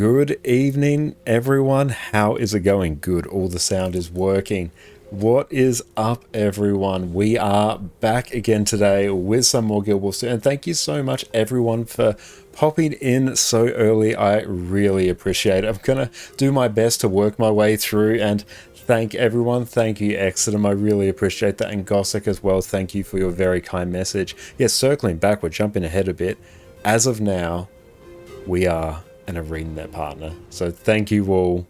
Good evening, everyone. How is it going? Good. All the sound is working. What is up, everyone? We are back again today with some more Guild Wars 2. And thank you so much, everyone, for popping in so early. I really appreciate it. I'm going to do my best to work my way through and thank everyone. Thank you, Exodum. I really appreciate that. And Gossick as well. Thank you for your very kind message. Yes, circling back, we're jumping ahead a bit. As of now, we are an Arenanet partner. So thank you all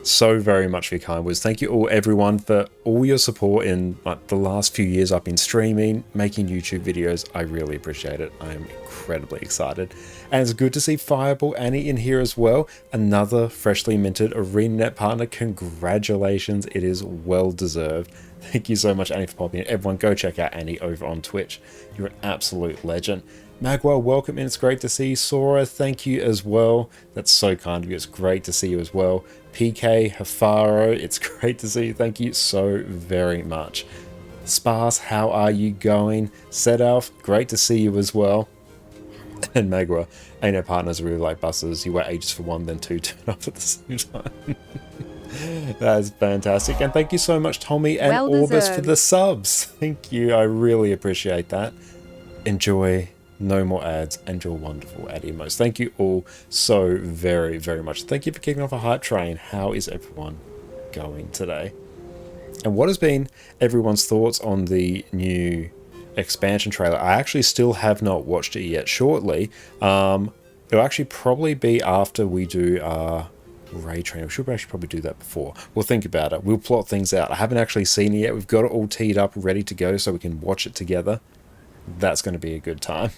so very much for your kind words. Thank you all, everyone, for all your support in the last few years I've been streaming, making YouTube videos. I really appreciate it. I am incredibly excited. And it's good to see Fireball Annie in here as well. Another freshly minted Arenanet partner. Congratulations. It is well deserved. Thank you so much, Annie, for popping in. Everyone, go check out Annie over on Twitch. You're an absolute legend. Magwell, welcome in. It's great to see you. Sora, thank you as well. That's so kind of you. It's great to see you as well. PK, Hafaro, it's great to see you. Thank you so very much. Sparse, how are you going? Sedalf, great to see you as well. And Magwa, Anet partners really like buses. You wait ages for one, then two turn up at the same time. That's fantastic. And thank you so much, Tommy and Orbis, for the subs. Thank you. I really appreciate that. Enjoy. No more ads, and your wonderful ad emos. Thank you all so very, very much. Thank you for kicking off a hype train. How is everyone going today? And what has been everyone's thoughts on the new expansion trailer? I actually still have not watched it yet. Shortly, it'll actually probably be after we do our ray training. We should actually probably do that before. We'll think about it. We'll plot things out. I haven't actually seen it yet. We've got it all teed up, ready to go, so we can watch it together. That's going to be a good time.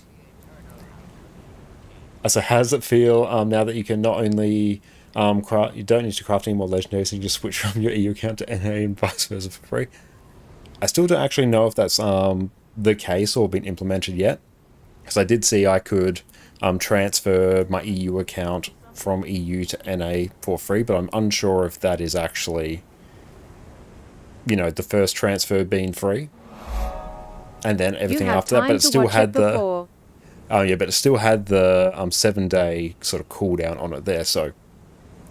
So how does it feel now that you can not only craft, you don't need to craft any more legendaries, you just switch from your EU account to NA and vice versa for free? I still don't actually know if that's the case or been implemented yet, because I did see I could transfer my EU account from EU to NA for free, but I'm unsure if that is actually, you know, the first transfer being free and then everything after that, but it still had the... Oh yeah, but it still had the 7-day sort of cooldown on it there, so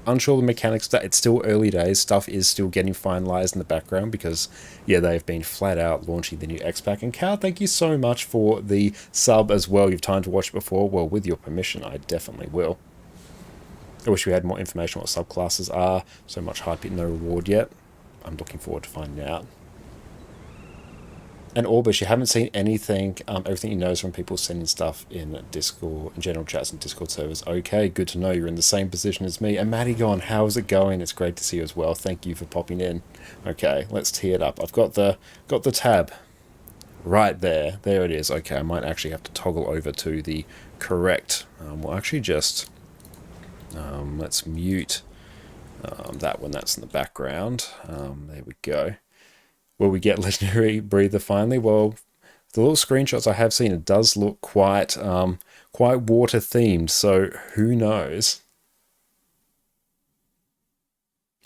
unsure the mechanics of that. It's still early days. Stuff is still getting finalized in the background because, yeah, they've been flat out launching the new Expac. And Cal, thank you so much for the sub as well. You've time to watch it before. Well, with your permission, I definitely will. I wish we had more information on what subclasses are. So much hype, no reward yet. I'm looking forward to finding out. And Orbis, you haven't seen anything, everything you know is from people sending stuff in Discord, in general chats and Discord servers. Okay, good to know you're in the same position as me. And Maddie gone, how's it going? It's great to see you as well. Thank you for popping in. Okay, let's tee it up. I've got the tab right there. There it is. Okay, I might actually have to toggle over to the correct. We'll actually just, let's mute that one that's in the background. There we go. Will we get Legendary Breather finally? Well, the little screenshots I have seen, it does look quite water themed, so who knows?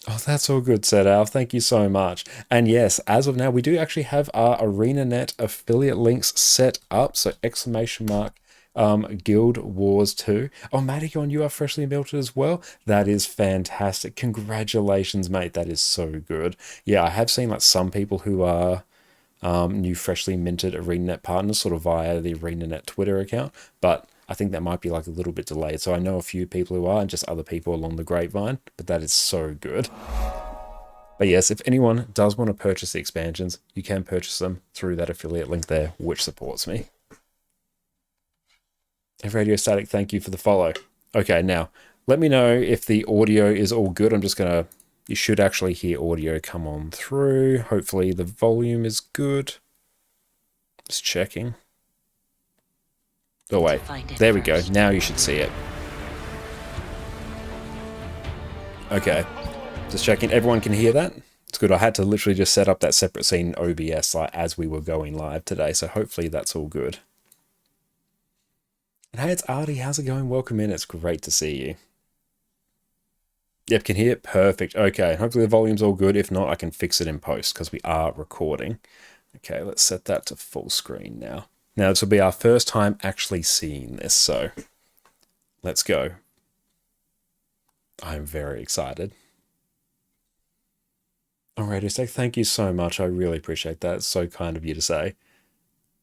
Oh, that's all good, Sedal. Thank you so much. And yes, as of now, we do actually have our Arenanet affiliate links set up, so exclamation mark Guild Wars 2. Oh, Madigon, you are freshly melted as well. That is fantastic. Congratulations, mate. That is so good. Yeah, I have seen like some people who are new freshly minted Arenanet partners sort of via the Arenanet Twitter account, but I think that might be like a little bit delayed. So I know a few people who are and just other people along the grapevine, but that is so good. But yes, if anyone does want to purchase the expansions, you can purchase them through that affiliate link there, which supports me. Radio Static, thank you for the follow. Okay, now, let me know if the audio is all good. I'm just going to... You should actually hear audio come on through. Hopefully the volume is good. Just checking. Oh, wait. There we go. Now you should see it. Okay. Just checking. Everyone can hear that? It's good. I had to literally just set up that separate scene in OBS like, as we were going live today, so hopefully that's all good. And hey, it's Artie. How's it going? Welcome in. It's great to see you. Yep, can hear it. Perfect. Okay, hopefully the volume's all good. If not, I can fix it in post because we are recording. Okay, let's set that to full screen now. Now, this will be our first time actually seeing this, so let's go. I'm very excited. Alrighty, so thank you so much. I really appreciate that. It's so kind of you to say.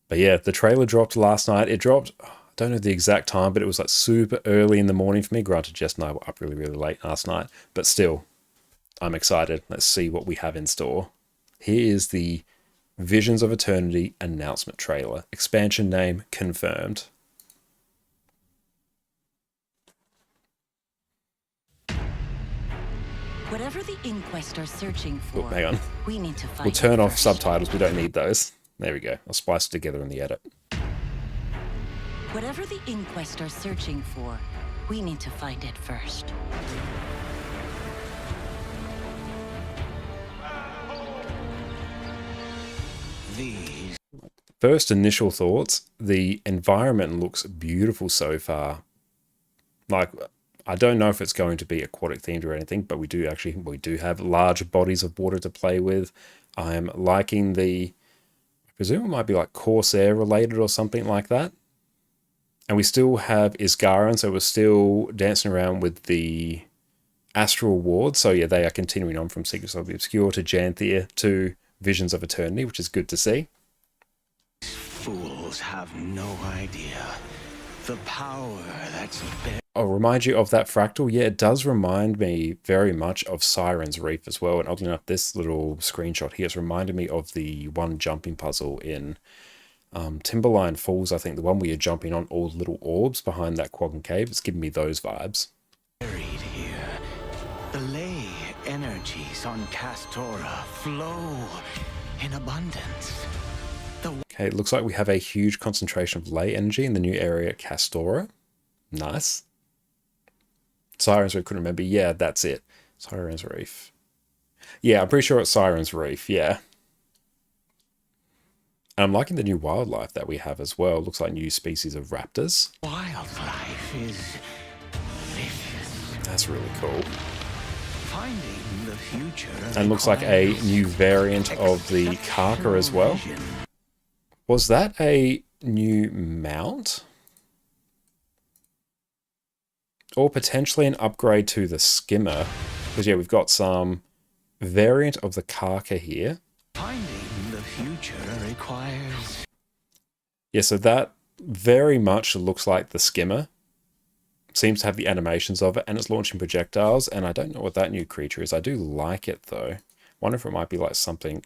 But yeah, the trailer dropped last night. It dropped, I don't know the exact time, but it was like super early in the morning for me. Granted, Jess and I were up really, really late last night. But still, I'm excited. Let's see what we have in store. Here is the Visions of Eternity announcement trailer. Expansion name confirmed. Whatever the Inquest are searching for, Oh, hang on. we need to find We'll turn it off first. subtitles. We don't need those. There we go. I'll splice it together in the edit. Whatever the Inquest are searching for, we need to find it first. These First initial thoughts, the environment looks beautiful so far. Like, I don't know if it's going to be aquatic themed or anything, but we do have large bodies of water to play with. I'm liking I presume it might be like Corsair related or something like that. And we still have Isgaran, so we're still dancing around with the Astral Ward. So yeah, they are continuing on from Secrets of the Obscure to Janthea to Visions of Eternity, which is good to see. fools have no idea the power that's buried. I'll remind you of that fractal. Yeah, it does remind me very much of Siren's Reef as well. And oddly enough, this little screenshot here has reminded me of the one jumping puzzle in Timberline Falls, I think, the one where you're jumping on all the little orbs behind that Quaggan Cave. It's giving me those vibes. Here, the ley energies on Castora flow in abundance. Okay, it looks like we have a huge concentration of ley energy in the new area at Castora. Nice. Siren's Reef, couldn't remember. Yeah, that's it. Siren's Reef. Yeah, I'm pretty sure it's Siren's Reef, yeah. And I'm liking the new wildlife that we have as well. Looks like new species of raptors. Wildlife is vicious. That's really cool. Finding the future And looks like a new variant of the Karka as well. vision. Was that a new mount? Or potentially an upgrade to the skimmer. Because yeah, we've got some variant of the Karka here. Finding the future requires Yeah, so that very much looks like the skimmer. Seems to have the animations of it, and it's launching projectiles, and I don't know what that new creature is. I do like it, though. Wonder if it might be like something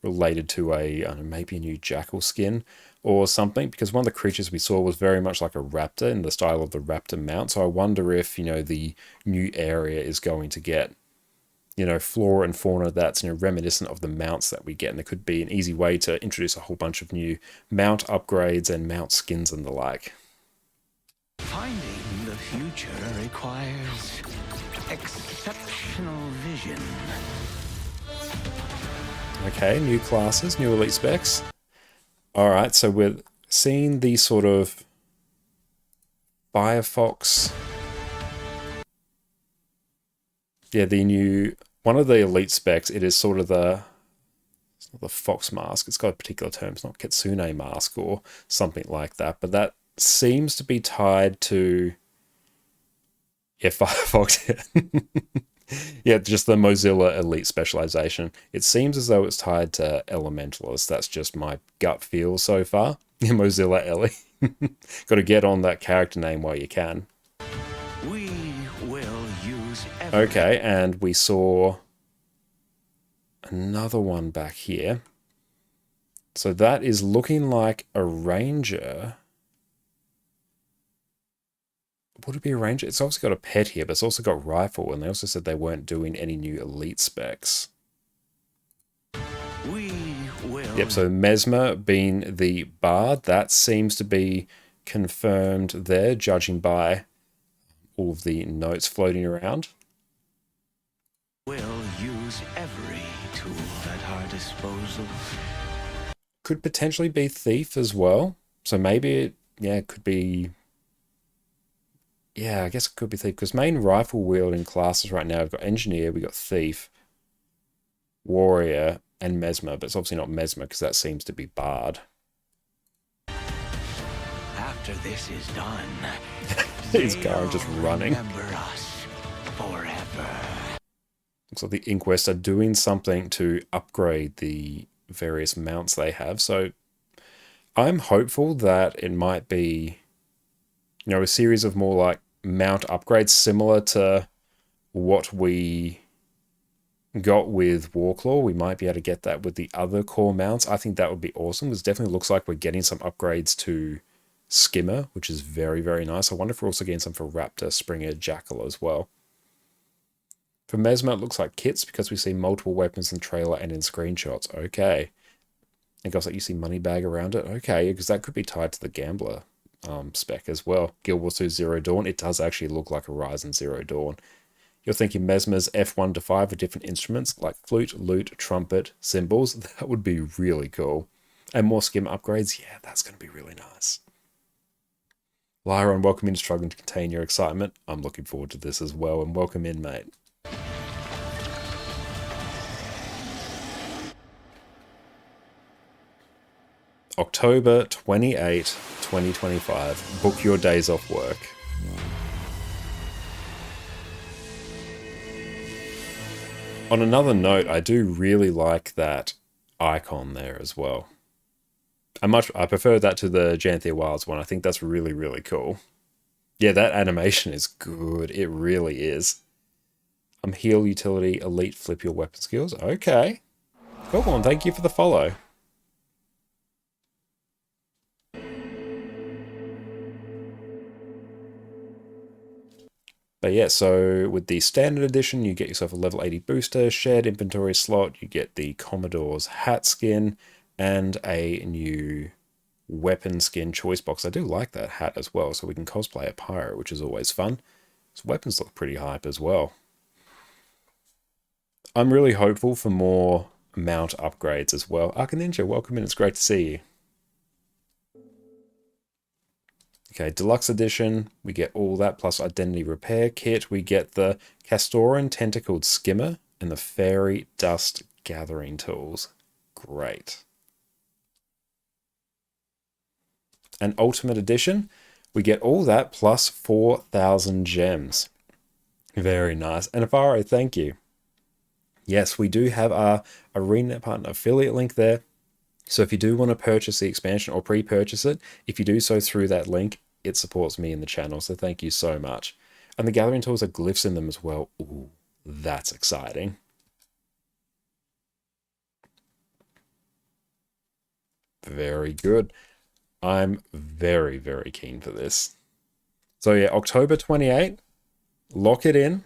related to I don't know, maybe a new jackal skin or something, because one of the creatures we saw was very much like a raptor in the style of the raptor mount, so I wonder if, the new area is going to get, flora and fauna that's, reminiscent of the mounts that we get, and there could be an easy way to introduce a whole bunch of new mount upgrades and mount skins and the like. finding the future requires exceptional vision. Okay, new classes, new elite specs. Alright, so we're seeing the sort of Firefox. Yeah, the new, one of the elite specs, it is sort of it's not the fox mask, it's got a particular term, it's not Kitsune mask or something like that, but that seems to be tied to, yeah, Firefox. Yeah, just the Mozilla Elite specialization. It seems as though it's tied to Elementalist. That's just my gut feel so far. Mozilla Ellie. Got to get on that character name while you can. We will use every Okay, and we saw another one back here. So that is looking like a ranger. Would it be a ranger? It's also got a pet here, but it's also got rifle, and they also said they weren't doing any new elite specs. We will Yep, so Mesmer being the bard, that seems to be confirmed there, judging by all of the notes floating around. will use every tool at our disposal. Could potentially be Thief as well. So maybe it could be... Yeah, I guess it could be Thief, because main rifle wielding classes right now, we've got Engineer, we've got Thief, Warrior, and Mesmer, but it's obviously not Mesmer, because that seems to be Bard. After this is done, Is Gara just running? remember us for Looks like the Inquest are doing something to upgrade the various mounts they have. So I'm hopeful that it might be, a series of more like mount upgrades similar to what we got with Warclaw. We might be able to get that with the other core mounts. I think that would be awesome, because it definitely looks like we're getting some upgrades to Skimmer, which is very, very nice. I wonder if we're also getting some for Raptor, Springer, Jackal as well. For Mesmer, it looks like kits, because we see multiple weapons in the trailer and in screenshots. Okay. It goes like you see Moneybag around it. Okay, because that could be tied to the Gambler spec as well. Guild Wars 2 Zero Dawn. It does actually look like a Horizon Zero Dawn. You're thinking Mesmer's F1 to 5 are different instruments like flute, lute, trumpet, cymbals. That would be really cool. And more skim upgrades. Yeah, that's going to be really nice. Lyron, welcome in, struggling to contain your excitement. I'm looking forward to this as well, and welcome in, mate. October 28, 2025. Book your days off work. On another note, I do really like that icon there as well. I prefer that to the Janthia Wilds one. I think that's really, really cool. Yeah, that animation is good. It really is. Heal utility, elite, flip your weapon skills. Okay. Cool one. Thank you for the follow. But yeah, so with the standard edition, you get yourself a level 80 booster, shared inventory slot, you get the Commodore's hat skin, and a new weapon skin choice box. I do like that hat as well, so we can cosplay a pirate, which is always fun. So weapons look pretty hype as well. I'm really hopeful for more mount upgrades as well. Arca Ninja, welcome in, it's great to see you. Okay, Deluxe Edition, we get all that plus Identity Repair Kit. We get the Castoran Tentacled Skimmer and the Fairy Dust Gathering Tools. Great. And Ultimate Edition, we get all that plus 4,000 gems. Very nice. And Avaro, thank you. Yes, we do have our Arenanet partner affiliate link there. So if you do want to purchase the expansion or pre-purchase it, if you do so through that link, it supports me in the channel. So thank you so much. And the gathering tools have glyphs in them as well. Ooh, that's exciting. Very good. I'm very, very keen for this. So yeah, October 28, lock it in.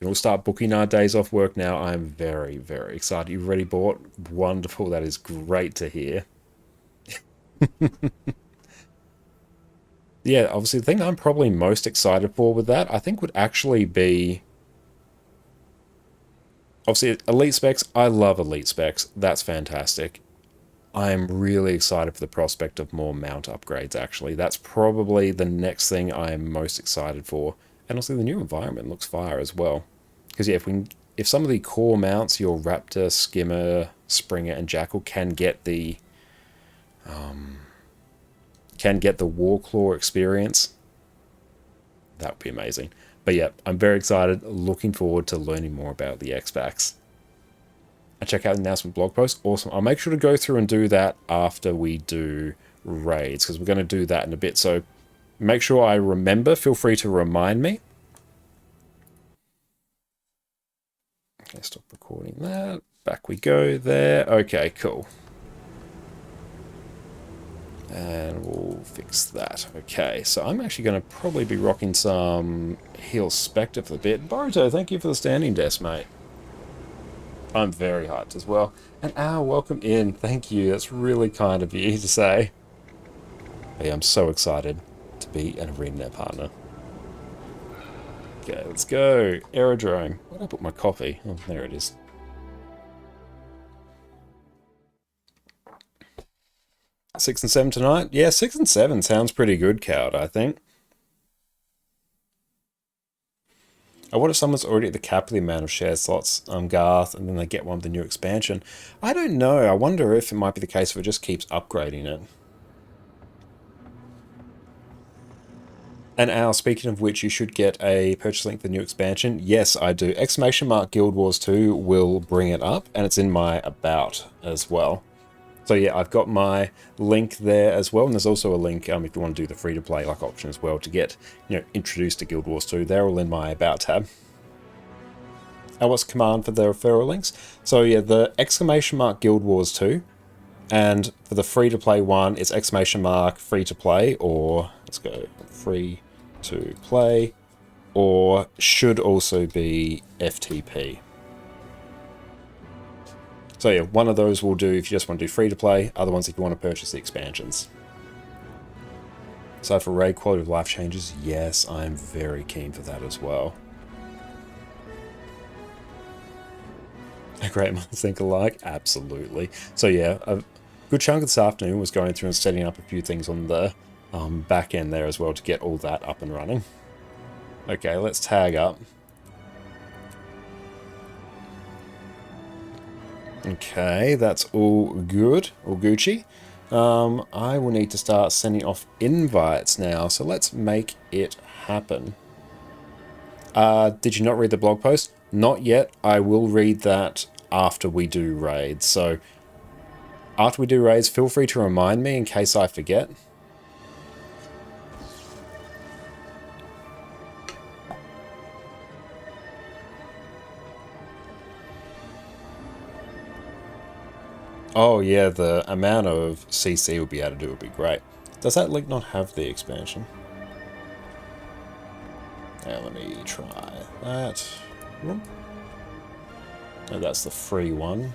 We'll start booking our days off work now. I'm very, very excited. You've already bought? Wonderful. That is great to hear. Yeah, obviously the thing I'm probably most excited for with that, I think would actually be... Obviously, Elite Specs. I love Elite Specs. That's fantastic. I'm really excited for the prospect of more mount upgrades, actually. That's probably the next thing I am most excited for. And also the new environment looks fire as well. Because yeah, if some of the core mounts, your Raptor, Skimmer, Springer, and Jackal can get the Warclaw experience, that would be amazing. But yeah, I'm very excited, looking forward to learning more about the Expacs. And check out the announcement blog post. Awesome. I'll make sure to go through and do that after we do raids, because we're going to do that in a bit. So make sure I remember. Feel free to remind me. Okay, stop recording that. Back we go there. Okay, cool. And we'll fix that. Okay, so I'm actually going to probably be rocking some Heal Spectre for the bit. Boruto, thank you for the standing desk, mate. I'm very hyped as well. And welcome in. Thank you. That's really kind of you to say. Hey, I'm so excited to be an Arenanet partner. Okay, let's go. Aerodrome. Where did I put my coffee? Oh, there it is. Six and 7 tonight? Yeah, 6 and 7 sounds pretty good, Cowd, I think. I wonder if someone's already at the cap of the amount of share slots, Garth, and then they get one with the new expansion. I don't know. I wonder if it might be the case if it just keeps upgrading it. And Al, speaking of which, you should get a purchase link for the new expansion. Yes, I do. Exclamation mark Guild Wars 2 will bring it up, and it's in my About as well. So yeah, I've got my link there as well, and there's also a link if you want to do the free-to-play like option as well to get introduced to Guild Wars 2. They're all in my About tab. And what's command for the referral links? So yeah, the exclamation mark Guild Wars 2, and for the free-to-play one, it's exclamation mark free-to-play, or let's go free-to-play, or should also be FTP. So yeah, one of those will do if you just want to do free-to-play, other ones if you want to purchase the expansions. So for raid quality of life changes, yes, I'm very keen for that as well. A great minds think alike, absolutely. So yeah, a good chunk of this afternoon was going through and setting up a few things on the back end there as well to get all that up and running. Okay, let's tag up. Okay, that's all good, all Gucci. I will need to start sending off invites now, so let's make it happen. Did you not read the blog post? Not yet. I will read that after we do raids. So after we do raids, feel free to remind me in case I forget. Oh yeah, the amount of CC we'll be able to do would be great. Does that link not have the expansion? Now let me try that. Oh, that's the free one.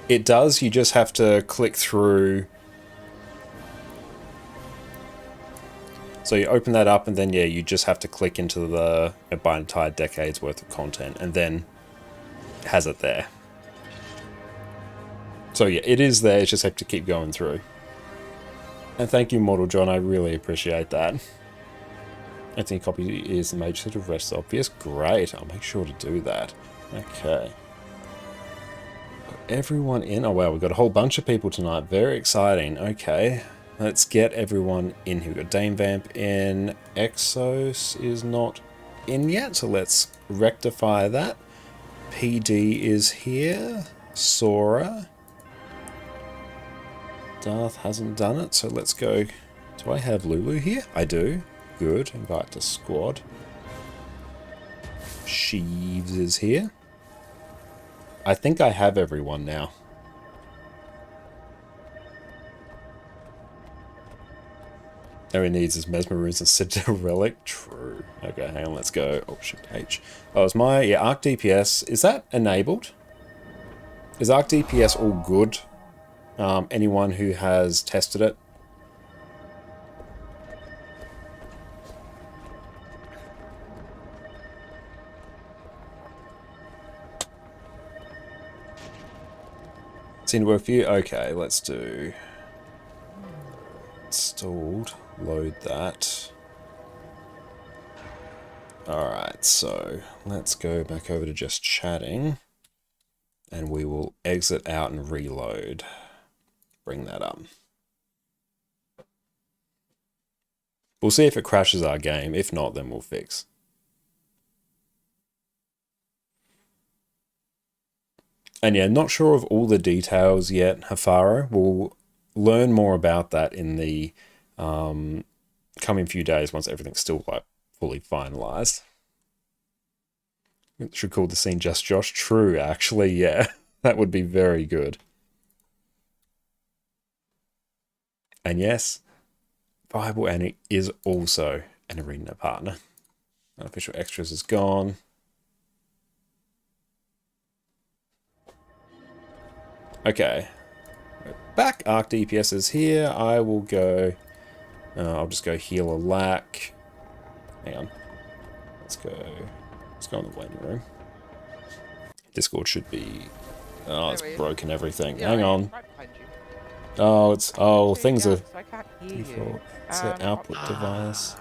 It does, you just have to click through. So you open that up and then yeah, you just have to click into the buy an entire decade's worth of content and then it has it there. So yeah, it is there, you just have to keep going through. And thank you, Mortal John, I really appreciate that. Anthony copy is the major sort of rest obvious. Great, I'll make sure to do that. Okay. Got everyone in. Oh wow, we've got a whole bunch of people tonight. Very exciting. Okay. Let's get everyone in here. We've got Dame Vamp in. Exos is not in yet, so let's rectify that. PD is here. Sora. Darth hasn't done it, so let's go. Do I have Lulu here? I do. Good. Invite to squad. Sheeves is here. I think I have everyone now. All he needs is Mesmerize and Citadel Relic. True. Okay, hang on, let's go. Oh, shit, H. Oh, is my... Yeah, Arc DPS. Is that enabled? Is Arc DPS all good? Anyone who has tested it? Seem to work for you? Okay, let's do... Installed. Load that. Alright, so let's go back over to just chatting. And we will exit out and reload. Bring that up. We'll see if it crashes our game. If not, then we'll fix. And yeah, not sure of all the details yet, Hafaro. We'll learn more about that in the coming few days once everything's still like fully finalized. Should call the scene Just Josh. True, actually, yeah. That would be very good. And yes, Viable Anet is also an Arenanet partner. Unofficial extras is gone. Okay. We're back. Arc DPS is here. I will go... I'll just go heal a lack. Hang on. Let's go in the waiting room. Discord should be... Oh, it's broken everything. Yeah, Hang on. right behind you. Oh, it's... Oh, things are... I can't hear you. Default. It's an output device.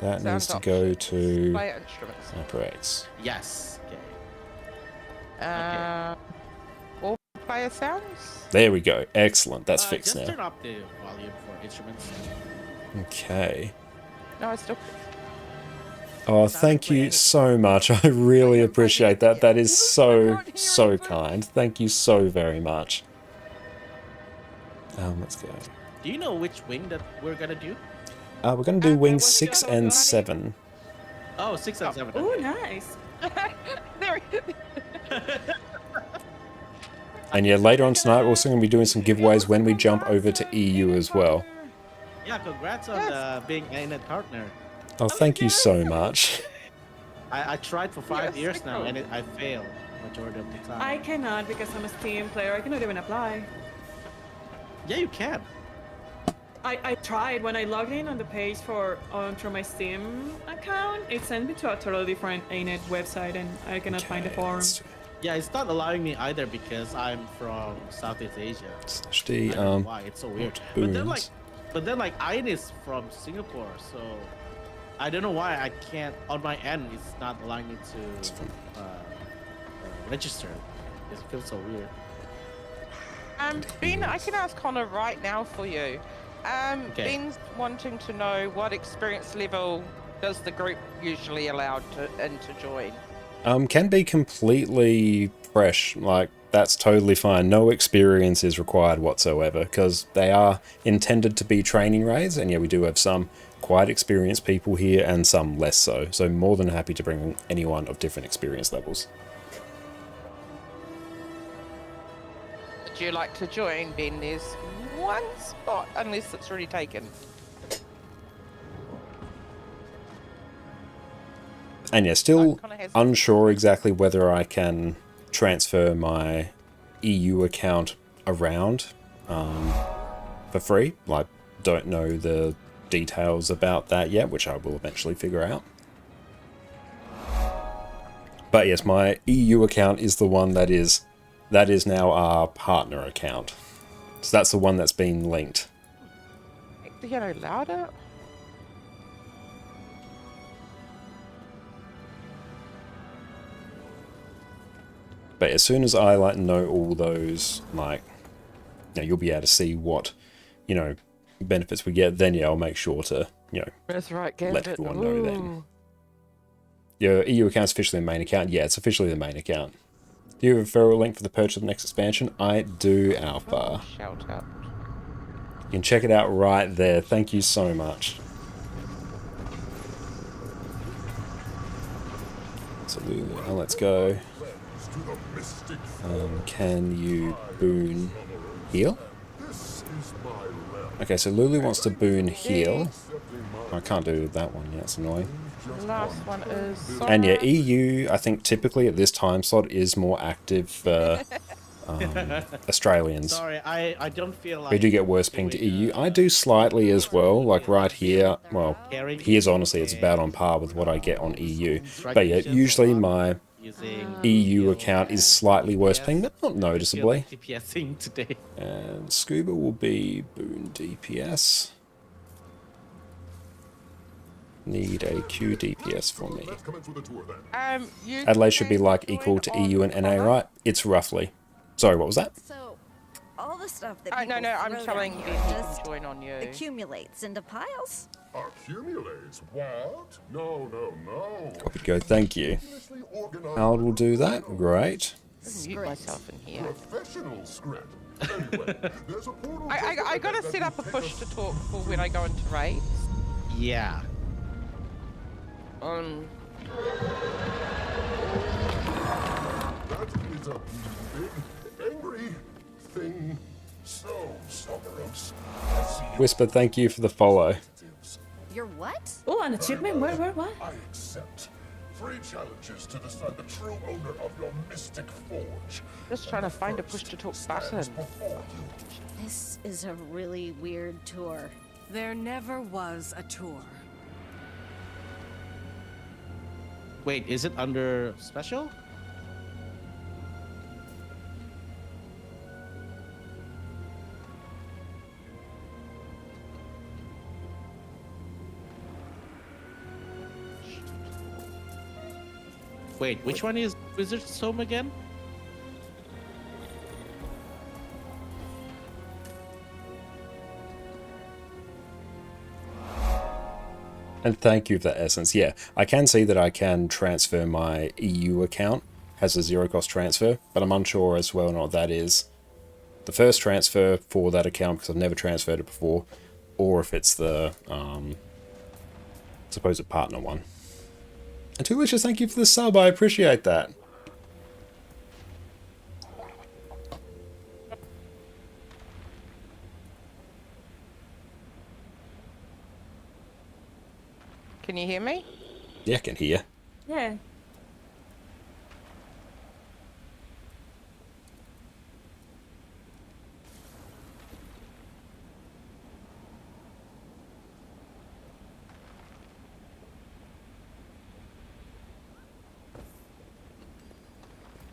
That needs Sound to go options. to Player instruments. operates. Yes. Okay. All player sounds? There we go. Excellent. That's fixed Just now. turn up the volume for instruments. Okay. No, I still. Oh, thank you so much. I really appreciate that. That is so kind. Thank you so very much. Let's go. Do you know which wing that we're gonna do? We're going to do wings what's 6 your and buddy? 7. Oh, 6 and 7. Oh, Okay. nice. There. And yeah, later on tonight, we're also going to be doing some giveaways when we jump over to EU as well. Yeah, congrats on being Anet partner. Oh, thank you so much. I tried for 5 Yes, years I now, know. and I failed majority of the time. I cannot because I'm a Steam player. I cannot even apply. Yeah, you can. I tried when I logged in on the page through my Steam account. It sent me to a totally different Anet website, and I cannot find the forum. Yeah, it's not allowing me either because I'm from Southeast Asia. Slash I D, don't know why it's so weird. boons. But then like Anet is from Singapore, so I don't know why I can't on my end. It's not allowing me to register. It feels so weird. Ben, I can ask Connor right now for you. Okay. Ben's wanting to know what experience level does the group usually allow to join? Can be completely fresh. Like, that's totally fine. No experience is required whatsoever because they are intended to be training raids. And yeah, we do have some quite experienced people here and some less so. So more than happy to bring anyone of different experience levels. Would you like to join, Ben? There's one spot, unless it's already taken. And yeah, still Connor has- unsure exactly whether I can transfer my EU account around for free. Like, don't know the details about that yet, which I will eventually figure out. But yes, my EU account is the one that is now our partner account. So that's the one that's been linked. The yellow louder? But as soon as I like know all those, like, you know, you'll be able to see what, you know, benefits we get, then yeah, I'll make sure to, you know, That's right, let everyone know then. Your EU account's officially the main account? Yeah, it's officially the main account. Do you have a referral link for the purchase of the next expansion? I do, Alpha. Shout out. You can check it out right there. Thank you so much. So, now let's go. Can you boon heal? Okay, so Lulu wants to boon heal. I can't do that one yet, it's annoying. The last one is... And yeah, EU, I think typically at this time slot is more active for Australians. Sorry, I don't feel like We do get worse ping to EU. I do slightly as well, like right here. Well, here's honestly, it's about on par with what I get on EU. But yeah, usually my EU account is slightly worse ping, but not noticeably. DPSing today. And Scuba will be boon DPS. Need a Q DPS for me. you Adelaide should be can like join equal to on EU and NA, Connor. right? It's roughly. Sorry, what was that? So, all the stuff that No, people no, I'm throw telling down you here he just can join on you. accumulates into piles. Accumulates? What? No, no, no. Copy go, thank you. Howard will do that. Great. Mute myself in here. Professional script. Anyway, there's a portal. I gotta set up a push to talk for when I go into raids. Yeah. That is a big, angry thing. So, Sovereigns. Whisper, thank you for the follow. You're what? Oh, an achievement? Where, what? I accept 3 challenges to decide the true owner of your mystic forge. Just trying to find a push to talk button. Before you. This is a really weird tour. There never was a tour. Wait, is it under special? Wait, which one is Wizard's Tome again? And thank you for that essence. Yeah, I can see that I can transfer my EU account. Has a zero cost transfer, but I'm unsure as well what that is. The first transfer for that account, because I've never transferred it before, or if it's the supposed partner one. And Toolicious, thank you for the sub. I appreciate that. Can you hear me? Yeah, I can hear. Yeah.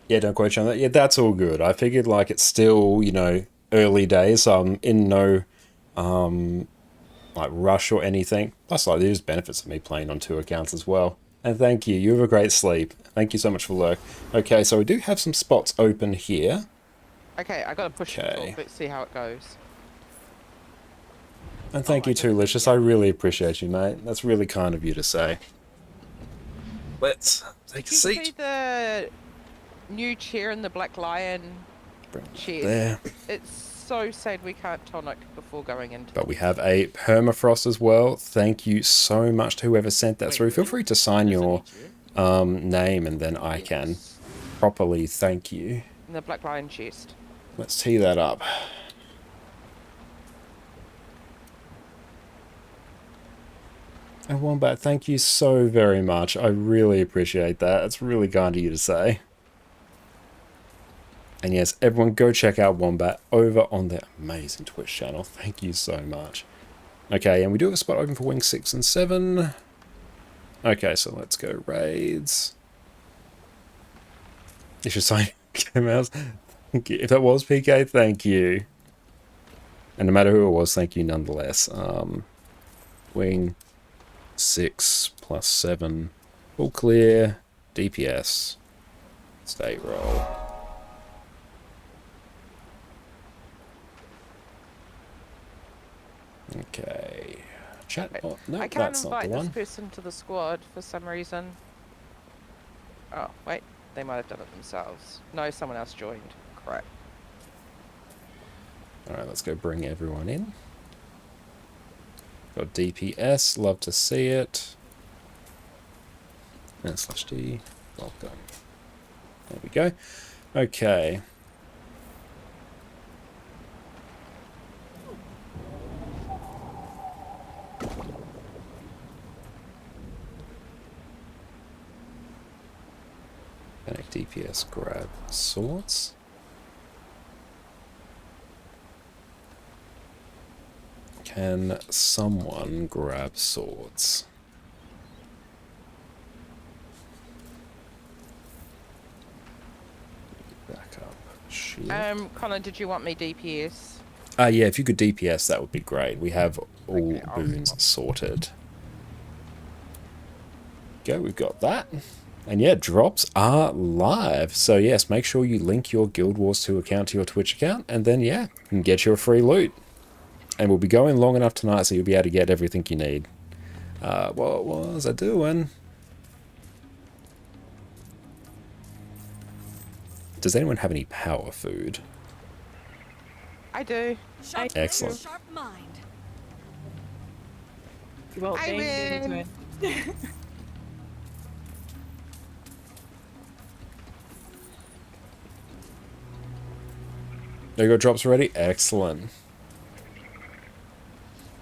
Yeah, don't quote you on that. Yeah, that's all good. I figured like it's still, you know, early days, so I'm in no like rush or anything. Plus, like, there's benefits of me playing on 2 accounts as well. And thank you. You have a great sleep. Thank you so much for lurk. Okay, so we do have some spots open here. Okay, I gotta push it. Okay. Let's see how it goes. And thank you too, Licious. I really appreciate you, mate. That's really kind of you to say. Let's take a Did you see seat. the new chair in the Black Lion Bring it chair? there. It's so sad we can't tonic before going into. But we have a permafrost as well. Thank you so much to whoever sent that through. Feel free to sign your name and then I can properly thank you. In the Black Lion chest. Let's tee that up. And Wombat, thank you so very much. I really appreciate that. It's really kind of you to say. And yes, everyone go check out Wombat over on their amazing Twitch channel. Thank you so much. Okay, and we do have a spot open for Wing 6 and 7. Okay, so let's go raids. You should sign Game Mouse. Thank you. If that was PK, thank you. And no matter who it was, thank you nonetheless. Wing 6 plus 7. Full clear. DPS. State roll. Okay. Chatbot. No, I can't that's not the invite this one. person to the squad for some reason. Oh, wait. They might have done it themselves. No, someone else joined. Crap. Alright, let's go bring everyone in. Got DPS. Love to see it. And /D. Welcome. There we go. Okay. Connect DPS, grab swords. Can someone grab swords? Back up. Shield. Connor, did you want me DPS? Yeah, if you could DPS, that would be great. We have all Okay, I'll boons stop. sorted. Go, we've got that. And yeah, drops are live. So yes, make sure you link your Guild Wars 2 account to your Twitch account, and then yeah, you can get your free loot. And we'll be going long enough tonight so you'll be able to get everything you need. What was I doing? Does anyone have any power food? I do. Sharp Excellent. Sharp mind. Well, I Dane didn't win. win. There you go, drops ready. Excellent.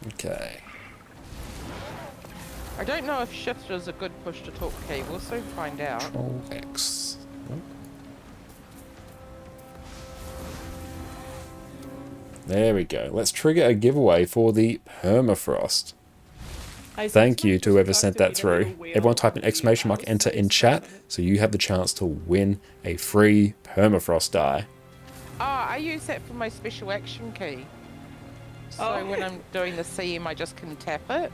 Okay. I don't know if shift is a good push to talk key. We'll soon find out. Control X. Nope. There we go. Let's trigger a giveaway for the permafrost. Thank you to whoever sent that through. Everyone type an exclamation mark enter in chat so you have the chance to win a free permafrost die. I use that for my special action key. So Oh. when I'm doing the CM, I just can tap it.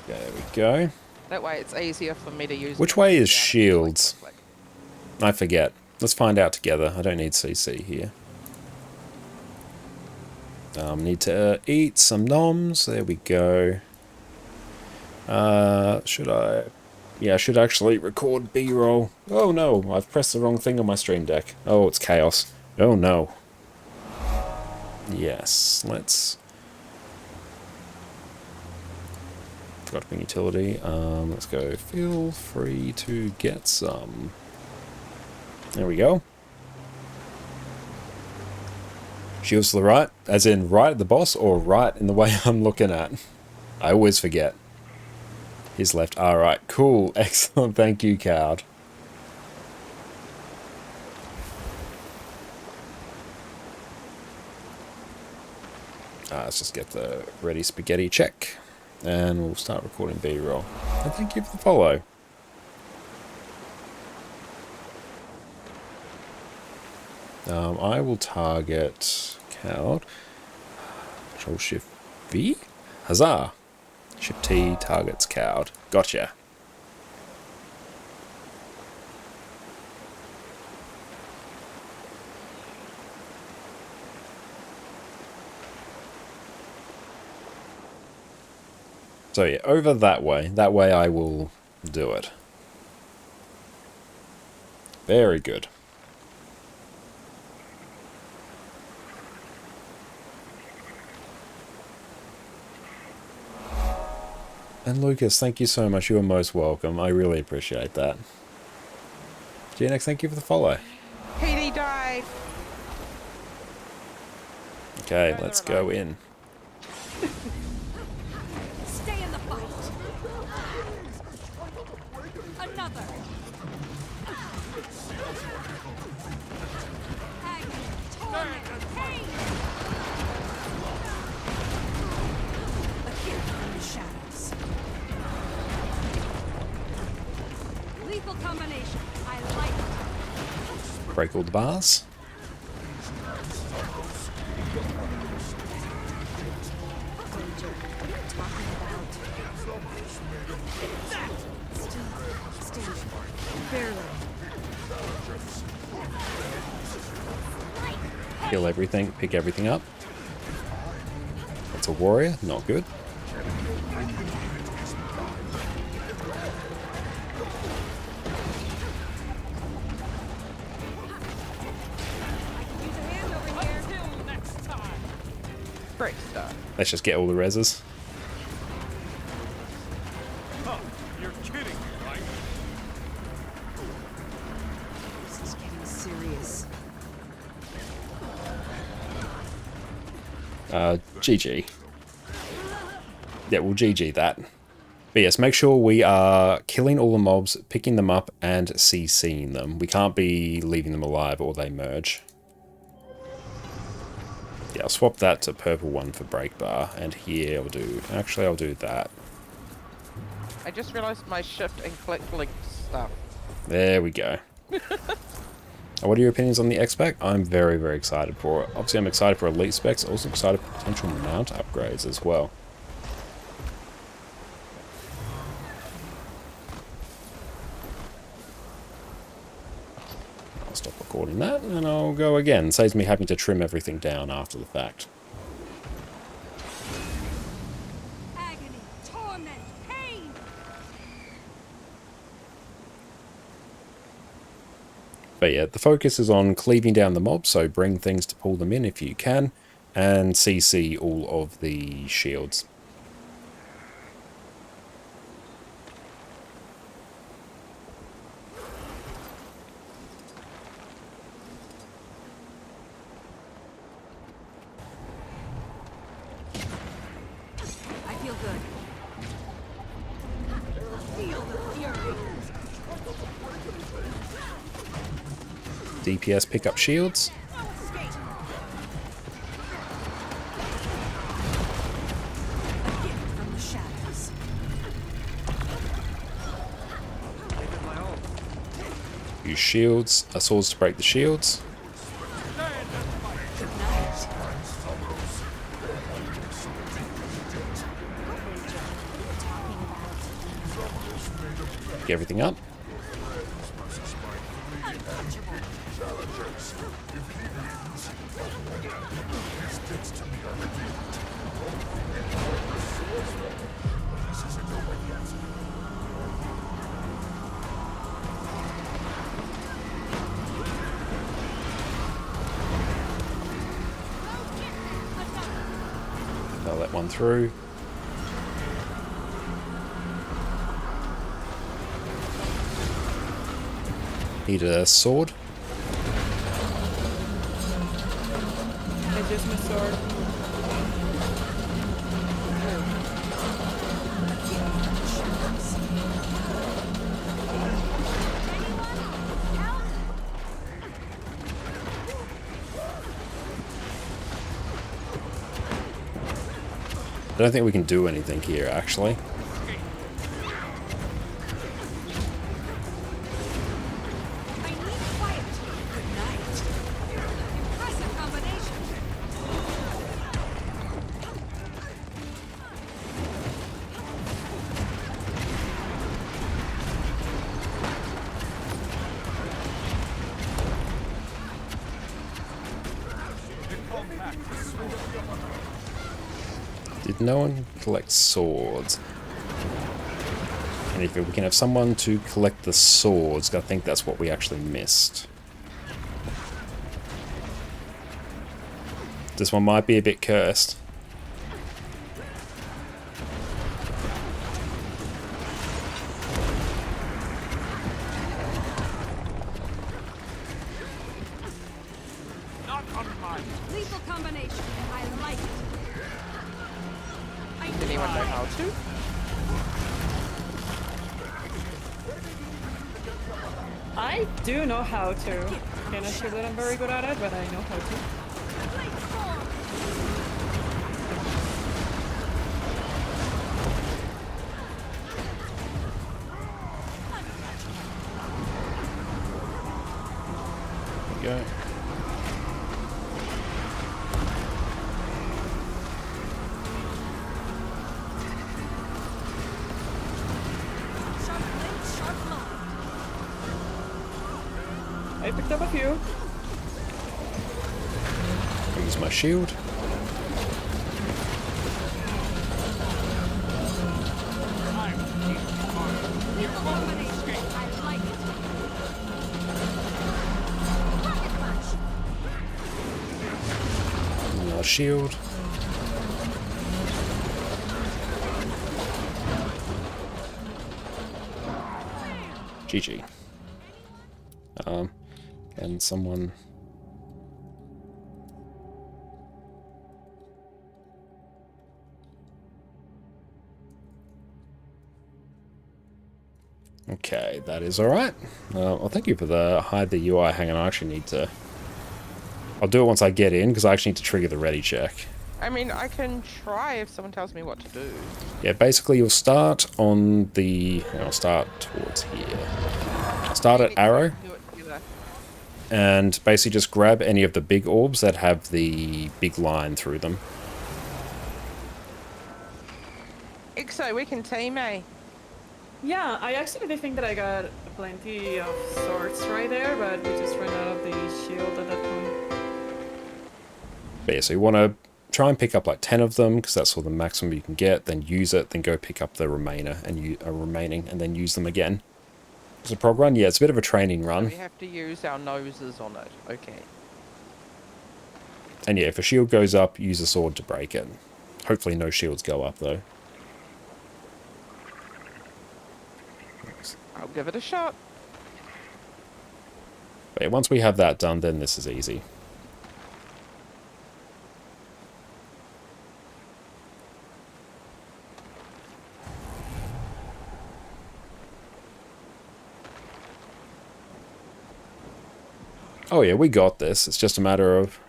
There we go. That way it's easier for me to use. Which them way is without it shields? flick. I forget. Let's find out together. I don't need CC here. Need to eat some noms. There we go. Should I? Yeah, I should actually record B-roll. Oh no, I've pressed the wrong thing on my stream deck. Oh, it's chaos. Oh no. Yes, let's... Forgot to bring utility. Let's go. Feel free to get some. There we go. Shields to the right, as in right at the boss, or right in the way I'm looking at. I always forget. His left. Alright, cool. Excellent. Thank you, Cowd. Let's just get the ready spaghetti check. And we'll start recording B-roll. And thank you for the follow. I will target Cowd. Control Shift V? Huzzah! Shift T targets Cowd. Gotcha. So yeah, over that way. That way I will do it. Very good. And Lucas, thank you so much. You are most welcome. I really appreciate that. GNX, thank you for the follow. PD dive. Okay, let's go in. Stay in the fight. Another. Agony, torment, pain. A gift from the shadows. Lethal combination. I like it. Break all the bars. Kill everything, pick everything up. That's a warrior, not good. Great stuff. Let's just get all the reses. You're kidding me, right? This is getting serious. GG. Yeah, we'll GG that. But yes, make sure we are killing all the mobs, picking them up, and CCing them. We can't be leaving them alive or they merge. Yeah, I'll swap that to purple one for break bar, and here I'll do... Actually, I'll do that. I just realized my shift and click linked stuff. There we go. What are your opinions on the Expac? I'm very, very excited for it. Obviously, I'm excited for elite specs, also excited for potential mount upgrades as well. I'll stop recording that, and I'll go again. Saves me having to trim everything down after the fact. Agony, torment, pain. But yeah, the focus is on cleaving down the mobs, so bring things to pull them in if you can, and CC all of the shields. I feel good. Feel the fury. DPS pick up shields. No escape. A gift from the shadows. Use shields, swords to break the shields. pick everything up. I'll let one through. Need a sword. I just my sword. I don't think we can do anything here, actually. I need quiet. Good night. Impressive combination. Did no one collect swords? And if we can have someone to collect the swords, I think that's what we actually missed. This one might be a bit cursed. Lethal combination. I like it. Does anyone know how to? I do know how to. Can't assure that I'm very good at it, but I know how to. There we go. Sharp blade, sharp line. I picked up a few. I'll use my shield. Lethal combination. I like it. Rocket punch. Another shield. GG. Can someone... Okay, that is alright. Well, thank you for the hide the UI. Hang on, I actually need to... I'll do it once I get in, because I actually need to trigger the ready check. I mean, I can try if someone tells me what to do. Yeah, basically you'll start on the... I'll start towards here. Start at arrow, Do it together. and basically just grab any of the big orbs that have the big line through them. Ixo, we can team, eh? Yeah, I actually think that I got plenty of swords right there, but we just ran out of the shield at that point. But yeah, so you want to try and pick up like 10 of them, because that's all the maximum you can get, then use it, then go pick up the remaining, and then use them again. It's a prog run? Yeah, it's a bit of a training run. We have to use our noses on it. Okay. And yeah, if a shield goes up, use a sword to break it. Hopefully no shields go up, though. I'll give it a shot. But yeah, once we have that done, then this is easy. Oh yeah, we got this. It's just a matter of...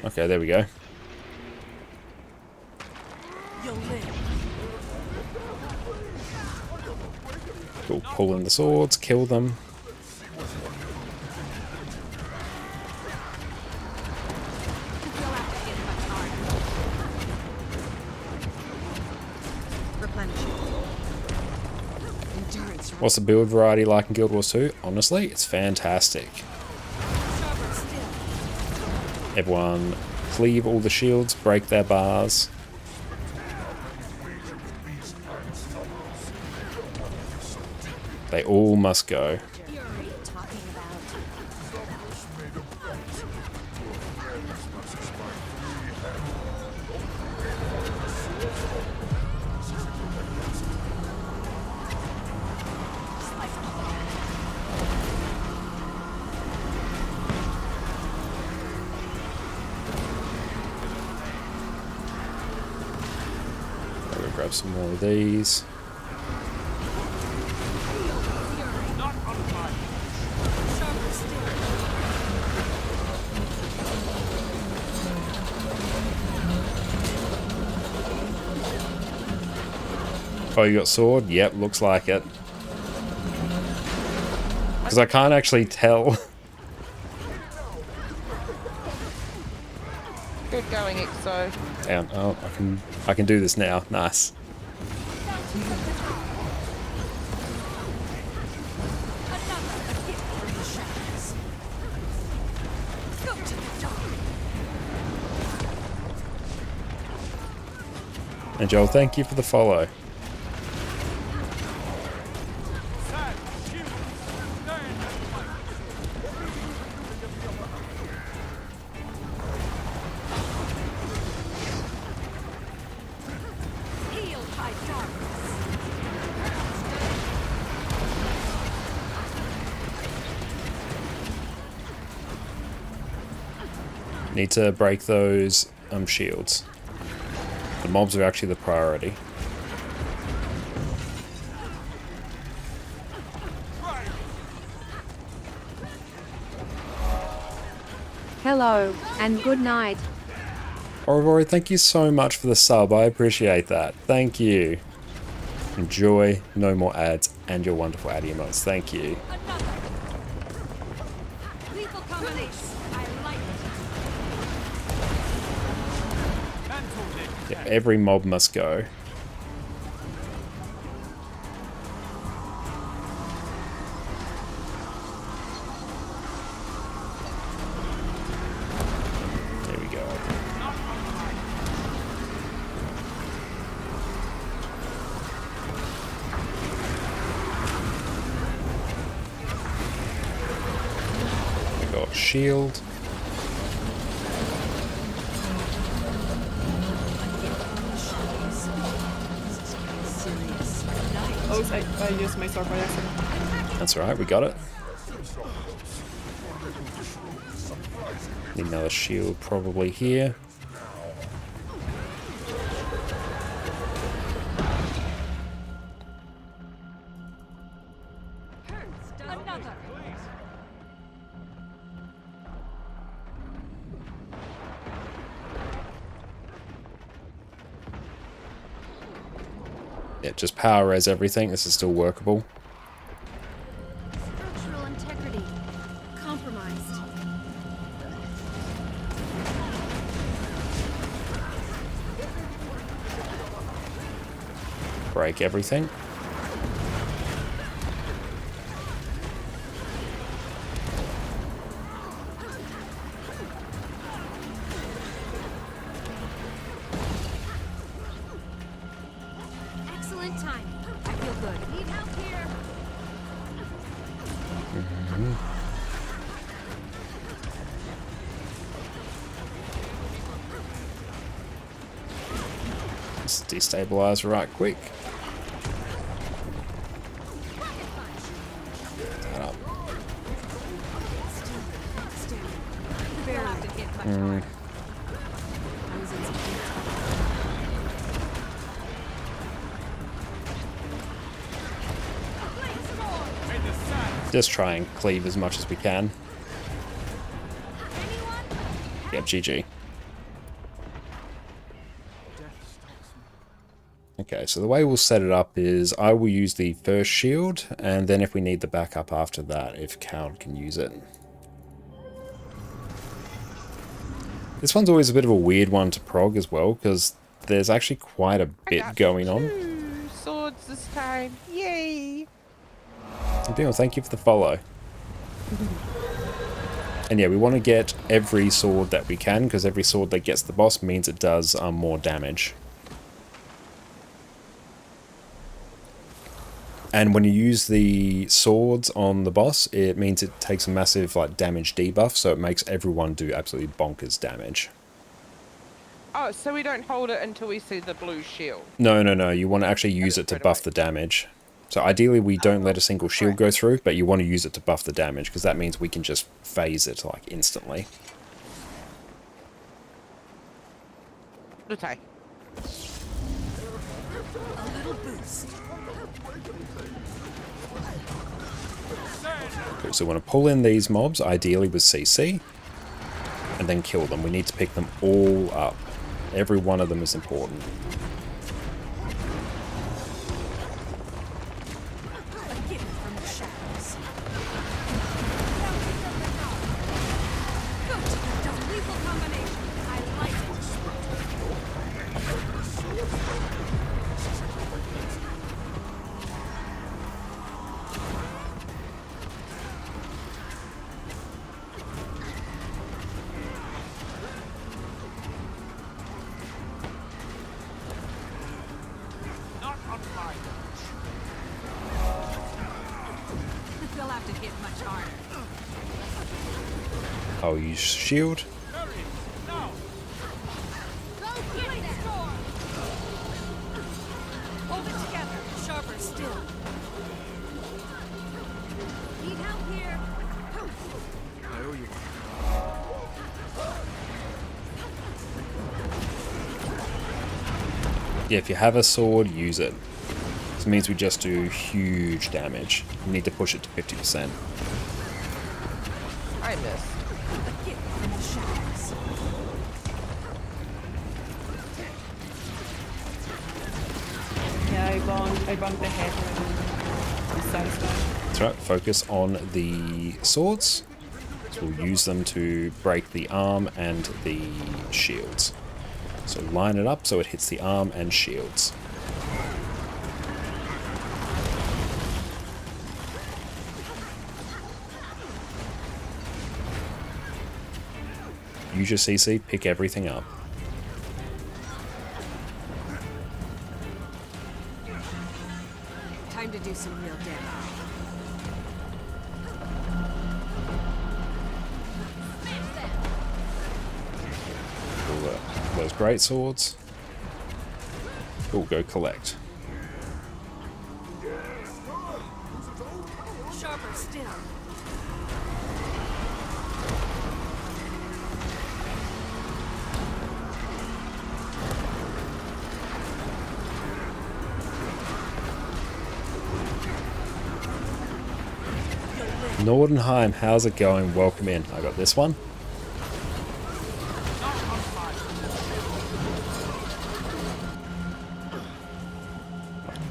Okay, there we go. You'll live. We'll pull in the swords, kill them. You'll have to hit much harder. Replenish. endurance. What's the build variety like in Guild Wars 2? Honestly, it's fantastic. Everyone cleave all the shields, break their bars. They all must go. Talking about. I'm gonna grab some more of these. Oh, you got sword? Yep, looks like it. Because I can't actually tell. Good going, Exo. Down. Oh, I can do this now. Nice. And Joel, thank you for the follow. Healed by darkness. Need to break those shields. The mobs are actually the priority. Hello, and good night. Orivori, thank you so much for the sub. I appreciate that. Thank you. Enjoy, no more ads, and your wonderful ad emotes. Thank you. Lethal combination. I like it. Yeah, every mob must go. There we go. We got shield. Oh, I used my sword by accident. That's alright, we got it. Need another shield probably here. Another. Yeah, just power res everything. This is still workable. Structural integrity compromised. Break everything. Excellent time. I feel good. Need help here. Let's destabilize right quick. That up. Barely to hit much harder. I was in some deep Just try and cleave as much as we can. Yep, GG. Okay, so the way we'll set it up is I will use the first shield, and then if we need the backup after that, if Cal can use it. This one's always a bit of a weird one to prog as well, because there's actually quite a bit going on. 2 swords this time. Yay! Bill, thank you for the follow. And yeah, we want to get every sword that we can, because every sword that gets the boss means it does more damage. And when you use the swords on the boss, it means it takes a massive like damage debuff, so it makes everyone do absolutely bonkers damage. Oh, so we don't hold it until we see the blue shield. No, no, no. You want to actually use it to buff the damage. So ideally, we don't let a single shield go through, but you want to use it to buff the damage, because that means we can just phase it like instantly. Okay. A little boost. Cool, so we want to pull in these mobs, ideally with CC, and then kill them. We need to pick them all up. Every one of them is important. A gift from the shadows. Good. The lethal combination. I like it. They'll have to hit much harder. I'll use shield. Go get it! Hold it together. Sharper still. Need help here. Yeah, if you have a sword, use it. This means we just do huge damage. We need to push it to 50%. I missed. A gift from the shadows. Yeah, I bumped the head. I'm satisfied. That's right, focus on the swords. So we'll use them to break the arm and the shields. So line it up so it hits the arm and shields. Use your CC, pick everything up. Time to do some real damage. All those great swords. We'll go collect. Sharper still. Nordenheim, how's it going? Welcome in. I got this one.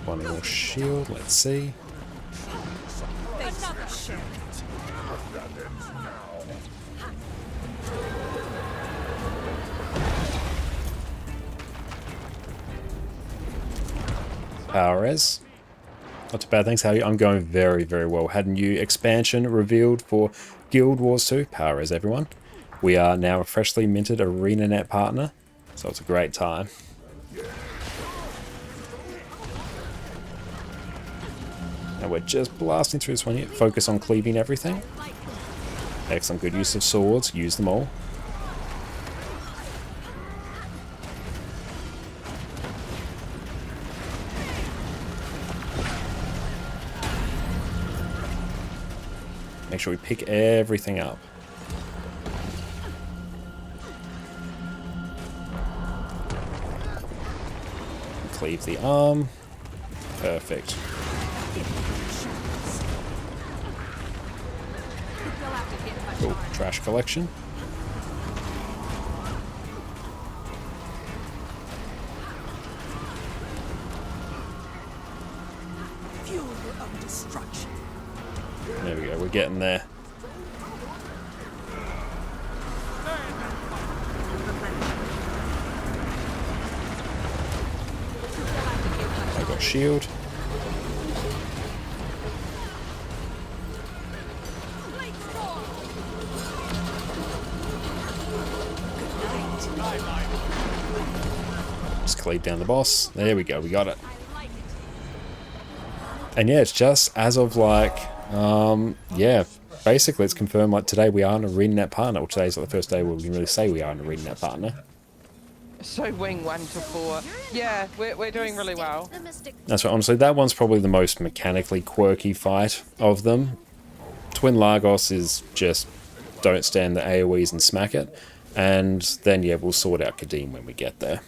One more shield, let's see. Another share. Power res. Not too bad, thanks. How are you? I'm going very, very well. Had a new expansion revealed for Guild Wars 2. Power res, everyone. We are now a freshly minted Arenanet partner, so it's a great time. Now we're just blasting through this one here. Focus on cleaving everything. Excellent, good use of swords. Use them all. Make sure we pick everything up. Cleave the arm. Perfect. Cool. Trash collection. Fuel your own destruction. There we go, we're getting there. I got shield. lead down the boss. There we go, we got it. And yeah, it's just as of like, yeah, basically it's confirmed like today we are an Arenanet partner. Well, today's like the first day where we can really say we are an Arenanet partner. So wing 1 to 4. Yeah, we're doing really well. That's right, honestly, that one's probably the most mechanically quirky fight of them. Twin Largos is just don't stand the AoEs and smack it. And then, yeah, we'll sort out Kadim when we get there.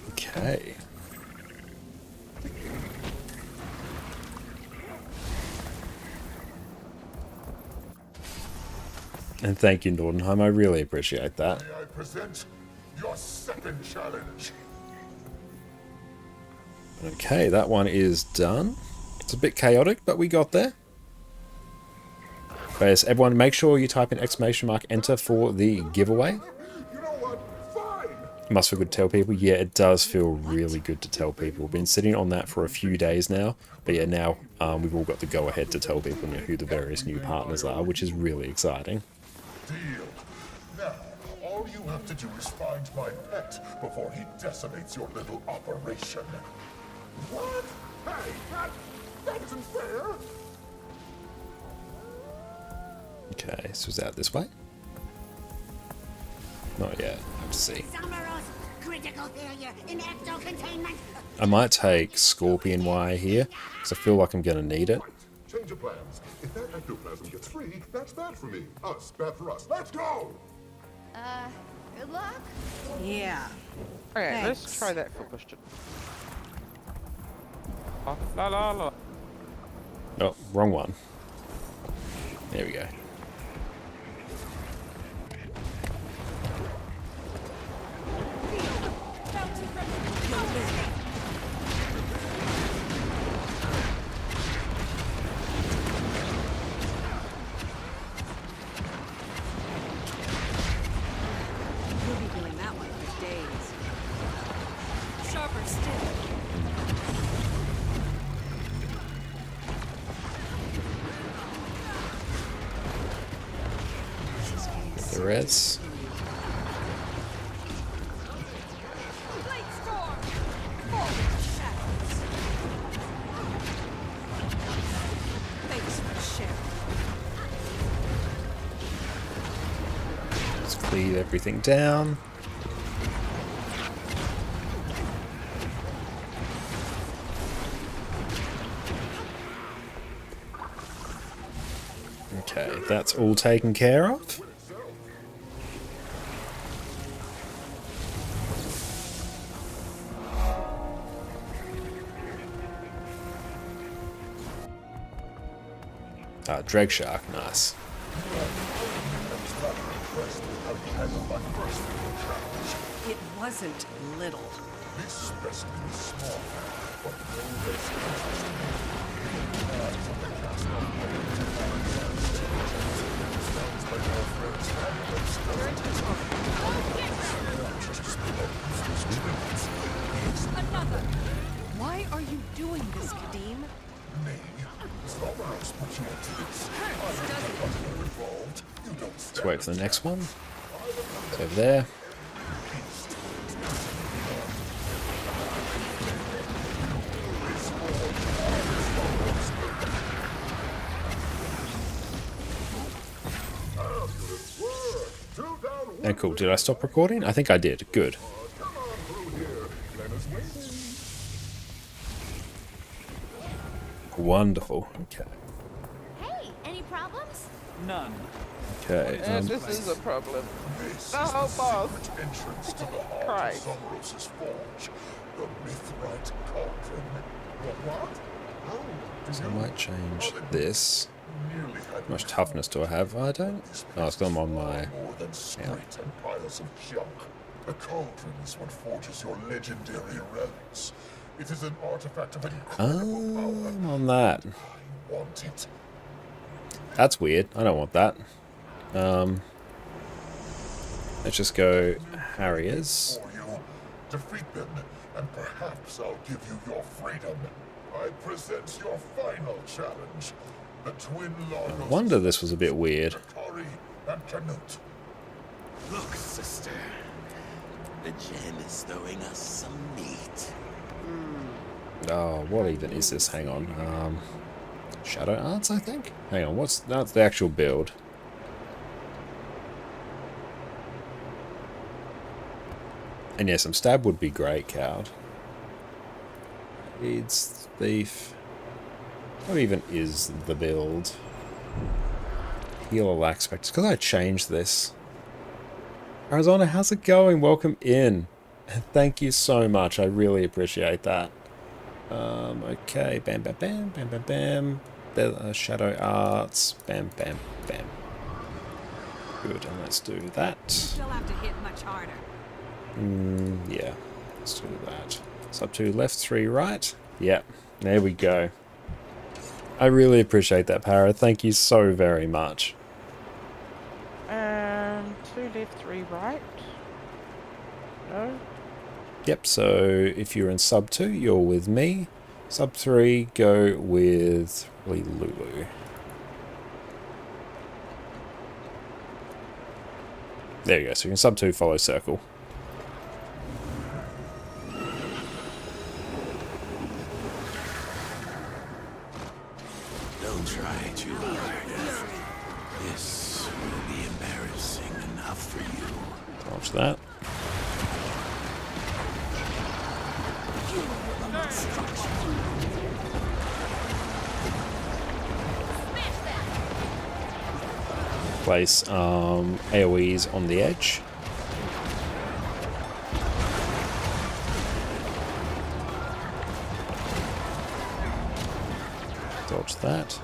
Okay. And thank you, Nordenheim. I really appreciate that. May I present your second challenge? Okay, that one is done. It's a bit chaotic, but we got there. But yes, everyone, make sure you type in !enter for the giveaway. You know what? Fine! Must feel good to tell people. Yeah, it does feel really good to tell people. We've been sitting on that for a few days now. But yeah, now we've all got the go-ahead to tell people who the various new partners are, which is really exciting. Deal. Now, all you have to do is find my pet before he decimates your little operation. What? Hey, that isn't fair! Okay, so is that this way? Not yet. I have to see. Critical failure in ecto-containment. I might take Scorpion Wire here, because I feel like I'm going to need it. Change of plans. If that ectoplasm gets free, that's bad for me. Us, bad for us. Let's go! Good luck. Yeah. Okay, let's Thanks. try that for question. La la la. Oh, wrong one. There we go. You'll be doing that one for days. Sharper still. The Reds. Thanks for sharing. Let's clear everything down. Okay, that's all taken care of. Ah, Dreg Shark, nice. It wasn't little. This specimen is small, but no less interesting. From the cast of sounds like our friends Another. Why are you doing this, Kadim? Me? Starbucks put you into this. I'm involved. You don't Let's wait for the next one. It's over there. And cool, did I stop recording? I think I did. Good. Wonderful. Okay. Hey, any problems? None. Okay. Yes, this is a problem. The whole boss. Entrance to the heart Christ. of Somros's forge. The Mithrite cauldron. What? Oh, So I might change this. nearly had How much toughness do I have? I don't. Oh, it's I'm on my. more than straight and piles of junk. The cauldron is what forges your legendary relics. It is an artifact of incredible power. I'm on that. I want it. That's weird. I don't want that. Let's just go Harriers. For you, defeat them, and perhaps I'll give you your freedom. I present your final challenge. The twin I Lagos. wonder this was a bit weird. Kari and Canute. Look, sister. The gem is throwing us some meat. Oh, what even is this? Hang on. Shadow Arts, I think? Hang on, that's the actual build. And yeah, some stab would be great, Coward. Needs thief. What even is the build? Heal or lack specters. Because I changed this. Arizona, how's it going? Welcome in. Thank you so much. I really appreciate that. Okay. Bam, bam, bam, bam, bam, bam. There, Shadow Arts. Bam, bam, bam. Good, and let's do that. You'll have to hit much harder. Yeah. Let's do that. Sub 2 left, 3 right. Yep. There we go. I really appreciate that, Para. Thank you so very much. And 2 left, 3 right. No. Yep, so if you're in sub 2, you're with me. Sub 3, go with Lulu. There you go, so you can sub 2, follow circle. Don't try too hard. This will be embarrassing enough for you. Watch that. Place AoEs on the edge. Dodge that.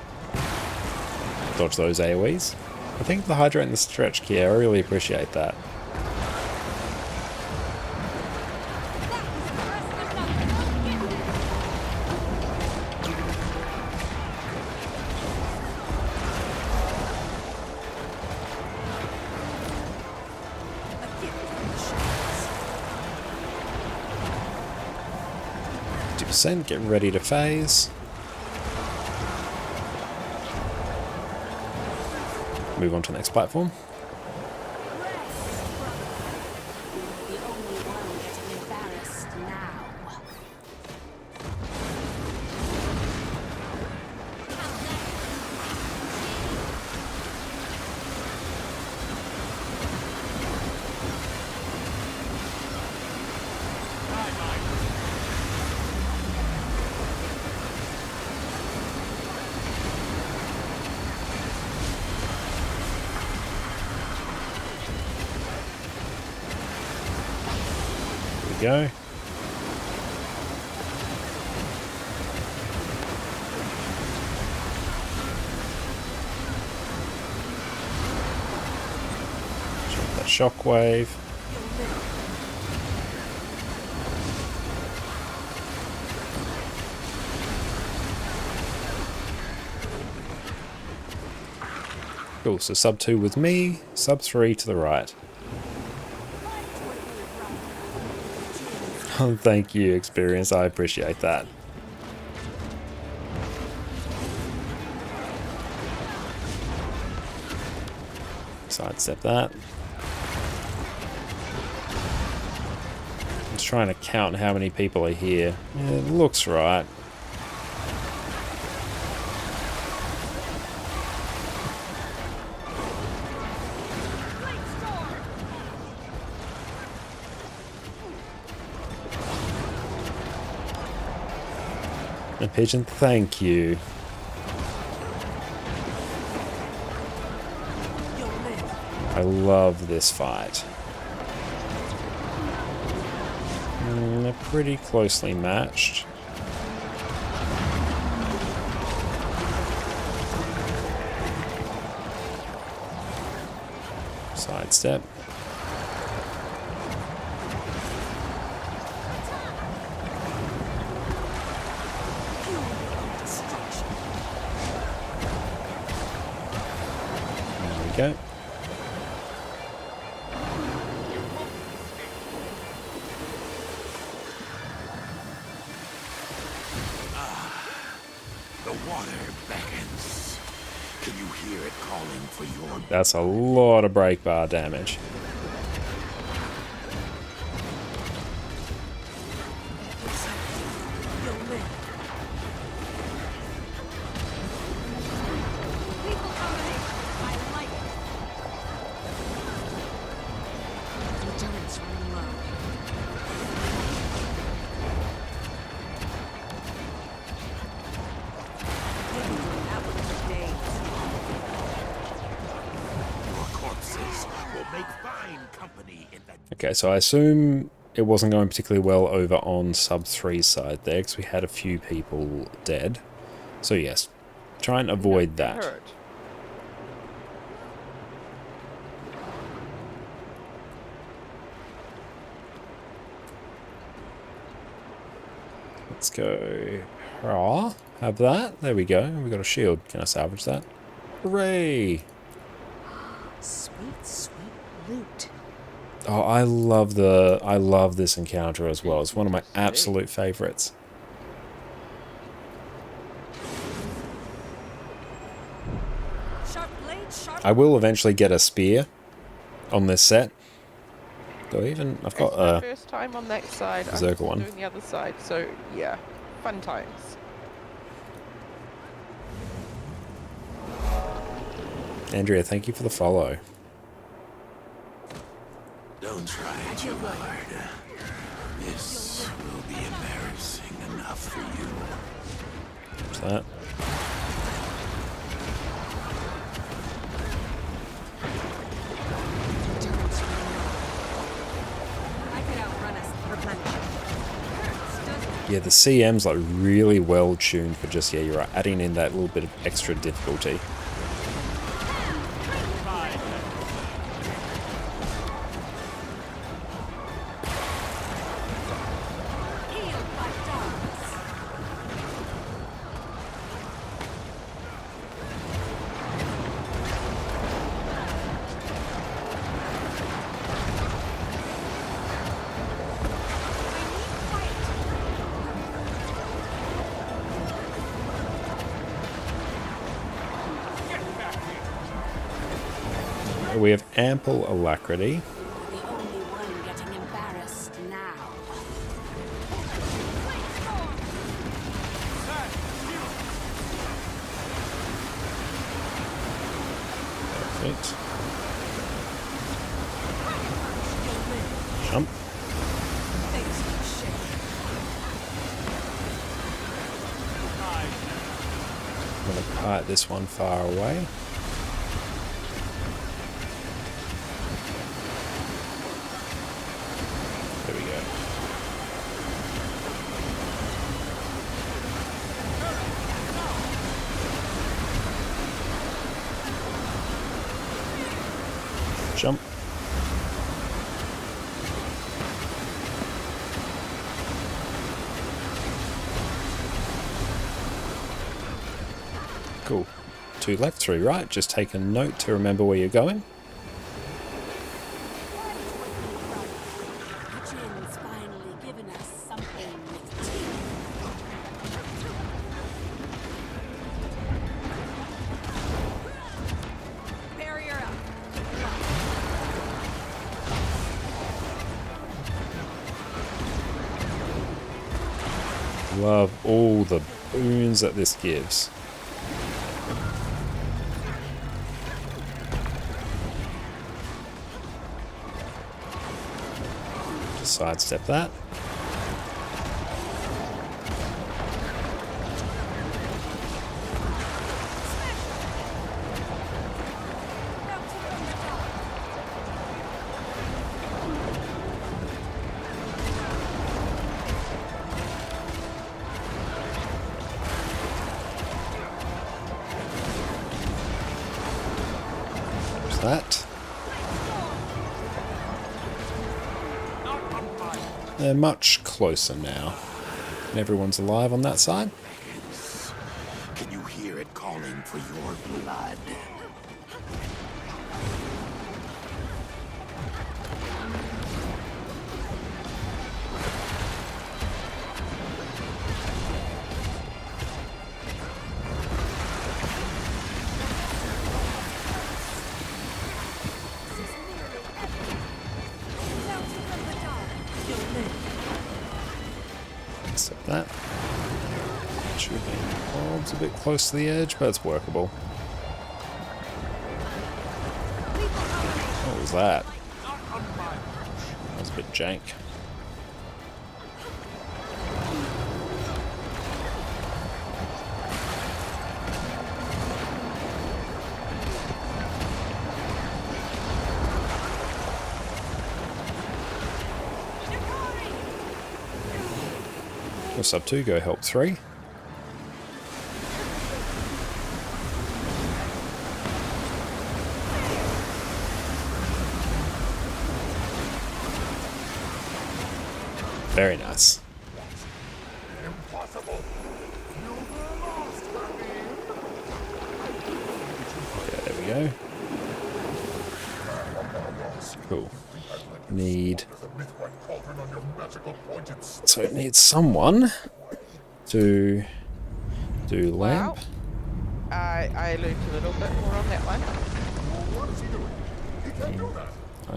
Dodge those AoEs. I think the Hydra and the stretch key, I really appreciate that. Get ready to phase. Move on to the next platform. The only one getting embarrassed now. Go. Check that shockwave. Cool, so sub 2 with me, sub 3 to the right. Oh, thank you, Experience. I appreciate that. Sidestep that. I'm just trying to count how many people are here. Yeah, it looks right. A pigeon, thank you. I love this fight. They're pretty closely matched. Sidestep. Go. The water beckons. Can you hear it calling for your... That's a lot of break bar damage. Okay, so I assume it wasn't going particularly well over on sub 3 side there, because we had a few people dead. So yes, try and avoid that. Hurt. Let's go. Oh, have that. There we go. We got a shield. Can I salvage that? Hooray! Sweet, sweet loot. Oh, I love this encounter as well. It's one of my absolute favorites. Sharp blade, sharp. I will eventually get a spear on this set. I've It's got my first time on that side. I'm berserker still one. doing the other side, so yeah, fun times. Andrea, thank you for the follow. Don't try too hard. This will be embarrassing enough for you. What's that? I could outrun us. Replenish. Hurts, doesn't it? Yeah, the CM's like really well tuned for just, yeah, you're right, adding in that little bit of extra difficulty. Healed by darkness. We have ample alacrity. The only one getting embarrassed now. Perfect. Jump. Things can shift. I'm going to kite this one far away. There we go. Jump. Cool. 2 left, 3 right. Just take a note to remember where you're going. Jin's finally given us something with teeth. Barrier up. Love all the boons that this gives. Just sidestep that. There's that. They're much closer now. And everyone's alive on that side. Can you hear it calling for your blood? Step that. Shooting orbs a bit close to the edge, but it's workable. What was that? That was a bit jank. Or sub 2, go help 3. Very nice. Impossible. You were lost, Okay, there we go. Cool. Need... So it needs someone to do lamp. Well, I learned a little bit more on that one.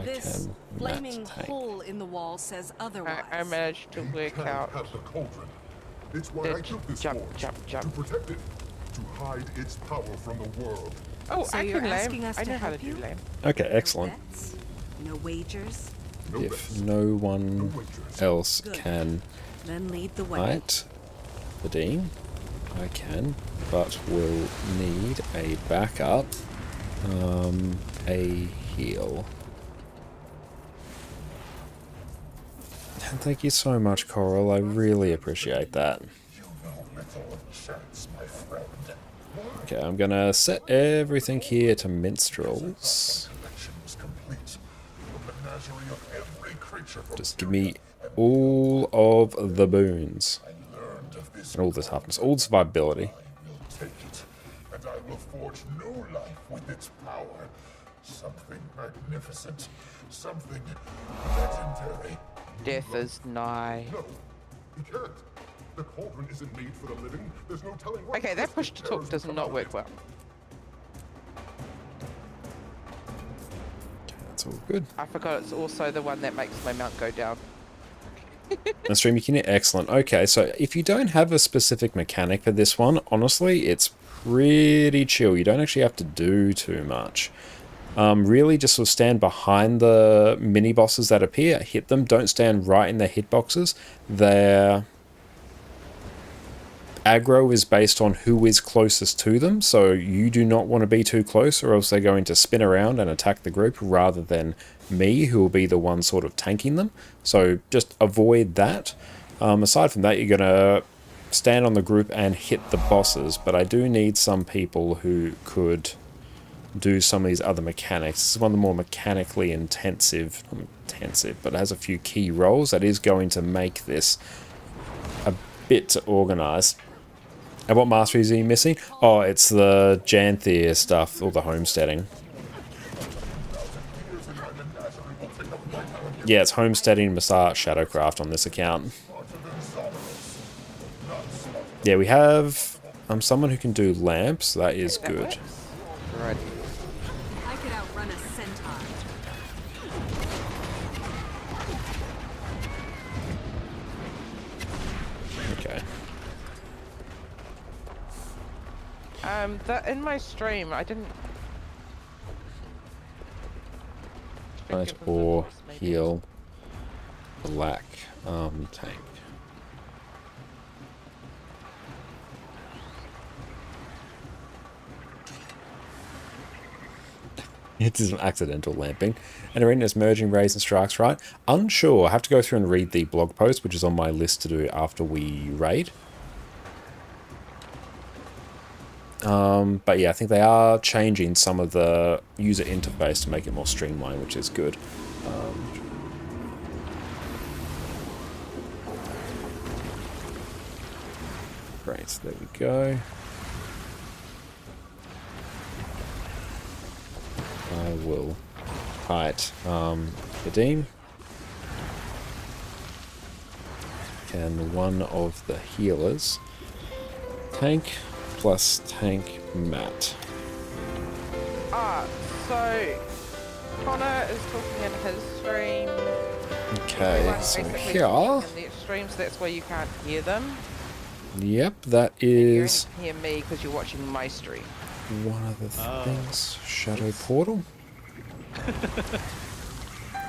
This can flaming mat tank. hole in the wall says otherwise. I managed to work out Have the cauldron. It's why I the built this jump, forge, jump, to jump. protect it, to hide its power from the world. Oh, So I you're can asking lamp. us I to know how to help do you? lamp. Okay, No excellent. bets? No wagers? No If bets, no no one wagers. else Good. can Then lead the way. fight the Dean, I can, but will need a backup, a heal. And thank you so much, Coral. I really appreciate that. You know little chance, my friend. Okay, I'm gonna set everything here to minstrels. Collection was complete. A menagerie of every creature from Just give me all of the boons. I learned of this. And all the toughness, all the survivability. I will take it, and I will forge new life with its power. Something magnificent. Something legendary. Death is nigh. No, he can't. The cauldron isn't made for the living. There's no telling what Okay, that push twisted to terrors talk does will come not out of work it. well. That's all good. I forgot it's also the one that makes my mount go down. And stream you excellent. Okay, so if you don't have a specific mechanic for this one, honestly, it's pretty chill. You don't actually have to do too much. Really just sort of stand behind the mini bosses that appear, hit them, don't stand right in their hitboxes. Their aggro is based on who is closest to them, so you do not want to be too close or else they're going to spin around and attack the group rather than me, who will be the one sort of tanking them. So just avoid that. Aside from that, you're going to stand on the group and hit the bosses, but I do need some people who could do some of these other mechanics. This is one of the more mechanically intensive, not intensive, but it has a few key roles that is going to make this a bit organised. And what masteries are you missing? Oh, it's the Janthir stuff, or the homesteading. Yeah, it's homesteading, massage, shadowcraft on this account. Yeah, we have someone who can do lamps. That is That good. works. Right. I could outrun a centaur. Okay. That in my stream, I didn't. Right, Give them the or voice, maybe. heal black tank. It is an accidental lamping. And Arena's merging raids and strikes, right? Unsure. I have to go through and read the blog post, which is on my list to do after we raid. But yeah, I think they are changing some of the user interface to make it more streamlined, which is good. Great, so there we go. I will height Kadeem. Can one of the healers tank plus tank Matt? So Connor is talking in his stream. Okay, Everyone's so basically here. talking in their streams, that's why you can't hear them. Yep, that And you is only hear me because you're watching my stream. one of the things. Shadow portal.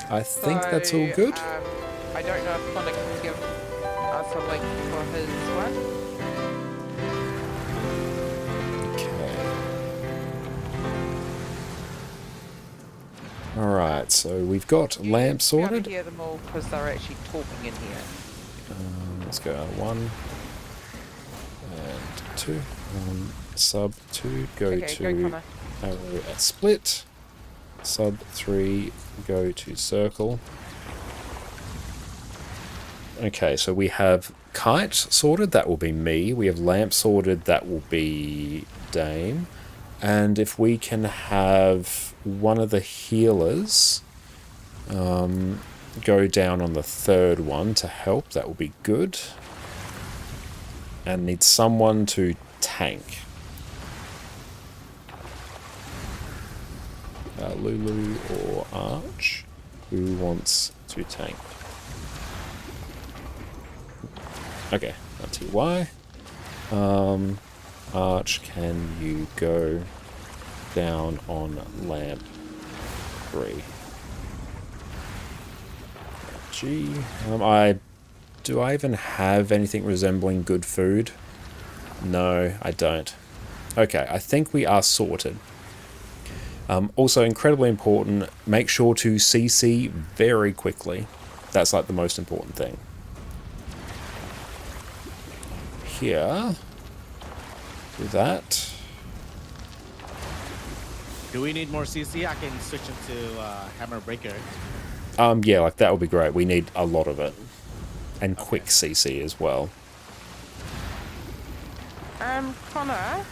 I think that's all good. I don't know if Connor can give us a link for his one. Okay. Alright, so we've got lamp You won't be able sorted. to hear them all because they're actually talking in here. Let's go 1 and 2. Sub 2, go Okay, to go Connor. arrow at split. Sub 3, go to circle. Okay, so we have kite sorted, that will be me. We have lamp sorted, that will be Dame. And if we can have one of the healers go down on the third one to help, that will be good. And need someone to tank. Lulu or Arch, who wants to tank? Okay, I'll tell you why. Arch, can you go down on lamp 3? Gee, do I even have anything resembling good food? No, I don't. Okay, I think we are sorted. Also, incredibly important, make sure to CC very quickly. That's like the most important thing. Here, do that. Do we need more CC? I can switch into Hammer Breaker. Yeah, like that would be great. We need a lot of it. And quick CC as well. Connor,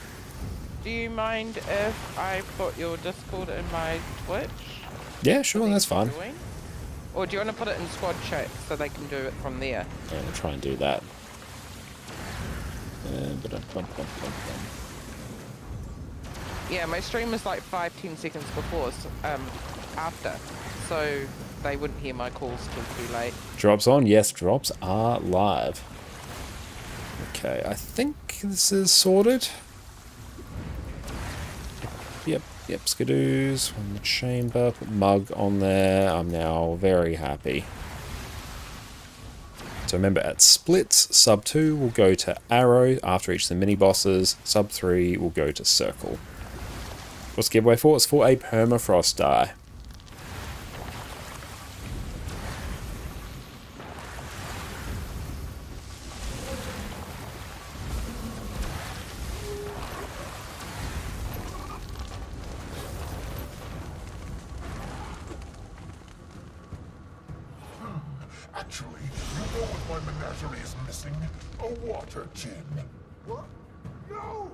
do you mind if I put your Discord in my Twitch? Yeah, sure, that's fine. Or do you want to put it in squad chat so they can do it from there? Yeah, we'll try and do that. Yeah, my stream is like 5-10 seconds before, so, after, so they wouldn't hear my calls till too late. Drops on? Yes, drops are live. Okay, I think this is sorted. Yep, skidoos from the chamber, put mug on there. I'm now very happy. So remember, at splits, sub 2 will go to arrow after each of the mini bosses, sub 3 will go to circle. What's the giveaway for? It's for a permafrost die. Actually, you know what my menagerie is missing? A water gin. What? No!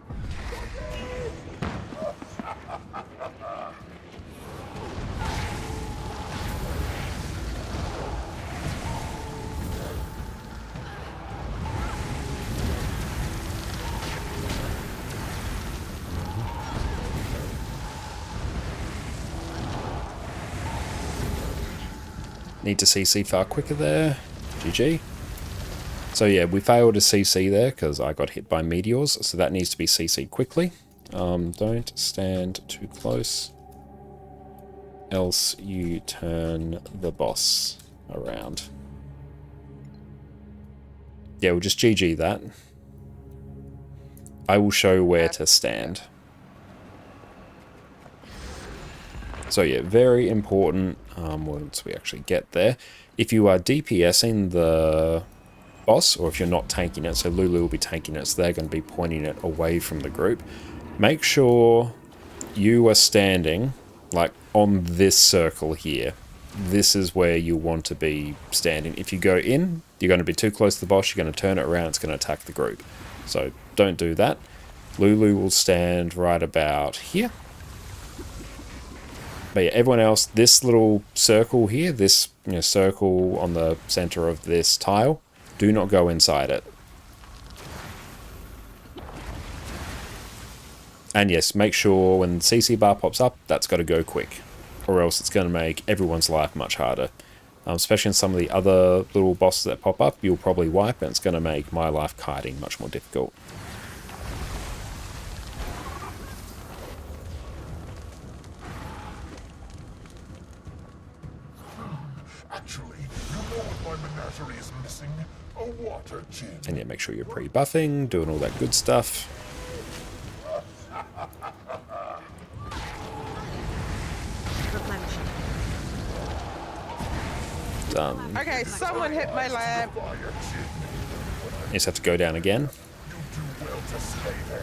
Need to CC far quicker there. GG. So yeah, we failed to CC there because I got hit by meteors, so that needs to be CC quickly. Don't stand too close, else you turn the boss around. Yeah, we'll just GG that. I will show where to stand. So yeah, very important once we actually get there. If you are DPSing the boss, or if you're not tanking it, so Lulu will be tanking it, so they're going to be pointing it away from the group. Make sure you are standing like on this circle here. This is where you want to be standing. If you go in, you're going to be too close to the boss, you're going to turn it around, it's going to attack the group. So don't do that. Lulu will stand right about here. But yeah, everyone else, this little circle here, this circle on the center of this tile, do not go inside it. And yes, make sure when the CC bar pops up, that's got to go quick, or else it's going to make everyone's life much harder. Especially in some of the other little bosses that pop up, you'll probably wipe, and it's going to make my life kiting much more difficult. Actually, you know what my menagerie is missing? A water gin. And yeah, make sure you're pre-buffing, doing all that good stuff. Replenishing. Done. Okay, someone hit my lamp. You just have to go down again. You do well to stay there.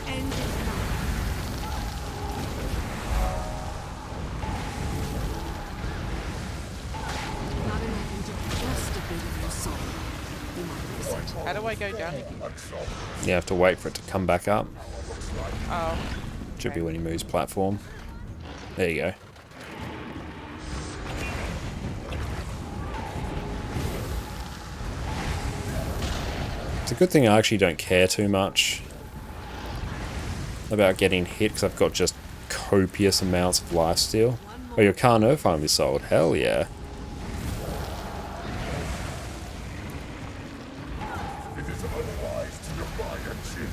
End is not. Not enough into just a bit of your soul. You might miss it. How do I go down again? You have to wait for it to come back up. Oh. Should be when he moves platform. There you go. It's a good thing I actually don't care too much about getting hit because I've got just copious amounts of lifesteal. Oh, your Carno finally sold. Hell yeah. It is unwise to defy a Jinn.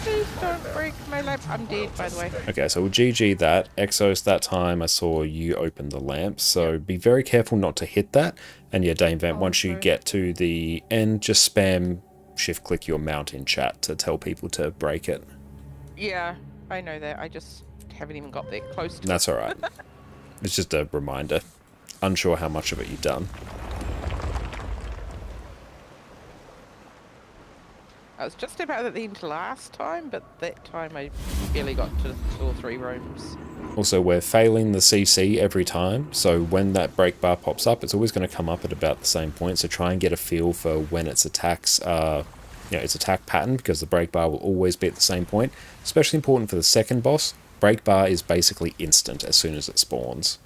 Please don't break my lamp. I'm dead, by the way. Okay, so we'll GG that. Exos, that time I saw you open the lamp, so be very careful not to hit that. And yeah, Dame Vamp, once you get to the end, just spam shift-click your mount in chat to tell people to break it. Yeah, I know that. I just haven't even got that close to That's alright. It's just a reminder. Unsure how much of it you've done. I was just about at the end last time, but that time I barely got to 2 or 3 rooms. Also, we're failing the CC every time, so when that break bar pops up, it's always going to come up at about the same point, so try and get a feel for when its attacks its attack pattern, because the break bar will always be at the same point. Especially important for the second boss. Break bar is basically instant as soon as it spawns.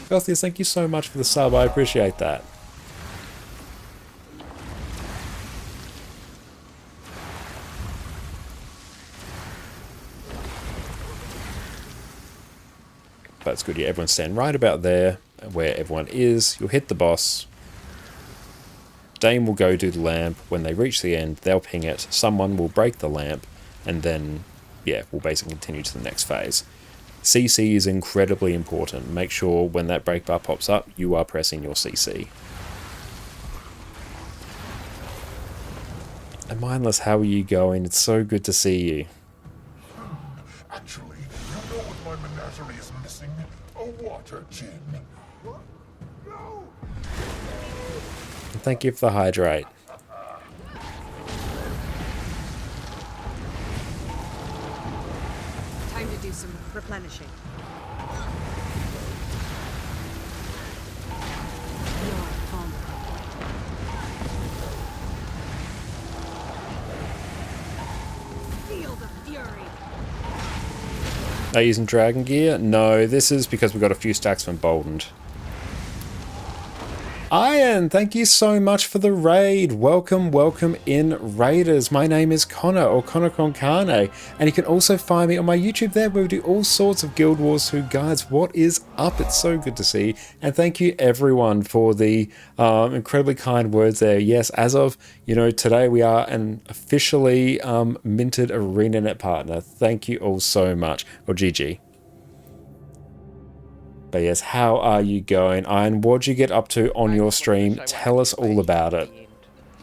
Velthius, thank you so much for the sub, I appreciate that. But it's good, yeah, everyone stand right about there, where everyone is. You'll hit the boss. Dame will go do the lamp. When they reach the end, they'll ping it. Someone will break the lamp, and then, yeah, we'll basically continue to the next phase. CC is incredibly important. Make sure when that break bar pops up, you are pressing your CC. And Mindless, how are you going? It's so good to see you. Actually, you know what my menagerie is missing? A water Jinn. No! And thank you for the hydrate. Time to do some replenishing. Your home. Feel the fury. Are you using Dragon Gear? No, this is because we got a few stacks from Emboldened. Ian, thank you so much for the raid. Welcome, welcome in Raiders. My name is Connor, or ConnorConCarne, and you can also find me on my YouTube there where we do all sorts of Guild Wars 2 guides. What is up? It's so good to see. And thank you everyone for the incredibly kind words there. Yes, as of, today we are an officially minted Arenanet partner. Thank you all so much. Or GG. But yes, how are you going? Iron, what'd you get up to on your stream? Tell us all about it.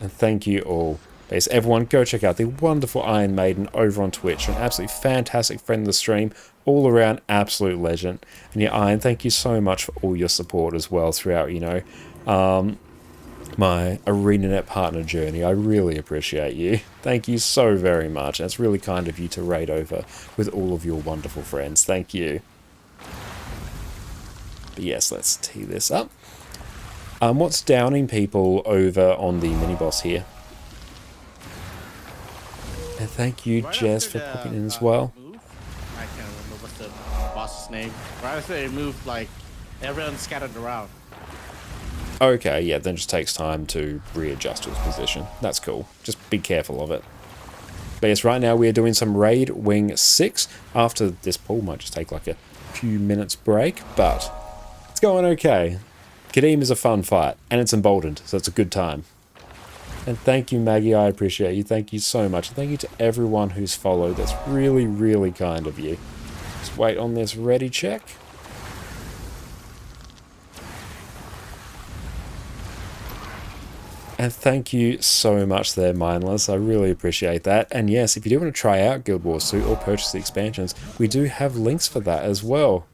And thank you all. But yes, everyone, go check out the wonderful Iron Maiden over on Twitch. An absolutely fantastic friend of the stream. All around absolute legend. And yeah, Iron, thank you so much for all your support as well throughout, my Arenanet partner journey. I really appreciate you. Thank you so very much. And it's really kind of you to raid over with all of your wonderful friends. Thank you. But yes, let's tee this up. What's downing people over on the mini-boss here? And thank you, Right Jess, after for the, popping in as well. move, I can't remember what the boss's name. Right after they moved, like, everyone scattered around. Okay, yeah, then just takes time to readjust to its position. That's cool. Just be careful of it. But yes, right now we are doing some Raid Wing 6. After this pull, might just take like a few minutes break, but it's going okay. Kadeem is a fun fight, and it's emboldened, so it's a good time. And thank you, Maggie, I appreciate you. Thank you so much. And thank you to everyone who's followed. That's really, really kind of you. Just wait on this ready check. And thank you so much there, Mindless. I really appreciate that. And yes, if you do want to try out Guild Wars 2 or purchase the expansions, we do have links for that as well.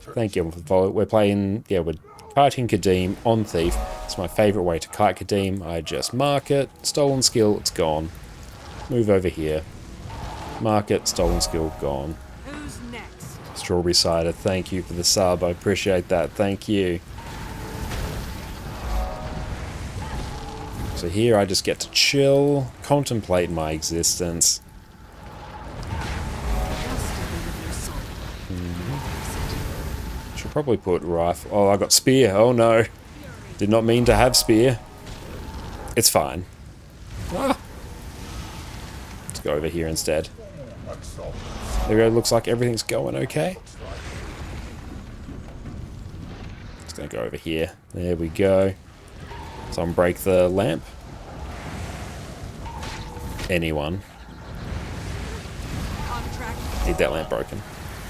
Thank you for the follow. We're playing, yeah, we're kiting Kadim on Thief. It's my favourite way to kite Kadim. I just mark it, stolen skill, it's gone. Move over here. Mark it, stolen skill, gone. Who's next? Strawberry Cider, thank you for the sub. I appreciate that. Thank you. So here I just get to chill, contemplate my existence. Should probably put rifle. Oh, I got spear. Oh no. Did not mean to have spear. It's fine. Ah. Let's go over here instead. There we go. Looks like everything's going okay. Just gonna go over here. There we go. So unbreak the lamp. Anyone. Need that lamp broken.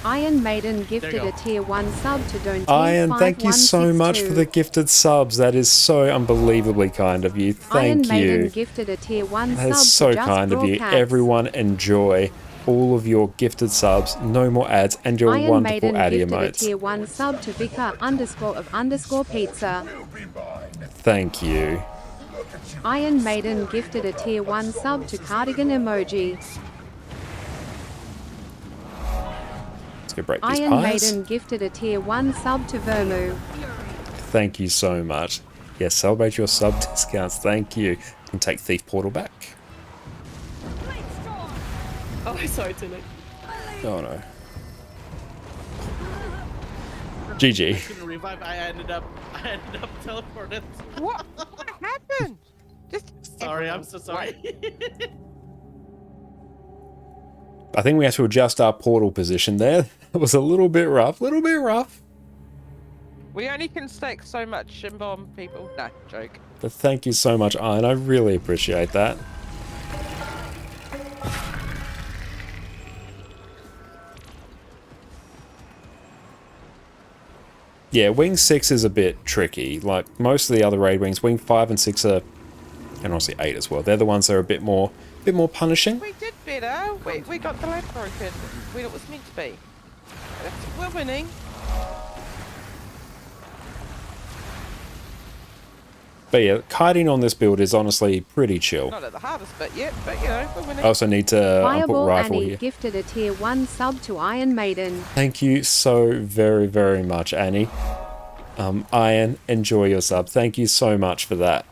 Iron Maiden gifted a tier 1 sub to Don't Iron, thank you so much for the gifted subs. That is so unbelievably kind of you. Thank Iron Maiden you. gifted a tier 1 That is sub so to Just kind of you. Broadcast. Everyone enjoy all of your gifted subs. No more ads and your Iron wonderful Maiden ad gifted a emotes. tier 1 sub to Vicar_of_pizza. Thank you. Iron Maiden gifted a tier 1 sub to Cardigan Emoji. Let's go break these Iron pies. Maiden gifted a tier 1 sub to Vermu. Thank you so much. Yes, celebrate your sub discounts. Thank you. And take Thief Portal back. Oh, sorry, too late. Oh no. GG. Couldn't revive. I ended up teleported. What happened? Just Sorry, I'm so sorry. I think we have to adjust our portal position there. It was a little bit rough. We only can stack so much and bomb people. No, joke. But thank you so much, Iron. I really appreciate that. Yeah, Wing 6 is a bit tricky. Like most of the other raid wings, Wing 5 and 6 are, and obviously 8 as well. They're the ones that are a bit more punishing. We did better. We got the lamp broken when it was meant to be. We're winning. But yeah, kiting on this build is honestly pretty chill. Not at the hardest bit yet, but you know, we're winning. I also need to put Fireball rifle Annie here. gifted a tier 1 sub to Iron Maiden. Thank you so very, very much, Annie. Iron, enjoy your sub. Thank you so much for that.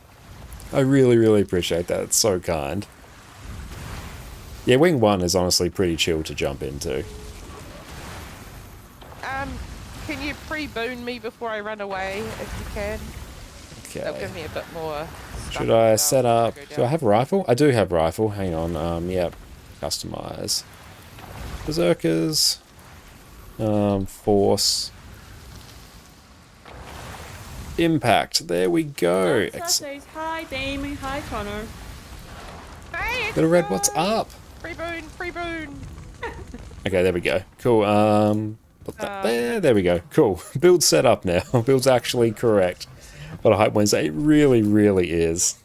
I really, really appreciate that. It's so kind. Yeah, Wing 1 is honestly pretty chill to jump into. Can you pre-boon me before I run away, if you can? That'll Okay. give me a bit more stuff. Should I set up... Do I have rifle? I do have rifle. Hang on. Yep. Customize. Berserkers. Force. Impact. There we go. Excellent. Hi, Damien. Hi, Connor. Hey, Little Red, what's up? Pre-boon, pre-boon. Okay, there we go. Cool. Put that there. There we go. Cool. Build set up now. Build's actually correct. What a hype Wednesday. It really, really is.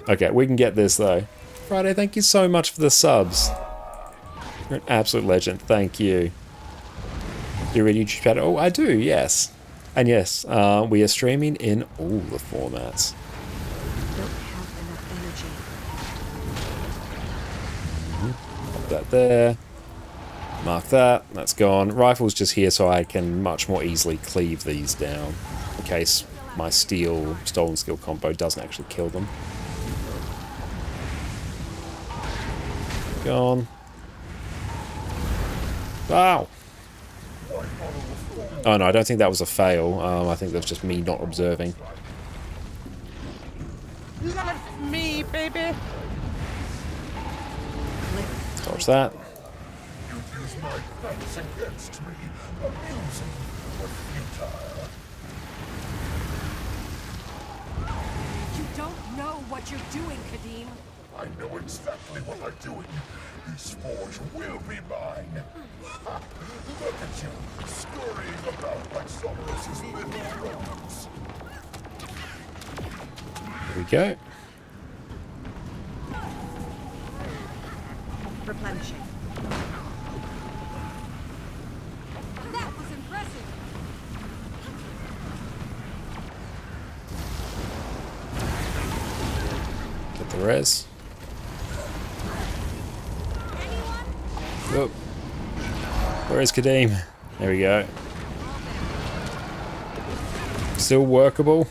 Okay, we can get this though. Friday, thank you so much for the subs. You're an absolute legend. Thank you. Do you read YouTube chat? Oh, I do, yes. And yes, we are streaming in all the formats. Don't have enough energy. Pop that there. Mark that. That's gone. Rifle's just here so I can much more easily cleave these down. In case my stolen skill combo doesn't actually kill them. Gone. Wow. Oh no, I don't think that was a fail. I think that's just me not observing. Love me, baby. Dodge that. You use my facts against me, amusing but futile. You don't know what you're doing, Kadim. I know exactly what I'm doing. This forge will be mine. Ha! Look at you, scurrying about like someone else's little drones. There we go. Replenishing. That was impressive. Get the res. Whoop. Where is Kadeem? There we go. Still workable.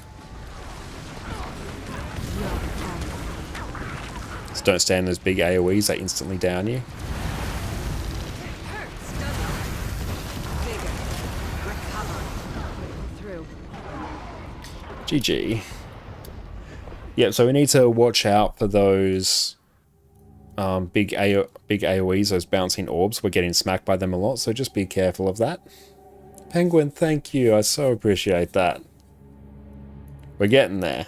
Just don't stand those big AoEs, they instantly down you. GG. Yeah, so we need to watch out for those big AoEs, those bouncing orbs. We're getting smacked by them a lot, so just be careful of that. Penguin, thank you. I so appreciate that. We're getting there.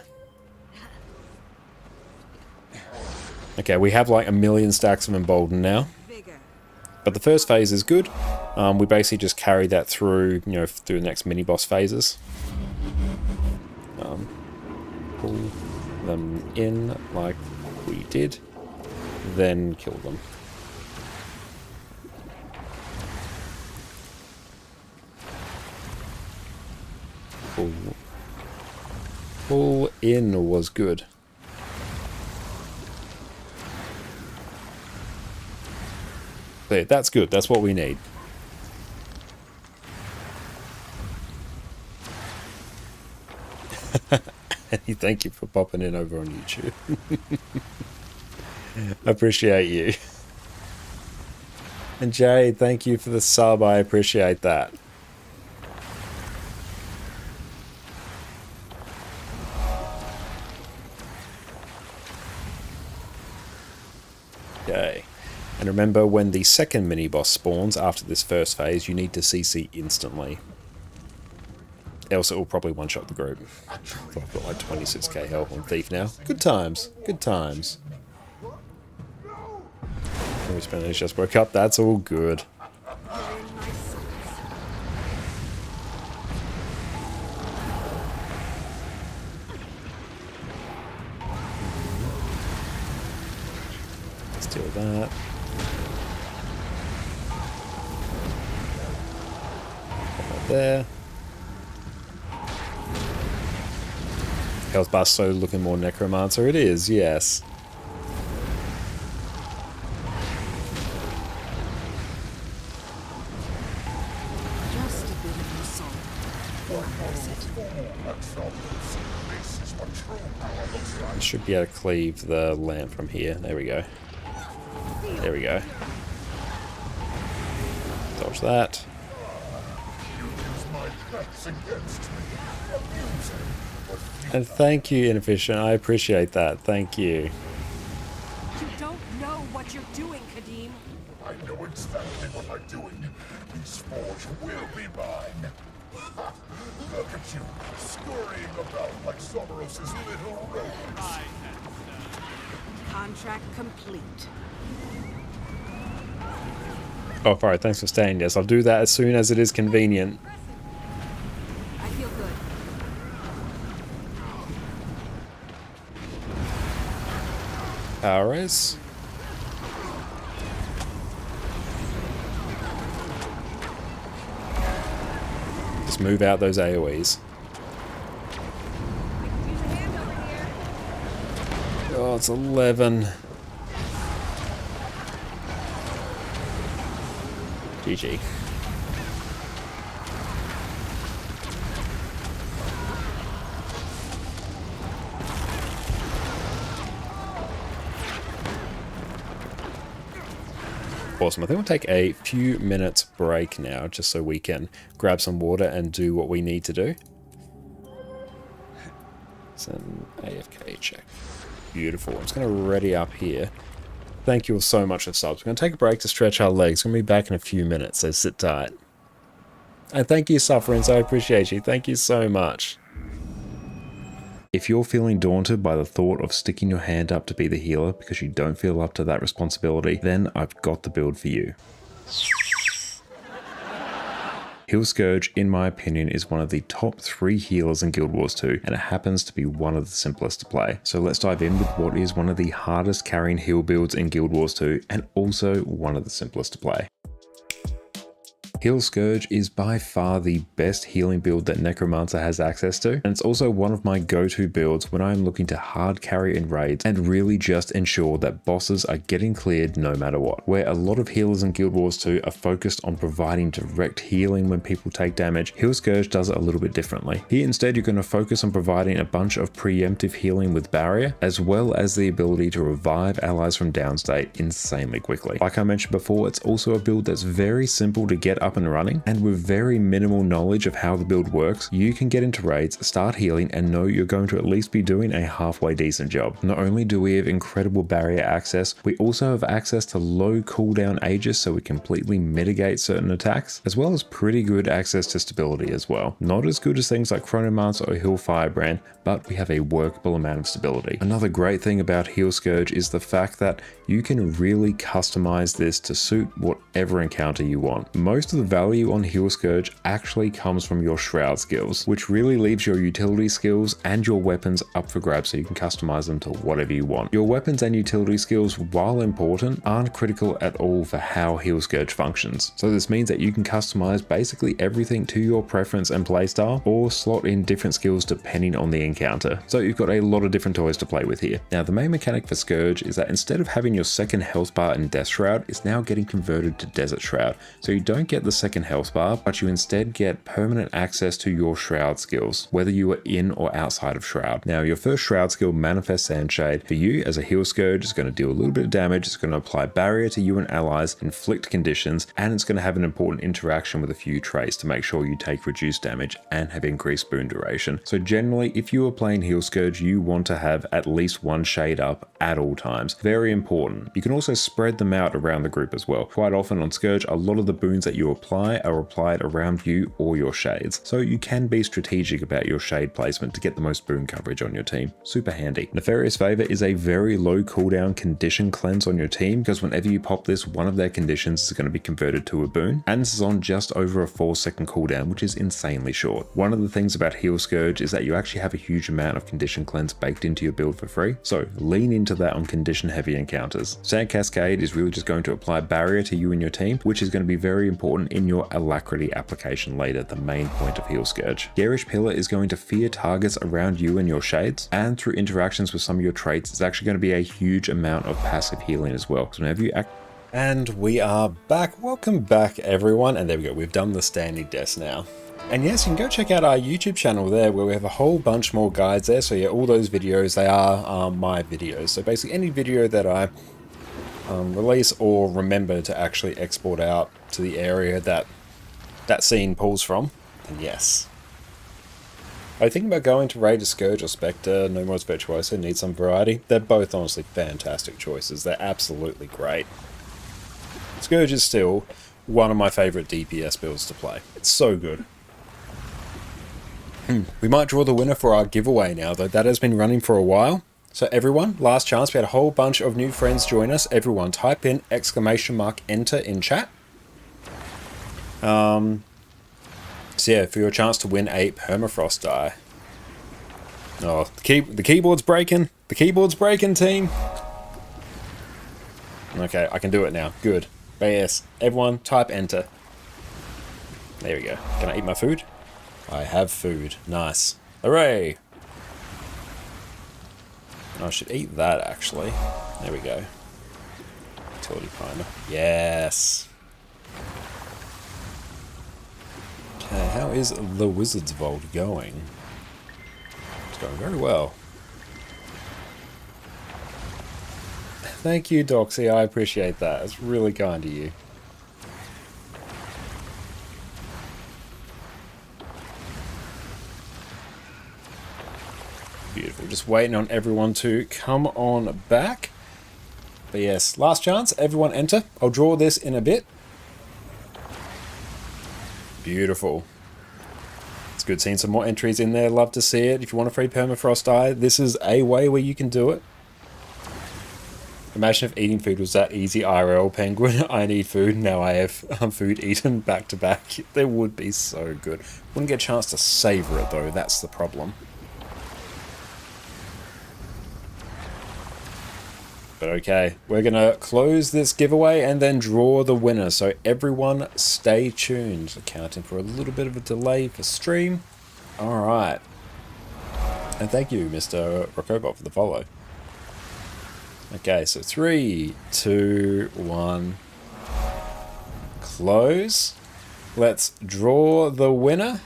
Okay, we have like 1,000,000 stacks of Embolden now. But the first phase is good. We basically just carry that through, you know, through the next mini-boss phases. Pull them in like we did. Then kill them. Pull in was good. There, that's good. That's what we need. Thank you for popping in over on YouTube. I appreciate you. And Jay, thank you for the sub. I appreciate that. Okay. And remember, when the second mini-boss spawns after this first phase, you need to CC instantly. Else it will probably one-shot the group. I've got like 26k health on Thief now. Good times. Good times. Spanish just broke up. That's all good. Steal that. Put that there. Health bar so looking more Necromancer. It is, yes. Should be able to cleave the lamp from here. There we go. There we go. Dodge that. And thank you, Inefficient. I appreciate that. Thank you. You don't know what you're doing, Kadeem. I know exactly what I'm doing. This forge will be mine. Look at you, scurrying about like Someros's little rogues. Contract complete. Oh, alright, thanks for staying. Yes, I'll do that as soon as it is convenient. I feel good. Power res. Just move out those AoEs. Oh, it's 11. GG. Awesome. I think we'll take a few minutes break now, just so we can grab some water and do what we need to do. It's an AFK check. Beautiful. I'm just going to ready up here. Thank you all so much for subs. We're going to take a break to stretch our legs. We're going to be back in a few minutes, so sit tight. And thank you, Sufferance. I appreciate you. Thank you so much. If you're feeling daunted by the thought of sticking your hand up to be the healer because you don't feel up to that responsibility, then I've got the build for you. Heal Scourge, in my opinion, is one of the top 3 healers in Guild Wars 2, and it happens to be one of the simplest to play. So let's dive in with what is one of the hardest carrying heal builds in Guild Wars 2, and also one of the simplest to play. Heal Scourge is by far the best healing build that Necromancer has access to, and it's also one of my go-to builds when I'm looking to hard carry in raids and really just ensure that bosses are getting cleared no matter what. Where a lot of healers in Guild Wars 2 are focused on providing direct healing when people take damage, Heal Scourge does it a little bit differently. Here instead you're going to focus on providing a bunch of preemptive healing with barrier, as well as the ability to revive allies from downstate insanely quickly. Like I mentioned before, it's also a build that's very simple to get up and running, and with very minimal knowledge of how the build works, you can get into raids, start healing, and know you're going to at least be doing a halfway decent job. Not only do we have incredible barrier access, we also have access to low cooldown Aegis so we completely mitigate certain attacks, as well as pretty good access to stability as well. Not as good as things like Chronomancer or Heal Firebrand, but we have a workable amount of stability. Another great thing about Heal Scourge is the fact that you can really customize this to suit whatever encounter you want. Most of the value on Heal Scourge actually comes from your Shroud skills, which really leaves your utility skills and your weapons up for grabs so you can customize them to whatever you want. Your weapons and utility skills, while important, aren't critical at all for how Heal Scourge functions. So this means that you can customize basically everything to your preference and playstyle, or slot in different skills depending on the encounter. So you've got a lot of different toys to play with here. Now the main mechanic for Scourge is that instead of having your second health bar in Death Shroud, it's now getting converted to Desert Shroud. So you don't get the second health bar, but you instead get permanent access to your Shroud skills, whether you are in or outside of Shroud. Now your first Shroud skill, Manifest Sandshade, for you as a Heal Scourge is going to deal a little bit of damage, it's going to apply barrier to you and allies, inflict conditions, and it's going to have an important interaction with a few traits to make sure you take reduced damage and have increased boon duration. So generally, if you are playing Heal Scourge, you want to have at least one shade up at all times. Very important. You can also spread them out around the group as well. Quite often on Scourge, a lot of the boons that you apply are applied around you or your shades. So you can be strategic about your shade placement to get the most boon coverage on your team. Super handy. Nefarious Favor is a very low cooldown condition cleanse on your team, because whenever you pop this, one of their conditions is going to be converted to a boon, and this is on just over a 4-second cooldown, which is insanely short. One of the things about Heal Scourge is that you actually have a huge amount of condition cleanse baked into your build for free, so lean into that on condition heavy encounters. Sand Cascade is really just going to apply barrier to you and your team, which is going to be very important in your Alacrity application later, the main point of Heal Scourge. Garish Pillar is going to fear targets around you and your shades, and through interactions with some of your traits, it's actually going to be a huge amount of passive healing as well. So whenever you act. And we are back. Welcome back, everyone. And there we go. We've done the standing desk now. And yes, you can go check out our YouTube channel there, where we have a whole bunch more guides there. So yeah, all those videos, they are my videos. So basically any video that I release or remember to actually export out to the area that that scene pulls from, then yes. I think about going to Raider Scourge or Spectre, No More Virtuoso, need some variety. They're both honestly fantastic choices. They're absolutely great. Scourge is still one of my favourite DPS builds to play. It's so good. We might draw the winner for our giveaway now, though. That has been running for a while. So everyone, last chance. We had a whole bunch of new friends join us. Everyone, type in !enter in chat. So yeah, for your chance to win a permafrost die. Oh, the keyboard's breaking. The keyboard's breaking, team. Okay, I can do it now. Good. But yes, everyone, type enter. There we go. Can I eat my food? I have food. Nice. Hooray! I should eat that, actually. There we go. Utility primer. Yes! Okay, how is the Wizard's Vault going? It's going very well. Thank you, Doxy. I appreciate that. It's really kind of you. Beautiful. Just waiting on everyone to come on back. But yes, last chance. Everyone enter. I'll draw this in a bit. Beautiful. It's good seeing some more entries in there. Love to see it. If you want a free permafrost die, this is a way where you can do it. Imagine if eating food was that easy, IRL Penguin. I need food, now I have food eaten back to back. They would be so good. Wouldn't get a chance to savor it though, that's the problem. But okay, we're gonna close this giveaway and then draw the winner. So everyone stay tuned. Accounting for a little bit of a delay for stream. Alright. And thank you, Mr. Rokobot, for the follow. Okay, so 3, 2, 1. Close. Let's draw the winner.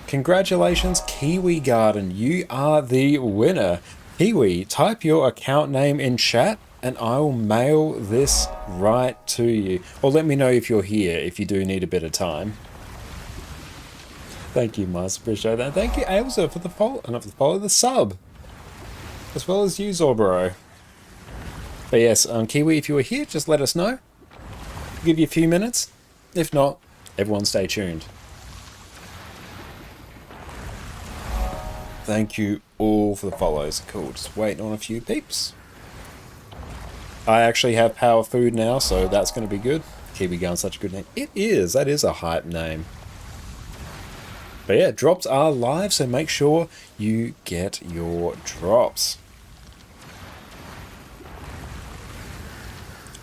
Congratulations, Kiwi Garden. You are the winner. Kiwi, type your account name in chat and I will mail this right to you. Or let me know if you're here, if you do need a bit of time. Thank you, Mars. Appreciate that. Thank you, Ailsa, for the follow, not for the follow, the sub. As well as you, Zorboro. But yes, Kiwi, if you were here, just let us know. Give you a few minutes. If not, everyone stay tuned. Thank you all for the follows. Cool, just waiting on a few peeps. I actually have power food now, so that's going to be good. Kiwi Gun's such a good name. It is. That is a hype name. But yeah, drops are live, so make sure you get your drops.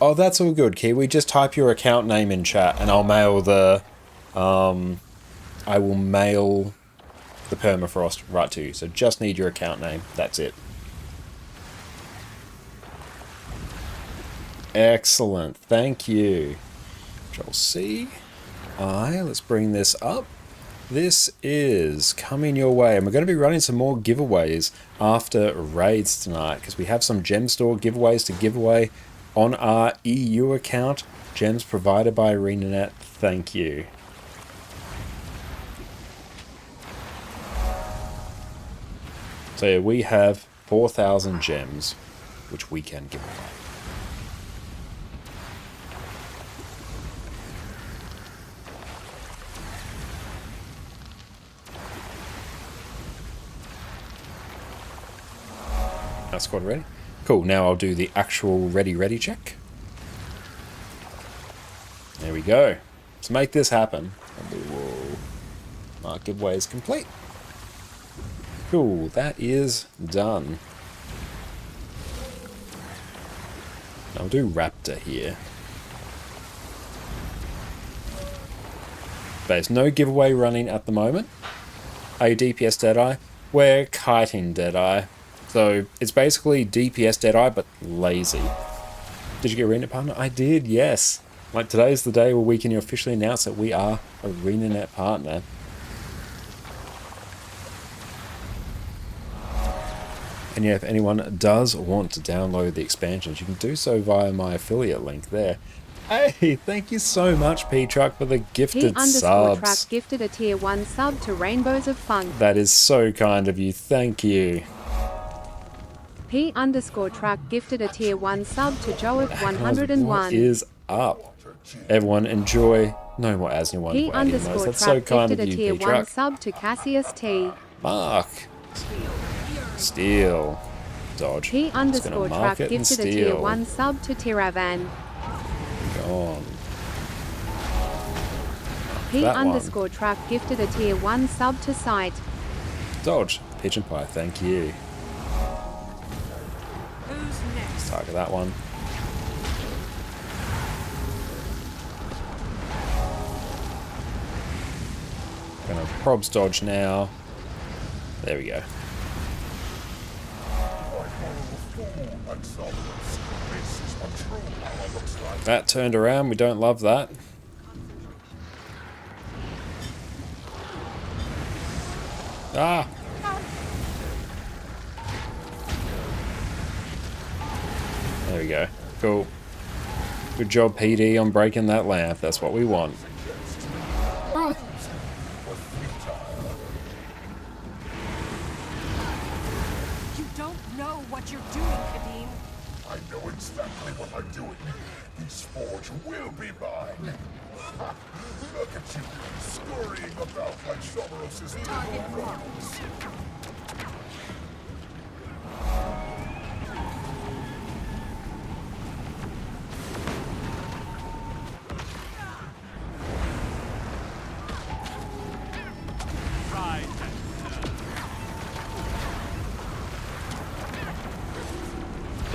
Oh, that's all good, Kiwi. Just type your account name in chat, and I'll mail the... I will mail the permafrost right to you. So just need your account name. That's it. Excellent. Thank you. Control C. Let's bring this up. This is coming your way, and we're going to be running some more giveaways after raids tonight, because we have some gem store giveaways to give away on our EU account. Gems provided by Arenanet. Thank you. So yeah, we have 4,000 gems, which we can give away. Our squad ready? Cool, now I'll do the actual ready check. There we go. To make this happen, we will mark giveaway is complete. Cool, that is done. I'll do Raptor here. There's no giveaway running at the moment. Are you DPS Deadeye? We're kiting Deadeye. So it's basically DPS Deadeye, but lazy. Did you get Arenanet partner? I did, yes. Like today's the day where we can officially announce that we are a Arenanet partner. And yeah, if anyone does want to download the expansions, you can do so via my affiliate link there. Hey, thank you so much, P-Truck, for the gifted subs. P_Truck gifted a tier 1 sub to Rainbows of Fun. That is so kind of you. Thank you. P_Truck gifted a tier 1 sub to Joe of 101. What is up? Everyone enjoy. No more Asney one. P_Truck That's so kind of gifted a you, tier 1 P-Truck. sub to Cassius T. Mark. Steal. Dodge. P_Truck gifted a tier 1 sub to Tiravan. Gone. P_Truck gifted a tier 1 sub to Sight. Dodge. Pigeon Pie, thank you. Who's next? Let's target that one. Gonna probs dodge now. There we go. That turned around, we don't love that. Ah! There we go. Cool. Good job, PD, on breaking that lamp. That's what we want. Ah. You don't know what you're doing, Kadim. I know exactly what I'm doing. This forge will be mine. Ha! Look at you, scurrying about like Someros's little rose.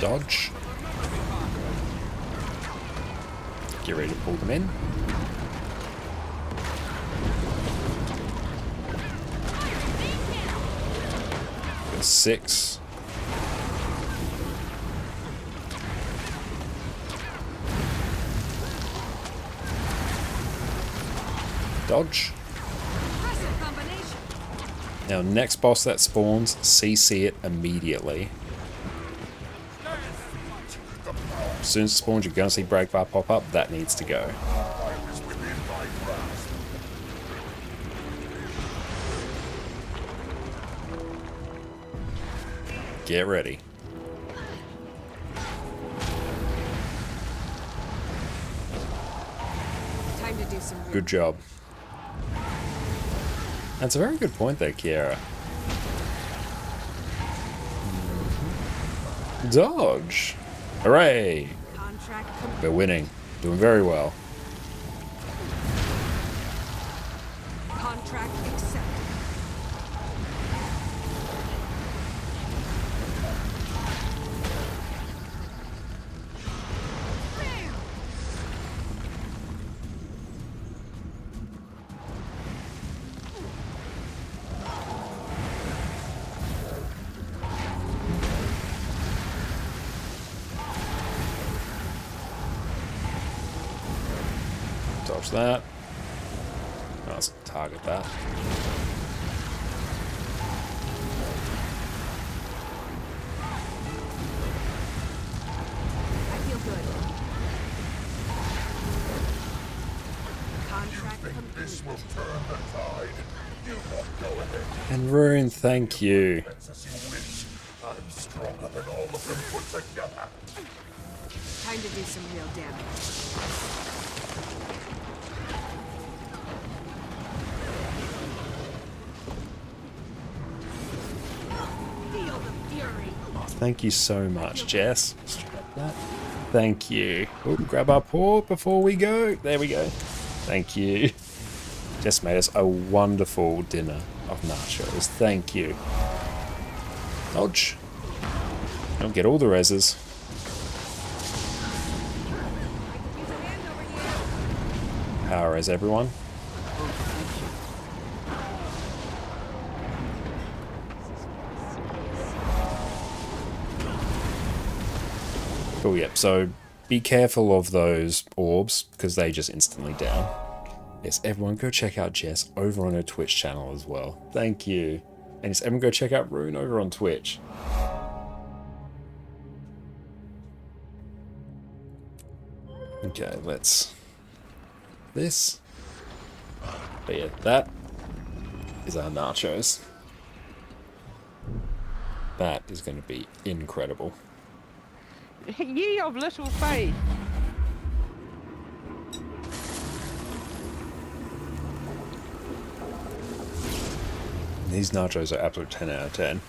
Dodge. Get ready to pull them in. Got 6. Dodge. Now, next boss that spawns, CC it immediately. As soon as it spawns, you're going to see break bar pop up. That needs to go. Get ready. Time to do some Good job. That's a very good point there, Kiara. Dodge! Hooray! contract We're winning. Doing very well. contract accepted. Dodge that. Let's target that. I feel good. Contract complete. This will turn the tide. You won't go ahead. And Rune, thank you. As you wish. I'm stronger than all of them put together. Time to do some real damage. Feel the fury. Oh, thank you so much, Jess. Let's grab that. Thank you. Ooh, grab our paw before we go. There we go. Thank you. Jess made us a wonderful dinner of nachos. Thank you. Dodge. Don't get all the reses. Power res, everyone. Cool, yep. So be careful of those orbs because they just instantly down. Yes, everyone go check out Jess over on her Twitch channel as well. Thank you. And yes, everyone go check out Rune over on Twitch. Okay, let's... This. But yeah, that is our nachos. That is going to be incredible. Ye of little faith. These nachos are absolute 10 out of 10.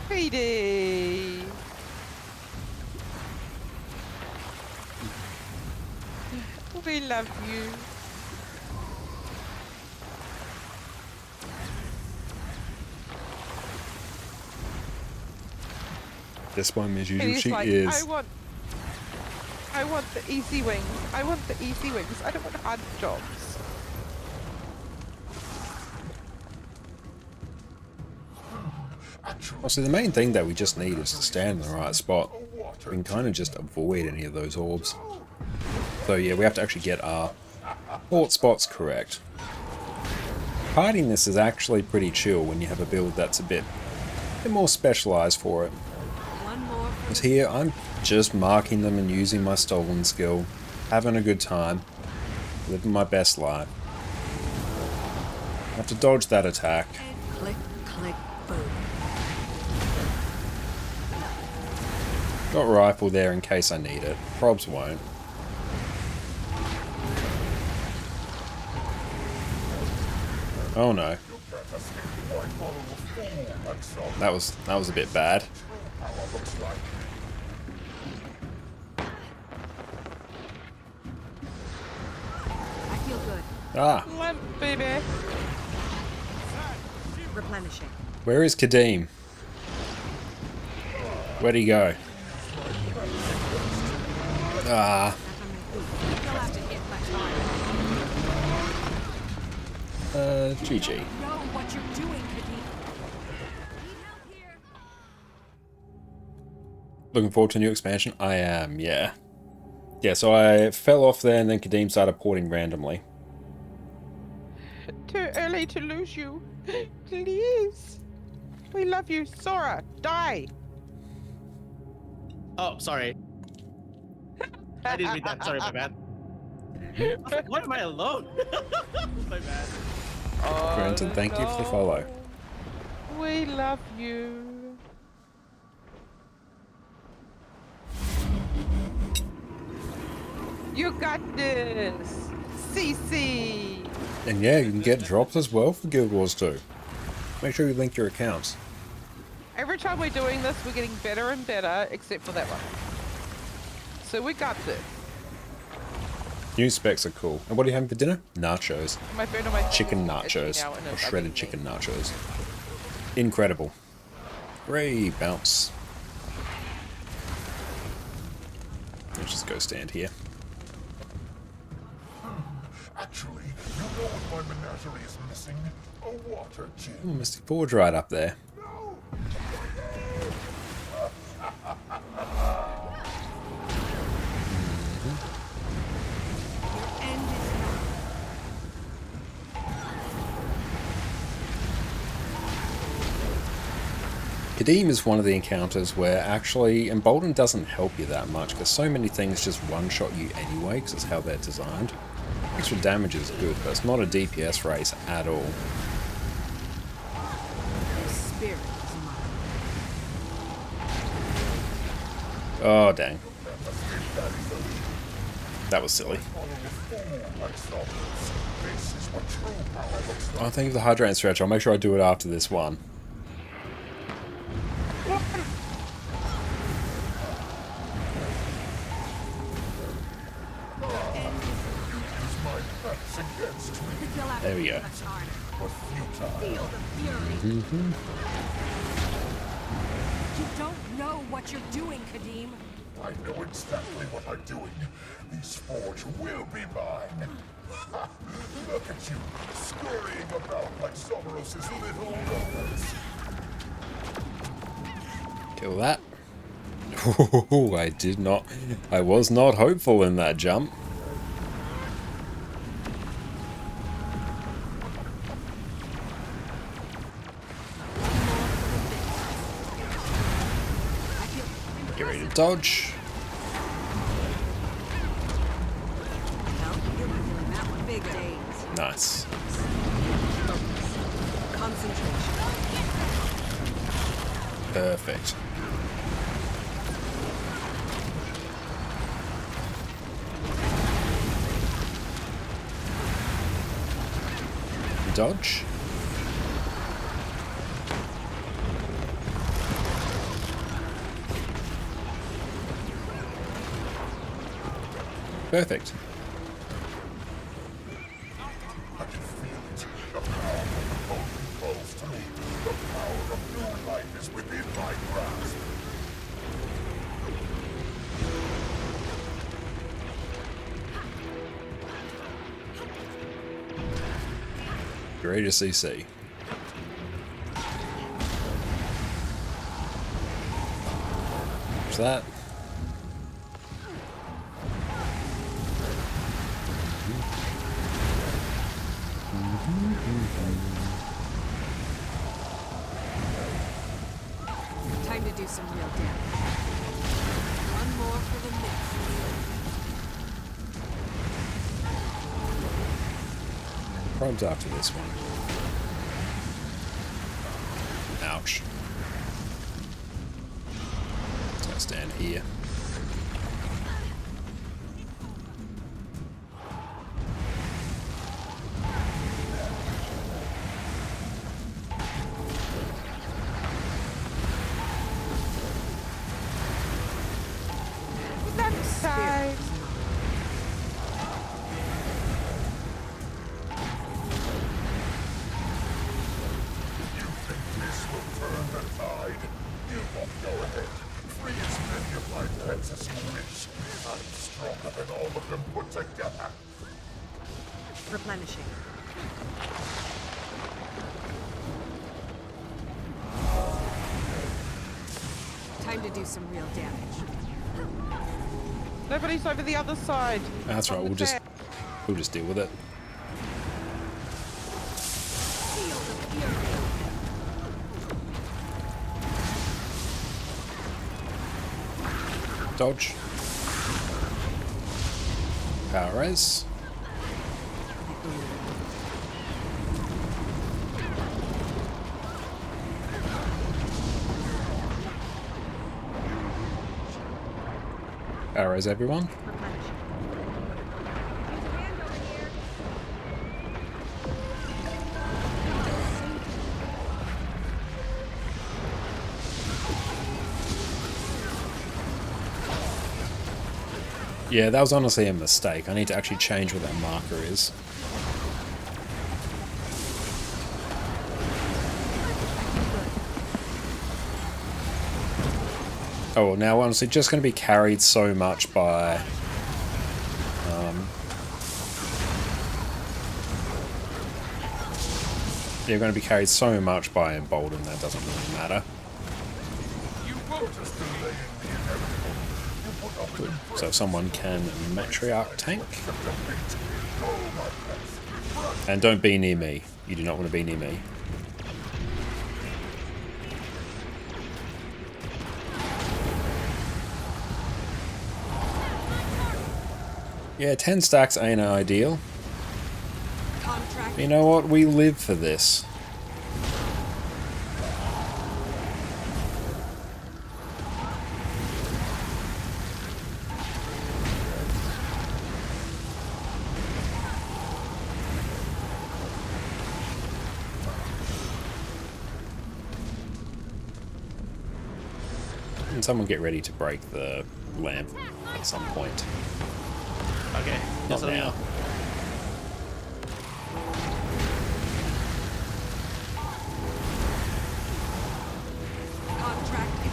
Speedy. We love you. This one is And usually he's she like, is. I want the easy wings. I want the easy wings. I don't want hard jobs. So the main thing that we just need is to stand in the right spot. We can kind of just avoid any of those orbs. So yeah, we have to actually get our port spots correct. Hiding this is actually pretty chill when you have a build that's a bit more specialized for it. One more. Because here, I'm just marking them and using my stolen skill, having a good time, living my best life. I have to dodge that attack. Click, click, boom. Got rifle there in case I need it. Probs won't. Oh no. That was a bit bad. I feel good. Ah, Limp, baby. Replenishing. where is Kadeem? Where'd he go? Ah. You'll have to hit much harder. GG. Know what you're doing, Kadeem. Need help here. Looking forward to a new expansion? I am, yeah. Yeah, so I fell off there and then Kadeem started porting randomly. Too early to lose you. Please. We love you. Sora, die. Oh, sorry. I didn't mean that. Sorry, my bad. I was like, why am I alone? My bad. Oh, Brenton, thank you for the follow. We love you. You got this. CC. And yeah, you can get drops as well for Guild Wars 2. Make sure you link your accounts. Every time we're doing this, we're getting better and better, except for that one. So we got this. New specs are cool. And what are you having for dinner? Nachos. My phone on my Chicken phone is nachos. now in a Or shredded bugging chicken me. nachos. Incredible. Hooray, bounce. Let's just go stand here. Actually, you know what my menagerie is missing? A water gin. Oh, Mystic Forge right up there. Kadeem is one of the encounters where actually Embolden doesn't help you that much because so many things just one-shot you anyway because it's how they're designed. Extra damage is good, but it's not a DPS race at all. Spirit is mine. Oh, dang. That was silly. Oh, thank you for the hydrate stretch. I'll make sure I do it after this one. There we go. Feel the fury. You don't know what you're doing, Kadeem. I know exactly what I'm doing. These forge will be mine. Look at you, scurrying about like Someros's little robbers. Kill that. Oh, I was not hopeful in that jump. Get ready to dodge. You'll be feeling that one big days. Nice. Concentration. Perfect. Dodge. Perfect. I can feel it. The power of Odin calls to me. The power of new life is within my grasp. You're ready to CC. What's that? Time to do some real damage. One more for the mix. Probes after this one. Ouch. It's gonna stand here. Next time. You think this will turn the tide? You won't go ahead. Free as many of my Replenishing. Time to do some real damage. Nobody's over the other side. That's right. On the We'll fair. just deal with it. Dodge. Power res. Power res, everyone. Replenishing. Yeah, that was honestly a mistake. I need to actually change what that marker is. Oh, well, now honestly, just going to be carried so much by... you're going to be carried so much by Embolden, that doesn't really matter. Good. So someone can Matriarch tank. And don't be near me. You do not want to be near me. Yeah, 10 stacks ain't ideal. Contract. You know what? We live for this. And someone get ready to break the lamp at some point. Okay, Not just let me now. know. Contract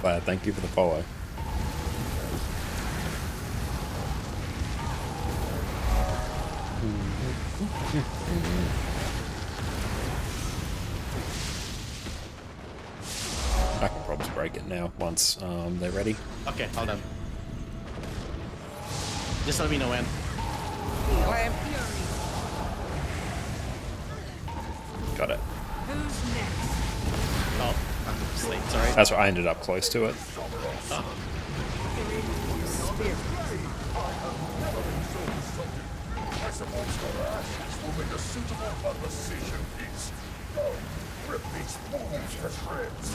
accepted. Thank you for the follow. I can probably break it now once they're ready. Okay, hold on. Just let me know when. Lamp. Got it. Who's next? Oh, I'm just late, sorry. That's right, I ended up close to it. Spirit. I suppose your ashes will make a suitable conversation piece. Now, rip these fools to shreds.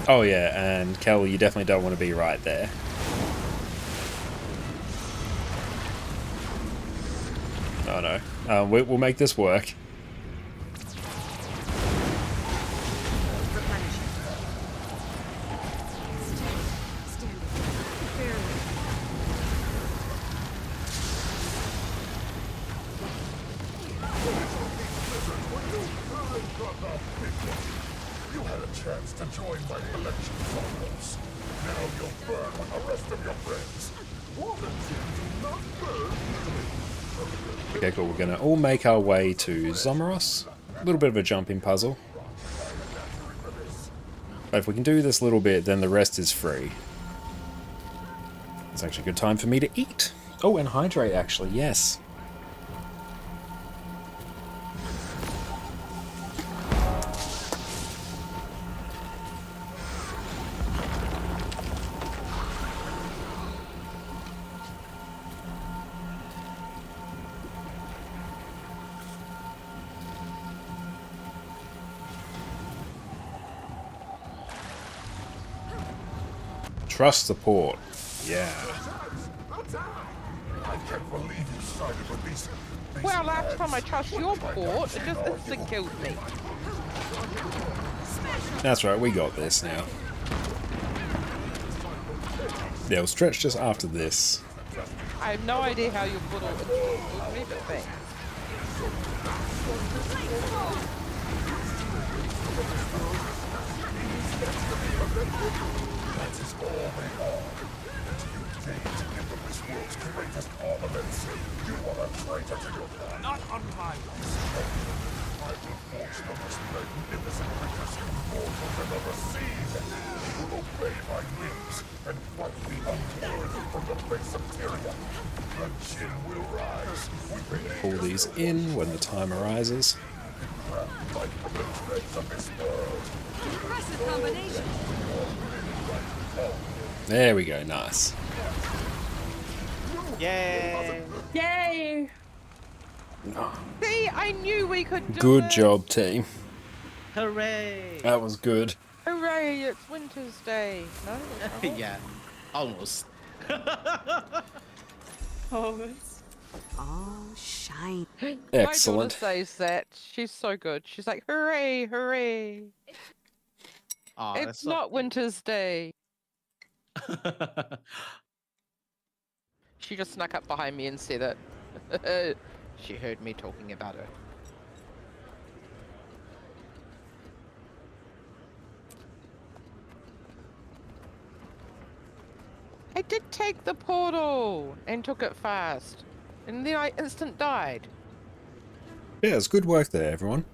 Oh yeah, and Kel, you definitely don't want to be right there. Oh no. We'll make this work. Replenishing. Standing. Barely. You had a chance to join my election programs. Now you'll burn with the rest of your friends. Not burn. Okay, cool. We're gonna all make our way to Zomeros. A little bit of a jumping puzzle. But if we can do this little bit, then the rest is free. It's actually a good time for me to eat. Oh, and hydrate, actually, yes. Trust support. Yeah. I can't believe you sided with these Well, last time I trust your port, it just instant killed me. That's right, we got this now. Yeah, we'll stretch just after this. I have no idea how your port will killed me, but thanks. That is all they are. And you came to give them this world's greatest armaments. You are a traitor to your father. Not on my watch. I will forge the most magnificent creatures you mortals have ever seen. You will obey my whims and wipe the unworthy from the face of Tyrion. The chin will rise. Pull these in when the time arises. Like the dregs of this world. Impressive combination. There we go, nice. Yay! Yay! See, I knew we could do Good it. job, team. Hooray! That was good. Hooray, it's Winter's Day. No? It's not? Yeah, almost. Oh, it's... Oh, shine. My Excellent. daughter says that. She's so good. She's like, hooray, hooray. Aw, that's It's so not Winter's Day. She just snuck up behind me and said it. She heard me talking about her. I did take the portal and took it fast. And then I instant died. Yeah, it's good work there, everyone.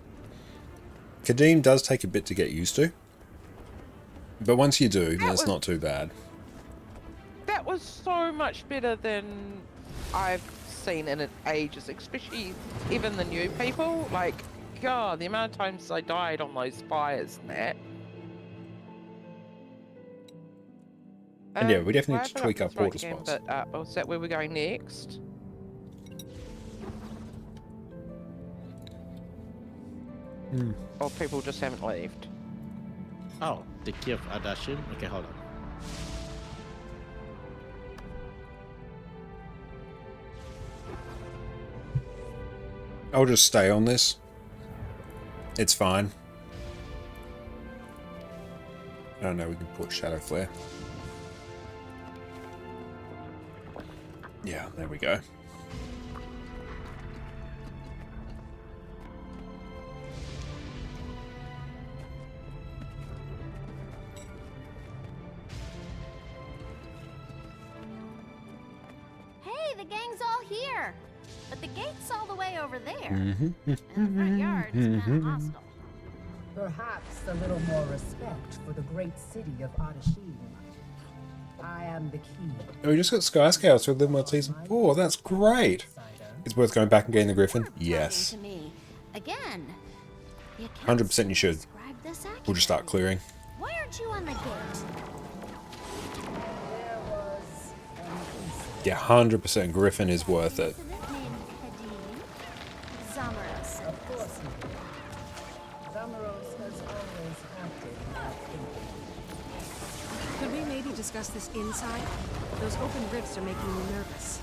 Kadeem does take a bit to get used to. But once you do, then it's not too bad. That was so much better than I've seen in it ages, especially even the new people. Like, God, the amount of times I died on those fires and that. And yeah, we definitely why need to have I tweak got our this right portal again? spots. But, is that where we're going next? Or people just haven't left? Oh, the key of Adashin? Okay, hold on. I'll just stay on this. It's fine. I don't know, we can put Shadow Flare. Yeah, there we go. Hey, the gang's all here. But the gate's all the way over there. Mm-hmm. And the front yard's kind of hostile. Perhaps a little more respect for the great city of Adashim. I am the key. Oh, we just got Sky Scouts with them on Season 4. That's great. It's worth going back and getting the Griffin? Yes. To me. Again. 100% you should. Describe this We'll just start clearing. Why aren't you on the gate? Yeah, 100% Griffin is worth it. Zamaros. Of course he did. Zamaros has always acted without thinking. Could we maybe discuss this inside? Those open rifts are making me nervous.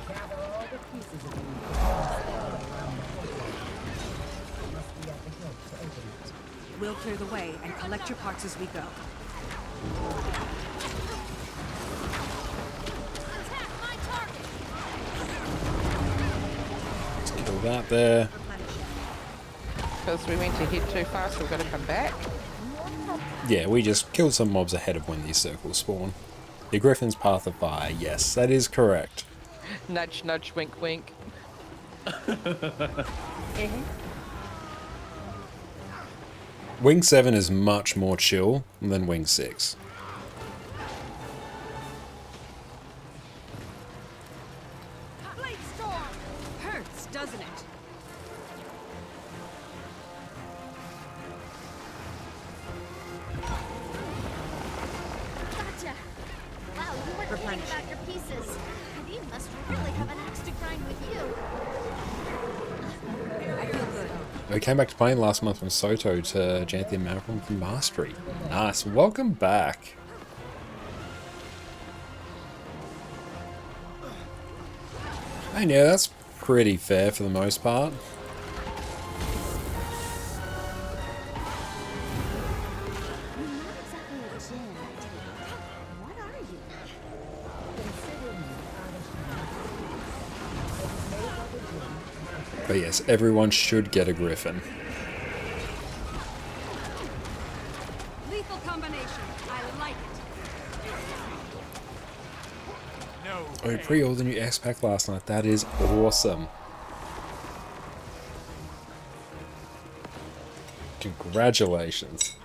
Gather all the pieces of you around the courtyard. You must be at the hilt to open it. We'll clear the way and collect your parts as we go. Attack my target. Let's kill that there. Because we went to head too fast, we've got to come back. Yeah, we just killed some mobs ahead of when these circles spawn. The Griffin's Path of Fire. Yes, that is correct. Nudge, nudge, wink, wink. Wing 7 is much more chill than Wing 6. Blade storm! Hurts, doesn't it? Gotcha. Wow, you weren't kidding about your pieces. Kadeem must really have an axe to grind with you. I feel good. We came back to playing last month from Soto to Janthian Marathon from Mastery. Nice. Welcome back. I know, that's pretty fair for the most part. You're not exactly a djinn, I take it. What are you? Consider me Adashim. I was made by the jinn. But yes, everyone should get a Griffin. Lethal combat! combination. I like it. I pre-ordered the new Expac last night. That is awesome. Congratulations.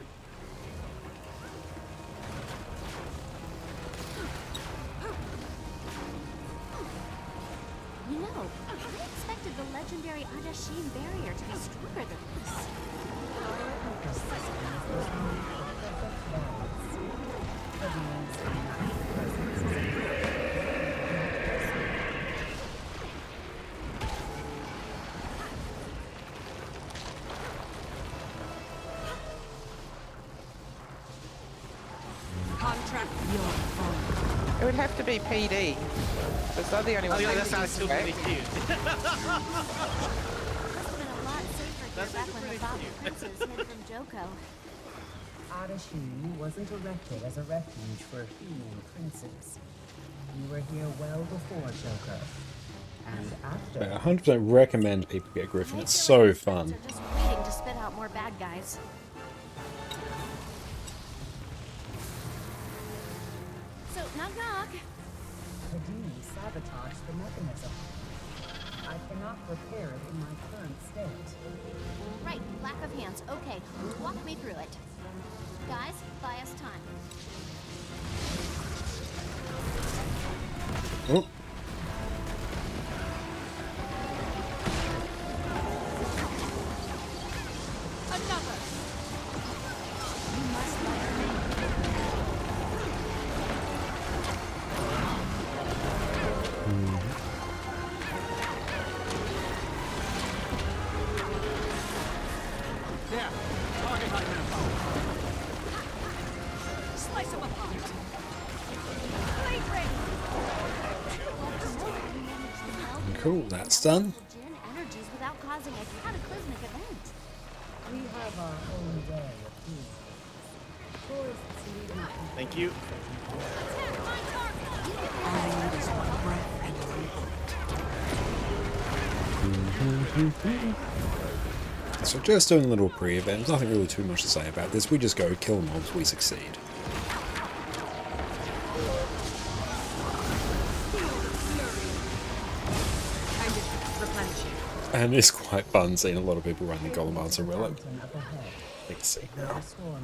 You know, I expected the legendary Adashim barrier to be stronger than this. Contract your phone. It would have to be PD. Because they're the only Oh ones yeah, that that sounds too can really use cute. Must have been a lot safer here That's back when the pretty Baba cute. princes hid from Joko. Adashim wasn't erected as a refuge for human princes. You were here well before Joko. And after... I 100% recommend people get Griffin. It's so fun. They're just waiting to spit out more bad guys. So, knock knock. Kadim sabotaged the mechanism. I cannot repair it in my current state. Right, lack of hands. Okay, walk me through it. Guys, buy us time. Oh. Another. You must let her in. Slice them apart. Blade ring. Cool, that's done. Jinn energies without causing a cataclysmic event. We have our own way of doing things. Tourists need not be Thank you. Attack my target. All I need is one breath and a reboot. So just doing a little pre-event. There's nothing really too much to say about this. We just go kill mobs, we succeed. And it's quite fun seeing a lot of people run the Chronomancer relic. mountain up ahead. Let's see. Very swarmy.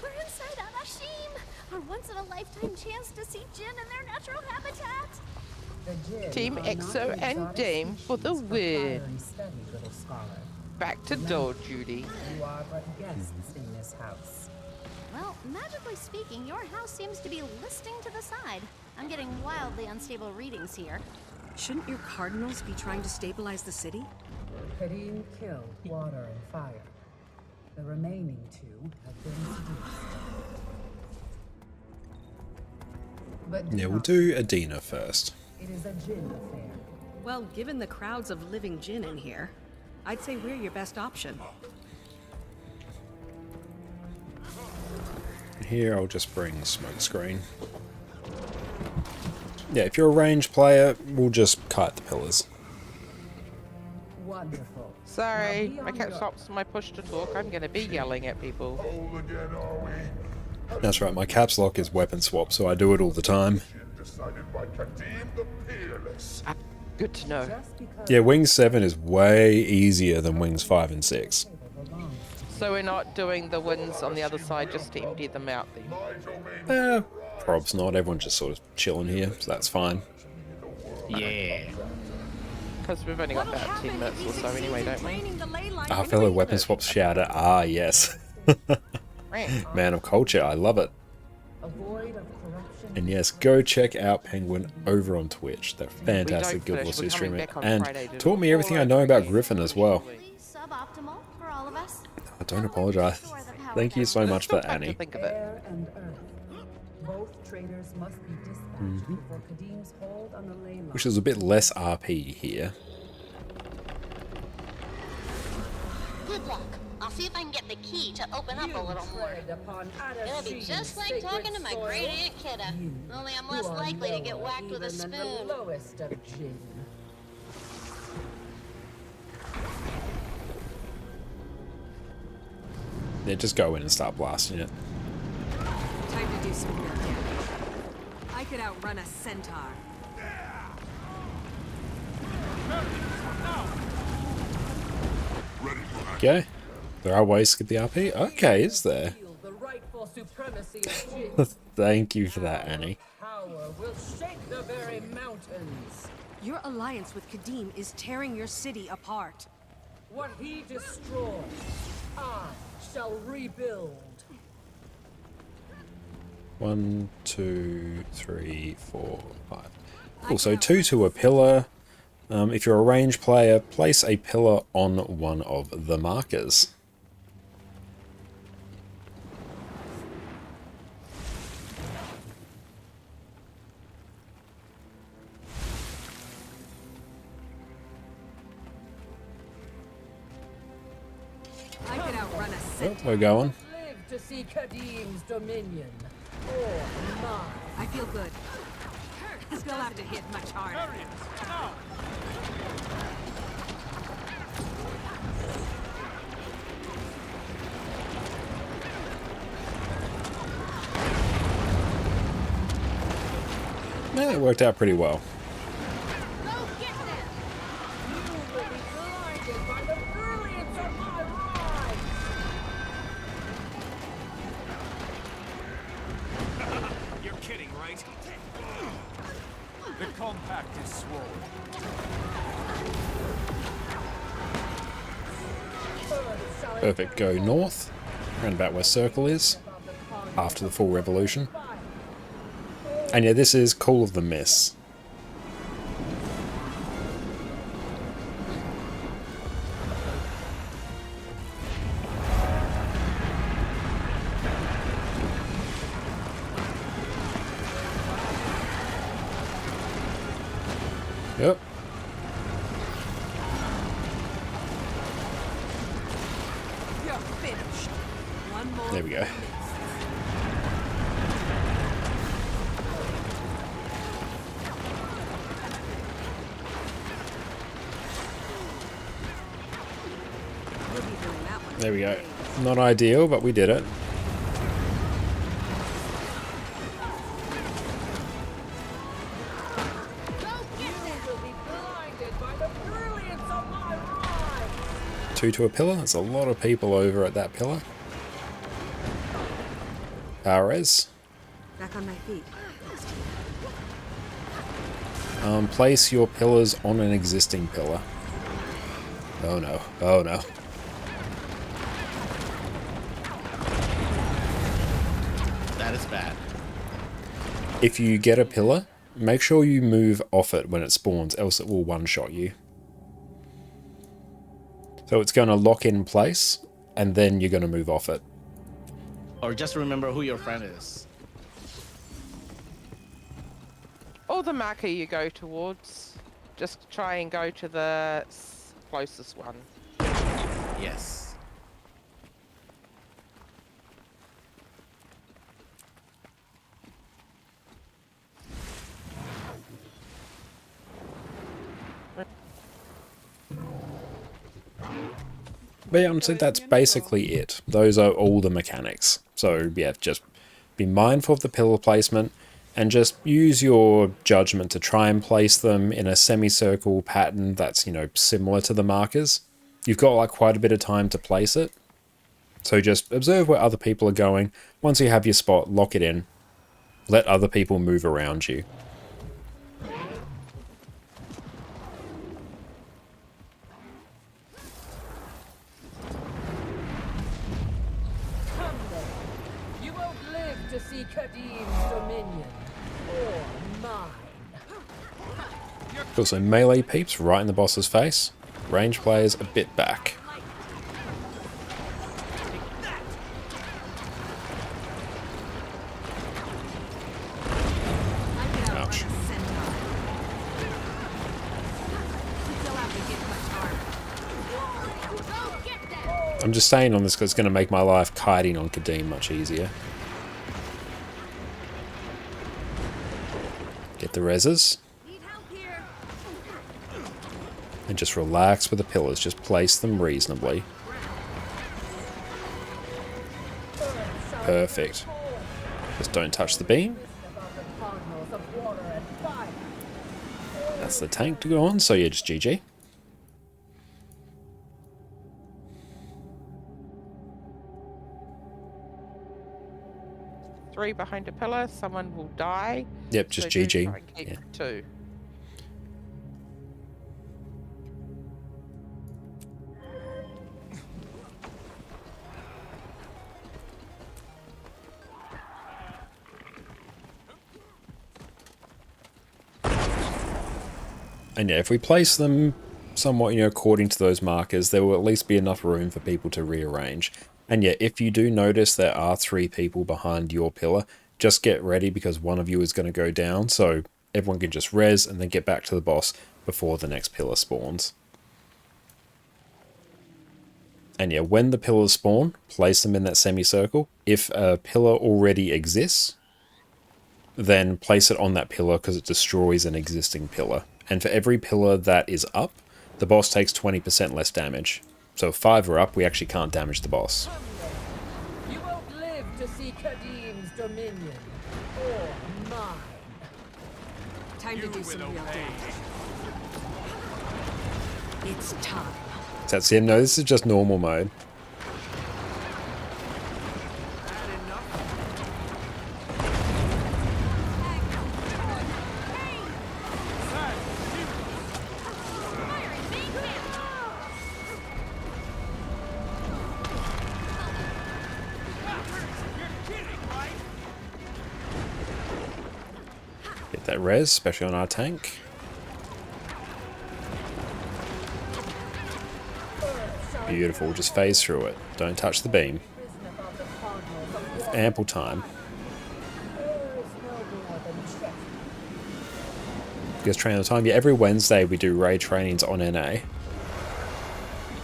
We're inside Adashim. Our once-in-a-lifetime chance to see Jinn in their natural habitat. The Jinn Team are EXO not and exotic Dame for the species win. fire and study, little scholar. Back to door duty. You are but guests in this house. Well, magically speaking, your house seems to be listing to the side. I'm getting wildly unstable readings here. Shouldn't your cardinals be trying to stabilize the city? Kadim killed water and fire. The remaining two have been seduced. But Yeah, we'll do Adina first. it is a Jinn affair. Well, given the crowds of living Jinn in here, I'd say we're your best option. Here I'll just bring smokescreen. Yeah, if you're a ranged player, we'll just kite the pillars. Wonderful. Sorry, Now be my on cat your- stops my push to talk. I'm going to be yelling at people. Whole again, are we? That's right, my caps lock is weapon swap, so I do it all the time. Decided by Kadim the Peerless. Good to know. Just because Yeah, Wings 7 is way easier than Wings 5 and 6. it belongs to So we're not doing the wins on the other side just to empty them out then. My domain Probs not, everyone's just sort of chilling here, so that's fine. Yeah. Because we've only got about 10 minutes or so anyway, don't we? Our fellow weapon swaps shouter, ah yes. Right. Man of culture, I love it. avoid of corruption. And yes, go check out Penguin over on Twitch. They're fantastic We don't Guild Wars 2 finish, we're coming streamer. back on And Friday to taught me do everything I all know our about games. Griffin as well. Suboptimal for all of us. I don't apologize. Thank you so much for Time to Annie. think of it. Air and earth. Both traders must be dispatched before Kadim's hold on the ley line. Which is a bit less RP here. Good luck. I'll see if I can get the key to open up a little more. It'll be just like talking to my great aunt Kidda. Only I'm less likely to get whacked with a spoon. The lowest of Jinn. Yeah, just go in and start blasting it. Time to do some real damage. I could outrun a centaur. Okay. There are ways to skip the RP? Okay, is there? The rightful supremacy of Jin. Thank you for that, Annie. Power will shake the very mountains. Your alliance with Kadim is tearing your city apart. What he destroys, I shall rebuild. 1, 2, 3, 4, 5. Also, 2 to a pillar. If you're a range player, place a pillar on one of the markers. I could outrun a Oh, centaur. we're going. Live to see Kadim's dominion. Or mine. I feel good. Still have to hit much harder. Yeah, it worked out pretty well. Go get them! You will be blinded by the brilliance of my ride. You're kidding, right? The compact is swollen. Perfect. Go north, round about where circle is, after the full revolution. And yeah, this is Call of the Miss. Yep. You're finished. One more. There we go. We'll be doing that one. There we go. Not ideal, but we did it. You will be blinded by the brilliance of my ride. 2 to a pillar. There's a lot of people over at that pillar. Res. Back on my feet. Place your pillars on an existing pillar. Oh no. Oh no. That is bad. If you get a pillar, make sure you move off it when it spawns, else it will one-shot you. So it's going to lock in place, and then you're going to move off it. Or just remember who your friend is. Or the marker you go towards. Just try and go to the closest one. Yes. But yeah, honestly, that's basically it. Those are all the mechanics. So yeah, just be mindful of the pillar placement, and just use your judgment to try and place them in a semicircle pattern that's, you know, similar to the markers. You've got like quite a bit of time to place it. So just observe where other people are going. Once you have your spot, lock it in. Let other people move around you. Come then. You won't live to see Kadim's dominion. Or mine. Also, melee peeps right in the boss's face. Range players a bit back. Ouch. I'm just staying on this because it's going to make my life kiting on Kadim much easier. Get the reses. And just relax with the pillars. Just place them reasonably. Perfect. Just don't touch the beam. That's the tank to go on, so yeah, just GG. Three behind a pillar, someone will die. Yep, just so do GG. try and keep Yeah. two. And yeah, if we place them somewhat, according to those markers, there will at least be enough room for people to rearrange. And yeah, if you do notice there are 3 people behind your pillar, just get ready because one of you is going to go down, so everyone can just res and then get back to the boss before the next pillar spawns. And yeah, when the pillars spawn, place them in that semicircle. If a pillar already exists, then place it on that pillar because it destroys an existing pillar. And for every pillar that is up, the boss takes 20% less damage. So if 5 are up, we actually can't damage the boss. You won't live to see Kadim's dominion or mine. Time to do some real damage. It's time. That's him. No, this is just normal mode. Get that res, especially on our tank. Beautiful, just phase through it. Don't touch the beam. With ample time. Because training time, yeah, every Wednesday we do raid trainings on NA.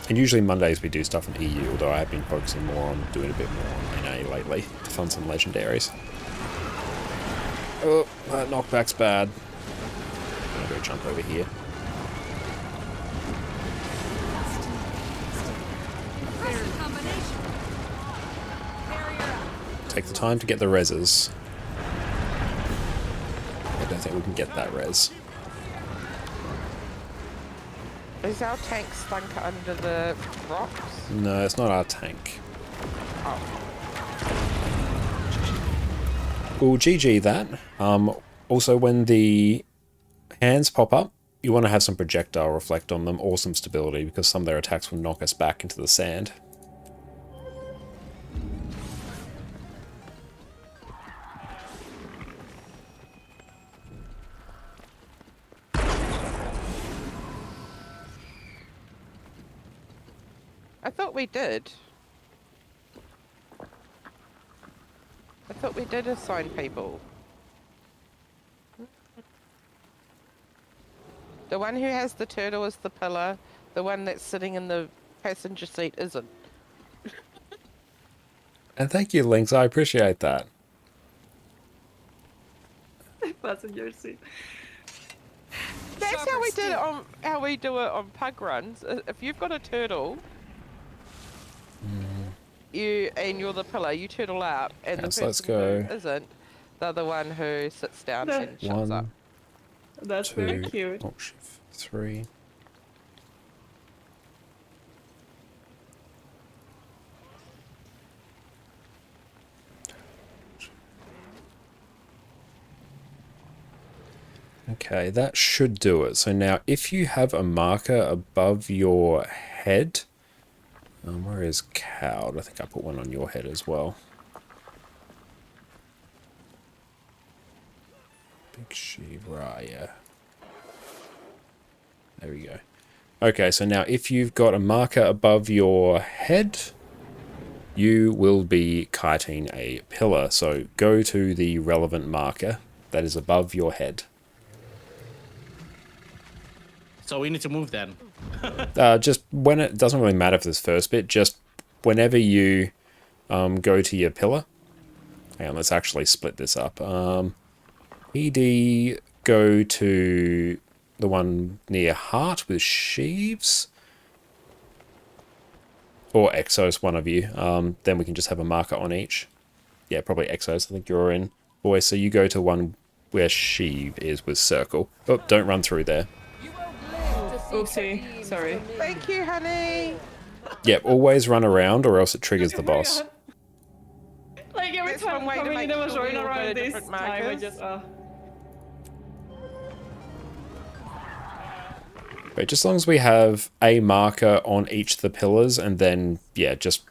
And usually Mondays we do stuff in EU, although I have been focusing more on doing a bit more on NA lately to fund some legendaries. Oh, that knockback's bad. I'm gonna go jump over here. Take the time to get the reses. I don't think we can get that res. Is our tank sunk under the rocks? No, it's not our tank. Oh. We'll GG that. Also, when the hands pop up, you want to have some projectile reflect on them or some stability because some of their attacks will knock us back into the sand. I thought we did. I thought we did assign people. The one who has the turtle is the pillar. The one that's sitting in the passenger seat isn't. And thank you, Lynx. I appreciate that. Passenger seat. That's how we did it on how we do it on pug runs. If you've got a turtle, you're the pillar, you turtle up, and Yes, the let's person go. who isn't, they're the one who sits down and shuts up. That's very cute. Oh, shift 3. Okay, that should do it. So now, if you have a marker above your head, where is Cowed? I think I put one on your head as well. Big Shiva, yeah. There we go. Okay, so now if you've got a marker above your head, you will be kiting a pillar. So go to the relevant marker that is above your head. So we need to move then. Just when it doesn't really matter for this first bit, just whenever you go to your pillar. Hang on, let's actually split this up. ED, go to the one near Heart with Sheaves. Or Exos, one of you. Then we can just have a marker on each. yeah, probably Exos. I think you're in. Boy, so you go to one where she is with circle. Oh, don't run through there. Oopsie, sorry. Thank you, honey. Yep, always run around or else it triggers the boss. Like every That's time one way to coming in make the sure we majority all go to around this different time, I markers. just But just as long as we have a marker on each of the pillars, and then, yeah, just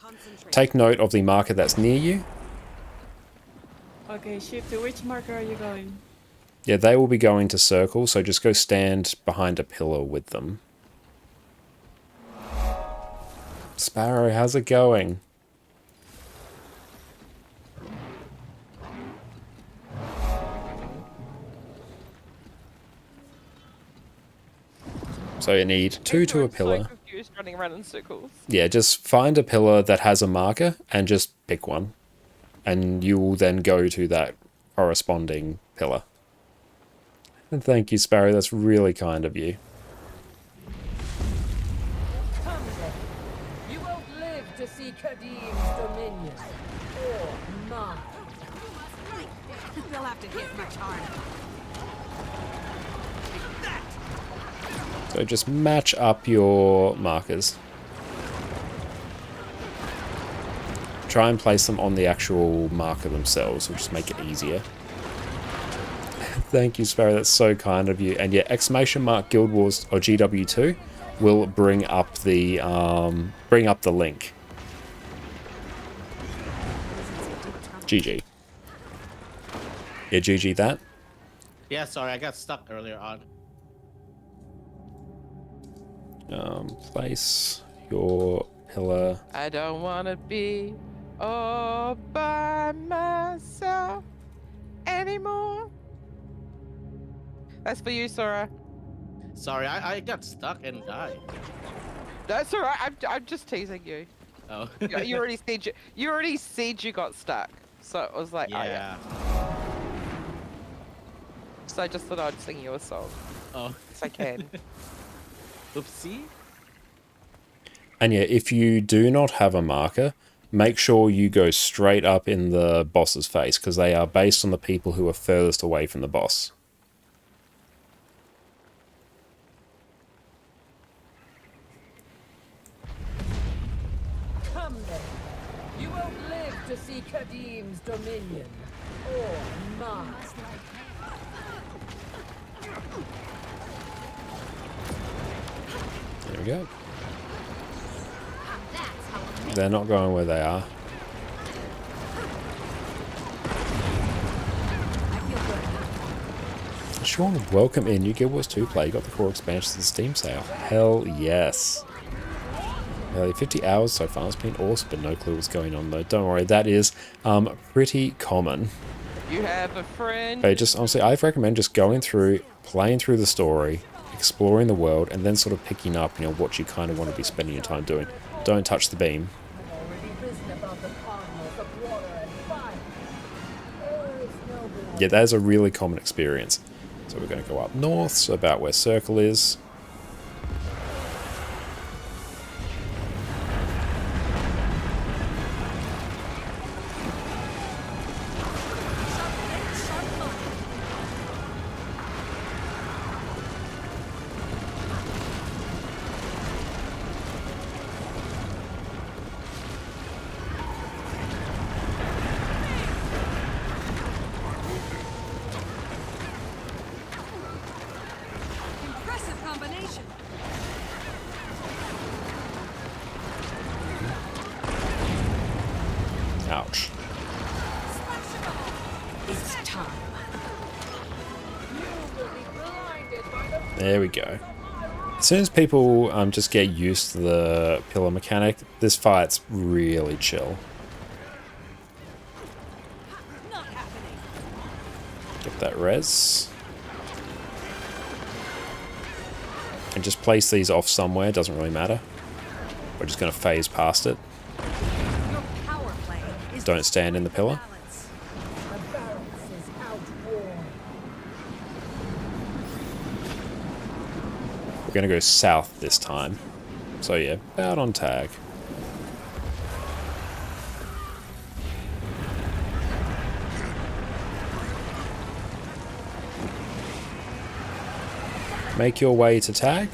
take note of the marker that's near you. Okay, Ship, to which marker are you going? Yeah, they will be going to circle, so just go stand behind a pillar with them. Sparrow, how's it going? So you need 2 to a pillar. So confused running around in circles. Yeah, just find a pillar that has a marker and just pick one. And you will then go to that corresponding pillar. And thank you, Sparrow, that's really kind of you. You won't live to see Kadim's dominion. Or mine. They'll have to hit much harder. So just match up your markers. Try and place them on the actual marker themselves, which just make it easier. Thank you, Sparrow, that's so kind of you. And yeah, exclamation mark Guild Wars or GW2 will bring up the link. GG. Yeah, GG that. Yeah, sorry, I got stuck earlier on. Place your pillar. I don't want to be all by myself anymore. That's for you, Sora. Sorry, I got stuck and died. That's alright. I'm just teasing you. Oh. You already said you already said you got stuck, so it was like, Yeah. oh yeah. So I just thought I'd sing you a song. Oh. If I can. Oopsie. And yeah, if you do not have a marker, make sure you go straight up in the boss's face, because they are based on the people who are furthest away from the boss. Come then. You won't live to see Kadim's dominion. Or mine. There we go. They're not going where they are. Sean, welcome in. You Guild Wars 2 play. You got the 4 expansions of the Steam sale. Hell yes. Nearly 50 hours so far. It's been awesome, but no clue what's going on though. Don't worry, that is pretty common. You have a friend. But just honestly, I'd recommend just going through, playing through the story, exploring the world, and then sort of picking up, you know, what you kind of want to be spending your time doing. Don't touch the beam. Yeah, that is a really common experience. So we're going to go up north, so about where circle is. Impressive combination. Ouch. It's time. There we go. As soon as people just get used to the pillar mechanic, this fight's really chill. Get that res. And just place these off somewhere, doesn't really matter. We're just going to phase past it. Your power play is Don't stand in the pillar. balance. The balance is outworn. We're going to go south this time. So yeah, about on tag. Make your way to tag.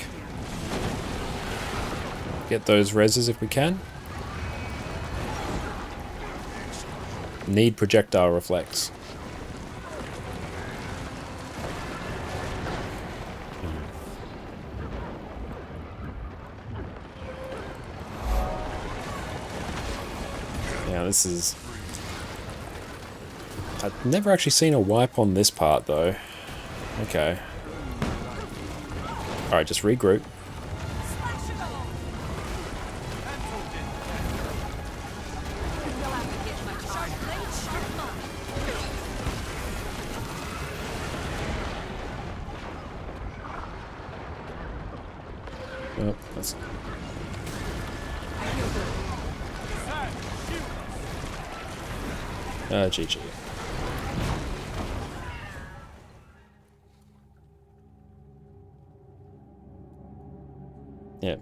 Get those reses if we can. Need projectile reflex. Yeah, this is... I've never actually seen a wipe on this part, though. Okay. Alright, just regroup. Oh, that's... GG. Yeah,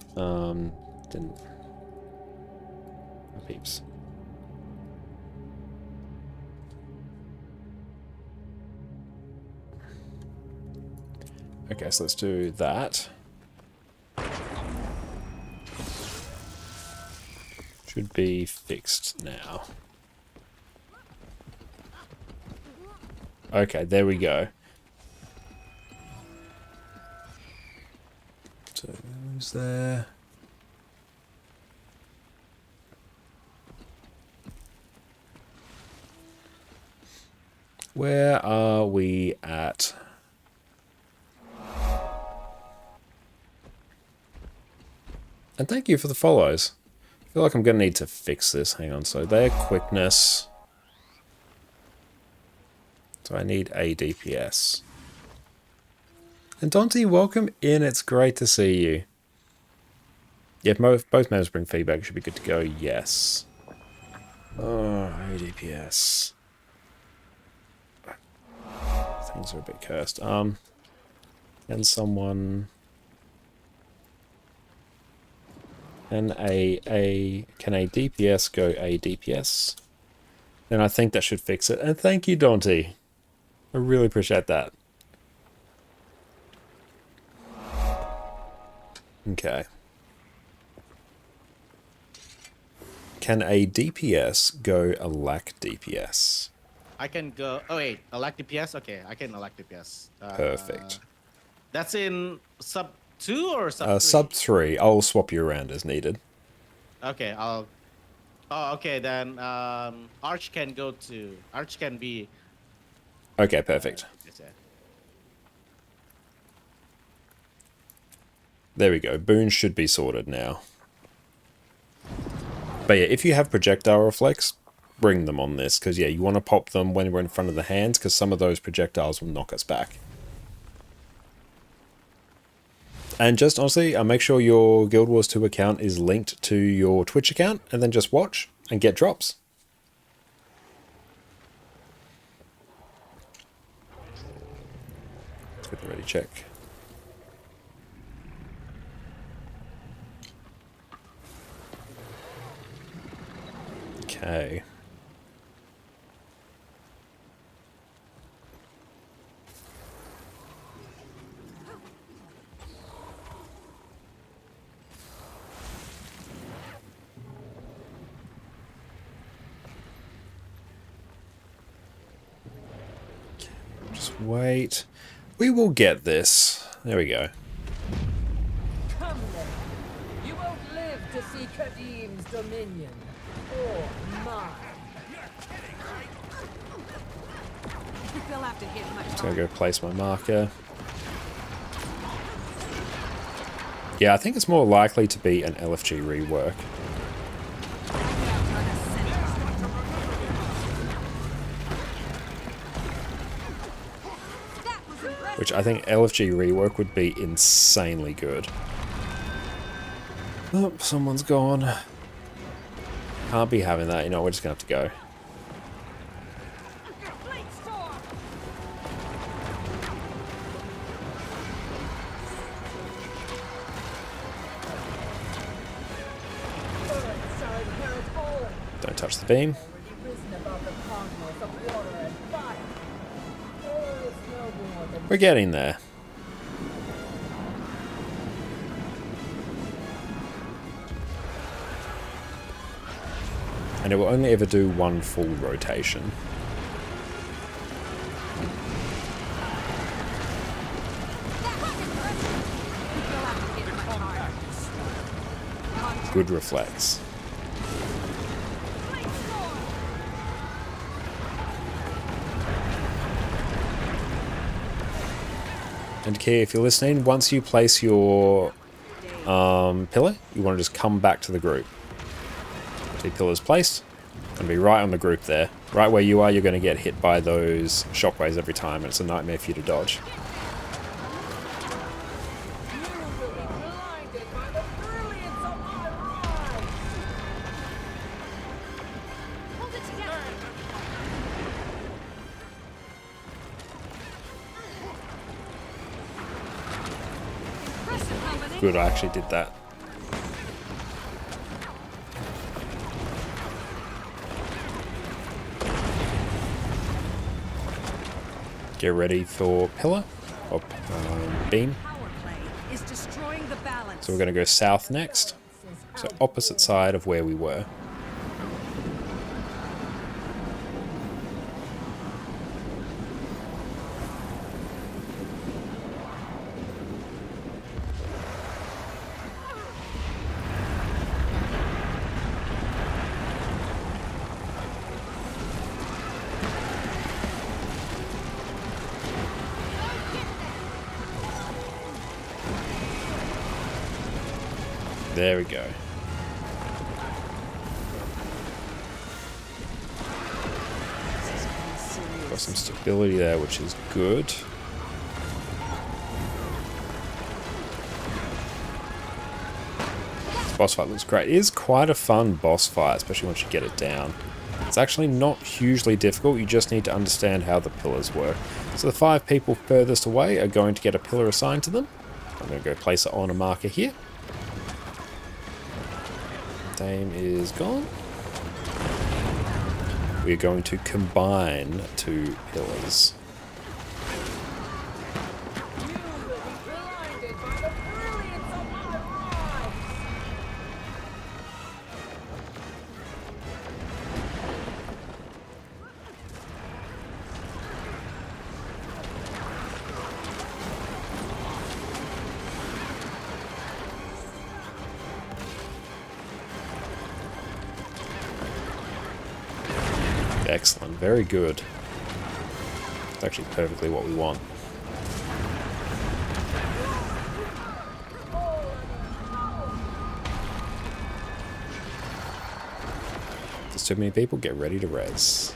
didn't... Oh, peeps. Okay, so let's do that. Should be fixed now. Okay, there we go. So, who's there? Where are we at? And thank you for the follows. I feel like I'm going to need to fix this. Hang on. So their quickness. So I need a DPS. And Dante, welcome in. It's great to see you. Yeah, both members bring feedback. Should be good to go. Yes. Oh, a DPS. Things are a bit cursed. Can someone... Can a DPS go a DPS? Then I think that should fix it. And thank you, Dante. I really appreciate that. Okay. Can a DPS go a lack DPS? I can go... Oh, wait. A lack DPS? Okay, I can elect DPS. Perfect. That's in sub 2 or sub 3? Sub 3. I'll swap you around as needed. Okay, I'll... Oh, okay, then Arch can go to... Arch can be... Okay, perfect. There we go. Boons should be sorted now. But yeah, if you have projectile reflex, bring them on this. Because yeah, you want to pop them when we're in front of the hands, because some of those projectiles will knock us back. And just honestly, make sure your Guild Wars 2 account is linked to your Twitch account, and then just watch and get drops. Let's get the ready check. Okay. Just wait. We will get this. There we go. Come then. You won't live to see Kadim's dominion. Or mine. They'll have to hit much Just gonna go place my marker. Yeah, I think it's more likely to be an LFG rework. Which I think LFG rework would be insanely good. Oh, someone's gone. Can't be having that, you know, we're just gonna have to go. Don't touch the beam. We're getting there. and it will only ever do one full rotation. Good reflex. And key, if you're listening, once you place your pillar, you want to just come back to the group. See pillars placed, and be right on the group there. Right where you are, you're going to get hit by those shockwaves every time, and it's a nightmare for you to dodge. Good, I actually did that. Get ready for pillar or beam. So we're going to go south next. So opposite side of where we were. There we go. Got some stability there, which is good. This boss fight looks great. It is quite a fun boss fight, especially once you get it down. It's actually not hugely difficult, you just need to understand how the pillars work. So the 5 people furthest away are going to get a pillar assigned to them. I'm going to go place it on a marker here. Dame is gone. We're going to combine 2 pillars. Excellent, very good. It's actually perfectly what we want. If there's too many people, get ready to res.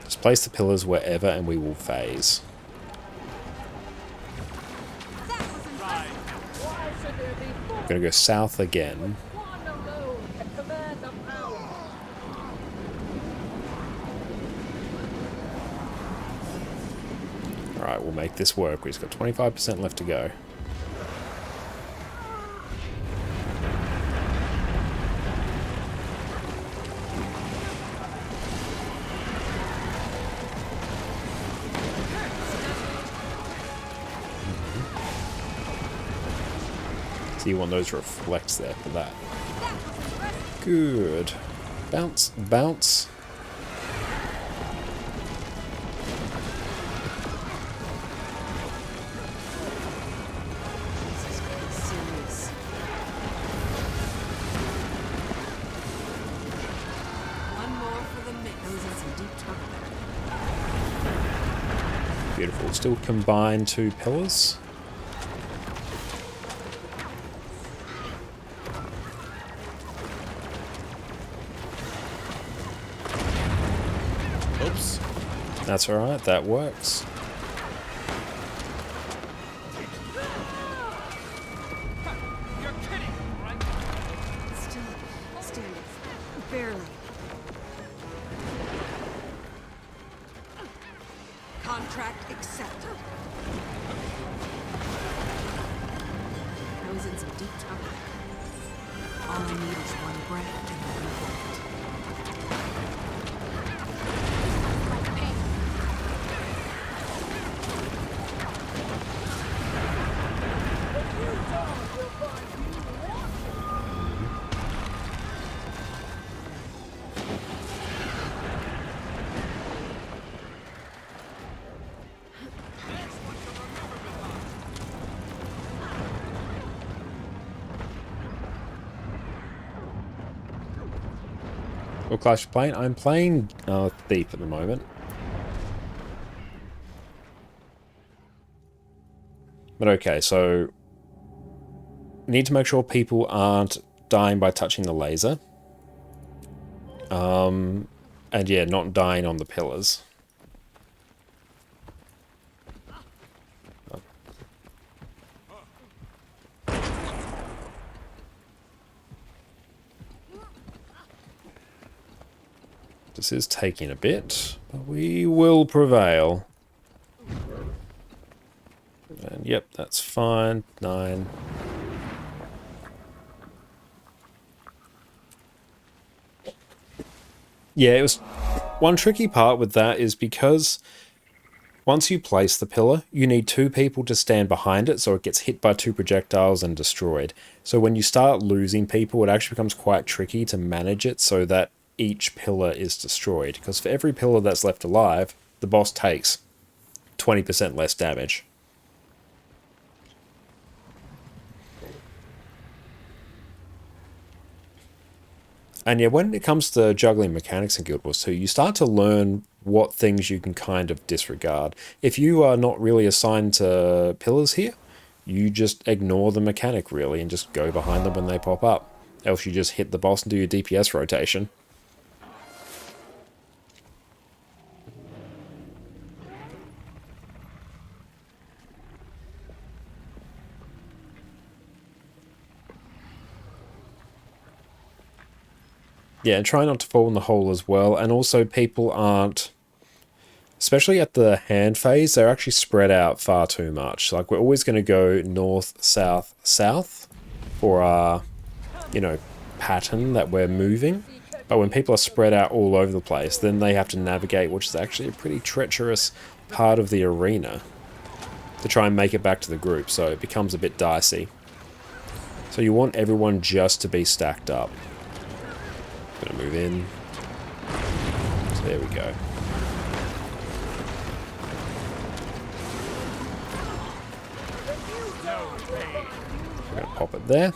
Just place the pillars wherever and we will phase. We're going to go south again. Alright, we'll make this work. We've got 25% left to go. So you want those reflects there for that. Good. Bounce, bounce. Beautiful. Still combine 2 pillars. Oops. That's alright, that works. You're kidding, right? Still standing. Barely. Contract accepted. I was in some deep trouble. All I need is one breath and I'll be right. What class you playing? I'm playing Thief at the moment. But okay, so we need to make sure people aren't dying by touching the laser. And yeah, not dying on the pillars. This is taking a bit, but we will prevail. And yep, that's fine. 9. Yeah, it was one tricky part with that is because once you place the pillar, you need 2 people to stand behind it so it gets hit by 2 projectiles and destroyed. So when you start losing people, it actually becomes quite tricky to manage it so that each pillar is destroyed. Because for every pillar that's left alive, the boss takes 20% less damage. And yeah, when it comes to juggling mechanics in Guild Wars 2, you start to learn what things you can kind of disregard. If you are not really assigned to pillars here, you just ignore the mechanic really and just go behind them when they pop up. Else you just hit the boss and do your DPS rotation. Yeah, and try not to fall in the hole as well. And also people aren't, especially at the hand phase, they're actually spread out far too much. Like, we're always going to go north, south, south for our, you know, pattern that we're moving. But when people are spread out all over the place, then they have to navigate, which is actually a pretty treacherous part of the arena, to try and make it back to the group. So it becomes a bit dicey. So you want everyone just to be stacked up. Gonna move in. So there we go. We're gonna pop it there.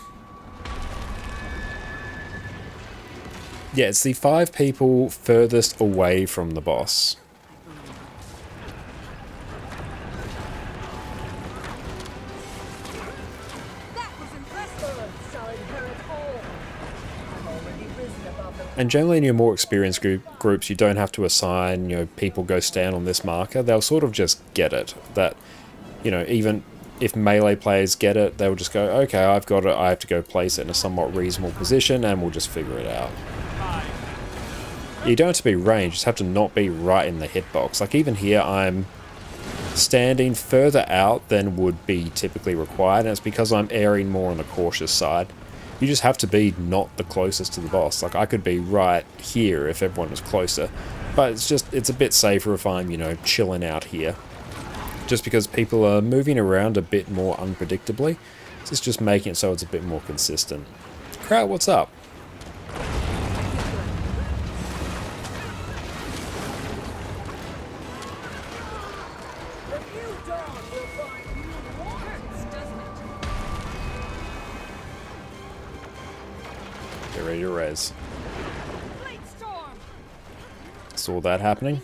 Yeah, it's the 5 people furthest away from the boss. And generally in your more experienced groups, you don't have to assign, you know, people go stand on this marker. They'll sort of just get it. That, you know, even if melee players get it, they'll just go, okay, I've got it, I have to go place it in a somewhat reasonable position, and we'll just figure it out. You don't have to be ranged, you just have to not be right in the hitbox. Like even here, I'm standing further out than would be typically required, and it's because I'm erring more on the cautious side. You just have to be not the closest to the boss. Like, I could be right here if everyone was closer. But it's a bit safer if I'm, you know, chilling out here. Just because people are moving around a bit more unpredictably. It's just making it so it's a bit more consistent. Kraut, what's up? Get ready to res. Saw that happening.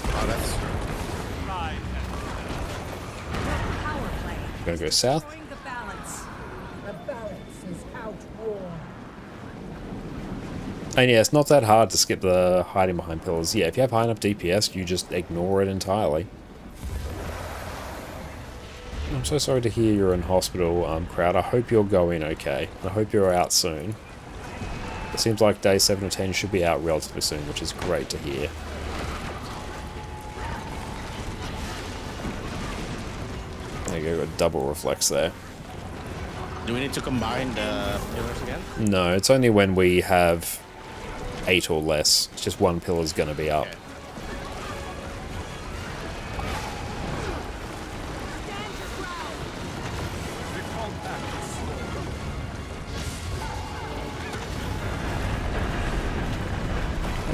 Oh, that's Gonna go south. The balance is outworn. And yeah, it's not that hard to skip the hiding behind pillars. Yeah, if you have high enough DPS, you just ignore it entirely. I'm so sorry to hear you're in hospital, Crowd. I hope you're going okay. I hope you're out soon. It seems like day 7 or 10 should be out relatively soon, which is great to hear. There you go, a double reflex there. Do we need to combine the pillars again? No, it's only when we have 8 or less. It's just one pillar's going to be up. Okay.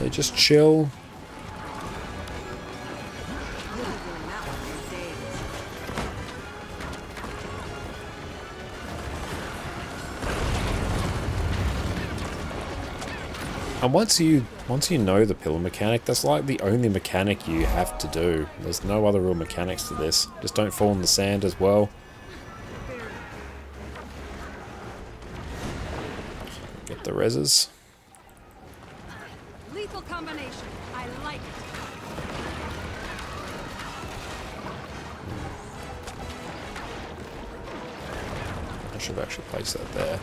Yeah, just chill. And once you know the pillar mechanic, that's like the only mechanic you have to do. There's no other real mechanics to this. Just don't fall in the sand as well. Get the reses. Lethal combination. I like it. I should have actually placed that there.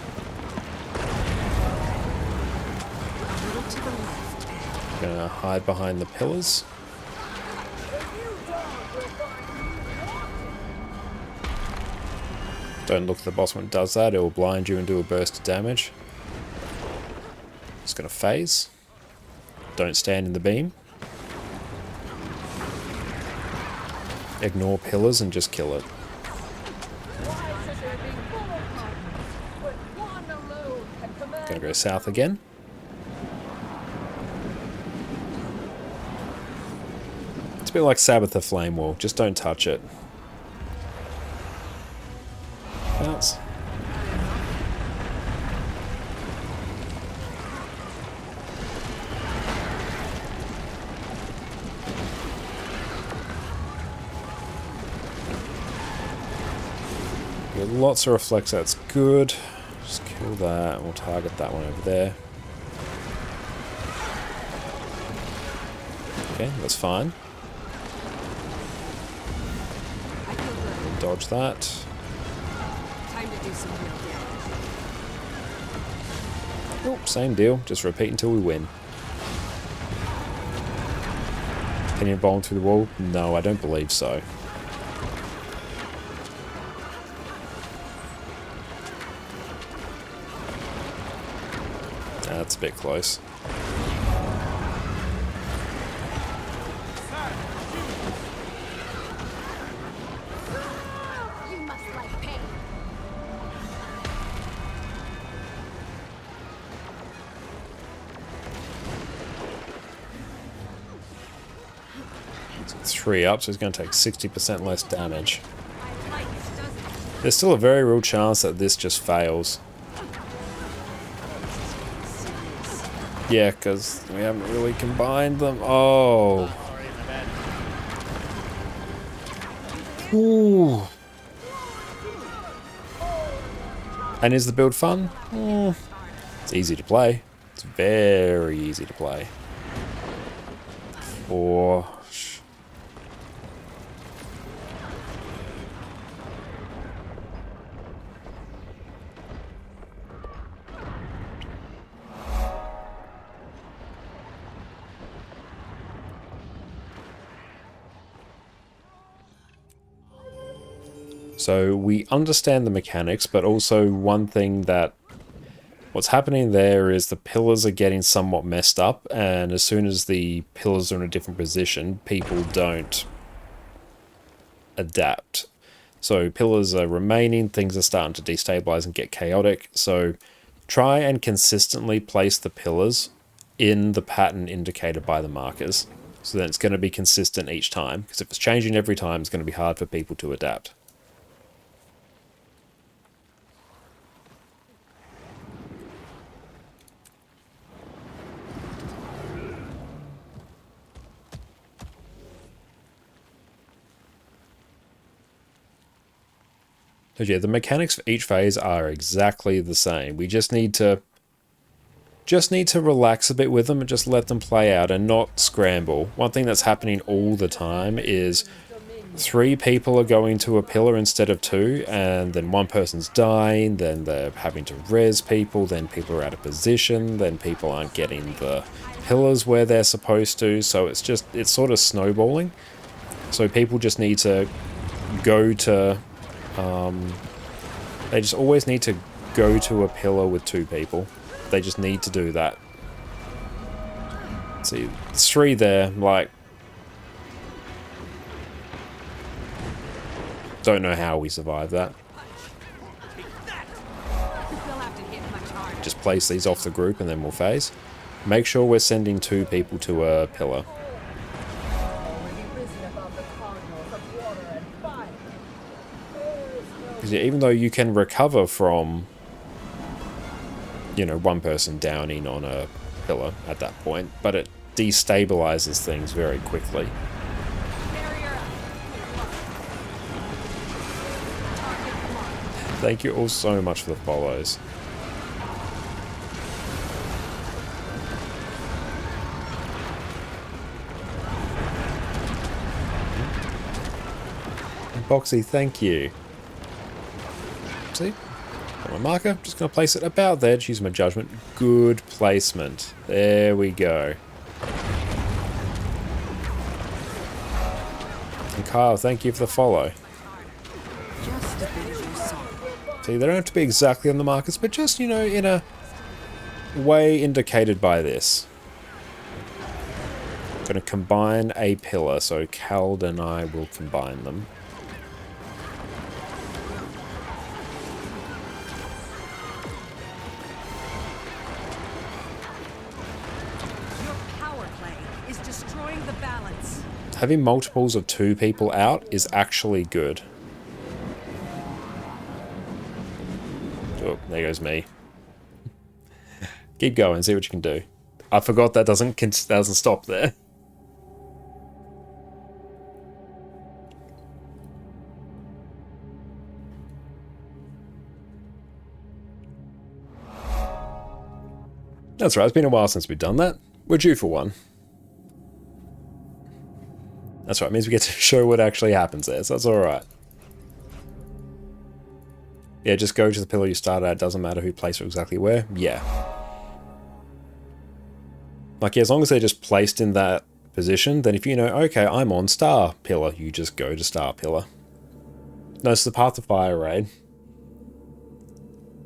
To the left. Gonna hide behind the pillars. Don't look at the boss when it does that, it will blind you and do a burst of damage. It's gonna phase. Don't stand in the beam. Ignore pillars and just kill it. Gonna go south again. It's a bit like Sabbath of Flame Wall, just don't touch it. Bounce. Got lots of reflex, that's good. Just kill that, and we'll target that one over there. Okay, that's fine. Dodge that. Time to do some real damage. Oh, same deal, just repeat until we win. Can you bomb through the wall? No, I don't believe so. That's a bit close. You must like pain. It's 3 up, so it's going to take 60% less damage. There's still a very real chance that this just fails. Yeah, because we haven't really combined them. Oh. Ooh. And is the build fun? It's easy to play. It's very easy to play. So we understand the mechanics, but also one thing that what's happening there is the pillars are getting somewhat messed up, and as soon as the pillars are in a different position, people don't adapt. So pillars are remaining, things are starting to destabilize and get chaotic. So try and consistently place the pillars in the pattern indicated by the markers. So then it's going to be consistent each time, because if it's changing every time, it's going to be hard for people to adapt. So yeah, the mechanics for each phase are exactly the same. We just need to relax a bit with them and just let them play out and not scramble. One thing that's happening all the time is 3 people are going to a pillar instead of 2, and then one person's dying, then they're having to res people, then people are out of position, then people aren't getting the pillars where they're supposed to, so it's sort of snowballing. So people just need to go to they just always need to go to a pillar with 2 people. They just need to do that. See, 3 there, like, don't know how we survived that. Just place these off the group and then we'll phase. Make sure we're sending 2 people to a pillar. Because yeah, even though you can recover from, you know, one person downing on a pillar at that point, but it destabilizes things very quickly. Thank you all so much for the follows. Boxy, thank you. See? Got my marker. Just going to place it about there. Just use my judgment. Good placement. There we go. And Kyle, thank you for the follow. See, they don't have to be exactly on the markers, but just, you know, in a way indicated by this. I'm going to combine a pillar, so Cald and I will combine them. Having multiples of 2 people out is actually good. Oh, there goes me. Keep going, see what you can do. I forgot that doesn't stop there. That's right, it's been a while since we've done that. We're due for one. That's right, it means we get to show what actually happens there, so that's alright. Yeah, just go to the pillar you started at, doesn't matter who placed it exactly where. Yeah. Like, yeah, as long as they're just placed in that position, then if you know, okay, I'm on star pillar, you just go to star pillar. No, it's the path of fire raid.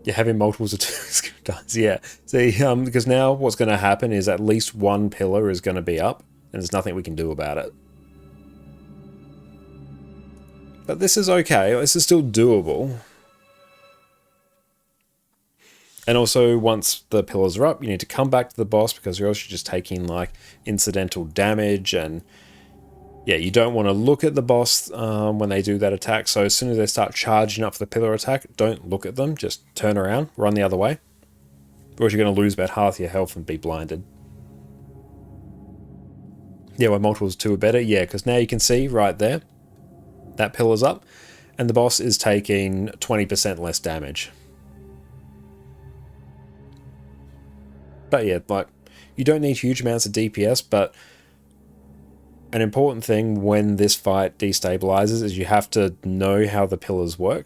You're having multiples of 2 times, yeah. See, because now what's going to happen is at least one pillar is going to be up, and there's nothing we can do about it. But this is okay, this is still doable. And also, once the pillars are up, you need to come back to the boss, because or else you're just taking, like, incidental damage, and yeah, you don't want to look at the boss when they do that attack, so as soon as they start charging up for the pillar attack, don't look at them, just turn around, run the other way. Or else you're going to lose about half your health and be blinded. Yeah, when multiples of 2 are better, yeah, because now you can see right there, that pillar's up, and the boss is taking 20% less damage. But yeah, like, you don't need huge amounts of DPS, but an important thing when this fight destabilizes is you have to know how the pillars work.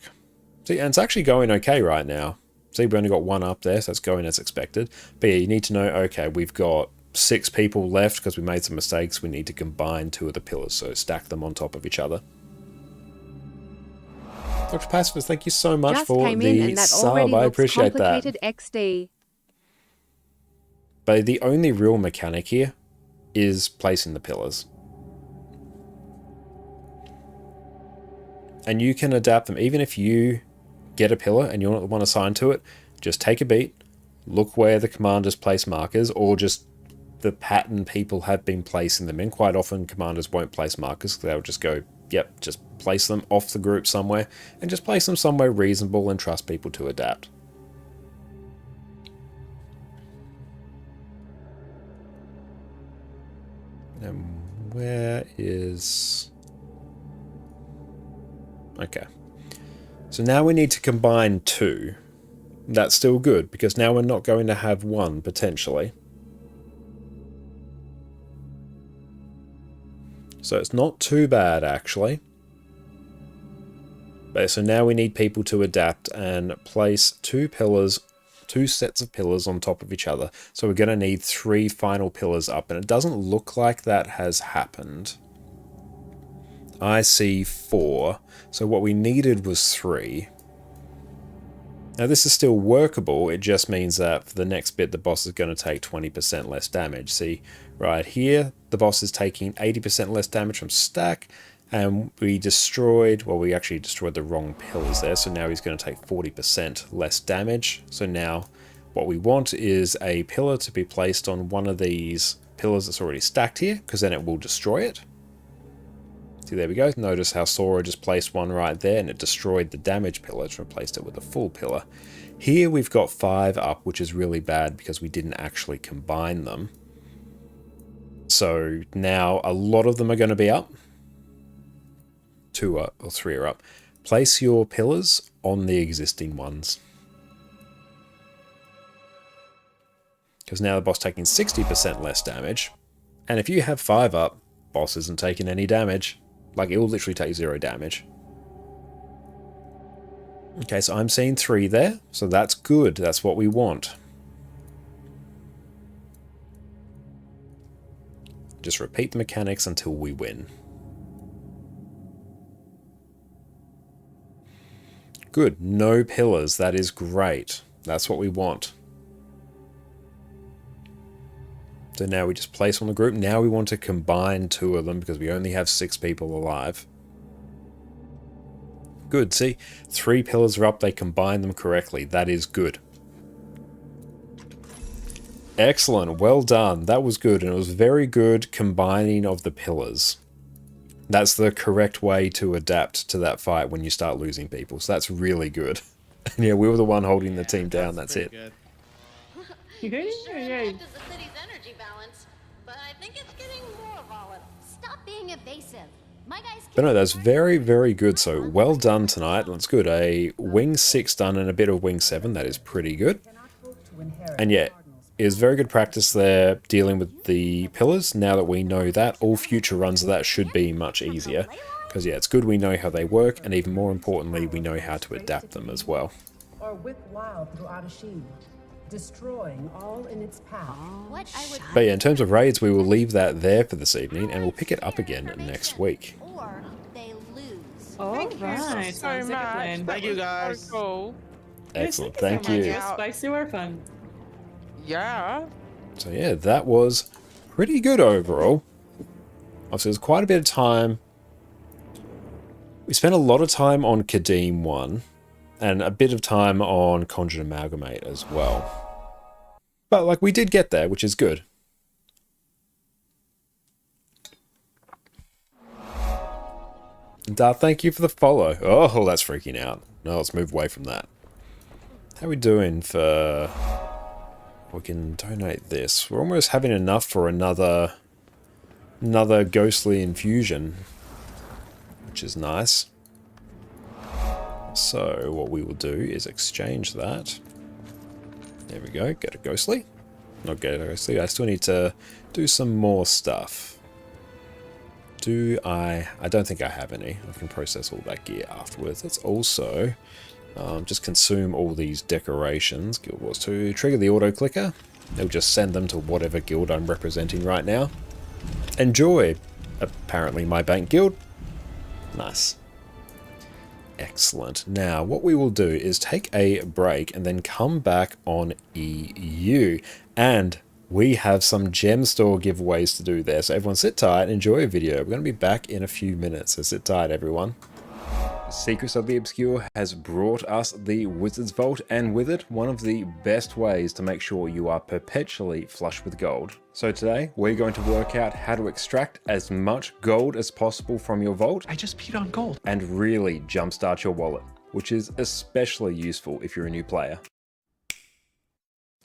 See, and it's actually going okay right now. See, we've only got 1 up there, so it's going as expected. But yeah, you need to know, okay, we've got 6 people left because we made some mistakes. We need to combine 2 of the pillars, so stack them on top of each other. Dr. Pacifist, thank you so much Just for came in the and that sub. already I looks appreciate that. complicated XD. But the only real mechanic here is placing the pillars. And you can adapt them. Even if you get a pillar and you're not the one assigned to it, just take a beat, look where the commanders place markers, or just the pattern people have been placing them in. Quite often commanders won't place markers, they'll just go, yep, just place them off the group somewhere, and just place them somewhere reasonable and trust people to adapt. And where is... Okay. So now we need to combine 2. That's still good, because now we're not going to have 1, potentially. So it's not too bad, actually. But so now we need people to adapt and place 2 pillars, 2 sets of pillars on top of each other. So we're going to need 3 final pillars up, and it doesn't look like that has happened. I see 4. So what we needed was 3. Now this is still workable, it just means that for the next bit the boss is going to take 20% less damage. See, right here, the boss is taking 80% less damage from stack, and we actually destroyed the wrong pillars there, so now he's going to take 40% less damage. So now what we want is a pillar to be placed on one of these pillars that's already stacked here, because then it will destroy it. See, there we go. Notice how Sora just placed one right there and it destroyed the damage pillar and replaced it with a full pillar. Here we've got 5 up, which is really bad because we didn't actually combine them. So now a lot of them are going to be up. 2 or 3 are up. Place your pillars on the existing ones. Because now the boss taking 60% less damage. And if you have 5 up, boss isn't taking any damage. Like, it will literally take 0 damage. Okay, so I'm seeing 3 there. So that's good. That's what we want. Just repeat the mechanics until we win. Good. No pillars. That is great. That's what we want. So now we just place on the group. Now we want to combine 2 of them because we only have 6 people alive. Good. See, 3 pillars are up. They combine them correctly. That is good. Excellent. Well done. That was good. And it was very good combining of the pillars. That's the correct way to adapt to that fight when you start losing people. So that's really good. And yeah, we were the one holding the team down. That's it. Sure affected the city's energy balance, but I think it's getting more volatile. Stop being evasive. My guys. But no, that's very, very good. So well done tonight. That's good. A wing 6 done and a bit of wing 7. That is pretty good. And yeah, it is very good practice there dealing with the pillars. Now that we know that, all future runs of that should be much easier. Because yeah, it's good we know how they work, and even more importantly, we know how to adapt them as well. Or whip wild through Adashim, destroying all in its path. But yeah, in terms of raids, we will leave that there for this evening, and we'll pick it up again next week. Or they lose. All right, sounds like a plan. Thank you, guys. So cool. Excellent, thank you. Spicy were fun. Yeah. So yeah, that was pretty good overall. Obviously, there's quite a bit of time. We spent a lot of time on Kadim 1, and a bit of time on Conjured Amalgamate as well. But like, we did get there, which is good. And thank you for the follow. Oh, that's freaking out. No, let's move away from that. How are we doing for... We can donate this. We're almost having enough for another ghostly infusion, which is nice. So what we will do is exchange that. There we go. Get a ghostly. Not get a ghostly. I still need to do some more stuff. Do I? I don't think I have any. I can process all that gear afterwards. Let's also just consume all these decorations. Guild Wars 2. Trigger the auto clicker. It'll just send them to whatever guild I'm representing right now. Enjoy. Apparently my bank guild. Nice. Excellent. Now what we will do is take a break and then come back on EU. And we have some gem store giveaways to do there. So everyone sit tight, enjoy a video. We're going to be back in a few minutes. So sit tight, everyone. Secrets of the Obscure has brought us the Wizard's Vault, and with it, one of the best ways to make sure you are perpetually flush with gold. So today, we're going to work out how to extract as much gold as possible from your vault. I just peed on gold. And really jumpstart your wallet, which is especially useful if you're a new player.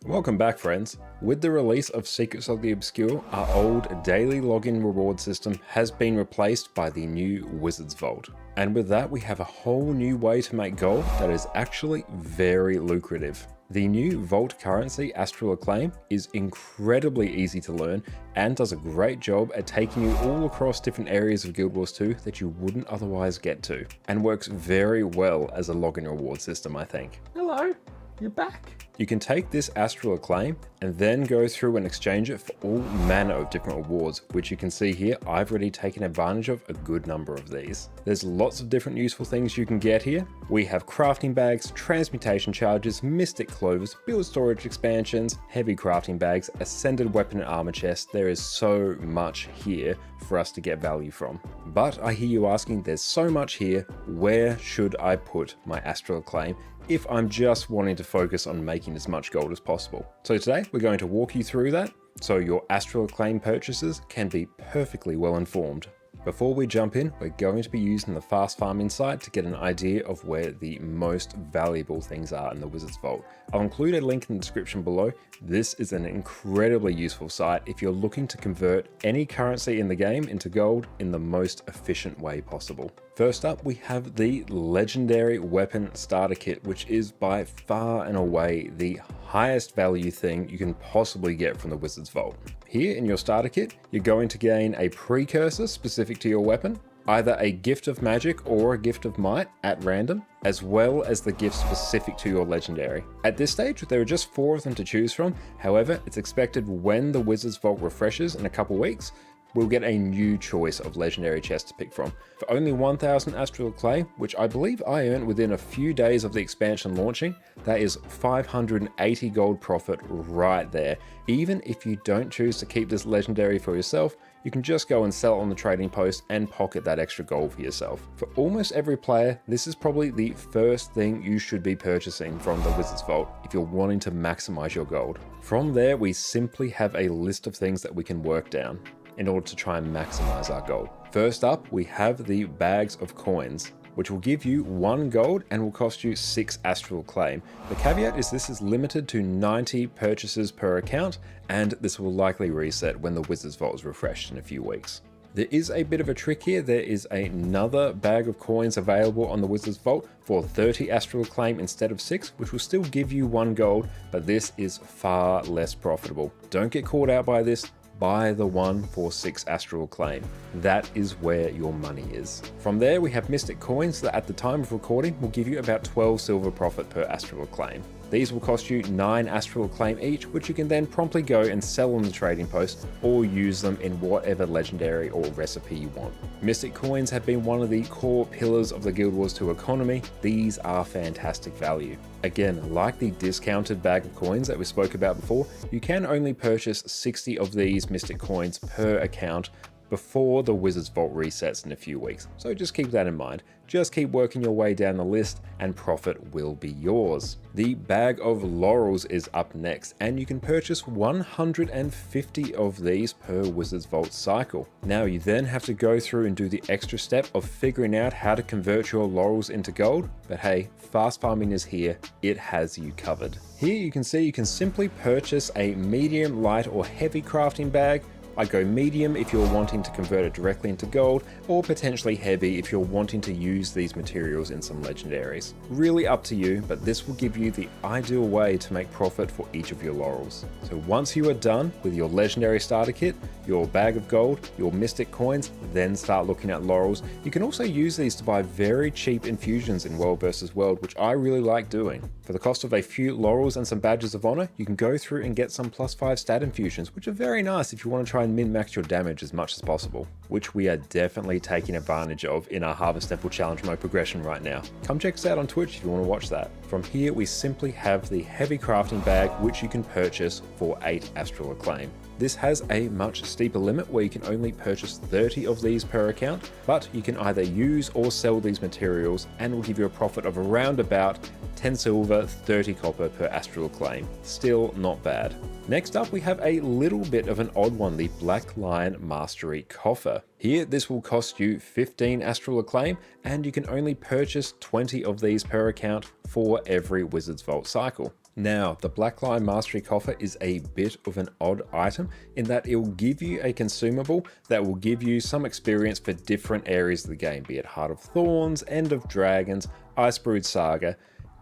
Welcome back, friends. With the release of Secrets of the Obscure, our old daily login reward system has been replaced by the new Wizard's Vault. And with that, we have a whole new way to make gold that is actually very lucrative. The new Vault currency, Astral Acclaim, is incredibly easy to learn and does a great job at taking you all across different areas of Guild Wars 2 that you wouldn't otherwise get to, and works very well as a login reward system, I think. Hello, you're back. You can take this Astral Acclaim and then go through and exchange it for all manner of different rewards, which you can see here. I've already taken advantage of a good number of these. There's lots of different useful things you can get here. We have crafting bags, transmutation charges, mystic clovers, build storage expansions, heavy crafting bags, ascended weapon and armor chests. There is so much here for us to get value from. But I hear you asking, there's so much here, where should I put my Astral Acclaim if I'm just wanting to focus on making as much gold as possible? So today we're going to walk you through that so your Astral Acclaim purchases can be perfectly well informed. Before we jump in, we're going to be using the fast farming site to get an idea of where the most valuable things are in the Wizard's Vault. I'll include a link in the description below. This is an incredibly useful site if you're looking to convert any currency in the game into gold in the most efficient way possible. First up, we have the Legendary Weapon Starter Kit, which is by far and away the highest value thing you can possibly get from the Wizard's Vault. Here in your starter kit, you're going to gain a precursor specific to your weapon, either a gift of magic or a gift of might at random, as well as the gift specific to your legendary. At this stage, there are just 4 of them to choose from. However, it's expected when the Wizard's Vault refreshes in a couple weeks, we'll get a new choice of legendary chest to pick from. For only 1000 Astral Clay, which I believe I earned within a few days of the expansion launching, that is 580 gold profit right there. Even if you don't choose to keep this legendary for yourself, you can just go and sell it on the trading post and pocket that extra gold for yourself. For almost every player, this is probably the first thing you should be purchasing from the Wizard's Vault if you're wanting to maximize your gold. From there, we simply have a list of things that we can work down in order to try and maximize our gold. First up, we have the bags of coins, which will give you 1 gold and will cost you 6 Astral Claim. The caveat is this is limited to 90 purchases per account, and this will likely reset when the Wizard's Vault is refreshed in a few weeks. There is a bit of a trick here. There is another bag of coins available on the Wizard's Vault for 30 Astral Claim instead of 6, which will still give you 1 gold, but this is far less profitable. Don't get caught out by this. Buy the one for 6 Astral Claim. That is where your money is. From there, we have Mystic Coins that at the time of recording will give you about 12 silver profit per Astral Claim. These will cost you 9 Astral Claim each, which you can then promptly go and sell on the trading post or use them in whatever legendary or recipe you want. Mystic Coins have been one of the core pillars of the Guild Wars 2 economy. These are fantastic value. Again, like the discounted bag of coins that we spoke about before, you can only purchase 60 of these Mystic Coins per account before the Wizard's Vault resets in a few weeks. So just keep that in mind. Just keep working your way down the list and profit will be yours. The Bag of Laurels is up next, and you can purchase 150 of these per Wizard's Vault cycle. Now you then have to go through and do the extra step of figuring out how to convert your laurels into gold, but hey, fast farming is here, it has you covered. Here you can see you can simply purchase a medium, light or heavy crafting bag. I go medium if you're wanting to convert it directly into gold, or potentially heavy if you're wanting to use these materials in some legendaries. Really up to you, but this will give you the ideal way to make profit for each of your laurels. So once you are done with your legendary starter kit, your bag of gold, your mystic coins, then start looking at laurels. You can also use these to buy very cheap infusions in World vs. World, which I really like doing. For the cost of a few laurels and some badges of honor, you can go through and get some +5 stat infusions, which are very nice if you want to try and min-max your damage as much as possible, which we are definitely taking advantage of in our Harvest Temple Challenge mode progression right now. Come check us out on Twitch if you want to watch that. From here, we simply have the heavy crafting bag, which you can purchase for 8 Astral Acclaim. This has a much steeper limit where you can only purchase 30 of these per account, but you can either use or sell these materials and will give you a profit of around about 10 silver, 30 copper per Astral Acclaim. Still not bad. Next up, we have a little bit of an odd one, the Black Lion Mastery Coffer. Here, this will cost you 15 Astral Acclaim, and you can only purchase 20 of these per account for every Wizard's Vault cycle. Now, the Black Lion Mastery Coffer is a bit of an odd item in that it will give you a consumable that will give you some experience for different areas of the game, be it Heart of Thorns, End of Dragons, Icebrood Saga,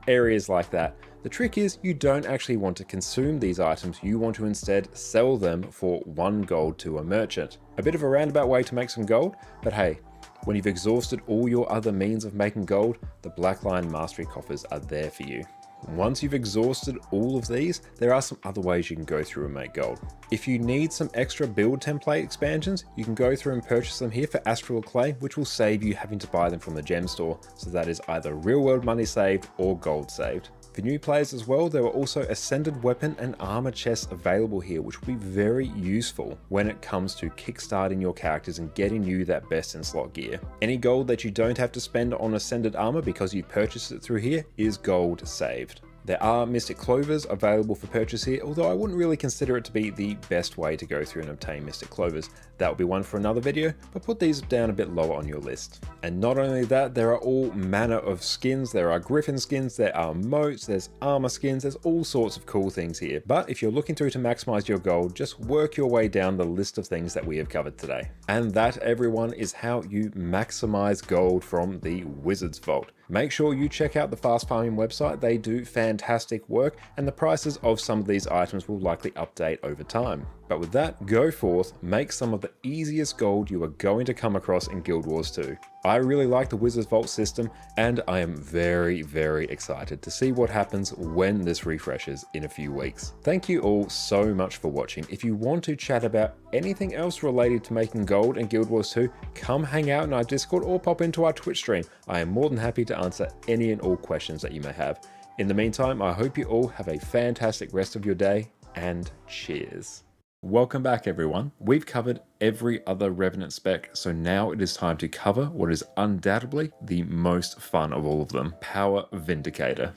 areas like that. The trick is you don't actually want to consume these items, you want to instead sell them for 1 gold to a merchant. A bit of a roundabout way to make some gold, but hey, when you've exhausted all your other means of making gold, the Black Lion Mastery Coffers are there for you. Once you've exhausted all of these, there are some other ways you can go through and make gold. If you need some extra build template expansions, you can go through and purchase them here for Astral Clay, which will save you having to buy them from the gem store, so that is either real world money saved or gold saved. For new players as well, there are also Ascended Weapon and Armor chests available here, which will be very useful when it comes to kickstarting your characters and getting you that best in slot gear. Any gold that you don't have to spend on Ascended Armor because you purchased it through here is gold saved. There are Mystic Clovers available for purchase here, although I wouldn't really consider it to be the best way to go through and obtain Mystic Clovers. That will be one for another video, but put these down a bit lower on your list. And not only that, there are all manner of skins. There are Griffin skins, there are moats, there's armor skins, there's all sorts of cool things here. But if you're looking through to maximize your gold, just work your way down the list of things that we have covered today. And that, everyone, is how you maximize gold from the Wizard's Vault. Make sure you check out the Fast Farming website. They do fantastic work, and the prices of some of these items will likely update over time. But with that, go forth, make some of the easiest gold you are going to come across in Guild Wars 2. I really like the Wizard's Vault system, and I am very, very excited to see what happens when this refreshes in a few weeks. Thank you all so much for watching. If you want to chat about anything else related to making gold in Guild Wars 2, come hang out in our Discord or pop into our Twitch stream. I am more than happy to answer any and all questions that you may have. In the meantime, I hope you all have a fantastic rest of your day, and cheers. Welcome back, everyone. We've covered every other Revenant spec, so now it is time to cover what is undoubtedly the most fun of all of them, Power Vindicator,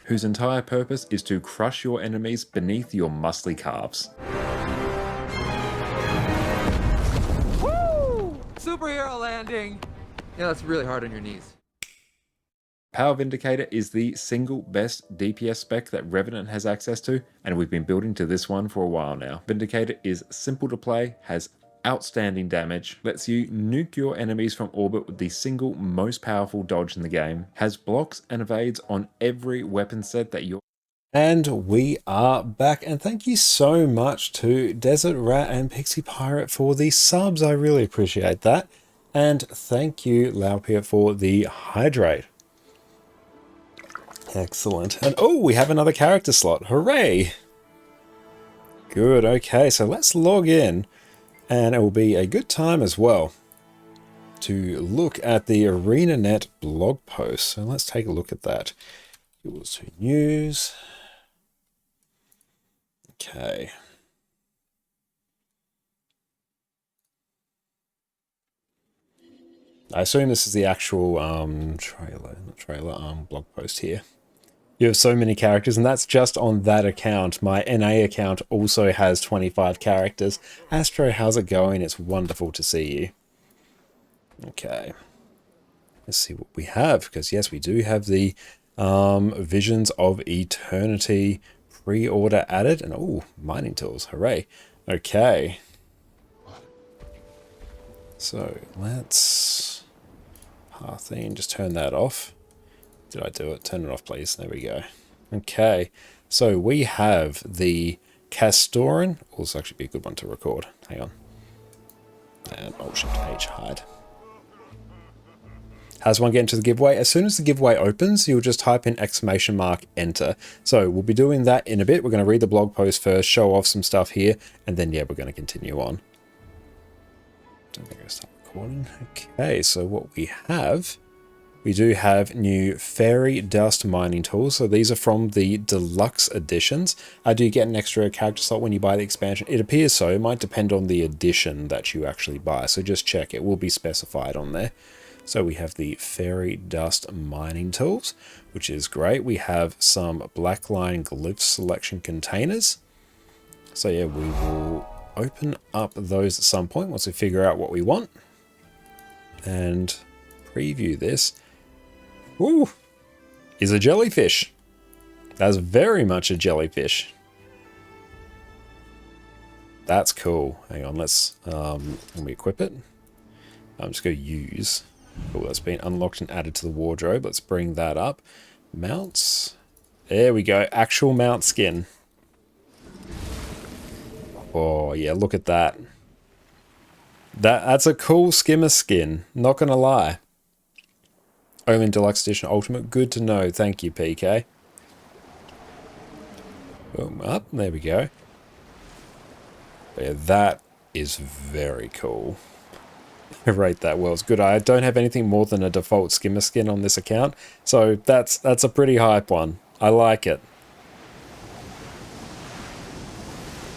whose entire purpose is to crush your enemies beneath your muscly calves. Woo! Superhero landing! Yeah, that's really hard on your knees. Power Vindicator is the single best DPS spec that Revenant has access to, and we've been building to this one for a while now. Vindicator is simple to play, has outstanding damage, lets you nuke your enemies from orbit with the single most powerful dodge in the game, has blocks and evades on every weapon set that you're... And we are back, and thank you so much to Desert Rat and Pixie Pirate for the subs. I really appreciate that. And thank you, Laupia, for the hydrate. Excellent. And oh, we have another character slot. Hooray! Good, okay, so let's log in, and it will be a good time as well to look at the Arenanet blog post. So let's take a look at that. It was to news. Okay. I assume this is the actual blog post here. You have so many characters, and that's just on that account. My NA account also has 25 characters. Astro, how's it going? It's wonderful to see you. Okay. Let's see what we have, because yes, we do have the Visions of Eternity pre-order added. And oh, mining tools, hooray. Okay. So let's... Parthene, just turn that off. Did I do it? Turn it off, please. There we go. Okay, so we have the Castoran. Also, actually be a good one to record. Hang on. And Alt-Shift-H, hide. How does one get into the giveaway? As soon as the giveaway opens, you'll just type in !enter. So we'll be doing that in a bit. We're going to read the blog post first, show off some stuff here, and then, yeah, we're going to continue on. Don't think I'll start recording. Okay, so what we have... We do have new Fairy Dust mining tools. So these are from the deluxe editions. Do you get an extra character slot when you buy the expansion? It appears so. It might depend on the edition that you actually buy. So just check. It will be specified on there. So we have the Fairy Dust mining tools, which is great. We have some Blackline glyph selection containers. So yeah, we will open up those at some point once we figure out what we want. And preview this. Ooh, is a jellyfish. That's very much a jellyfish. That's cool. Hang on, let's let me equip it. I'm just going to use. Oh, that's been unlocked and added to the wardrobe. Let's bring that up. Mounts. There we go. Actual mount skin. Oh yeah, look at that. That's a cool skimmer skin. Not gonna lie. Only in Deluxe Edition Ultimate. Good to know. Thank you, PK. Boom, up. There we go. But yeah, that is very cool. I rate that well. It's good. I don't have anything more than a default skimmer skin on this account, so that's a pretty hype one. I like it.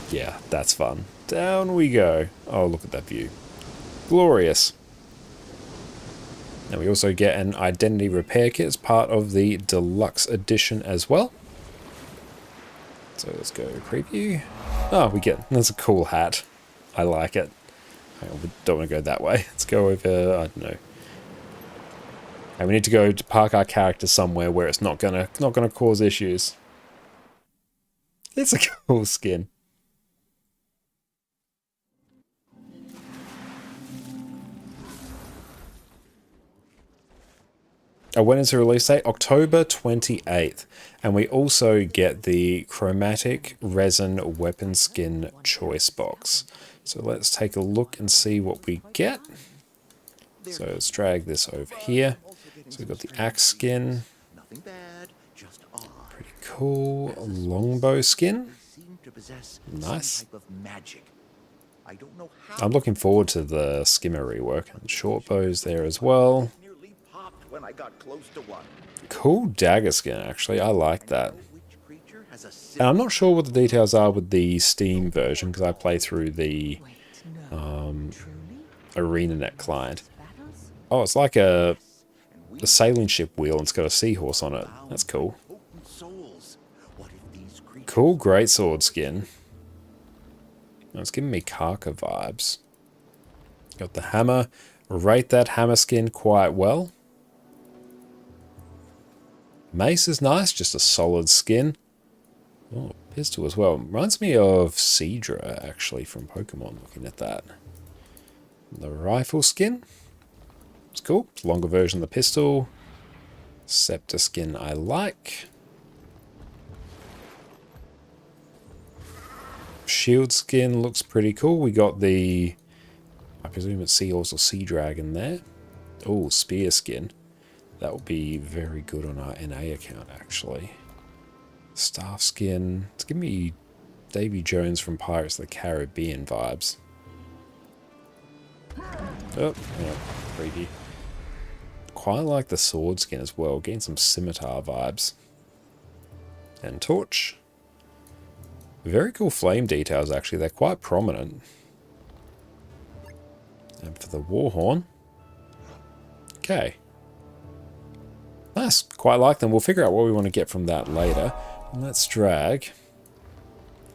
Yeah, that's fun. Down we go. Oh, look at that view. Glorious. And we also get an identity repair kit as part of the deluxe edition as well. So let's go preview. Oh, that's a cool hat. I like it. We don't want to go that way. Let's go over, I don't know. And we need to go to park our character somewhere where it's not gonna cause issues. It's a cool skin. When is the release date? October 28th. And we also get the chromatic resin weapon skin choice box. So let's take a look and see what we get. So let's drag this over here. So we've got the axe skin. Pretty cool. Longbow skin. Nice. I'm looking forward to the skimmer rework. And short bows there as well. Cool dagger skin, actually. I like that. And I'm not sure what the details are with the Steam version, because I play through the Arenanet client. Oh, it's like a sailing ship wheel and it's got a seahorse on it. That's cool. Cool greatsword skin. Oh, it's giving me Karka vibes. Got the hammer. Rate that hammer skin quite well. Mace is nice, just a solid skin. Oh, pistol as well. Reminds me of Seadra, actually, from Pokemon, looking at that. The rifle skin. It's cool. It's a longer version of the pistol. Scepter skin I like. Shield skin looks pretty cool. We got the, I presume it's Seahorse or Sea Dragon there. Oh, spear skin. That will be very good on our NA account, actually. Staff skin. It's giving me Davy Jones from Pirates of the Caribbean vibes. Oh, yeah, preview. Quite like the sword skin as well. Getting some scimitar vibes. And torch. Very cool flame details, actually. They're quite prominent. And for the Warhorn. Okay. Nice. Quite like them. We'll figure out what we want to get from that later. And let's drag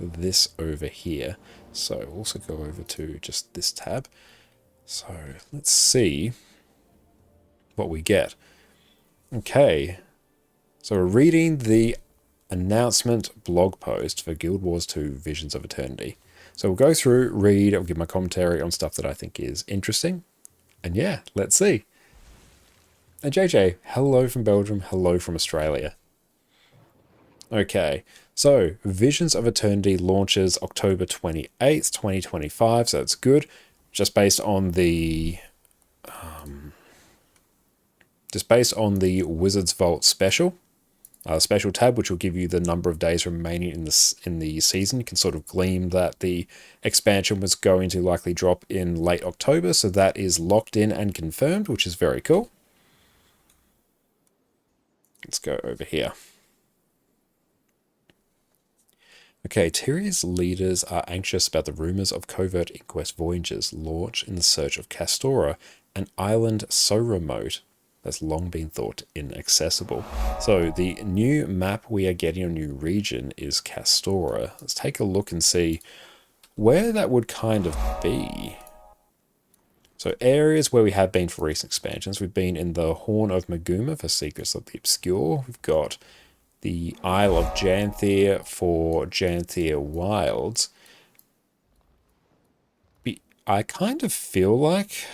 this over here. So we'll also go over to just this tab. So let's see what we get. Okay. So we're reading the announcement blog post for Guild Wars 2 Visions of Eternity. So we'll go through, read, I'll give my commentary on stuff that I think is interesting. And yeah, let's see. And JJ, hello from Belgium, hello from Australia. Okay, so Visions of Eternity launches October 28th, 2025, so that's good. Just based on the Wizards Vault special tab, which will give you the number of days remaining in the season. You can sort of glean that the expansion was going to likely drop in late October, so that is locked in and confirmed, which is very cool. Let's go over here. Okay, Tyrion's leaders are anxious about the rumors of covert Inquest voyages launch in the search of Castora, an island so remote that's long been thought inaccessible. So the new map we are getting, a new region, is Castora. Let's take a look and see where that would kind of be. So areas where we have been for recent expansions, we've been in the Horn of Maguma for Secrets of the Obscure. We've got the Isle of Janthier for Janthier Wilds. I kind of feel like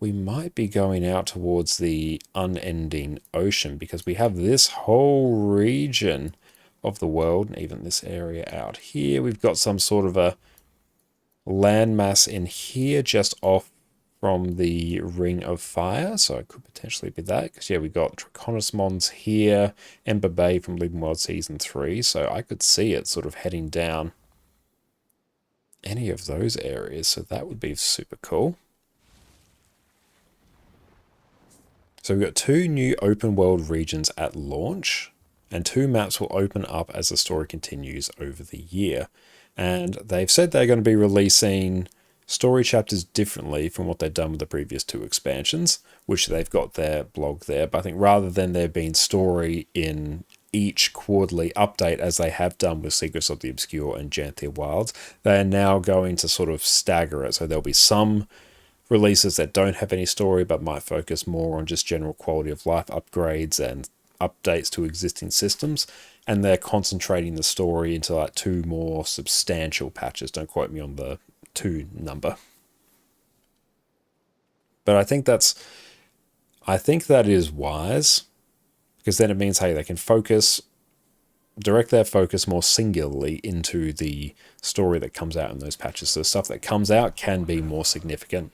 we might be going out towards the unending ocean because we have this whole region of the world, and even this area out here. We've got some sort of a landmass in here just off from the Ring of Fire, so it could potentially be that, because yeah, we've got Draconismons here, Ember Bay from Living World Season 3, so I could see it sort of heading down any of those areas, so that would be super cool. So we've got 2 new open world regions at launch, and 2 maps will open up as the story continues over the year. And they've said they're going to be releasing story chapters differently from what they've done with the previous 2 expansions, which they've got their blog there. But I think rather than there being story in each quarterly update as they have done with Secrets of the Obscure and Janthia Wilds, they are now going to sort of stagger it. So there'll be some releases that don't have any story but might focus more on just general quality of life upgrades and updates to existing systems, and they're concentrating the story into like 2 more substantial patches. Don't quote me on the 2 number, but I think that is wise, because then it means, hey, they can direct their focus more singularly into the story that comes out in those patches. So stuff that comes out can be more significant.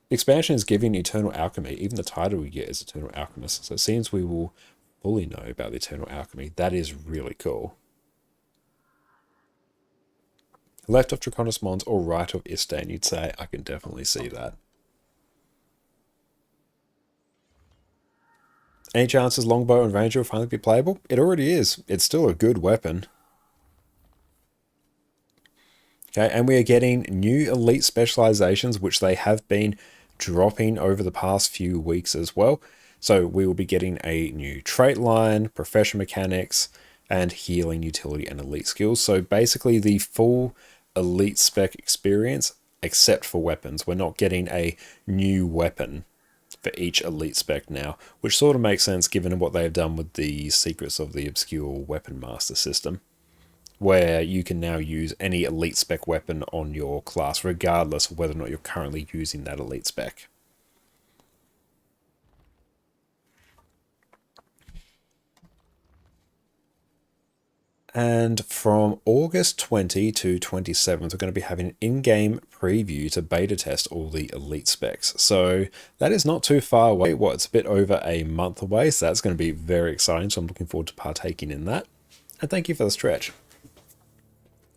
The expansion is giving Eternal Alchemy. Even the title we get is Eternal Alchemist. So it seems we will fully know about the Eternal Alchemy. That is really cool. Left of Draconis Mons or right of Istain, you'd say. I can definitely see that. Any chances Longbow and Ranger will finally be playable? It already is. It's still a good weapon. Okay, and we are getting new elite specializations, which they have been dropping over the past few weeks as well. So we will be getting a new trait line, profession mechanics, and healing, utility, and elite skills. So basically the full elite spec experience, except for weapons. We're not getting a new weapon for each elite spec now, which sort of makes sense given what they've done with the Secrets of the Obscure Weapon Master system, where you can now use any elite spec weapon on your class, regardless of whether or not you're currently using that elite spec. And from August 20 to 27th, we're going to be having an in-game preview to beta test all the elite specs. So that is not too far away. Well, it's a bit over a month away, so that's going to be very exciting. So I'm looking forward to partaking in that. And thank you for the stretch.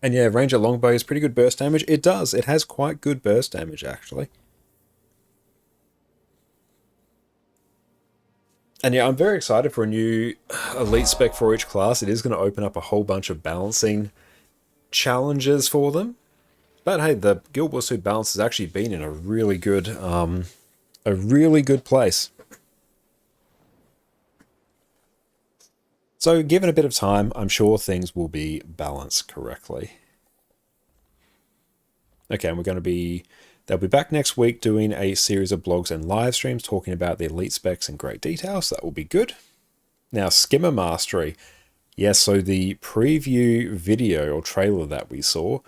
And yeah, Ranger Longbow is pretty good burst damage. It does. It has quite good burst damage, actually. And yeah, I'm very excited for a new elite spec for each class. It is going to open up a whole bunch of balancing challenges for them. But hey, the Guild Wars 2 balance has actually been in a really good place. So given a bit of time, I'm sure things will be balanced correctly. Okay, and they'll be back next week doing a series of blogs and live streams talking about the elite specs in great detail, so that will be good. Now, Skimmer Mastery. Yes, so the preview video or trailer that we saw,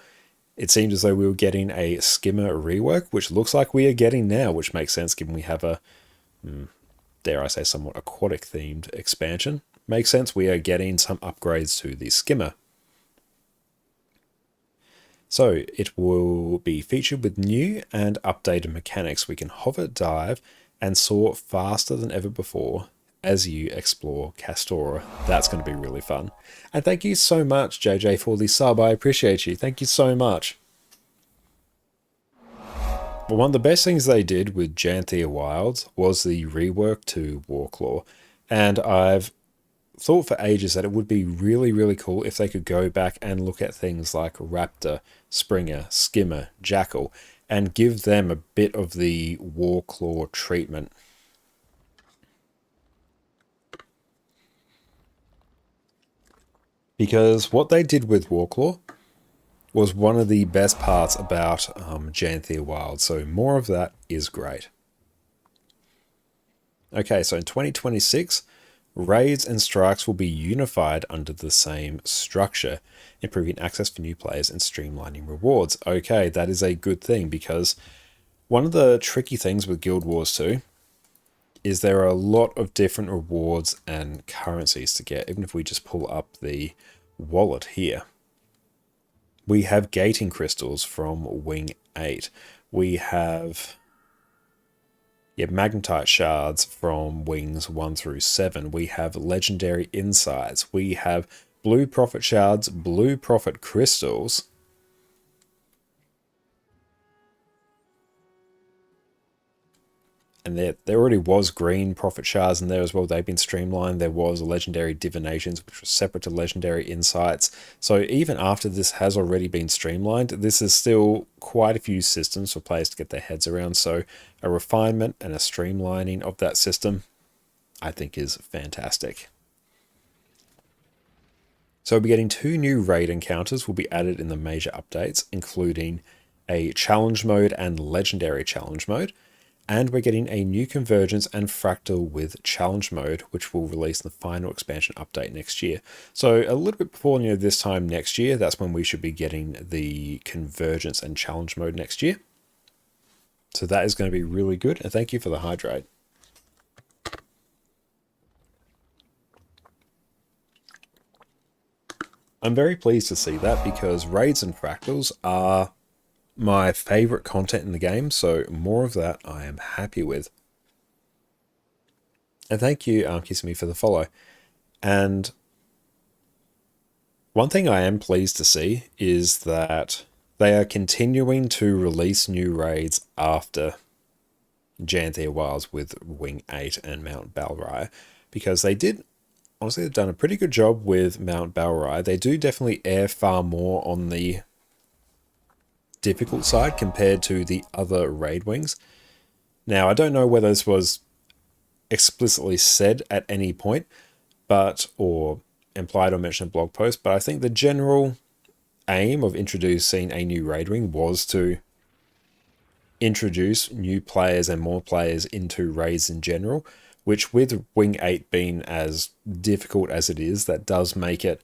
it seemed as though we were getting a Skimmer rework, which looks like we are getting now, which makes sense given we have a, dare I say, somewhat aquatic-themed expansion. Makes sense, we are getting some upgrades to the Skimmer. So it will be featured with new and updated mechanics. We can hover, dive, and soar faster than ever before as you explore Castora. That's going to be really fun. And thank you so much, JJ, for the sub. I appreciate you. Thank you so much. Well, one of the best things they did with Janthia Wilds was the rework to Warclaw. And I've thought for ages that it would be really, really cool if they could go back and look at things like Raptor, Springer, Skimmer, Jackal, and give them a bit of the Warclaw treatment. Because what they did with Warclaw was one of the best parts about Janthia Wild, so more of that is great. Okay, so in 2026, raids and strikes will be unified under the same structure, improving access for new players and streamlining rewards. Okay, that is a good thing, because one of the tricky things with Guild Wars 2 is there are a lot of different rewards and currencies to get. Even if we just pull up the wallet here, we have gating crystals from Wing 8. We have magnetite shards from Wings 1 through 7. We have legendary insights. We have blue prophet shards, blue prophet crystals. And there already was green profit shards in there as well. They've been streamlined. There was legendary divinations, which was separate to legendary insights. So even after this has already been streamlined, this is still quite a few systems for players to get their heads around. So a refinement and a streamlining of that system, I think, is fantastic. So we'll be getting 2 new raid encounters will be added in the major updates, including a challenge mode and legendary challenge mode. And we're getting a new convergence and fractal with challenge mode, which will release in the final expansion update next year. So a little bit before this time next year, that's when we should be getting the convergence and challenge mode next year. So that is going to be really good. And thank you for the hydrate. I'm very pleased to see that because raids and fractals are my favorite content in the game, so more of that I am happy with. And thank you, Kissme, for the follow. And one thing I am pleased to see is that they are continuing to release new raids after Janthea Wilds with Wing 8 and Mount Balrai, because they did, honestly, they've done a pretty good job with Mount Balrai. They do definitely err far more on the difficult side compared to the other raid wings. Now, I don't know whether this was explicitly said at any point, or implied or mentioned in a blog post, but I think the general aim of introducing a new raid wing was to introduce new players and more players into raids in general, which with Wing 8 being as difficult as it is, that does make it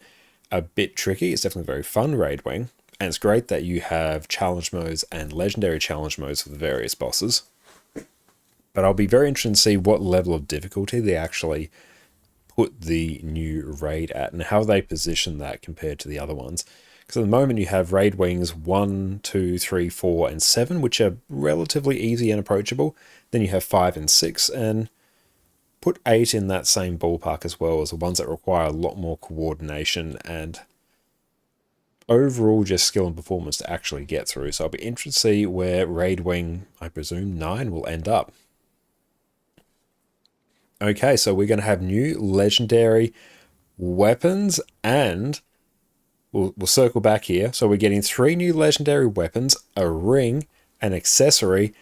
a bit tricky. It's definitely a very fun raid wing. And it's great that you have challenge modes and legendary challenge modes for the various bosses. But I'll be very interested to see what level of difficulty they actually put the new raid at and how they position that compared to the other ones. Because at the moment you have raid wings 1, 2, 3, 4, and 7, which are relatively easy and approachable. Then you have 5 and 6, and put 8 in that same ballpark as well as the ones that require a lot more coordination and overall just skill and performance to actually get through. So I'll be interested to see where raid wing, I presume 9, will end up. Okay, so we're going to have new legendary weapons, and we'll circle back here. So we're getting 3 new legendary weapons, a ring, an accessory,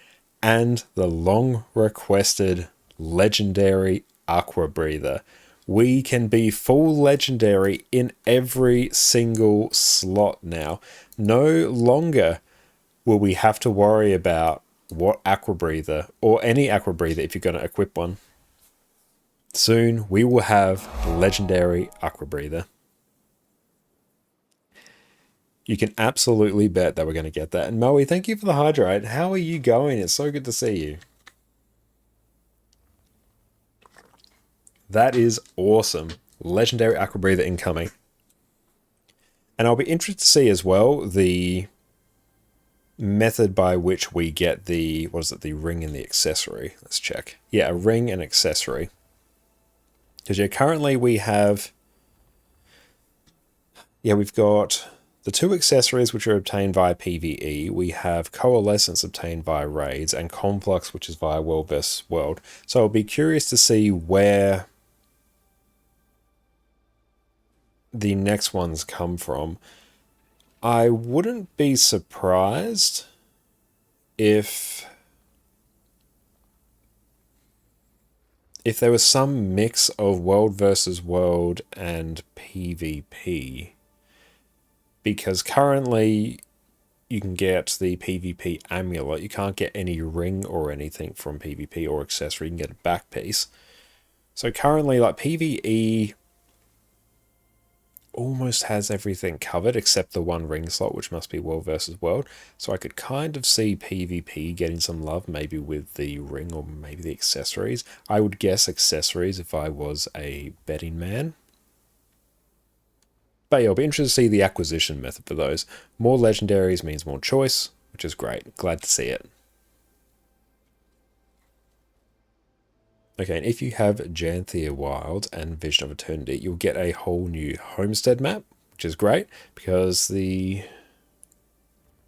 and the long requested legendary aqua breather. We can be full legendary in every single slot now. No longer will we have to worry about what aqua breather, or any aqua breather if you're going to equip one. Soon we will have legendary aqua breather. You can absolutely bet that we're going to get that. And Moe, thank you for the hydrate. How are you going? It's so good to see you. That is awesome. Legendary aqua breather incoming. And I'll be interested to see as well the method by which we get the, the ring and the accessory. Let's check. Yeah, a ring and accessory. Because currently we have, we've got the 2 accessories which are obtained via PvE. We have Coalescence obtained via raids, and Conflux, which is via World vs. World. So I'll be curious to see where the next ones come from. I wouldn't be surprised if there was some mix of World versus World and PvP, because currently you can get the PvP amulet. You can't get any ring or anything from PvP or accessory. You can get a back piece. So currently, like, PvE almost has everything covered except the 1 ring slot, which must be World versus World. So I could kind of see PvP getting some love, maybe with the ring or maybe the accessories. I would guess accessories if I was a betting man. But yeah, I'll be interested to see the acquisition method for those. More legendaries means more choice, which is great. Glad to see it. Okay, and if you have Janthea Wilds and Vision of Eternity, you'll get a whole new homestead map, which is great, because the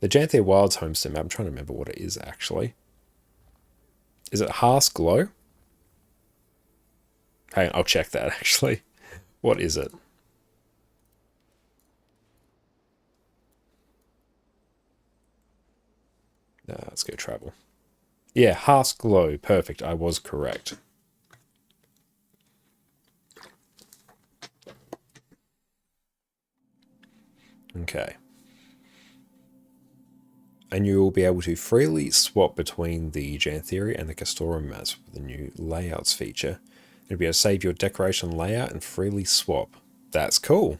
Janthea Wilds homestead map, I'm trying to remember what it is actually. Is it Hearth's Glow? Hang on, I'll check that actually. What is it? Let's go travel. Yeah, Hearth's Glow. Perfect. I was correct. Okay. And you will be able to freely swap between the Jantheria and the Castorum maps with the new layouts feature. You'll be able to save your decoration layout and freely swap. That's cool.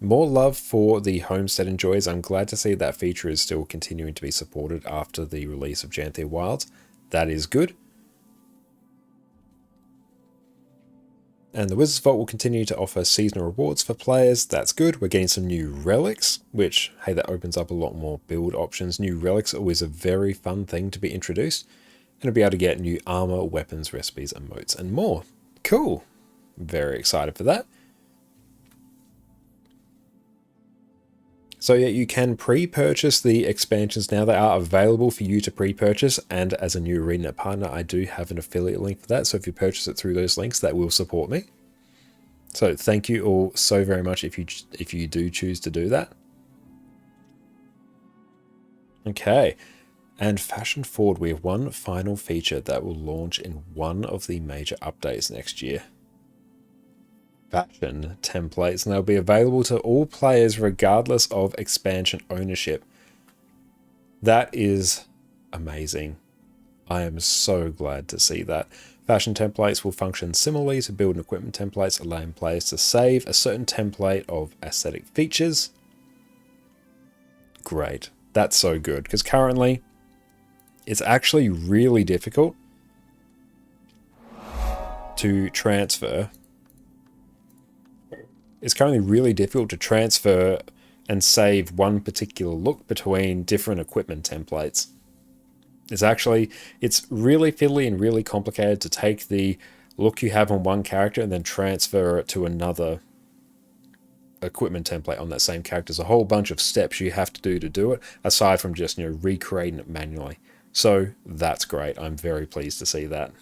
More love for the Homestead Enjoys. I'm glad to see that feature is still continuing to be supported after the release of Janthir Wilds. That is good. And the Wizard's Vault will continue to offer seasonal rewards for players. That's good. We're getting some new relics, which, hey, that opens up a lot more build options. New relics are always a very fun thing to be introduced. And you'll be able to get new armor, weapons, recipes, emotes, and more. Cool. Very excited for that. So yeah, you can pre-purchase the expansions now. They are available for you to pre-purchase, and as a new Arenanet partner, I do have an affiliate link for that. So if you purchase it through those links, that will support me. So thank you all so very much if you do choose to do that. Okay, and fashion forward, we have one final feature that will launch in one of the major updates next year. Fashion templates, and they'll be available to all players regardless of expansion ownership. That is amazing. I am so glad to see that. Fashion templates will function similarly to build and equipment templates, allowing players to save a certain template of aesthetic features. Great. That's so good, because currently it's actually really difficult to transfer. It's currently really difficult to transfer and save one particular look between different equipment templates. It's really fiddly and really complicated to take the look you have on one character and then transfer it to another equipment template on that same character. There's a whole bunch of steps you have to do it, aside from just, recreating it manually. So that's great. I'm very pleased to see that.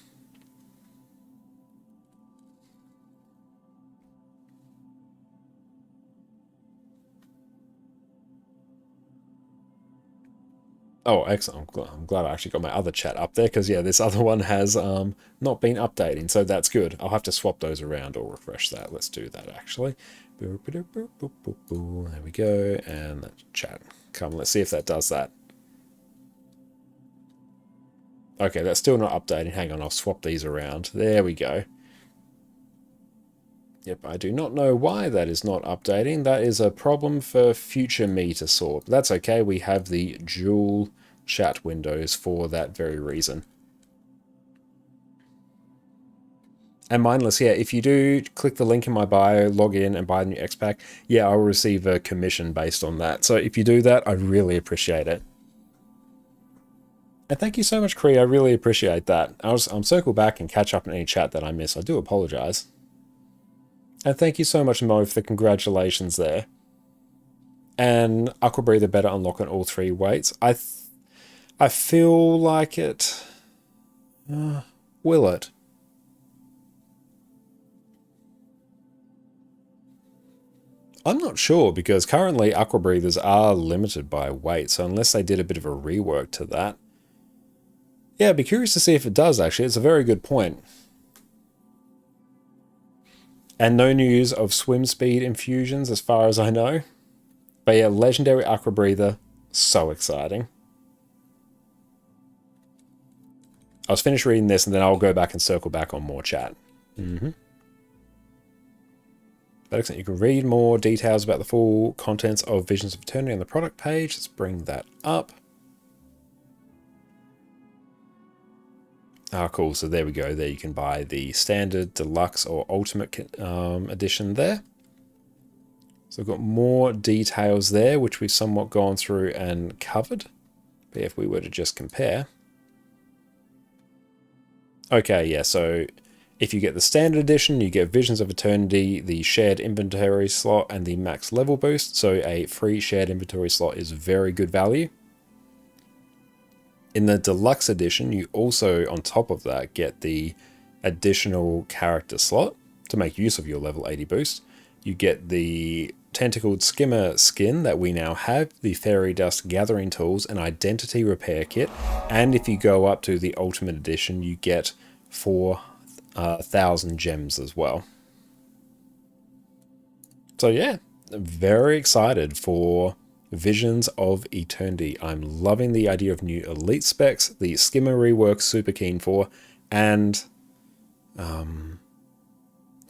Oh, excellent. I'm glad I actually got my other chat up there, because, yeah, this other one has not been updating, so that's good. I'll have to swap those around or refresh that. Let's do that, actually. There we go, and that chat. Come, let's see if that does that. Okay, that's still not updating. Hang on, I'll swap these around. There we go. Yep, I do not know why that is not updating. That is a problem for future me to solve. That's okay, we have the dual chat windows for that very reason. And mindless, yeah, if you do click the link in my bio, log in and buy the new Expac, yeah, I'll receive a commission based on that. So if you do that, I really appreciate it. And thank you so much, Cree, I really appreciate that. I'll circle back and catch up in any chat that I miss. I do apologize. And thank you so much, Mo, for the congratulations there. And Aqua Breather better unlock on all 3 weights. I feel like it. Will it? I'm not sure, because currently Aqua Breathers are limited by weight, so unless they did a bit of a rework to that. Yeah, I'd be curious to see if it does, actually. It's a very good point. And no news of swim speed infusions as far as I know. But yeah, legendary Aqua Breather, so exciting. I was finished reading this and then I'll go back and circle back on more chat. But excellent. You can read more details about the full contents of Visions of Eternity on the product page. Let's bring that up. Ah, cool. So there we go. There you can buy the standard, deluxe, or ultimate edition there. So we've got more details there, which we've somewhat gone through and covered. But if we were to just compare. Okay, yeah, so if you get the standard edition, you get Visions of Eternity, the shared inventory slot, and the max level boost. So a free shared inventory slot is very good value. In the deluxe edition, you also, on top of that, get the additional character slot to make use of your level 80 boost. You get the tentacled skimmer skin that we now have, the fairy dust gathering tools, an identity repair kit, and if you go up to the ultimate edition, you get 4,000 gems as well. So yeah, very excited for Visions of Eternity. I'm loving the idea of new elite specs, the skimmer rework super keen for, and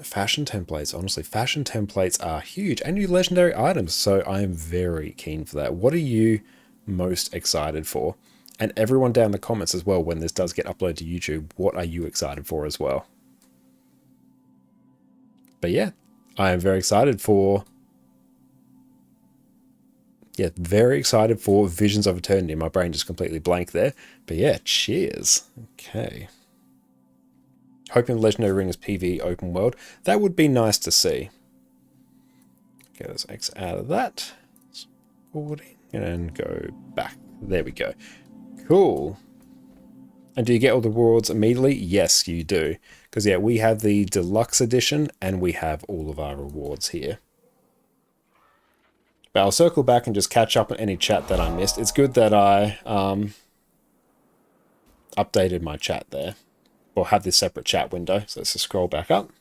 fashion templates. Honestly, fashion templates are huge, and new legendary items, so I am very keen for that. What are you most excited for? And everyone down in the comments as well, when this does get uploaded to YouTube, what are you excited for as well? But yeah, I am very excited for... Yeah, very excited for Visions of Eternity. My brain just completely blank there. But yeah, cheers. Okay. Hoping the Legendary Ring is PvE open world. That would be nice to see. Okay, let's X out of that. And go back. There we go. Cool. And do you get all the rewards immediately? Yes, you do. Because yeah, we have the deluxe edition and we have all of our rewards here. But I'll circle back and just catch up on any chat that I missed. It's good that I updated my chat there. Or have this separate chat window. So let's just scroll back up.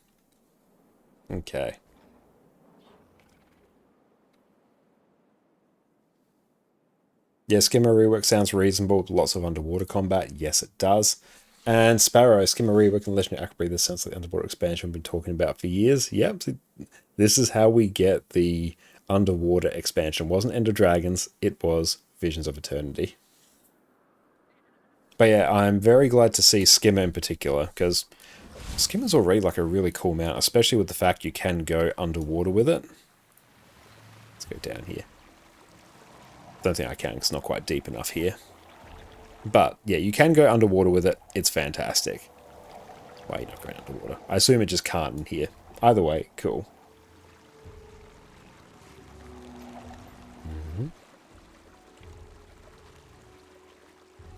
Okay. Yeah, skimmer rework sounds reasonable. Lots of underwater combat. Yes, it does. And Sparrow, skimmer rework and legendary aqua breather sounds like the underwater expansion we've been talking about for years. Yep. This is how we get the underwater expansion. It wasn't Ender Dragons, it was Visions of Eternity. But yeah, I'm very glad to see Skimmer in particular, because Skimmer's already like a really cool mount, especially with the fact you can go underwater with it. Let's go down here. Don't think I can, it's not quite deep enough here. But yeah, you can go underwater with it, it's fantastic. Why are you not going underwater? I assume it just can't in here. Either way, cool.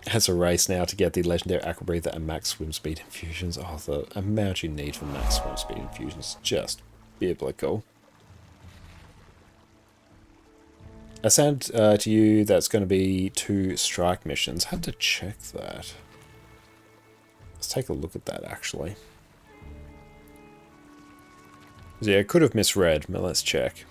It's a race now to get the legendary aqua breather and max swim speed infusions. Oh, the amount you need for max swim speed infusions is just biblical. I said to you that's going to be 2 strike missions. I had to check that. Let's take a look at that actually. Yeah, I could have misread, but let's check.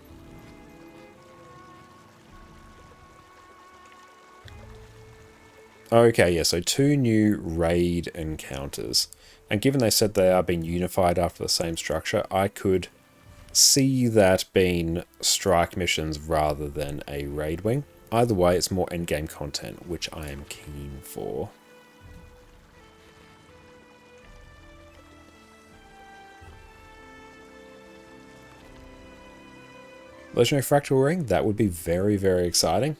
Okay, yeah, so 2 new raid encounters. And given they said they are being unified after the same structure, I could see that being strike missions rather than a raid wing. Either way, it's more endgame content, which I am keen for. Legendary Fractal Ring, that would be very, very exciting.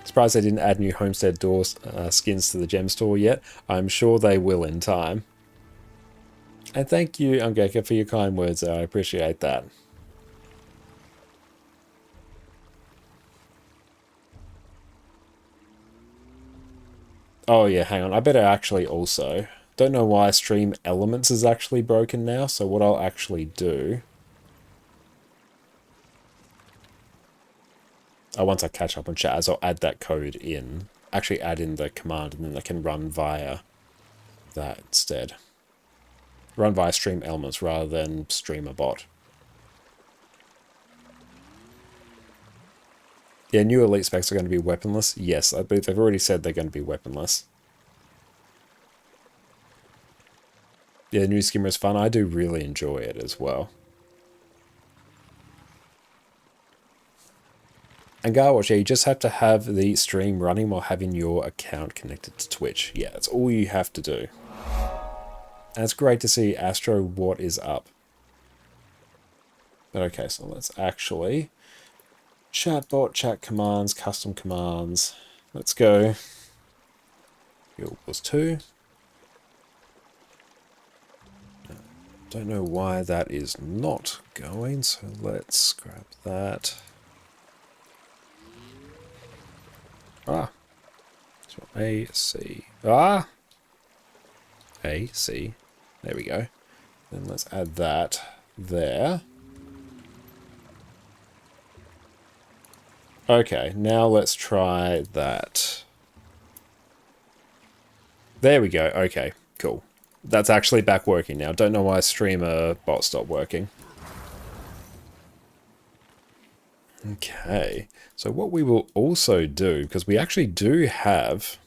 Surprised they didn't add new Homestead Door skins to the gem store yet. I'm sure they will in time. And thank you, Ungeka, for your kind words. I appreciate that. Oh yeah, hang on. I better actually also... Don't know why Stream Elements is actually broken now, so what I'll actually do... once I catch up on chat, as I'll add that code in. Actually add in the command, and then I can run via that instead. Run via Stream Elements rather than Streamer Bot. Yeah, new elite specs are going to be weaponless. Yes, I believe they've already said they're going to be weaponless. Yeah, the new skimmer is fun. I do really enjoy it as well. And Garwatch, yeah, you just have to have the stream running while having your account connected to Twitch. Yeah, that's all you have to do. And it's great to see Astro, what is up? But okay, so let's actually... Chatbot, chat commands, custom commands. Let's go. Guild Wars 2. Don't know why that is not going, so let's grab that. Ah, so A, C. Ah! A, C. There we go. Then let's add that there. Okay, now let's try that. There we go. Okay, cool. That's actually back working now. Don't know why streamer bot stopped working. Okay, so what we will also do, because we actually do have...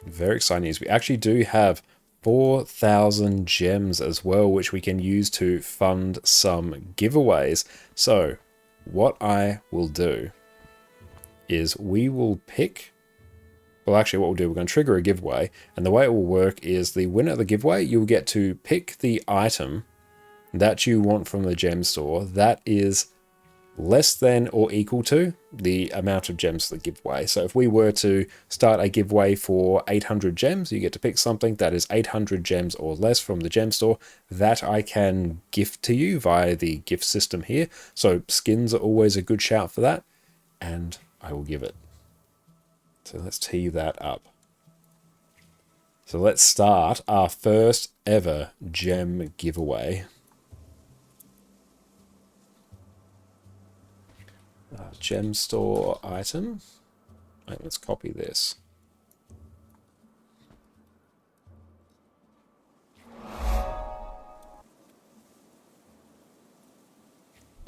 Very exciting news. We actually do have 4,000 gems as well, which we can use to fund some giveaways. So, what I will do is we will pick... Well, actually, what we'll do, we're going to trigger a giveaway. And the way it will work is the winner of the giveaway, you'll get to pick the item that you want from the gem store that is less than or equal to the amount of gems for the giveaway. So if we were to start a giveaway for 800 gems, you get to pick something that is 800 gems or less from the gem store that I can gift to you via the gift system here. So skins are always a good shout for that, and I will give it. So let's tee that up. So let's start our first ever gem giveaway. Gem store item. Right, let's copy this.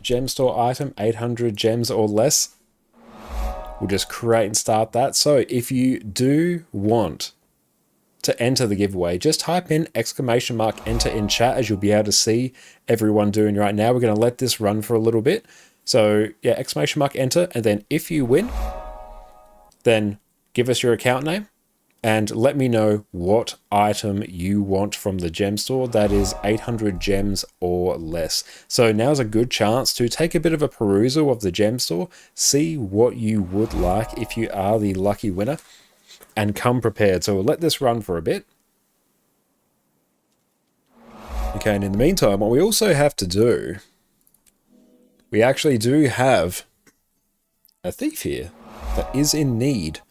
Gem store item, 800 gems or less. We'll just create and start that. So if you do want to enter the giveaway, just type in !enter in chat, as you'll be able to see everyone doing right now. We're going to let this run for a little bit. So yeah, !enter, and then if you win, then give us your account name and let me know what item you want from the gem store that is 800 gems or less. So now's a good chance to take a bit of a perusal of the gem store, see what you would like if you are the lucky winner, and come prepared. So we'll let this run for a bit. Okay, and in the meantime, what we also have to do, we actually do have a thief here that is in need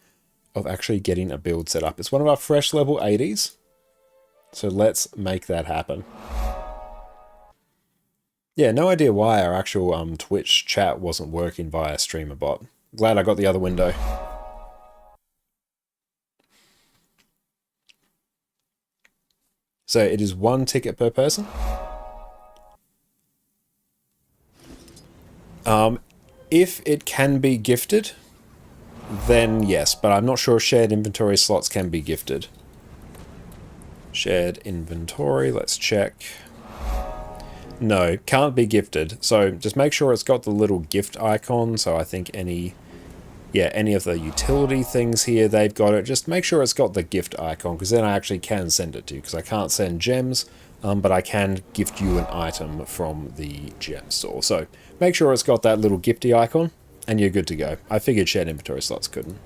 of actually getting a build set up. It's one of our fresh level 80s. So let's make that happen. Yeah, no idea why our actual Twitch chat wasn't working via streamer bot. Glad I got the other window. So it is 1 ticket per person. If it can be gifted, then yes, but I'm not sure shared inventory slots can be gifted. Shared inventory, let's check. No, can't be gifted. So just make sure it's got the little gift icon. So I think any of the utility things here, they've got it. Just make sure it's got the gift icon, because then I actually can send it to you, because I can't send gems, but I can gift you an item from the gem store. So make sure it's got that little gifty icon, and you're good to go. I figured shared inventory slots couldn't.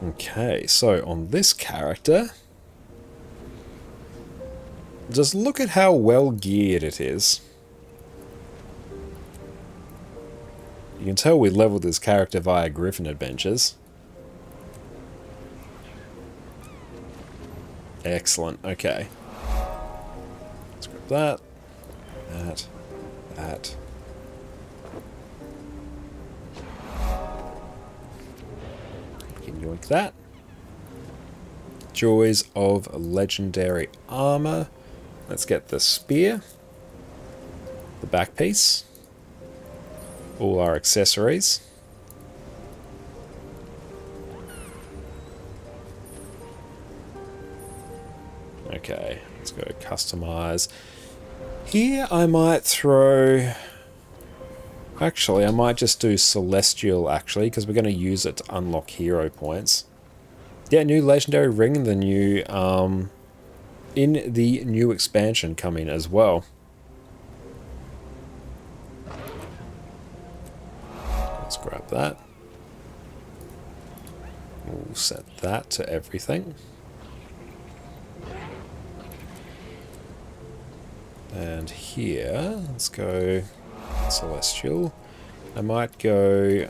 Okay, so on this character, just look at how well geared it is. You can tell we leveled this character via Griffin Adventures. Excellent, okay. Let's grab that. We can yoink that. Joys of legendary armor. Let's get the spear. The back piece. All our accessories. Okay, let's go customize. Here I might throw... Actually, I might just do Celestial, actually, because we're going to use it to unlock hero points. Yeah, new legendary ring in the new expansion coming as well. Let's grab that. We'll set that to everything. And here, let's go Celestial. I might go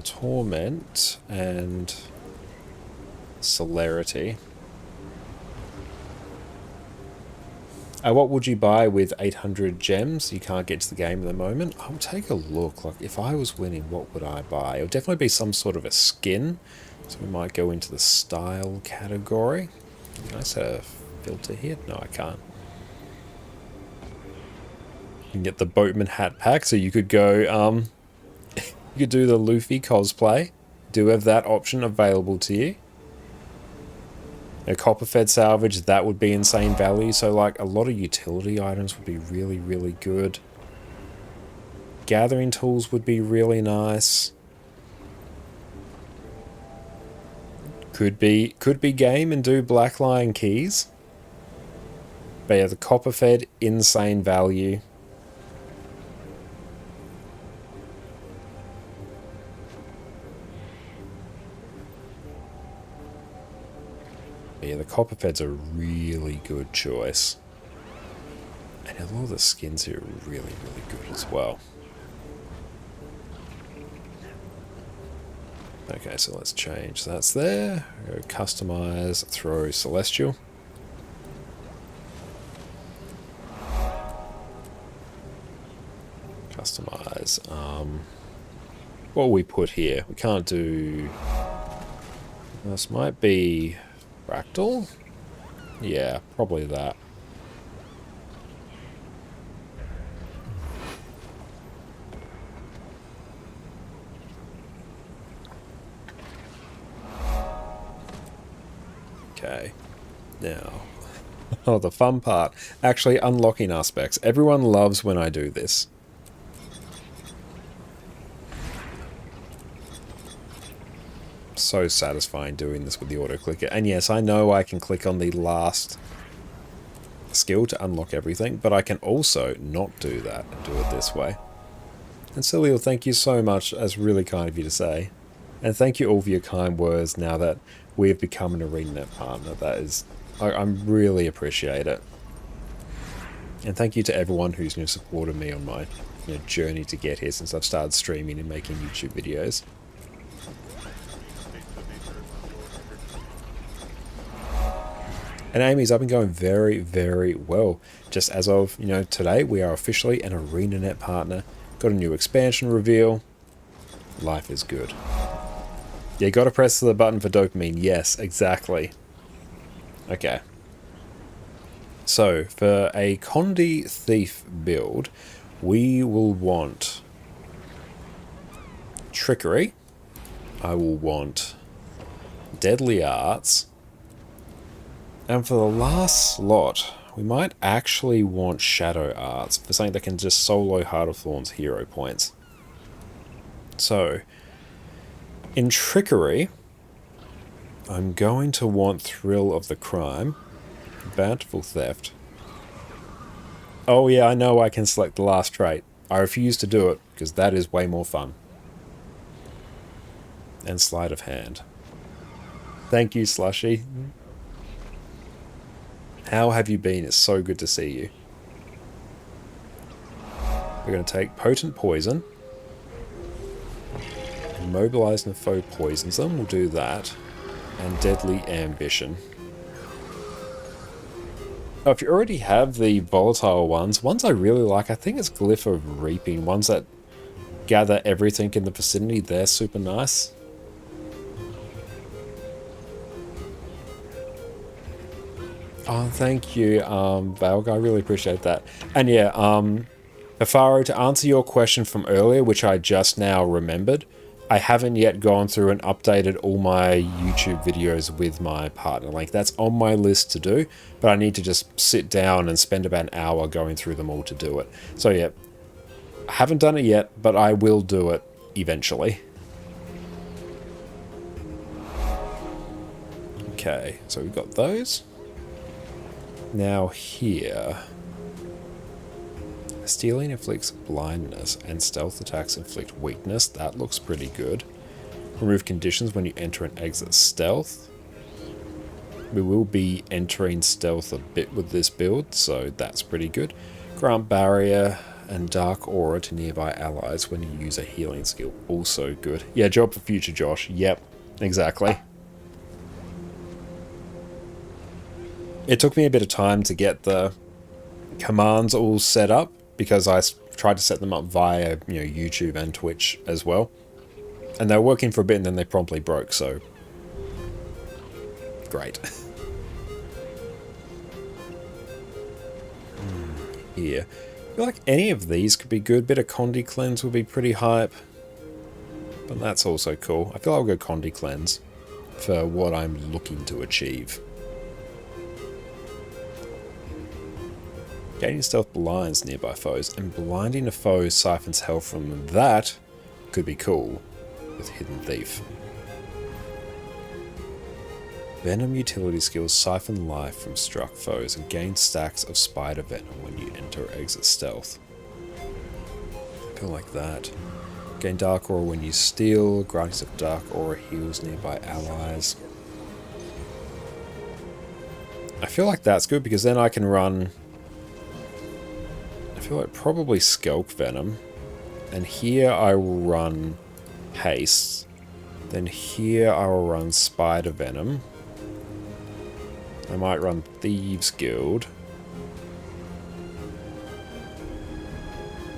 Torment and Celerity. What would you buy with 800 gems? You can't get to the game at the moment. I'll take a look. Like, if I was winning, what would I buy? It would definitely be some sort of a skin. So we might go into the style category. Can I set a filter here? No, I can't. You can get the Boatman hat pack, so you could go, you could do the Luffy cosplay. Do have that option available to you. A copper-fed salvage, that would be insane value. So, like, a lot of utility items would be really, really good. Gathering tools would be really nice. Could be game and do Black Lion keys. But yeah, the copper-fed, insane value. Yeah, the copper-fed's a really good choice. And a lot of the skins here are really, really good as well. Okay, so let's change. That's there. Go customize, throw Celestial. Customize. What will we put here? We can't do... This might be Fractal? Yeah, probably that. Okay, now, oh, the fun part, actually unlocking aspects. Everyone loves when I do this. So satisfying doing this with the auto clicker. And yes, I know I can click on the last skill to unlock everything, but I can also not do that and do it this way. And Celil, thank you so much. That's really kind of you to say. And thank you all for your kind words now that we have become an Arenanet partner. That is, I really appreciate it. And thank you to everyone who's supported me on my journey to get here since I've started streaming and making YouTube videos. And Amy's, I've been going very, very well. Just as of, today, we are officially an Arenanet partner. Got a new expansion reveal. Life is good. Yeah, gotta press the button for dopamine. Yes, exactly. Okay. So, for a Condi Thief build, we will want Trickery. I will want Deadly Arts. And for the last slot, we might actually want Shadow Arts for something that can just solo Heart of Thorns hero points. So, in Trickery, I'm going to want Thrill of the Crime, Bountiful Theft. Oh yeah, I know I can select the last trait. I refuse to do it, because that is way more fun. And Sleight of Hand. Thank you, Slushy. How have you been? It's so good to see you. We're going to take Potent Poison. Immobilize and foe poisons them. We'll do that. And Deadly Ambition. Now, if you already have the volatile ones I really like, I think it's Glyph of Reaping. Ones that gather everything in the vicinity, they're super nice. Oh, thank you, Valg. I really appreciate that. And yeah, Afaro, to answer your question from earlier, which I just now remembered, I haven't yet gone through and updated all my YouTube videos with my partner link. That's on my list to do, but I need to just sit down and spend about an hour going through them all to do it. So yeah, I haven't done it yet, but I will do it eventually. Okay, so we've got those. Now here, Stealing inflicts blindness and stealth attacks inflict weakness. That looks pretty good. Remove conditions when you enter and exit stealth. We will be entering stealth a bit with this build, so that's pretty good. Grant barrier, and Dark Aura to nearby allies when you use a healing skill. Also good. Yeah, job for future Josh. Yep, exactly. It took me a bit of time to get the commands all set up because I tried to set them up via YouTube and Twitch as well. And they were working for a bit and then they promptly broke, so great. Here. I feel like any of these could be good. Bit of Condi Cleanse would be pretty hype. But that's also cool. I feel I'll go Condi Cleanse for what I'm looking to achieve. Gaining stealth blinds nearby foes, and blinding a foe siphons health from them. That could be cool with Hidden Thief. Venom utility skills siphon life from struck foes and gain stacks of spider venom when you enter or exit stealth. I feel like that. Gain Dark Aura when you steal, granting of Dark Aura heals nearby allies. I feel like that's good because then I can run... I feel like probably Skelk Venom. And here I will run Haste. Then here I will run Spider Venom. I might run Thieves Guild.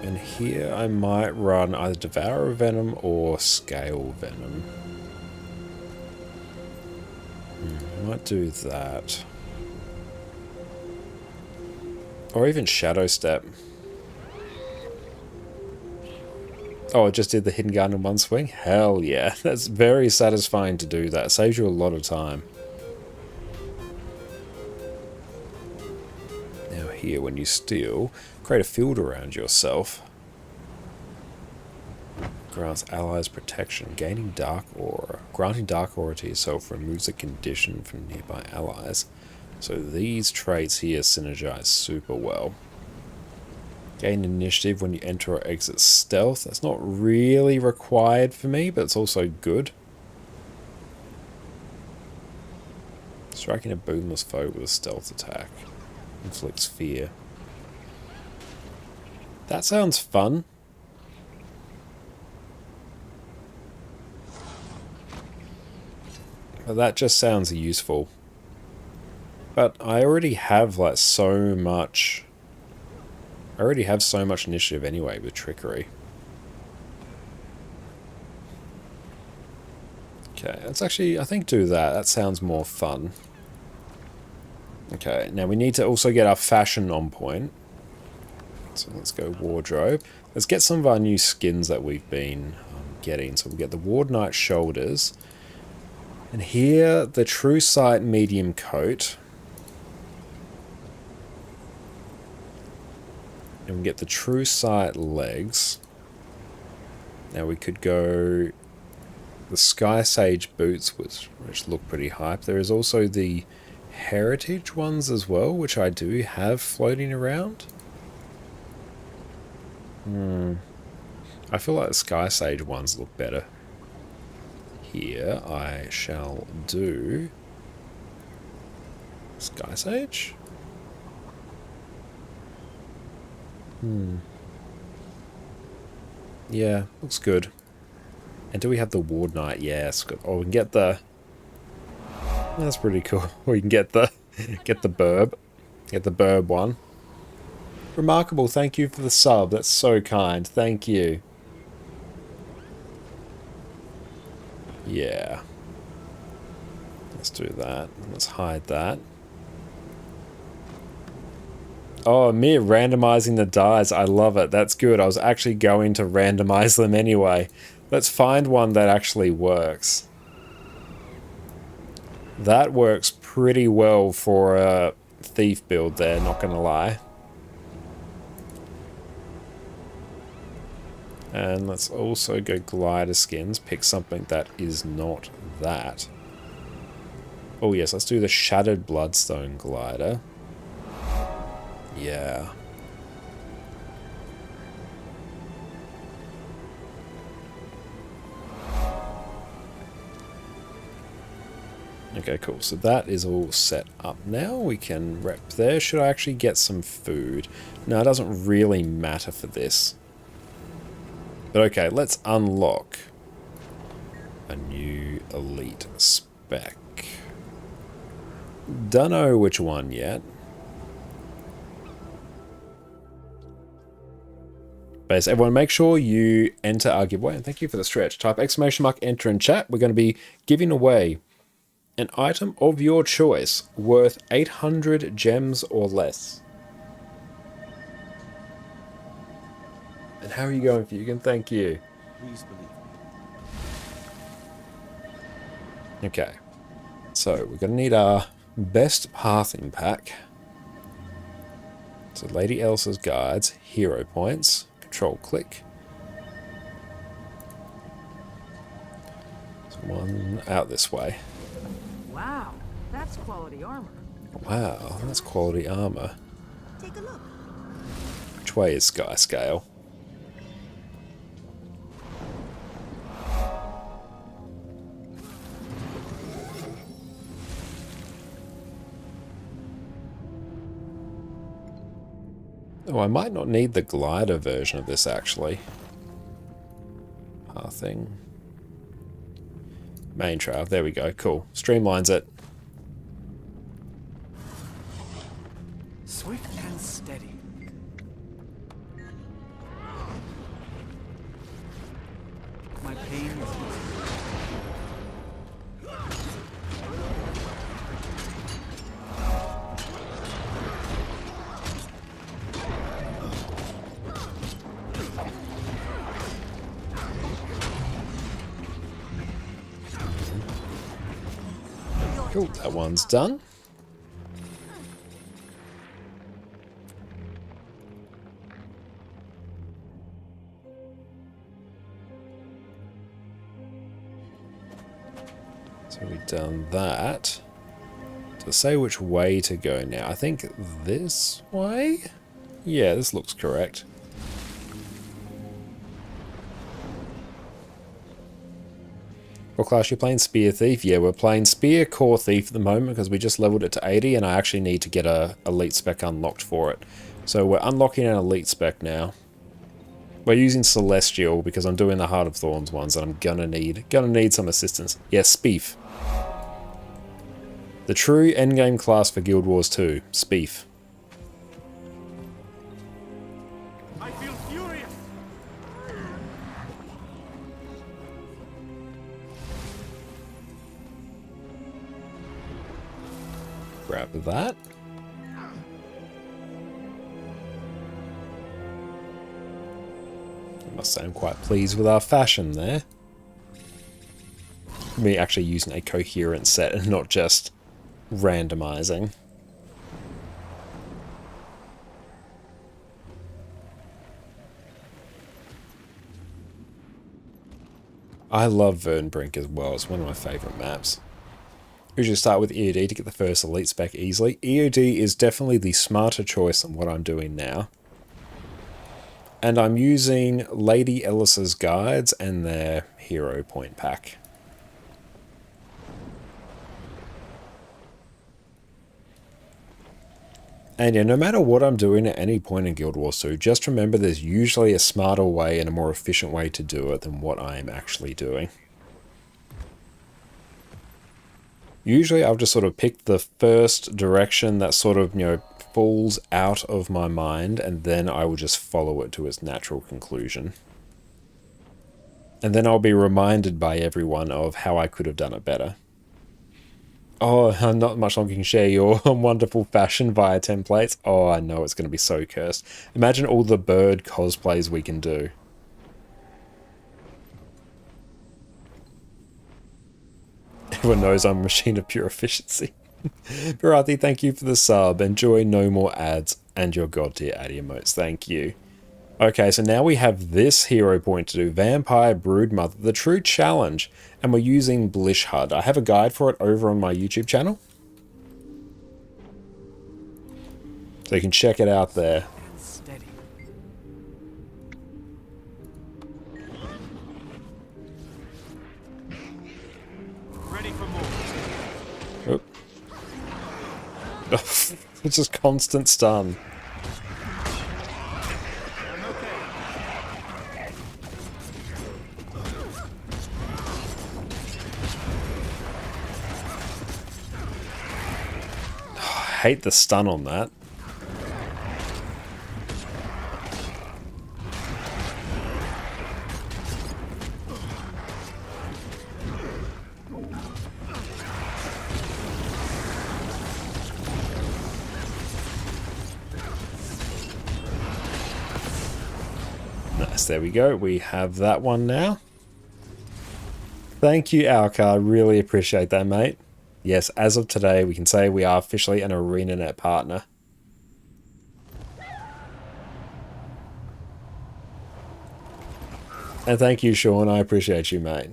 And here I might run either Devourer Venom or Scale Venom. I might do that. Or even Shadow Step. Oh, I just did the Hidden Gun in one swing? Hell yeah. That's very satisfying to do that. It saves you a lot of time. Now here, when you steal, create a field around yourself. Grants allies protection. Gaining Dark Aura. Granting Dark Aura to yourself removes a condition from nearby allies. So these traits here synergize super well. Gain initiative when you enter or exit stealth. That's not really required for me, but it's also good. Striking a boomless foe with a stealth attack. Inflicts fear. That sounds fun. But that just sounds useful. But I already have like so much... I already have so much initiative anyway with Trickery. Okay, let's actually, I think, do that. That sounds more fun. Okay, now we need to also get our fashion on point. So let's go wardrobe. Let's get some of our new skins that we've been getting. So we get the Ward Knight shoulders. And here, the True Sight medium coat. And we get the True Sight legs. Now we could go the Sky Sage boots, which look pretty hype. There is also the Heritage ones as well, which I do have floating around. I feel like the Sky Sage ones look better. Here I shall do Sky Sage. Yeah, looks good. And do we have the Ward Knight? Yes. Oh, we can get the... That's pretty cool. We can get the burb. Get the burb one. Remarkable, thank you for the sub. That's so kind. Thank you. Yeah. Let's do that. Let's hide that. Oh, me randomizing the dies. I love it. That's good. I was actually going to randomize them anyway. Let's find one that actually works. That works pretty well for a thief build there, not gonna lie. And let's also go glider skins. Pick something that is not that. Oh yes, let's do the Shattered Bloodstone glider. Yeah. Okay, cool. So that is all set up now. We can rep there. Should I actually get some food? No, it doesn't really matter for this. But okay, let's unlock a new elite spec. Don't know which one yet. But so everyone, make sure you enter our giveaway. And thank you for the stretch. Type !, enter in chat. We're going to be giving away an item of your choice worth 800 gems or less. And how are you going, Fugan? Thank you. Please believe me. Okay. So we're going to need our best pathing pack. So Lady Elsa's guides, hero points, control click. So one out this way. Wow, that's quality armor. Wow, that's quality armor. Take a look. Which way is Sky Scale? Oh, I might not need the glider version of this, actually. Pathing. Main trail. There we go. Cool. Streamlines it. Swift and steady. My pain is Cool, that one's done. So we've done that. To say which way to go now, I think this way? Yeah, this looks correct. What class you playing? Spear Thief? Yeah, we're playing Spear Core Thief at the moment because we just leveled it to 80 and I actually need to get a elite spec unlocked for it. So we're unlocking an elite spec now. We're using Celestial because I'm doing the Heart of Thorns ones and I'm gonna need some assistance. Yes, Speef. The true endgame class for Guild Wars 2, Speef. I feel furious. Grab that. I must say I'm quite pleased with our fashion there. Me actually using a coherent set and not just randomizing. I love Vernbrink as well. It's one of my favorite maps. Usually start with EOD to get the first elite spec easily. EOD is definitely the smarter choice than what I'm doing now. And I'm using Lady Ellis's guides and their hero point pack. And yeah, no matter what I'm doing at any point in Guild Wars 2, just remember there's usually a smarter way and a more efficient way to do it than what I am actually doing. Usually I'll just sort of pick the first direction that sort of, falls out of my mind, and then I will just follow it to its natural conclusion. And then I'll be reminded by everyone of how I could have done it better. Oh, not much longer can share your wonderful fashion via templates. Oh, I know it's going to be so cursed. Imagine all the bird cosplays we can do. Everyone knows I'm a machine of pure efficiency. Bharati, thank you for the sub. Enjoy no more ads and your god tier ad emotes. Thank you. Okay, so now we have this hero point to do. Vampire Broodmother, the true challenge. And we're using Blish HUD. I have a guide for it over on my YouTube channel. So you can check it out there. Steady. Ready for more. It's just constant stun. I hate the stun on that. Nice, there we go. We have that one now. Thank you, Alka. I really appreciate that, mate. Yes, as of today, we can say we are officially an Arenanet partner. And thank you, Sean. I appreciate you, mate.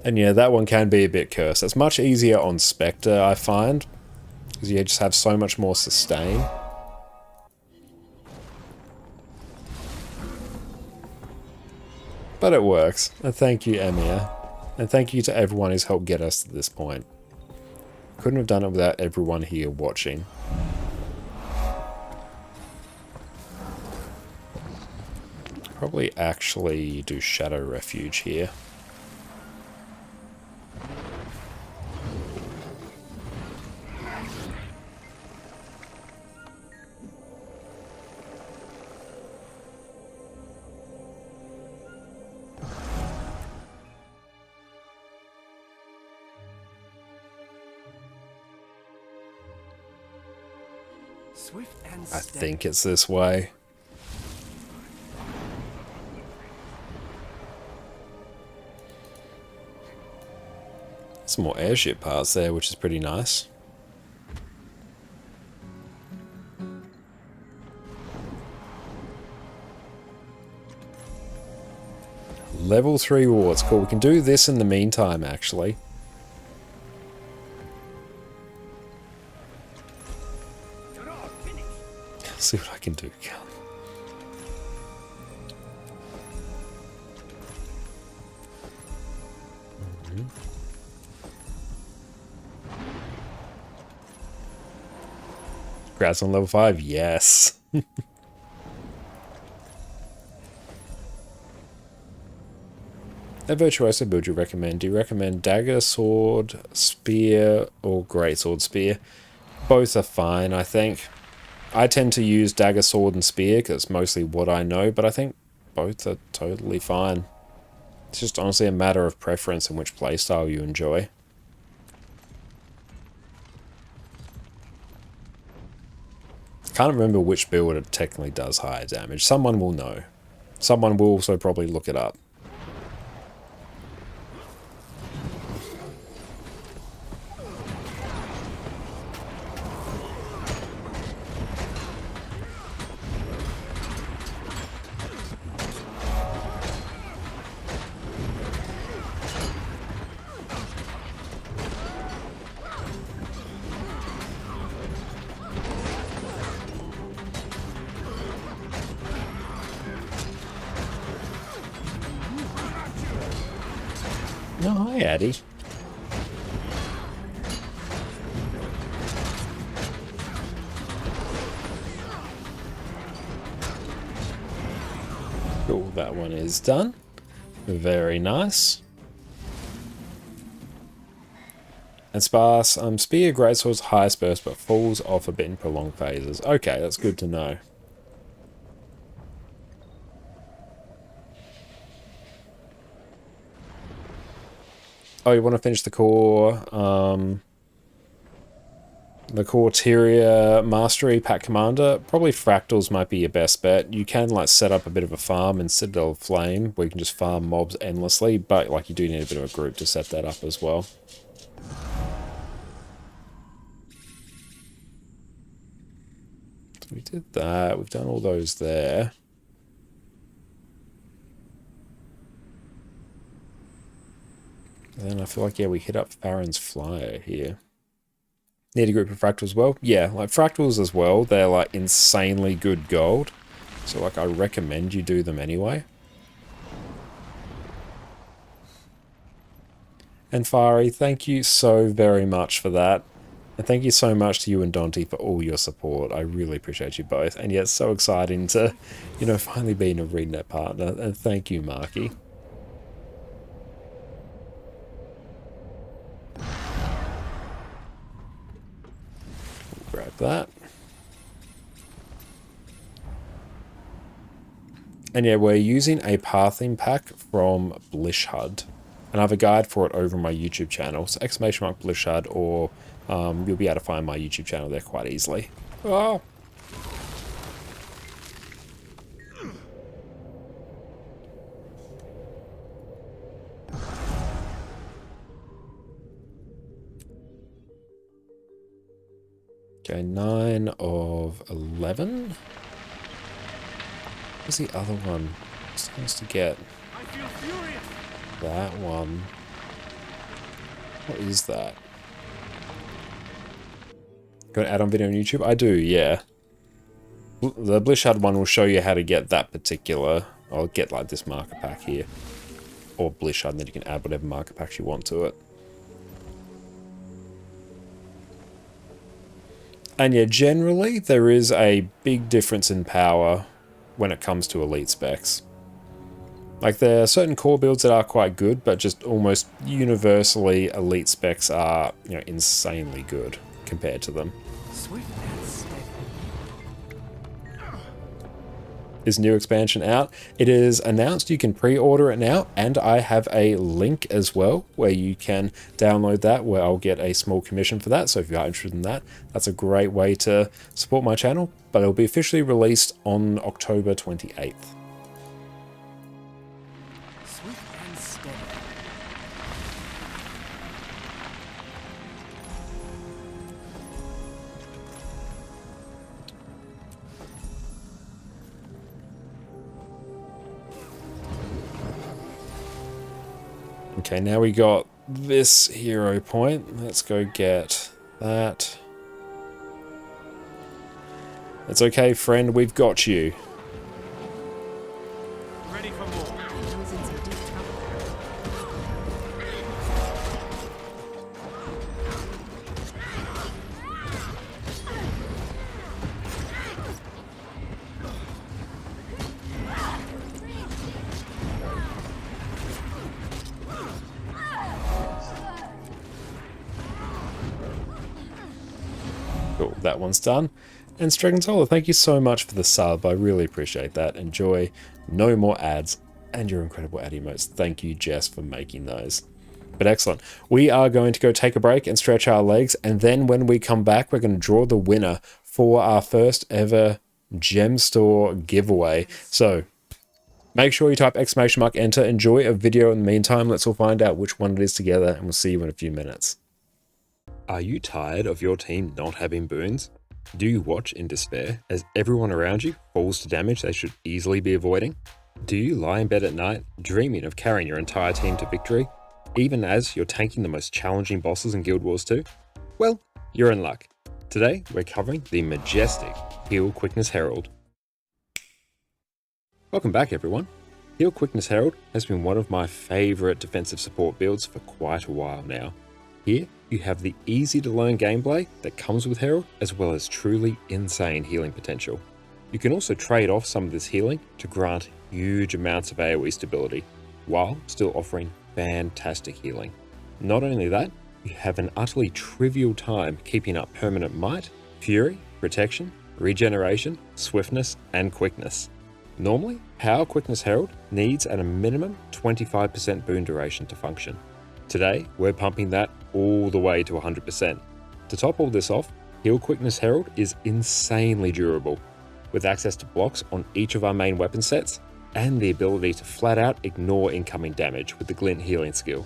And yeah, that one can be a bit cursed. It's much easier on Spectre, I find, because you just have so much more sustain. But it works. And thank you, Emir. And thank you to everyone who's helped get us to this point. Couldn't have done it without everyone here watching. Probably actually do Shadow Refuge here. I think it's this way. Some more airship parts there, which is pretty nice. Level 3 rewards. Cool. We can do this in the meantime, actually. See what I can do. Congrats on level 5. Yes. A virtuoso build you recommend? Do you recommend dagger, sword, spear, or greatsword spear? Both are fine, I think. I tend to use dagger, sword, and spear because it's mostly what I know, but I think both are totally fine. It's just honestly a matter of preference and which playstyle you enjoy. Can't remember which build it technically does higher damage. Someone will know. Someone will also probably look it up. No, hi, Addy. Cool, that one is done. Very nice. And sparse, spear greatsword's highest burst but falls off a bit in prolonged phases. Okay, that's good to know. Oh, you want to finish the core Tyria Mastery Pack Commander? Probably Fractals might be your best bet. You can like set up a bit of a farm in Citadel of Flame where you can just farm mobs endlessly, but like you do need a bit of a group to set that up as well. So we did that. We've done all those there. And then I feel like, yeah, we hit up Farron's Flyer here. Need a group of Fractals as well? Yeah, like Fractals as well. They're like insanely good gold. So like I recommend you do them anyway. And Fari, thank you so very much for that. And thank you so much to you and Dante for all your support. I really appreciate you both. And yeah, it's so exciting to, you know, finally being a Arenanet partner. And thank you, Marky. Grab that. And yeah, we're using a pathing pack from Blishhud. And I have a guide for it over my YouTube channel. So !Blishhud, or you'll be able to find my YouTube channel there quite easily. Oh! Okay, 9 of 11. What's the other one? Supposed to get that one. What is that? Got an add-on video on YouTube? I do, yeah. The Blishhud one will show you how to get that particular. I'll get like this marker pack here, or Blishhud, and then you can add whatever marker packs you want to it. And yeah, generally there is a big difference in power when it comes to elite specs. Like, there are certain core builds that are quite good, but just almost universally elite specs are, you know, insanely good compared to them. Is new expansion out? It is announced you can pre-order it now, and I have a link as well where you can download that, where I'll get a small commission for that. So if you are interested in that, that's a great way to support my channel. But it'll be officially released on October 28th. Okay, now we got this hero point. Let's go get that. It's okay, friend, we've got you. Ready for more. Cool, that one's done. And Stragonsola, thank you so much for the sub. I really appreciate that. Enjoy. No more ads. And your incredible ad emotes. Thank you, Jess, for making those. But excellent. We are going to go take a break and stretch our legs. And then when we come back, we're going to draw the winner for our first ever Gem Store giveaway. So make sure you type !enter. Enjoy a video in the meantime. Let's all find out which one it is together. And we'll see you in a few minutes. Are you tired of your team not having boons? Do you watch in despair as everyone around you falls to damage they should easily be avoiding? Do you lie in bed at night dreaming of carrying your entire team to victory, even as you're tanking the most challenging bosses in Guild Wars 2? Well, you're in luck. Today, we're covering the majestic Heal Quickness Herald. Welcome back, everyone. Heal Quickness Herald has been one of my favourite defensive support builds for quite a while now. Here, you have the easy-to-learn gameplay that comes with Herald, as well as truly insane healing potential. You can also trade off some of this healing to grant huge amounts of AoE stability, while still offering fantastic healing. Not only that, you have an utterly trivial time keeping up permanent might, fury, protection, regeneration, swiftness, and quickness. Normally, Power Quickness Herald needs at a minimum 25% boon duration to function. Today, we're pumping that all the way to 100%. To top all this off, Heal Quickness Herald is insanely durable, with access to blocks on each of our main weapon sets, and the ability to flat out ignore incoming damage with the Glint healing skill.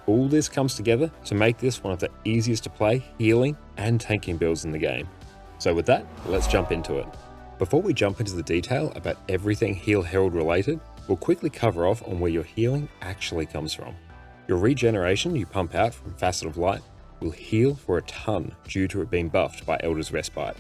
All this comes together to make this one of the easiest to play healing and tanking builds in the game. So with that, let's jump into it. Before we jump into the detail about everything Heal Herald related, we'll quickly cover off on where your healing actually comes from. Your regeneration you pump out from Facet of Light will heal for a ton due to it being buffed by Elder's Respite.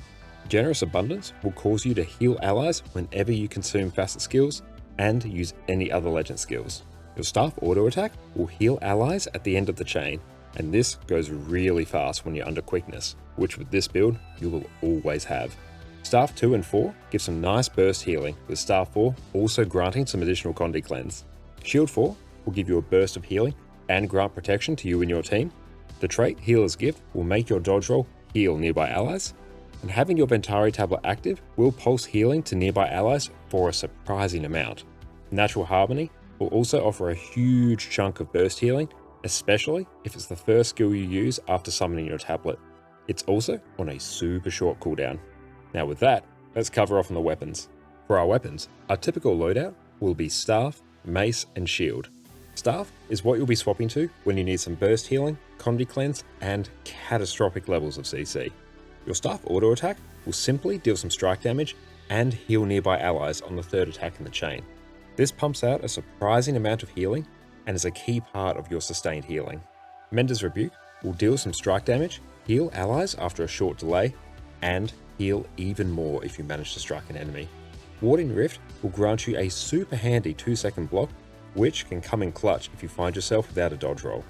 Generous Abundance will cause you to heal allies whenever you consume Facet skills and use any other legend skills. Your staff auto attack will heal allies at the end of the chain, and this goes really fast when you're under quickness, which with this build you will always have. Staff 2 and 4 give some nice burst healing, with Staff 4 also granting some additional Condi Cleanse. Shield 4 will give you a burst of healing and grant protection to you and your team. The trait Healer's Gift will make your dodge roll heal nearby allies, and having your Ventari tablet active will pulse healing to nearby allies for a surprising amount. Natural Harmony will also offer a huge chunk of burst healing, especially if it's the first skill you use after summoning your tablet. It's also on a super short cooldown. Now with that, let's cover off on the weapons. For our weapons, our typical loadout will be Staff, Mace, and Shield. Staff is what you'll be swapping to when you need some burst healing, Condi Cleanse, and catastrophic levels of CC. Your Staff auto attack will simply deal some strike damage and heal nearby allies on the third attack in the chain. This pumps out a surprising amount of healing and is a key part of your sustained healing. Mender's Rebuke will deal some strike damage, heal allies after a short delay, and heal even more if you manage to strike an enemy. Warding Rift will grant you a super handy 2-second block, which can come in clutch if you find yourself without a dodge roll.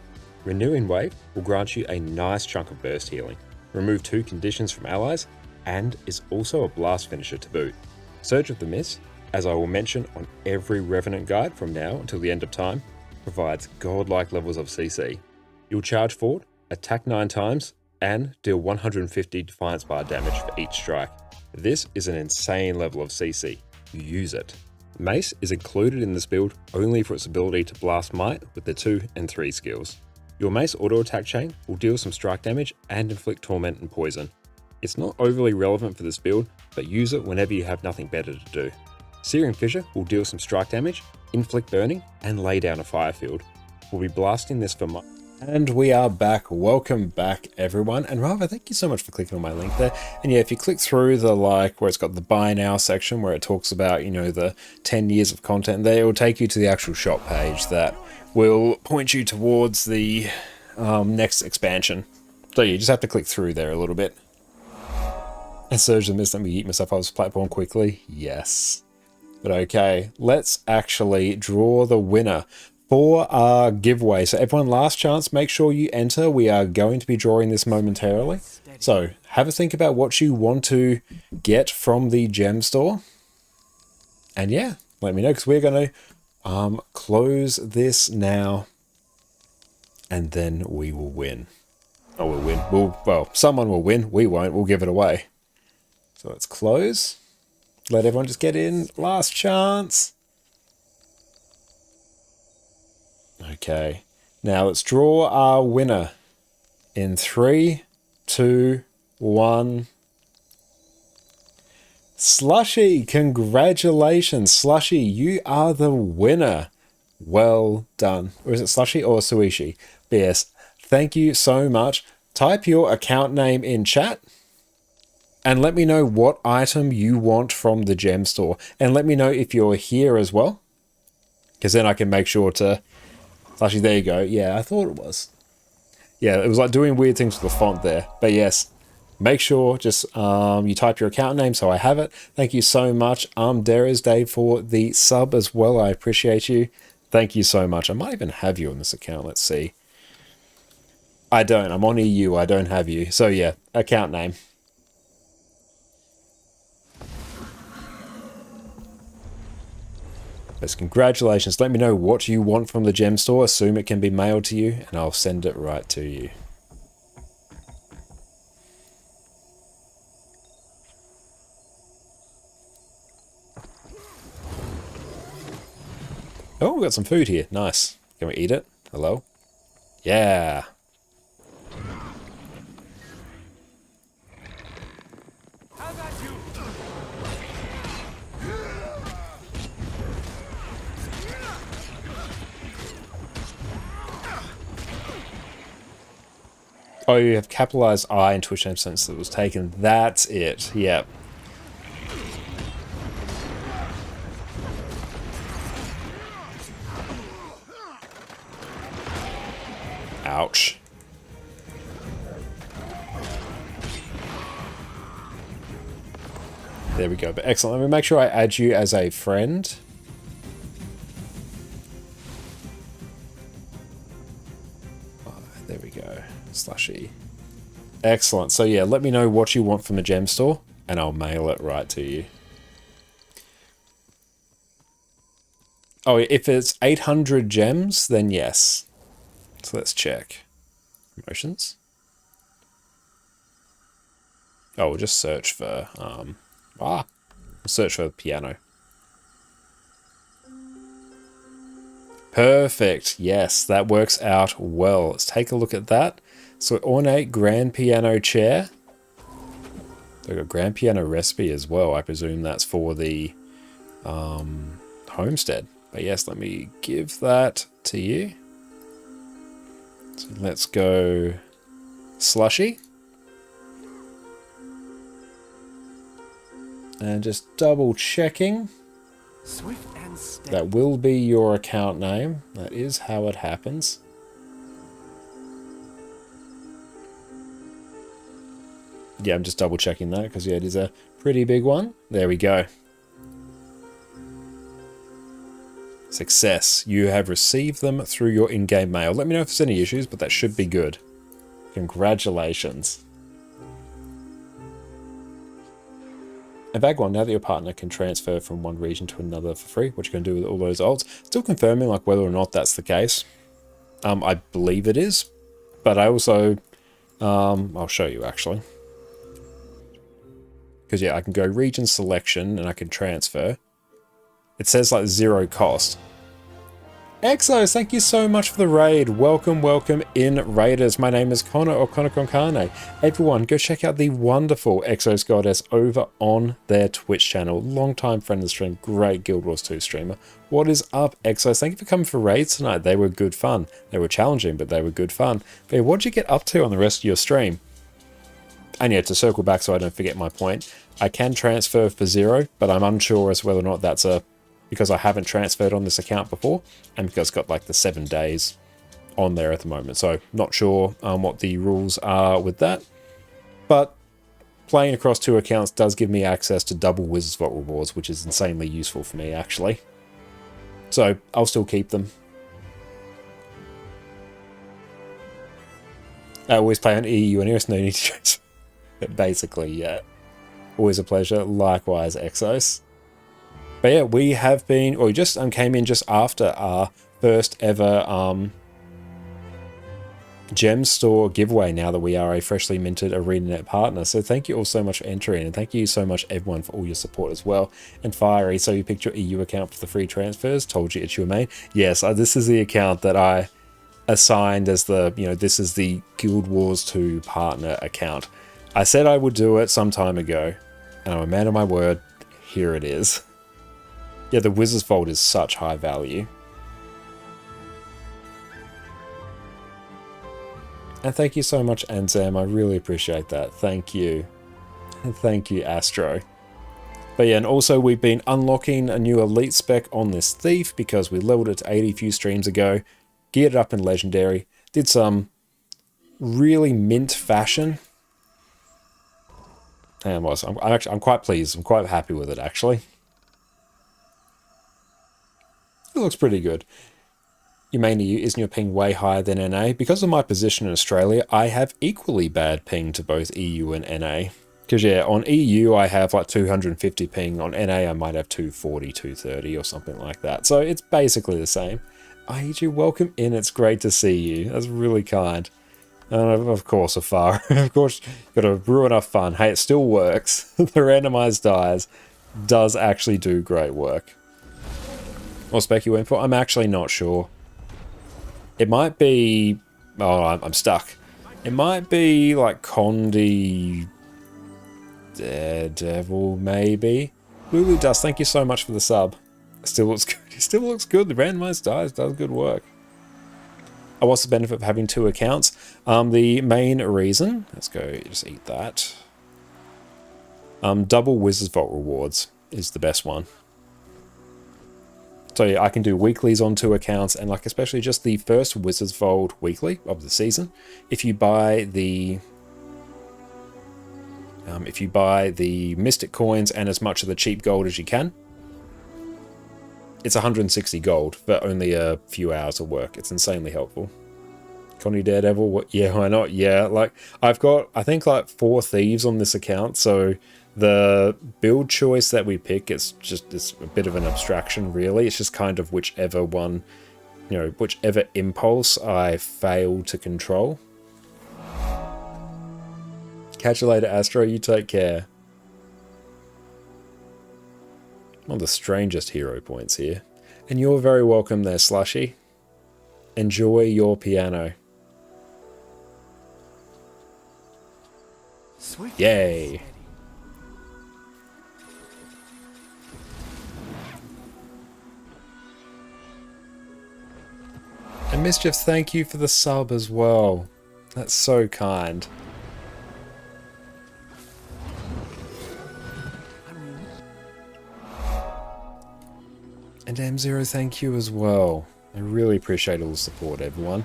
Renewing Wave will grant you a nice chunk of burst healing, remove 2 conditions from allies, and is also a blast finisher to boot. Surge of the Mist, as I will mention on every Revenant guide from now until the end of time, provides godlike levels of CC. You'll charge forward, attack 9 times, and deal 150 Defiance Bar damage for each strike. This is an insane level of CC. Use it. Mace is included in this build only for its ability to blast might with the 2 and 3 skills. Your Mace auto attack chain will deal some strike damage and inflict torment and poison. It's not overly relevant for this build, but use it whenever you have nothing better to do. Searing Fissure will deal some strike damage, inflict burning, and lay down a fire field. We'll be blasting this for And we are back. Welcome back, everyone. And Rava, thank you so much for clicking on my link there. And yeah, if you click through the where it's got the buy now section where it talks about, the 10 years of content there, it will take you to the actual shop page that will point you towards the next expansion. So you just have to click through there a little bit. And Surge the Mist, let me eat myself off this platform quickly. Yes. But okay, let's actually draw the winner for our giveaway. So everyone, last chance, make sure you enter. We are going to be drawing this momentarily. So have a think about what you want to get from the gem store. And yeah, let me know, because we're going to close this now. And then we will win. Oh, we'll win. Well, someone will win. We won't. We'll give it away. So let's close. Let everyone just get in. Last chance. Okay. Now let's draw our winner in 3, 2, 1. Slushy, congratulations. Slushy, you are the winner. Well done. Or is it Slushy or Suishi? But yes, thank you so much. Type your account name in chat. And let me know what item you want from the gem store. And let me know if you're here as well. Because then I can make sure to... Actually, there you go. Yeah, I thought it was. Yeah, it was like doing weird things with the font there. But yes, make sure just you type your account name so I have it. Thank you so much. Darius Day for the sub as well. I appreciate you. Thank you so much. I might even have you on this account. Let's see. I don't. I'm on EU. I don't have you. So yeah, account name. Yes, congratulations. Let me know what you want from the gem store. Assume it can be mailed to you, and I'll send it right to you. Oh, we got some food here. Nice. Can we eat it? Hello? Yeah. Oh, you have capitalized I in Twitch name since it was taken. That's it. Yep. Ouch. There we go. But excellent. Let me make sure I add you as a friend. Slushy. Excellent. So yeah, let me know what you want from the gem store, and I'll mail it right to you. Oh, if it's 800 gems, then yes. So let's check. Promotions. Oh, we'll just search for, we'll search for piano. Perfect. Yes, that works out well. Let's take a look at that. So ornate grand piano chair. They've got grand piano recipe as well. I presume that's for the homestead. But yes, let me give that to you. So let's go Slushy. And just double checking. Swift and steady. That will be your account name. That is how it happens. Yeah, I'm just double checking that because yeah, it is a pretty big one. There we go. Success. You have received them through your in-game mail. Let me know if there's any issues, but that should be good. Congratulations. And Bagwan, now that your partner can transfer from one region to another for free, what you can do with all those alts? Still confirming like whether or not that's the case. I believe it is, but I also, I'll show you actually. Because yeah, I can go region selection and I can transfer. It says like 0 cost. Exos, thank you so much for the raid. Welcome, welcome in Raiders. My name is Connor or ConnorConCarne. Everyone, go check out the wonderful Exos Goddess over on their Twitch channel. Long-time friend of the stream, great Guild Wars 2 streamer. What is up, Exos? Thank you for coming for raids tonight. They were good fun. They were challenging, but they were good fun. But yeah, what'd you get up to on the rest of your stream? And yeah, to circle back so I don't forget my point, I can transfer for 0, but I'm unsure as to whether or not that's because I haven't transferred on this account before, and because it's got like the 7 days on there at the moment. So not sure what the rules are with that. But playing across 2 accounts does give me access to double Wizards Vault rewards, which is insanely useful for me actually. So I'll still keep them. I always play on EU and there's no need to transfer. Basically, yeah. Always a pleasure. Likewise, Exos. But yeah, we have been, or we just came in just after our first ever gem store giveaway now that we are a freshly minted Arenanet partner. So thank you all so much for entering, and thank you so much everyone for all your support as well. And Fiery, so you picked your EU account for the free transfers, told you it's your main. Yes, this is the account that I assigned as the, this is the Guild Wars 2 partner account. I said I would do it some time ago, and I'm a man of my word. Here it is. Yeah, the Wizard's Vault is such high value. And thank you so much, Anzam. I really appreciate that. Thank you. And thank you, Astro. But yeah, and also we've been unlocking a new elite spec on this thief because we leveled it to 80 a few streams ago, geared it up in Legendary, did some really mint fashion. And I'm quite pleased. I'm quite happy with it, actually. It looks pretty good. Your main EU, isn't your ping way higher than NA? Because of my position in Australia, I have equally bad ping to both EU and NA. Because yeah, on EU I have like 250 ping, on NA I might have 240, 230 or something like that. So it's basically the same. IEG, welcome in, it's great to see you. That's really kind. And of course, Afar. Of course, you've got to ruin our fun. Hey, it still works. The randomized dies does actually do great work. What spec you went for? I'm actually not sure. It might be... Oh, I'm stuck. It might be like Condi... Daredevil, maybe? Lulu Dust, thank you so much for the sub. Still looks good. It still looks good. The randomized dies does good work. Oh, what's the benefit of having 2 accounts? The main reason... Let's go just eat that. Double Wizards Vault rewards is the best one. So yeah, I can do weeklies on 2 accounts, and like especially just the first Wizards Vault weekly of the season. If you buy the Mystic coins and as much of the cheap gold as you can, it's 160 gold for only a few hours of work. It's insanely helpful. Connie Daredevil, what? Yeah, why not? Yeah, like, I've got, I think, like 4 thieves on this account, so the build choice that we pick, it's a bit of an abstraction, really. It's just kind of whichever one, you know, whichever impulse I fail to control. Catch you later, Astro. You take care. One of the strangest hero points here. And you're very welcome there, Slushy. Enjoy your piano. Swift. Yay. And Mischief, thank you for the sub as well. That's so kind. And M0, thank you as well. I really appreciate all the support, everyone.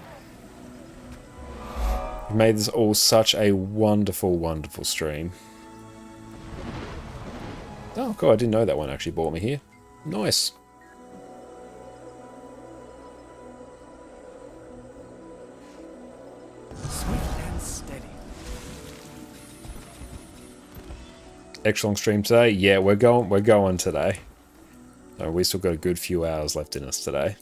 You made this all such a wonderful, wonderful stream. Oh, God, I didn't know that one actually brought me here. Nice. Swift and steady. Extra long stream today? Yeah, we're going today. Oh, we still got a good few hours left in us today.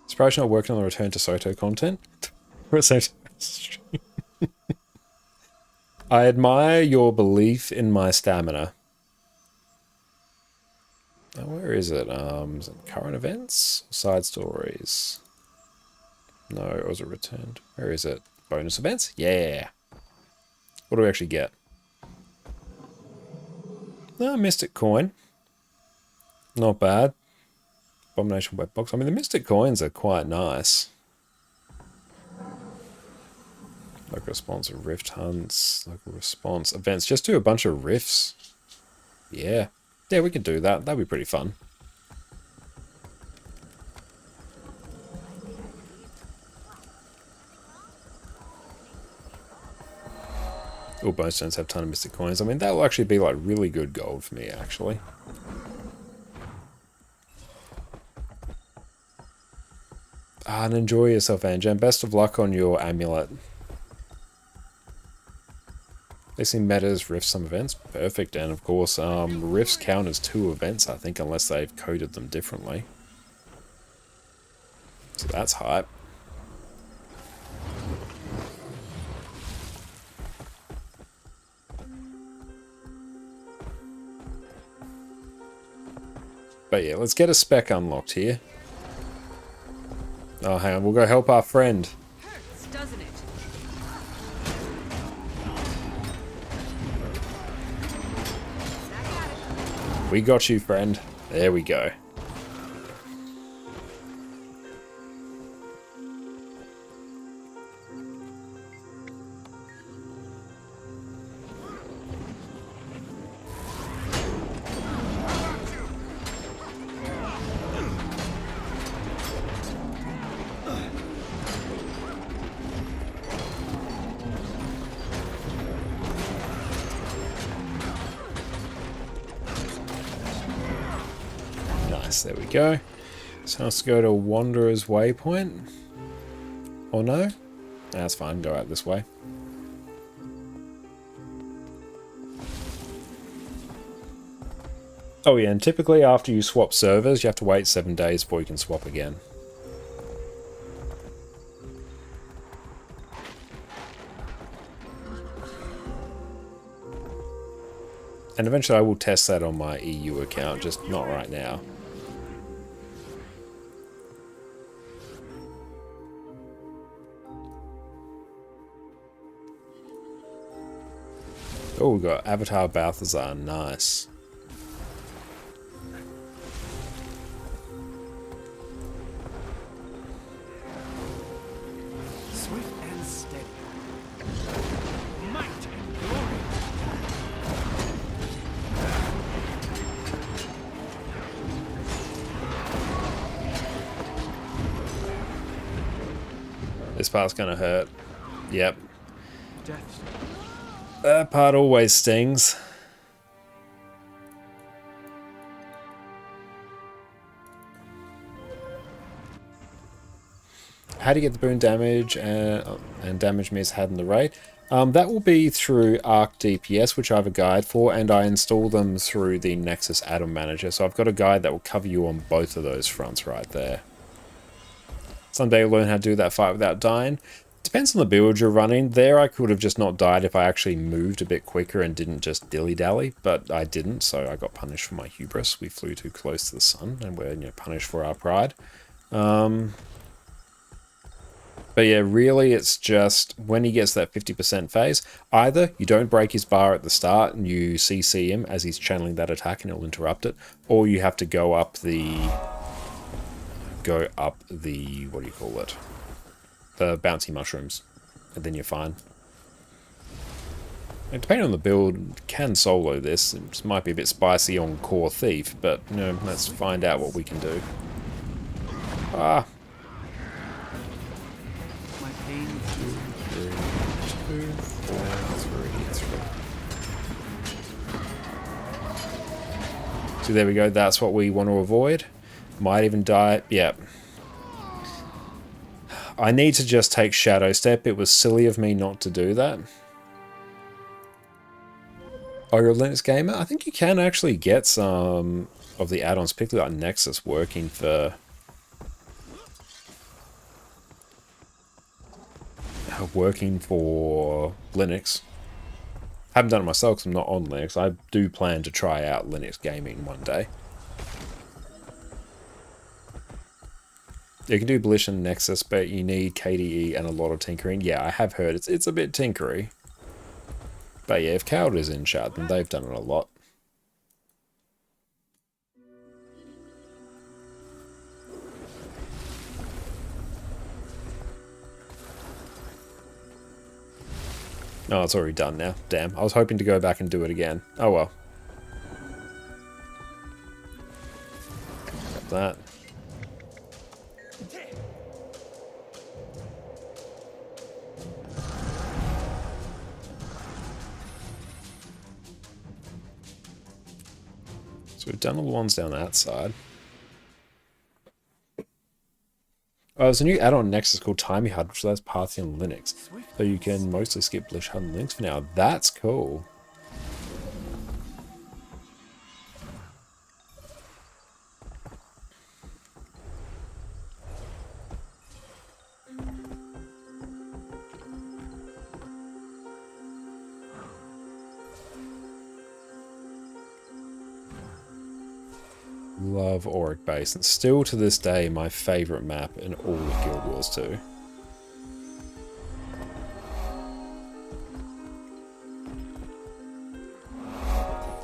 Surprised you're not working on the Return to Soto content? I admire your belief in my stamina. Oh, where is it? Is it current events? Side stories? No, or was it returned? Where is it? Bonus events? Yeah. What do we actually get? Oh, Mystic Coin. Not bad. Abomination Web Box. I mean, the Mystic Coins are quite nice. Local response of Rift Hunts. Local response events. Just do a bunch of rifts. Yeah. Yeah, we could do that. That'd be pretty fun. All bonus stones have a ton of Mystic Coins. I mean, that will actually be like really good gold for me, actually. And enjoy yourself, Anjan. Best of luck on your amulet. They seem metas, rifts, some events. Perfect, and of course, rifts count as 2 events, I think, unless they've coded them differently. So that's hype. But yeah, let's get a spec unlocked here. Oh, hang on, we'll go help our friend. Hurts, doesn't it? We got you, friend. There we go. There we go. So let's go to Wanderer's Waypoint. Or no? That's fine, go out this way. Oh yeah, and typically after you swap servers, you have to wait 7 days before you can swap again. And eventually I will test that on my EU account, just not right now. Oh, we've got Avatar Balthazar, nice. Swift and steady. Might and glory. This part's gonna hurt. Yep. Death. That part always stings. How do you get the boon damage and damage miss had in the raid? That will be through Arc DPS, which I have a guide for, and I install them through the Nexus add-on manager. So I've got a guide that will cover you on both of those fronts right there. Someday you'll learn how to do that fight without dying. Depends on the build you're running. There I could have just not died if I actually moved a bit quicker and didn't just dilly-dally, but I didn't, so I got punished for my hubris. We flew too close to the sun, and we're punished for our pride. But yeah, really it's just when he gets that 50% phase, either you don't break his bar at the start and you CC him as he's channeling that attack and it'll interrupt it, or you have to go up the, what do you call it? The bouncy mushrooms, and then you're fine. And depending on the build, can solo this. It might be a bit spicy on core thief, but let's find out what we can do. Ah. So there we go, that's what we want to avoid. Might even die, yeah. I need to just take Shadow Step, it was silly of me not to do that. Oh, you're a Linux gamer? I think you can actually get some of the add-ons, particularly like Nexus, working for Linux. Haven't done it myself because I'm not on Linux. I do plan to try out Linux gaming one day. You can do Blish and Nexus, but you need KDE and a lot of tinkering. Yeah, I have heard it's a bit tinkery. But yeah, if Cowd is in chat, then they've done it a lot. Oh, it's already done now. Damn, I was hoping to go back and do it again. Oh well. Got that. So we've done all the ones down that side. Oh, there's a new add-on Nexus called Timey HUD, which allows party on Linux. So you can mostly skip Blish HUD and Linux for now. That's cool. Love Auric Base, and still to this day my favourite map in all of Guild Wars 2.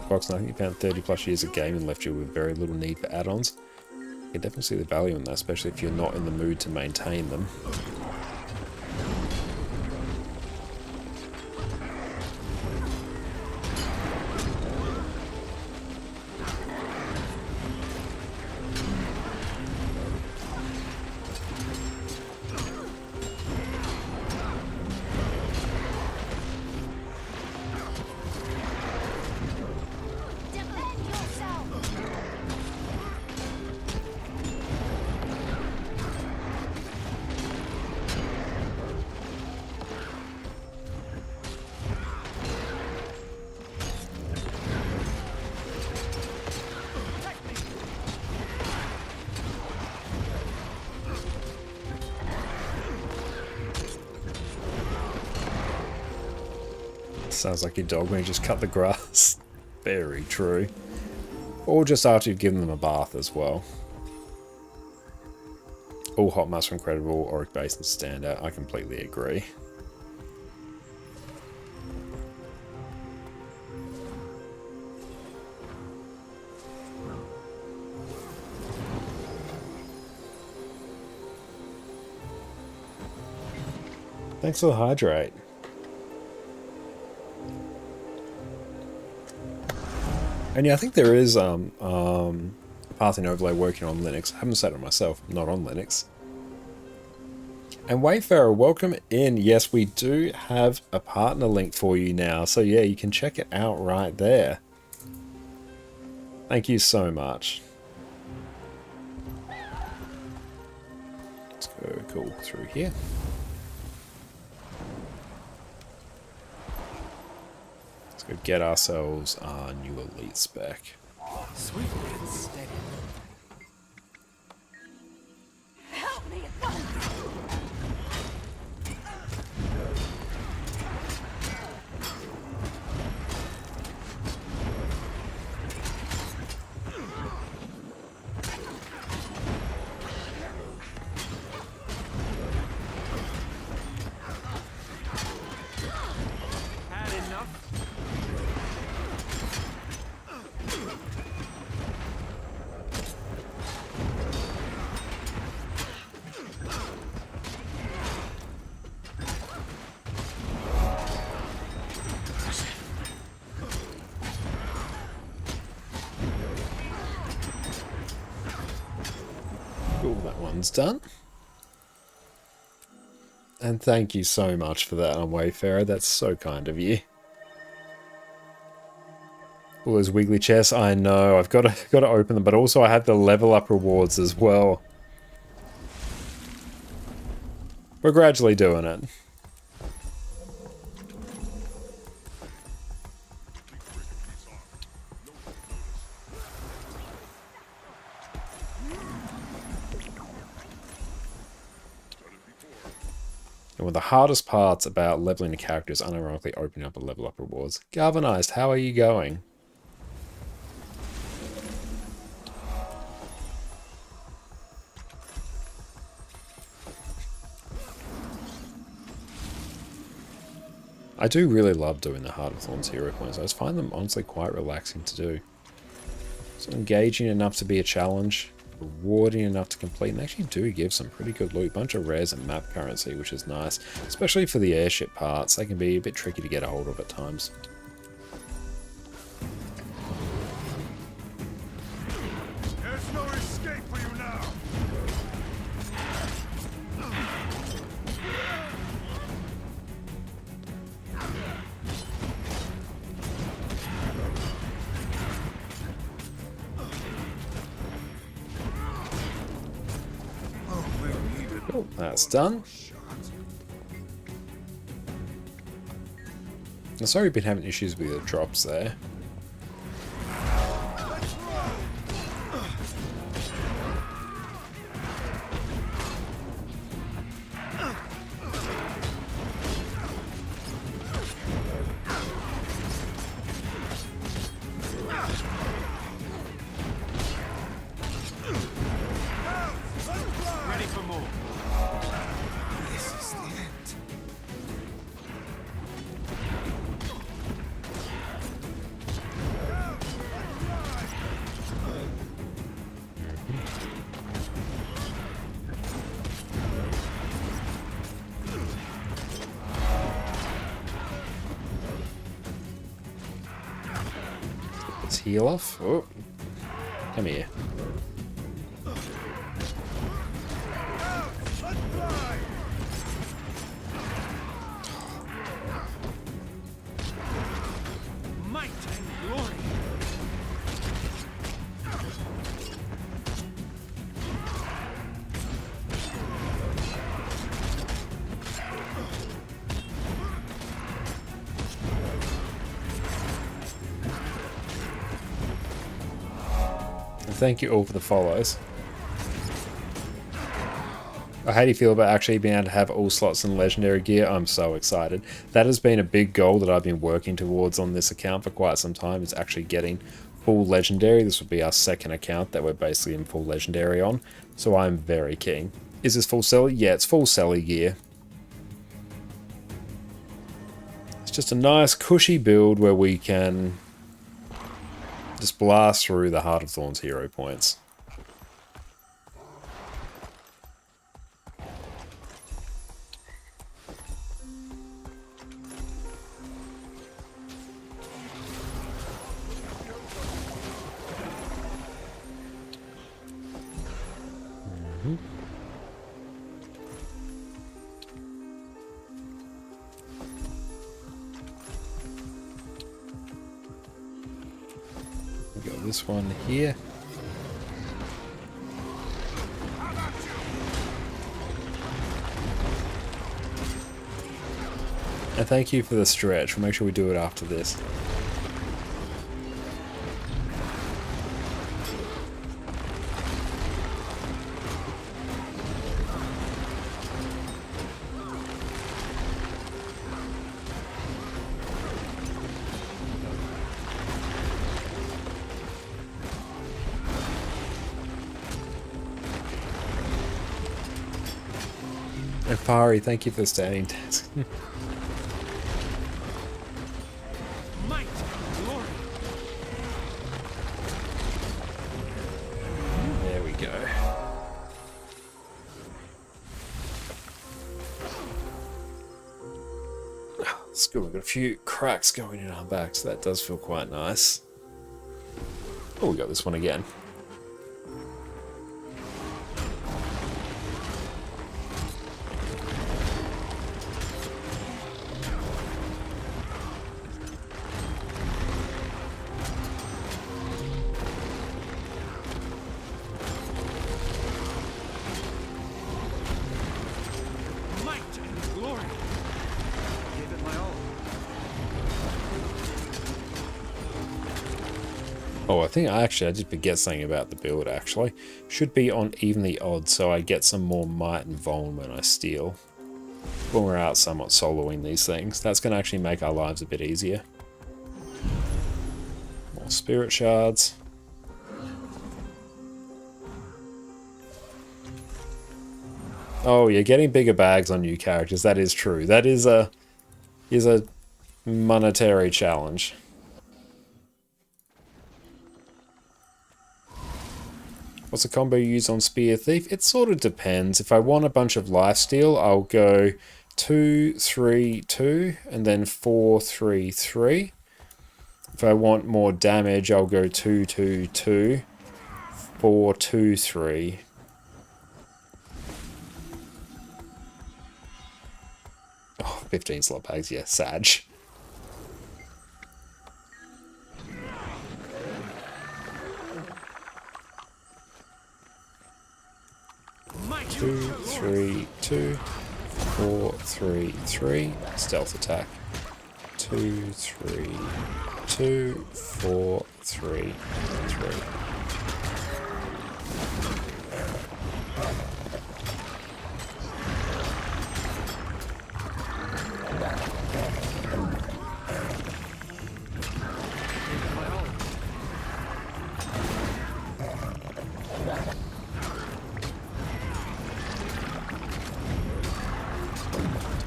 Fox, I think you found 30 plus years of gaming left you with very little need for add-ons. You can definitely see the value in that, especially if you're not in the mood to maintain them. Sounds like your dog when you just cut the grass. Very true. Or just after you've given them a bath as well. All hot maps are incredible, Auric Basin stand out. I completely agree. Thanks for the hydrate. And yeah, I think there is Pathing Overlay working on Linux. I haven't set it myself, I'm not on Linux. And Wayfarer, welcome in. Yes, we do have a partner link for you now. So yeah, you can check it out right there. Thank you so much. Let's go through here. Let's go get ourselves our new elite spec. Sweet and steady. Help me! Had enough? Cool, that one's done. And thank you so much for that on Wayfarer. That's so kind of you. All those wiggly chests, I know. I've got to open them, but also I have the level up rewards as well. We're gradually doing it. And one of the hardest parts about leveling the character is unironically opening up the level up rewards. Galvanized, how are you going? I do really love doing the Heart of Thorns hero points. I just find them honestly quite relaxing to do. It's engaging enough to be a challenge, rewarding enough to complete, and actually do give some pretty good loot. Bunch of rares and map currency, which is nice. Especially for the airship parts, they can be a bit tricky to get a hold of at times. There's no escape for you now. Cool, that's done. I'm sorry we've been having issues with the drops there. Ready for more. This is the end. Let's heal off. Oh, come here. Might and glory. And thank you all for the follows. How do you feel about actually being able to have all slots in legendary gear? I'm so excited. That has been a big goal that I've been working towards on this account for quite some time, is actually getting full legendary. This would be our second account that we're basically in full legendary on, so I'm very keen. Is this full Selly? Yeah, it's full Selly gear. It's just a nice cushy build where we can just blast through the Heart of Thorns hero points. this one here. And thank you for the stretch. We'll make sure we do it after this. And Fari, thank you for the standing task. Might, glory. There we go. It's good. We've got a few cracks going in our back, so that does feel quite nice. Oh, we got this one again. Might and glory. Give it my all. Oh, I think I did forget something about the build, actually. Should be on evenly odds, so I get some more might and vuln when I steal. When we're out somewhat soloing these things. That's going to actually make our lives a bit easier. More spirit shards. Oh, you're getting bigger bags on new characters. That is true. That is a monetary challenge. What's a combo you use on Spear Thief? It sort of depends. If I want a bunch of lifesteal, I'll go 2, 3, 2, and then 4, 3, 3. If I want more damage, I'll go 2, 2, 2, 4, 2, 3. Oh, 15 slot bags, yeah, Sag. Might 2, 3, 2, 4, 3, 3. Stealth attack. 2, 3, 2, 4, 3, 3.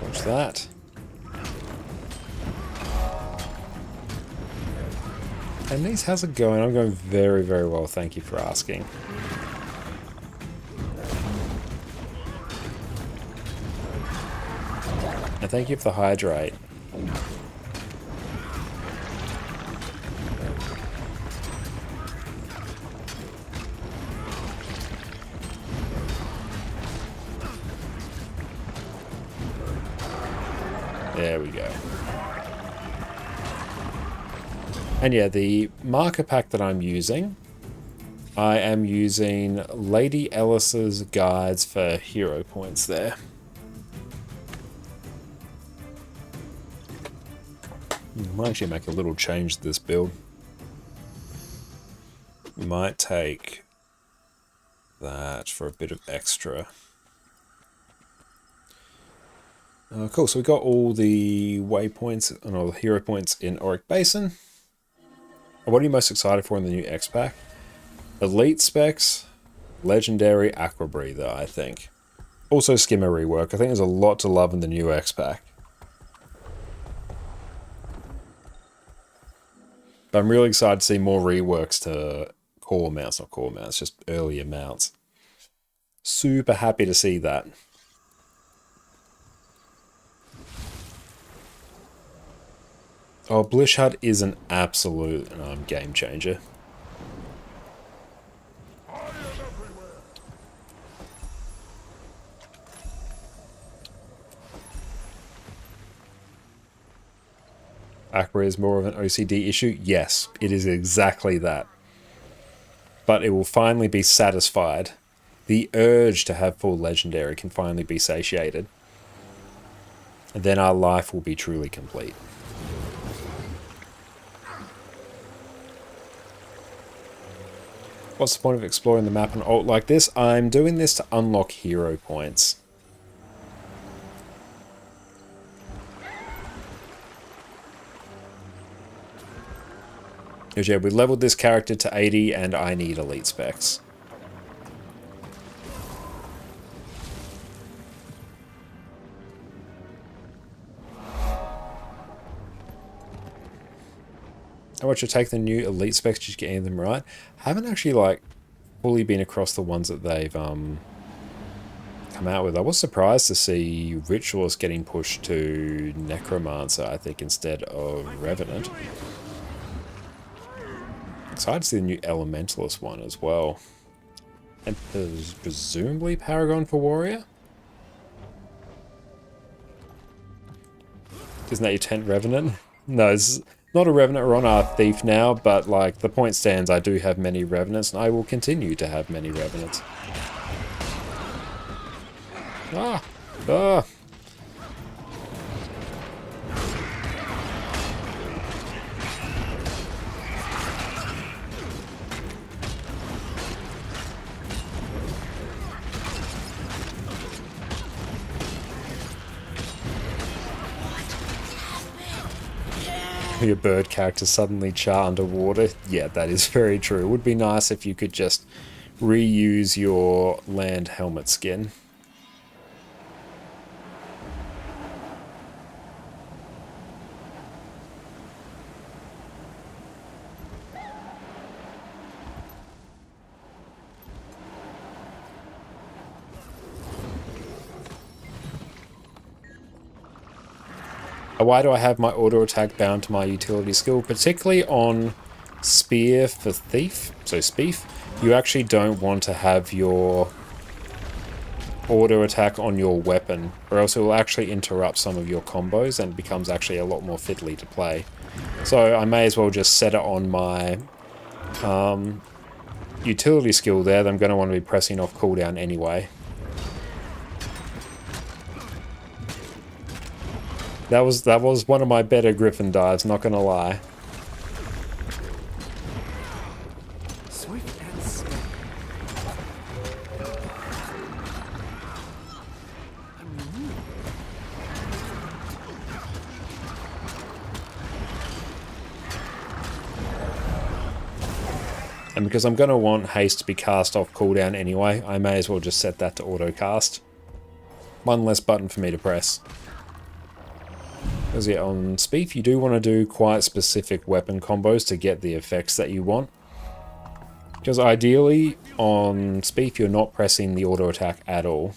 Dodge that. And these, how's it going? I'm going very, very well. Thank you for asking. And thank you for the hydrate. There we go. And yeah, the marker pack that I'm using, I am using Lady Ellis's guides for hero points there. Might actually make a little change to this build. Might take that for a bit of extra. Cool, so we got all the waypoints and all the hero points in Auric Basin. What are you most excited for in the new Expac? Elite specs, Legendary Aqua Breather, I think. Also Skimmer rework. I think there's a lot to love in the new Expac. But I'm really excited to see more reworks to core mounts, not core mounts, just earlier mounts. Super happy to see that. Oh, Blishhut is an absolute game changer. Aqua is more of an OCD issue? Yes, it is exactly that. but it will finally be satisfied. The urge to have full legendary can finally be satiated. And then our life will be truly complete. What's the point of exploring the map on alt like this? I'm doing this to unlock hero points. Because yeah, we leveled this character to 80 and I need elite specs. How much you take the new elite specs? Did you get any of them right? Haven't actually like fully been across the ones that they've come out with. I was surprised to see Ritualist getting pushed to Necromancer, I think, instead of Revenant. Excited to see the new Elementalist one as well. And presumably Paragon for Warrior? Isn't that your 10th Revenant? No, it's not a Revenant. We're on our Thief now, but like the point stands, I do have many Revenants, and I will continue to have many Revenants. Ah! Ah! Your bird character suddenly char underwater. Yeah, that is very true. It would be nice if you could just reuse your land helmet skin. Why do I have my auto attack bound to my utility skill? Particularly on Spear for Thief, so Spief, you actually don't want to have your auto attack on your weapon, or else it will actually interrupt some of your combos and it becomes actually a lot more fiddly to play. So I may as well just set it on my utility skill there that I'm going to want to be pressing off cooldown anyway. That was one of my better Griffin dives, not gonna lie. Swift and slick. And because I'm gonna want haste to be cast off cooldown anyway, I may as well just set that to auto cast. One less button for me to press. Because yeah, on Spief you do want to do quite specific weapon combos to get the effects that you want. Because ideally, on Spief you're not pressing the auto attack at all.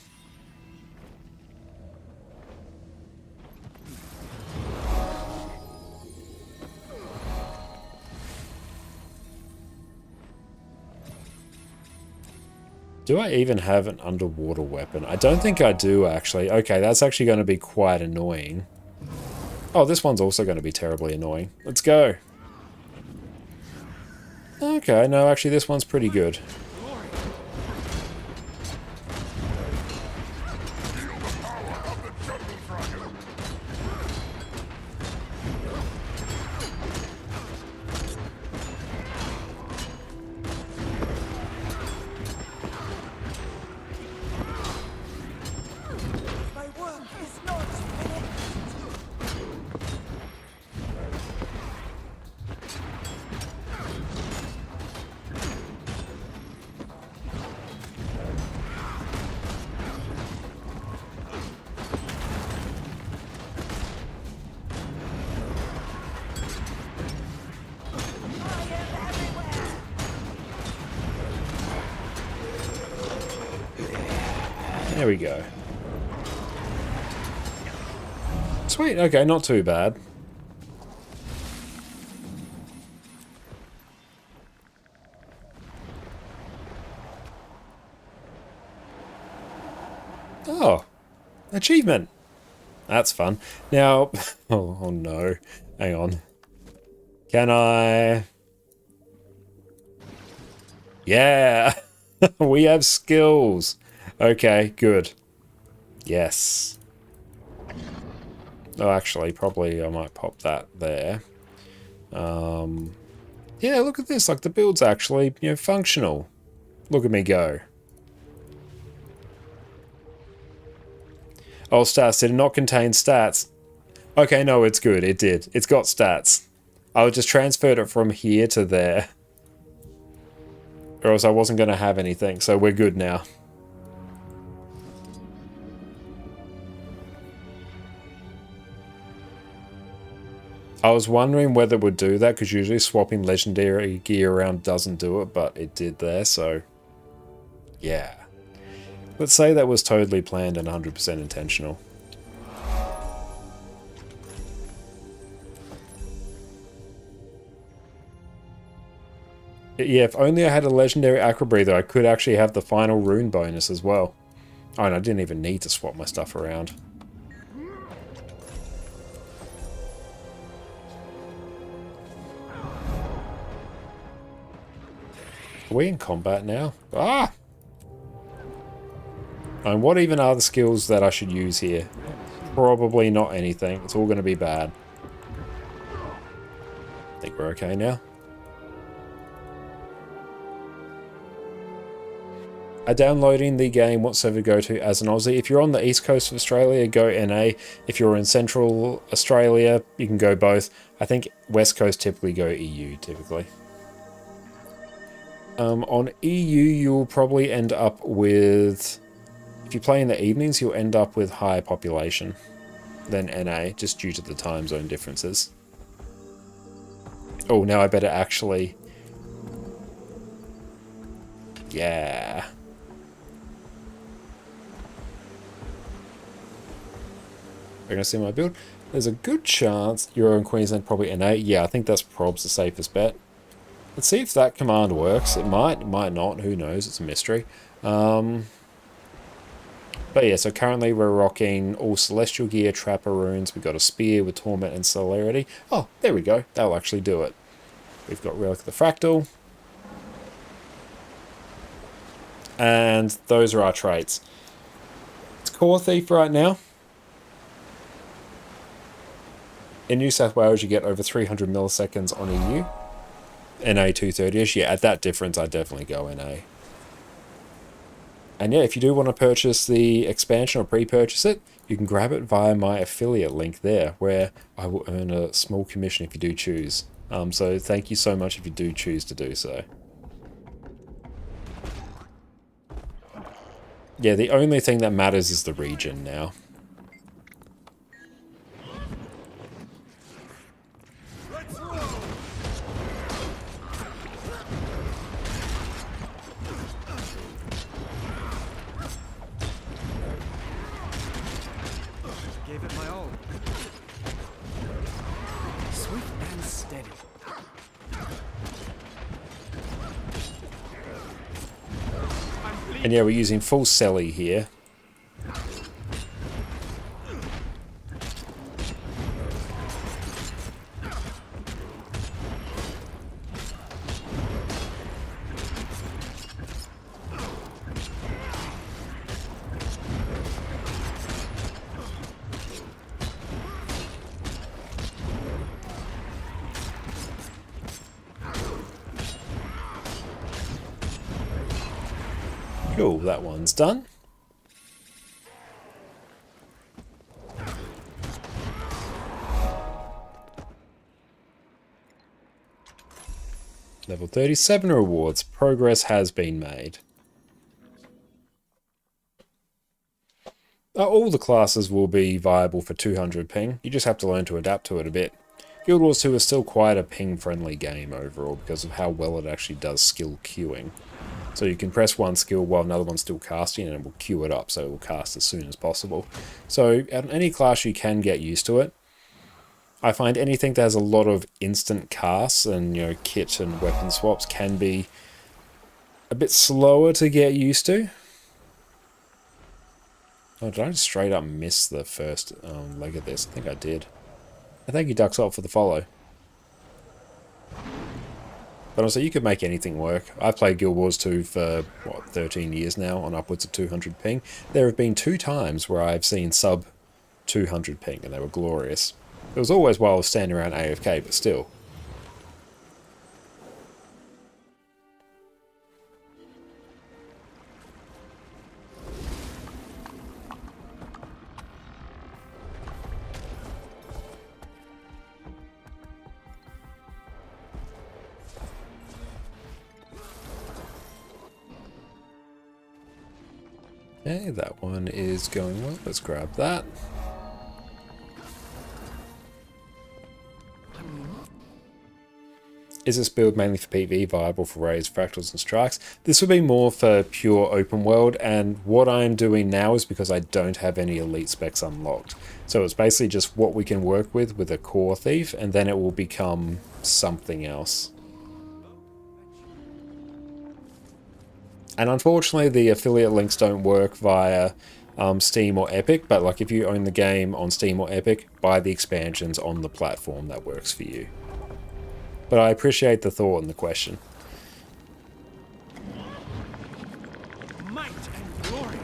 Do I even have an underwater weapon? I don't think I do, actually. Okay, that's actually going to be quite annoying. Oh, this one's also going to be terribly annoying. Let's go. Okay, no, actually this one's pretty good. There we go. Sweet, okay, not too bad. Oh, achievement. That's fun. Now, oh no, hang on. Can I... Yeah! We have skills! Okay, good. Yes. Oh, actually, probably I might pop that there. Yeah, look at this. Like, the build's actually, you know, functional. Look at me go. Oh, stats. Did it not contain stats? Okay, no, it's good. It did. It's got stats. I just transferred it from here to there. Or else I wasn't going to have anything, so we're good now. I was wondering whether it would do that, because usually swapping legendary gear around doesn't do it, but it did there, so... yeah. Let's say that was totally planned and 100% intentional. Yeah, if only I had a legendary Aqua Breather, I could actually have the final rune bonus as well. Oh, and I didn't even need to swap my stuff around. Are we in combat now? Ah! And what even are the skills that I should use here? Probably not anything. It's all going to be bad. I think we're okay now. Downloading the game, what server to go to as an Aussie? If you're on the east coast of Australia, go NA. If you're in central Australia, you can go both. I think west coast typically go EU, typically. On EU, you'll probably end up with... if you play in the evenings, you'll end up with higher population than NA, just due to the time zone differences. Oh, now I better actually... yeah... We're going to see my build. There's a good chance you're in Queensland, probably NA. Yeah, I think that's probably the safest bet. Let's see if that command works. It might not. Who knows? It's a mystery. But yeah, so currently we're rocking all Celestial gear, Trapper runes. We've got a Spear with Torment and Celerity. Oh, there we go. That'll actually do it. We've got Relic of the Fractal. And those are our traits. It's Core Thief right now. In New South Wales, you get over 300 milliseconds on EU. NA 230-ish. Yeah, at that difference, I'd definitely go NA. And yeah, if you do want to purchase the expansion or pre-purchase it, you can grab it via my affiliate link there, where I will earn a small commission if you do choose. So thank you so much if you do choose to do so. Yeah, the only thing that matters is the region now. Gave it my all. Sweet and steady. And yeah, we're using full Selly here. Cool, that one's done. Level 37 rewards. Progress has been made. All the classes will be viable for 200 ping. You just have to learn to adapt to it a bit. Guild Wars 2 is still quite a ping-friendly game overall because of how well it actually does skill queuing. So you can press one skill while another one's still casting and it will queue it up, so it will cast as soon as possible. So at any class you can get used to it. I find anything that has a lot of instant casts and, you know, kit and weapon swaps can be a bit slower to get used to. Oh, did I just straight up miss the first leg of this? I think I did. Thank you, Ducksalt, for the follow. But also, you could make anything work. I've played Guild Wars 2 for, what, 13 years now, on upwards of 200 ping. There have been 2 times where I've seen sub 200 ping, and they were glorious. It was always while I was standing around AFK, but still. Okay, that one is going well. Let's grab that. Is this build mainly for PvE, viable for raids, fractals and strikes? This would be more for pure open world, and what I am doing now is because I don't have any elite specs unlocked. So it's basically just what we can work with a core thief, and then it will become something else. And unfortunately, the affiliate links don't work via Steam or Epic, but like if you own the game on Steam or Epic, buy the expansions on the platform that works for you. But I appreciate the thought and the question. Might and glory.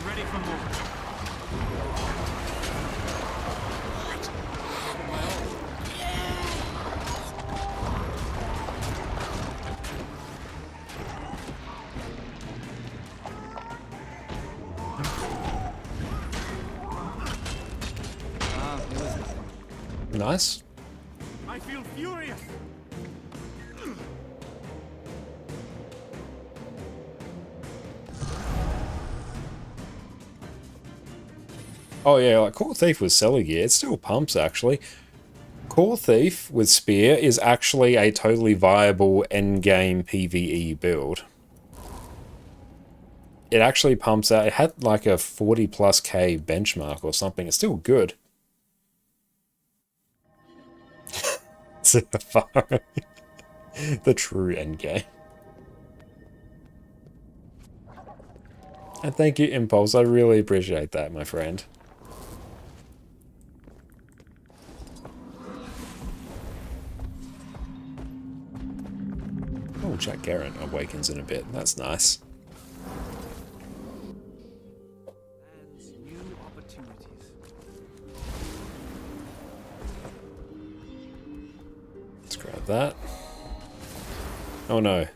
Ready for more. Nice. I feel furious. Oh yeah, like Core Thief with Cellar Gear, it still pumps actually. Core Thief with Spear is actually a totally viable endgame PvE build. It actually pumps out, it had like a 40 plus K benchmark or something, it's still good. Safari. The true endgame. And thank you, Impulse, I really appreciate that, my friend. Oh, Jack Garrett awakens in a bit. That's nice. New opportunities. Let's grab that. Oh no.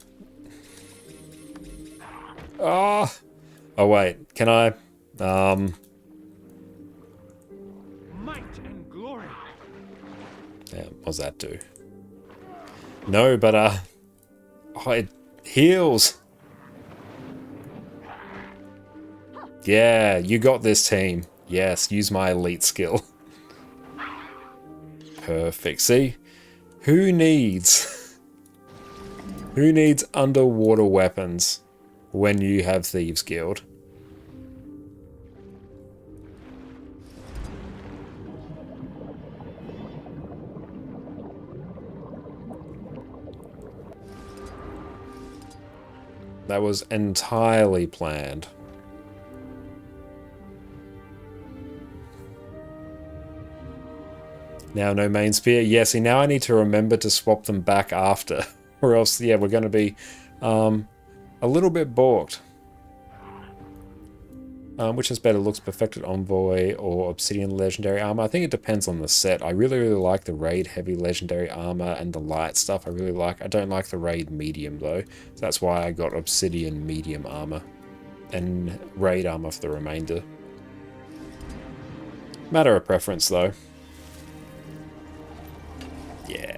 Ah! Oh wait, can I? Might and glory. Yeah, what does that do? No, but oh, it heals. Yeah, you got this, team. Yes, use my elite skill. Perfect. See? Who needs underwater weapons when you have Thieves Guild? That was entirely planned. Now no main spear. Yeah, see, now I need to remember to swap them back after. Or else, yeah, we're going to be a little bit balked. Which is better, looks Perfected Envoy or Obsidian Legendary Armor? I think it depends on the set. I really, really like the Raid Heavy Legendary Armor and the light stuff I really like. I don't like the Raid Medium though. So that's why I got Obsidian Medium Armor. And Raid Armor for the remainder. Matter of preference though. Yeah.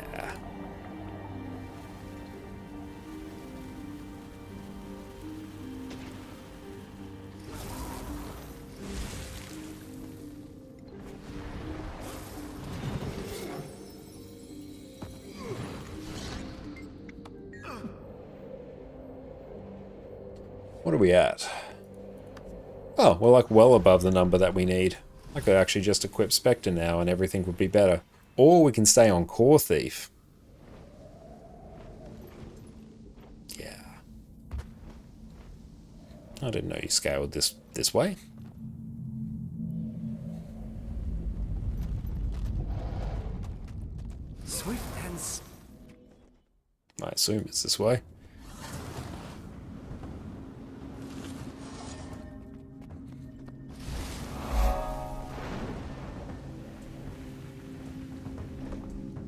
What are we at? Oh, we're like well above the number that we need. I could actually just equip Spectre now and everything would be better. Or we can stay on Core Thief. Yeah. I didn't know you scaled this way. Swift and I assume it's this way.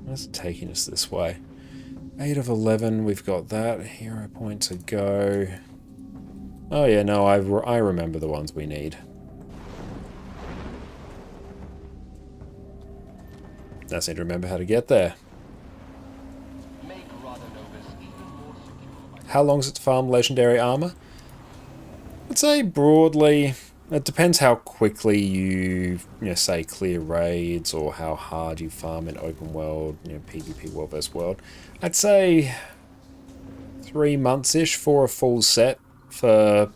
Where's it taking us this way? 8 of 11, we've got that. Hero point to go. Oh yeah, no, I remember the ones we need. Just need to remember how to get there. How long is it to farm legendary armor? I'd say broadly, it depends how quickly you say clear raids or how hard you farm in open world, PvP world versus world. I'd say 3 months-ish for a full set for,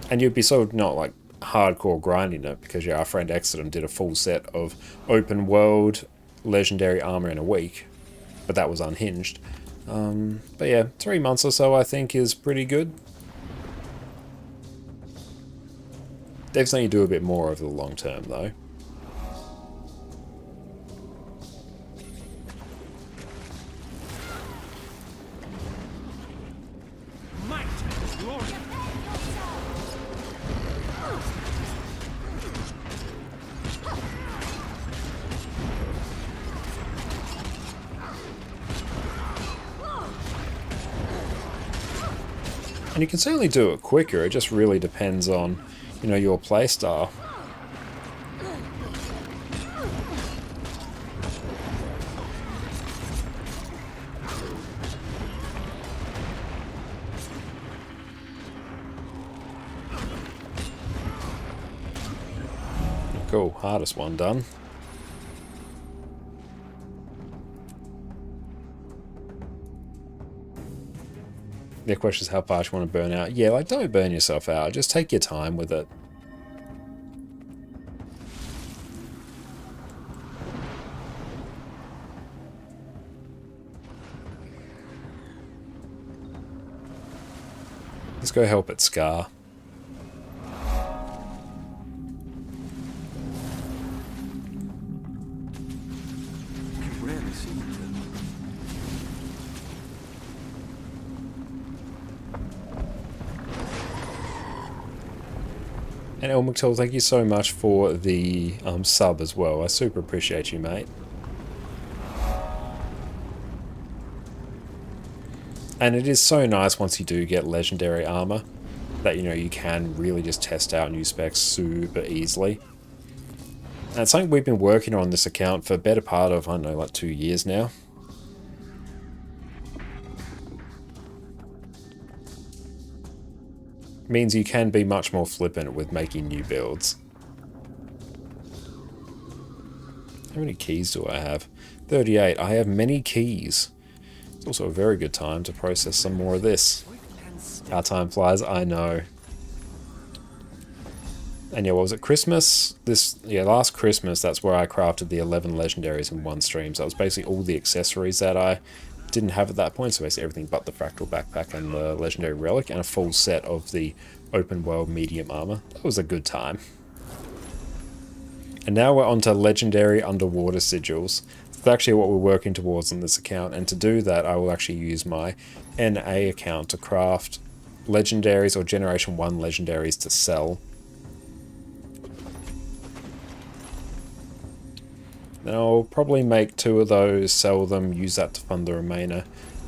and you'd be sort of not like hardcore grinding it because our friend Exodum did a full set of open world legendary armor in a week, but that was unhinged. But yeah, 3 months or so I think is pretty good. Definitely do a bit more over the long term though. might and glory. And you can certainly do it quicker, it just really depends on, your playstyle. Cool, hardest one done. The question is how fast you want to burn out. Yeah, like don't burn yourself out. Just take your time with it. Let's go help at Scar. I rarely see them. And El McToll, thank you so much for the sub as well. I super appreciate you, mate. And it is so nice once you do get legendary armor that you can really just test out new specs super easily. And it's something we've been working on this account for a better part of, I don't know, like 2 years now. Means you can be much more flippant with making new builds. How many keys do I have? 38. I have many keys. It's also a very good time to process some more of this. How time flies, I know. And yeah, what was it? Christmas? Last Christmas, that's where I crafted the 11 legendaries in one stream. So that was basically all the accessories that I didn't have at that point, so basically everything but the fractal backpack and the legendary relic, and a full set of the open world medium armor. That was a good time. And now we're on to legendary underwater sigils. That's actually what we're working towards on this account, and to do that I will actually use my NA account to craft legendaries or generation 1 legendaries to sell. Then I'll probably make 2 of those, sell them, use that to fund the remainder,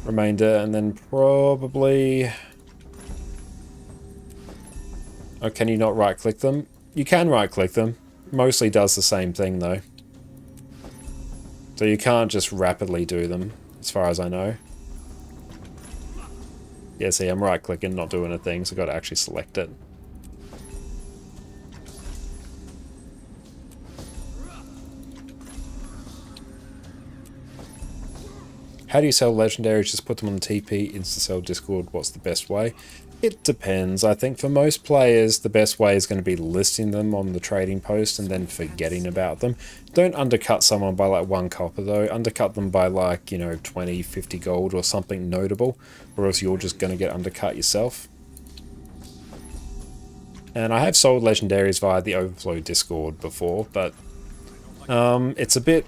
and then probably... Oh, can you not right-click them? You can right-click them. Mostly does the same thing, though. So you can't just rapidly do them, as far as I know. Yeah, see, I'm right-clicking, not doing a thing, so I've got to actually select it. How do you sell legendaries? Just put them on the TP, Insta-Sell, Discord. What's the best way? It depends. I think for most players, the best way is going to be listing them on the trading post and then forgetting about them. Don't undercut someone by like 1 copper though. Undercut them by like, you know, 20, 50 gold or something notable, or else you're just going to get undercut yourself. And I have sold legendaries via the Overflow Discord before, but it's a bit...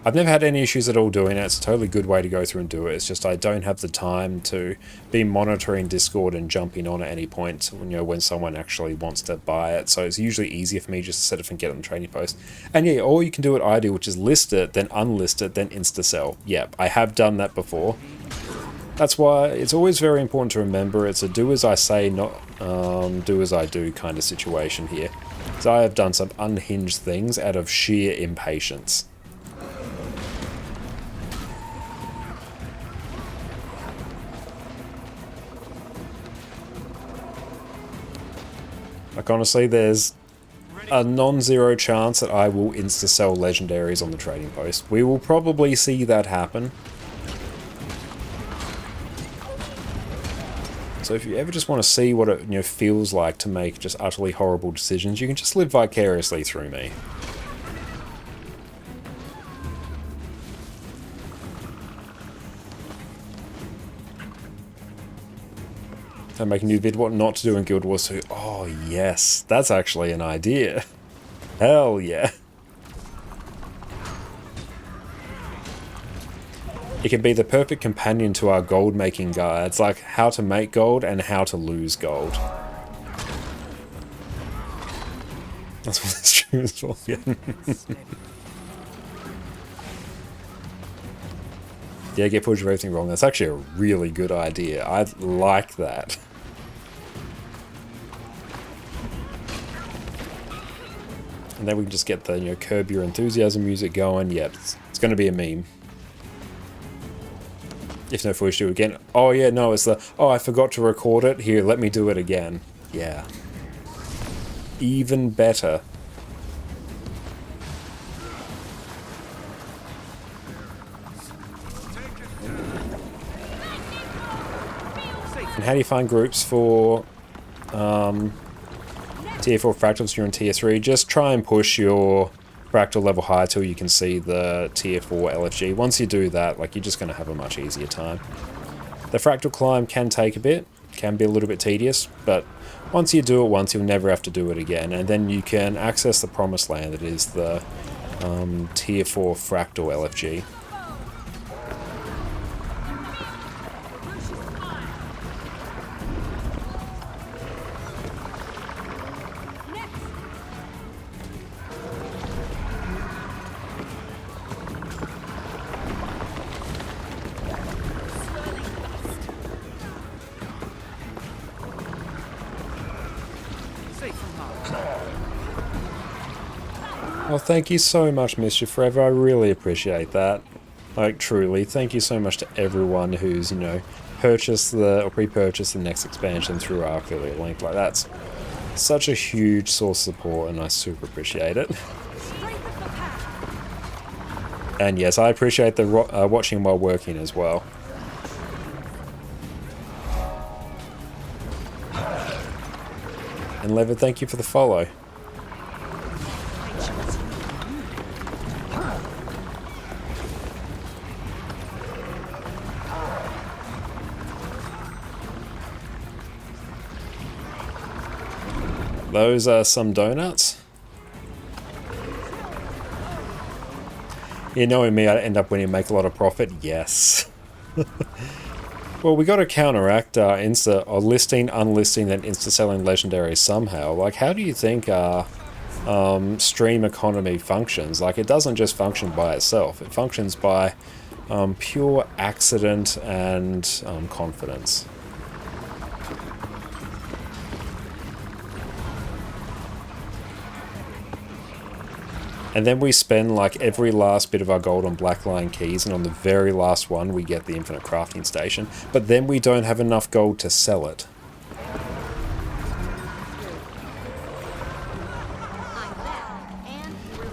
I've never had any issues at all doing it. It's a totally good way to go through and do it. It's just I don't have the time to be monitoring Discord and jumping on at any point, you know, when someone actually wants to buy it. So it's usually easier for me just to set it and get it on the trading post. And yeah, or you can do what I do, which is list it, then unlist it, then insta-sell. Yep, I have done that before. That's why it's always very important to remember it's a do as I say, not do as I do kind of situation here. So I have done some unhinged things out of sheer impatience. Like honestly, there's a non-zero chance that I will insta-sell legendaries on the trading post. We will probably see that happen. So if you ever just want to see what it feels like to make just utterly horrible decisions, you can just live vicariously through me. I make a new vid, what not to do in Guild Wars 2. Oh yes, that's actually an idea. Hell yeah. It can be the perfect companion to our gold making guides, like how to make gold and how to lose gold. That's what this stream is for, yeah. Yeah, get footage of everything wrong. That's actually a really good idea. I like that. And then we can just get the, Curb Your Enthusiasm music going. Yep, it's going to be a meme. If no footage, do it again. Oh yeah, no, it's the, oh, I forgot to record it. Here, let me do it again. Yeah. Even better. And how do you find groups for Tier 4 fractals? You're in Tier 3. Just try and push your fractal level high till you can see the Tier 4 LFG. Once you do that, like, you're just going to have a much easier time. The fractal climb can take a bit, can be a little bit tedious, but once you do it once, you'll never have to do it again. And then you can access the promised land that is the Tier 4 fractal LFG. Well, thank you so much, Mischief Forever. I really appreciate that. Like, truly. Thank you so much to everyone who's, purchased or pre-purchased the next expansion through our affiliate link. Like, that's such a huge source of support, and I super appreciate it. And yes, I appreciate the watching while working as well. And Lever, thank you for the follow. Those are some donuts. Yeah, knowing me, I end up winning and make a lot of profit. Yes. Well, we got to counteract listing, unlisting, then insta-selling legendaries somehow. Like, how do you think our stream economy functions? Like, it doesn't just function by itself. It functions by pure accident and confidence. And then we spend like every last bit of our gold on Blackline keys, and on the very last one we get the infinite crafting station, but then we don't have enough gold to sell it.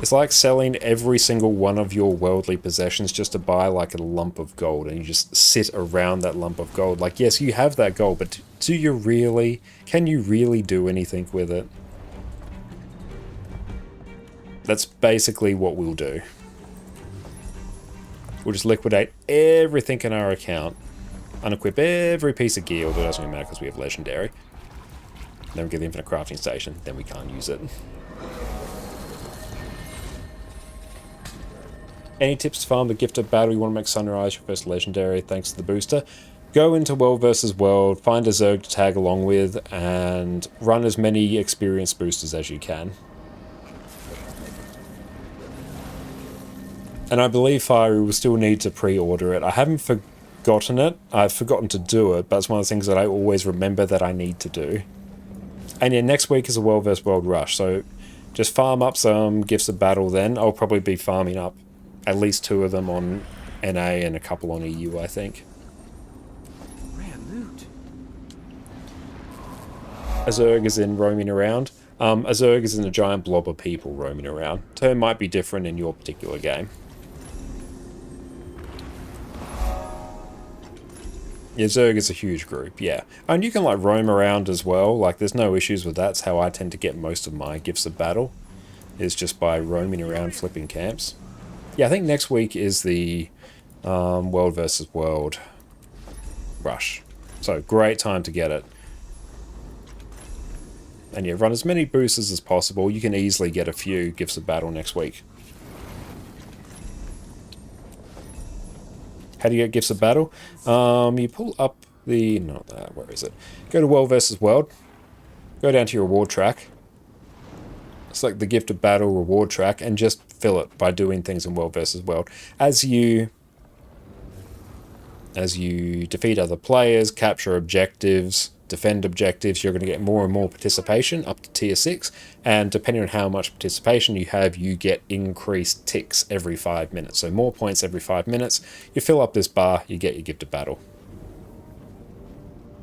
It's like selling every single one of your worldly possessions just to buy like a lump of gold, and you just sit around that lump of gold. Like, yes, you have that gold, but do you really? Can you really do anything with it? That's basically what we'll do. We'll just liquidate everything in our account, unequip every piece of gear, although it doesn't really matter because we have legendary. Then we get the infinite crafting station, then we can't use it. Any tips to farm the gifted battle? You want to make Sunrise your first legendary thanks to the booster? Go into World versus World, find a Zerg to tag along with, and run as many experience boosters as you can. And I believe Fiery will still need to pre-order it. I haven't forgotten it. I've forgotten to do it, but it's one of the things that I always remember that I need to do. And yeah, next week is a World vs. World rush, so just farm up some Gifts of Battle then. I'll probably be farming up at least 2 of them on NA and a couple on EU, I think. A Zerg is in roaming around. A Zerg is in a giant blob of people roaming around. Term might be different in your particular game. Yeah, Zerg is a huge group, yeah. And you can like roam around as well, like there's no issues with that. That's how I tend to get most of my Gifts of Battle, is just by roaming around flipping camps. Yeah, I think next week is the World versus World rush. So great time to get it. And yeah, run as many boosters as possible. You can easily get a few Gifts of Battle next week. How do you get Gifts of Battle? You pull up the... not that, where is it? Go to World versus World. Go down to your reward track. Select the Gift of Battle reward track and just fill it by doing things in World versus World. As you defeat other players, capture objectives, defend objectives, you're going to get more and more participation up to tier 6, and depending on how much participation you have, you get increased ticks every 5 minutes. So more points every 5 minutes. You fill up this bar, you get your Gift of Battle.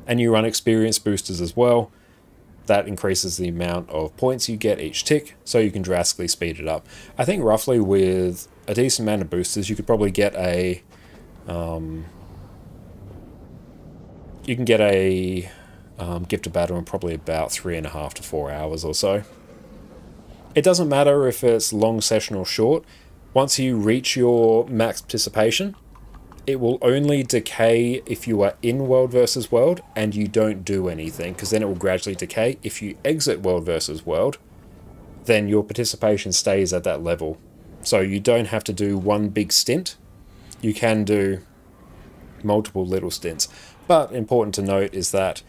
And you run experience boosters as well. That increases the amount of points you get each tick, so you can drastically speed it up. I think roughly with a decent amount of boosters, you could probably get a... Gift of Battle in probably about 3.5 to 4 hours or so. It doesn't matter if it's long session or short. Once you reach your max participation, it will only decay if you are in World versus World and you don't do anything, because then it will gradually decay. If you exit World versus World, then your participation stays at that level. So you don't have to do one big stint. You can do multiple little stints. But important to note is that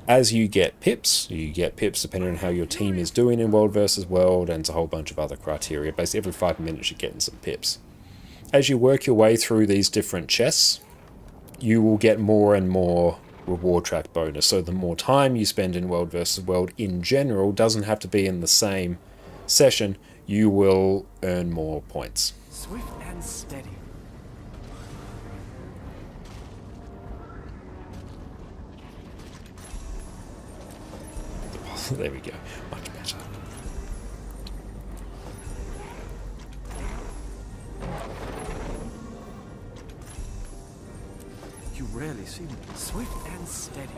as you get pips depending on how your team is doing in World versus World, and it's a whole bunch of other criteria. Basically every 5 minutes you're getting some pips. As you work your way through these different chests, you will get more and more reward track bonus. So the more time you spend in World versus World in general, doesn't have to be in the same session, you will earn more points. Swift and steady. There we go. Much better. You rarely see them. Swift and steady.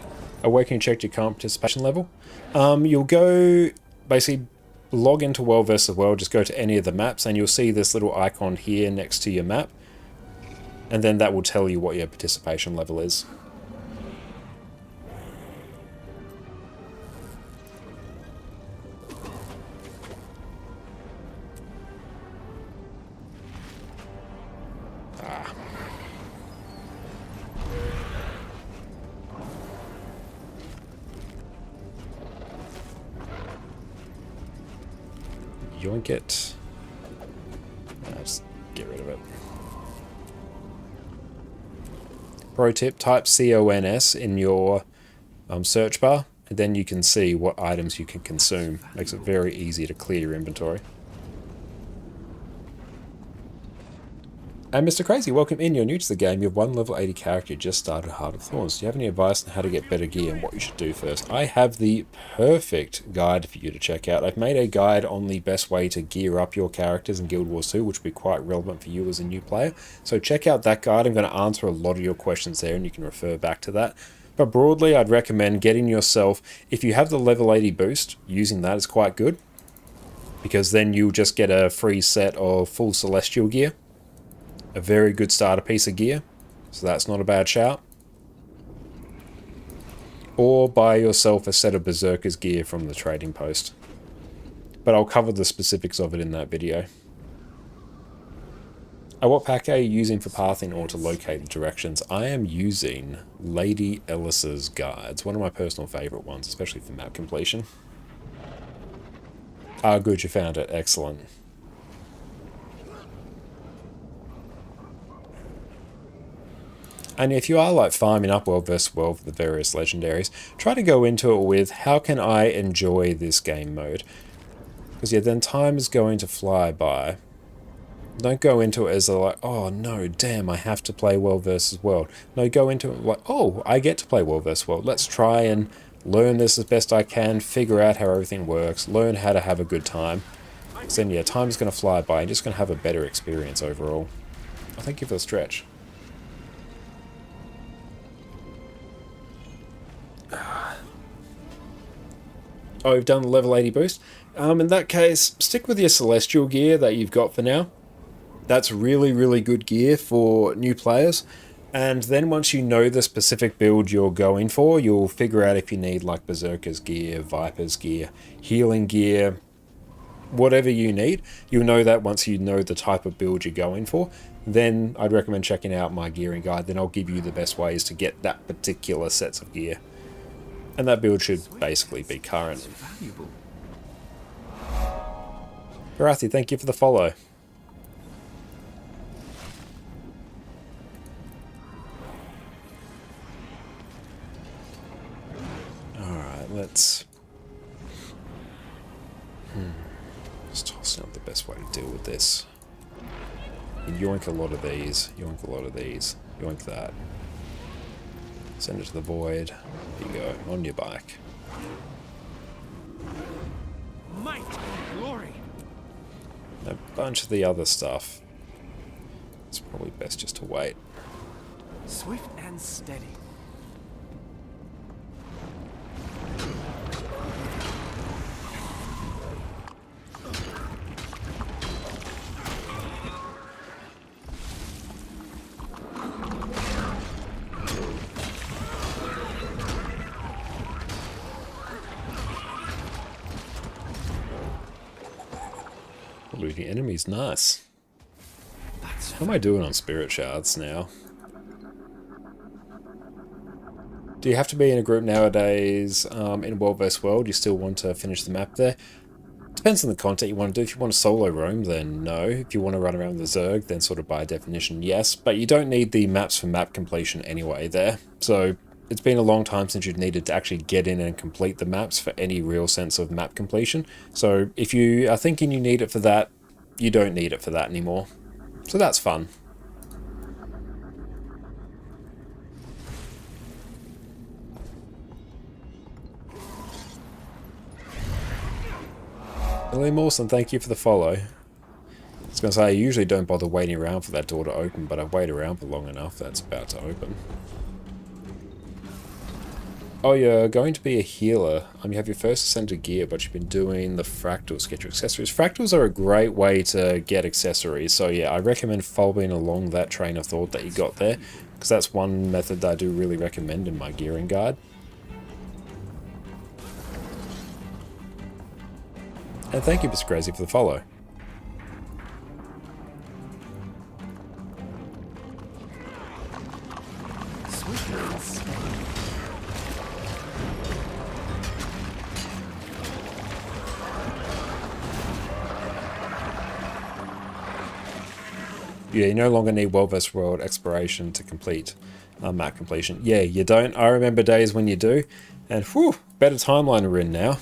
Awakening checked your current participation level. You'll go basically log into World versus World, just go to any of the maps, and you'll see this little icon here next to your map. And then that will tell you what your participation level is. Yoink it. Just get rid of it. Pro tip, type CONS in your search bar, and then you can see what items you can consume. Makes it very easy to clear your inventory. And Mr. Crazy, welcome in. You're new to the game. You have one level 80 character. You just started Heart of Thorns. Do you have any advice on how to get better gear and what you should do first? I have the perfect guide for you to check out. I've made a guide on the best way to gear up your characters in Guild Wars 2, which will be quite relevant for you as a new player. So check out that guide. I'm going to answer a lot of your questions there, and you can refer back to that. But broadly, I'd recommend getting yourself, if you have the level 80 boost, using that is quite good, because then you'll just get a free set of full Celestial gear. A very good starter piece of gear, so that's not a bad shout. Or buy yourself a set of Berserker's gear from the trading post. But I'll cover the specifics of it in that video. What pack are you using for pathing or to locate the directions? I am using Lady Ellis's guides, one of my personal favourite ones, especially for map completion. Ah, good, you found it. Excellent. And if you are like farming up world versus world for the various legendaries, try to go into it with how can I enjoy this game mode? Because yeah, then time is going to fly by. Don't go into it as a like, oh no, damn, I have to play world versus world. No, go into it like, oh, I get to play world versus world. Let's try and learn this as best I can, figure out how everything works, learn how to have a good time. Because then yeah, time is going to fly by. You're just going to have a better experience overall. Oh, thank you for the stretch. Oh, you've done the level 80 boost? In that case, stick with your Celestial gear that you've got for now. That's really, really good gear for new players. And then once you know the specific build you're going for, you'll figure out if you need like Berserker's gear, Viper's gear, healing gear, whatever you need. You'll know that once you know the type of build you're going for. Then I'd recommend checking out my gearing guide. Then I'll give you the best ways to get that particular sets of gear. And that build should basically be current. Barathi, thank you for the follow. Alright, let's... Just tossing up the best way to deal with this. Yoink a lot of these, yoink a lot of these, yoink that. Send it to the void. There you go, on your bike. Might, glory. A bunch of the other stuff. It's probably best just to wait. Swift and steady. Looting enemies, nice. How am I doing on spirit shards now? Do you have to be in a group nowadays in World vs World? You still want to finish the map there? Depends on the content you want to do. If you want to solo roam, then no. If you want to run around the Zerg, then sort of by definition, yes. But you don't need the maps for map completion anyway there. So it's been a long time since you've needed to actually get in and complete the maps for any real sense of map completion. So if you are thinking you need it for that, you don't need it for that anymore. So that's fun. Lily Mawson, thank you for the follow. I was going to say, I usually don't bother waiting around for that door to open, but I've waited around for long enough that it's about to open. Oh, you're going to be a healer. You have your first ascended gear, but you've been doing the fractals to get your accessories. Fractals are a great way to get accessories, so yeah, I recommend following along that train of thought that you got there, because that's one method that I do really recommend in my gearing guide. And thank you, Mr. Crazy, for the follow. Yeah, you no longer need World vs World exploration to complete map completion. Yeah, you don't. I remember days when you do. And whew, better timeline we're in now.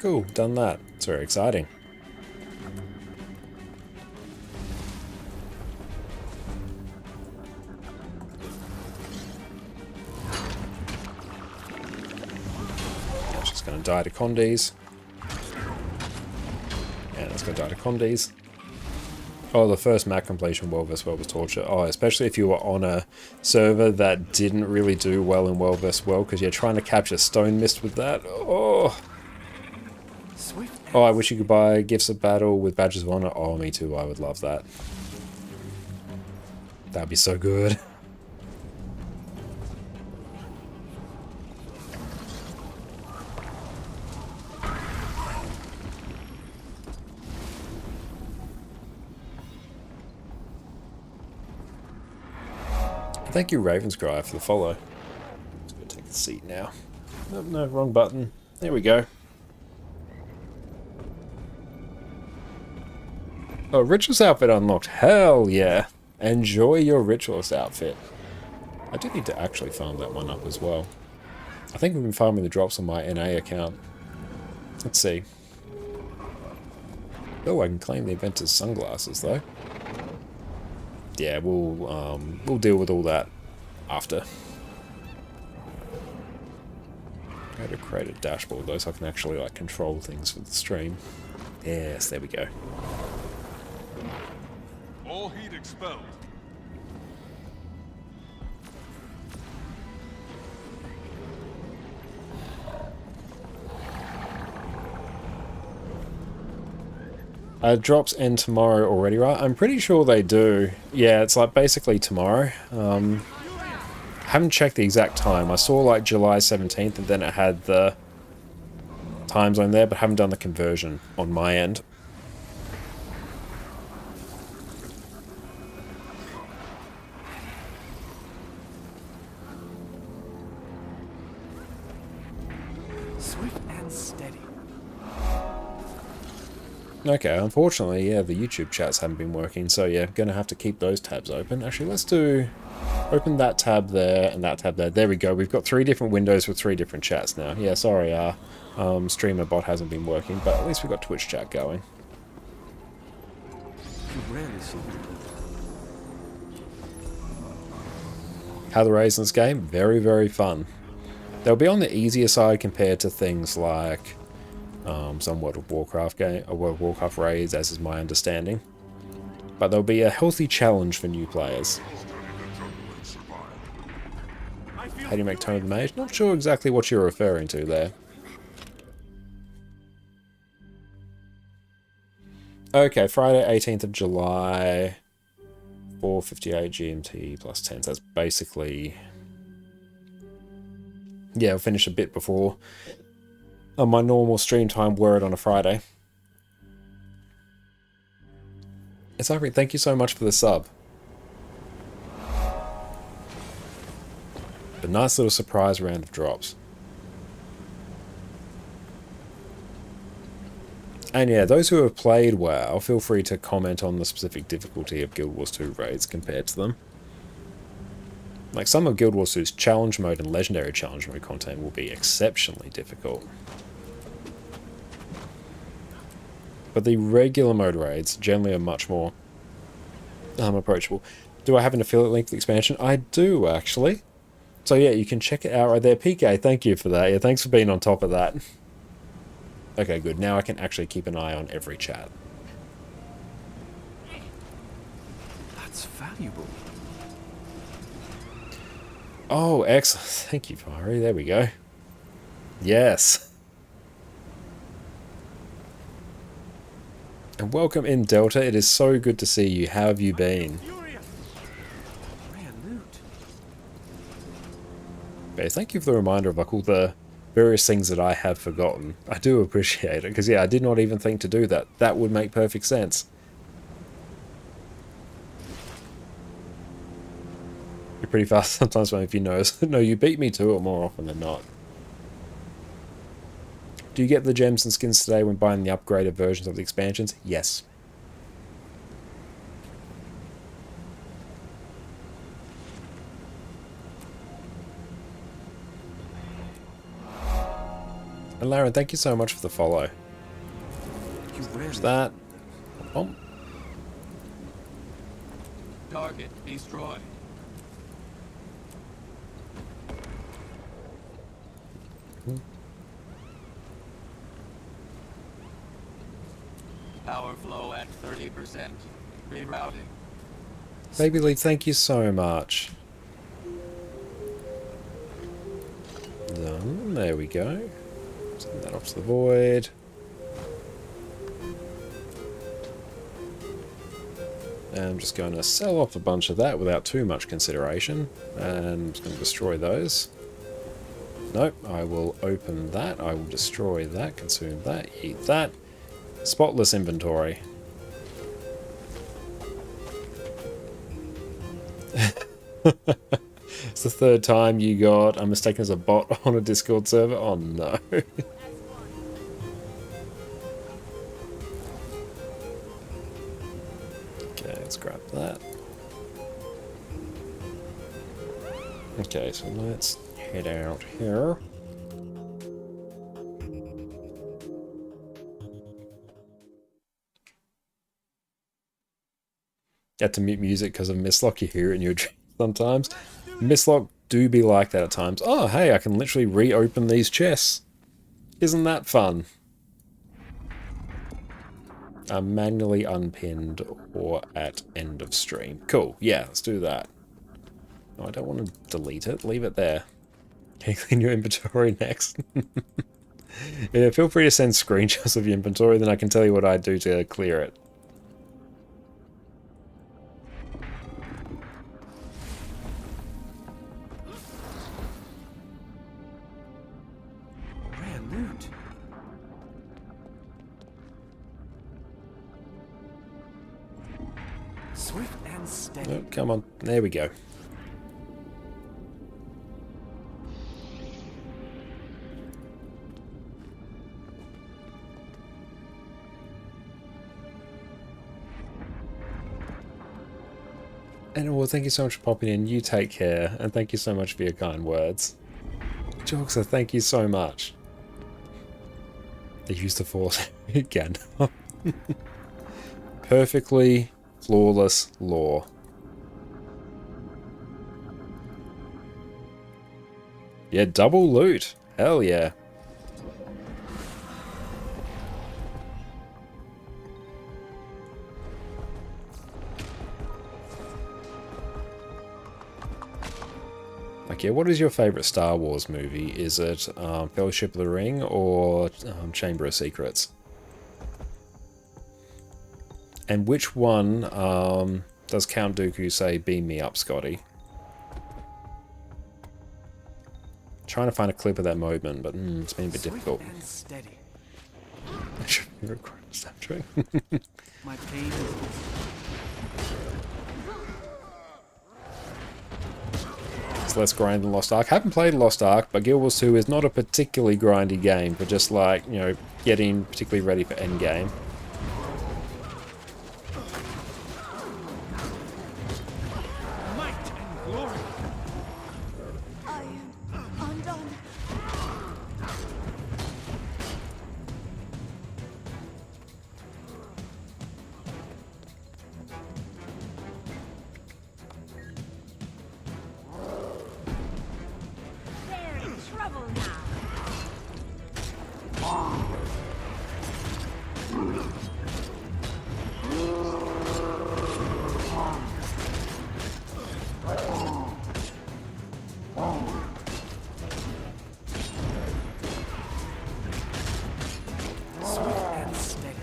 cool. Done that. It's very exciting. Just going to die to Condes. And it's going to die to Condes. Oh, the first map completion World vs. World was torture. Oh, especially if you were on a server that didn't really do well in World vs. World, because you're trying to capture Stone Mist with that. Oh! Oh, I wish you could buy Gifts of Battle with Badges of Honor. Oh, me too. I would love that. That'd be so good. Thank you, Ravenscry, for the follow. Let's go take a seat now. Nope, no, wrong button. There we go. Oh, Ritualist outfit unlocked. Hell yeah. Enjoy your Ritualist outfit. I do need to actually farm that one up as well. I think we've been farming the drops on my NA account. Let's see. Oh, I can claim the inventor's sunglasses, though. Yeah, we'll deal with all that after. I had to create a dashboard though, so I can actually like control things for the stream. Yes, there we go. All heat expelled. Drops end tomorrow already, right? I'm pretty sure they do. Yeah, it's like basically tomorrow. Haven't checked the exact time. I saw like July 17th and then it had the time zone there, but haven't done the conversion on my end. Swift and steady. Okay, unfortunately, yeah, the YouTube chats haven't been working, so yeah, gonna have to keep those tabs open. Actually, let's open that tab there and that tab there. There we go. We've got 3 different windows with 3 different chats now. Yeah, sorry, streamer bot hasn't been working, but at least we've got Twitch chat going. You rarely see them. How the Raisins game? Very, very fun. They'll be on the easier side compared to things like some World of Warcraft game, or World of Warcraft raids, as is my understanding. But there'll be a healthy challenge for new players. How do you make Tone of the Mage? Not sure exactly what you're referring to there. Okay, Friday 18th of July, 4:58 GMT plus 10. So that's basically... yeah, I'll finish a bit before my normal stream time were it on a Friday. It's Ivory, thank you so much for the sub. A nice little surprise round of drops. And yeah, those who have played WoW, feel free to comment on the specific difficulty of Guild Wars 2 raids compared to them. Like, some of Guild Wars 2's challenge mode and legendary challenge mode content will be exceptionally difficult. But the regular mode raids generally are much more approachable. Do I have an affiliate link for the expansion? I do, actually. So yeah, you can check it out right there. PK, thank you for that. Yeah, thanks for being on top of that. Okay, good. Now I can actually keep an eye on every chat. That's valuable. Oh, excellent. Thank you, Fiery. There we go. Yes. And welcome in, Delta. It is so good to see you. How have you been? But thank you for the reminder of like all the various things that I have forgotten. I do appreciate it, because yeah, I did not even think to do that. That would make perfect sense. You're pretty fast sometimes, man, if you know. No, you beat me to it more often than not. Do you get the gems and skins today when buying the upgraded versions of the expansions? Yes. And Laren, thank you so much for the follow. What's that? Oh. Target destroyed. Power flow at 30%. Rerouting. Baby Lee, thank you so much. Done. There we go. Send that off to the void. And I'm just going to sell off a bunch of that without too much consideration. And I'm just going to destroy those. Nope, I will open that. I will destroy that, consume that, eat that. Spotless inventory. It's the third time you got mistaken as a bot on a Discord server. Oh no. Okay, let's grab that. Okay, so let's head out here. Get to mute music because of Mistlock. You hear it in your dreams sometimes. Mistlock do be like that at times. Oh, hey, I can literally reopen these chests. Isn't that fun? Manually unpinned or at end of stream. Cool, yeah, let's do that. No, I don't want to delete it. Leave it there. Okay, clean your inventory next. Yeah, feel free to send screenshots of your inventory, then I can tell you what I do to clear it. Loot. Swift and steady. Oh, come on, there we go. And well, thank you so much for popping in. You take care, and thank you so much for your kind words. Joxer, thank you so much. They used the Force again. Perfectly flawless lore. Yeah, double loot. Hell yeah. Okay, what is your favorite Star Wars movie? Is it Fellowship of the Ring or Chamber of Secrets? And which one does Count Dooku say, beam me up, Scotty? Trying to find a clip of that moment, but it's been a bit difficult. And steady. I should be recording the soundtrack. My pain is... It's less grind than Lost Ark. Haven't played Lost Ark, but Guild Wars 2 is not a particularly grindy game for just like, you know, getting particularly ready for Endgame. Might and glory. I am undone. They're in trouble now. Swift and steady.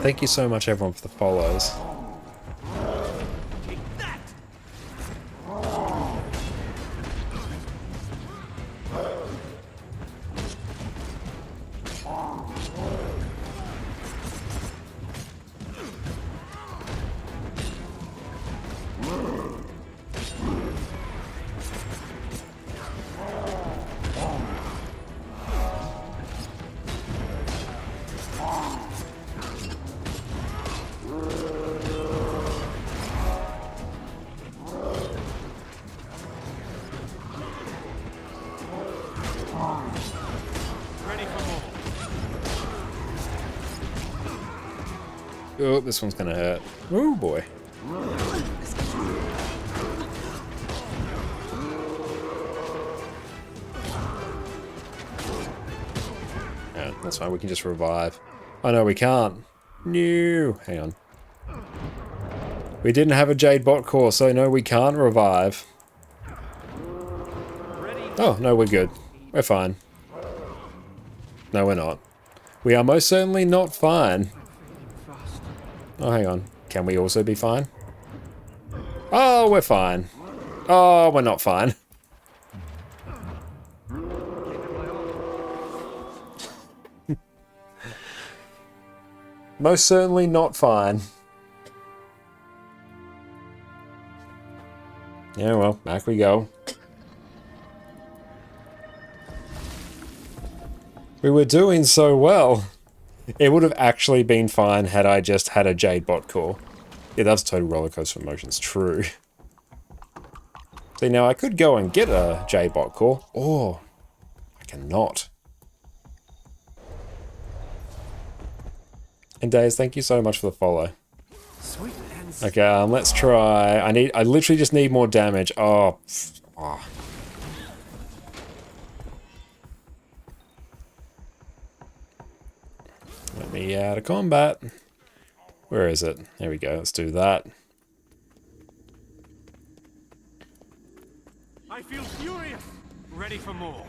Thank you so much, everyone, for the follows. Take that. Oh, this one's gonna hurt. Oh boy. Yeah, that's fine, we can just revive. Oh no, we can't. No. Hang on. We didn't have a Jade bot core, so no, we can't revive. Oh, no, we're good. We're fine. No, we're not. We are most certainly not fine. Oh, hang on. Can we also be fine? Oh, we're fine. Oh, we're not fine. Most certainly not fine. Yeah, well, back we go. We were doing so well. It would have actually been fine had I just had a Jade bot core. Yeah, that's total rollercoaster of emotions. True. See, now I could go and get a Jade bot core, or I cannot. And Days, thank you so much for the follow. Sweet and Okay, let's try. I literally just need more damage. Oh. Let me out of combat. Where is it? There we go. Let's do that. I feel furious. Ready for more.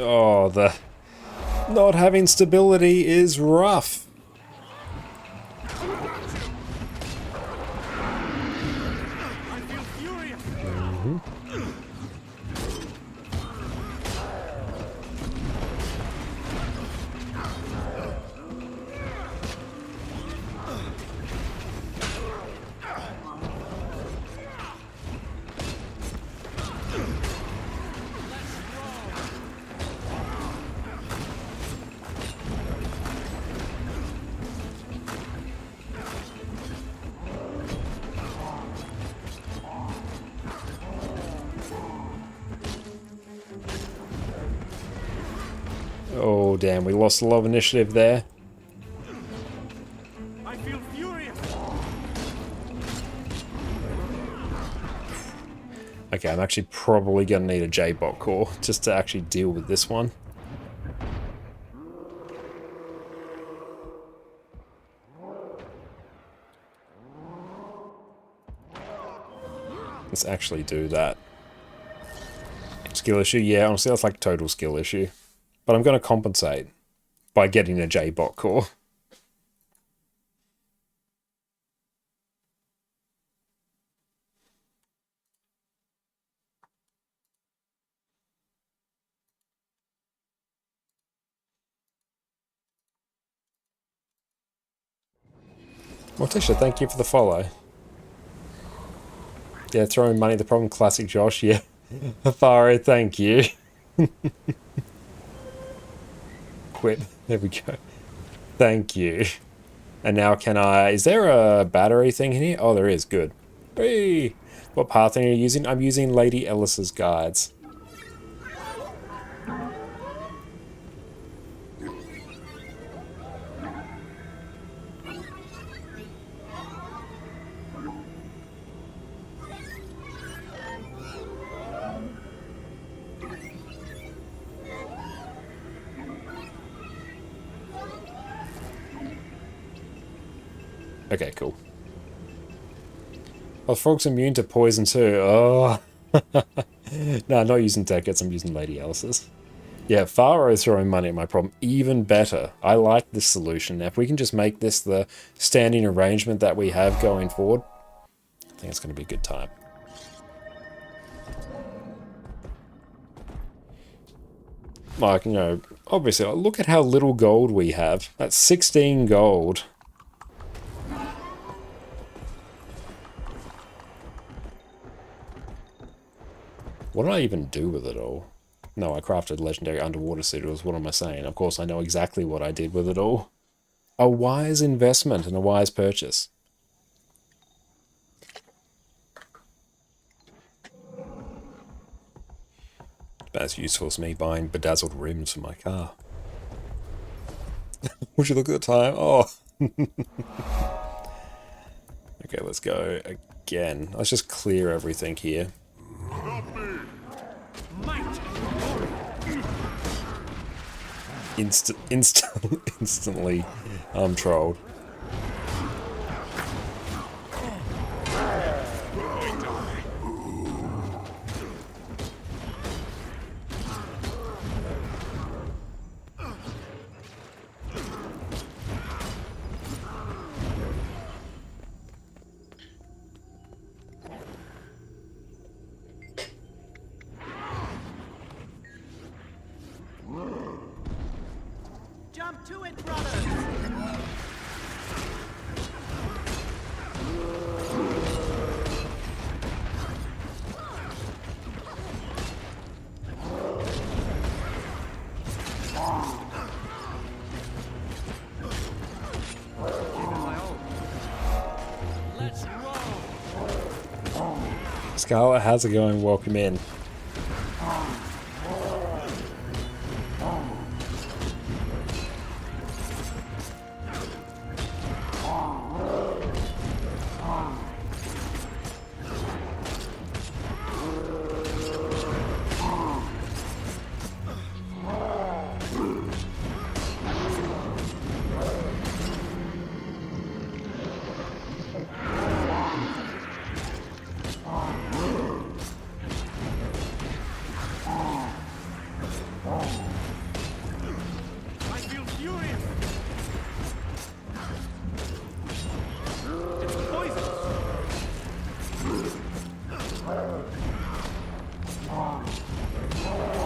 Oh, the not having stability is rough. Oh, damn, we lost a lot of initiative there. I feel furious. Okay, I'm actually probably going to need a J-bot core just to actually deal with this one. Let's actually do that. Skill issue? Yeah, honestly, that's like total skill issue. But I'm going to compensate by getting a J-bot core. Morticia, thank you for the follow. Yeah, throwing money at the problem, classic Josh, yeah. Afaro, thank you. Quit. There we go. Thank you. And now can I... Is there a battery thing in here? Oh, there is. Good. Hey! What path are you using? I'm using Lady Ellis's guides. Okay, cool. Oh, frog's immune to poison too. Oh. No, not using Decades, I'm using Lady Alice's. Yeah, Pharaoh throwing money at my problem. Even better. I like this solution. Now, if we can just make this the standing arrangement that we have going forward, I think it's going to be a good time. Like, you know, obviously, look at how little gold we have. That's 16 gold. What did I even do with it all? No, I crafted legendary underwater suitors. What am I saying? Of course, I know exactly what I did with it all. A wise investment and a wise purchase. About as useful as me buying bedazzled rims for my car. Would you look at the time? Oh. Okay, let's go again. Let's just clear everything here. Instantly trolled. Jump to it, brother! Scarlet, how's it going? Welcome in.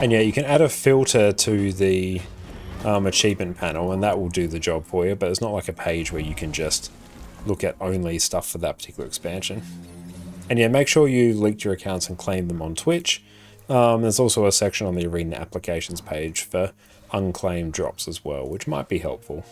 And yeah, you can add a filter to the achievement panel and that will do the job for you, but it's not like a page where you can just look at only stuff for that particular expansion. And yeah, make sure you link your accounts and claim them on Twitch. There's also a section on the Arenanet applications page for unclaimed drops as well, which might be helpful.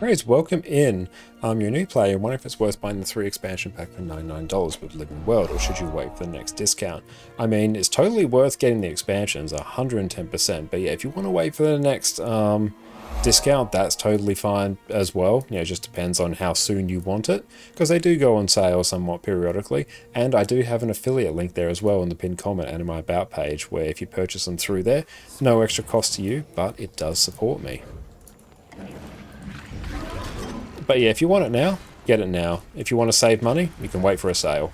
Grace, welcome in. You're a new player and wonder if it's worth buying the 3 expansion pack for $99 with Living World, or should you wait for the next discount? I mean, it's totally worth getting the expansions, 110%, but yeah, if you want to wait for the next discount, that's totally fine as well. You know, it just depends on how soon you want it, because they do go on sale somewhat periodically, and I do have an affiliate link there as well in the pinned comment and in my About page, where if you purchase them through there, no extra cost to you, but it does support me. But yeah, if you want it now, get it now. If you want to save money, you can wait for a sale.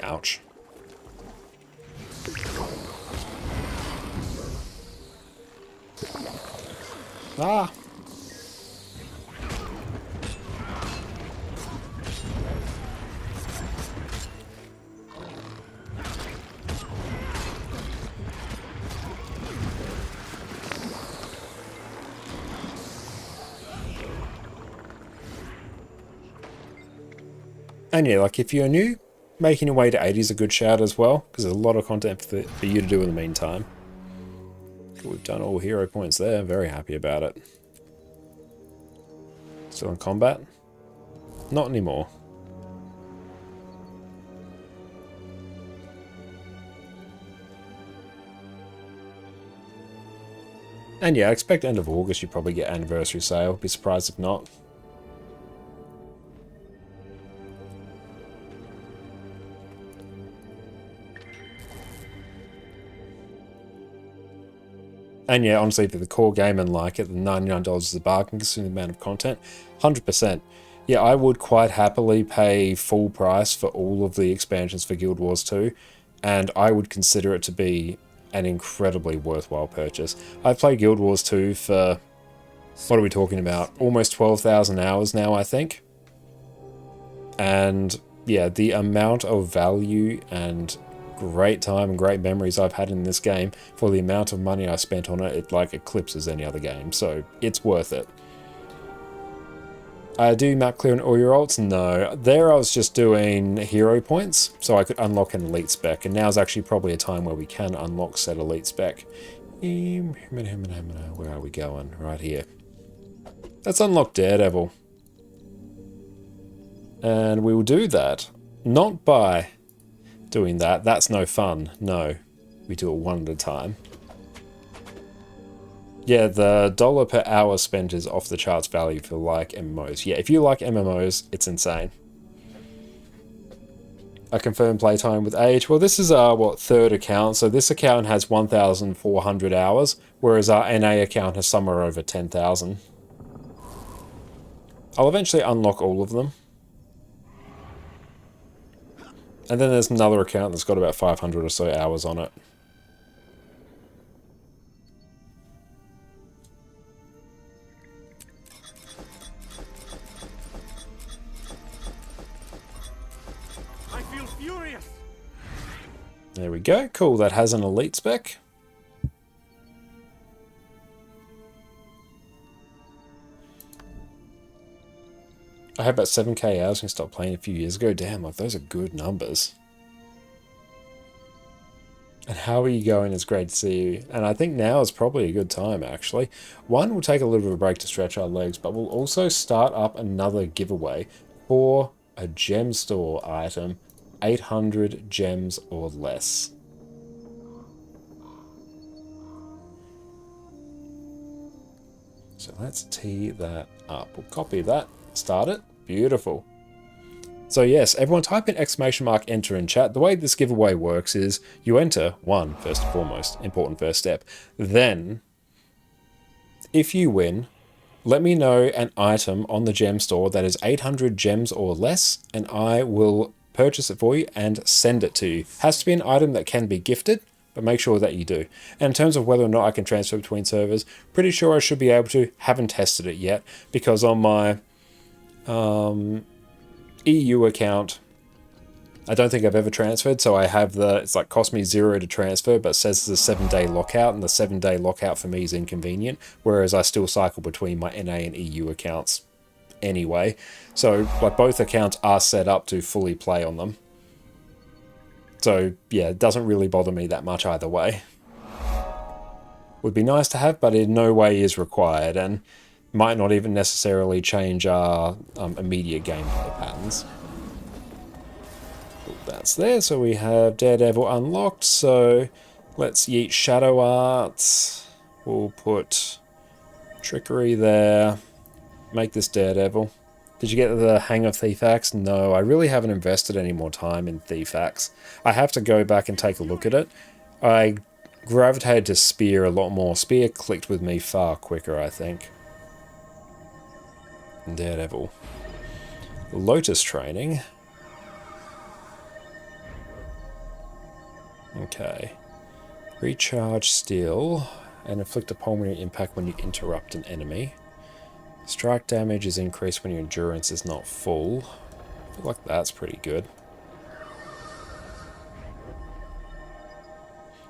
Ouch. Ah! And yeah, like if you're new, making your way to 80 is a good shout as well, because there's a lot of content for you to do in the meantime. We've done all hero points there, very happy about it. Still in combat? Not anymore. And yeah, I expect end of August you probably get anniversary sale, be surprised if not. And yeah, honestly, for the core game and like it, the $99 is a bargain considering the amount of content. 100%. Yeah, I would quite happily pay full price for all of the expansions for Guild Wars 2, and I would consider it to be an incredibly worthwhile purchase. I've played Guild Wars 2 for, what are we talking about? Almost 12,000 hours now, I think. And yeah, the amount of value and great time and great memories I've had in this game. For the amount of money I spent on it, it like eclipses any other game, so it's worth it. Do you map clear on all your ults? No. There I was just doing hero points, so I could unlock an elite spec, and now's actually probably a time where we can unlock said elite spec. Where are we going? Right here. Let's unlock Daredevil. And we will do that, not by doing that. That's no fun. No. We do it one at a time. Yeah, the dollar per hour spent is off the charts value for like MMOs. Yeah, if you like MMOs, it's insane. I confirm playtime with Age. Well, this is our, what, third account. So this account has 1,400 hours, whereas our NA account has somewhere over 10,000. I'll eventually unlock all of them. And then there's another account that's got about 500 or so hours on it. There we go. Cool, that has an elite spec. I had about 7k hours and stopped playing a few years ago. Damn, like those are good numbers. And how are you going? It's great to see you. And I think now is probably a good time, actually. One, we'll take a little bit of a break to stretch our legs, but we'll also start up another giveaway for a gem store item. 800 gems or less. So let's tee that up. We'll copy that, start it. Beautiful. So yes, everyone type in ! enter in chat. The way this giveaway works is you enter one, first and foremost, important first step. Then, if you win, let me know an item on the gem store that is 800 gems or less, and I will purchase it for you and send it to you. Has to be an item that can be gifted, but make sure that you do. And in terms of whether or not I can transfer between servers, pretty sure I should be able to. Haven't tested it yet, because on my EU account, I don't think I've ever transferred, so I have it's like cost me 0 to transfer, but says there's a 7-day lockout, and the 7-day lockout for me is inconvenient, whereas I still cycle between my NA and EU accounts anyway. So like both accounts are set up to fully play on them. So yeah, it doesn't really bother me that much either way. Would be nice to have, but in no way is required, and might not even necessarily change our immediate gameplay patterns. That's there, so we have Daredevil unlocked, so let's yeet Shadow Arts. We'll put Trickery there. Make this Daredevil. Did you get the hang of Thief Axe? No, I really haven't invested any more time in Thief Axe. I have to go back and take a look at it. I gravitated to Spear a lot more. Spear clicked with me far quicker, I think. Daredevil. Lotus Training. Okay. Recharge Steel and inflict a pulmonary impact when you interrupt an enemy. Strike damage is increased when your endurance is not full. I feel like that's pretty good.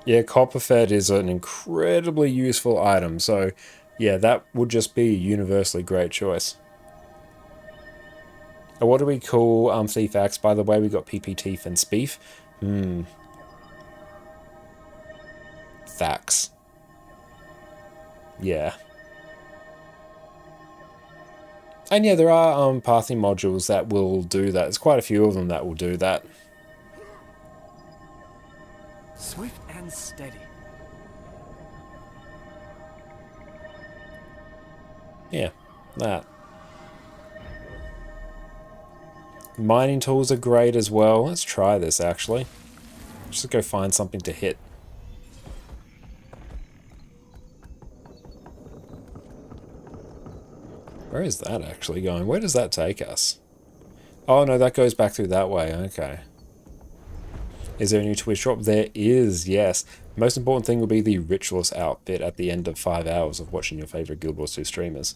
Yeah, Copperfed is an incredibly useful item, so yeah, that would just be a universally great choice. And what do we call Thief Axe, by the way? We got PP Teeth and Speef. Thax. Yeah. And yeah, there are pathing modules that will do that. There's quite a few of them that will do that. Swift and steady. Yeah, that. Mining tools are great as well. Let's try this actually. Just go find something to hit. Where is that actually going? Where does that take us? Oh no, that goes back through that way. Okay. Is there a new Twitch drop? There is, yes. Most important thing will be the Ritualist outfit at the end of 5 hours of watching your favorite Guild Wars 2 streamers.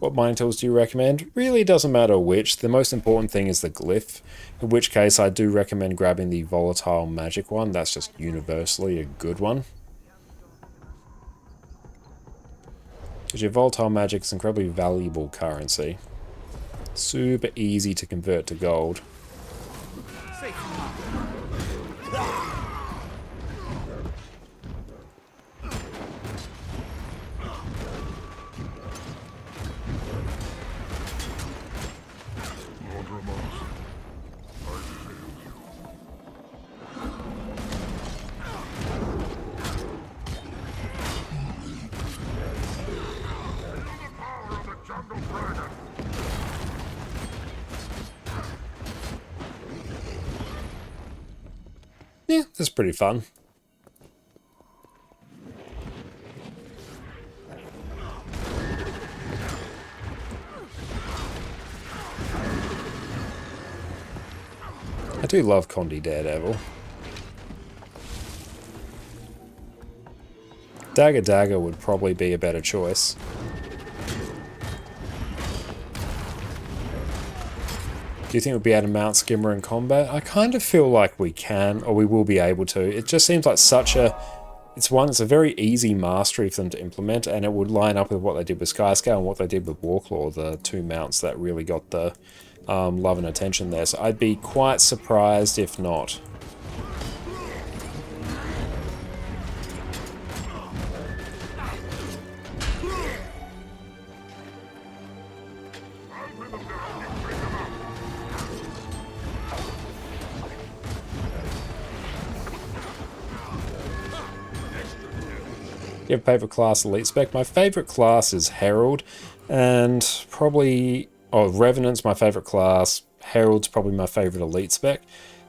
What mining tools do you recommend? Really doesn't matter which. The most important thing is the glyph, in which case I do recommend grabbing the volatile magic one. That's just universally a good one. Because your volatile magic is incredibly valuable currency. Super easy to convert to gold. Yeah, that's pretty fun. I do love Condi Daredevil. Dagger would probably be a better choice. Do you think we'll be able to mount Skimmer in combat? I kind of feel like we can, or we will be able to. It just seems like such a... It's a very easy mastery for them to implement, and it would line up with what they did with Skyscale and what they did with Warclaw, the two mounts that really got the love and attention there. So I'd be quite surprised if not. Your favourite class elite spec? My favourite class is Herald, and probably... Oh, Revenant's my favourite class. Herald's probably my favourite elite spec.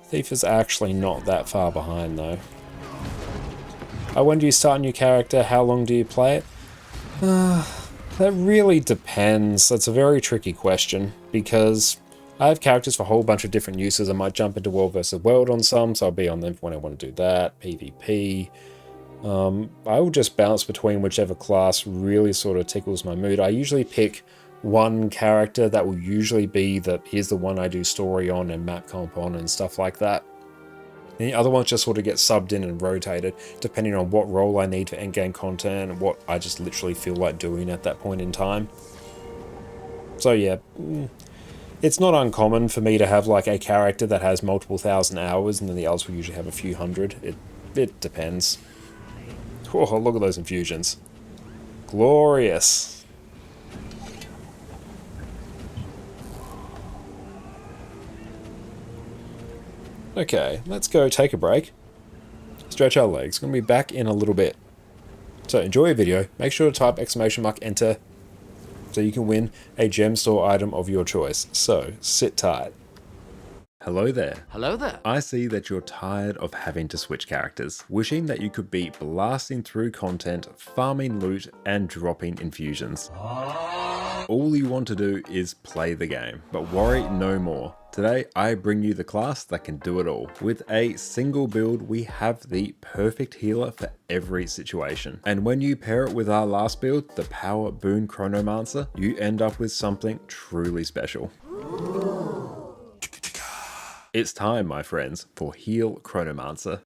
Thief is actually not that far behind, though. When do you start a new character? How long do you play it? That really depends. That's a very tricky question, because I have characters for a whole bunch of different uses. I might jump into World vs. World on some, so I'll be on them when I want to do that. PvP. I will just bounce between whichever class really sort of tickles my mood. I usually pick one character that will usually be here's the one I do story on and map comp on and stuff like that. And the other ones just sort of get subbed in and rotated depending on what role I need for endgame content and what I just literally feel like doing at that point in time. So yeah, it's not uncommon for me to have like a character that has multiple thousand hours and then the others will usually have a few hundred. It depends. Oh, look at those infusions. Glorious. Okay, let's go take a break. Stretch our legs. Gonna be back in a little bit. So enjoy your video. Make sure to type !enter so you can win a gem store item of your choice. So sit tight. Hello there. Hello there. I see that you're tired of having to switch characters, wishing that you could be blasting through content, farming loot, and dropping infusions. All you want to do is play the game, but worry no more. Today, I bring you the class that can do it all. With a single build, we have the perfect healer for every situation. And when you pair it with our last build, the Power Boon Chronomancer, you end up with something truly special. It's time, my friends, for Heal Chronomancer.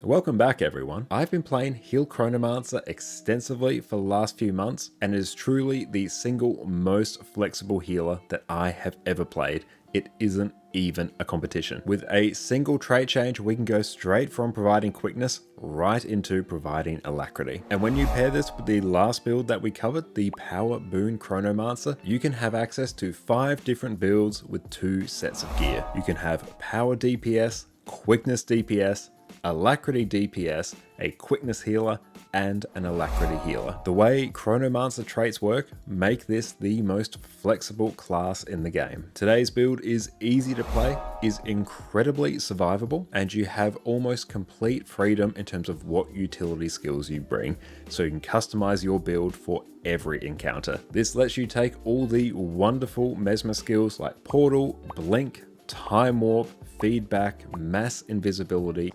Welcome back, everyone. I've been playing Heal Chronomancer extensively for the last few months, and it is truly the single most flexible healer that I have ever played. It isn't even a competition. With a single trait change, we can go straight from providing quickness right into providing alacrity. And when you pair this with the last build that we covered, the Power Boon Chronomancer, you can have access to 5 different builds with 2 sets of gear. You can have Power DPS, Quickness DPS, Alacrity DPS, a Quickness healer, and an Alacrity healer. The way Chronomancer traits work make this the most flexible class in the game. Today's build is easy to play, is incredibly survivable, and you have almost complete freedom in terms of what utility skills you bring, so you can customize your build for every encounter. This lets you take all the wonderful Mesmer skills like Portal, Blink, Time Warp, Feedback, Mass Invisibility,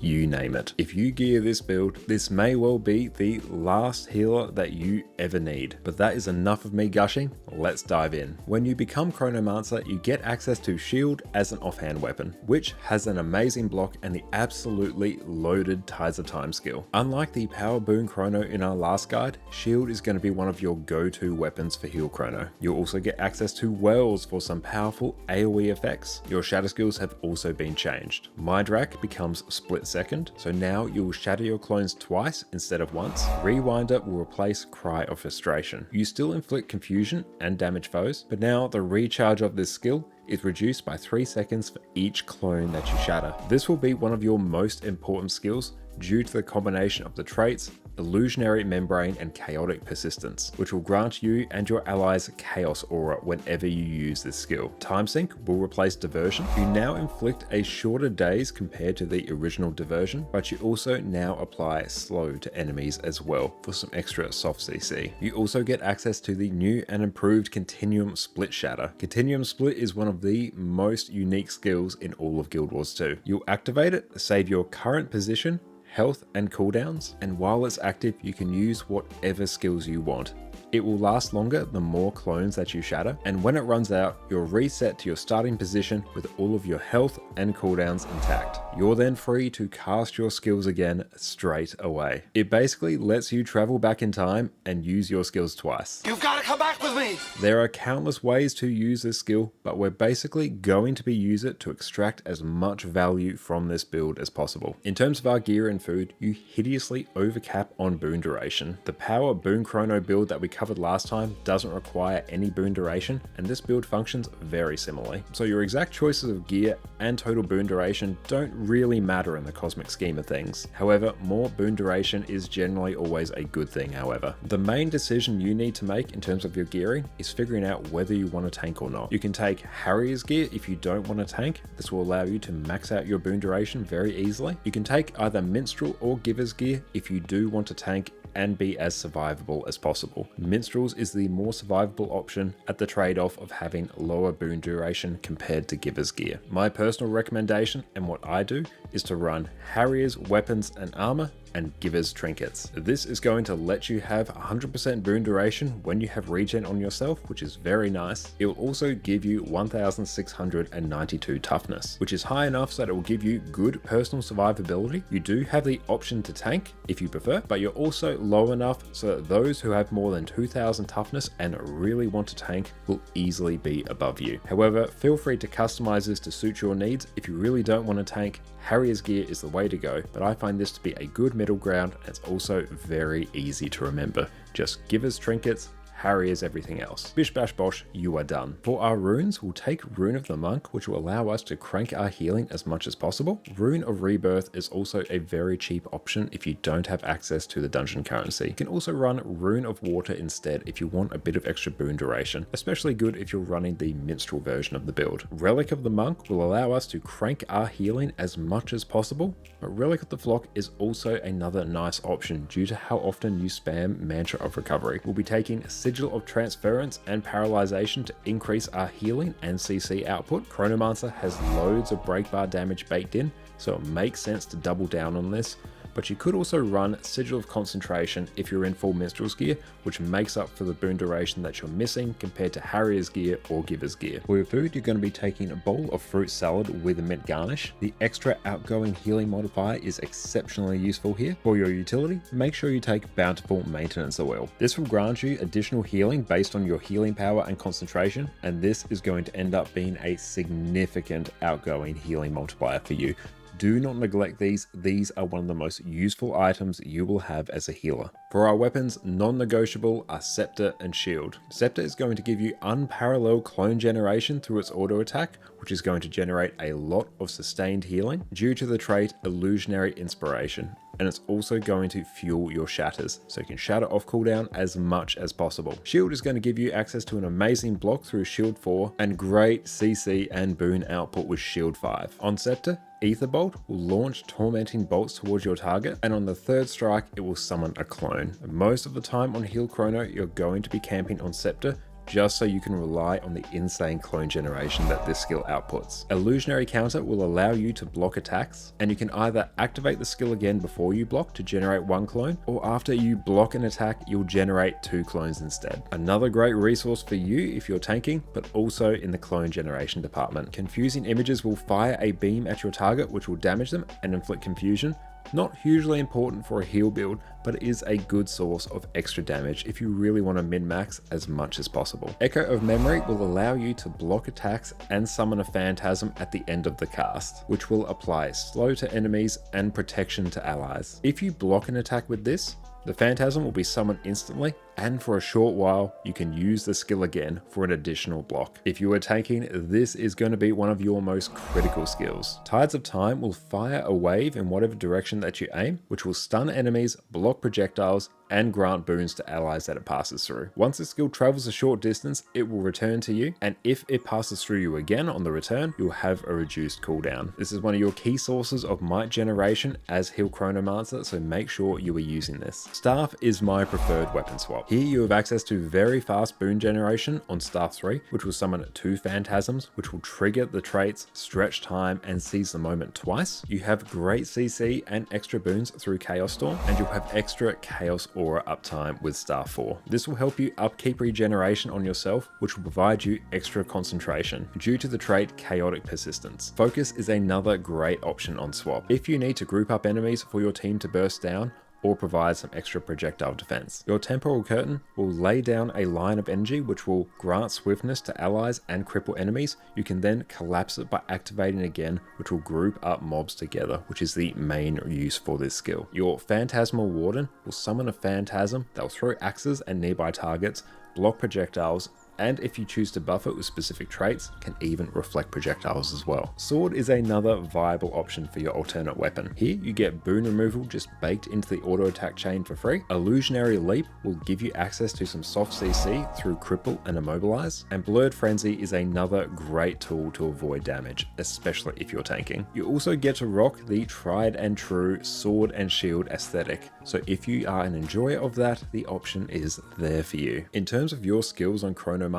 you name it. If you gear this build, this may well be the last healer that you ever need. But that is enough of me gushing, let's dive in. When you become Chronomancer, you get access to Shield as an offhand weapon, which has an amazing block and the absolutely loaded Tides of Time skill. Unlike the Power Boon Chrono in our last guide, Shield is going to be one of your go-to weapons for heal Chrono. You'll also get access to Wells for some powerful AoE effects. Your shatter skills have also been changed. Mindrak becomes split second, so now you will shatter your clones twice instead of once. Rewinder will replace Cry of Frustration. You still inflict confusion and damage foes, but now the recharge of this skill is reduced by 3 seconds for each clone that you shatter. This will be one of your most important skills due to the combination of the traits Illusionary Membrane and Chaotic Persistence, which will grant you and your allies Chaos Aura whenever you use this skill. Time Sync will replace Diversion. You now inflict a shorter daze compared to the original Diversion, but you also now apply Slow to enemies as well for some extra soft CC. You also get access to the new and improved Continuum Split Shatter. Continuum Split is one of the most unique skills in all of Guild Wars 2. You'll activate it, save your current position, health and cooldowns, and while it's active you can use whatever skills you want. It will last longer the more clones that you shatter, and when it runs out, you're reset to your starting position with all of your health and cooldowns intact. You're then free to cast your skills again straight away. It basically lets you travel back in time and use your skills twice. You've got to come back with me! There are countless ways to use this skill, but we're basically going to use it to extract as much value from this build as possible. In terms of our gear and food, you hideously overcap on boon duration. The Power Boon Chrono build that we covered last time doesn't require any boon duration, and this build functions very similarly. So your exact choices of gear and total boon duration don't really matter in the cosmic scheme of things. However, more boon duration is generally always a good thing. However, the main decision you need to make in terms of your gearing is figuring out whether you want to tank or not. You can take Harrier's gear if you don't want to tank. This will allow you to max out your boon duration very easily. You can take either Minstrel or Giver's gear if you do want to tank and be as survivable as possible. Minstrels is the more survivable option at the trade-off of having lower boon duration compared to Giver's gear. My personal recommendation and what I do is to run Harrier's weapons and armor and Giver's trinkets. This is going to let you have 100% boon duration when you have regen on yourself, which is very nice. It will also give you 1692 toughness, which is high enough so that it will give you good personal survivability. You do have the option to tank if you prefer, but you're also low enough so that those who have more than 2000 toughness and really want to tank will easily be above you. However, feel free to customize this to suit your needs. If you really don't want to tank, Harrier's gear is the way to go, but I find this to be a good middle ground, and it's also very easy to remember. Just Giver's trinkets, Harrier's everything else. Bish bash bosh, you are done. For our runes, we'll take Rune of the Monk, which will allow us to crank our healing as much as possible. Rune of Rebirth is also a very cheap option if you don't have access to the dungeon currency. You can also run Rune of Water instead if you want a bit of extra boon duration, especially good if you're running the Minstrel version of the build. Relic of the Monk will allow us to crank our healing as much as possible, but Relic of the Flock is also another nice option due to how often you spam Mantra of Recovery. We'll be taking Sigil of Transference and Paralyzation to increase our healing and CC output. Chronomancer has loads of break bar damage baked in, so it makes sense to double down on this. But you could also run Sigil of Concentration if you're in full Minstrel's gear, which makes up for the boon duration that you're missing compared to Harrier's gear or Giver's gear. For your food, you're going to be taking a bowl of fruit salad with a mint garnish. The extra outgoing healing modifier is exceptionally useful here. For your utility, make sure you take Bountiful Maintenance Oil. This will grant you additional healing based on your healing power and concentration, and this is going to end up being a significant outgoing healing multiplier for you. Do not neglect these. These are one of the most useful items you will have as a healer. For our weapons, non-negotiable are Scepter and Shield. Scepter is going to give you unparalleled clone generation through its auto attack, which is going to generate a lot of sustained healing due to the trait Illusionary Inspiration. And it's also going to fuel your shatters, so you can shatter off cooldown as much as possible. Shield is going to give you access to an amazing block through Shield 4 and great CC and boon output with Shield 5. On Scepter, Ether Bolt will launch tormenting bolts towards your target, and on the third strike, it will summon a clone. Most of the time on Heal Chrono, you're going to be camping on Scepter just so you can rely on the insane clone generation that this skill outputs. Illusionary Counter will allow you to block attacks, and you can either activate the skill again before you block to generate 1 clone, or after you block an attack, you'll generate 2 clones instead. Another great resource for you if you're tanking, but also in the clone generation department. Confusing Images will fire a beam at your target, which will damage them and inflict confusion. Not hugely important for a heal build, but it is a good source of extra damage if you really want to min-max as much as possible. Echo of Memory will allow you to block attacks and summon a phantasm at the end of the cast, which will apply slow to enemies and protection to allies. If you block an attack with this, the phantasm will be summoned instantly, and for a short while you can use the skill again for an additional block. If you are tanking, this is going to be one of your most critical skills. Tides of Time will fire a wave in whatever direction that you aim, which will stun enemies, block projectiles, and grant boons to allies that it passes through. Once the skill travels a short distance, it will return to you, and if it passes through you again on the return, you'll have a reduced cooldown. This is one of your key sources of might generation as Heal Chronomancer, so make sure you are using this. Staff is my preferred weapon swap. Here you have access to very fast boon generation on Staff 3, which will summon 2 phantasms, which will trigger the traits Stretch Time and Seize the Moment twice. You have great CC and extra boons through Chaos Storm, and you'll have extra Chaos Aura uptime with Staff 4. This will help you upkeep regeneration on yourself, which will provide you extra concentration due to the trait Chaotic Persistence. Focus is another great option on swap if you need to group up enemies for your team to burst down or provide some extra projectile defense. Your Temporal Curtain will lay down a line of energy which will grant swiftness to allies and cripple enemies. You can then collapse it by activating again, which will group up mobs together, which is the main use for this skill. Your Phantasmal Warden will summon a phantasm that will throw axes at nearby targets, block projectiles, and if you choose to buff it with specific traits, can even reflect projectiles as well. Sword is another viable option for your alternate weapon. Here you get boon removal just baked into the auto attack chain for free. Illusionary Leap will give you access to some soft CC through Cripple and Immobilize, and Blurred Frenzy is another great tool to avoid damage, especially if you're tanking. You also get to rock the tried and true sword and shield aesthetic, so if you are an enjoyer of that, the option is there for you. In terms of your skills on Chronomancer,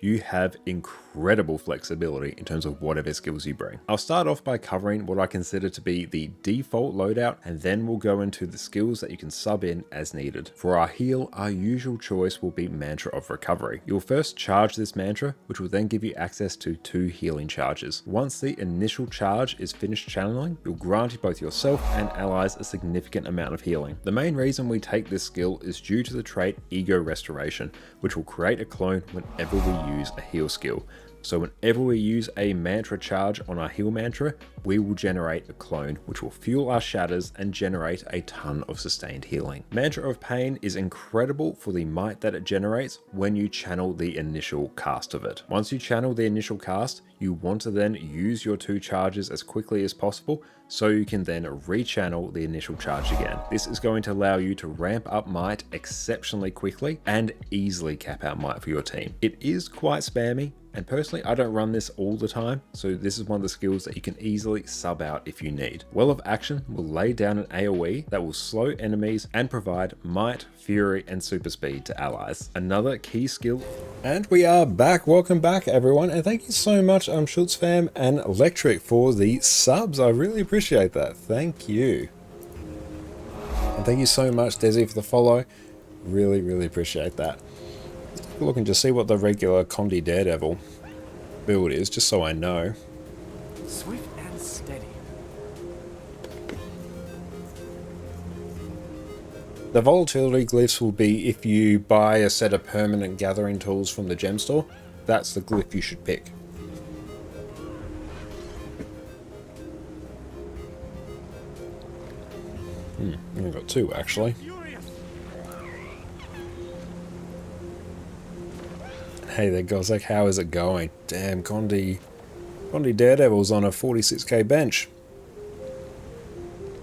you have incredible flexibility in terms of whatever skills you bring. I'll start off by covering what I consider to be the default loadout, and then we'll go into the skills that you can sub in as needed. For our heal, our usual choice will be Mantra of Recovery. You'll first charge this mantra, which will then give you access to 2 healing charges. Once the initial charge is finished channeling, you'll grant both yourself and allies a significant amount of healing. The main reason we take this skill is due to the trait Ego Restoration, which will create a clone whenever we use a heal skill. So whenever we use a mantra charge on our heal mantra, we will generate a clone, which will fuel our shatters and generate a ton of sustained healing. Mantra of Pain is incredible for the might that it generates when you channel the initial cast of it. Once you channel the initial cast, you want to then use your 2 charges as quickly as possible, so you can then rechannel the initial charge again. This is going to allow you to ramp up might exceptionally quickly and easily cap out might for your team. It is quite spammy, and personally I don't run this all the time, so this is one of the skills that you can easily sub out if you need. Well of Action will lay down an AoE that will slow enemies and provide might, fury, and super speed to allies. Another key skill. And we are back. Welcome back everyone, and thank you so much Schultz Fam and Electric for the subs. I really appreciate that. Thank you. And thank you so much Desi for the follow. Really appreciate that. Let's take a look and just see what the regular Condi Daredevil build is, just so I know. Swift and steady. The volatility glyphs will be if you buy a set of permanent gathering tools from the gem store. That's the glyph you should pick. I've got 2 actually. Hey there Gozek, how is it going? Damn, Condi Daredevil's on a 46k bench.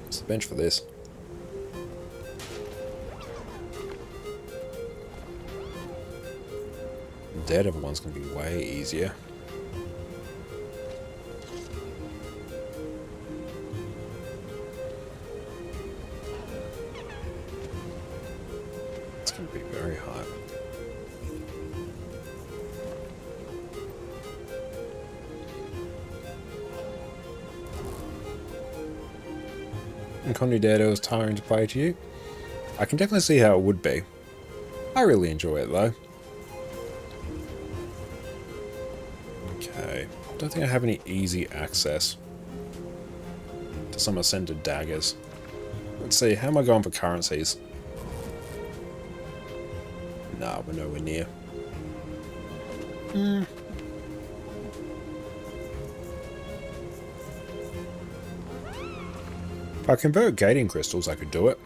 What's the bench for this? The Daredevil one's going to be way easier. It's going to be very hard. Conny Daredevil is tiring to play to you? I can definitely see how it would be. I really enjoy it though. Okay, don't think I have any easy access to some ascended daggers. Let's see, how am I going for currencies? Nah, we're nowhere near. If I convert gating crystals, I could do it.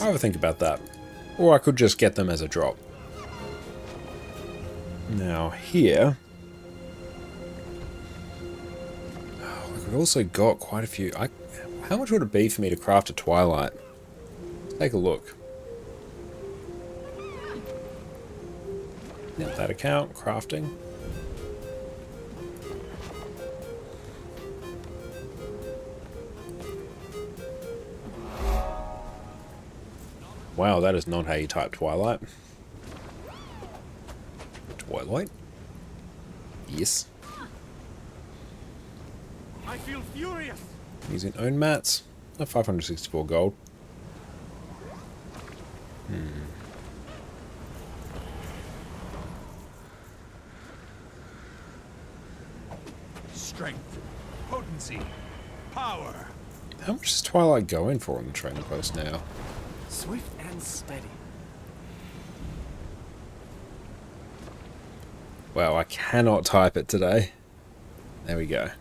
I'll have a think about that. Or I could just get them as a drop. Now, here... Oh, we've also got quite a few... How much would it be for me to craft a Twilight? Let's take a look. Yep, that account, crafting. Wow, that is not how you type Twilight. Twilight? Yes. I feel furious. Using own mats. 564 gold. Strength, potency, power. How much is Twilight going for on the trading post now? Swift and steady. Wow, I cannot type it today. There we go.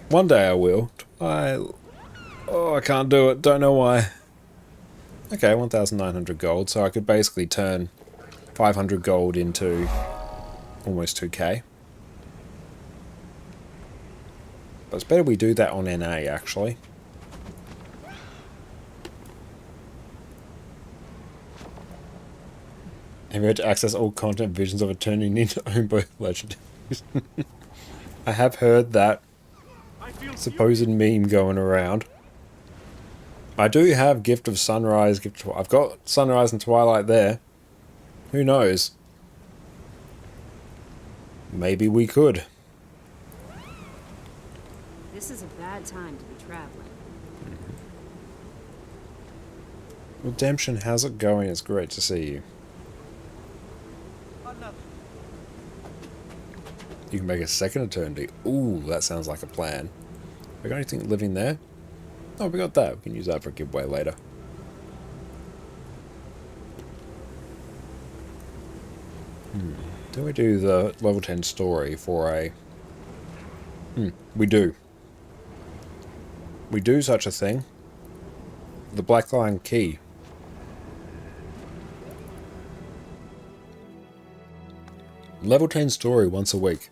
One day I will. Oh, I can't do it. Don't know why. Okay, 1,900 gold. So I could basically turn 500 gold into almost 2k. But it's better we do that on NA, actually. Have you had to access all content visions of it turning into own both legendaries? I have heard that supposed meme going around. I do have Gift of Sunrise. I've got Sunrise and Twilight there. Who knows? Maybe we could. This is a bad time to be traveling. Redemption, how's it going? It's great to see you. You can make a second eternity. Ooh, that sounds like a plan. We got anything living there? Oh, we got that. We can use that for a giveaway later. Do we do the level 10 story for a... we do. We do such a thing. The Black Lion Key. Level 10 story once a week.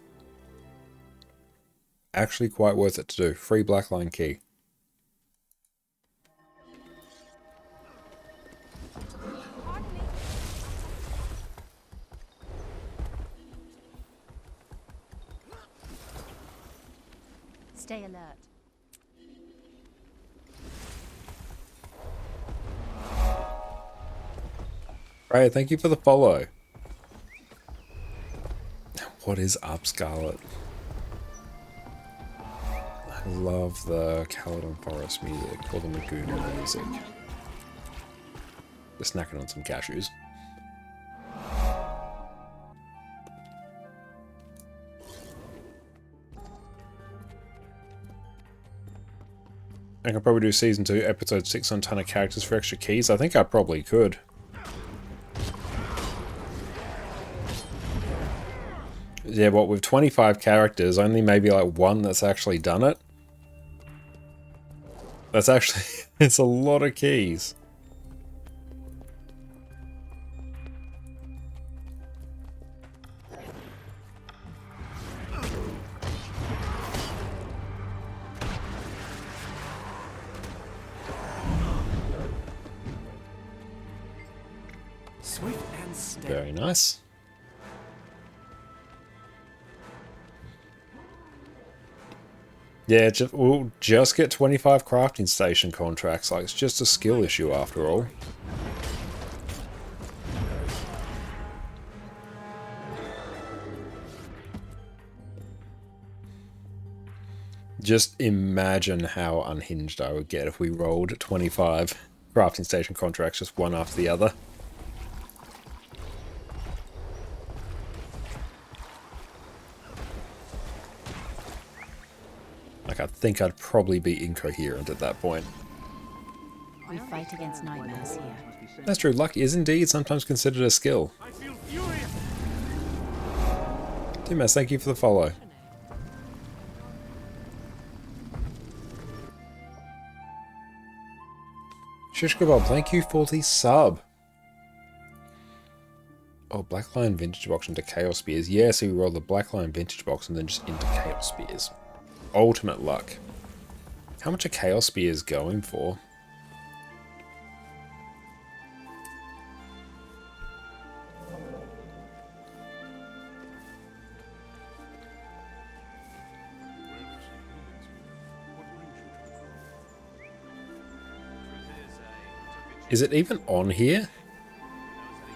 Actually quite worth it to do. Free Black Lion Key. Stay alert. Right, thank you for the follow. What is up, Scarlet? I love the Caledon Forest music, or the Maguna music. We're snacking on some cashews. I could probably do Season 2, Episode 6 on ton of characters for extra keys. I think I probably could. Yeah, what, with 25 characters, only maybe like one that's actually done it? That's actually... it's a lot of keys. Swift and steady. Very nice. Yeah, we'll just get 25 crafting station contracts. Like, it's just a skill issue after all. Just imagine how unhinged I would get if we rolled 25 crafting station contracts, just one after the other. Like, I think I'd probably be incoherent at that point. We fight against nightmares here. That's true. Luck is indeed sometimes considered a skill. Dimas, thank you for the follow. Shishka Bob, thank you for the sub. Oh, Black Lion Vintage Box into Chaos Spears. Yeah, so we roll the Black Lion Vintage Box and then just into Chaos Spears. Ultimate luck. How much are Chaos Spears going for? Is it even on here?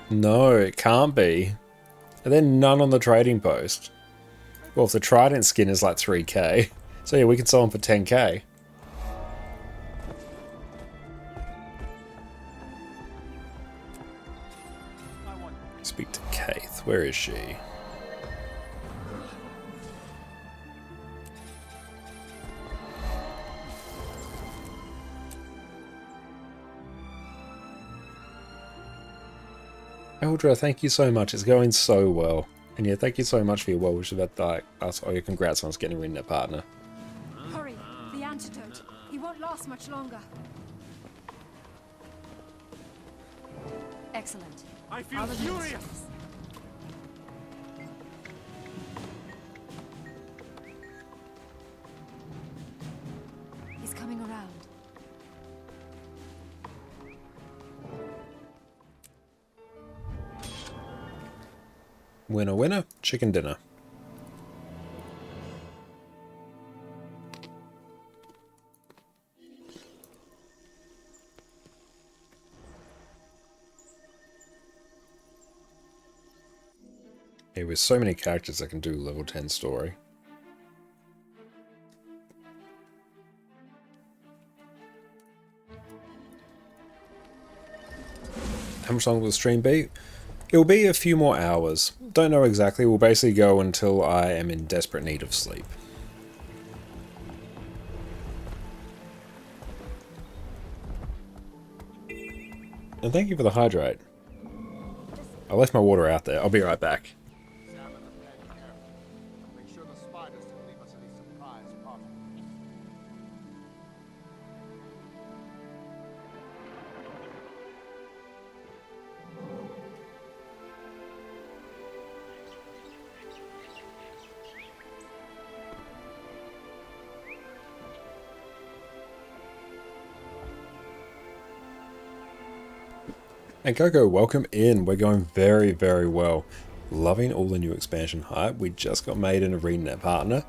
No, it can't be. Are there none on the trading post? Well, if the Trident skin is like 3k. So yeah, we can sell them for 10k. Speak to Kaith. Where is she? Eldra, thank you so much. It's going so well. And yeah, thank you so much for your well wishes about us. Oh, your congrats on us getting a Arenanet partner. Hurry, the antidote. He won't last much longer. Excellent. I feel furious. He's coming around. Winner, winner, chicken dinner. Yeah, with so many characters that can do level 10 story. How much longer will the stream be? It'll be a few more hours. Don't know exactly. We'll basically go until I am in desperate need of sleep. And thank you for the hydrate. I left my water out there. I'll be right back. And Coco, welcome in. We're going very, very well. Loving all the new expansion hype. We just got made an Arenanet partner.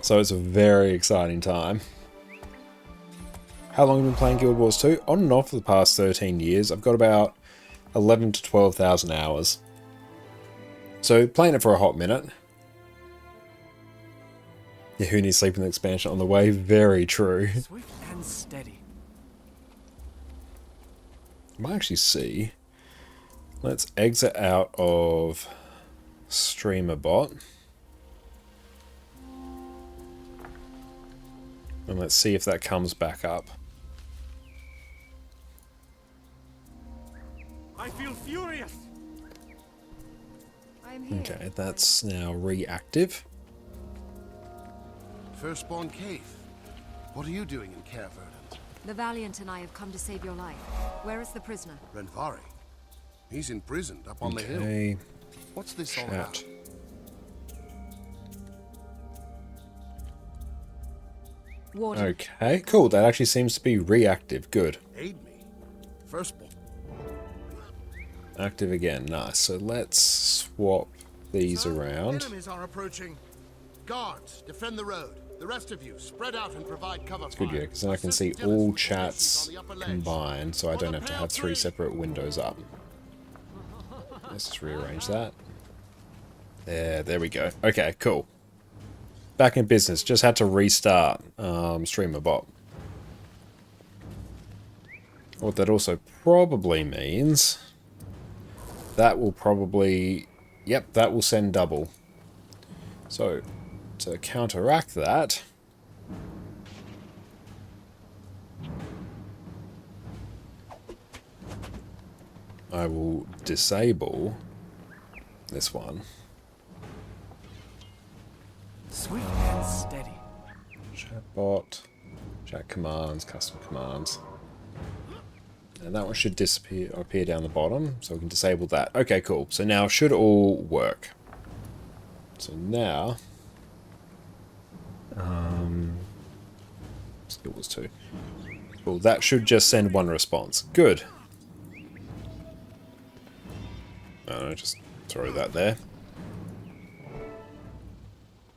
So it's a very exciting time. How long have you been playing Guild Wars 2? On and off for the past 13 years. I've got about 11 to 12,000 hours. So playing it for a hot minute. Yeah, who needs sleep in the expansion on the way? Very true. Swift and steady. Might actually see. Let's exit out of Streamer Bot. And let's see if that comes back up. I feel furious. Okay, that's now reactive. Firstborn Cave. What are you doing in Care Verdant? The Valiant and I have come to save your life. Where is the prisoner? Renvari. He's imprisoned up on the hill. Okay. What's this all about? Warden. Okay, cool. That actually seems to be reactive. Good. Aid me. Firstborn. Active again. Nice. So let's swap these around. Enemies are approaching. Guards, defend the road. The rest of you, spread out and provide cover. It's good, yeah, because then I can see all chats combined, so I don't have to have 3 separate windows up. Let's just rearrange that. There we go. Okay, cool. back in business. Just had to restart StreamerBot. What that also probably means, that will probably, yep, that will send double. So, to counteract that, I will disable this one. Sweet and steady. Chatbot, chat commands, custom commands. And that one should disappear or appear down the bottom, so we can disable that. Okay, cool. So now it should all work. So now, skills 2. Well, that should just send one response. Good. Just throw that there.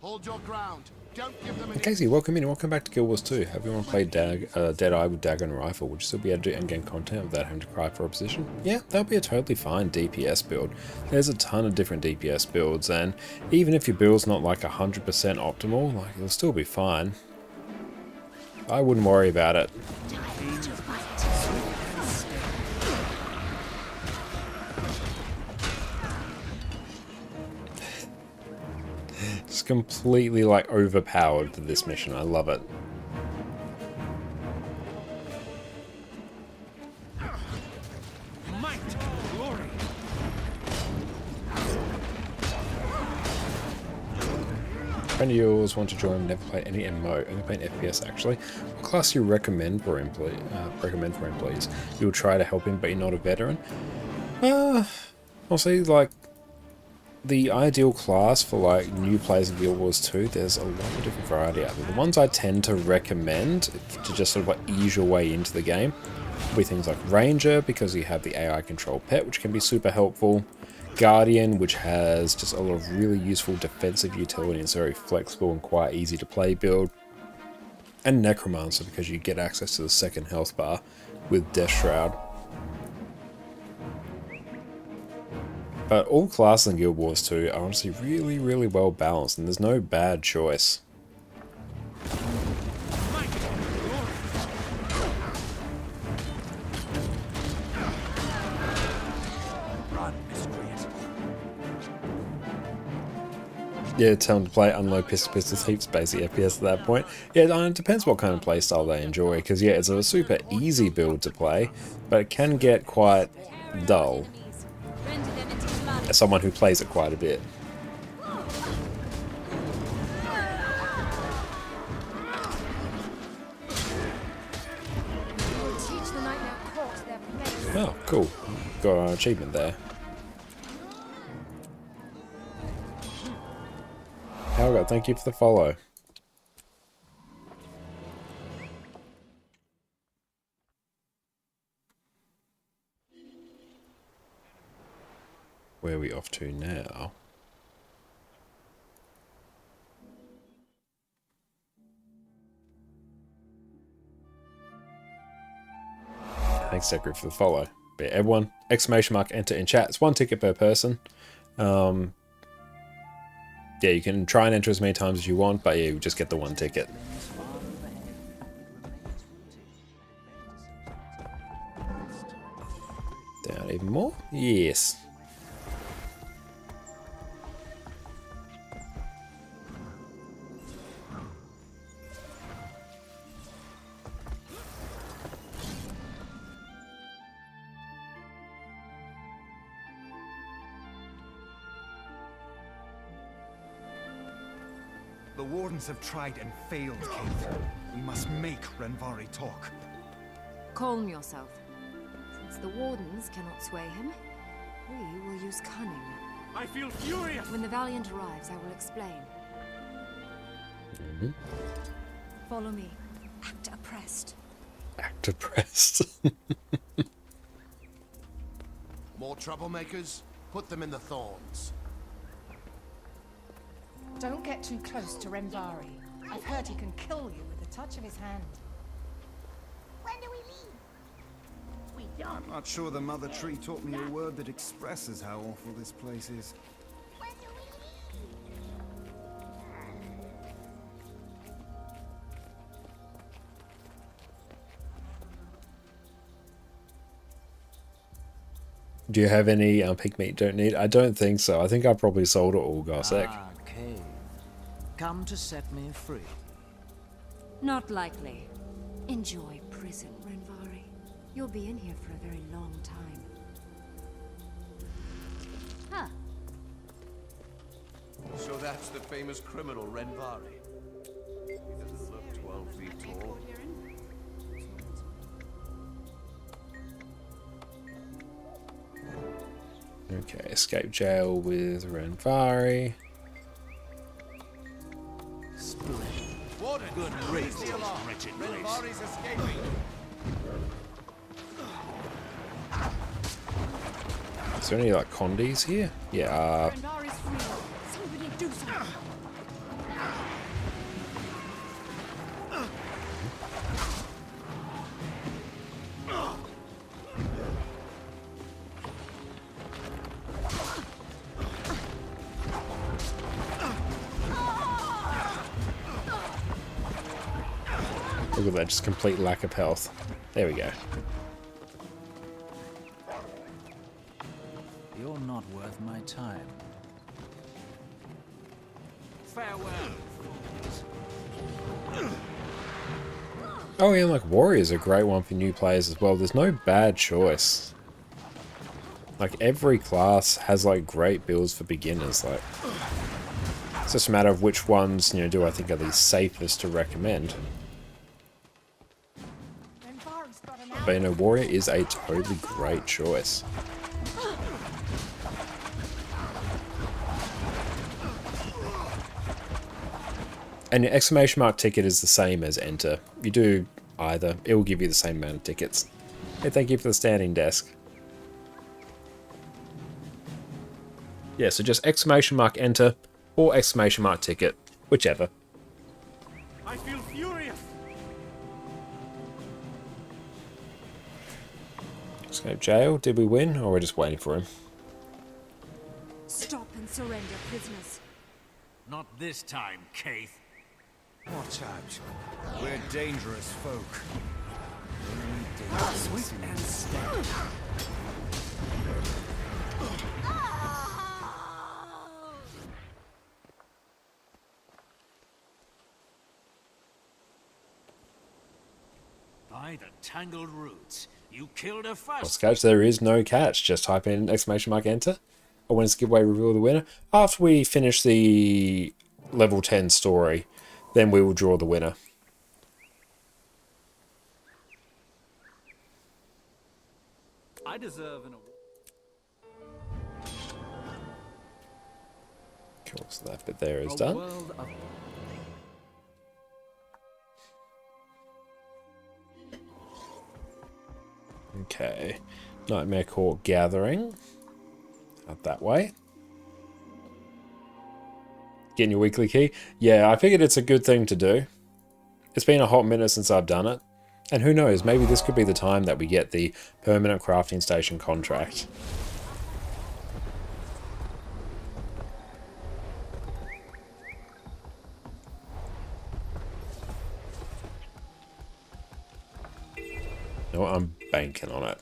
Hold your ground. Don't give them And Casey, welcome in and welcome back to Guild Wars 2. Have you want to play Deadeye with dagger and rifle? Would you still be able to do endgame content without having to cry for a position? Yeah, that would be a totally fine DPS build. There's a ton of different DPS builds, and even if your build's not like 100% optimal, like it'll still be fine. I wouldn't worry about it. Just completely like overpowered for this mission. I love it. Might, glory. Friend of yours want to join, never play any MMO, only play an FPS actually. What class do you recommend for him, please? You'll try to help him, but you're not a veteran. I'll say like the ideal class for like new players in Guild Wars 2, there's a lot of different variety out there. The ones I tend to recommend to just sort of like ease your way into the game will be things like Ranger, because you have the AI control pet, which can be super helpful. Guardian, which has just a lot of really useful defensive utility and it's very flexible and quite easy to play build. And Necromancer, because you get access to the second health bar with Death Shroud. But all classes in Guild Wars 2 are honestly really, really well balanced, and there's no bad choice. Yeah, tell them to play unload pistols heaps, basic FPS at that point. Yeah, it depends what kind of playstyle they enjoy, because yeah, it's a super easy build to play, but it can get quite dull. As someone who plays it quite a bit. Oh, cool. Got an achievement there. Helga, thank you for the follow. Where are we off to now? Thanks, Decker, for the follow. But yeah, everyone, exclamation mark, enter in chat. It's 1 ticket per person. Yeah, you can try and enter as many times as you want, but yeah, you just get the 1 ticket. Down even more? Yes. The Wardens have tried and failed, Kate. We must make Renvari talk. Calm yourself. Since the Wardens cannot sway him, we will use cunning. I feel furious! When the Valiant arrives, I will explain. Follow me. Act oppressed. Act oppressed. More troublemakers? Put them in the thorns. Don't get too close to Renvari. I've heard he can kill you with the touch of his hand. When do we leave? We don't. I'm not sure the Mother Tree taught me a word that expresses how awful this place is. Do you have any pig meat you don't need? I don't think so. I think I probably sold it all, Gossek. Ah, cave. Come to set me free. Not likely. Enjoy prison, Renvari. You'll be in here for a very long time. Huh. So that's the famous criminal Renvari. He doesn't look 12 feet tall. Okay, escape jail with Renvari. What a good raise the alarm. Renvari's escaping. Is there any like condies here? Yeah. Renvari's free. Somebody do something. Look at that, just complete lack of health. There we go. You're not worth my time. Farewell. Oh yeah, like Warrior's a great one for new players as well. There's no bad choice. Like every class has like great builds for beginners. Like it's just a matter of which ones, you know, do I think are the safest to recommend. But you know, Warrior is a totally great choice. And your exclamation mark ticket is the same as enter. You do either, it will give you the same amount of tickets. Hey, thank you for the standing desk. Yeah, so just exclamation mark enter or exclamation mark ticket, whichever. I feel furious. Escape jail, did we win or we're just waiting for him? Stop and surrender, prisoners. Not this time, Keith. Watch out. We're dangerous folk. Sweet and steady. By the tangled roots, you killed a Well, first. Scouts, there is no catch. Just type in exclamation mark enter. Or when it's giveaway, reveal the winner. After we finish the level 10 story, then we will draw the winner. I deserve an award. Cool, so that bit there is A done. world of Okay. Nightmare Court Gathering. Out that way. Getting your weekly key. Yeah, I figured it's a good thing to do. It's been a hot minute since I've done it. And who knows, maybe this could be the time that we get the permanent crafting station contract. You know what, I'm banking on it.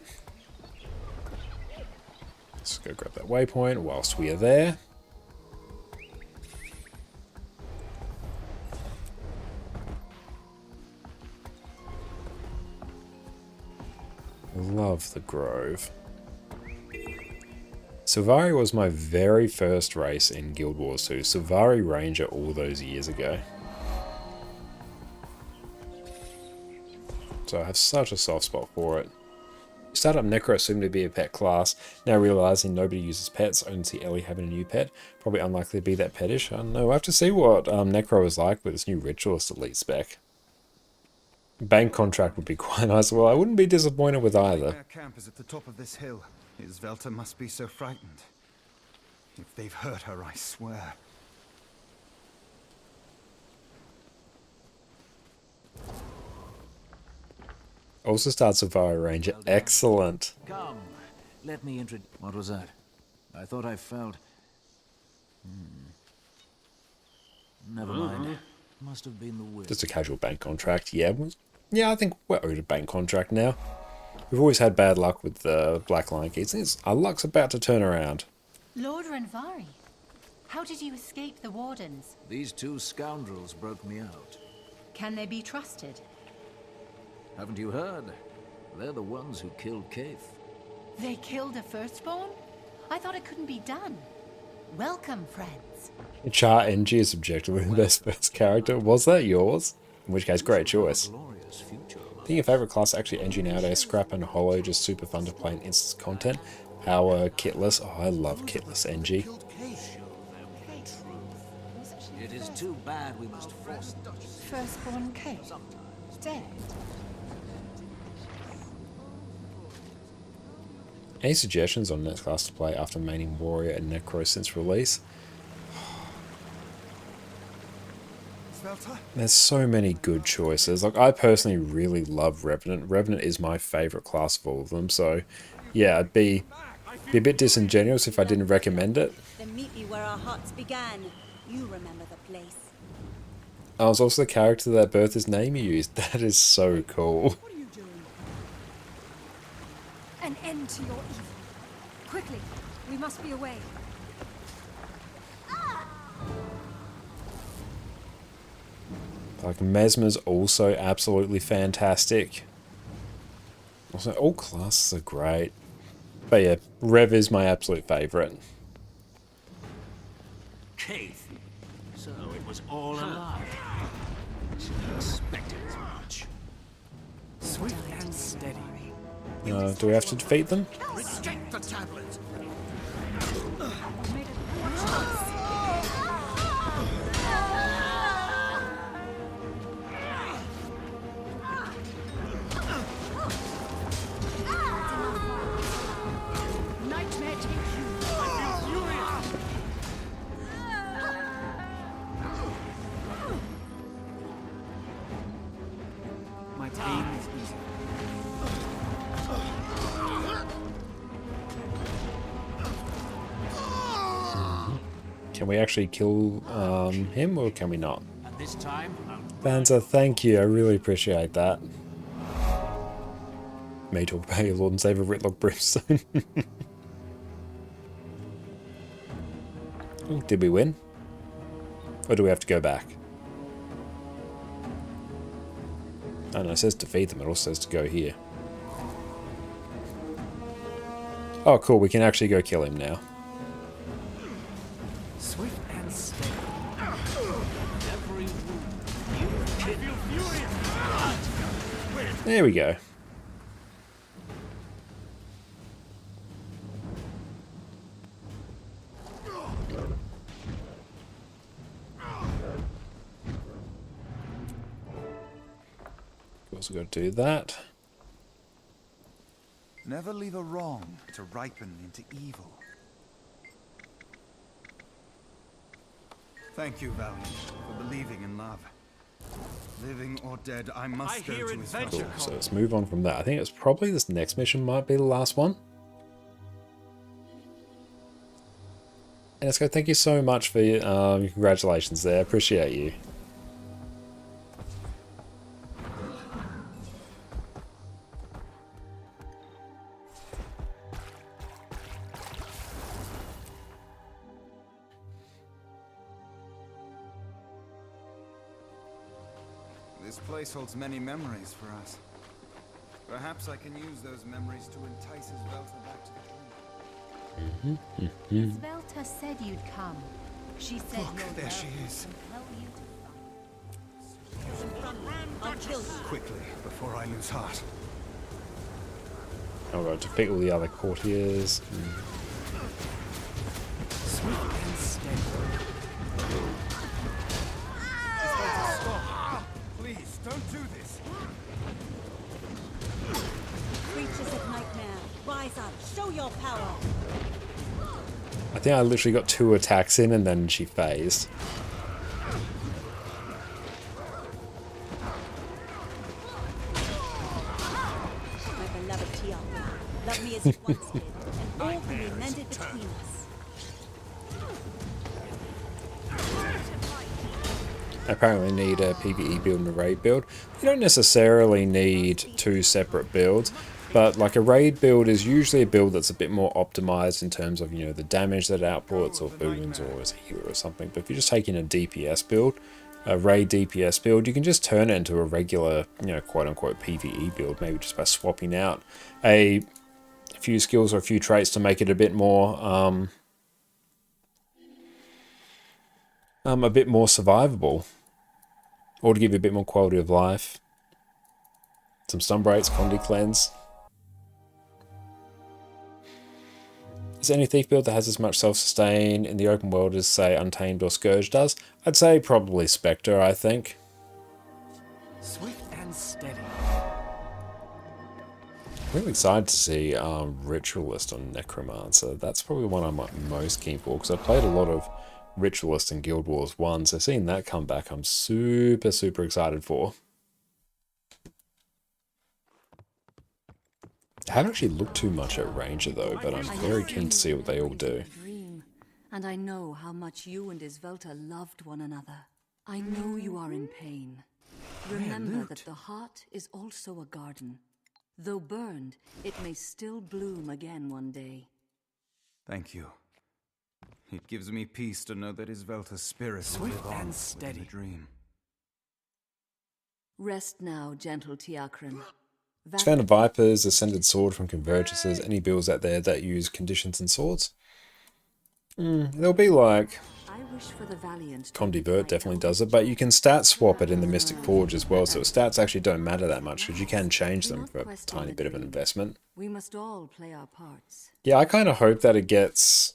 Let's go grab that waypoint whilst we are there. Love the Grove. Sylvari was my very first race in Guild Wars 2. Sylvari Ranger all those years ago. So I have such a soft spot for it. Startup Necro assumed to be a pet class. Now realizing nobody uses pets, only see Ellie having a new pet. Probably unlikely to be that pettish. I don't know. I have to see what Necro is like with this new Ritualist Elite spec. Bank contract would be quite nice. Well, I wouldn't be disappointed with either. Their camp is at the top of this hill. Isvelta must be so frightened. If they've hurt her, I swear. Also starts with Fire Ranger. Excellent. Come, let me introduce. What was that? I thought I felt. Never mind. Must have been the wind. Just a casual bank contract. Yeah, yeah. I think we're owed a bank contract now. we've always had bad luck with the Black Lion Keys. Our luck's about to turn around. Lord Renvari, how did you escape the Wardens? These two scoundrels broke me out. Can they be trusted? Haven't you heard? They're the ones who killed Keith. They killed a firstborn? I thought it couldn't be done. Welcome, friends. Char NG is objectively the best character. Was that yours? In which case, great choice. I think your favourite class is actually NG nowadays. Scrap and Hollow, just super fun to play in instance content. Power, Kitless. Oh, I love Kitless NG. It is too bad we must force them. Firstborn Kate. Dead. Any suggestions on next class to play after maining Warrior and Necro since release? There's so many good choices. Like, I personally really love Revenant. Revenant is my favourite class of all of them, so yeah, I'd be a bit disingenuous if I didn't recommend it. Then meet me where our hearts began. You remember the place. I was also the character that Bertha's name you used. That is so cool. An end to your evil. Quickly, we must be away. Like, Mesmer's also absolutely fantastic. Also, all classes are great. But yeah, Rev is my absolute favourite. Keith. So it was all a lie. Should have expected as much. Sweet and steady. Do we have to defeat them? Restrict the tablets. Nightmare take you. I feel furious. My pain is easy. Can we actually kill him, or can we not? And this time, Banza, thank you. I really appreciate that. Me talk about your Lord and Savior Whitlock Brimstone. Oh, did we win? Or do we have to go back? Oh no, it says defeat them. It also says to go here. Oh, cool. We can actually go kill him now. swift and steady. Every move. I feel furious. There we go. Also got to do that. Never leave a wrong to ripen into evil. Thank you, Valiant, for believing in love. Living or dead, I must go to his Cool. So let's move on from that. I think it's probably this next mission might be the last one. And let's go. Thank you so much for your congratulations there. Appreciate you. This place holds many memories for us. Perhaps I can use those memories to entice Isvelta back to the dream. Isvelta said you'd come. She said Look, there she is. I'll kill you. Quickly, before I lose heart. I've got to defeat all the other courtiers. Swift and steady. Stop! Please, don't do this. Creatures of nightmare, rise up, show your power. I think I literally got 2 attacks in and then she phased. My beloved Tiara, love me as you once did, and all can be mended between us. I apparently need a PvE build and a raid build. You don't necessarily need 2 separate builds, But like a raid build is usually a build that's a bit more optimized in terms of, you know, the damage that it outputs or boons or as a healer or something. But if you're just taking a DPS build, a raid DPS build, you can just turn it into a regular, you know, quote unquote PvE build, maybe just by swapping out a few skills or a few traits to make it a bit more survivable, or to give you a bit more quality of life. Some stun breaks, Condi cleanse. Is there any thief build that has as much self-sustain in the open world as, say, Untamed or Scourge does? I'd say probably Spectre, I think. Swift and steady. I'm really excited to see Ritualist on Necromancer. That's probably one I'm most keen for, because I played a lot of Ritualist in Guild Wars 1, so seeing that come back I'm super, super excited for. I haven't actually looked too much at Ranger though, but I'm very keen to see what they all do. And I know how much you and Isvelta loved one another. I know you are in pain. Remember that the heart is also a garden. Though burned, it may still bloom again one day. Thank you. It gives me peace to know that Isvelta's spirit will live on within the dream. Rest now, gentle Tiakran. Fan of Vipers, Ascended Sword from Convergences, any builds out there that use conditions and swords? There'll be like... Condivert definitely does it, but you can stat swap it in the Mystic Forge as well, so stats actually don't matter that much because you can change them for a tiny bit of an investment. We must all play our parts. Yeah, I kind of hope that it gets...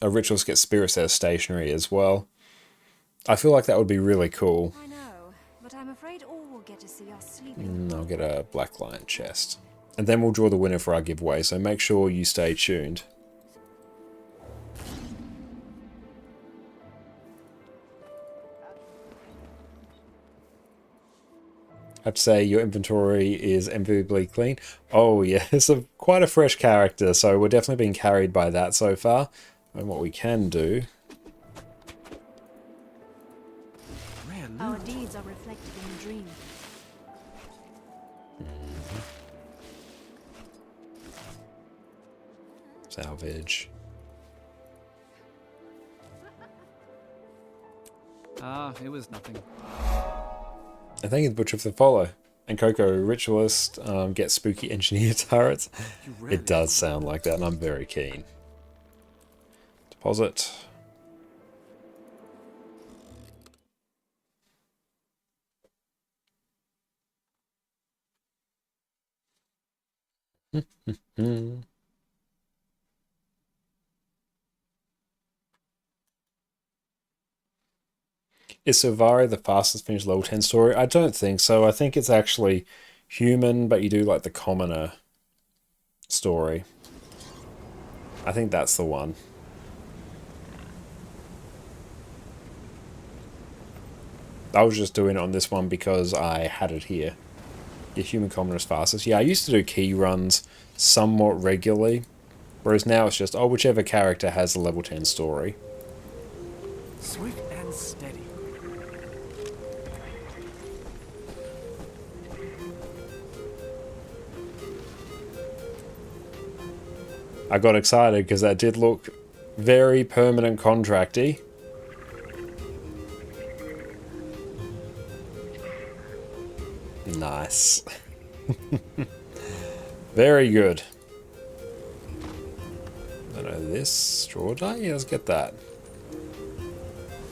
a Rituals gets Spirits as stationary as well. I feel like that would be really cool. I know, but I'm afraid all will get to see us sleeping. I'll get a Black Lion chest. And then we'll draw the winner for our giveaway, so make sure you stay tuned. I have to say, your inventory is enviably clean. Oh yeah, it's quite a fresh character, so we're definitely being carried by that so far. And what we can do... Our deeds are reflected in the dream. Salvage. It was nothing. And thank you to Butcher for the follow. And Coco, Ritualist, get spooky engineer turrets. It does sound like that, and I'm very keen. Deposit. Is Silvari the fastest finished level 10 story? I don't think so. I think it's actually human, but you do like the commoner story. I think that's the one. I was just doing it on this one because I had it here. The human commoner is fastest. Yeah, I used to do key runs somewhat regularly, whereas now it's just, oh, whichever character has a level 10 story. Swift and steady. I got excited because that did look very permanent contracty. Nice. Very good. I know this straw die? Yeah, let's get that.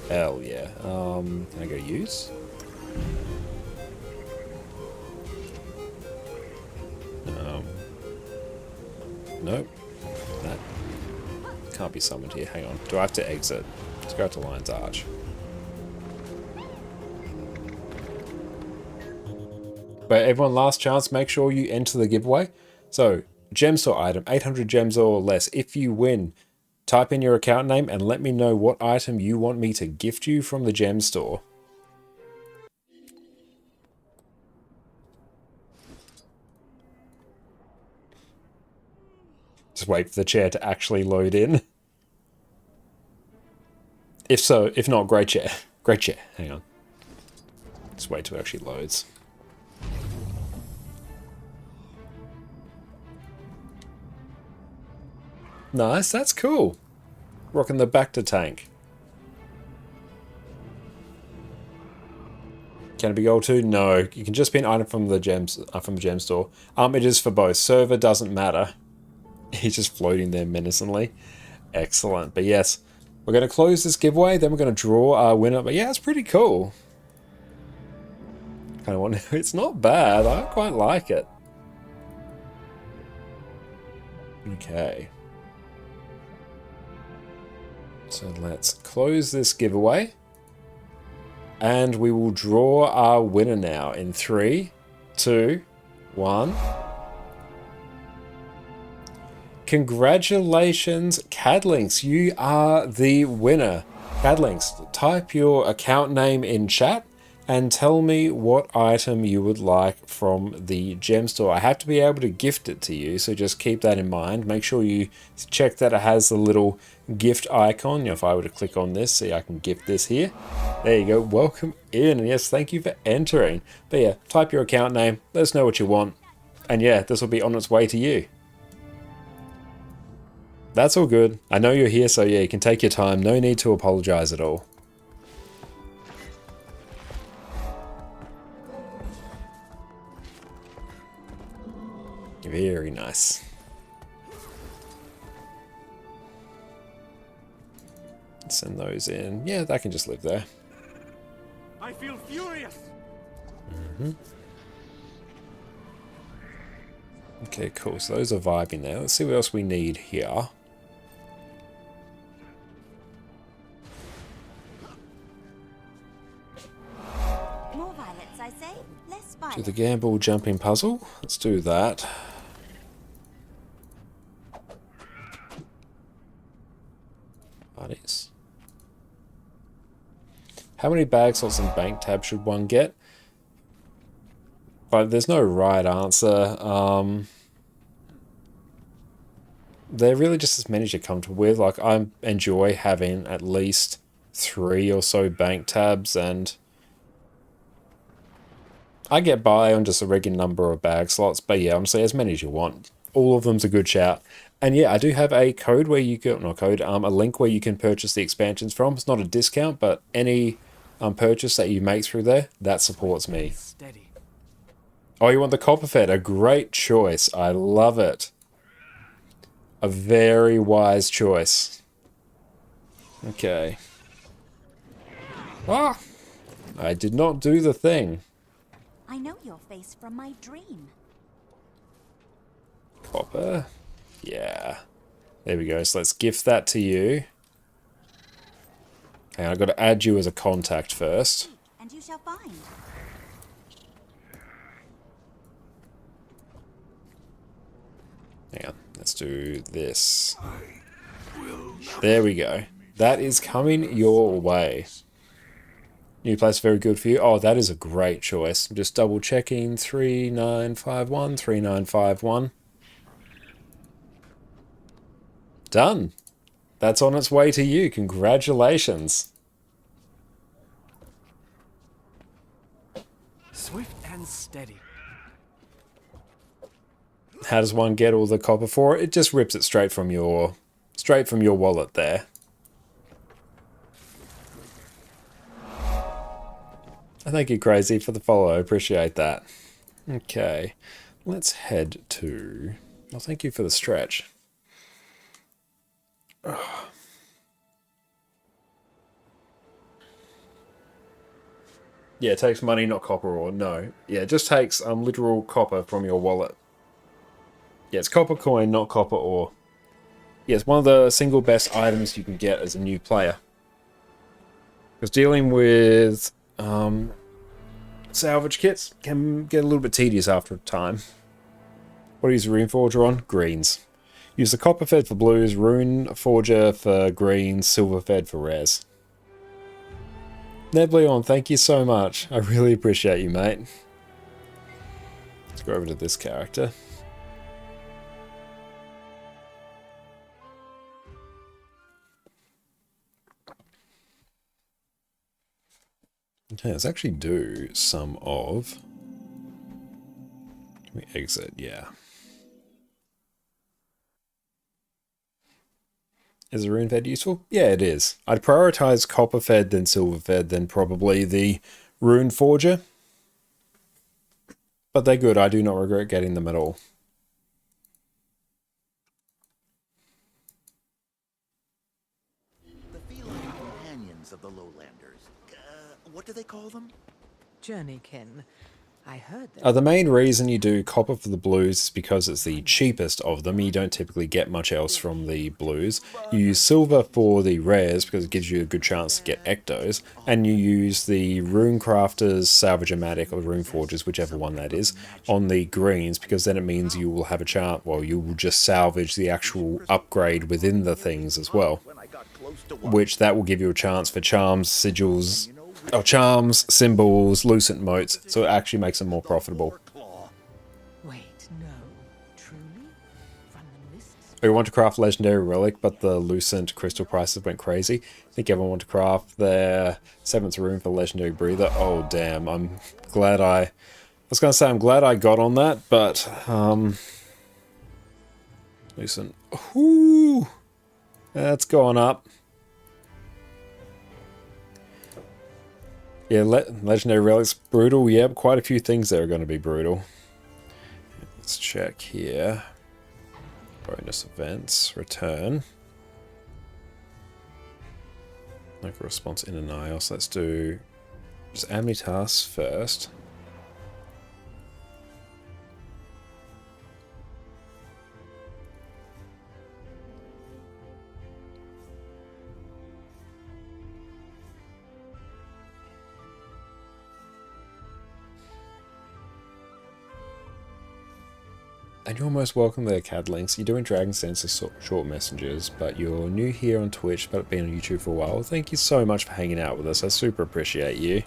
Hell yeah. Can I go use? Nope. That can't be summoned here. Hang on. Do I have to exit? Let's go to Lion's Arch. But everyone, last chance, make sure you enter the giveaway. So, gem store item, 800 gems or less. If you win, type in your account name and let me know what item you want me to gift you from the gem store. Just wait for the chair to actually load in. If so, if not, great chair. Great chair. Hang on. Just wait till it actually loads. Nice, that's cool. Rocking the Bacta tank. Can it be gold too? No, you can just be an item from the gems from the gem store. It is for both. Server doesn't matter. He's just floating there menacingly. Excellent. But yes, we're going to close this giveaway. Then we're going to draw our winner. But yeah, it's pretty cool. Kind of want. It's not bad. I quite like it. Okay. So let's close this giveaway. And we will draw our winner now in 3, 2, 1. Congratulations, Cadlinks. You are the winner. Cadlinks, type your account name in chat and tell me what item you would like from the gem store. I have to be able to gift it to you, so just keep that in mind. Make sure you check that it has the little gift icon. If I were to click on this, see, I can gift this here. There you go. Welcome in. And yes, thank you for entering. But yeah, type your account name. Let us know what you want. And yeah, this will be on its way to you. That's all good. I know you're here, so yeah, you can take your time. No need to apologize at all. Very nice. Send those in. Yeah, that can just live there. I feel furious. Okay, cool. So those are vibing there. Let's see what else we need here. More violets, I say. Less violets. Do the gamble jumping puzzle. Let's do that. Buddies. How many bag slots and bank tabs should one get? But there's no right answer. They're really just as many as you're comfortable with. Like, I enjoy having at least 3 or so bank tabs, and I get by on just a regular number of bag slots. But yeah, honestly, as many as you want. All of them's a good shout. And yeah, I do have a code where you can, not code, a link where you can purchase the expansions from. It's not a discount, but any purchase that you make through there, that supports me. Steady. Oh, you want the Copperfed? A great choice. I love it. A very wise choice. Okay. Ah! I did not do the thing. I know your face from my dream. Copper. Yeah. There we go. So let's gift that to you. Hang on, I've got to add you as a contact first. And you shall find. Hang on. Let's do this. There we go. That is coming your way. New place very good for you. Oh, that is a great choice. I'm just double checking. 3951, 3951. Done. That's on its way to you. Congratulations. Swift and steady. How does one get all the copper for it? It just rips it straight from your wallet there. Thank you, Crazy, for the follow. I appreciate that. Okay, let's head to... Well, thank you for the stretch. Ugh. Yeah, it takes money, not copper ore. No. Yeah, it just takes literal copper from your wallet. Yeah, it's copper coin, not copper ore. Yeah, it's one of the single best items you can get as a new player. Because dealing with salvage kits can get a little bit tedious after a time. What do you use the Rune Forger on? Greens. Use the Copper Fed for blues, Rune Forger for greens, Silver Fed for rares. Nebleon, thank you so much. I really appreciate you, mate. Let's go over to this character. Okay, let's actually do some of... Can we exit? Yeah. Is a rune fed useful? Yeah, it is. I'd prioritize copper fed than silver fed than probably the rune forger. But they're good. I do not regret getting them at all. The feline companions of the lowlanders. What do they call them? Journeykin. I heard that. The main reason you do copper for the blues is because it's the cheapest of them. You don't typically get much else from the blues. You use silver for the rares because it gives you a good chance to get ectos. And you use the rune crafters, salvage-o-matic, or rune forgers, whichever one that is, on the greens because then it means you will have a chance, well, you will just salvage the actual upgrade within the things as well. Which that will give you a chance for charms, sigils, or charms, symbols, lucent motes, so it actually makes them more profitable. Wait, no. Truly? From the mists? We want to craft legendary relic, but the lucent crystal prices went crazy. I think everyone want to craft their 7th rune for legendary breather. Oh damn, I'm glad I was gonna say I'm glad I got on that, but lucent. Whoo! That's gone up. Yeah, legendary relics, brutal. Yep, quite a few things there are going to be brutal. Let's check here. Bonus events, return. Local response in Anios. Let's do just Amity tasks first. And you're most welcome there, Cadlinks. You're doing Dragon Sense as short messages, but you're new here on Twitch, but been on YouTube for a while. Thank you so much for hanging out with us. I super appreciate you.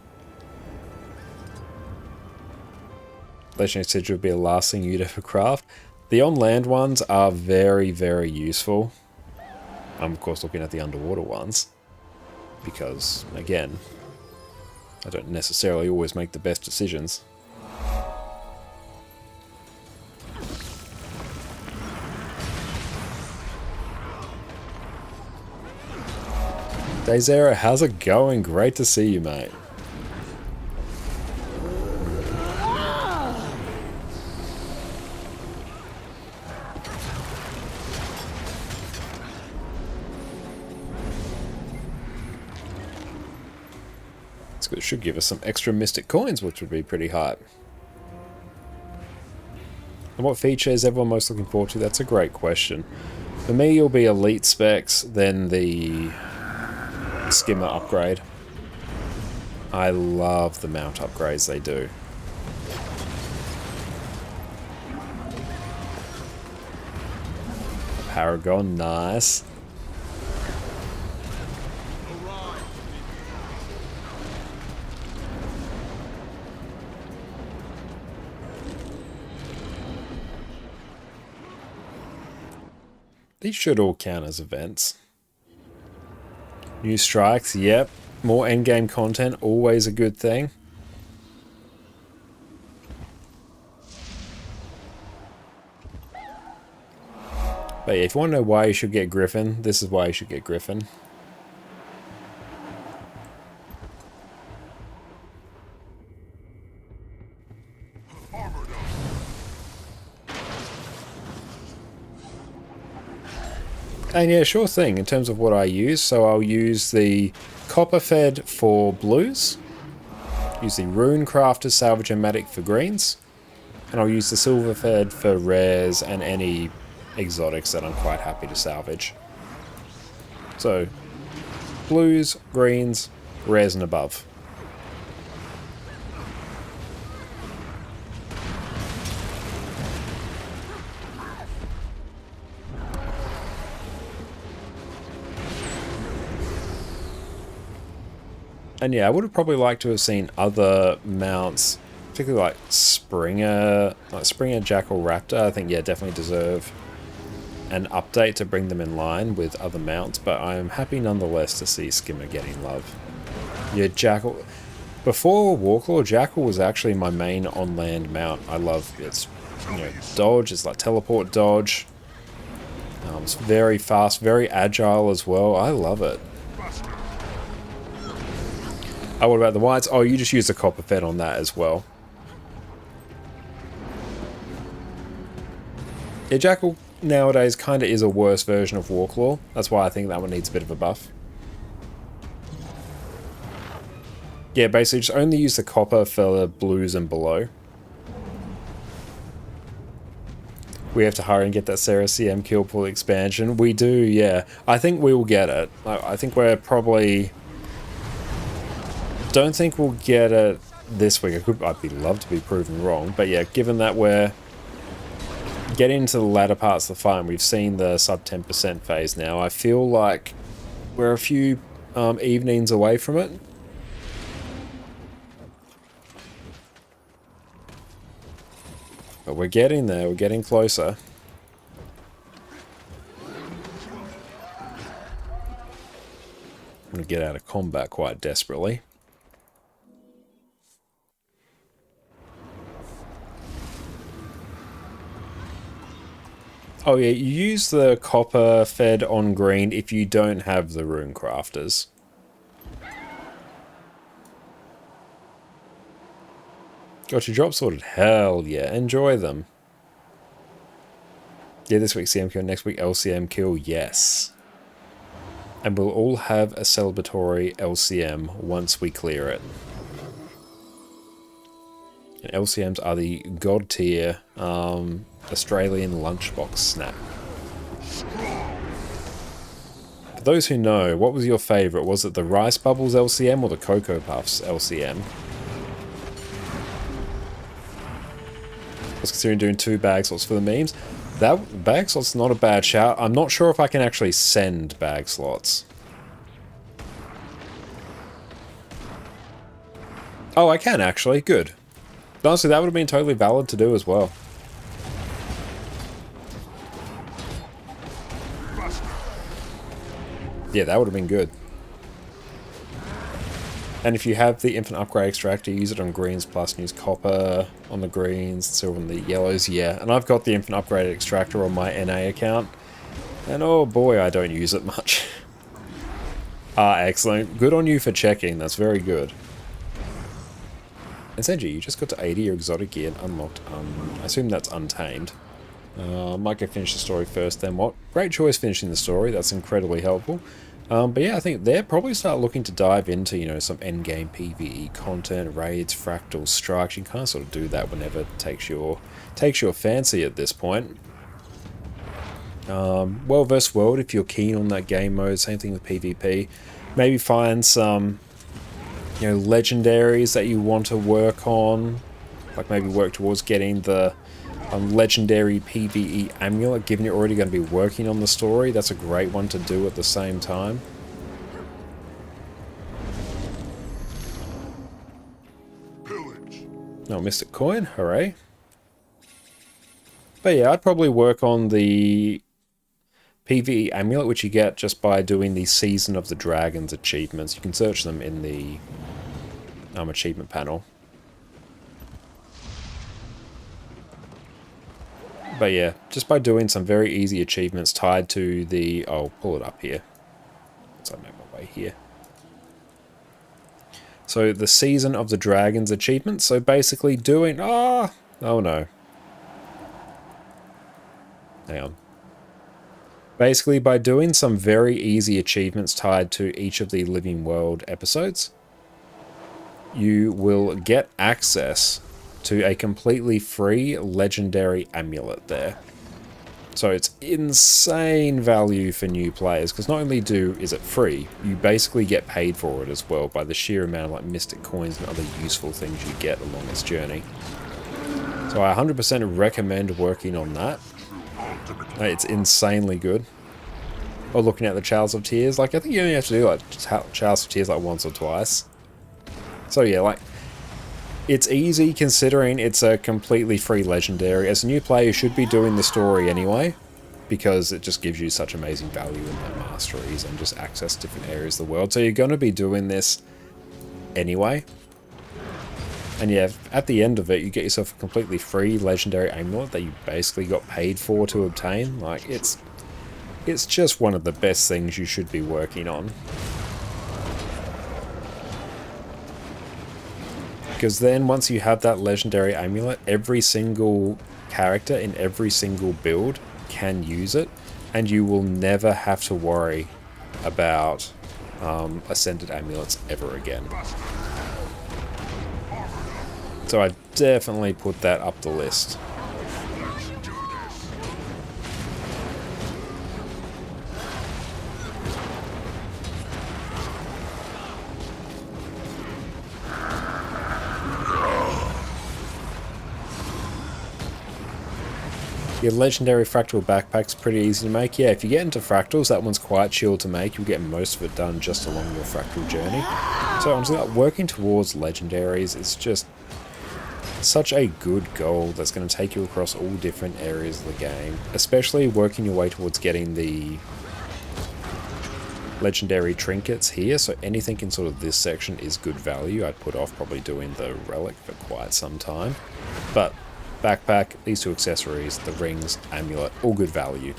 Legendary Sigil would be the last thing you'd ever craft. The on-land ones are very, very useful. I'm, of course, looking at the underwater ones. Because, again, I don't necessarily always make the best decisions. Daysera, how's it going? Great to see you, mate. It's good. It should give us some extra mystic coins, which would be pretty hot. And what feature is everyone most looking forward to? That's a great question. For me, it'll be elite specs, then the skimmer upgrade. I love the mount upgrades they do. Paragon, nice. These should all count as events. New strikes, yep. More endgame content, always a good thing. But yeah, if you want to know why you should get Griffin, this is why you should get Griffin. And yeah, sure thing, in terms of what I use, so I'll use the copper fed for blues, use the rune crafter salvage-o-matic for greens, and I'll use the silver fed for rares and any exotics that I'm quite happy to salvage. So, blues, greens, rares and above. And yeah, I would have probably liked to have seen other mounts, particularly like Springer Jackal Raptor. I think, yeah, definitely deserve an update to bring them in line with other mounts, but I'm happy nonetheless to see Skimmer getting love. Yeah, Jackal. Before Warclaw, Jackal was actually my main on-land mount. I love its, you know, dodge, it's like teleport dodge. It's very fast, very agile as well. I love it. Oh, what about the whites? Oh, you just use the copper fed on that as well. Yeah, Jackal nowadays kind of is a worse version of Warclaw. That's why I think that one needs a bit of a buff. Yeah, basically just only use the copper for the blues and below. We have to hurry and get that Sarah CM kill pool expansion. We do, yeah. I think we will get it. I think we're probably... Don't think we'll get it this week. I'd be love to be proven wrong. But yeah, given that we're getting into the latter parts of the fight and we've seen the sub 10% phase now, I feel like we're a few evenings away from it. But we're getting there, we're getting closer. I'm going to get out of combat quite desperately. Oh yeah, you use the copper fed on green if you don't have the rune crafters. Got your drop sorted? Hell yeah, enjoy them. Yeah, this week CM kill, next week LCM kill, yes. And we'll all have a celebratory LCM once we clear it. And LCMs are the god tier Australian lunchbox snack. For those who know, what was your favourite? Was it the Rice Bubbles LCM or the Cocoa Puffs LCM? I was considering doing 2 bag slots for the memes. That bag slot's not a bad shout. I'm not sure if I can actually send bag slots. Oh, I can actually. Good. Honestly, that would have been totally valid to do as well. Yeah, that would have been good. And if you have the infinite upgrade extractor, use it on greens plus and use copper on the greens, silver on the yellows, yeah. And I've got the infinite upgrade extractor on my NA account. And oh boy, I don't use it much. Ah, excellent. Good on you for checking, that's very good. And Senji, you just got to 80, your exotic gear unlocked. I assume that's untamed. Might go finish the story first, then what? Great choice finishing the story, that's incredibly helpful. But yeah, I think they'll probably start looking to dive into, you know, some endgame PvE content, raids, fractals, strikes. You can kind of sort of do that whenever it takes your fancy at this point. World vs. World, if you're keen on that game mode, same thing with PvP. Maybe find some, you know, legendaries that you want to work on. Like maybe work towards getting the legendary PvE amulet, given you're already going to be working on the story. That's a great one to do at the same time. Oh, Mystic Coin, hooray. But yeah, I'd probably work on the PvE amulet, which you get just by doing the Season of the Dragons achievements. You can search them in the achievement panel. But yeah, just by doing some very easy achievements tied to the... I'll pull it up here. So I know my way here. So the Season of the Dragons achievement. So basically doing... Oh no. Hang on. Basically by doing some very easy achievements tied to each of the Living World episodes, you will get access to a completely free legendary amulet there. So it's insane value for new players, because not only is it free, you basically get paid for it as well by the sheer amount of like mystic coins and other useful things you get along this journey. So I 100% recommend working on that. It's insanely good. Or looking at the Chalice of Tears, like I think you only have to do like Chalice of Tears like once or twice. So yeah, like it's easy considering it's a completely free legendary. As a new player, you should be doing the story anyway, because it just gives you such amazing value in the masteries and just access to different areas of the world. So you're going to be doing this anyway. And yeah, at the end of it, you get yourself a completely free legendary amulet that you basically got paid for to obtain. Like, it's It's just one of the best things you should be working on. Because then once you have that legendary amulet, every single character in every single build can use it, and you will never have to worry about Ascended amulets ever again. So I definitely put that up the list. Your legendary fractal backpack's pretty easy to make. Yeah, if you get into fractals, that one's quite chill to make. You'll get most of it done just along your fractal journey. So honestly, like, working towards legendaries is just such a good goal that's going to take you across all different areas of the game. Especially working your way towards getting the legendary trinkets here. So anything in sort of this section is good value. I'd put off probably doing the relic for quite some time. But backpack, these two accessories, the rings, amulet, all good value.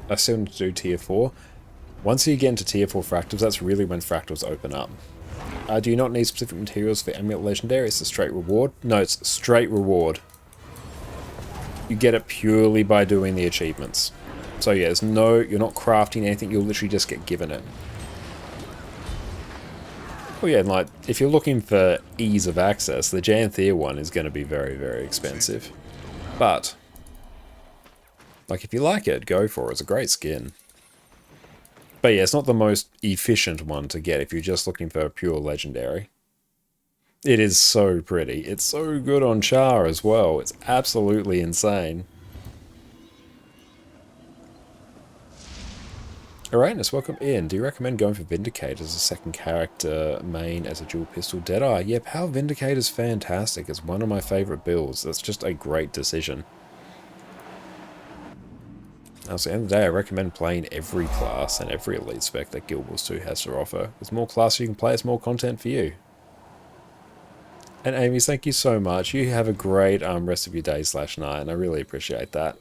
I still need to do tier 4. Once you get into tier 4 fractals, that's really when fractals open up. Do you not need specific materials for amulet legendary? It's a straight reward? No, it's straight reward. You get it purely by doing the achievements. So yeah, you're not crafting anything, you'll literally just get given it. Oh yeah, and like, if you're looking for ease of access, the Janthea one is going to be very, very expensive. But, like, if you like it, go for it. It's a great skin. But yeah, it's not the most efficient one to get if you're just looking for a pure legendary. It is so pretty. It's so good on Char as well. It's absolutely insane. Arenanet, welcome in. Do you recommend going for Vindicator as a second character main as a dual pistol Deadeye? Yeah, Power Vindicator's fantastic. It's one of my favourite builds. That's just a great decision. At the end of the day, I recommend playing every class and every elite spec that Guild Wars 2 has to offer. With more classes you can play, it's more content for you. And Amy, thank you so much. You have a great rest of your day / night, and I really appreciate that.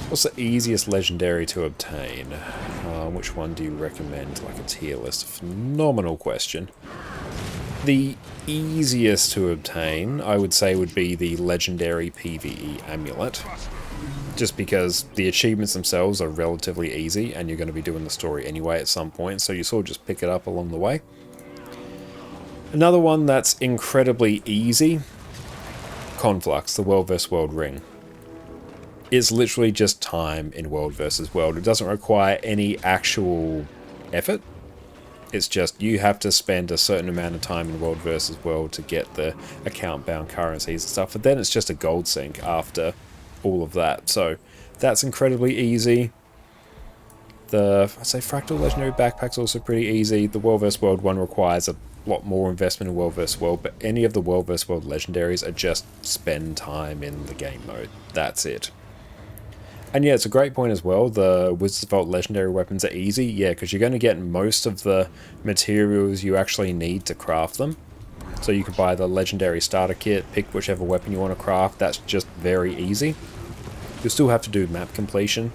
What's the easiest legendary to obtain? Which one do you recommend, like a tier list? Phenomenal question. The easiest to obtain, I would say, would be the legendary PvE amulet. Just because the achievements themselves are relatively easy, and you're going to be doing the story anyway at some point, so you sort of just pick it up along the way. Another one that's incredibly easy, Conflux, the World vs. World ring. It's literally just time in World vs. World. It doesn't require any actual effort. It's just you have to spend a certain amount of time in World vs. World to get the account-bound currencies and stuff, but then it's just a gold sink after all of that. So that's incredibly easy. I'd say Fractal Legendary Backpack's also pretty easy. The World vs. World one requires a lot more investment in World vs. World, but any of the World vs. World legendaries are just spend time in the game mode. That's it. And yeah, it's a great point as well. The Wizard's Vault legendary weapons are easy. Yeah, because you're going to get most of the materials you actually need to craft them. So you can buy the legendary starter kit, pick whichever weapon you want to craft. That's just very easy. You'll still have to do map completion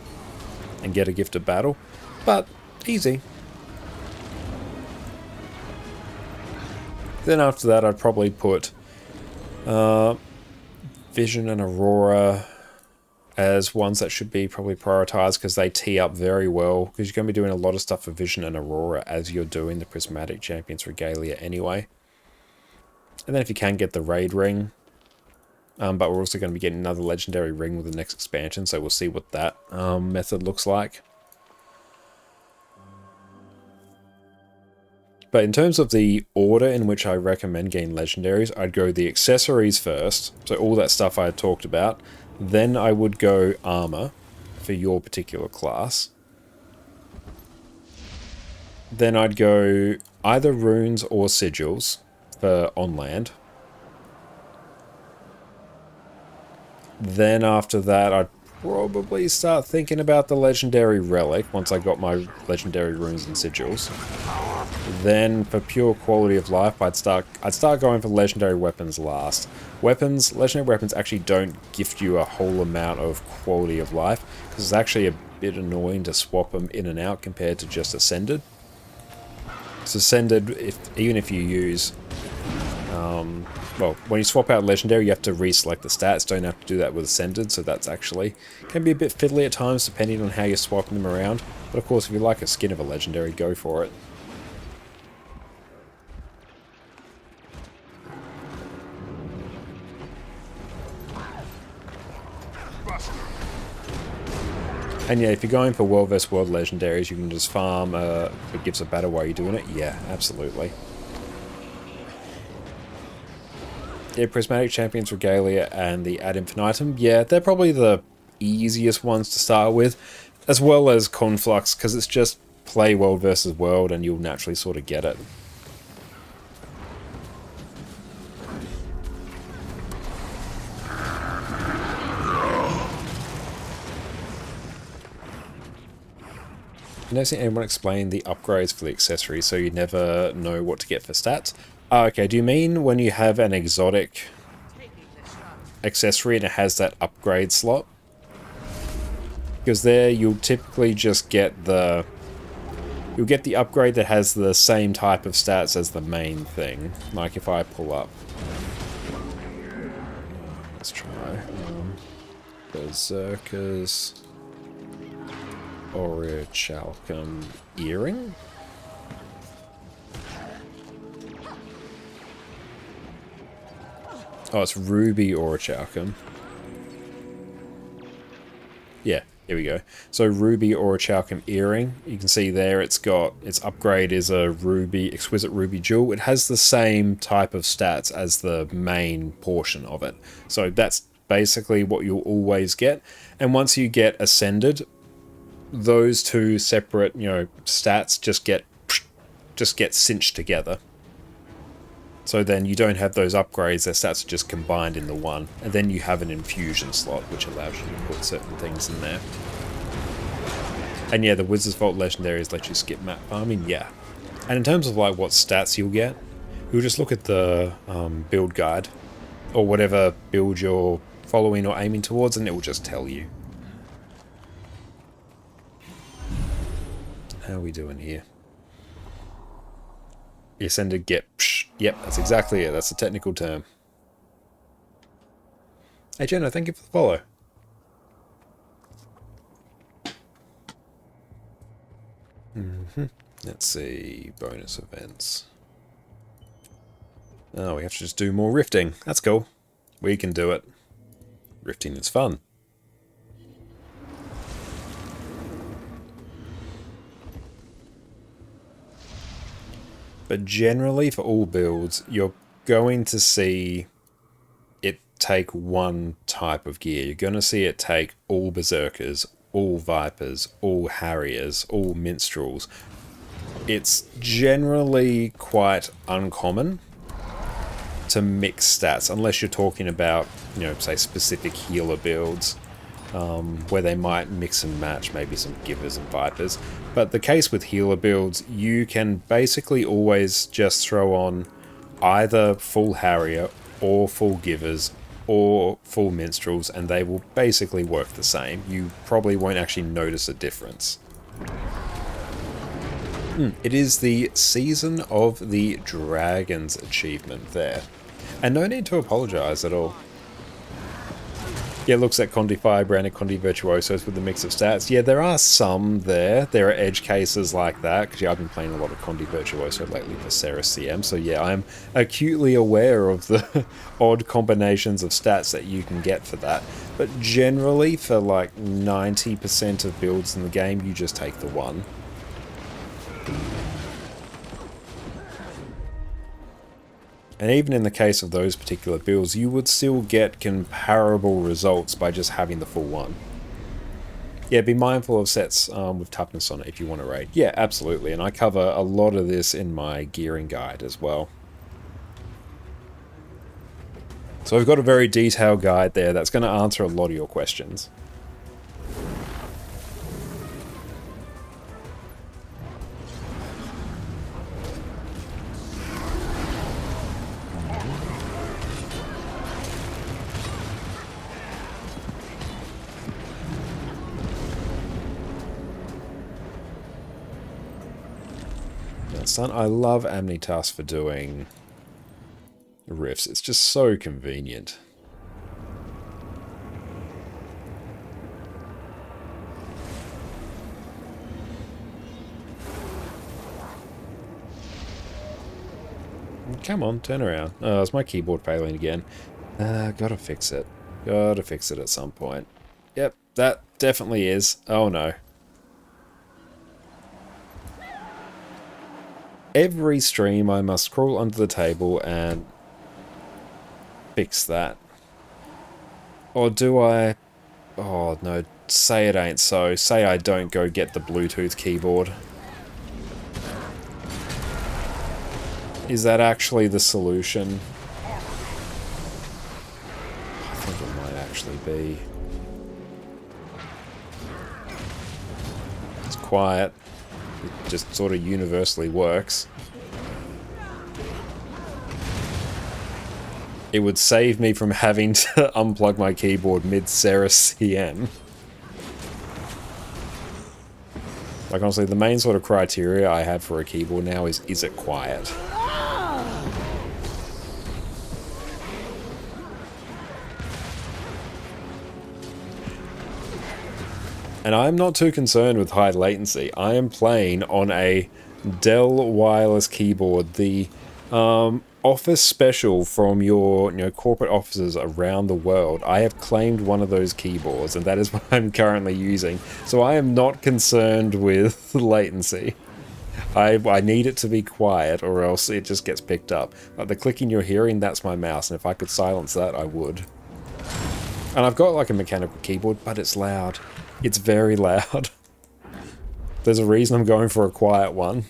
and get a gift of battle, but easy. Then after that, I'd probably put Vision and Aurora as ones that should be probably prioritized because they tee up very well, because you're going to be doing a lot of stuff for Vision and Aurora as you're doing the Prismatic Champions Regalia anyway. And then if you can get the Raid Ring, but we're also going to be getting another Legendary Ring with the next expansion, so we'll see what that method looks like. But in terms of the order in which I recommend getting Legendaries, I'd go the accessories first, so all that stuff I talked about. Then I would go armor for your particular class. then I'd go either runes or sigils for on land. Then after that, I'd probably start thinking about the legendary relic once I got my legendary runes and sigils. Then for pure quality of life, I'd start going for legendary weapons last. Legendary weapons actually don't gift you a whole amount of quality of life, because it's actually a bit annoying to swap them in and out compared to just Ascended. So Ascended, even if you use, well, when you swap out Legendary, you have to reselect the stats. Don't have to do that with Ascended, so that's actually can be a bit fiddly at times depending on how you're swapping them around. But of course, if you like a skin of a Legendary, go for it. And yeah, if you're going for World vs. World Legendaries, you can just farm it gives a battle while you're doing it. Yeah, absolutely. Yeah, Prismatic Champions Regalia and the Ad Infinitum, yeah, they're probably the easiest ones to start with, as well as Conflux, because it's just play World vs. World and you'll naturally sort of get it. I've never seen anyone explain the upgrades for the accessories, so you never know what to get for stats. Oh, okay, do you mean when you have an exotic accessory and it has that upgrade slot? Because there you'll typically just get the... You'll get the upgrade that has the same type of stats as the main thing. Like if I pull up... Let's try... Berserker's... Orichalcum Earring? Oh, it's Ruby Orichalcum. Yeah, here we go. So Ruby Orichalcum Earring. You can see there it's got, its upgrade is a Ruby, Exquisite Ruby Jewel. It has the same type of stats as the main portion of it. So that's basically what you'll always get. And once you get Ascended, those two separate, stats just get cinched together. So then you don't have those upgrades, their stats are just combined in the one. And then you have an infusion slot, which allows you to put certain things in there. And yeah, the Wizard's Vault Legendaries let you skip map farming, yeah. And in terms of like what stats you'll get, you'll just look at the build guide, or whatever build you're following or aiming towards, and it will just tell you. How are we doing here? The Ascended get... Psh, yep, that's exactly it. That's the technical term. Hey Jenna, thank you for the follow. Let's see. Bonus events. Oh, we have to just do more rifting. That's cool. We can do it. Rifting is fun. But generally, for all builds, you're going to see it take one type of gear. You're going to see it take all Berserkers, all Vipers, all Harriers, all Minstrels. It's generally quite uncommon to mix stats, unless you're talking about, say specific healer builds, where they might mix and match maybe some Givers and Vipers. But the case with healer builds, you can basically always just throw on either full Harrier or full Givers or full Minstrels, and they will basically work the same. You probably won't actually notice a difference. It is the Season of the Dragons achievement there. And no need to apologise at all. Yeah, looks at Condi Firebrand and Condi Virtuosos with the mix of stats. Yeah, there are some there. There are edge cases like that, because I've been playing a lot of Condi Virtuoso lately for Ceres CM, so yeah, I'm acutely aware of the odd combinations of stats that you can get for that. But generally, for like 90% of builds in the game, you just take the one. And even in the case of those particular builds, you would still get comparable results by just having the full one. Yeah, be mindful of sets with toughness on it if you want to raid. Yeah, absolutely. And I cover a lot of this in my gearing guide as well. So we've got a very detailed guide there that's going to answer a lot of your questions. Son, I love Amnitas for doing riffs. It's just so convenient. Come on, turn around. Oh, it's my keyboard failing again. Gotta fix it. Gotta fix it at some point. Yep, that definitely is. Oh no. Every stream I must crawl under the table and fix that. Or do I... Oh no, say it ain't so. Say I don't go get the Bluetooth keyboard. Is that actually the solution? I think it might actually be. It's quiet. It just sort of universally works. It would save me from having to unplug my keyboard mid-Sarah CM. Like honestly, the main sort of criteria I have for a keyboard now is it quiet? And I'm not too concerned with high latency. I am playing on a Dell wireless keyboard, the office special from your corporate offices around the world. I have claimed one of those keyboards, and that is what I'm currently using. So I am not concerned with latency. I need it to be quiet, or else it just gets picked up. Like the clicking you're hearing, that's my mouse, and if I could silence that, I would. And I've got like a mechanical keyboard, but it's loud. It's very loud. There's a reason I'm going for a quiet one.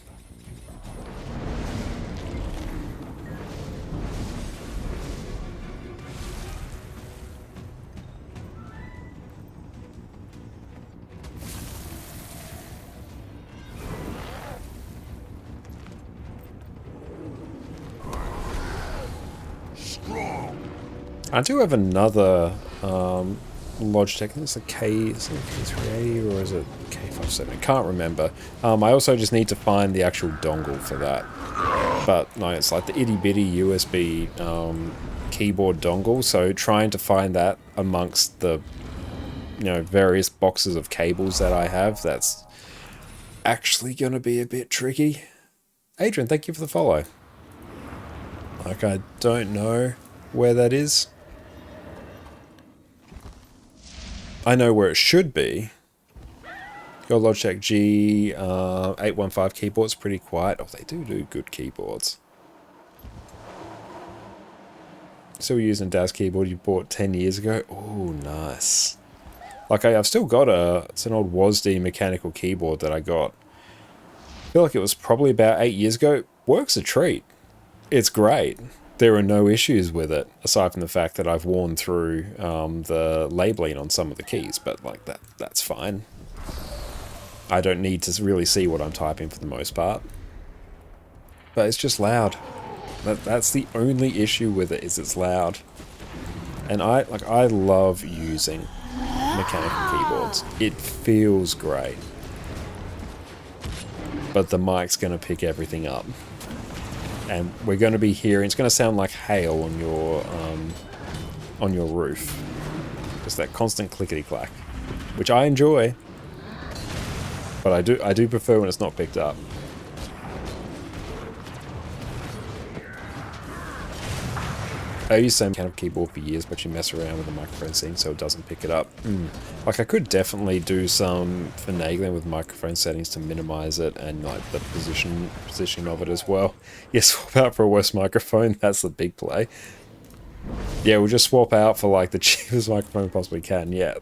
I do have another Logitech. I think it's a K3A or is it K57? I can't remember. I also just need to find the actual dongle for that. But no, it's like the itty bitty USB keyboard dongle. So trying to find that amongst the various boxes of cables that I have, that's actually going to be a bit tricky. Adrian, thank you for the follow. Like, I don't know where that is. I know where it should be. Your Logitech G815 keyboard's pretty quiet. Oh, they do good keyboards. Still using Daz keyboard you bought 10 years ago. Oh, nice. Like, I've still got it's an old WASD mechanical keyboard that I got. I feel like it was probably about 8 years ago. Works a treat. It's great. There are no issues with it, aside from the fact that I've worn through the labeling on some of the keys, but like that's fine. I don't need to really see what I'm typing for the most part. But it's just loud. That's the only issue with it, is it's loud. And I love using mechanical keyboards. It feels great. But the mic's going to pick everything up. And we're going to be hearing, it's going to sound like hail on your roof. Just that constant clickety-clack, which I enjoy, but I do prefer when it's not picked up. I use the same kind of keyboard for years, but you mess around with the microphone setting so it doesn't pick it up. Like, I could definitely do some finagling with microphone settings to minimize it, and like the positioning of it as well. Yeah, swap out for a worse microphone, that's the big play. Yeah, we'll just swap out for like the cheapest microphone we possibly can, yeah.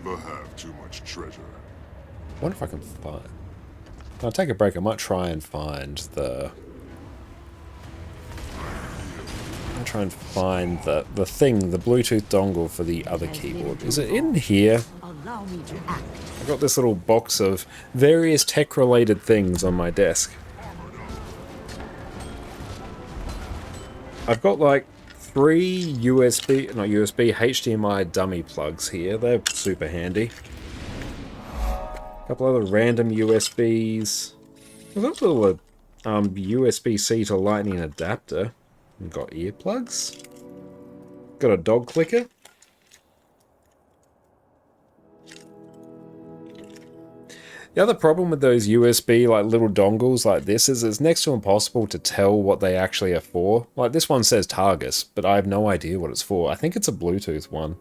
never have too much treasure. I wonder if I can find... I'll take a break. I might try and find the... I'll try and find the thing, the Bluetooth dongle for the other keyboard. Is it in here? Allow me to act. I've got this little box of various tech-related things on my desk. I've got like 3 USB, not USB, HDMI dummy plugs here. They're super handy. A couple other random USBs. I've got a little USB-C to lightning adapter. I've got earplugs. Got a dog clicker. The other problem with those USB like little dongles like this is it's next to impossible to tell what they actually are for. Like this one says Targus, but I have no idea what it's for. I think it's a Bluetooth one.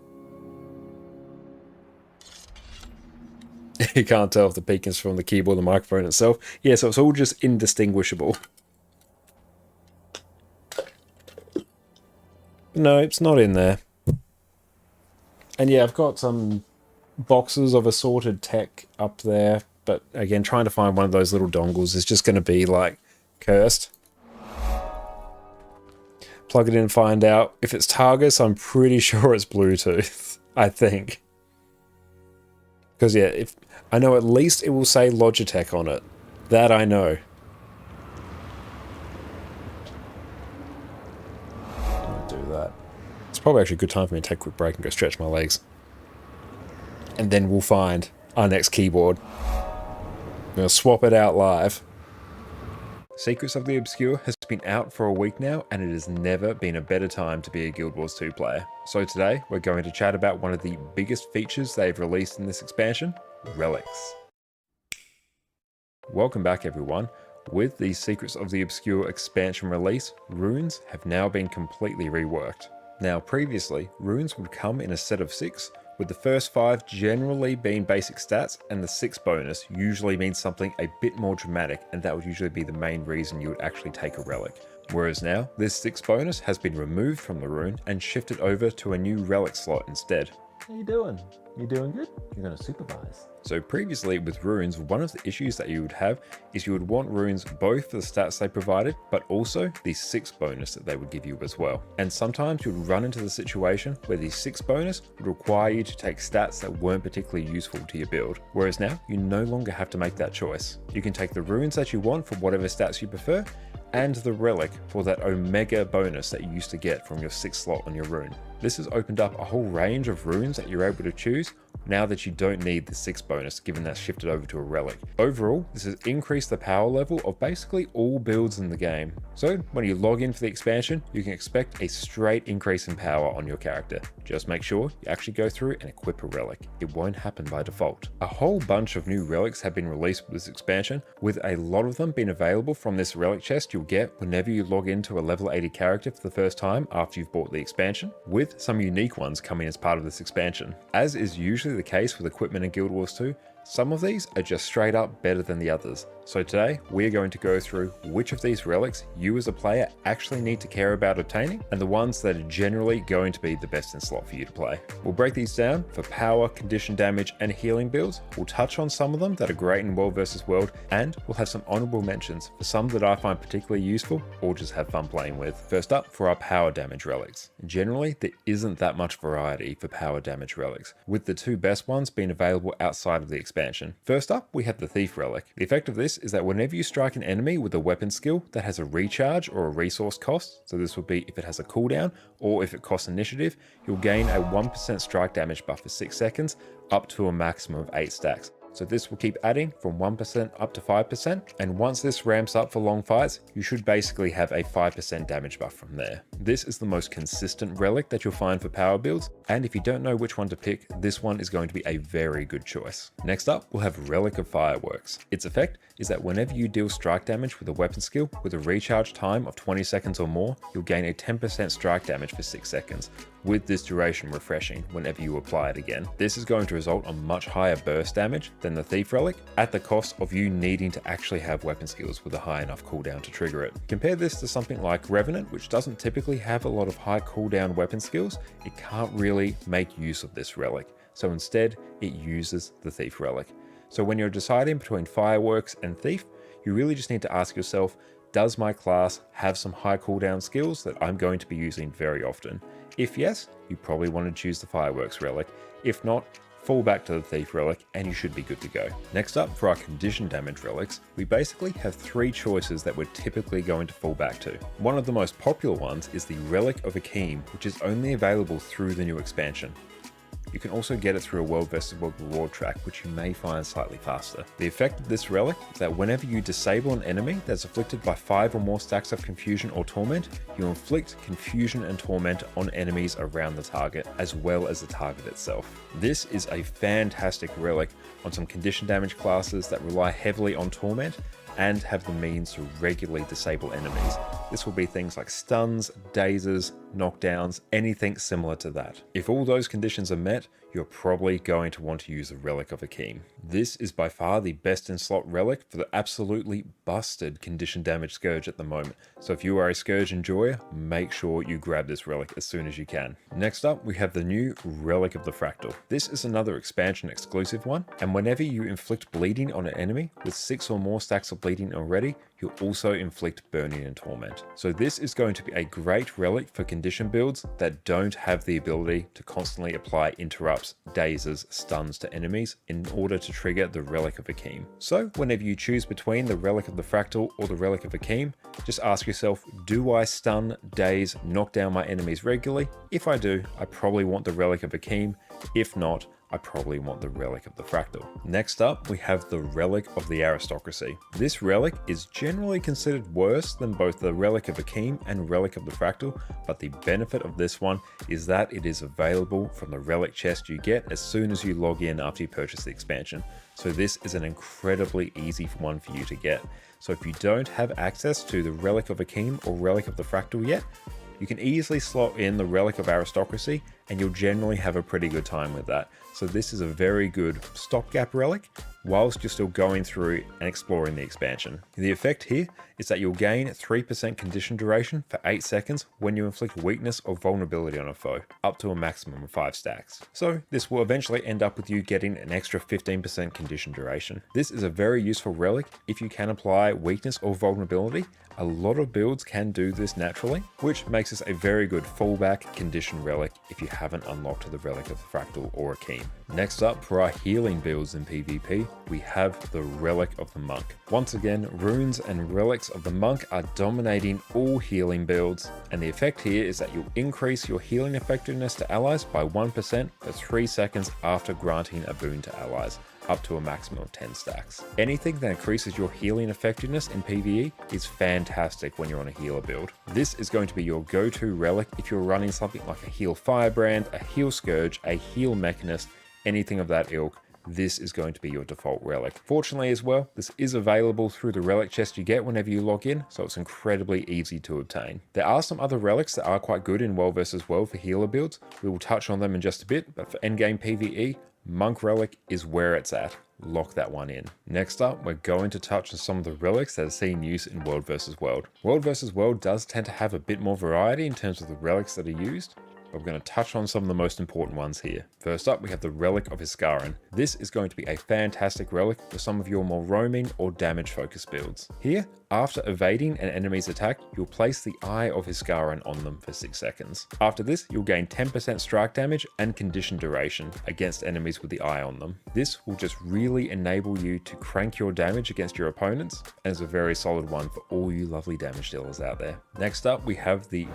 You can't tell if the peak is from the keyboard or the microphone itself. Yeah, so it's all just indistinguishable. No, it's not in there. And yeah, I've got some boxes of assorted tech up there. But again, trying to find one of those little dongles is just going to be like cursed. Plug it in and find out. If it's Targus, I'm pretty sure it's Bluetooth. I think. Because yeah, if I know at least it will say Logitech on it. That I know. I'll do that. It's probably actually a good time for me to take a quick break and go stretch my legs. And then we'll find our next keyboard. I'm going to swap it out live. Secrets of the Obscure has been out for a week now, and it has never been a better time to be a Guild Wars 2 player. So today, we're going to chat about one of the biggest features they've released in this expansion, relics. Welcome back everyone. With the Secrets of the Obscure expansion release, runes have now been completely reworked. Now previously, runes would come in a set of 6, with the first 5 generally being basic stats, and the 6th bonus usually means something a bit more dramatic, and that would usually be the main reason you would actually take a relic. Whereas now, this 6th bonus has been removed from the rune and shifted over to a new relic slot instead. How you doing? You doing good? You're going to supervise. So previously with runes, one of the issues that you would have is you would want runes both for the stats they provided, but also the 6th bonus that they would give you as well. And sometimes you would run into the situation where the 6th bonus would require you to take stats that weren't particularly useful to your build. Whereas now, you no longer have to make that choice. You can take the runes that you want for whatever stats you prefer, and the relic for that Omega bonus that you used to get from your 6th slot on your rune. This has opened up a whole range of runes that you're able to choose now that you don't need the 6th bonus, given that's shifted over to a relic. Overall, this has increased the power level of basically all builds in the game. So when you log in for the expansion, you can expect a straight increase in power on your character. Just make sure you actually go through and equip a relic. It won't happen by default. A whole bunch of new relics have been released with this expansion, with a lot of them being available from this relic chest you'll get whenever you log into a level 80 character for the first time after you've bought the expansion, with some unique ones coming as part of this expansion. As is usually the case with equipment in Guild Wars 2, some of these are just straight up better than the others. So today, we're going to go through which of these relics you as a player actually need to care about obtaining, and the ones that are generally going to be the best in slot for you to play. We'll break these down for power, condition damage, and healing builds. We'll touch on some of them that are great in World vs. World, and we'll have some honorable mentions for some that I find particularly useful or just have fun playing with. First up, for our power damage relics. Generally, there isn't that much variety for power damage relics, with the 2 best ones being available outside of the expansion. First up, we have the Thief relic. The effect of this is that whenever you strike an enemy with a weapon skill that has a recharge or a resource cost, so this would be if it has a cooldown or if it costs initiative, you'll gain a 1% strike damage buff for 6 seconds up to a maximum of 8 stacks. So this will keep adding from 1% up to 5%, and once this ramps up for long fights, you should basically have a 5% damage buff from there. This is the most consistent relic that you'll find for power builds, and if you don't know which one to pick, this one is going to be a very good choice. Next up, we'll have Relic of Fireworks. Its effect is that whenever you deal strike damage with a weapon skill with a recharge time of 20 seconds or more, you'll gain a 10% strike damage for 6 seconds, with this duration refreshing whenever you apply it again. This is going to result on much higher burst damage than the Thief relic, at the cost of you needing to actually have weapon skills with a high enough cooldown to trigger it. Compare this to something like Revenant, which doesn't typically have a lot of high cooldown weapon skills. It can't really make use of this relic. so instead it uses the Thief relic. So when you're deciding between Fireworks and Thief, you really just need to ask yourself, does my class have some high cooldown skills that I'm going to be using very often? If yes, you probably want to choose the Fireworks relic. If not, fall back to the Thief relic and you should be good to go. Next up, for our condition damage relics, we basically have 3 choices that we're typically going to fall back to. One of the most popular ones is the Relic of Akeem, which is only available through the new expansion. You can also get it through a World vs. World reward track, which you may find slightly faster. The effect of this relic is that whenever you disable an enemy that's afflicted by 5 or more stacks of Confusion or Torment, you inflict Confusion and Torment on enemies around the target, as well as the target itself. This is a fantastic relic on some condition damage classes that rely heavily on Torment and have the means to regularly disable enemies. This will be things like stuns, dazes, knockdowns, anything similar to that. If all those conditions are met, you're probably going to want to use the Relic of Akeem. This is by far the best in slot relic for the absolutely busted condition damage Scourge at the moment. So if you are a Scourge enjoyer, make sure you grab this relic as soon as you can. Next up, we have the new Relic of the Fractal. This is another expansion exclusive one, and whenever you inflict bleeding on an enemy with 6 or more stacks of bleeding already, you'll also inflict burning and torment. So this is going to be a great relic for condition builds that don't have the ability to constantly apply interrupts, dazes, stuns to enemies in order to trigger the Relic of Akeem. So whenever you choose between the Relic of the Fractal or the Relic of Akeem, just ask yourself, do I stun, daze, knock down my enemies regularly? If I do, I probably want the Relic of Akeem. If not, I probably want the Relic of the Fractal. Next up, we have the Relic of the Aristocracy. This relic is generally considered worse than both the Relic of Akeem and Relic of the Fractal, but the benefit of this one is that it is available from the relic chest you get as soon as you log in after you purchase the expansion. So this is an incredibly easy one for you to get. So if you don't have access to the Relic of Akeem or Relic of the Fractal yet, you can easily slot in the Relic of Aristocracy and you'll generally have a pretty good time with that. So this is a very good stopgap relic whilst you're still going through and exploring the expansion. The effect here is that you'll gain 3% condition duration for 8 seconds when you inflict weakness or vulnerability on a foe, up to a maximum of 5 stacks. So this will eventually end up with you getting an extra 15% condition duration. This is a very useful relic if you can apply weakness or vulnerability. A lot of builds can do this naturally, which makes this a very good fallback condition relic if you haven't unlocked the Relic of the Fractal or Akeem. Next up, for our healing builds in PvP, we have the Relic of the Monk. Once again, runes and relics of the monk are dominating all healing builds, and the effect here is that you'll increase your healing effectiveness to allies by 1% for 3 seconds after granting a boon to allies, up to a maximum of 10 stacks. Anything that increases your healing effectiveness in PvE is fantastic when you're on a healer build. This is going to be your go-to relic if you're running something like a heal Firebrand, a heal Scourge, a heal Mechanist, anything of that ilk. This is going to be your default relic. Fortunately as well, this is available through the relic chest you get whenever you log in, so it's incredibly easy to obtain. There are some other relics that are quite good in World vs. World for healer builds. We will touch on them in just a bit, but for endgame PvE, Monk Relic is where it's at. Lock that one in. Next up, we're going to touch on some of the relics that are seen use in World vs. World. World vs. World does tend to have a bit more variety in terms of the relics that are used, but we're going to touch on some of the most important ones here. First up, we have the Relic of Iskaran. This is going to be a fantastic relic for some of your more roaming or damage focused builds. Here, after evading an enemy's attack, you'll place the Eye of Iskaran on them for 6 seconds. After this, you'll gain 10% strike damage and condition duration against enemies with the eye on them. This will just really enable you to crank your damage against your opponents, and is a very solid one for all you lovely damage dealers out there. Next up, we have the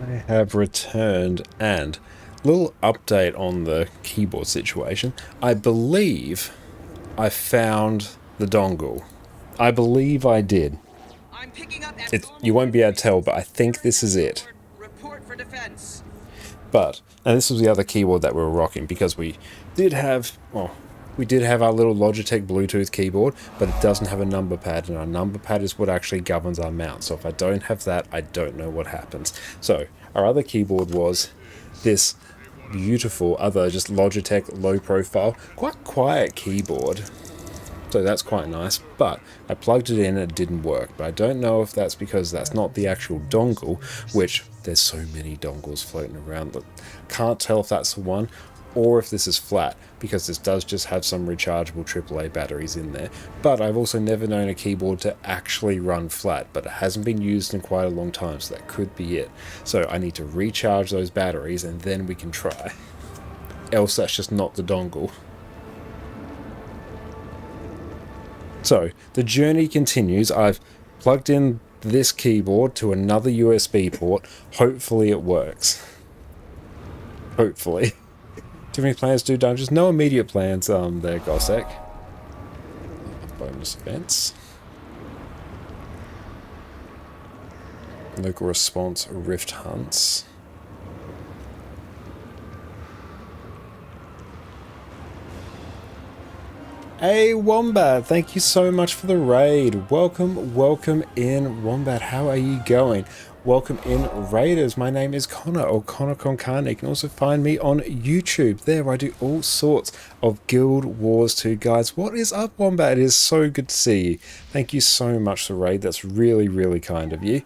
I have returned, and little update on the keyboard situation. I believe I found the dongle. I believe I did. You won't be able to tell, but I think this is it. But, and this was the other keyboard that we were rocking, because we did have our little Logitech Bluetooth keyboard, but it doesn't have a number pad, and our number pad is what actually governs our mount. So if I don't have that, I don't know what happens. So our other keyboard was this beautiful other just Logitech low profile, quite quiet keyboard. So that's quite nice, but I plugged it in and it didn't work. But I don't know if that's because that's not the actual dongle, which there's so many dongles floating around that can't tell if that's the one, or if this is flat, because this does just have some rechargeable AAA batteries in there. But I've also never known a keyboard to actually run flat, but it hasn't been used in quite a long time, so that could be it. So I need to recharge those batteries and then we can try. Else that's just not the dongle. So the journey continues. I've plugged in this keyboard to another USB port. Hopefully it works. Hopefully. Do you have any plans to do dungeons? No immediate plans there, Gossek. Bonus events. Local response rift hunts. Hey Wombat, thank you so much for the raid. Welcome in Wombat. How are you going? Welcome in Raiders. My name is Connor, or ConnorConCarne. You can also find me on YouTube. There I do all sorts of Guild Wars 2 guides. What is up, Wombat? It is so good to see you. Thank you so much for the raid. That's really, really kind of you.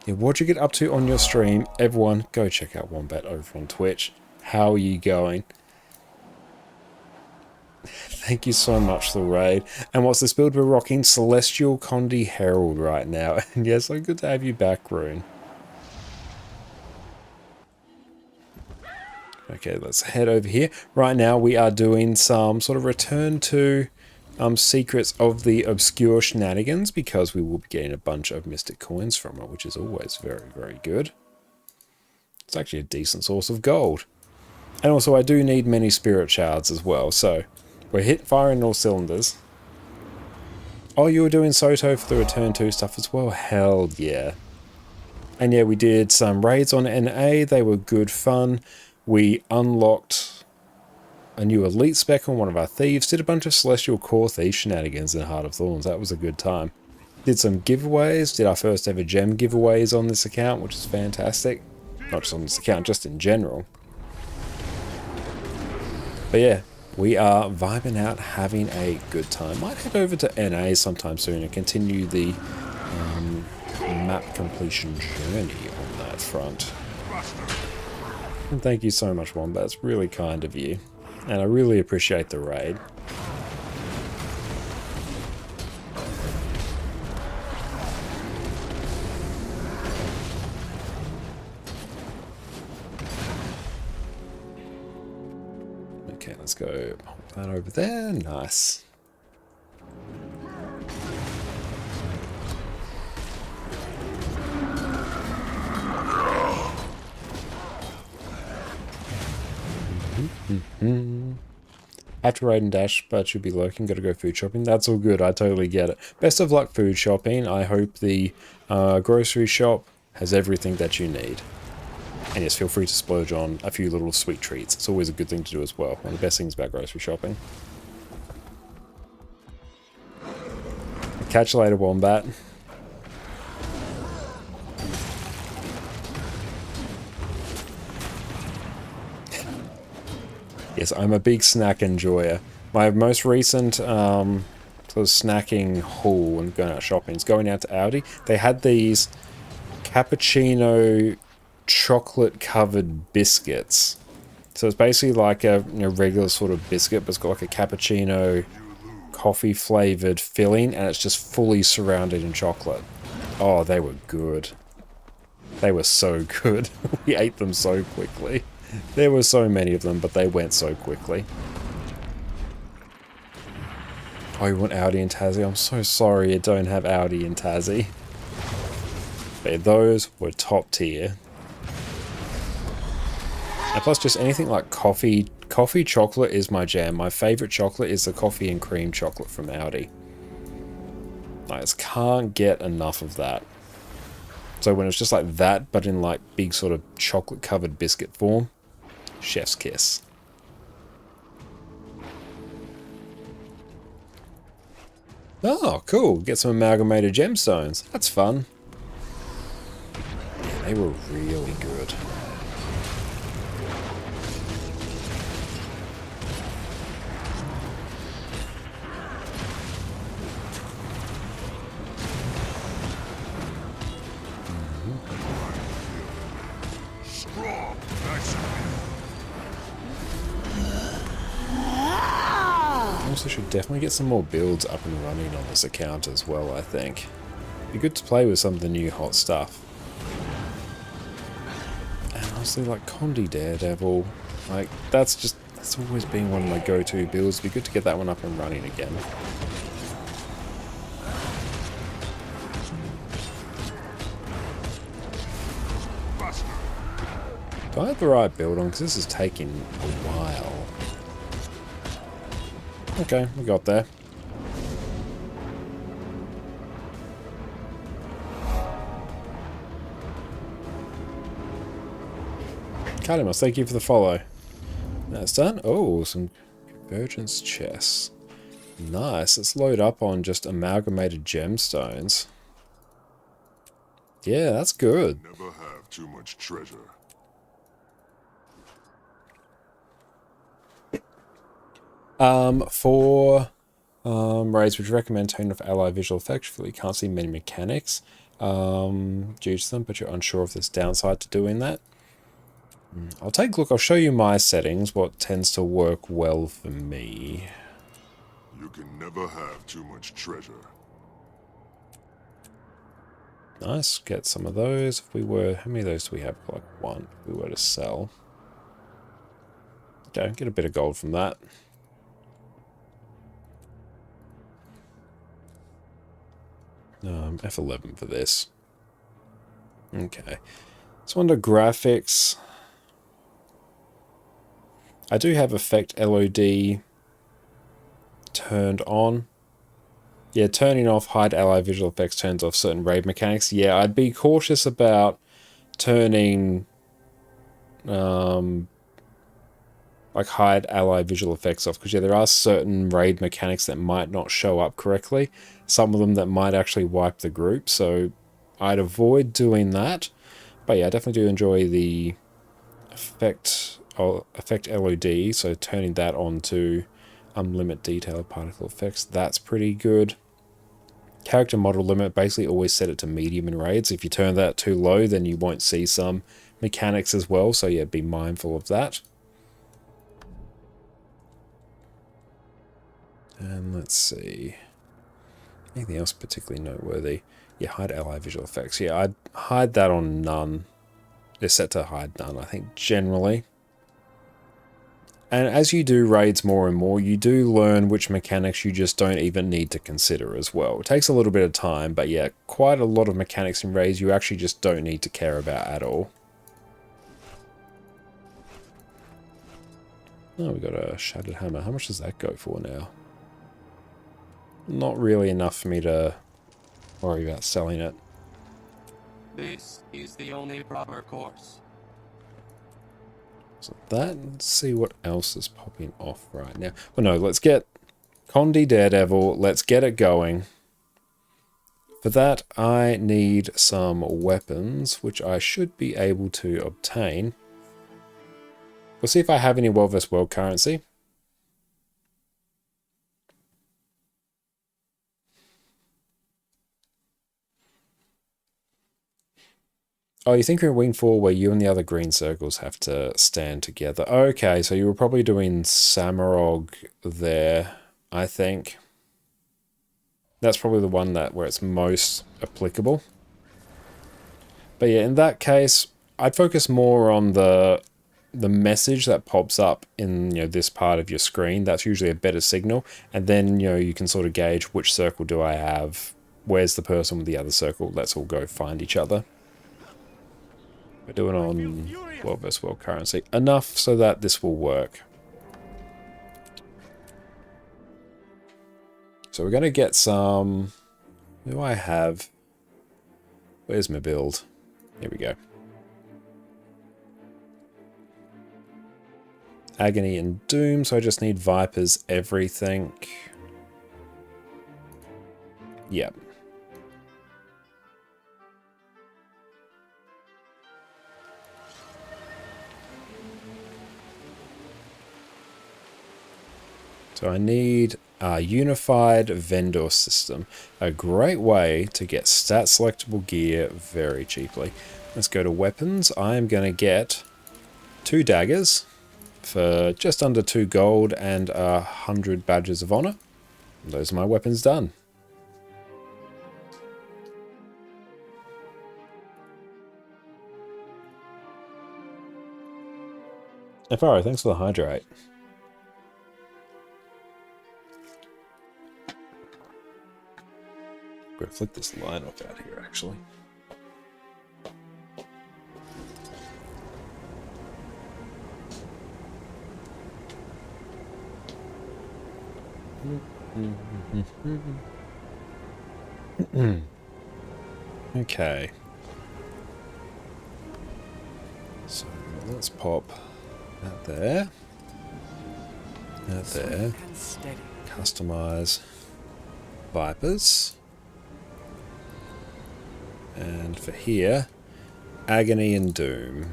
Yeah, what'd you get up to on your stream? Everyone, go check out Wombat over on Twitch. How are you going? Thank you so much for the raid. And what's this build? We're rocking Celestial Condi Herald right now. And yes, so good to have you back, Rune. Okay, let's head over here. Right now we are doing some sort of return to secrets of the obscure shenanigans, because we will be getting a bunch of mystic coins from it, which is always very, very good. It's actually a decent source of gold. And also I do need many spirit shards as well, so we're firing all cylinders. Oh, you were doing Soto for the Return 2 stuff as well? Hell yeah. And yeah, we did some raids on NA. They were good fun. We unlocked a new elite spec on one of our thieves. Did a bunch of Celestial Core Thief shenanigans in Heart of Thorns. That was a good time. Did some giveaways. Did our first ever gem giveaways on this account, which is fantastic. Not just on this account, just in general. But yeah. We are vibing out, having a good time. Might head over to NA sometime soon and continue the map completion journey on that front. And thank you so much, Wombat. It's really kind of you. And I really appreciate the raid. Okay, let's go pop that over there. Nice. After raid and dash, but should be lurking. Gotta go food shopping. That's all good. I totally get it. Best of luck food shopping. I hope the grocery shop has everything that you need. And yes, feel free to splurge on a few little sweet treats. It's always a good thing to do as well. One of the best things about grocery shopping. Catch you later, Wombat. Yes, I'm a big snack enjoyer. My most recent sort of snacking haul and going out shopping is going out to Aldi. They had these cappuccino chocolate covered biscuits. So it's basically like a regular sort of biscuit, but it's got like a cappuccino coffee flavored filling, and it's just fully surrounded in chocolate. Oh, they were good. They were so good. We ate them so quickly. There were so many of them, but they went so quickly. Oh, you want Audi and Tassie? I'm so sorry you don't have Audi and Tassie. But those were top tier. And plus just anything like coffee chocolate is my jam. My favourite chocolate is the coffee and cream chocolate from Audi. I just can't get enough of that. So when it's just like that, but in like big sort of chocolate covered biscuit form, chef's kiss. Oh, cool. Get some amalgamated gemstones. That's fun. Yeah, they were really good. also should definitely get some more builds up and running on this account as well, I think. Be good to play with some of the new hot stuff. And honestly, like Condi Daredevil, like that's always been one of my go-to builds. It'd be good to get that one up and running again. Do I have the right build on? Because this is taking a while. Okay, we got there. Kalimas, thank you for the follow. That's done. Oh, some convergence chests. Nice. Let's load up on just amalgamated gemstones. Yeah, that's good. Never have too much treasure. For raids, would you recommend turning off ally visual effects? You can't see many mechanics due to them, but you're unsure if there's downside to doing that. I'll take a look. I'll show you my settings, what tends to work well for me. You can never have too much treasure. Nice, get some of those. If we were, how many of those do we have? Like one. If we were to sell. Okay, get a bit of gold from that. F11 for this. Okay. So under graphics, I do have effect LOD turned on. Yeah, turning off hide ally visual effects turns off certain raid mechanics. Yeah, I'd be cautious about turning like hide ally visual effects off, because yeah, there are certain raid mechanics that might not show up correctly. Some of them that might actually wipe the group, so I'd avoid doing that. But yeah, I definitely do enjoy the effect LOD, so turning that on to unlimit detail particle effects. That's pretty good. Character model limit, basically always set it to medium in raids. If you turn that too low, then you won't see some mechanics as well, so yeah, be mindful of that. And let's see, anything else particularly noteworthy? Yeah, hide ally visual effects. Yeah, I'd hide that on none. It's set to hide none, I think, generally. And as you do raids more and more, you do learn which mechanics you just don't even need to consider as well. It takes a little bit of time, but yeah, quite a lot of mechanics in raids you actually just don't need to care about at all. Oh, we got a Shattered Hammer. How much does that go for now? Not really enough for me to worry about selling it. This is the only proper course. So that, let's see what else is popping off right now. Well, no, let's get Condi Daredevil. Let's get it going. For that, I need some weapons, which I should be able to obtain. We'll see if I have any World vs. World currency. Oh, you think you're in Wing 4 where you and the other green circles have to stand together. Okay, so you were probably doing Samarog there, I think. That's probably the one where it's most applicable. But yeah, in that case, I'd focus more on the message that pops up in this part of your screen. That's usually a better signal. And then you can sort of gauge which circle do I have, where's the person with the other circle. Let's all go find each other. We're doing on World vs. World currency. Enough so that this will work. So we're going to get some... What do I have? Where's my build? Here we go. Agony and Doom, so I just need Vipers everything. Yep. So I need a unified vendor system, a great way to get stat selectable gear very cheaply. Let's go to weapons. I am going to get 2 daggers for just under 2 gold and 100 badges of honor. Those are my weapons done. Faro, thanks for the hydrate. I'm gonna flick this line off out here, actually. Okay. So let's pop that there. That there. Customize Vipers. And for here, Agony and Doom.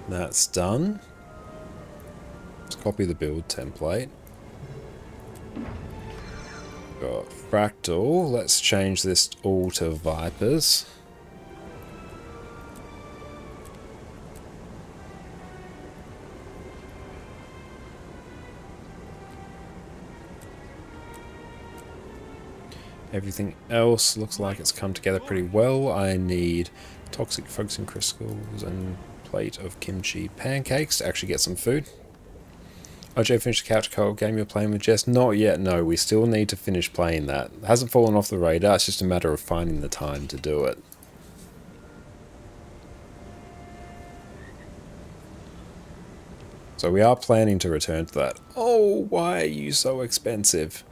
That's done. Let's copy the build template. Got Fractal. Let's change this all to Vipers. Everything else looks like it's come together pretty well. I need toxic focusing crystals and plate of kimchi pancakes to actually get some food. OJ finished the couch co-op game you're playing with Jess? Not yet, no. We still need to finish playing that. It hasn't fallen off the radar, it's just a matter of finding the time to do it. So we are planning to return to that. Oh, why are you so expensive?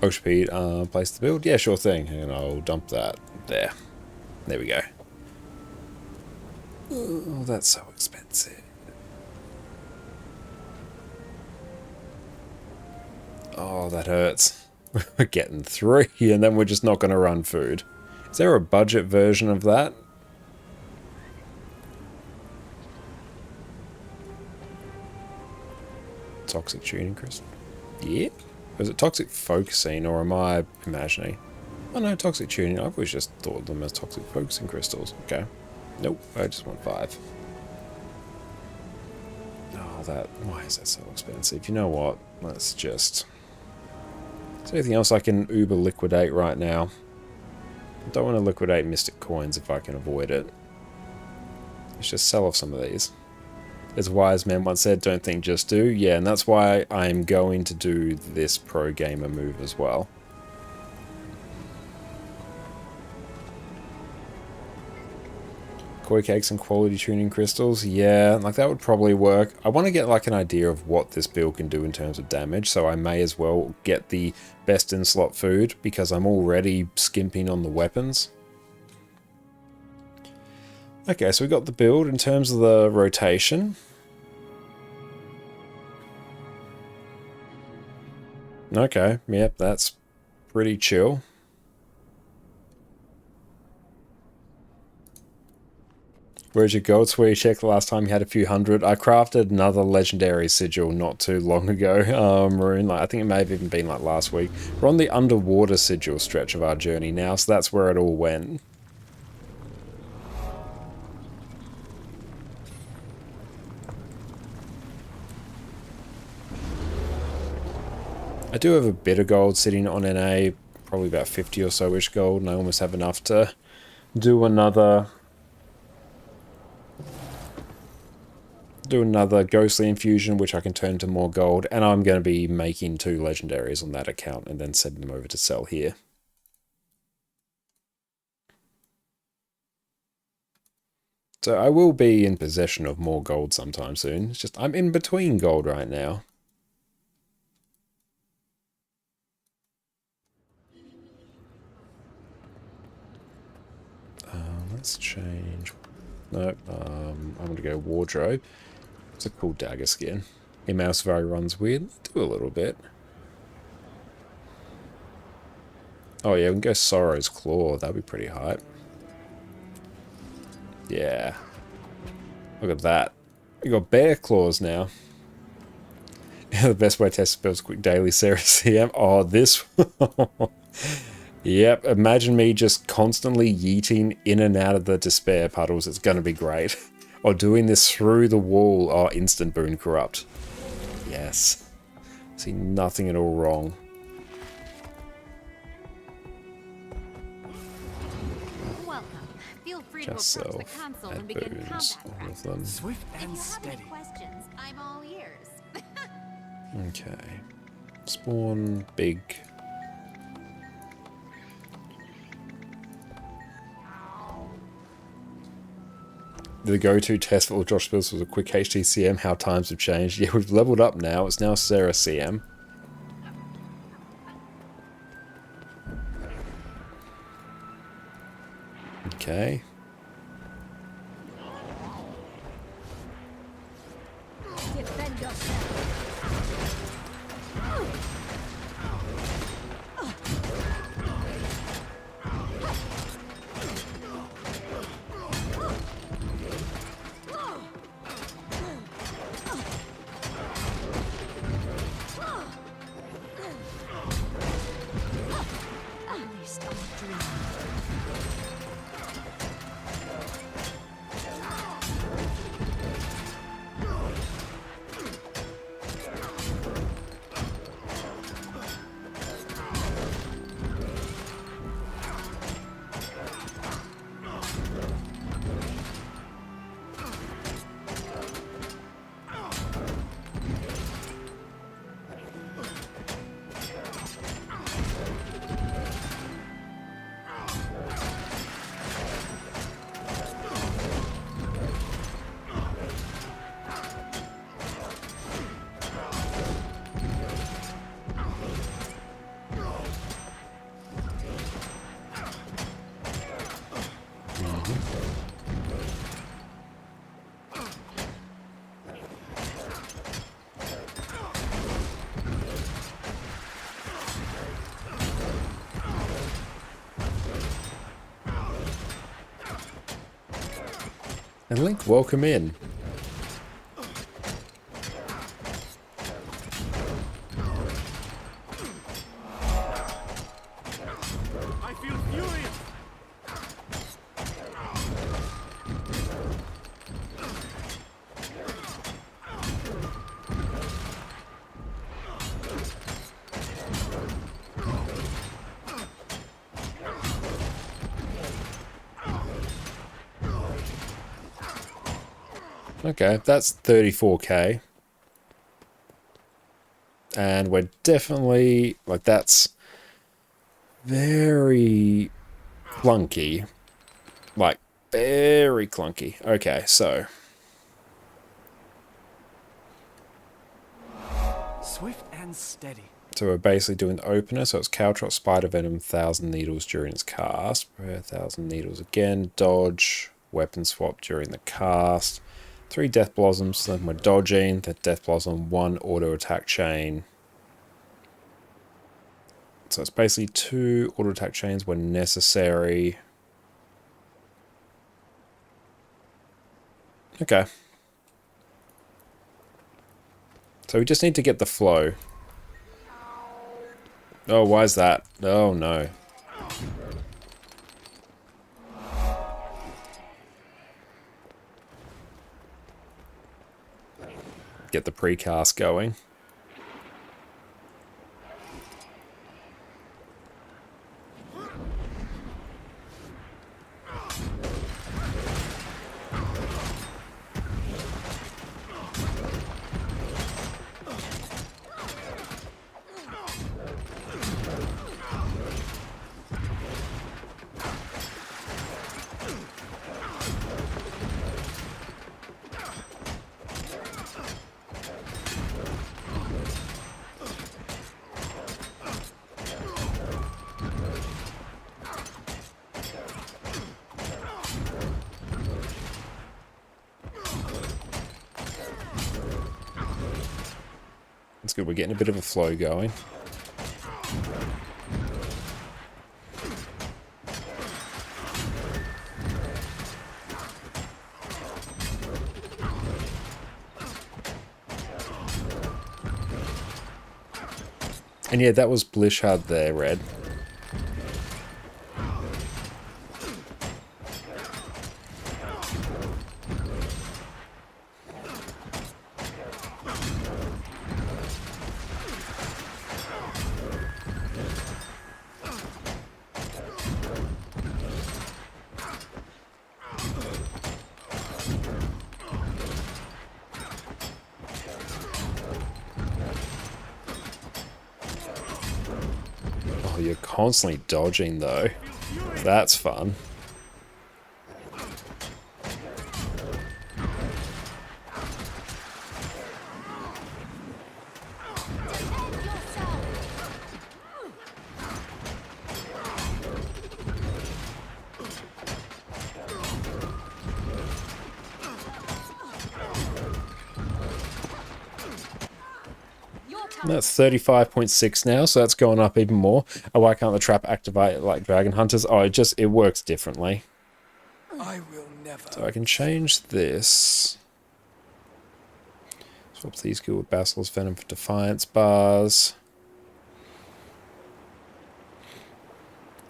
Oshpeed, place the build? Yeah, sure thing. And I'll dump that there. There we go. Oh, that's so expensive. Oh, that hurts. We're getting 3 and then we're just not going to run food. Is there a budget version of that? Toxic tuning crystal? Yeah. Is it toxic focusing or am I imagining? Oh no, toxic tuning. I've always just thought of them as toxic focusing crystals. Okay. Nope, I just want 5. Oh, that... Why is that so expensive? You know what? Let's just... Is there anything else I can uber liquidate right now? I don't want to liquidate mystic coins if I can avoid it. Let's just sell off some of these. As a wise man once said, don't think, just do. Yeah, and that's why I'm going to do this pro gamer move as well. Koi cakes and quality tuning crystals. Yeah, like that would probably work. I want to get like an idea of what this build can do in terms of damage, so I may as well get the best in slot food because I'm already skimping on the weapons. Okay, so we got the build in terms of the rotation. Okay, yep, that's pretty chill. Where's your gold? Where you checked the last time you had a few hundred. I crafted another legendary sigil not too long ago. Maroon, like I think it may have even been like last week. We're on the underwater sigil stretch of our journey now, so that's where it all went. I do have a bit of gold sitting on NA, probably about 50 or so-ish gold, and I almost have enough to do another ghostly infusion, which I can turn to more gold, and I'm going to be making 2 legendaries on that account and then sending them over to sell here. So I will be in possession of more gold sometime soon. It's just I'm in between gold right now. Let's change. Nope. I'm going to go wardrobe. It's a cool dagger skin. Mouse Vary runs weird. Do a little bit. Oh yeah, we can go Sorrow's Claw. That'd be pretty hype. Yeah. Look at that. We got bear claws now. The best way to test spells quick daily Sarah CM. Oh, this. Yep, imagine me just constantly yeeting in and out of the despair puddles. It's going to be great. Or doing this through the wall. Oh, instant boon corrupt. Yes. See nothing at all wrong. Welcome. Feel free Just to approach the self console and and begin boons, combat all of them. Swift If and you have steady. any questions, I'm all ears. Okay. Spawn, big. The go-to test for all Josh builds was a quick HTCM. How times have changed. Yeah, we've leveled up now. It's now Sarah CM. Okay. Defend yourself. At least I'm dreaming. And Link, welcome in. I feel furious. Okay, that's 34k. And we're definitely, like, that's very clunky. Like, very clunky. Okay, so. Swift and steady. So we're basically doing the opener. So it's Caltrot, Spider Venom, 1,000 Needles during its cast. Per 1,000 Needles again. Dodge, weapon swap during the cast. 3 Death Blossoms, then we're dodging. The Death Blossom, 1 auto attack chain. So it's basically 2 auto attack chains when necessary. Okay. So we just need to get the flow. Oh, why is that? Oh no. Get the precast going. That's good, we're getting a bit of a flow going. And yeah, that was Blishard there, Red. Oh, you're constantly dodging though. That's fun. That's 35.6 now, so that's going up even more. Oh, why can't the trap activate like Dragon Hunters? Oh, it works differently. I will never. So I can change this. Swap these Guild Basilisk Venom for Defiance bars.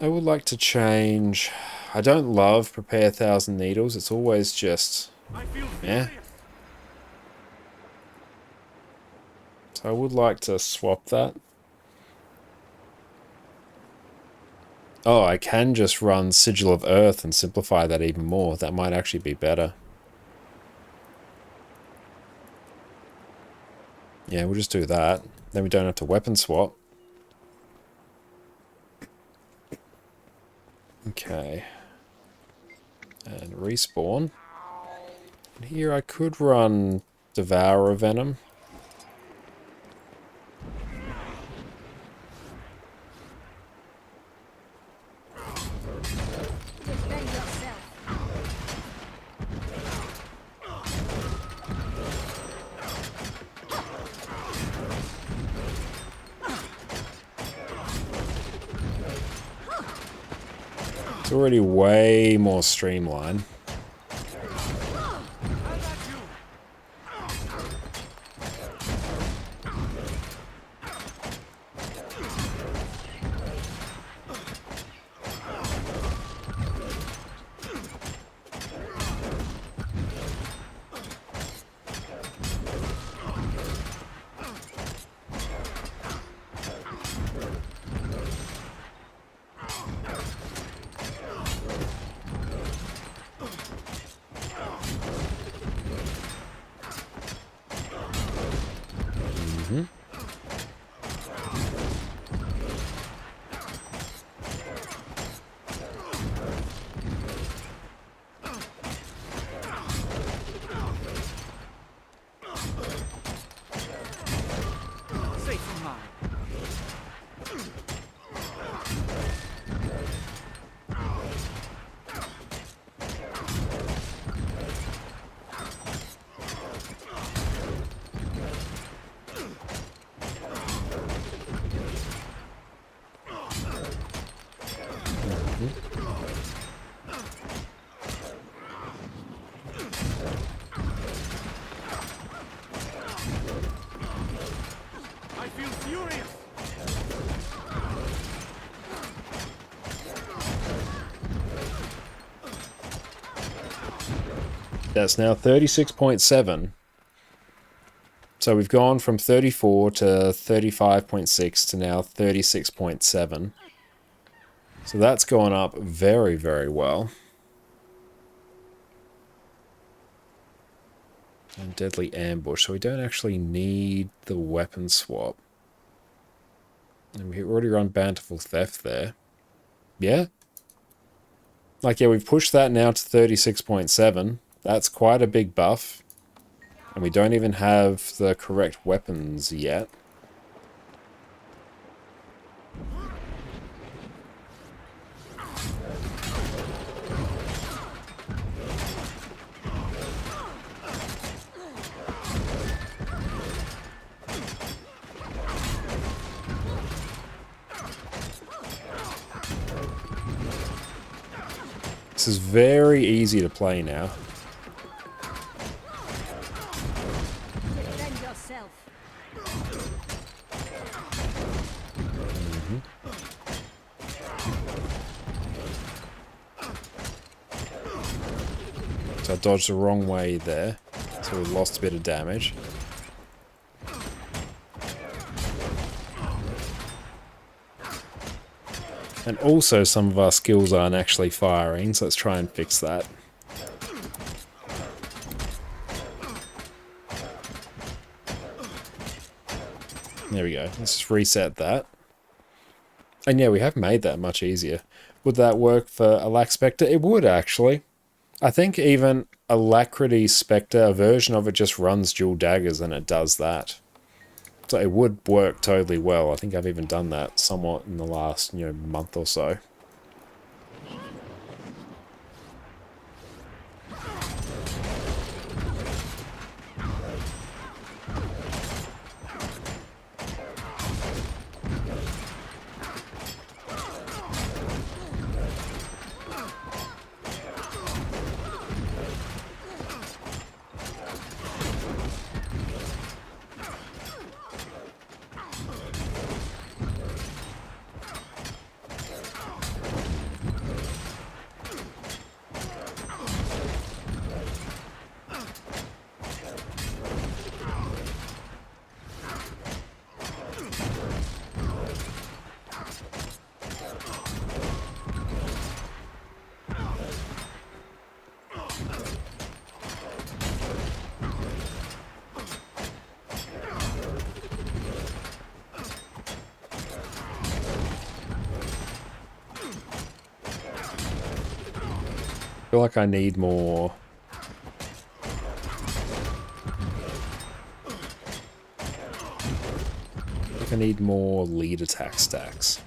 I would like to change... I don't love Prepare 1,000 Needles. It's always just... yeah. So I would like to swap that. Oh, I can just run Sigil of Earth and simplify that even more. That might actually be better. Yeah, we'll just do that. Then we don't have to weapon swap. Okay. And respawn. And here I could run Devourer Venom. It's already way more streamlined. That's now 36.7. So we've gone from 34 to 35.6 to now 36.7. So that's gone up very, very well. And Deadly Ambush. So we don't actually need the weapon swap. And we already run Bountiful Theft there. Yeah. Like, yeah, we've pushed that now to 36.7. That's quite a big buff. And we don't even have the correct weapons yet. This is very easy to play now. Defend yourself. So I dodged the wrong way there. So we lost a bit of damage. And also some of our skills aren't actually firing, so let's try and fix that. There we go. Let's just reset that. And yeah, we have made that much easier. Would that work for Alac Spectre? It would, actually. I think even Alacrity Spectre, a version of it just runs dual daggers and it does that. So it would work totally well. I think I've even done that somewhat in the last, month or so. I feel like I need more. I need more lead attack stacks.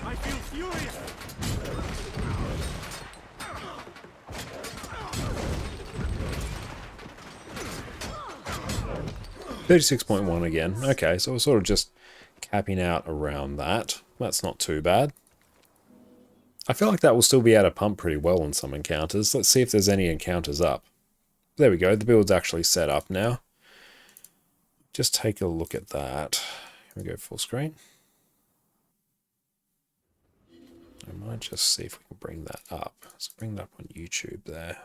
I feel furious. 36.1 again. Okay, so we're sort of just capping out around that. That's not too bad. I feel like that will still be able to pump pretty well on some encounters. Let's see if there's any encounters up. There we go, the build's actually set up now. Just take a look at that. Here we go, full screen. I might just see if we can bring that up. Let's bring that up on YouTube there.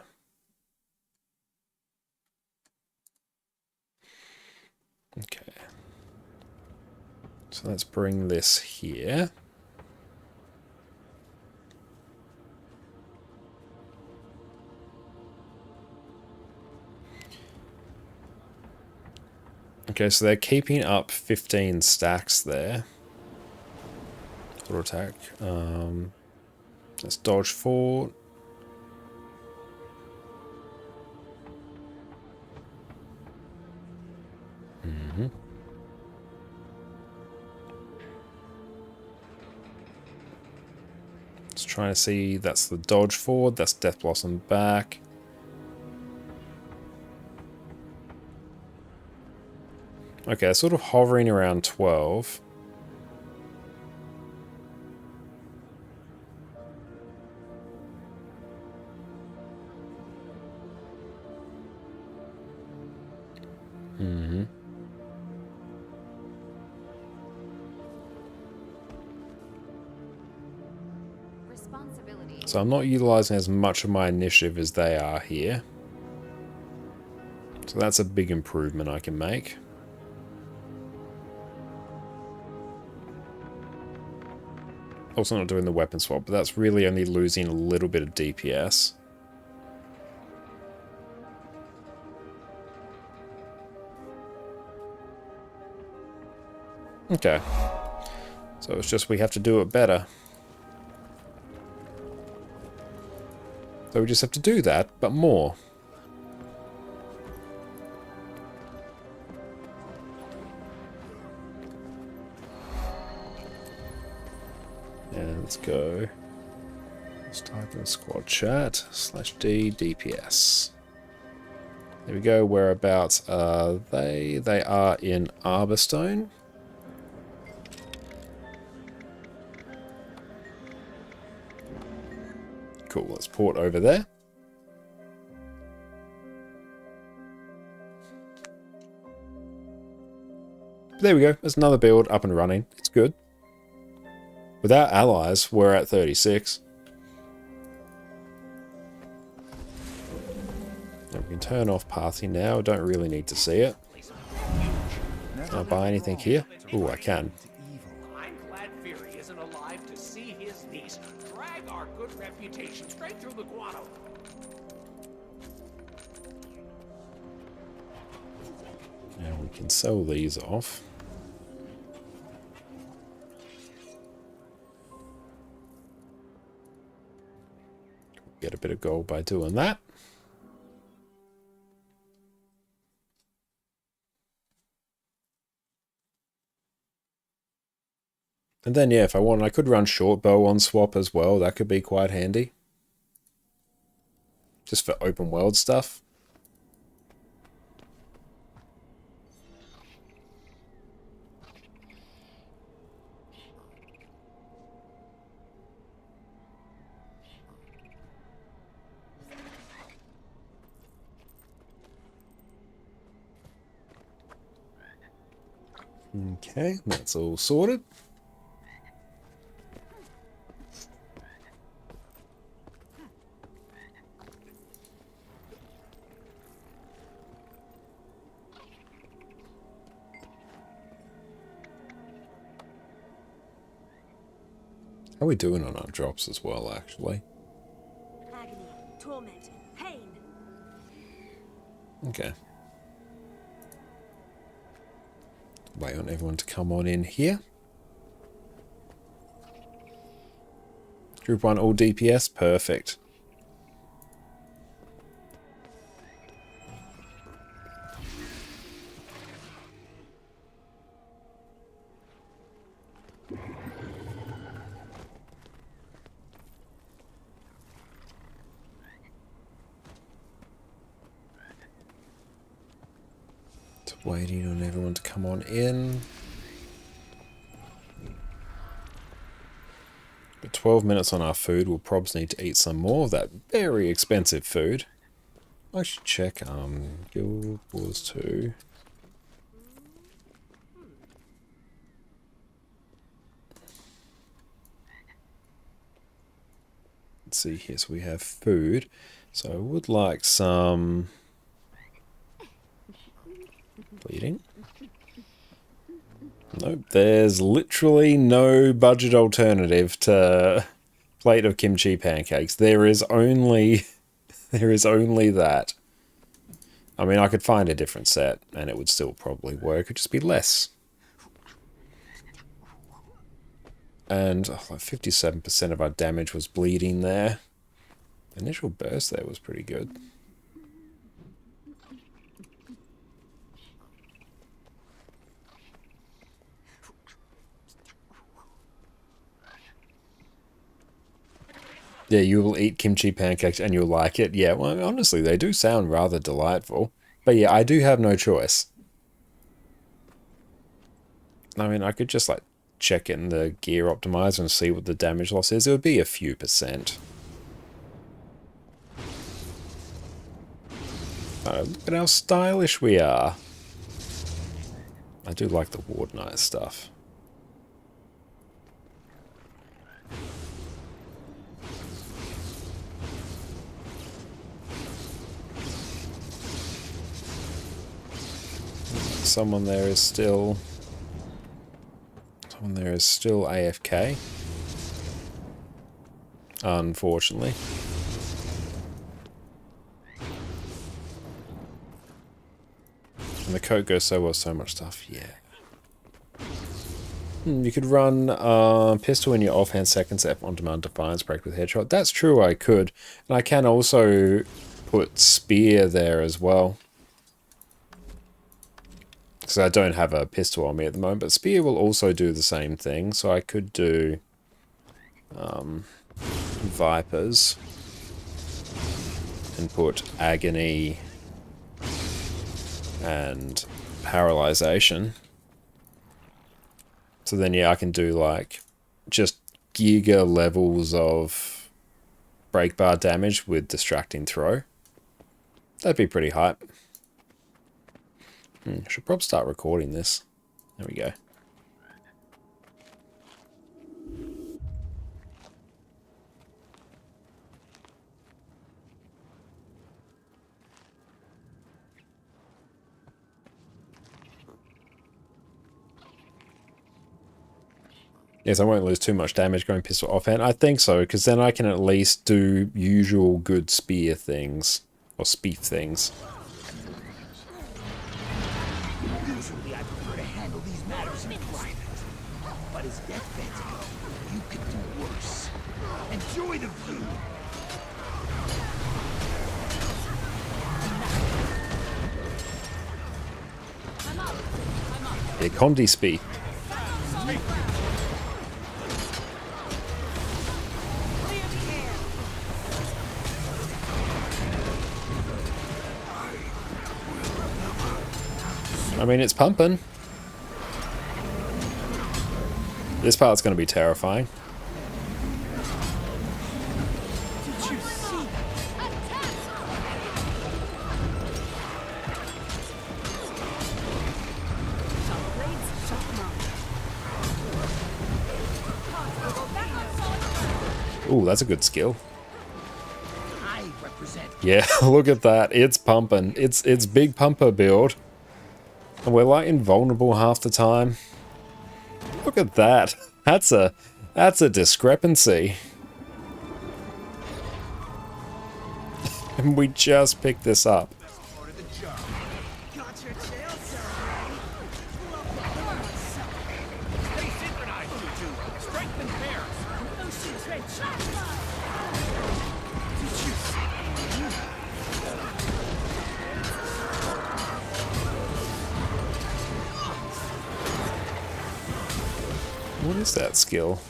Okay. So let's bring this here. Okay, so they're keeping up 15 stacks there. Auto attack. Let's dodge 4. Just trying to see, that's the dodge forward, that's Death Blossom back. Okay, sort of hovering around 12. So I'm not utilizing as much of my initiative as they are here. So that's a big improvement I can make. Also not doing the weapon swap, but that's really only losing a little bit of DPS. Okay. So it's just we have to do it better. So we just have to do that, but more. Yeah, let's go. Just type in squad chat /D DPS. There we go. Whereabouts are they? They are in Arborstone. Cool, let's port over there. There we go. There's another build up and running. It's good. Without allies, we're at 36. And we can turn off Pathy now. Don't really need to see it. Can I buy anything here? Ooh, I can. I'm glad Fury isn't alive to see his niece drag our good reputation straight through the guano. Now we can sell these off. Get a bit of gold by doing that. And then, yeah, if I want, I could run short bow on swap as well. That could be quite handy. Just for open world stuff. Okay, that's all sorted. How are we doing on our drops as well, actually? Agony, torment, pain. Okay. Wait on everyone to come on in here. Group 1 all DPS, perfect. Waiting on everyone to come on in. Got 12 minutes on our food. We'll probably need to eat some more of that very expensive food. I should check Guild Wars 2. Let's see here. So we have food. So I would like some bleeding. Nope, there's literally no budget alternative to plate of kimchi pancakes. There is only that. I mean, I could find a different set and it would still probably work. It'd just be less. And like 57% of our damage was bleeding there. The initial burst there was pretty good. Yeah, you will eat kimchi pancakes and you'll like it. Yeah, well, honestly, they do sound rather delightful. But yeah, I do have no choice. I mean, I could just like check in the gear optimizer and see what the damage loss is. It would be a few percent. Oh, look at how stylish we are. I do like the Ward Knight stuff. Someone there is still AFK. Unfortunately. And the coat goes so well, so much stuff, yeah. You could run pistol in your offhand seconds F on demand defiance break with headshot. That's true, I could. And I can also put spear there as well. Because I don't have a pistol on me at the moment, but spear will also do the same thing. So I could do Vipers and put Agony and Paralyzation. So then, yeah, I can do like just giga levels of break bar damage with Distracting Throw. That'd be pretty hype. I should probably start recording this. There we go. Yes, I won't lose too much damage going pistol offhand. I think so, because then I can at least do usual good spear things. Or speed things. Usually I prefer to handle these matters in private. But as deathbeds go, you could do worse. Enjoy the view. Yeah, Condi speed. I mean, it's pumping. This part's going to be terrifying. Did you see Ooh, that's a good skill. I represent Yeah, look at that. It's pumping. It's big pumper build. And we're like invulnerable half the time. Look at that. That's a discrepancy. And we just picked this up. What is that skill?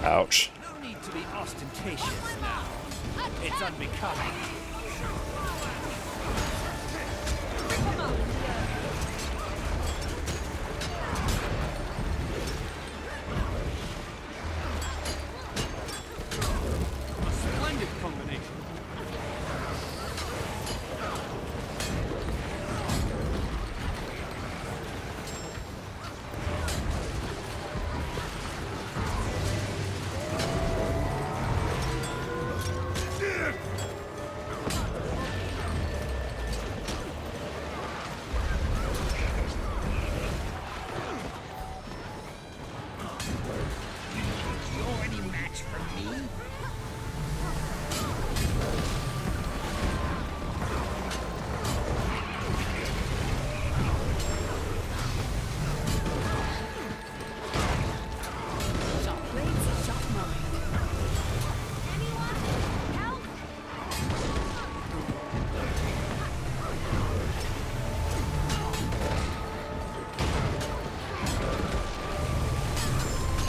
Ouch. No need to be ostentatious now. It's unbecoming. A splendid combination. You're any match for me?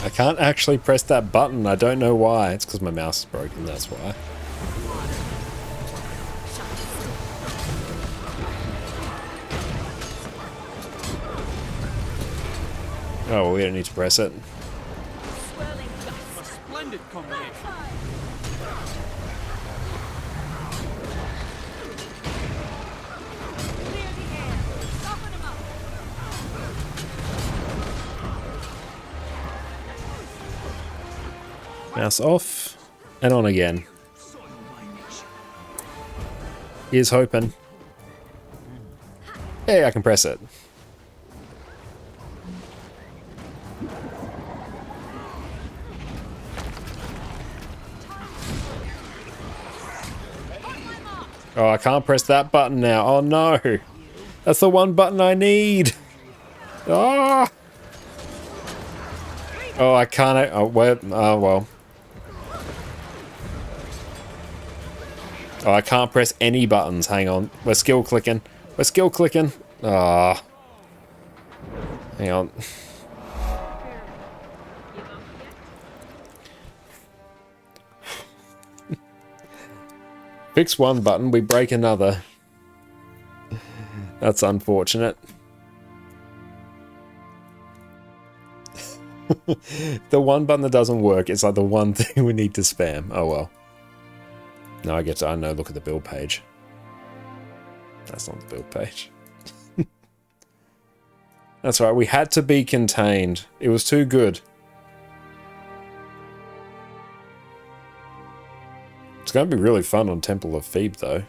I can't actually press that button. I don't know why. It's because my mouse is broken, that's why. Oh, well, we don't need to press it. A splendid combination. Mouse off and on again. Here's hoping. Hey, I can press it. Oh, I can't press that button now. Oh no. That's the one button I need. Ah. Oh, I can't. Oh, wait. Oh, well. Oh, I can't press any buttons. Hang on. We're skill clicking. We're skill clicking. Ah. Hang on. Fix one button, we break another. That's unfortunate. The one button that doesn't work is like the one thing we need to spam. Oh well. No, I get to, I know, look at the build page. That's not the build page. That's right, we had to be contained. It was too good. It's going to be really fun on Temple of Thebe, though.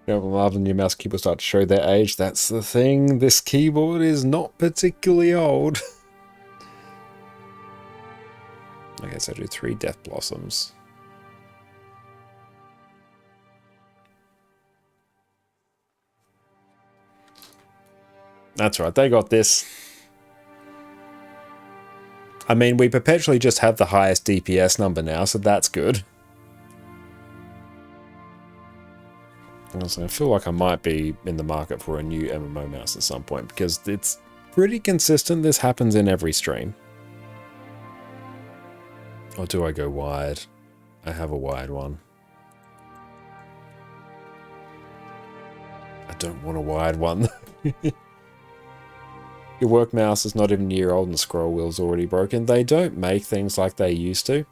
Rather than your mouse keyboard start to show their age, that's the thing. This keyboard is not particularly old. Okay, so I do 3 Death Blossoms. That's right, they got this. I mean, we perpetually just have the highest DPS number now, so that's good. Honestly, I feel like I might be in the market for a new MMO mouse at some point, because it's pretty consistent. This happens in every stream. Or do I go wide? I have a wide one. I don't want a wide one. Your work mouse is not even a year old and the scroll wheel's already broken. They don't make things like they used to.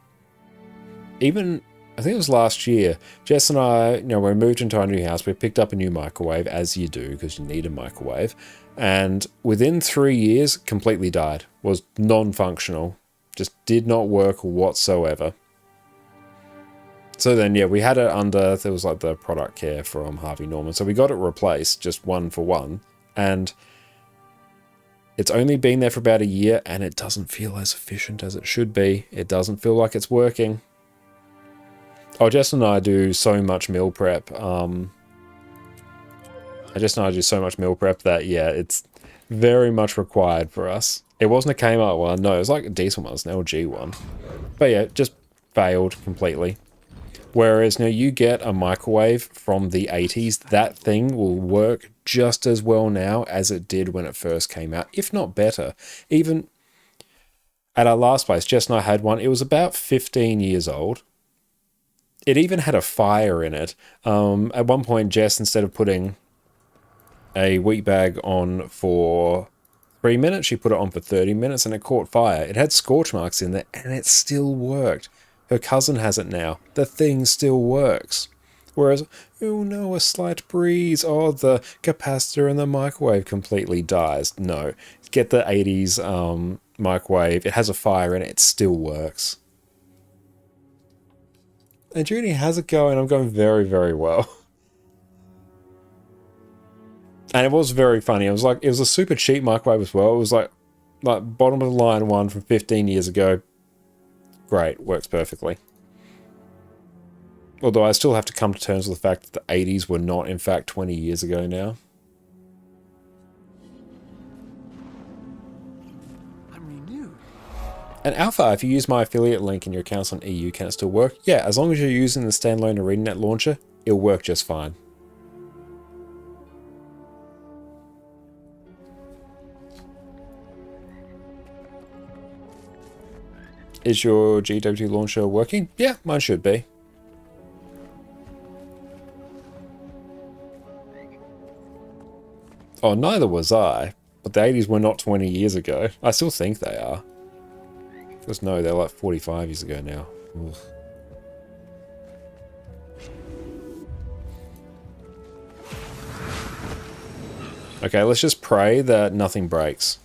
Even, I think it was last year, Jess and I, when we moved into our new house, we picked up a new microwave, as you do, because you need a microwave. And within 3 years, completely died. Was non-functional. Just did not work whatsoever. So then, yeah, we had it under, there was like the product care from Harvey Norman. So we got it replaced, just 1 for 1. And it's only been there for about a year, and it doesn't feel as efficient as it should be. It doesn't feel like it's working. Oh, Jess and I do so much meal prep. Jess and I do so much meal prep that, yeah, it's very much required for us. It wasn't a Kmart one. No, it was like a decent one. It was an LG one. But yeah, just failed completely. Whereas now you get a microwave from the 80s, that thing will work just as well now as it did when it first came out, if not better. Even at our last place, Jess and I had one. It was about 15 years old. It even had a fire in it. At one point, Jess, instead of putting a wheat bag on for 3 minutes, she put it on for 30 minutes and it caught fire. It had scorch marks in there and it still worked. Her cousin has it now. The thing still works. Whereas, oh no, a slight breeze. Oh, the capacitor in the microwave completely dies. No. Get the 80s microwave. It has a fire in it. It still works. And Judy has it going. I'm going very, very well. And it was very funny. It was a super cheap microwave as well. It was like bottom of the line one from 15 years ago. Great, works perfectly. Although I still have to come to terms with the fact that the 80s were not, in fact, 20 years ago now. I'm renewed. And Alpha, if you use my affiliate link in your accounts on EU, can it still work? Yeah, as long as you're using the standalone Arenanet launcher, it'll work just fine. Is your GW launcher working? Yeah, mine should be. Oh, neither was I. But the 80s were not 20 years ago. I still think they are. Because no, they're like 45 years ago now. Ugh. Okay, let's just pray that nothing breaks.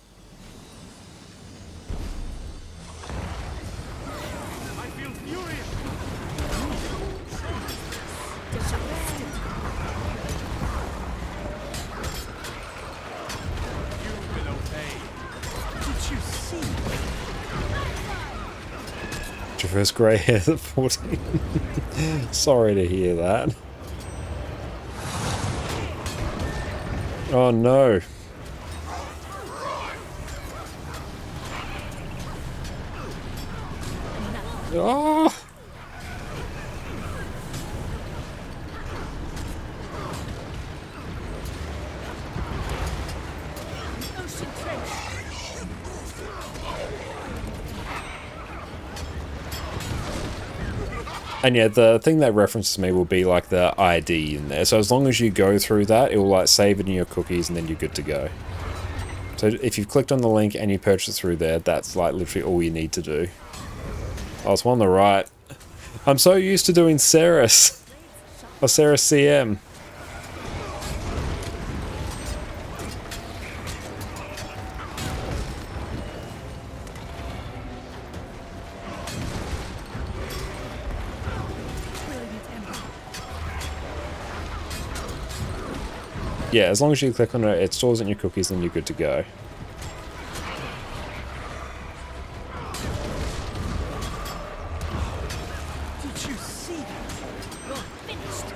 Got your first grey hairs at 14. Sorry to hear that. Oh no. Oh! And yeah, the thing that references me will be like the ID in there. So as long as you go through that, it will like save it in your cookies and then you're good to go. So if you've clicked on the link and you purchase through there, that's like literally all you need to do. Oh, it's one on the right. I'm so used to doing Ceres. Or Ceres CM. Yeah, as long as you click on it, it stores in your cookies and you're good to go. Did you see that? You're finished.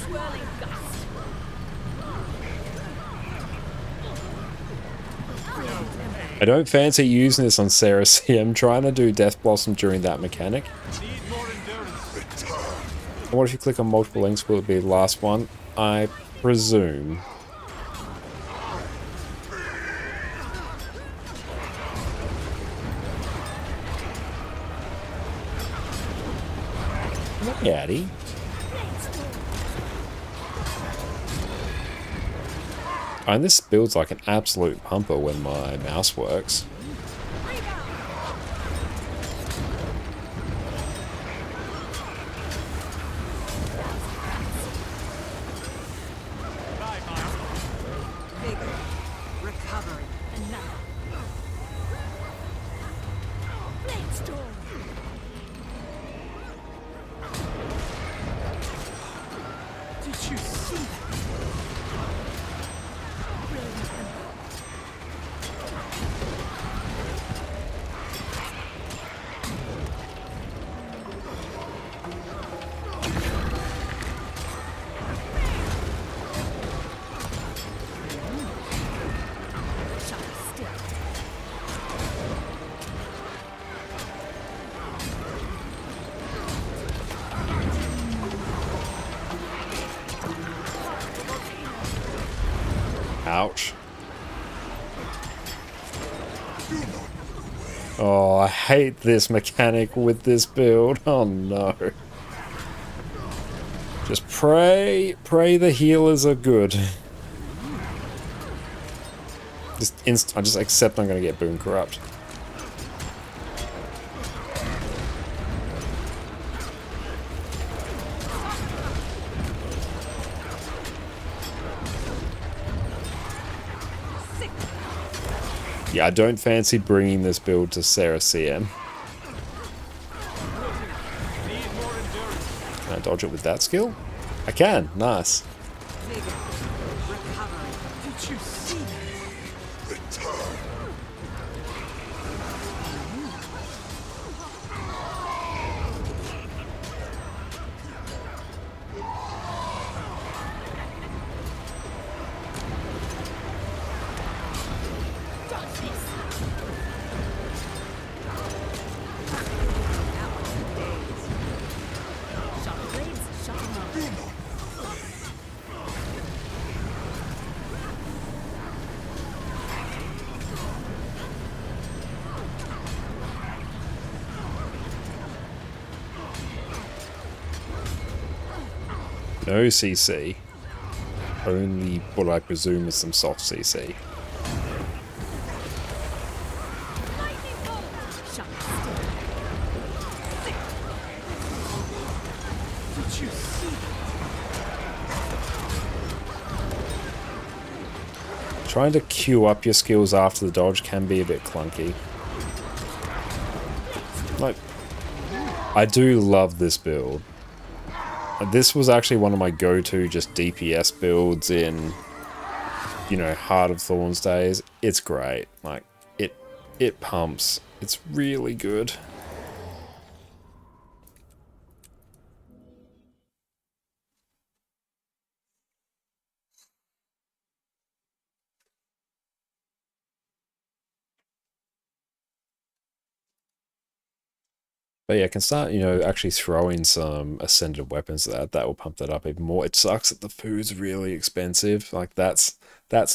Swirling gust. I don't fancy using this on Ceres CM. Trying to do Death Blossom during that mechanic. What if you click on multiple links? Will it be the last one? I presume. Howdy. And this builds like an absolute pumper when my mouse works. Vigor. Recovery. Another. Blade storm. Did you see that? Ouch. Oh, I hate this mechanic with this build. Oh no. Just pray the healers are good. I just accept I'm gonna get Boon Corrupt. Yeah, I don't fancy bringing this build to Ceres CM. Can I dodge it with that skill? I can. Nice. Did you see that? Return. No CC. Only what I presume is some soft CC. Trying to queue up your skills after the dodge can be a bit clunky. Like, I do love this build. This was actually one of my go-to just DPS builds in, you know, Heart of Thorns days. It's great. Like, it pumps. It's really good. But yeah, I can start, you know, actually throwing some ascended weapons at that will pump that up even more. It sucks that the food's really expensive. Like, that's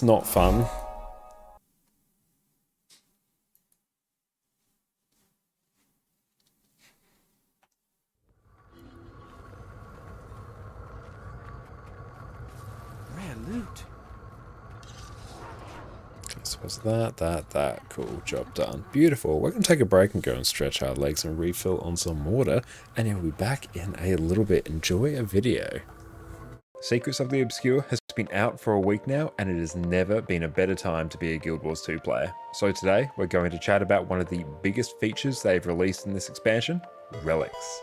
not fun. Rare loot. So was that. Cool, job done. Beautiful. We're going to take a break and go and stretch our legs and refill on some water. And then we'll be back in a little bit. Enjoy a video. Secrets of the Obscure has been out for a week now, and it has never been a better time to be a Guild Wars 2 player. So today, we're going to chat about one of the biggest features they've released in this expansion, relics.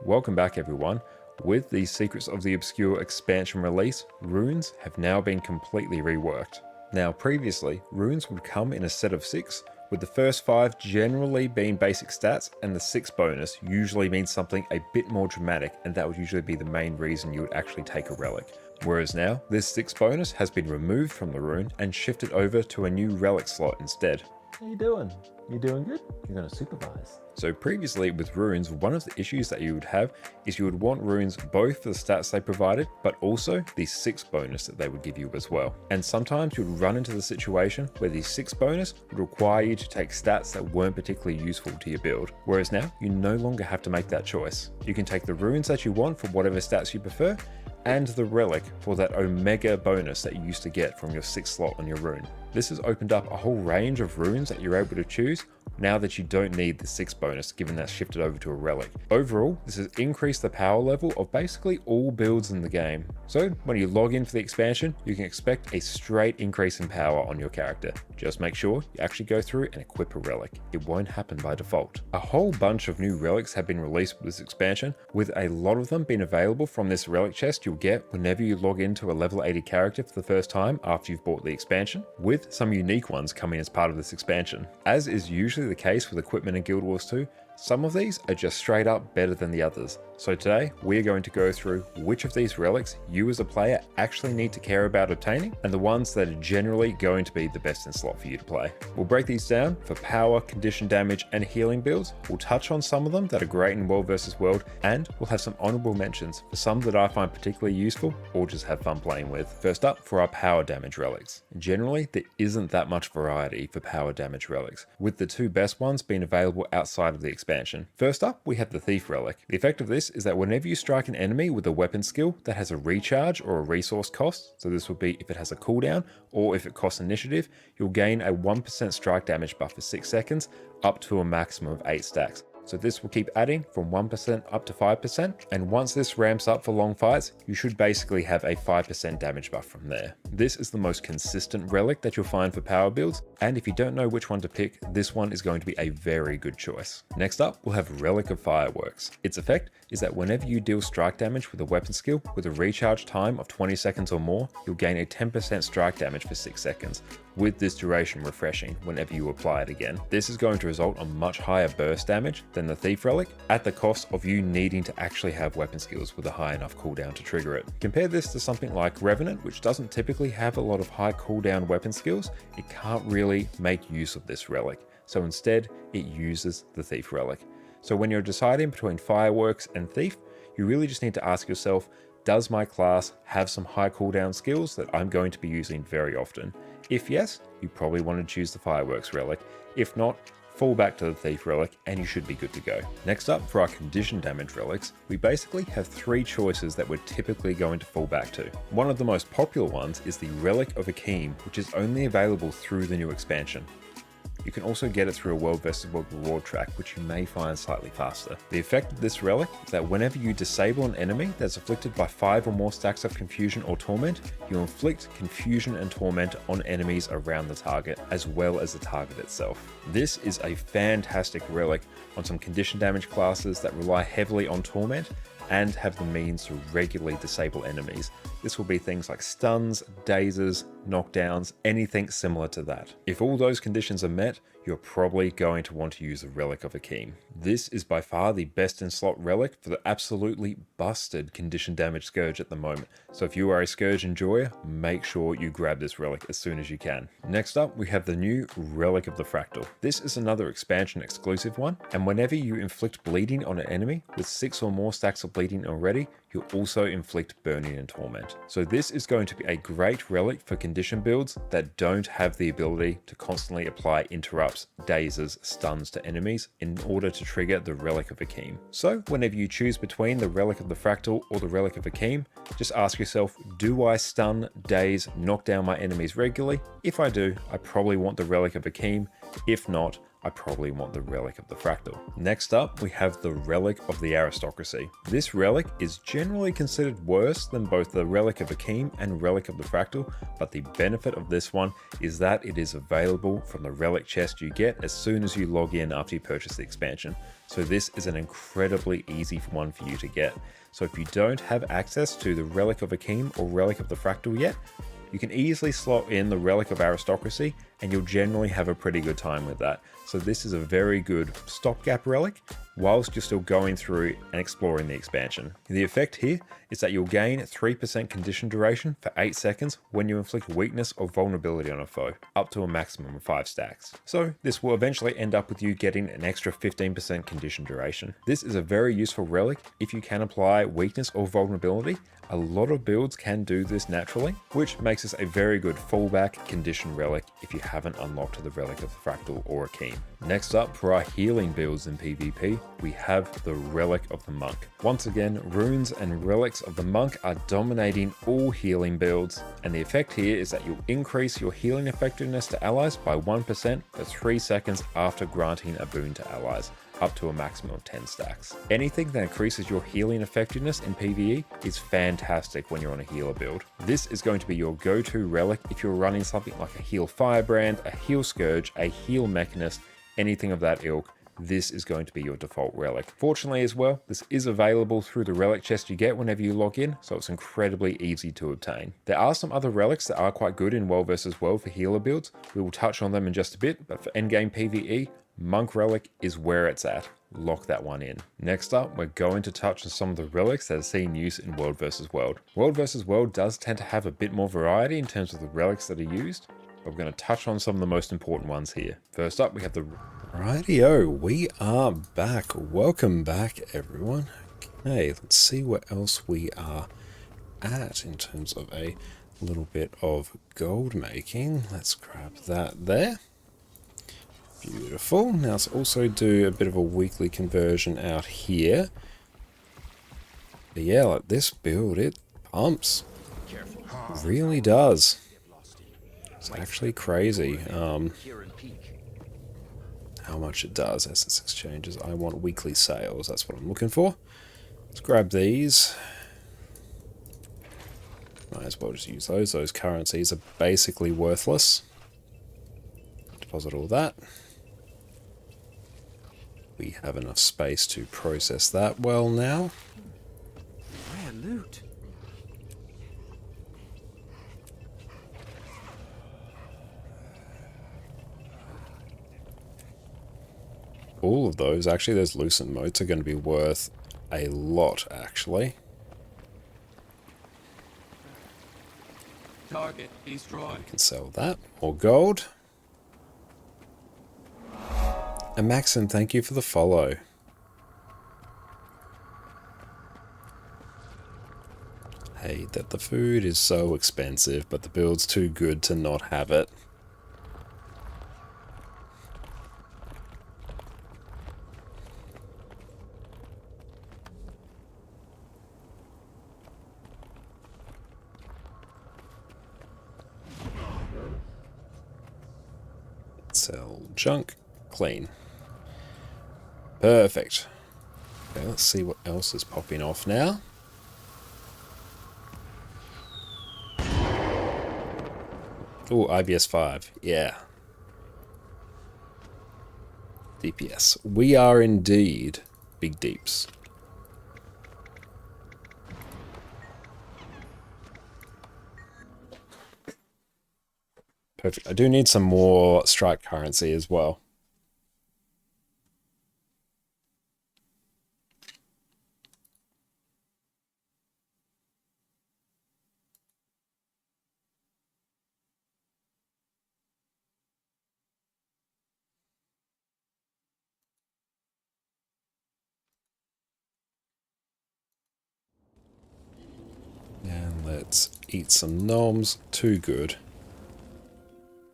Welcome back everyone. With the Secrets of the Obscure expansion release, runes have now been completely reworked. Now previously, runes would come in a set of 6, with the first 5 generally being basic stats, and the 6th bonus usually means something a bit more dramatic, and that would usually be the main reason you would actually take a relic. Whereas now, this 6th bonus has been removed from the rune and shifted over to a new relic slot instead. How you doing? You doing good? You're going to supervise. So previously with runes, one of the issues that you would have is you would want runes both for the stats they provided, but also the 6th bonus that they would give you as well. And sometimes you would run into the situation where the 6th bonus would require you to take stats that weren't particularly useful to your build. Whereas now, you no longer have to make that choice. You can take the runes that you want for whatever stats you prefer, and the relic for that Omega bonus that you used to get from your 6th slot on your rune. This has opened up a whole range of runes that you're able to choose now that you don't need the 6th bonus, given that's shifted over to a relic. Overall, this has increased the power level of basically all builds in the game. So when you log in for the expansion, you can expect a straight increase in power on your character. Just make sure you actually go through and equip a relic. It won't happen by default. A whole bunch of new relics have been released with this expansion, with a lot of them being available from this relic chest you'll get whenever you log into a level 80 character for the first time after you've bought the expansion, with some unique ones coming as part of this expansion. As is usually the case with equipment in Guild Wars 2, some of these are just straight up better than the others. So today, we're going to go through which of these relics you as a player actually need to care about obtaining, and the ones that are generally going to be the best in slot for you to play. We'll break these down for power, condition damage, and healing builds. We'll touch on some of them that are great in World vs. World, and we'll have some honorable mentions for some that I find particularly useful or just have fun playing with. First up, for our power damage relics. Generally, there isn't that much variety for power damage relics, with the 2 best ones being available outside of the expansion. First up, we have the Thief relic. The effect of this is that whenever you strike an enemy with a weapon skill that has a recharge or a resource cost, so this would be if it has a cooldown or if it costs initiative, you'll gain a 1% strike damage buff for 6 seconds up to a maximum of 8 stacks. So this will keep adding from 1% up to 5%, and once this ramps up for long fights, you should basically have a 5% damage buff from there. This is the most consistent relic that you'll find for power builds, and if you don't know which one to pick, this one is going to be a very good choice. Next up, we'll have Relic of Fireworks. Its effect is that whenever you deal strike damage with a weapon skill with a recharge time of 20 seconds or more, you'll gain a 10% strike damage for 6 seconds, with this duration refreshing whenever you apply it again. This is going to result on much higher burst damage than the Thief relic, at the cost of you needing to actually have weapon skills with a high enough cooldown to trigger it. Compare this to something like Revenant, which doesn't typically have a lot of high cooldown weapon skills. It can't really make use of this relic, so instead it uses the Thief relic. So when you're deciding between Fireworks and Thief, you really just need to ask yourself, does my class have some high cooldown skills that I'm going to be using very often? If yes, you probably want to choose the Fireworks relic. If not, fall back to the Thief relic and you should be good to go. Next up, for our condition damage relics, we basically have 3 choices that we're typically going to fall back to. One of the most popular ones is the Relic of Akeem, which is only available through the new expansion. You can also get it through a World vs. World reward track, which you may find slightly faster. The effect of this relic is that whenever you disable an enemy that's afflicted by 5 or more stacks of confusion or torment, you inflict confusion and torment on enemies around the target, as well as the target itself. This is a fantastic relic on some condition damage classes that rely heavily on torment and have the means to regularly disable enemies. This will be things like stuns, dazes, knockdowns, anything similar to that. If all those conditions are met, you're probably going to want to use the Relic of Akeem. This is by far the best in slot relic for the absolutely busted condition damage Scourge at the moment. So if you are a Scourge enjoyer, make sure you grab this relic as soon as you can. Next up, we have the new Relic of the Fractal. This is another expansion exclusive one, and whenever you inflict bleeding on an enemy with 6 or more stacks of bleeding already, you'll also inflict burning and torment. So this is going to be a great relic for condition builds that don't have the ability to constantly apply interrupts, dazes, stuns to enemies in order to trigger the Relic of Akeem. So whenever you choose between the Relic of the Fractal or the Relic of Akeem, just ask yourself, do I stun, daze, knock down my enemies regularly? If I do, I probably want the Relic of Akeem. If not, I probably want the Relic of the Fractal. Next up, we have the Relic of the Aristocracy. This relic is generally considered worse than both the Relic of Akeem and Relic of the Fractal, but the benefit of this one is that it is available from the relic chest you get as soon as you log in after you purchase the expansion. So this is an incredibly easy one for you to get. So if you don't have access to the Relic of Akeem or Relic of the Fractal yet, you can easily slot in the Relic of Aristocracy and you'll generally have a pretty good time with that. So this is a very good stopgap relic whilst you're still going through and exploring the expansion. The effect here is that you'll gain 3% condition duration for 8 seconds when you inflict weakness or vulnerability on a foe, up to a maximum of 5 stacks. So this will eventually end up with you getting an extra 15% condition duration. This is a very useful relic if you can apply weakness or vulnerability. A lot of builds can do this naturally, which makes this a very good fallback condition relic if you haven't unlocked the Relic of the Fractal or Akeem. Next up, for our healing builds in PvP, we have the Relic of the Monk. Once again, runes and relics of the monk are dominating all healing builds, and the effect here is that you'll increase your healing effectiveness to allies by 1% for 3 seconds after granting a boon to allies, up to a maximum of 10 stacks. Anything that increases your healing effectiveness in PvE is fantastic when you're on a healer build. This is going to be your go-to relic if you're running something like a heal firebrand, a heal scourge, a heal mechanist, anything of that ilk. This is going to be your default relic. Fortunately as well, this is available through the relic chest you get whenever you log in, so it's incredibly easy to obtain. There are some other relics that are quite good in World vs. World for healer builds. We will touch on them in just a bit, but for endgame PvE, Monk Relic is where it's at. Lock that one in. Next up, we're going to touch on some of the relics that are seen use in World vs. World. World vs. World does tend to have a bit more variety in terms of the relics that are used, but we're going to touch on some of the most important ones here. First up, we have the... Rightio, we are back. Welcome back, everyone. Okay, let's see what else we are at in terms of a little bit of gold making. Let's grab that there. Beautiful. Now let's also do a bit of a weekly conversion out here. But yeah, like this build, it pumps. Really does. It's actually crazy how much it does as this exchanges. I want weekly sales. That's what I'm looking for. Let's grab these. Might as well just use those. Those currencies are basically worthless. Deposit all that. We have enough space to process that well now. Rare loot. All of those, actually those lucent motes are going to be worth a lot, actually. Target destroyed. We can sell that. More gold. And Maxim, thank you for the follow. Hate that the food is so expensive, but the build's too good to not have it. Sell junk. Clean. Perfect. Okay, let's see what else is popping off now. Oh, IBS 5. Yeah. DPS. We are indeed big deeps. Perfect. I do need some more strike currency as well. And let's eat some gnomes. Too good.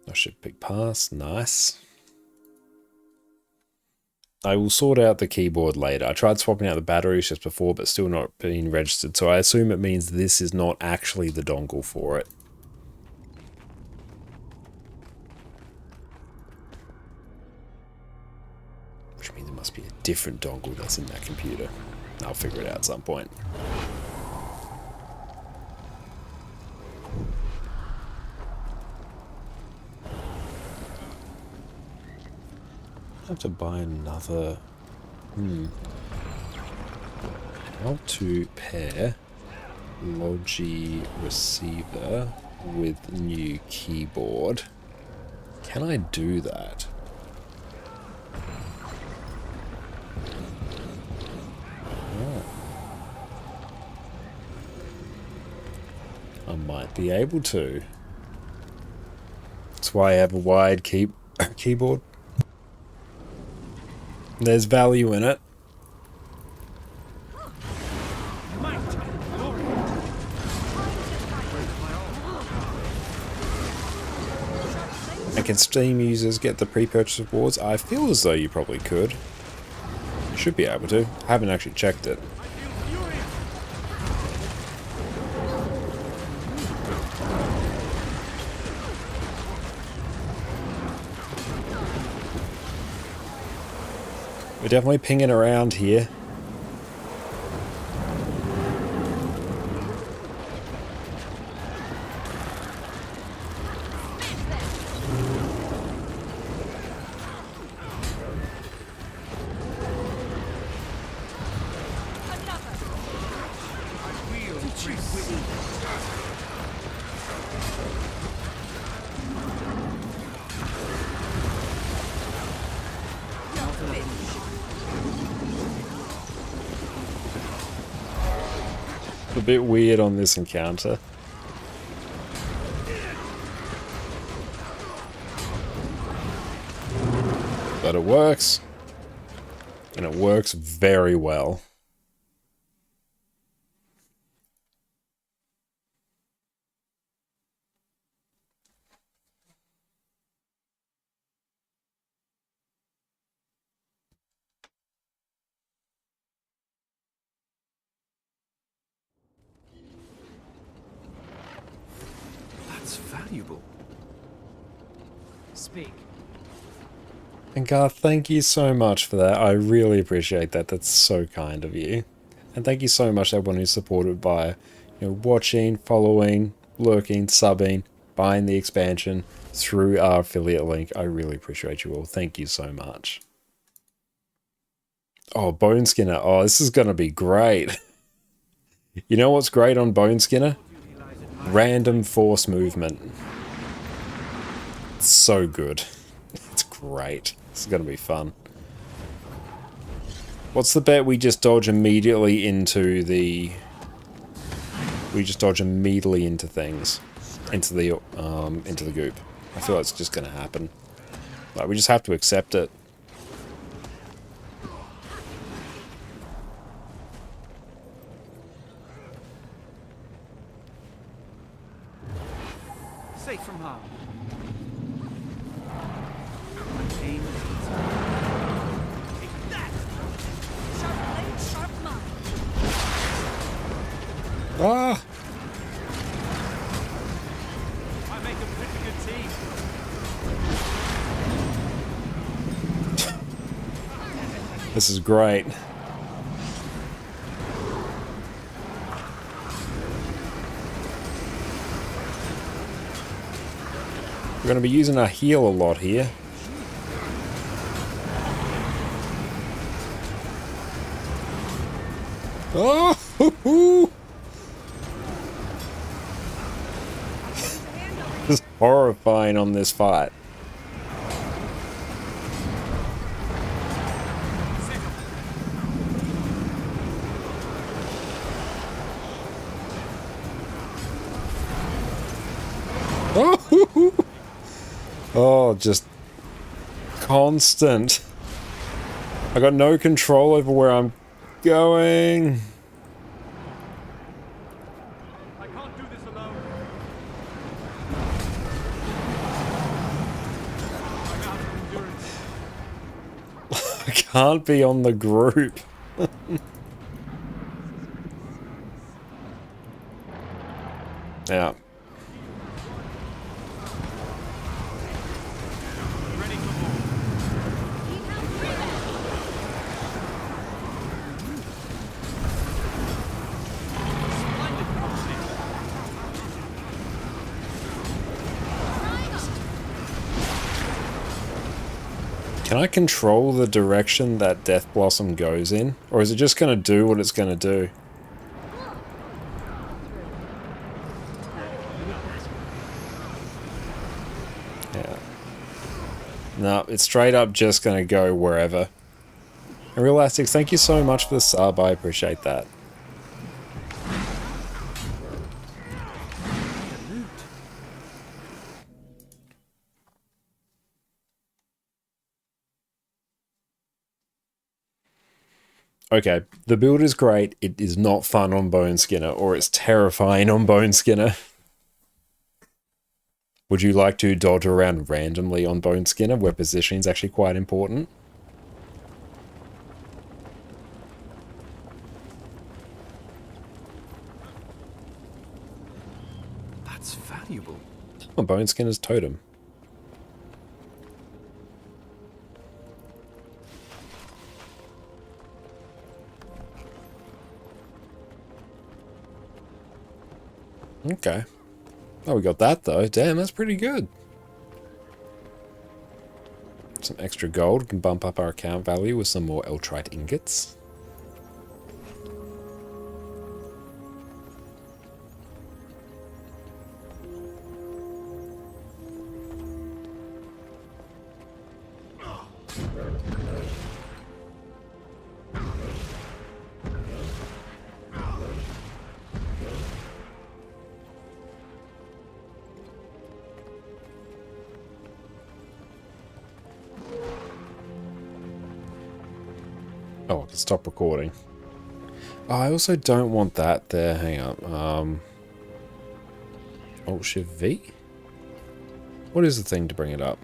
I should pick pass. Nice. I will sort out the keyboard later. I tried swapping out the batteries just before, but still not being registered. So I assume it means this is not actually the dongle for it. Which means it must be a different dongle that's in that computer. I'll figure it out at some point. I have to buy another... How to pair Logi receiver with new keyboard. Can I do that? Oh. I might be able to. That's why I have a wide keyboard. There's value in it. And can Steam users get the pre-purchase rewards? I feel as though you probably could. You should be able to. I haven't actually checked it. We're definitely pinging around here. A bit weird on this encounter. But it works. And it works very well. Valuable. Speak. And Garth, thank you so much for that. I really appreciate that. That's so kind of you. And thank you so much to everyone who's supported by, watching, following, lurking, subbing, buying the expansion through our affiliate link. I really appreciate you all. Thank you so much. Oh, Bone Skinner. Oh, this is going to be great. You know what's great on Bone Skinner? Random force movement. It's so good. It's great. This is going to be fun. What's the bet we just dodge immediately into the... We just dodge immediately into things. Into the goop. I feel like it's just going to happen. Like, we just have to accept it. Safe from harm. Ah! I make a pretty good team. This is great. We're going to be using our heal a lot here. Oh! This is horrifying on this fight. Oh! Oh, just constant. I got no control over where I'm going. I can't do this alone. I'm out of endurance. I can't be on the group. Yeah. Can I control the direction that Death Blossom goes in? Or is it just going to do what it's going to do? Yeah. No, it's straight up just going to go wherever. And Real Elastics, thank you so much for the sub. I appreciate that. Okay, the build is great. It is not fun on Bone Skinner, or it's terrifying on Bone Skinner. Would you like to dodge around randomly on Bone Skinner, where positioning is actually quite important? That's valuable. Oh, Bone Skinner's totem. Okay. Oh, we got that though. Damn, that's pretty good. Some extra gold can bump up our account value with some more Eltrite ingots. Oh, I can stop recording. Oh, I also don't want that there. Hang on. Alt Shift V? What is the thing to bring it up?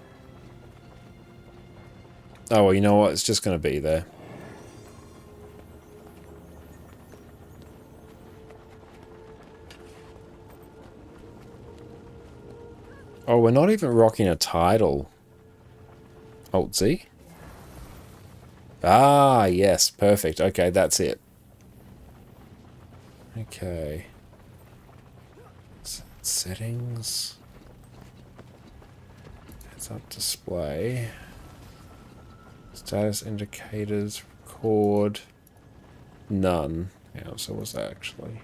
Oh, well, you know what? It's just going to be there. Oh, we're not even rocking a title. Alt Z? Ah, yes, perfect. Okay, that's it. Okay. Settings. Heads up display. Status indicators, record. None. Yeah, so what's that actually?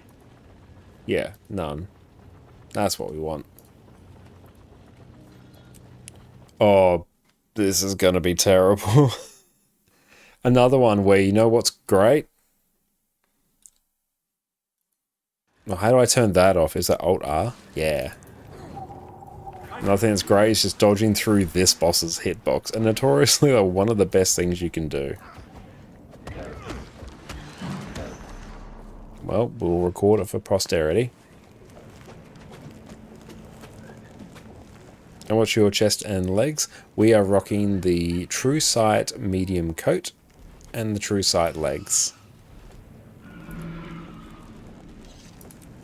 Yeah, none. That's what we want. Oh, this is gonna be terrible. Another one where, you know what's great? Well, how do I turn that off? Is that Alt-R? Yeah. Another thing that's great is just dodging through this boss's hitbox. And notoriously, like, one of the best things you can do. Well, we'll record it for posterity. And what's your chest and legs? We are rocking the True Sight medium coat and the True Sight legs.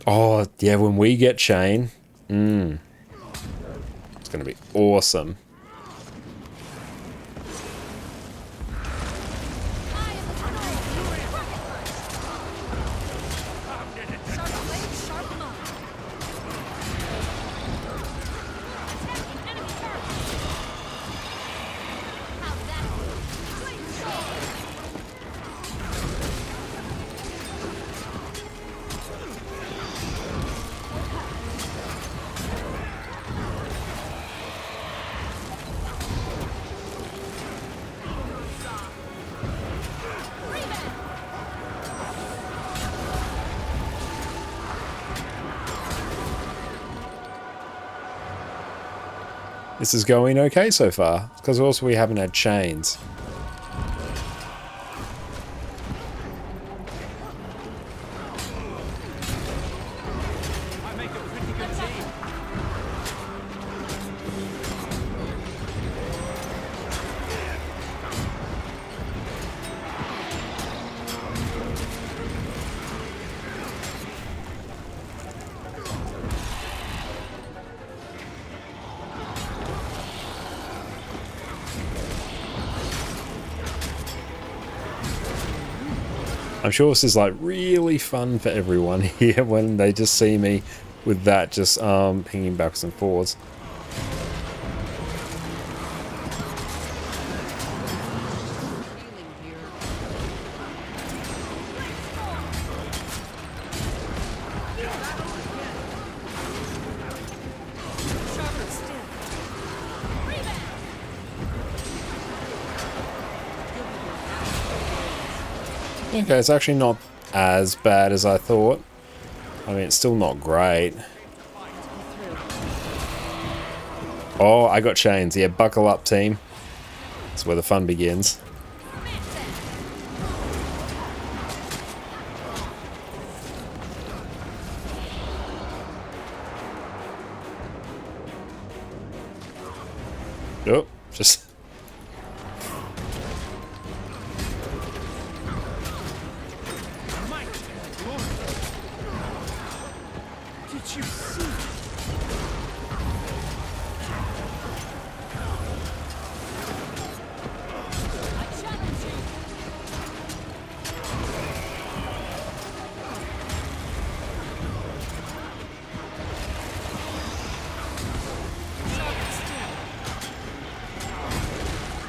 Oh, yeah, when we get Chain, it's going to be awesome. This is going okay so far. Because also we haven't had chains. I'm sure this is like really fun for everyone here when they just see me with that just pinging backwards and forwards. Okay, it's actually not as bad as I thought. I mean, it's still not great. Oh, I got chains. Yeah, buckle up, team. That's where the fun begins. Oh, just... Did you see?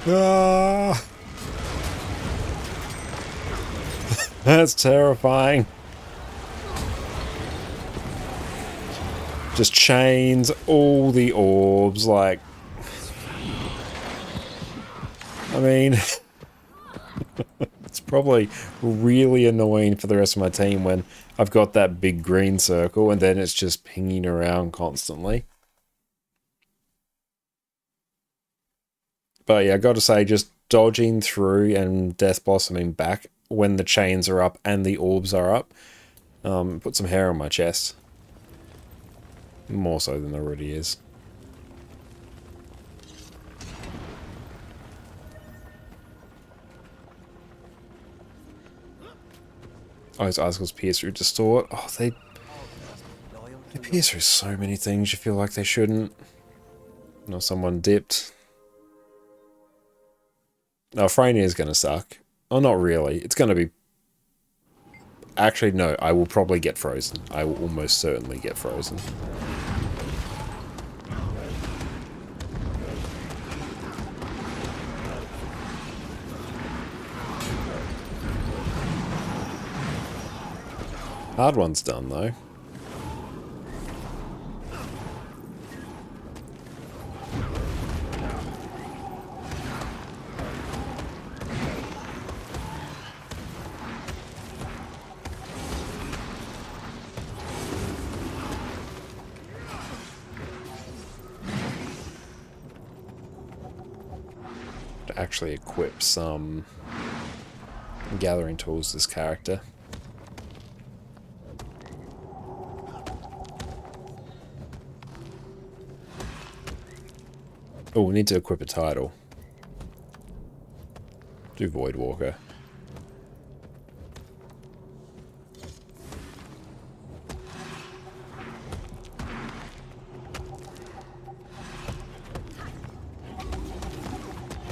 Ah! That's terrifying. Just chains all the orbs, like... I mean... it's probably really annoying for the rest of my team when I've got that big green circle and then it's just pinging around constantly. But yeah, I gotta say, just dodging through and death blossoming back when the chains are up and the orbs are up, put some hair on my chest. More so than there already is. Oh, his icicles pierce through distort. Oh, they pierce through so many things you feel like they shouldn't. No, someone dipped. No, Freynia is going to suck. Oh, not really. It's going to be... Actually, no. I will probably get frozen. I will almost certainly get frozen. Hard one's done, though. To actually equip some gathering tools to this character. Oh, we need to equip a title. Do Voidwalker.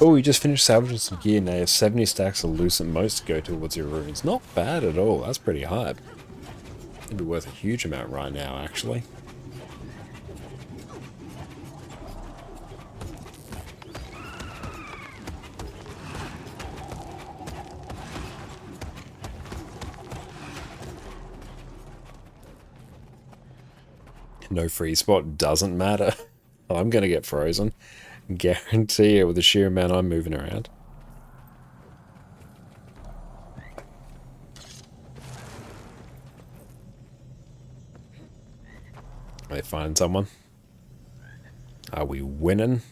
Oh, you just finished salvaging some gear. Now you have 70 stacks of loot and most to go towards your ruins. Not bad at all. That's pretty hype. It'd be worth a huge amount right now, actually. No free spot doesn't matter. I'm going to get frozen. Guarantee it with the sheer amount I'm moving around. They find someone. Are we winning?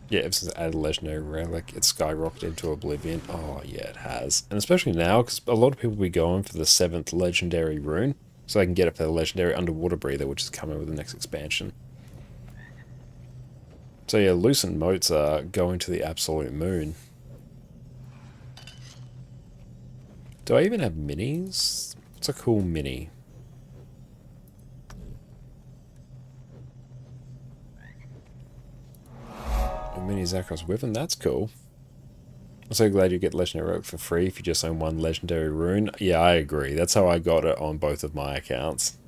Yeah, if it's added a legendary relic, it's skyrocketed into oblivion. Oh, yeah, it has. And especially now, because a lot of people will be going for the 7th legendary rune, so they can get it for the legendary underwater breather, which is coming with the next expansion. So yeah, Lucent Motes are going to the absolute moon. Do I even have minis? What's a cool mini? A mini Zakros Wyvern, that's cool. I'm so glad you get Legendary Relic for free if you just own one Legendary Rune. Yeah, I agree. That's how I got it on both of my accounts.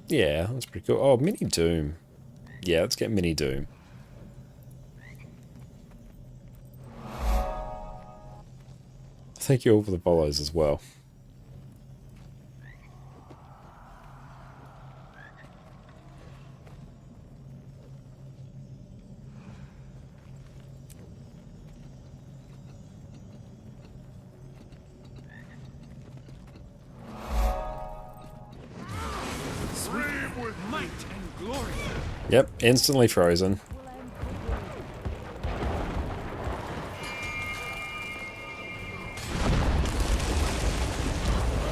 Yeah, that's pretty cool. Oh, Mini Doom. Yeah, let's get Mini Doom. Thank you all for the follows as well. Might and glory. Yep, instantly frozen.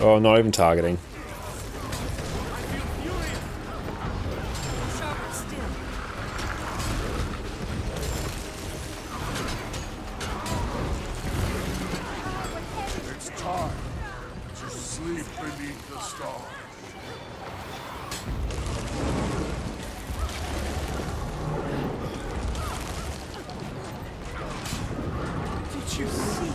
Oh, not even targeting. It's time to sleep beneath the stars. Did you see?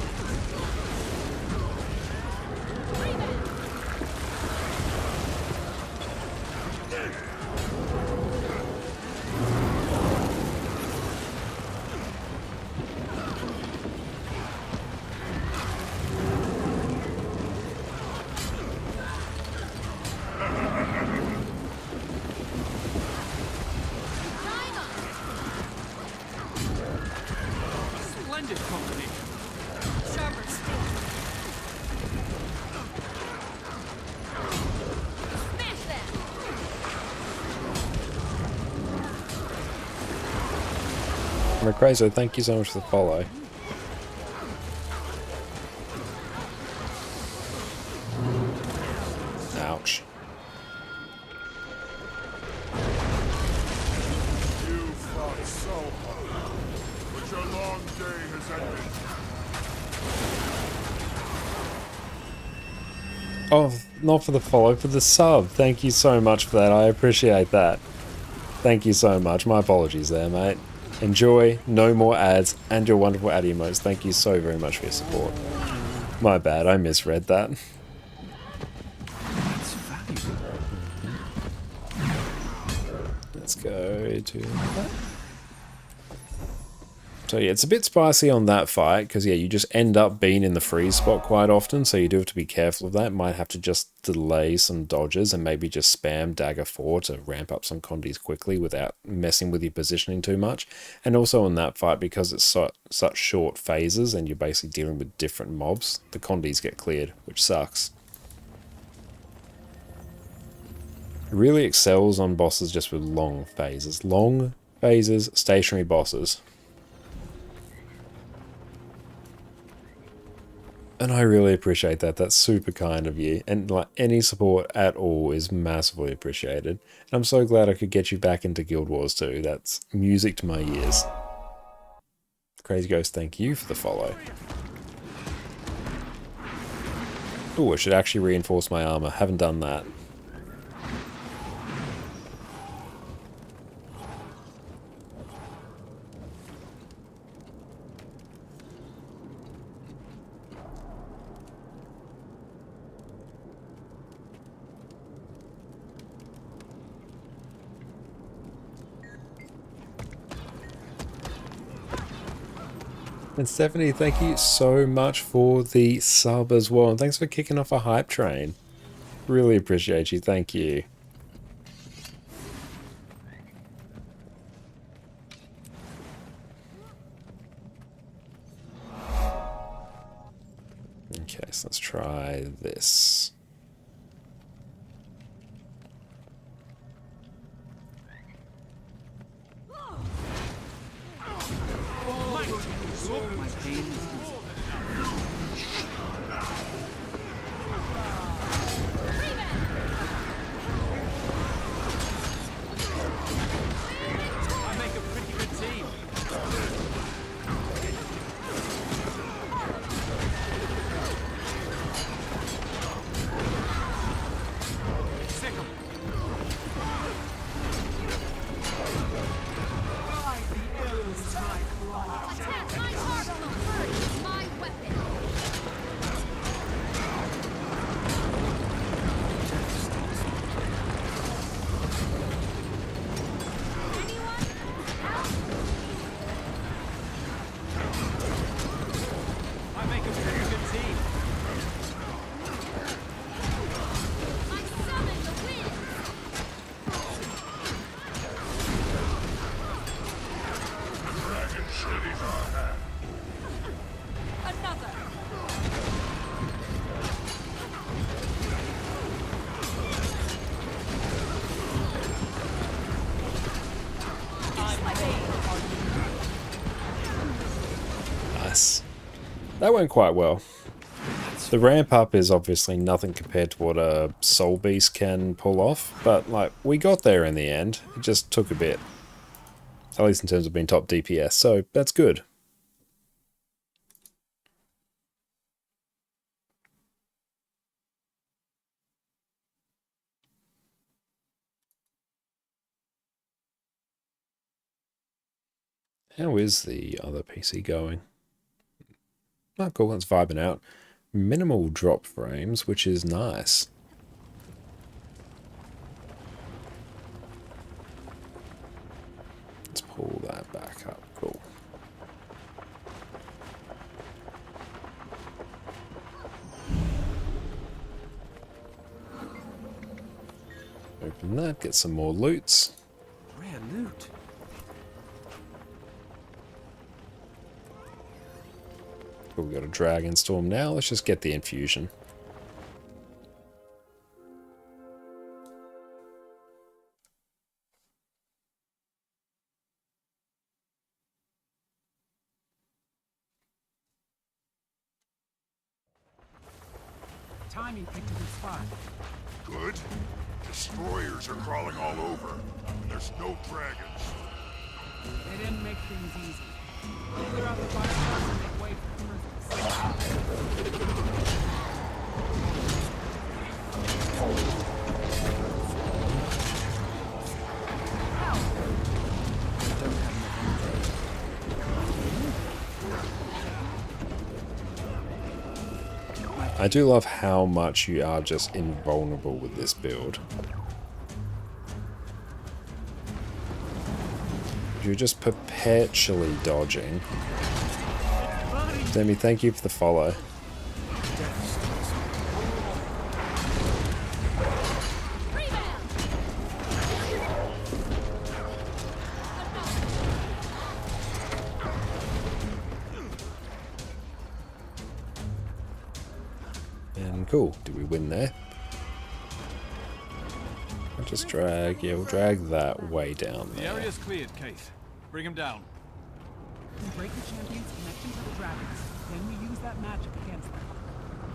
Splendid company. Sharper still. Smash that! Crazy, thank you so much for the follow. Ouch. You fought so hard, but your long day has ended. Oh, not for the follow, for the sub. Thank you so much for that. I appreciate that. Thank you so much. My apologies there, mate. Enjoy, no more ads, and your wonderful ad emotes. Thank you so very much for your support. My bad, I misread that. That's valuable. Let's go to that. So yeah, it's a bit spicy on that fight, because yeah, you just end up being in the freeze spot quite often, so you do have to be careful of that. Might have to just delay some dodges and maybe just spam dagger 4 to ramp up some condis quickly without messing with your positioning too much. And also on that fight, because it's such short phases and you're basically dealing with different mobs, the condis get cleared, which sucks. It really excels on bosses just with long phases. Long phases, stationary bosses. And I really appreciate that. That's super kind of you. And like any support at all is massively appreciated. And I'm so glad I could get you back into Guild Wars too. That's music to my ears. Crazy Ghost, thank you for the follow. Oh, I should actually reinforce my armor. Haven't done that. And Stephanie, thank you so much for the sub as well. And thanks for kicking off a hype train. Really appreciate you. Thank you. Okay, so let's try this. My pain is I make a pretty good team. Sick 'em. Attack my arsenal first! My weapon! I make a pretty good team. I summon the wind! Dragon cities are half. Another! Nice. That went quite well. The ramp up is obviously nothing compared to what a Soul Beast can pull off, but like we got there in the end. It just took a bit. At least in terms of being top DPS, so that's good. How is the other PC going? Oh, cool, it's vibing out. Minimal drop frames, which is nice. Let's pull that back up. Cool. Open that, get some more loots. Rare loot. We've got a Dragon Storm now. Let's just get the infusion. Timing picked a good spot. Good. Destroyers are crawling all over, and there's no dragons. They didn't make things easy. Clear out the fireworks and make way for I do love how much you are just invulnerable with this build. You're just perpetually dodging. Demi, thank you for the follow. And cool, did we win there? I'll just drag, yeah, we'll drag that way down The there. area's cleared, Kate. Bring him down. We break the champion's connection to the dragons. Then we use that magic against them.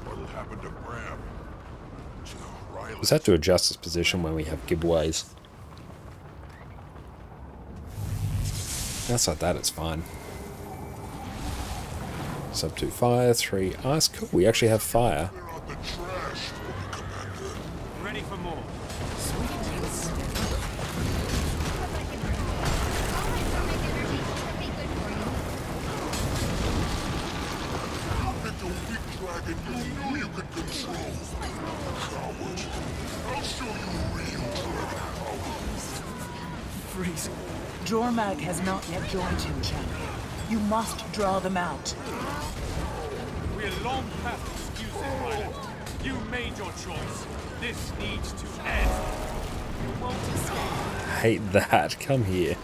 What'll happen to Bram? To Riley? Just have to adjust his position when we have giveaways. Outside that, it's fine. Sub 2 fire, 3 ice. Cool, we actually have fire. Ready for more. Picked a weak dragon you knew you could control. Coward. I'll show you real dragon power. Freeze. Jormag has not yet joined you, champion. You must draw them out. We're long past excuses, Ryland. You made your choice. This needs to end. You won't escape. Hate that. Come here.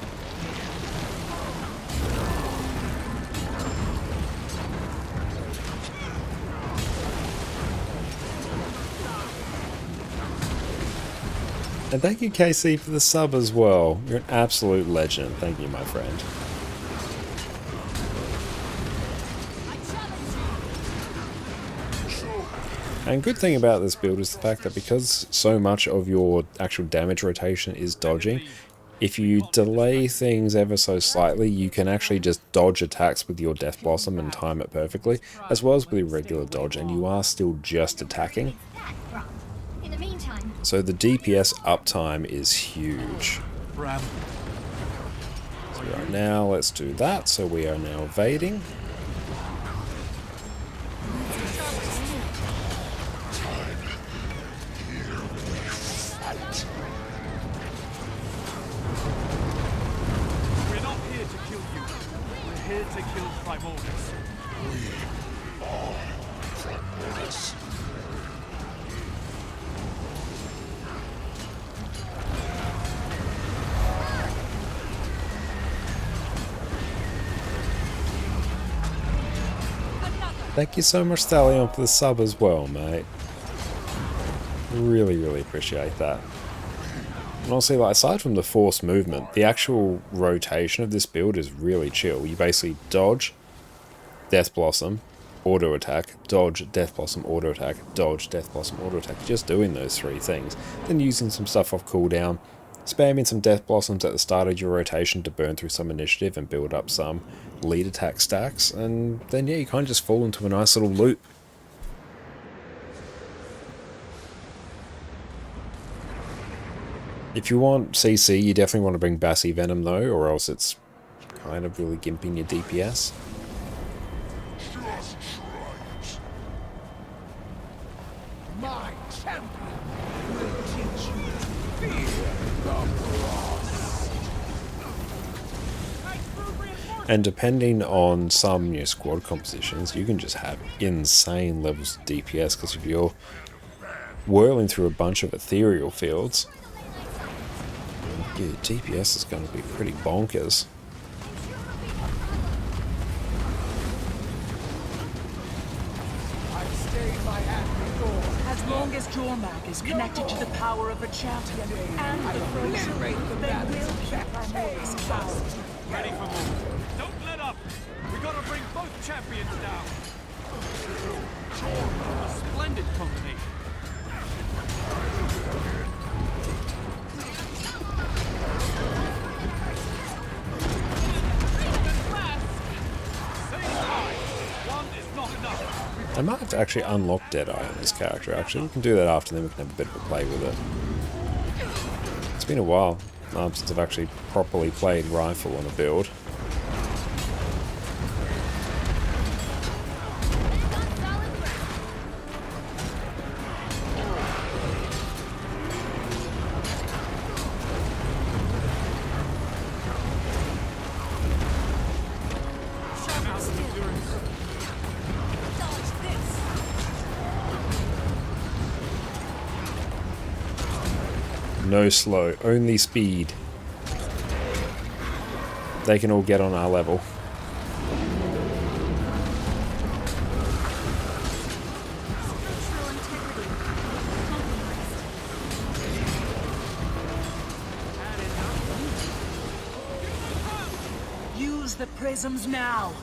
And thank you, KC, for the sub as well. You're an absolute legend. Thank you, my friend. And good thing about this build is the fact that because so much of your actual damage rotation is dodging, if you delay things ever so slightly, you can actually just dodge attacks with your Death Blossom and time it perfectly, as well as with your regular dodge, and you are still just attacking. In the meantime, So the DPS uptime is huge. So right now, let's do that. So we are now evading. We're not here to kill you. We're here to kill Primordus. We are Primordus. Thank you so much, Stallion, for the sub as well, mate. Really, really appreciate that. And also, like, aside from the forced movement, the actual rotation of this build is really chill. You basically dodge, Death Blossom, auto attack, dodge, Death Blossom, auto attack, dodge, Death Blossom, auto attack. Just doing those three things. Then using some stuff off cooldown, spamming some Death Blossoms at the start of your rotation to burn through some initiative and build up some lead attack stacks, and then yeah, you kind of just fall into a nice little loop. If you want CC, you definitely want to bring Bassy Venom though, or else it's kind of really gimping your DPS. My champion will teach you fear the frost. And depending on some squad compositions, you can just have insane levels of DPS, because if you're whirling through a bunch of ethereal fields, your DPS is going to be pretty bonkers. I've stayed my hand before. As long as Jormak is connected to the power of a champion and the frozen, they will keep Primordus bound. Ready for more. Don't let up. We gotta bring both champions down. A splendid combination. I might have to actually unlock Deadeye on this character, actually. We can do that after, then we can have a bit of a play with it. It's been a while since I've actually properly played Rifle on a build. No slow, only speed. They can all get on our level. Use the prisms now.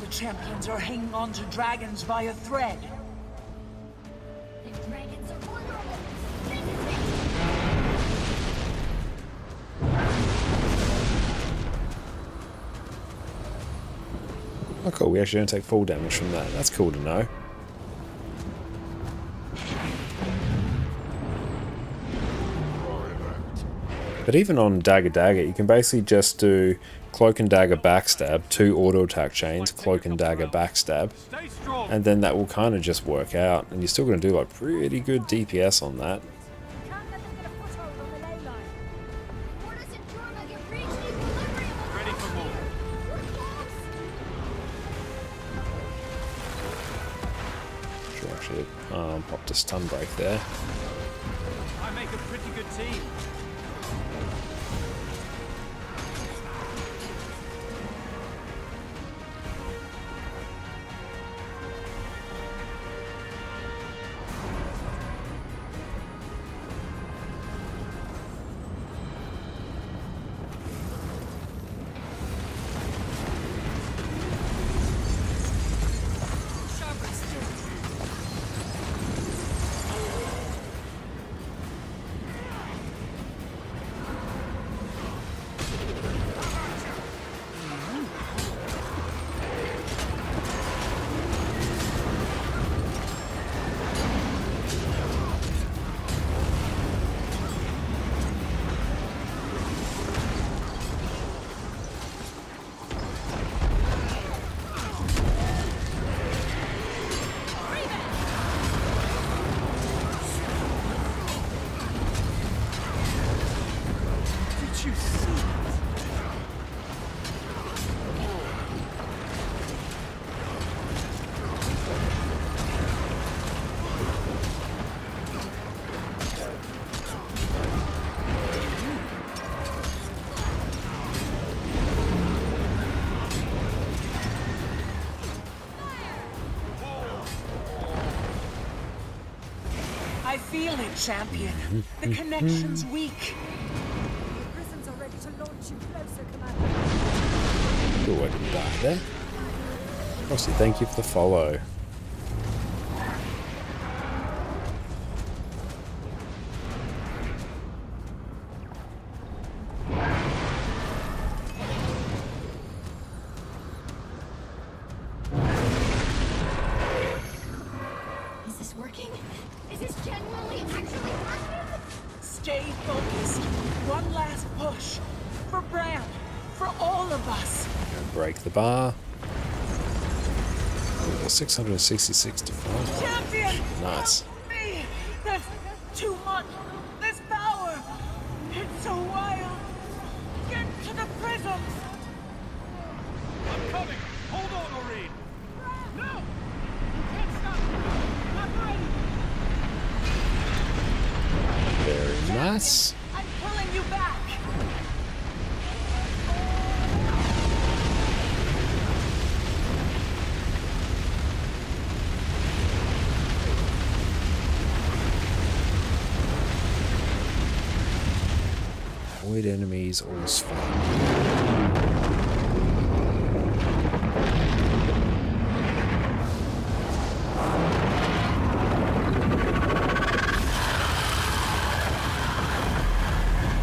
The champions are hanging on to dragons by a thread. the dragons are vulnerable. Oh cool, we actually don't take full damage from that. That's cool to know. But even on Dagger, you can basically just do Cloak and Dagger backstab, 2 auto attack chains, Cloak and Dagger backstab, and then that will kind of just work out, and you're still going to do like pretty good DPS on that. Should actually pop the stun break there. team. I feel it, champion. The connection's weak. Your prisms are ready to launch you closer, Commander. Ooh, I didn't die there. Rossi, thank you for the follow. Is this working? Is this genuinely actually happening? Stay focused. One last push. For Bram. For all of us. Break the bar. Ooh, 666 to 5. Champion! Nice. Me! There's too much. There's power. It's so wild. Get to the prisms. I'm coming! Hold on, Aurene! No! You can't stop me! Not ready! Very nice. I'm pulling you back. Avoid enemies, all's fine.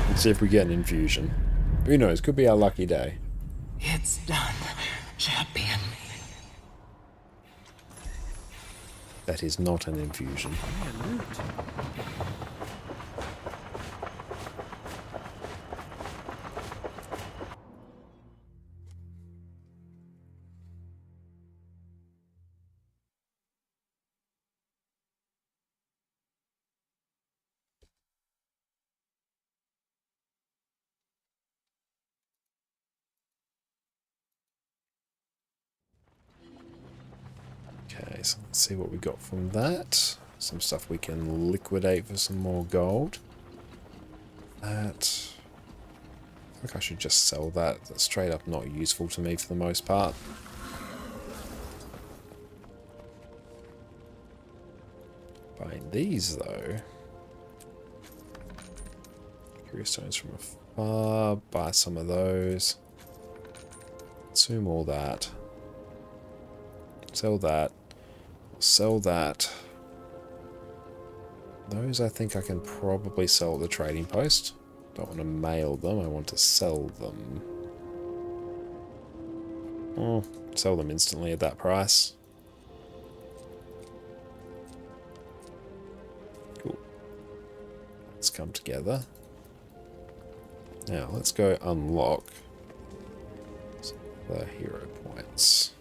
Let's see if we get an infusion. Who knows, could be our lucky day. It's done, champion. That is not an infusion. Okay, so let's see what we got from that. Some stuff we can liquidate for some more gold. That... I think I should just sell that. That's straight up not useful to me for the most part. Buying these though. Curious stones from afar. Buy some of those. Consume all that. Sell that. Sell that. Those I think I can probably sell at the trading post. Don't want to mail them, I want to sell them. Oh, sell them instantly at that price. Cool. Let's come together. Now, let's go unlock the hero points.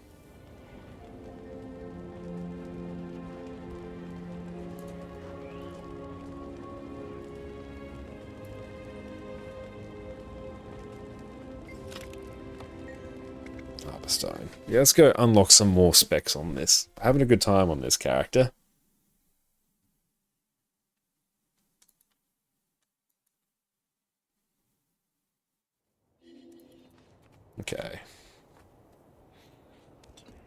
Stone. Yeah, let's go unlock some more specs on this. Having a good time on this character. Okay.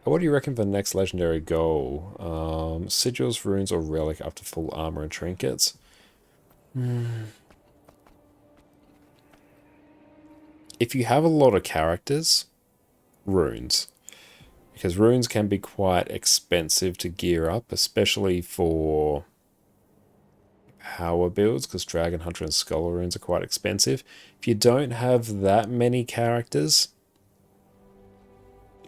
What do you reckon for the next legendary goal? Sigils, runes, or relic up to full armor and trinkets? If you have a lot of characters, runes. Because runes can be quite expensive to gear up, especially for power builds, because Dragon Hunter and Scholar runes are quite expensive. If you don't have that many characters,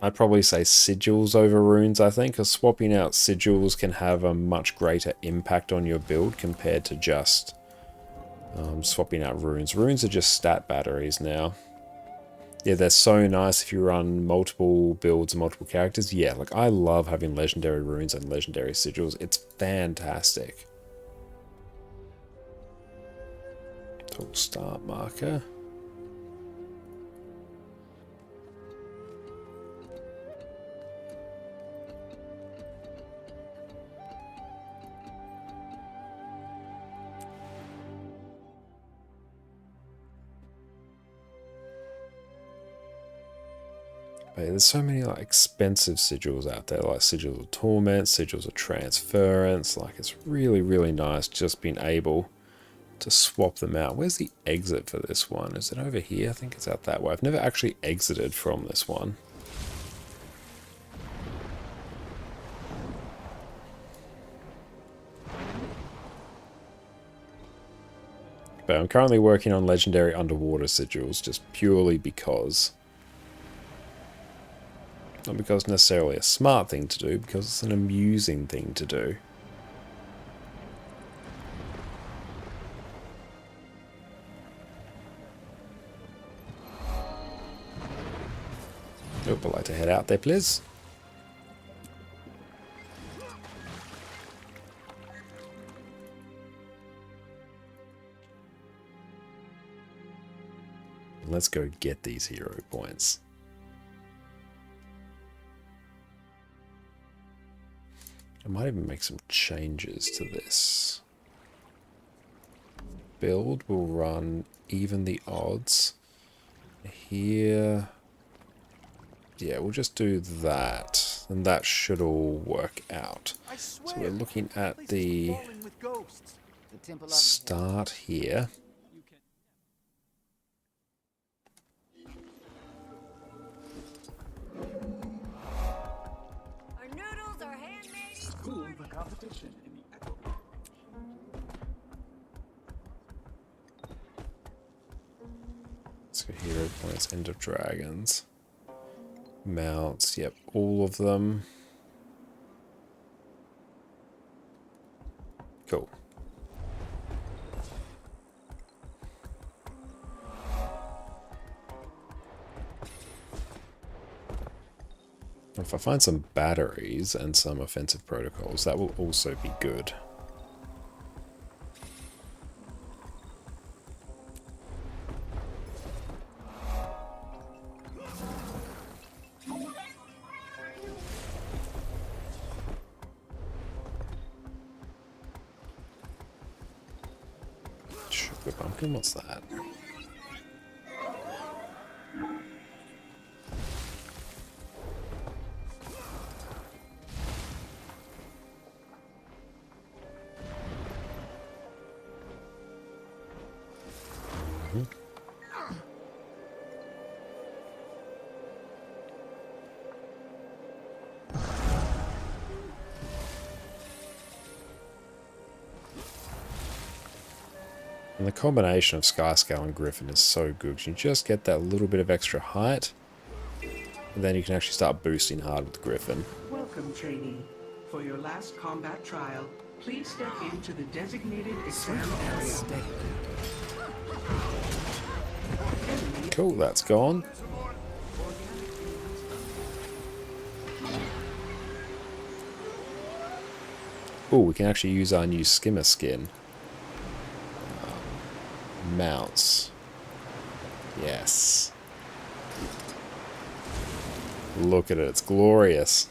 I'd probably say sigils over runes, I think, because swapping out sigils can have a much greater impact on your build compared to just swapping out runes. Runes are just stat batteries now. Yeah, they're so nice if you run multiple builds and multiple characters. Yeah, like I love having legendary runes and legendary sigils. It's fantastic. Total start marker. But there's so many like expensive sigils out there, like sigils of torment, sigils of transference. Like it's really, really nice just being able to swap them out. Where's the exit for this one? Is it over here? I think it's out that way. I've never actually exited from this one. But I'm currently working on legendary underwater sigils just purely because. Not because it's necessarily a smart thing to do, because it's an amusing thing to do. Oh, I'd like to head out there, please. Let's go get these hero points. I might even make some changes to this. Build will run even the odds. Here. Yeah, we'll just do that. And that should all work out. So we're looking at the start here. Let's go hero points, End of Dragons. Mounts, yep, all of them. Cool. If I find some batteries and some offensive protocols, that will also be good. Sugar pumpkin, what's that? And the combination of Skyscale and Griffin is so good. You just get that little bit of extra height, and then you can actually start boosting hard with Griffin. Welcome, trainee. For your last combat trial, please step into the designated exam area. Cool, that's gone. Oh, we can actually use our new skimmer skin. Mounts. Yes. Look at it, it's glorious.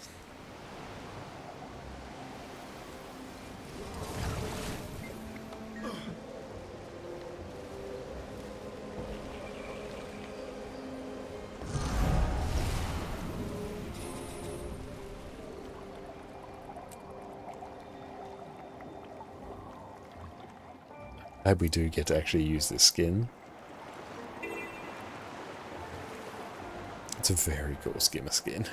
Glad we do get to actually use this skin. It's a very cool skimmer skin.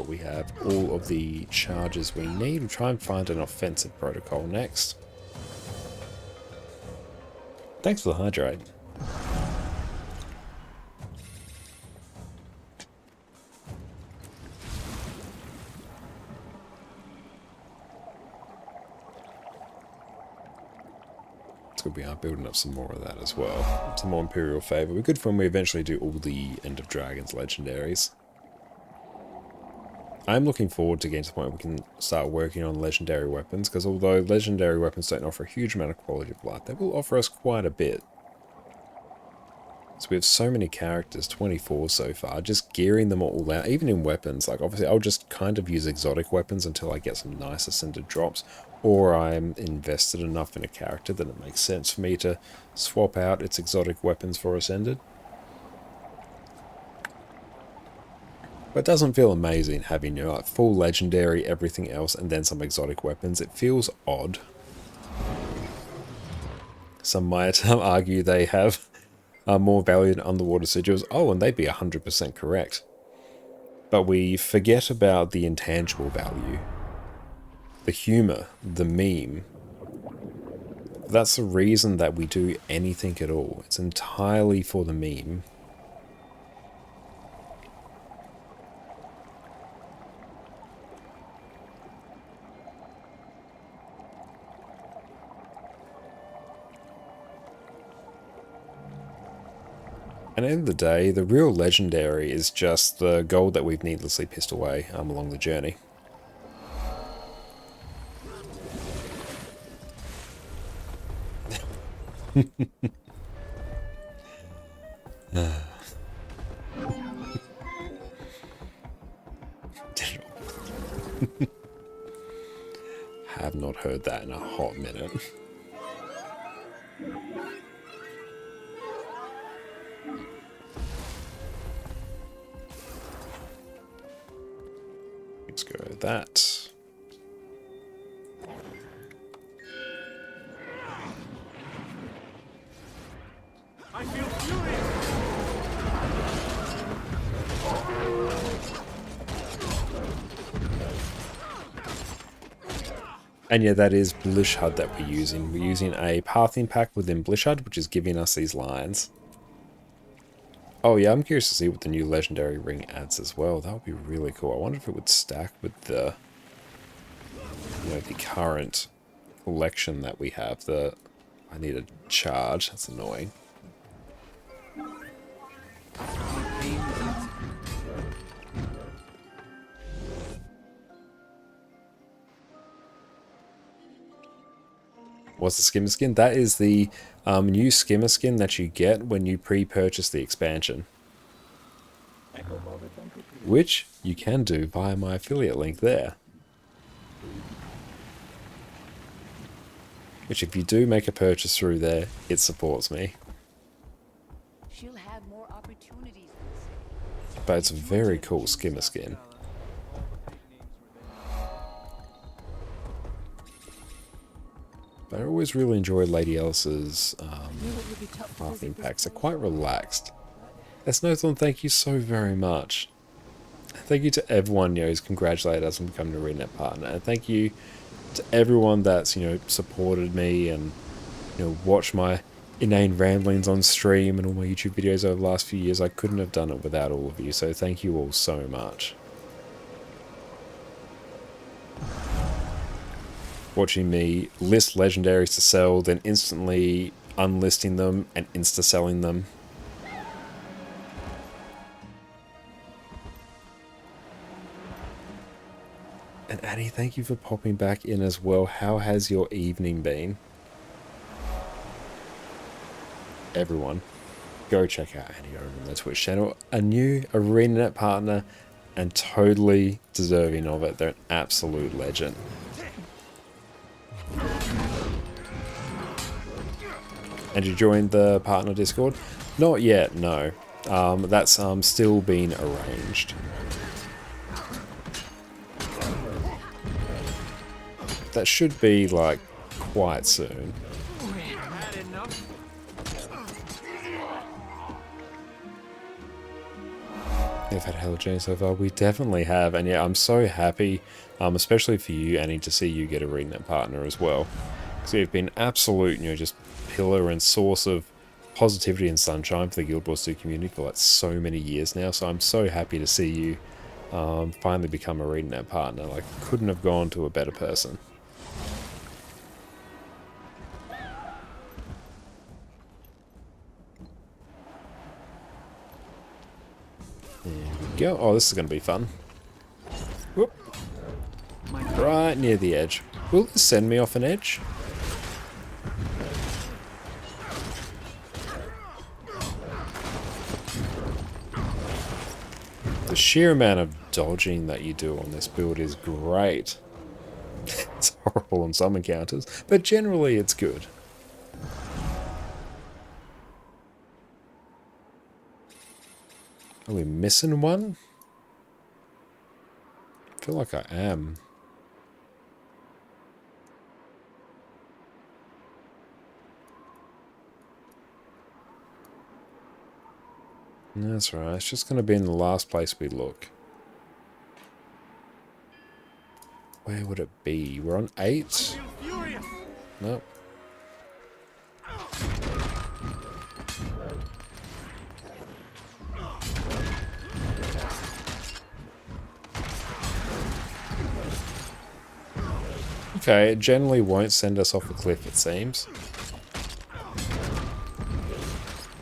We have all of the charges we need. We'll try and find an offensive protocol next. Thanks for the hydrate. It's good we are building up some more of that as well. Some more Imperial Favor. We're good when we eventually do all the End of Dragons legendaries. I'm looking forward to getting to the point where we can start working on legendary weapons, because although legendary weapons don't offer a huge amount of quality of life, they will offer us quite a bit. So we have so many characters, 24 so far, just gearing them all out, even in weapons. Like obviously I'll just kind of use exotic weapons until I get some nice ascended drops, or I'm invested enough in a character that it makes sense for me to swap out its exotic weapons for ascended. But it doesn't feel amazing having, you know, like full legendary, everything else, and then some exotic weapons. It feels odd. Some might argue they have more value than underwater sigils. Oh, and they'd be 100% correct. But we forget about the intangible value. The humor, the meme. That's the reason that we do anything at all. It's entirely for the meme. And at the end of the day, the real legendary is just the gold that we've needlessly pissed away along the journey. Have not heard that in a hot minute. Let's go with that. I feel furious. And yeah, that is Blishud that we're using. We're using a Pathing Pack within Blishud, which is giving us these lines. Oh yeah, I'm curious to see what the new Legendary Ring adds as well. That would be really cool. I wonder if it would stack with the, you know, the current collection that we have. I need a charge. That's annoying. What's the skimmer skin? That is the new skimmer skin that you get when you pre-purchase the expansion. Which you can do via my affiliate link there. Which if you do make a purchase through there, it supports me. She'll have more opportunities. But it's a very cool skimmer skin. But I always really enjoy Lady Alice's Pathing packs. They're quite relaxed. Snowthorn, thank you so very much. Thank you to everyone, you know, who's congratulated us on becoming an Arenanet partner. And thank you to everyone that's, you know, supported me and, you know, watched my inane ramblings on stream and all my YouTube videos over the last few years. I couldn't have done it without all of you, so thank you all so much. Watching me list legendaries to sell, then instantly unlisting them and insta-selling them. And Annie, thank you for popping back in as well. How has your evening been? Everyone, go check out Annie over on the Twitch channel. A new Arenanet partner and totally deserving of it. They're an absolute legend. And you joined the partner Discord? Not yet, no. That's still being arranged. That should be, like, quite soon. They've had hell journey so far. We definitely have, and yeah, I'm so happy, especially for you, Annie, to see you get a Arenanet partner as well. Because you've been absolute, you know, just pillar and source of positivity and sunshine for the Guild Wars 2 community for like so many years now. So I'm so happy to see you finally become a Arenanet partner. Like, couldn't have gone to a better person. There we go. Oh, this is going to be fun. Whoop. Right near the edge. Will this send me off an edge? The sheer amount of dodging that you do on this build is great. It's horrible on some encounters, but generally it's good. Are we missing one? I feel like I am. That's right, it's just going to be in the last place we look. Where would it be? We're on 8? Nope. Okay, it generally won't send us off a cliff, it seems.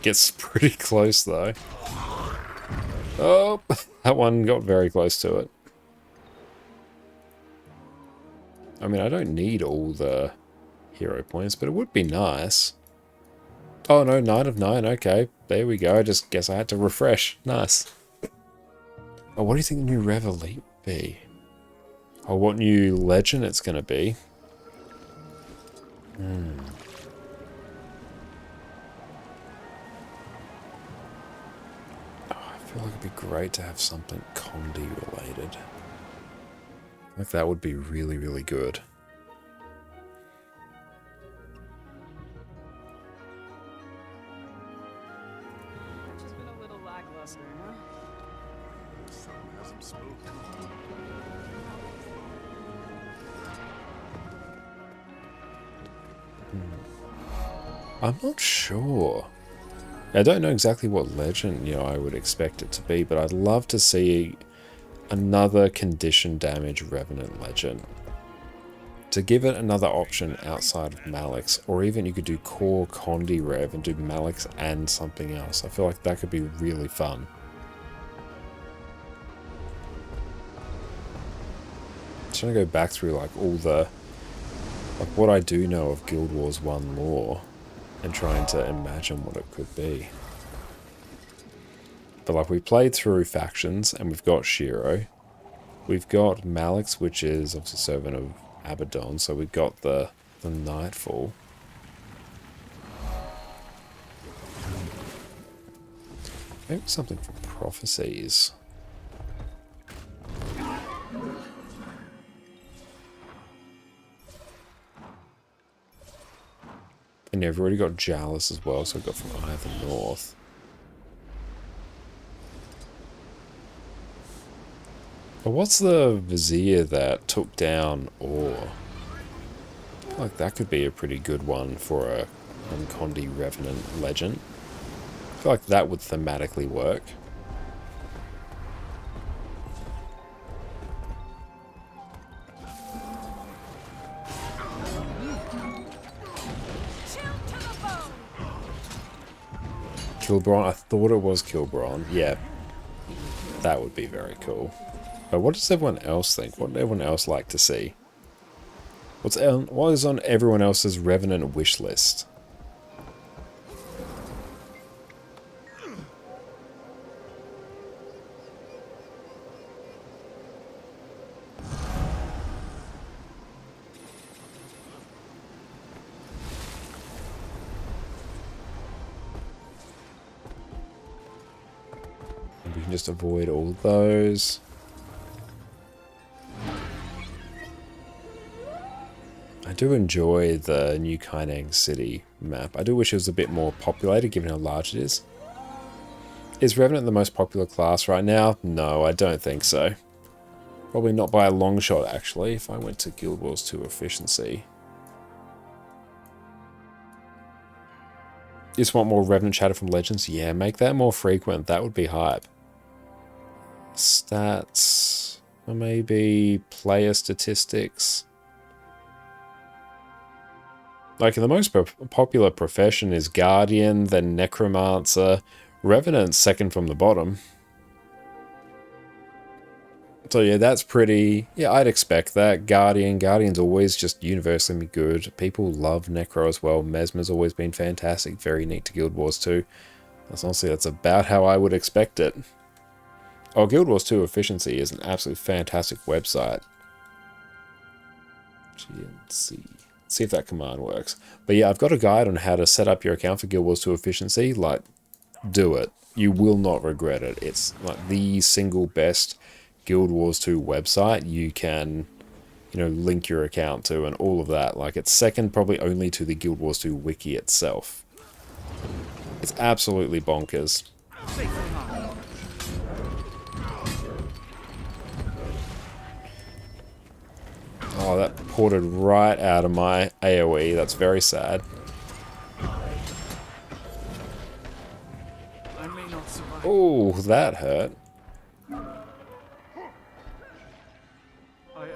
Gets pretty close, though. Oh, that one got very close to it. I mean, I don't need all the hero points, but it would be nice. Oh, no, 9 of 9. Okay, there we go. I just guess I had to refresh. Nice. Oh, what do you think the new Rev Elite would be? Oh, what new legend it's going to be? I feel like it'd be great to have something Condi related. Like that would be really, really good. Just been a little lackluster, huh? Sun hasn't spoken. I'm not sure. I don't know exactly what legend, you know, I would expect it to be, but I'd love to see another condition damage Revenant legend. To give it another option outside of Malix, or even you could do core Condi Rev and do Malix and something else. I feel like that could be really fun. Just trying to go back through like all the, like what I do know of Guild Wars 1 lore and trying to imagine what it could be. But like we played through factions and we've got Shiro. We've got Malix, which is obviously servant of Abaddon, so we've got the Nightfall. Maybe something from Prophecies. And yeah, we've already got Jalis as well, so we've got from Eye of the North. But what's the Vizier that took down Or? I feel like that could be a pretty good one for a Condi Revenant legend. I feel like that would thematically work. Kilbron, I thought it was Kilbron. Yeah, that would be very cool. But what does everyone else think? What would everyone else like to see? What is on everyone else's Revenant wish list? We can just avoid all of those. I do enjoy the new Kaineng City map. I do wish it was a bit more populated given how large it is. Is Revenant the most popular class right now? No, I don't think so. Probably not by a long shot, actually, if I went to Guild Wars 2 efficiency. Just want more Revenant chatter from Legends? Yeah, make that more frequent. That would be hype. Stats, or maybe player statistics. Like, the most popular profession is Guardian, then Necromancer. Revenant's second from the bottom. So yeah, that's pretty... Yeah, I'd expect that. Guardian's always just universally good. People love Necro as well. Mesmer's always been fantastic. Very neat to Guild Wars 2. That's about how I would expect it. Oh, Guild Wars 2 Efficiency is an absolutely fantastic website. GNC. See if that command works. But yeah, I've got a guide on how to set up your account for Guild Wars 2 Efficiency. Like, do it. You will not regret it. It's like the single best Guild Wars 2 website you can, you know, link your account to and all of that. Like, it's second probably only to the Guild Wars 2 wiki itself. It's absolutely bonkers. Oh, that ported right out of my AoE. That's very sad. Oh, that hurt. I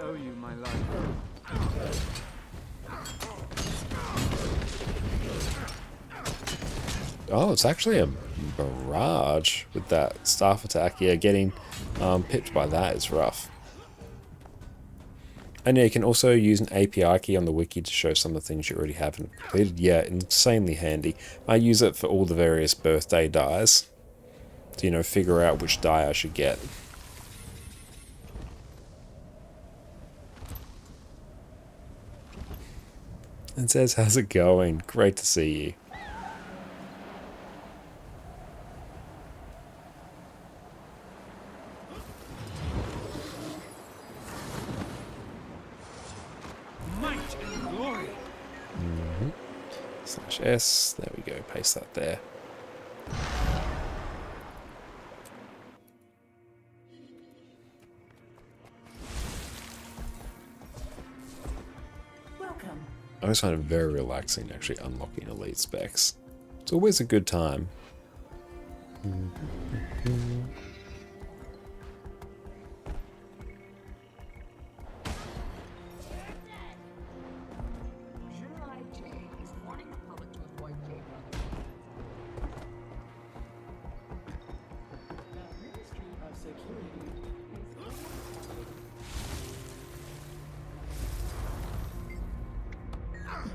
owe you my life. Oh, it's actually a barrage with that staff attack. Yeah, getting pipped by that is rough. And yeah, you can also use an API key on the wiki to show some of the things you already have completed. Yeah, insanely handy. I use it for all the various birthday dies to, you know, figure out which die I should get. It says, how's it going? Great to see you. Might and glory. /S, there we go, paste that there. Welcome. I always find it very relaxing actually unlocking elite specs. It's always a good time.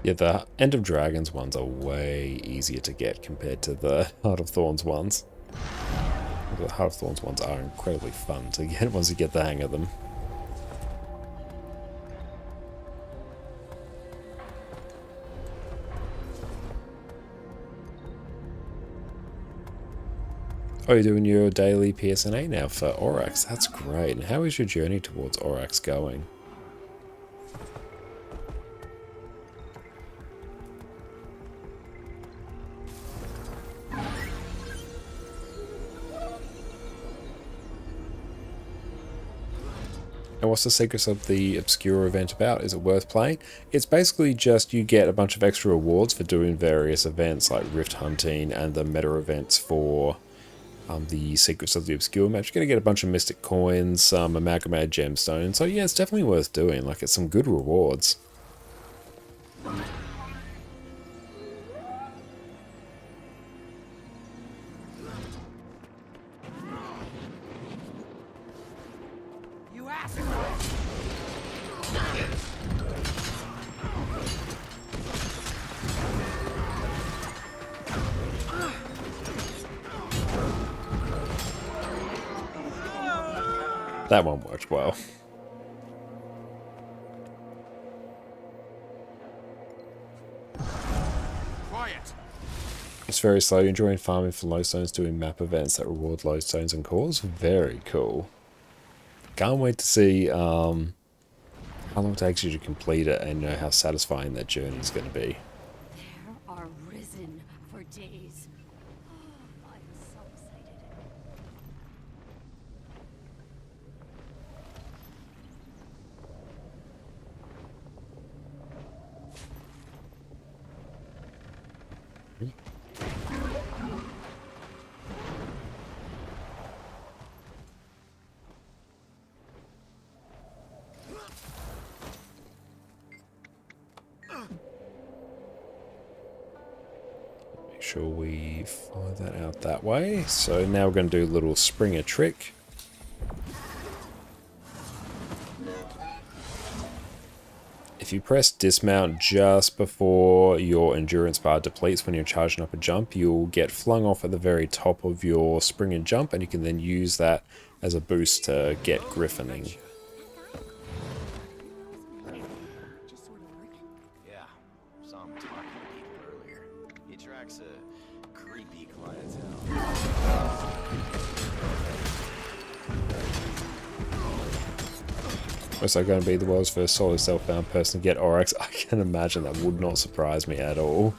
Yeah, the End of Dragons ones are way easier to get compared to the Heart of Thorns ones. The Heart of Thorns ones are incredibly fun to get once you get the hang of them. Oh, you're doing your daily PSNA now for Aurochs. That's great. And how is your journey towards Aurochs going? And what's the secrets of the Obscure event about? Is it worth playing? It's basically just you get a bunch of extra rewards for doing various events like Rift Hunting and the meta events for the Secrets of the Obscure match. You're going to get a bunch of Mystic Coins, some Amalgamated Gemstones. So yeah, it's definitely worth doing. Like, it's some good rewards. That one worked well. Quiet. It's very slow. Enjoying farming for lowstones, doing map events that reward lowstones and cores. Very cool. Can't wait to see how long it takes you to complete it and know how satisfying that journey is going to be. There are risen for days. I'm so excited. Make sure we follow that out that way. So now we're going to do a little Springer trick. If you press dismount just before your endurance bar depletes when you're charging up a jump, you'll get flung off at the very top of your spring and jump, and you can then use that as a boost to get griffining. Yeah, saw him talking to people earlier. He attracts a creepy clientele. Was I going to be the world's first solo self-bound person to get Oryx? I can imagine that would not surprise me at all.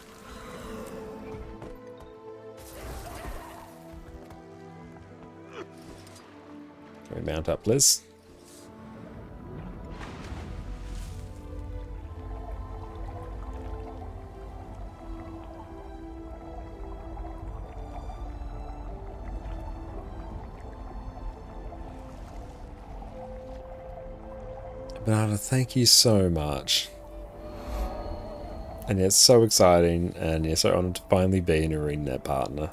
Can we mount up, Liz? Banana, thank you so much. And it's so exciting, and you're so honored to finally be an Arenanet partner.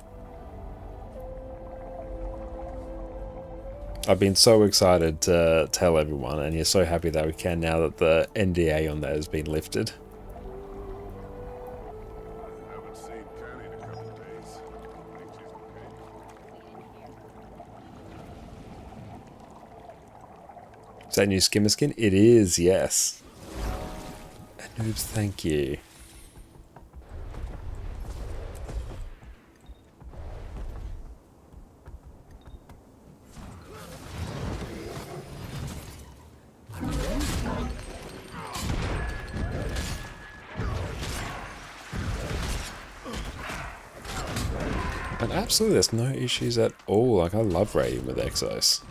I've been so excited to tell everyone, and you're so happy that we can now that the NDA on that has been lifted. Is that new skimmer skin? It is, yes. And noobs, thank you. And absolutely, there's no issues at all. Like, I love raiding with Exos.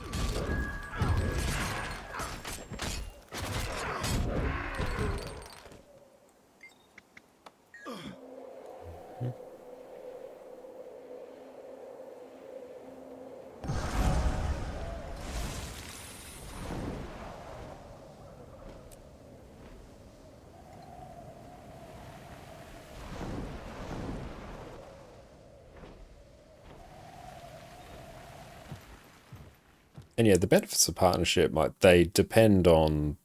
And yeah, the benefits of partnership, like, they depend on,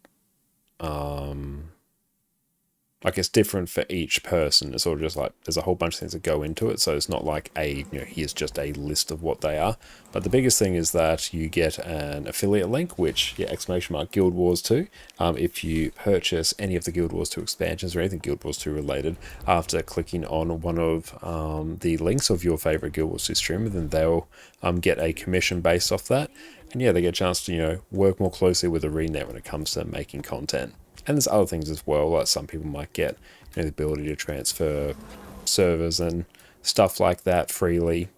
like, it's different for each person. It's sort of just like, there's a whole bunch of things that go into it. So it's not like here's just a list of what they are. But the biggest thing is that you get an affiliate link, which, yeah, ! Guild Wars 2. If you purchase any of the Guild Wars 2 expansions or anything Guild Wars 2 related, after clicking on one of the links of your favorite Guild Wars 2 streamer, then they'll get a commission based off that. And yeah, they get a chance to, work more closely with Arenanet when it comes to making content. And there's other things as well, like some people might get the ability to transfer servers and stuff like that freely.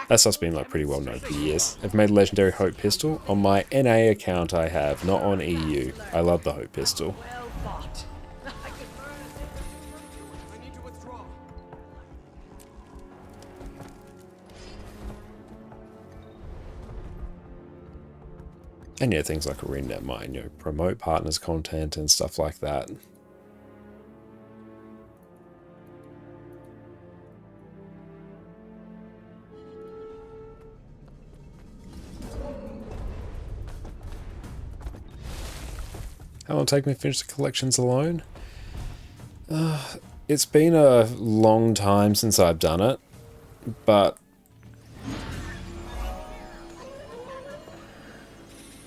That stuff's been like pretty well known for years. I've made a legendary Hope Pistol. On my NA account I have, not on EU. I love the Hope Pistol. And yeah, things like Arenanet might, promote partners' content and stuff like that. How long take me to finish the collections alone? It's been a long time since I've done it, but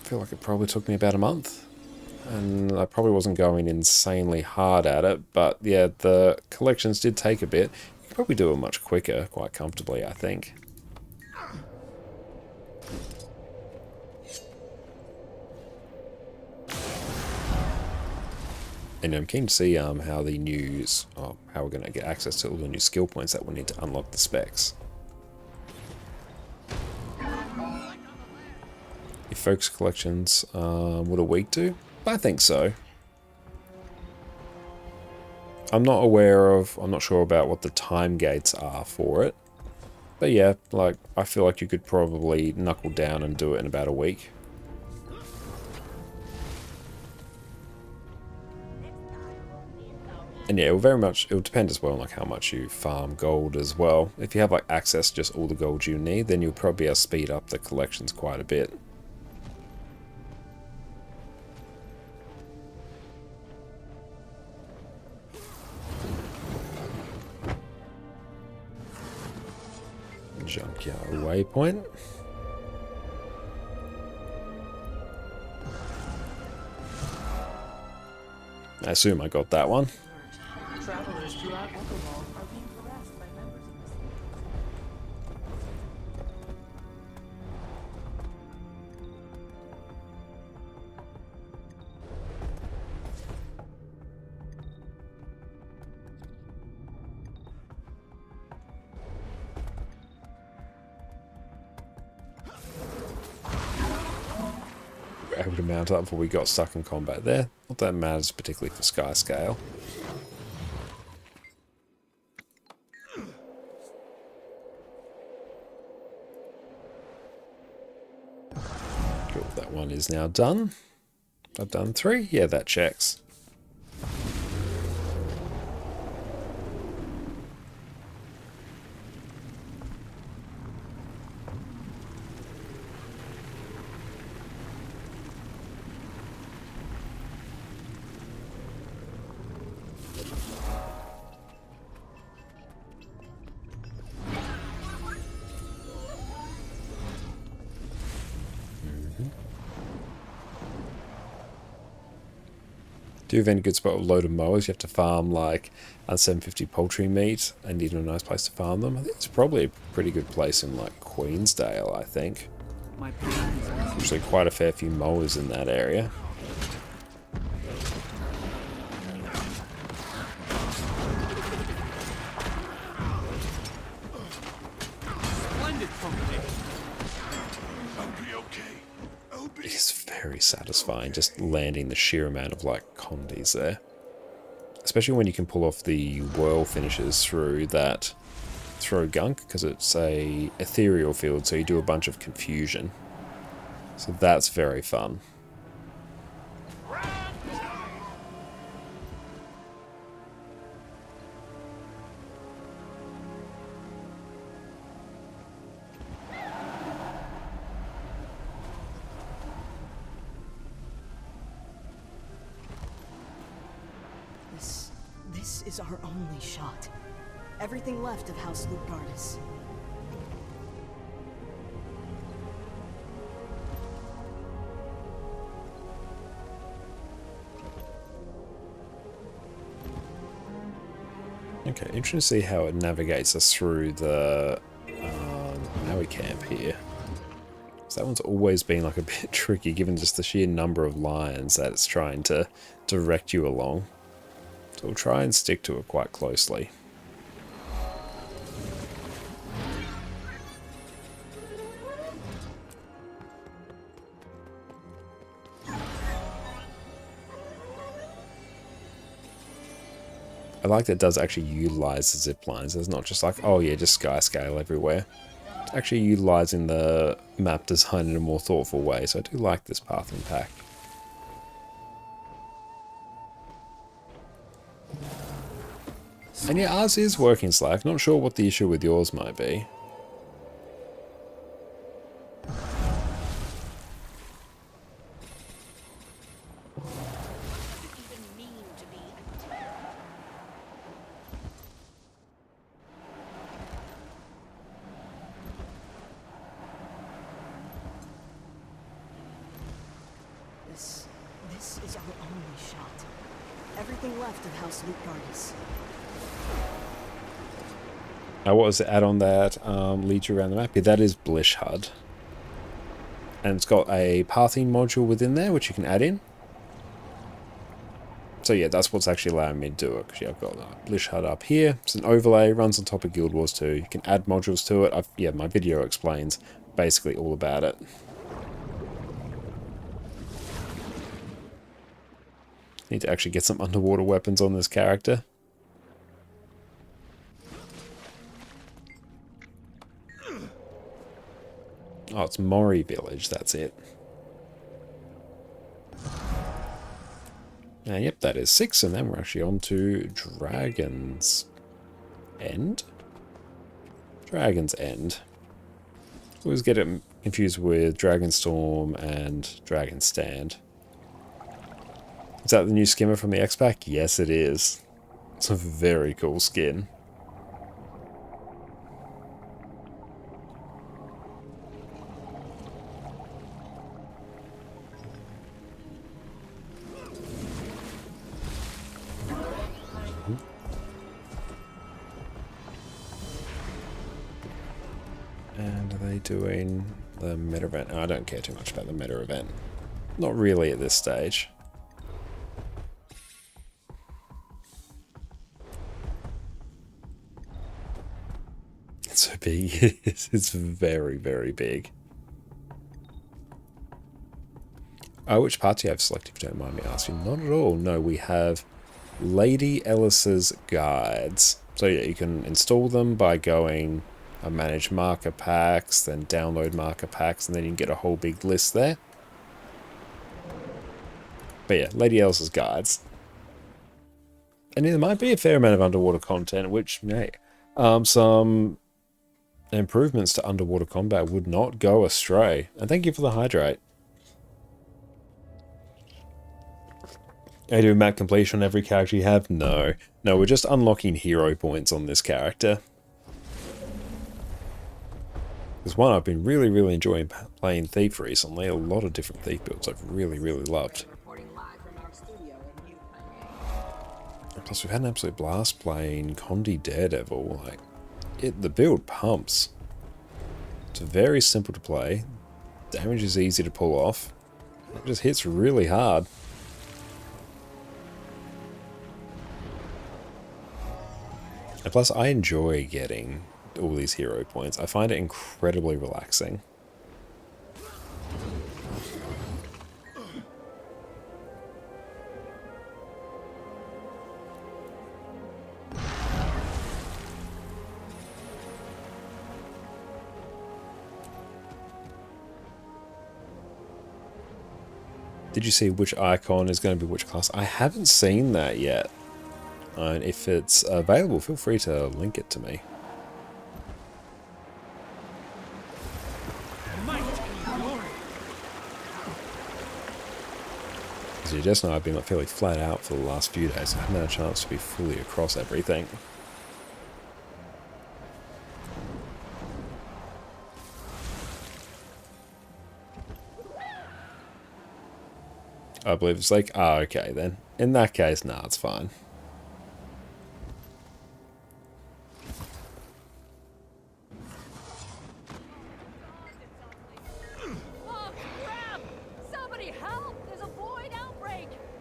I feel like it probably took me about a month. And I probably wasn't going insanely hard at it, but yeah, the collections did take a bit. You could probably do it much quicker, quite comfortably, I think. And I'm keen to see how the news, how we're going to get access to all the new skill points that we need to unlock the specs. If focus collections, would a week do? I think so. I'm not sure about what the time gates are for it. But yeah, like, I feel like you could probably knuckle down and do it in about a week. And yeah, it'll depend as well on like how much you farm gold as well. If you have like access to just all the gold you need, then you'll probably be able to speed up the collections quite a bit. Junkyard waypoint. I assume I got that one. Travelers throughout Echoval are being harassed by members of this. We were able to mount up before we got stuck in combat there. Not that matters particularly for Sky Scale. Cool, that one is now done. I've done 3. Yeah, that checks. Do you have any good spot with a load of mowers? You have to farm like 750 poultry meat and need a nice place to farm them. I think it's probably a pretty good place in like Queensdale, I think. Actually quite a fair few mowers in that area. It's very satisfying just landing the sheer amount of like condies there. Especially when you can pull off the whirl finishes through that throw gunk, because it's a ethereal field, so you do a bunch of confusion. So that's very fun. This is our only shot. Everything left of House Lutgardus. Okay, interesting to see how it navigates us through the Maui camp here. So that one's always been like a bit tricky given just the sheer number of lions that it's trying to direct you along. So we'll try and stick to it quite closely. I like that it does actually utilize the zip lines. It's not just like, oh yeah, just sky scale everywhere. It's actually utilizing the map design in a more thoughtful way, so I do like this path and pack. And yeah, ours is working slack. Not sure what the issue with yours might be. This is our only shot. Everything left of House Luke-Gardis. Now, what was the add-on that leads you around the map? Yeah, that is Blish HUD. And it's got a pathing module within there, which you can add in. So yeah, that's what's actually allowing me to do it. Because yeah, I've got Blish HUD up here. It's an overlay, runs on top of Guild Wars 2. You can add modules to it. Yeah, my video explains basically all about it. Need to actually get some underwater weapons on this character. Oh, it's Mori Village, that's it. And yep, that is 6, and then we're actually on to Dragon's End? Dragon's End. Always get it confused with Dragonstorm and Dragon Stand. Is that the new skimmer from the Expac? Yes, it is. It's a very cool skin. And are they doing the meta event? Oh, I don't care too much about the meta event. Not really at this stage. It's so big. It's very, very big. Oh, which parts do you have selected, if you don't mind me asking? Not at all. No, we have Lady Ellis's guides. So yeah, you can install them by going manage marker packs, then download marker packs, and then you can get a whole big list there. But yeah, Lady Ellis's guides. And there might be a fair amount of underwater content, which, hey, some improvements to underwater combat would not go astray. And thank you for the hydrate. I do map completion on every character you have? No. No, we're just unlocking hero points on this character. Because one, I've been really, really enjoying playing Thief recently. A lot of different Thief builds I've really, really loved. And plus, we've had an absolute blast playing Condi Daredevil. Like, the build pumps. It's very simple to play. Damage is easy to pull off. It just hits really hard. And plus, I enjoy getting all these hero points. I find it incredibly relaxing. Did you see which icon is going to be which class? I haven't seen that yet. And if it's available, feel free to link it to me. As you just know, I've been fairly flat out for the last few days. I haven't had a chance to be fully across everything. I believe it's like, oh, okay then. In that case, nah, it's fine.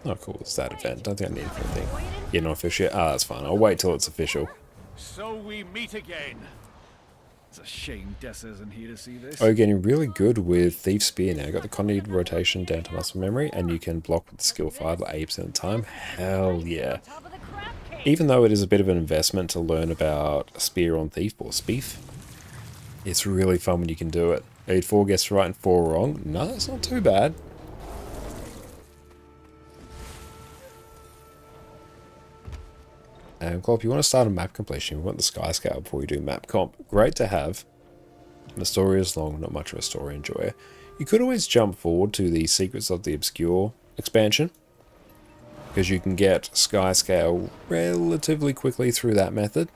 Oh, cool. It's that event. Don't think I need anything. Yeah, not official. Ah, that's fine. I'll wait till it's official. So we meet again. It's a shame Des isn't here to see this. Oh, getting really good with Thief Spear now. Got the continued rotation down to muscle memory, and you can block with the skill 5 like 80% of the time. Hell yeah. Even though it is a bit of an investment to learn about Spear on Thief or Spief, it's really fun when you can do it. 84 gets right and 4 wrong. No, it's not too bad. And Klopp, you want to start a map completion, you want the sky scale before you do map comp. Great to have. The story is long, not much of a story enjoyer. You could always jump forward to the Secrets of the Obscure expansion, because you can get sky scale relatively quickly through that method.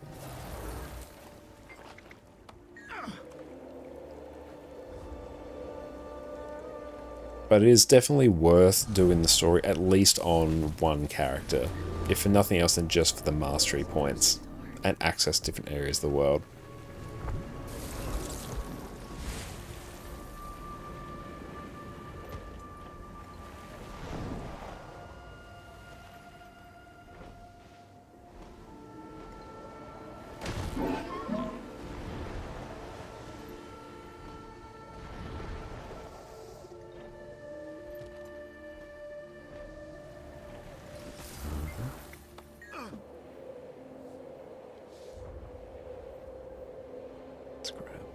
But it is definitely worth doing the story at least on one character, if for nothing else than just for the mastery points and access to different areas of the world.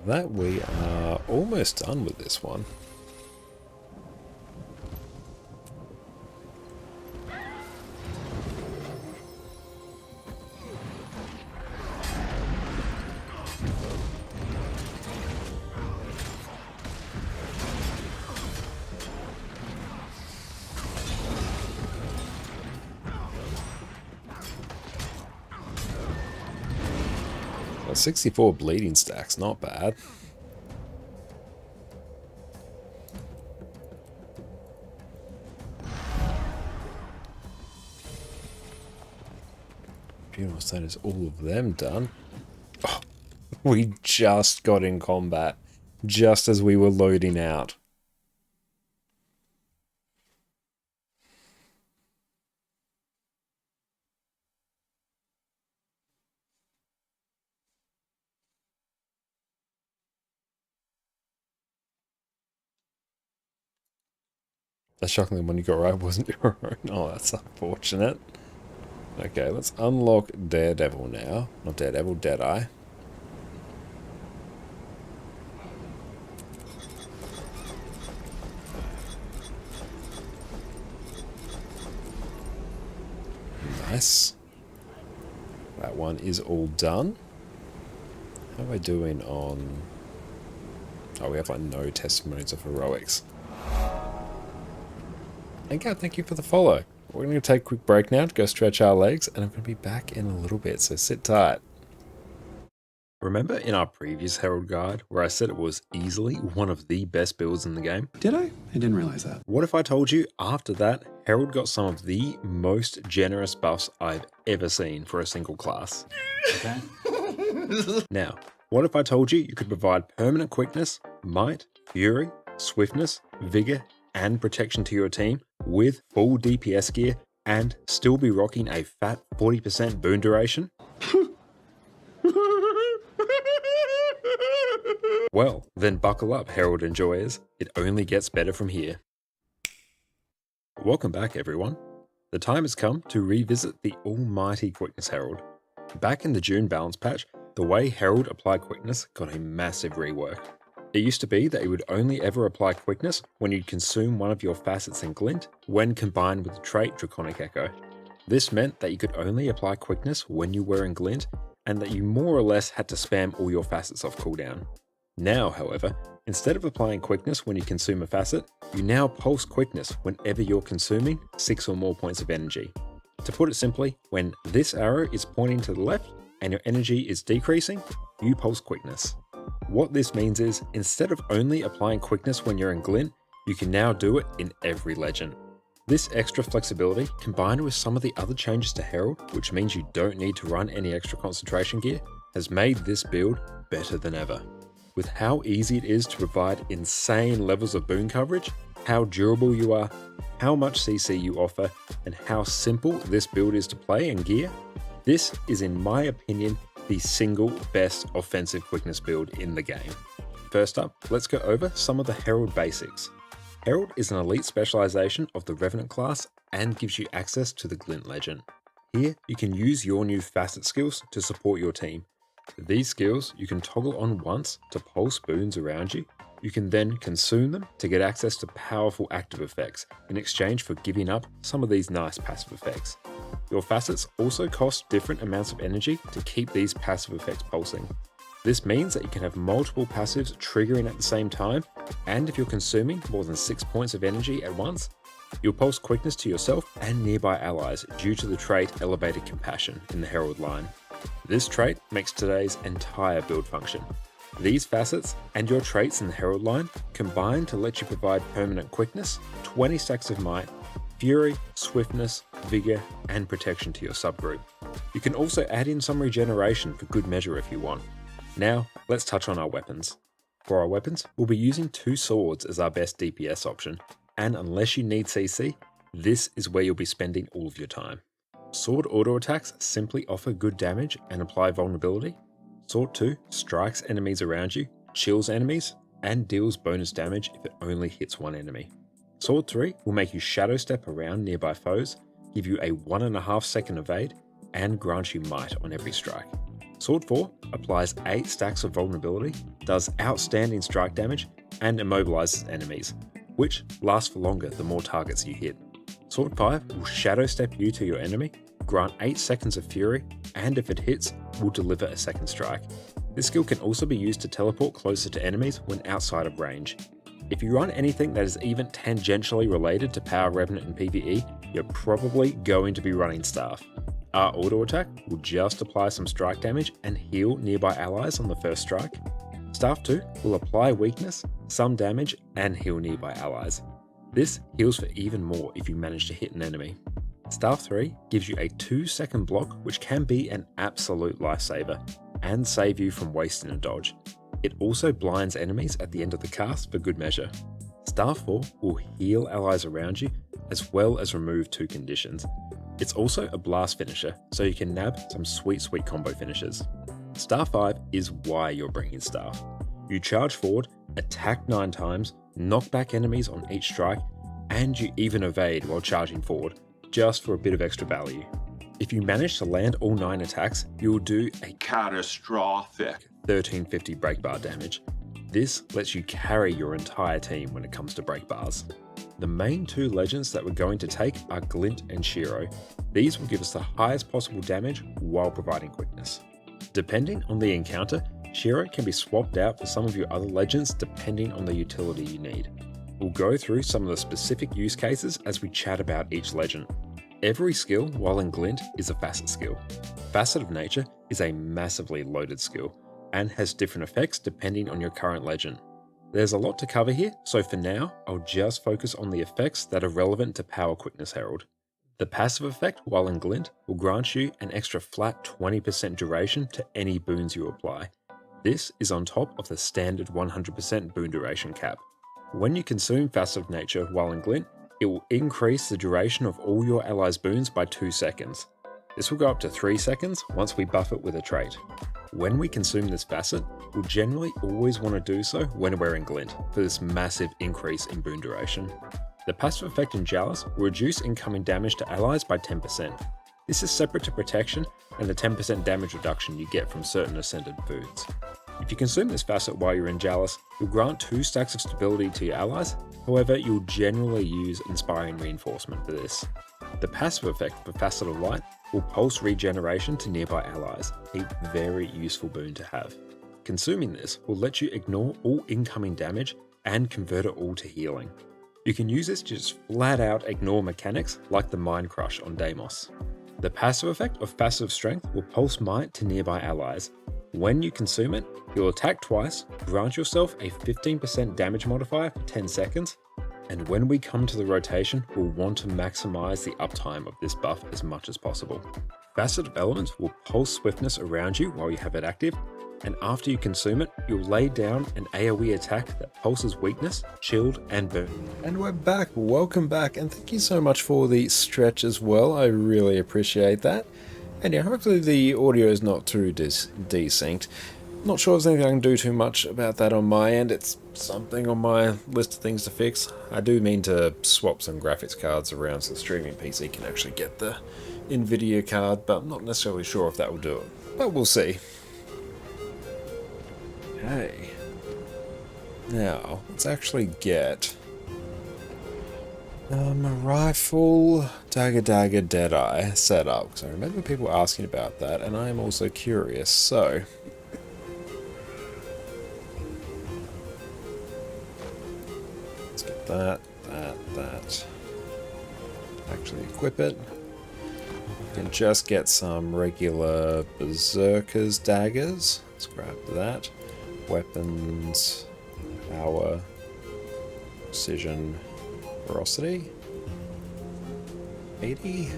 That we are almost done with this one. Well, 64 bleeding stacks, not bad. Almost that is all of them done. Oh, we just got in combat, just as we were loading out. That's shockingly when you got right, wasn't your own. Oh, that's unfortunate. Okay, let's unlock Daredevil now. Not Daredevil, Deadeye. Nice. That one is all done. How are we doing on... Oh, we have like no testimonies of heroics. And God, thank you for the follow. We're going to take a quick break now to go stretch our legs, and I'm going to be back in a little bit, so sit tight. Remember in our previous Herald guide where I said it was easily one of the best builds in the game? Did I? I didn't realize that. What if I told you after that, Herald got some of the most generous buffs I've ever seen for a single class? Okay. Now, what if I told you you could provide permanent quickness, might, fury, swiftness, vigor, and protection to your team with full DPS gear and still be rocking a fat 40% boon duration? Well, then buckle up, Herald enjoyers. It only gets better from here. Welcome back, everyone. The time has come to revisit the almighty Quickness Herald. Back in the June balance patch, the way Herald applied quickness got a massive rework. It used to be that it would only ever apply quickness when you'd consume one of your facets in Glint when combined with the trait Draconic Echo. This meant that you could only apply quickness when you were in Glint and that you more or less had to spam all your facets off cooldown. Now, however, instead of applying quickness when you consume a facet, you now pulse quickness whenever you're consuming 6 or more points of energy. To put it simply, when this arrow is pointing to the left and your energy is decreasing, you pulse quickness. What this means is, instead of only applying quickness when you're in Glint, you can now do it in every legend. This extra flexibility, combined with some of the other changes to Herald, which means you don't need to run any extra concentration gear, has made this build better than ever. With how easy it is to provide insane levels of boon coverage, how durable you are, how much CC you offer, and how simple this build is to play and gear, this is, in my opinion, the single best offensive quickness build in the game. First up, let's go over some of the Herald basics. Herald is an elite specialization of the Revenant class and gives you access to the Glint legend. Here, you can use your new facet skills to support your team. These skills you can toggle on once to pulse boons around you. You can then consume them to get access to powerful active effects in exchange for giving up some of these nice passive effects. Your facets also cost different amounts of energy to keep these passive effects pulsing. This means that you can have multiple passives triggering at the same time, and if you're consuming more than 6 points of energy at once, you'll pulse quickness to yourself and nearby allies due to the trait Elevated Compassion in the Herald line. This trait makes today's entire build function. These facets and your traits in the Herald line combine to let you provide permanent quickness, 20 stacks of might, fury, swiftness, vigor, and protection to your subgroup. You can also add in some regeneration for good measure if you want. Now, let's touch on our weapons. For our weapons, we'll be using 2 swords as our best DPS option, and unless you need CC, this is where you'll be spending all of your time. Sword auto attacks simply offer good damage and apply vulnerability. Sword 2 strikes enemies around you, chills enemies, and deals bonus damage if it only hits one enemy. Sword 3 will make you shadow step around nearby foes, give you a 1.5 second evade, and grant you might on every strike. Sword 4 applies 8 stacks of vulnerability, does outstanding strike damage, and immobilizes enemies, which lasts for longer the more targets you hit. Sword 5 will shadow step you to your enemy, grant 8 seconds of fury, and if it hits, will deliver a second strike. This skill can also be used to teleport closer to enemies when outside of range. If you run anything that is even tangentially related to Power Revenant and PvE, you're probably going to be running Staff. Our auto attack will just apply some strike damage and heal nearby allies on the first strike. Staff 2 will apply weakness, some damage, and heal nearby allies. This heals for even more if you manage to hit an enemy. Staff 3 gives you a 2-second block, which can be an absolute lifesaver and save you from wasting a dodge. It also blinds enemies at the end of the cast for good measure. Staff 4 will heal allies around you as well as remove 2 conditions. It's also a blast finisher, so you can nab some sweet combo finishes. Staff 5 is why you're bringing Staff. You charge forward, attack 9 times, knock back enemies on each strike, and you even evade while charging forward, just for a bit of extra value. If you manage to land all 9 attacks, you'll do a catastrophic 1350 break bar damage. This lets you carry your entire team when it comes to break bars. The main 2 legends that we're going to take are Glint and Shiro. These will give us the highest possible damage while providing quickness. Depending on the encounter, Shiro can be swapped out for some of your other legends depending on the utility you need. We'll go through some of the specific use cases as we chat about each legend. Every skill while in Glint is a facet skill. Facet of Nature is a massively loaded skill and has different effects depending on your current legend. There's a lot to cover here, so for now, I'll just focus on the effects that are relevant to Power Quickness Herald. The passive effect while in Glint will grant you an extra flat 20% duration to any boons you apply. This is on top of the standard 100% boon duration cap. When you consume Facet of Nature while in Glint, it will increase the duration of all your allies' boons by 2 seconds. This will go up to 3 seconds once we buff it with a trait. When we consume this facet, we'll generally always want to do so when we're in Glint for this massive increase in boon duration. The passive effect in Jealous will reduce incoming damage to allies by 10%. This is separate to protection and the 10% damage reduction you get from certain ascended foods. If you consume this facet while you're in Jealous, you'll grant 2 stacks of stability to your allies, however you'll generally use Inspiring Reinforcement for this. The passive effect for Facet of Light will pulse regeneration to nearby allies, a very useful boon to have. Consuming this will let you ignore all incoming damage and convert it all to healing. You can use this to just flat out ignore mechanics like the Mind Crush on Deimos. The passive effect of Passive Strength will pulse might to nearby allies. When you consume it, you'll attack twice, grant yourself a 15% damage modifier for 10 seconds, and when we come to the rotation, we'll want to maximize the uptime of this buff as much as possible. Facet of Elements will pulse swiftness around you while you have it active, and after you consume it, you'll lay down an AoE attack that pulses weakness, chilled, and burn. And we're back, welcome back, and thank you so much for the stretch as well, I really appreciate that. And yeah, hopefully the audio is not too desynced. Not sure if there's anything I can do too much about that on my end. It's something on my list of things to fix. I do mean to swap some graphics cards around so the streaming PC can actually get the NVIDIA card, but I'm not necessarily sure if that will do it. But we'll see. Okay. Now, let's actually get a rifle, dagger, Deadeye set up. Because I remember people asking about that, and I am also curious, so let's get that. Actually equip it. We can just get some regular Berserker's daggers. Let's grab that. Weapons, power, precision, ferocity. 80?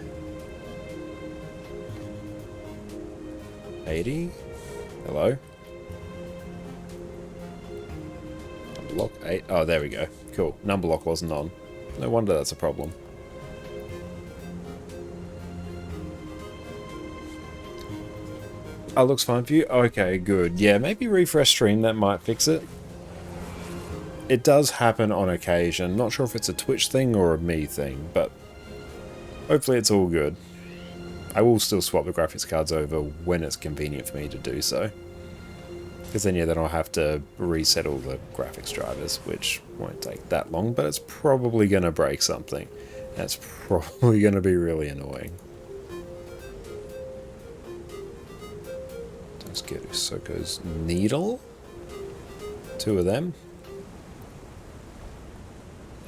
80? Hello? Number lock 8. Oh, there we go. Cool. Number lock wasn't on. No wonder that's a problem. Oh, looks fine for you? Okay, good. Yeah, maybe refresh stream, that might fix it. It does happen on occasion. Not sure if it's a Twitch thing or a me thing, but hopefully it's all good. I will still swap the graphics cards over when it's convenient for me to do so. Because then, yeah, then I'll have to reset all the graphics drivers, which won't take that long, but it's probably going to break something. That's probably going to be really annoying. Let's get Usoko's needle. 2 of them.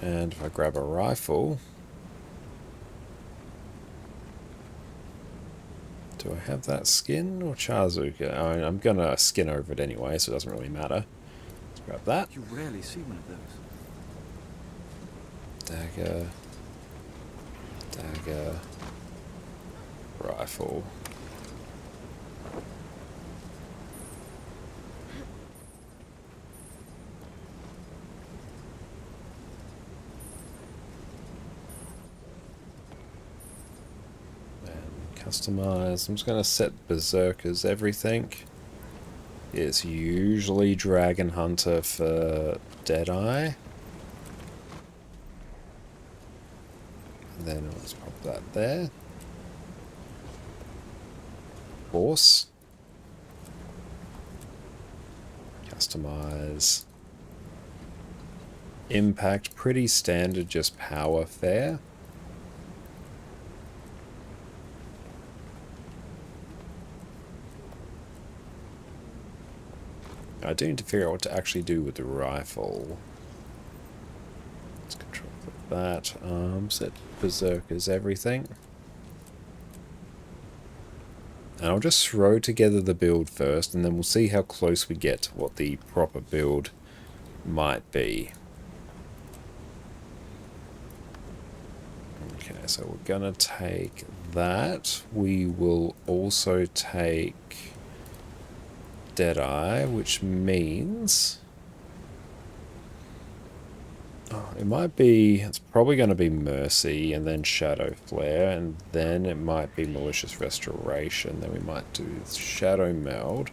And if I grab a rifle... Do I have that skin or Chazuka? I mean, I'm gonna skin over it anyway, so it doesn't really matter. Let's grab that. You rarely see one of those. Dagger. Dagger. Rifle. Customize. I'm just going to set Berserkers everything. It's usually Dragon Hunter for Deadeye. And then let's pop that there. Force. Customize. Impact. Pretty standard, just power fair. I do need to figure out what to actually do with the rifle. Let's control that. Set Berserkers everything. And I'll just throw together the build first, and then we'll see how close we get to what the proper build might be. Okay, so we're gonna take that. We will also take Deadeye, which means... Oh, it might be... It's probably going to be Mercy, and then Shadow Flare, and then it might be Malicious Restoration. Then we might do Shadow Meld.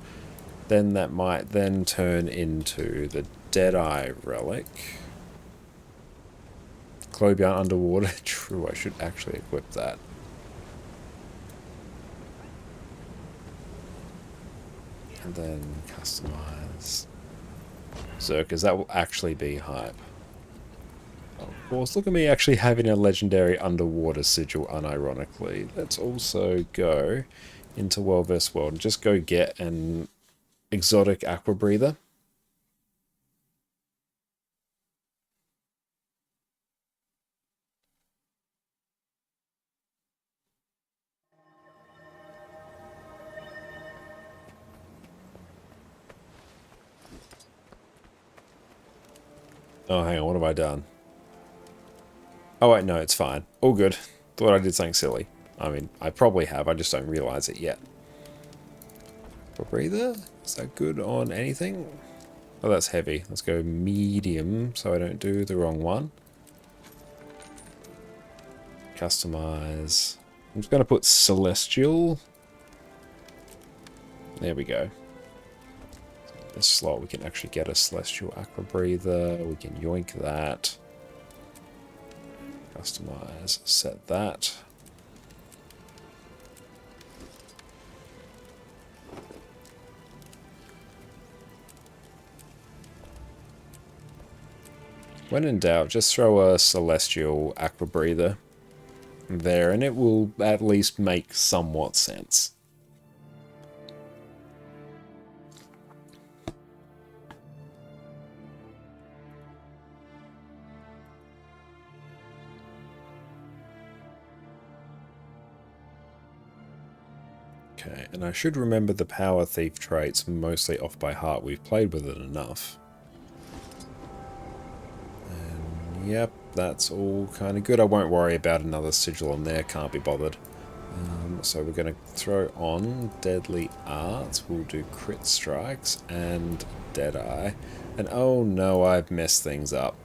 Then that might then turn into the Deadeye Relic. Clobion Underwater. True, I should actually equip that. And then customize Berserkers. That will actually be hype. Of course, look at me actually having a legendary underwater sigil unironically. Let's also go into World vs. World and just go get an exotic aqua breather. Oh, hang on, what have I done? Oh, wait, no, it's fine. All good. Thought I did something silly. I mean, I probably have, I just don't realize it yet. For breather? Is that good on anything? Oh, that's heavy. Let's go medium so I don't do the wrong one. Customize. I'm just going to put Celestial. There we go. This slot we can actually get a Celestial Aqua Breather. We can yoink that. Customize, set that. When in doubt, just throw a Celestial Aqua Breather there and it will at least make somewhat sense. Okay, and I should remember the power thief traits mostly off by heart. We've played with it enough. And yep, that's all kind of good. I won't worry about another sigil on there, can't be bothered. So we're going to throw on Deadly Arts. We'll do crit strikes and Deadeye. And oh no, I've messed things up.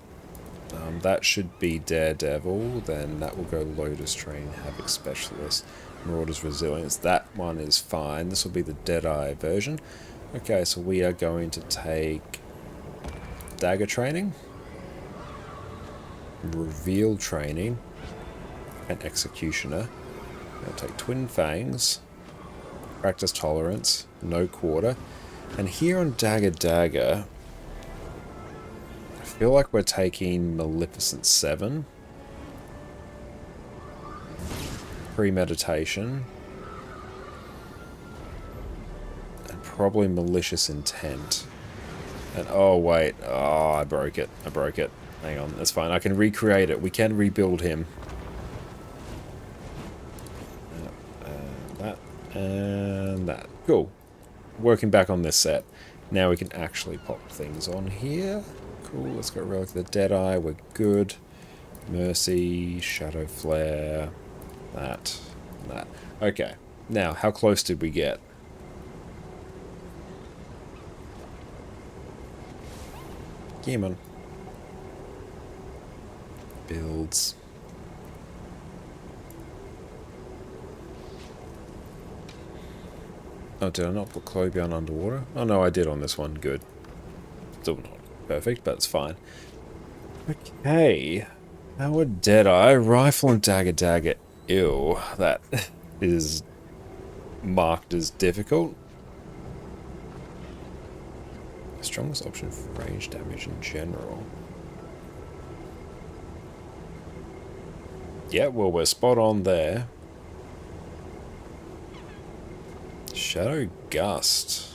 That should be Daredevil, then that will go Lotus Train, Havoc Specialist, Marauder's Resilience. That one is fine. This will be the Deadeye version. Okay, so we are going to take Dagger Training, Reveal Training, and Executioner. I'll take Twin Fangs, Practice Tolerance, No Quarter, and here on Dagger, I feel like we're taking Maleficent 7, Premeditation, and probably Malicious Intent. And oh wait, oh I broke it. Hang on, that's fine. I can recreate it. We can rebuild him. That and that. Cool. Working back on this set. Now we can actually pop things on here. Cool, let's go Relic of the Deadeye. We're good. Mercy, Shadow Flare, that. Okay, now how close did we get? Come on. Builds. Oh, did I not put Clobion underwater? Oh no, I did on this one. Good. Still not perfect, but it's fine. Okay. Our Deadeye, Rifle and Dagger. Ew, that is marked as difficult. Strongest option for range damage in general. Yeah, well, we're spot on there. Shadow Gust.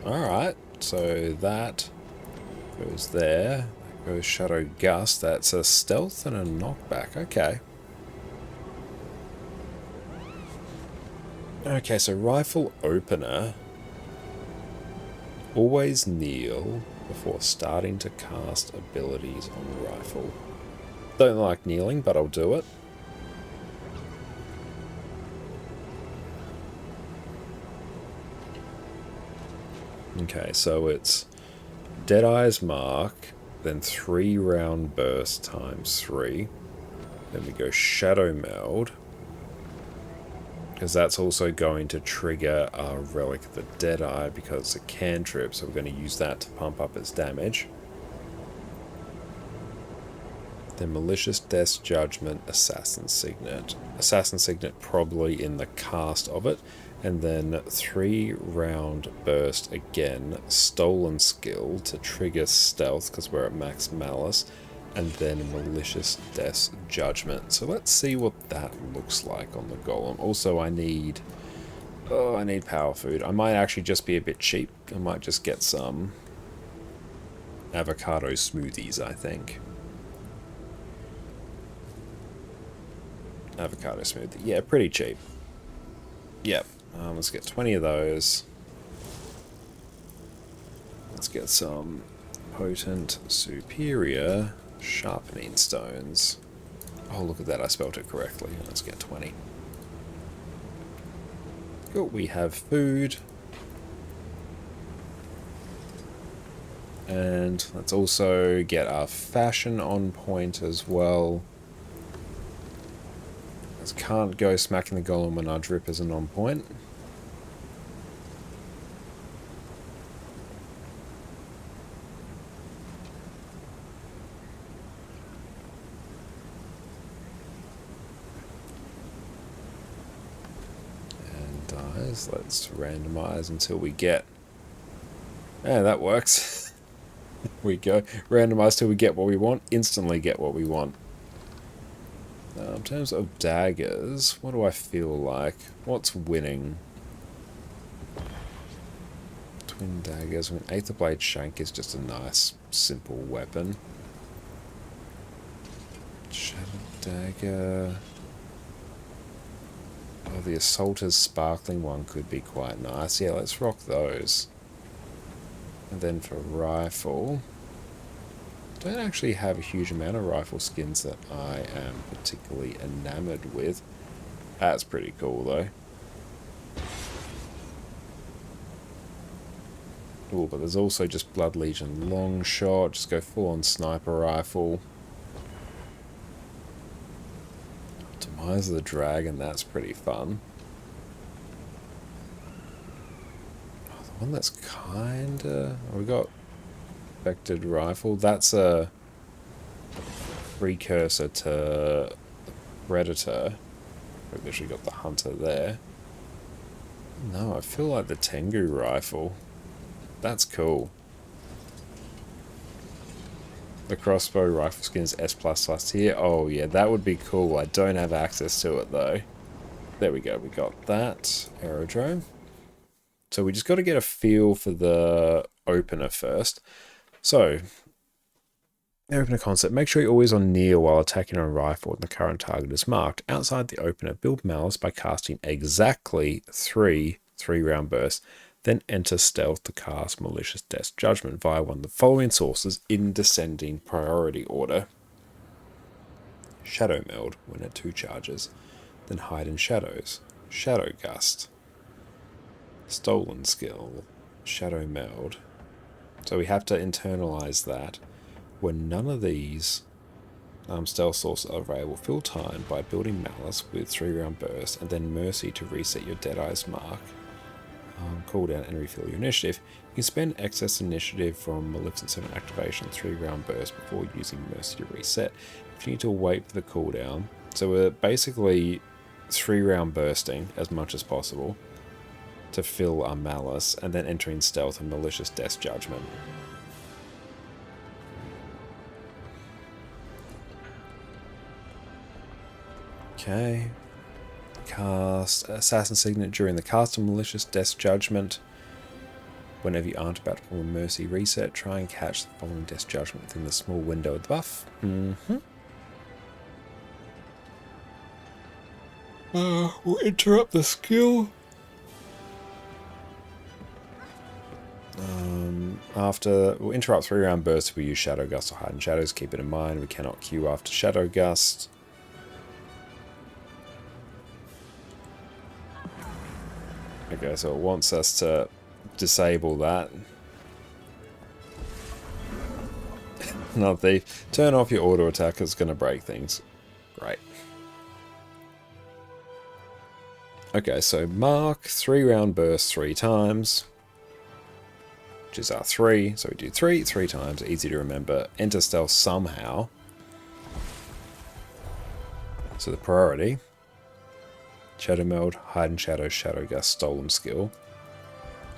Alright, so that goes there. That goes Shadow Gust. That's a stealth and a knockback. Okay. Okay, so Rifle Opener. Always kneel before starting to cast abilities on the rifle. Don't like kneeling, but I'll do it. Okay, so it's Deadeye's Mark, then 3 round burst times 3. Then we go Shadow Meld, because that's also going to trigger our Relic of the Deadeye because it's a cantrip, so we're going to use that to pump up its damage. Then Malicious Death's Judgment, Assassin Signet. Assassin Signet probably in the cast of it. And then 3 round burst again, Stolen Skill to trigger stealth because we're at max malice. And then Malicious Death's Judgment. So let's see what that looks like on the Golem. Also, I need power food. I might actually just be a bit cheap. I might just get some avocado smoothies, I think. Avocado smoothie. Yeah, pretty cheap. Yep. Let's get 20 of those. Let's get some Potent Superior Sharpening Stones. Oh, look at that. I spelled it correctly. Let's get 20. Cool. We have food. And let's also get our fashion on point as well. Can't go smacking the golem when our drip isn't on point. And dies. Let's randomize until we get... Yeah, that works. We go. Randomize till we get what we want. Instantly get what we want. In terms of daggers, what do I feel like? What's winning? Twin daggers. I mean, Aether Blade Shank is just a nice, simple weapon. Shadow Dagger. Oh, the Assaulter's sparkling one could be quite nice. Yeah, let's rock those. And then for rifle, don't actually have a huge amount of rifle skins that I am particularly enamored with. That's pretty cool though. Oh, but there's also just Blood Legion long shot. Just go full on sniper rifle. Demise of the Dragon, that's pretty fun. Oh, the one that's kinda... we got Vectored Rifle. That's a precursor to Predator. We've literally got the Hunter there. No, I feel like the Tengu Rifle. That's cool. The crossbow rifle skin is S++ here. Oh yeah, that would be cool. I don't have access to it though. There we go, we got that. Aerodrome. So we just got to get a feel for the opener first. So, opener concept. Make sure you're always on near while attacking on a rifle and the current target is marked. Outside the opener, build malice by casting exactly 3 3-round bursts. Then enter stealth to cast Malicious Death's Judgment via one of the following sources in descending priority order. Shadow Meld when at 2 charges. Then Hide in Shadows. Shadow Gust. Stolen Skill. Shadow Meld. So we have to internalize that. When none of these stealth sources are available, fill time by building Malice with 3-round bursts and then Mercy to reset your Deadeye's mark. Cooldown and refill your initiative. You can spend excess initiative from Maleficent 7 activation 3-round burst before using Mercy to reset. If you need to wait for the cooldown, so we're basically 3-round bursting as much as possible to fill our Malice, and then entering stealth and Malicious Death's Judgment. Okay. Cast Assassin Signet during the cast of Malicious Death's Judgment. Whenever you aren't about to pull a Mercy reset, try and catch the following Death's Judgment within the small window of the buff. We'll interrupt the skill. We'll interrupt 3-round bursts if we use Shadow Gust or Hardened Shadows. Keep it in mind, we cannot queue after Shadow Gust. Okay, so it wants us to disable that. Another thief. Turn off your auto attack, it's going to break things. Great. Okay, so mark 3-round burst 3 times. Which is our 3. So we do 3 times. Easy to remember. Enter stealth somehow. So the priority. Shadow Meld, Hide in Shadows, Shadow Gust, Stolen Skill.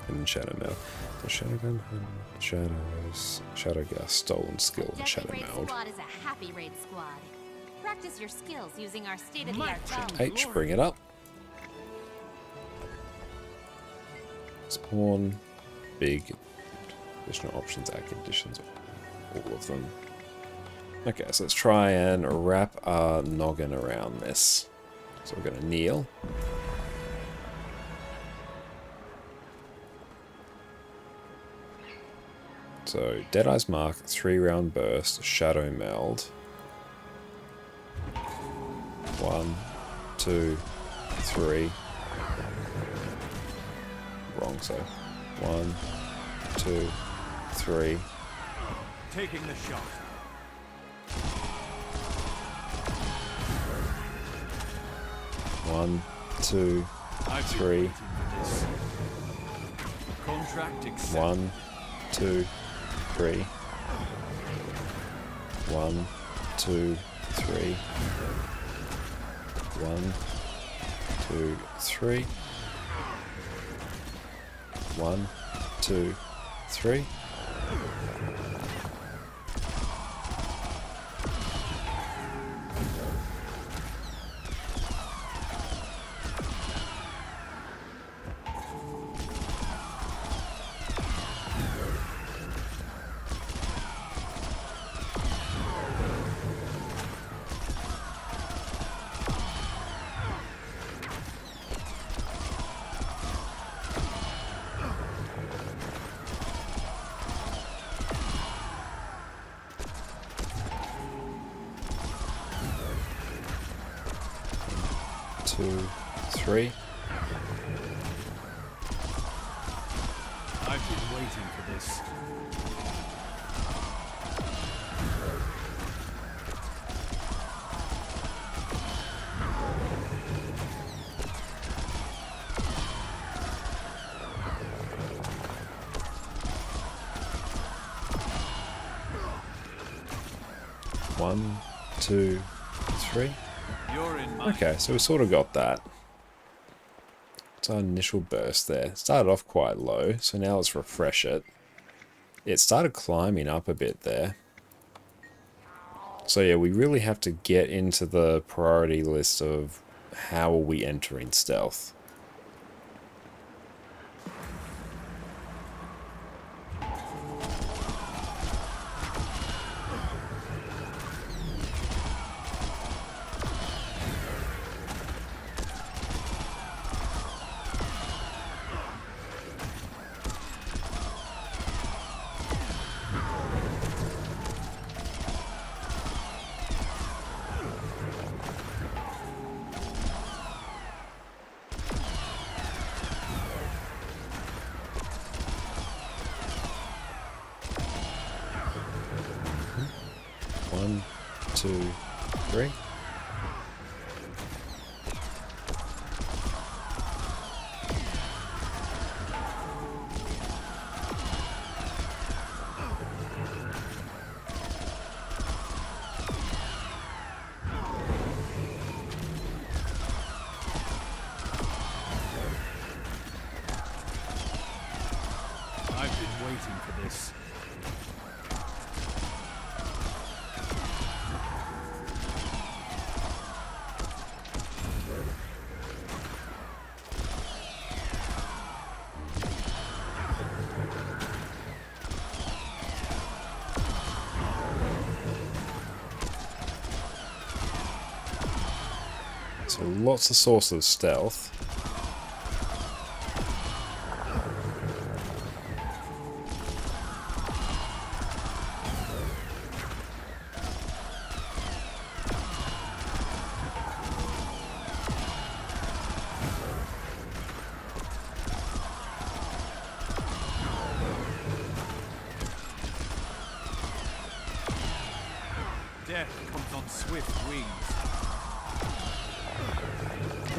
And then Shadow Meld. So Shadow Gun, Shadows, Shadow Gust, Stolen Skill, and Shadow Meld. Squad is a happy raid squad. Practice your skills using our state-of-the-art H, bring it up. Spawn, big, additional options, add conditions, all of them. Okay, so let's try and wrap our noggin around this. So we're going to kneel. So Deadeye's Mark, 3-round burst, Shadow Meld. 1, 2, 3. Wrong, so 1, 2, 3. Taking the shot. One, 2, 3. Contract accepted. 1, 2, 3. 1, 2, 3. 1, 2, 3. 1, 2, 3. 2, 3. I've been waiting for this. One, 2, 3. You're in my... Okay, so we sort of got that. It's our initial burst there. It started off quite low, so now let's refresh it. It started climbing up a bit there. So yeah, we really have to get into the priority list of how are we entering stealth. One, 2, 3. I've been waiting for this. So lots of sources of stealth. Death comes on swift wings.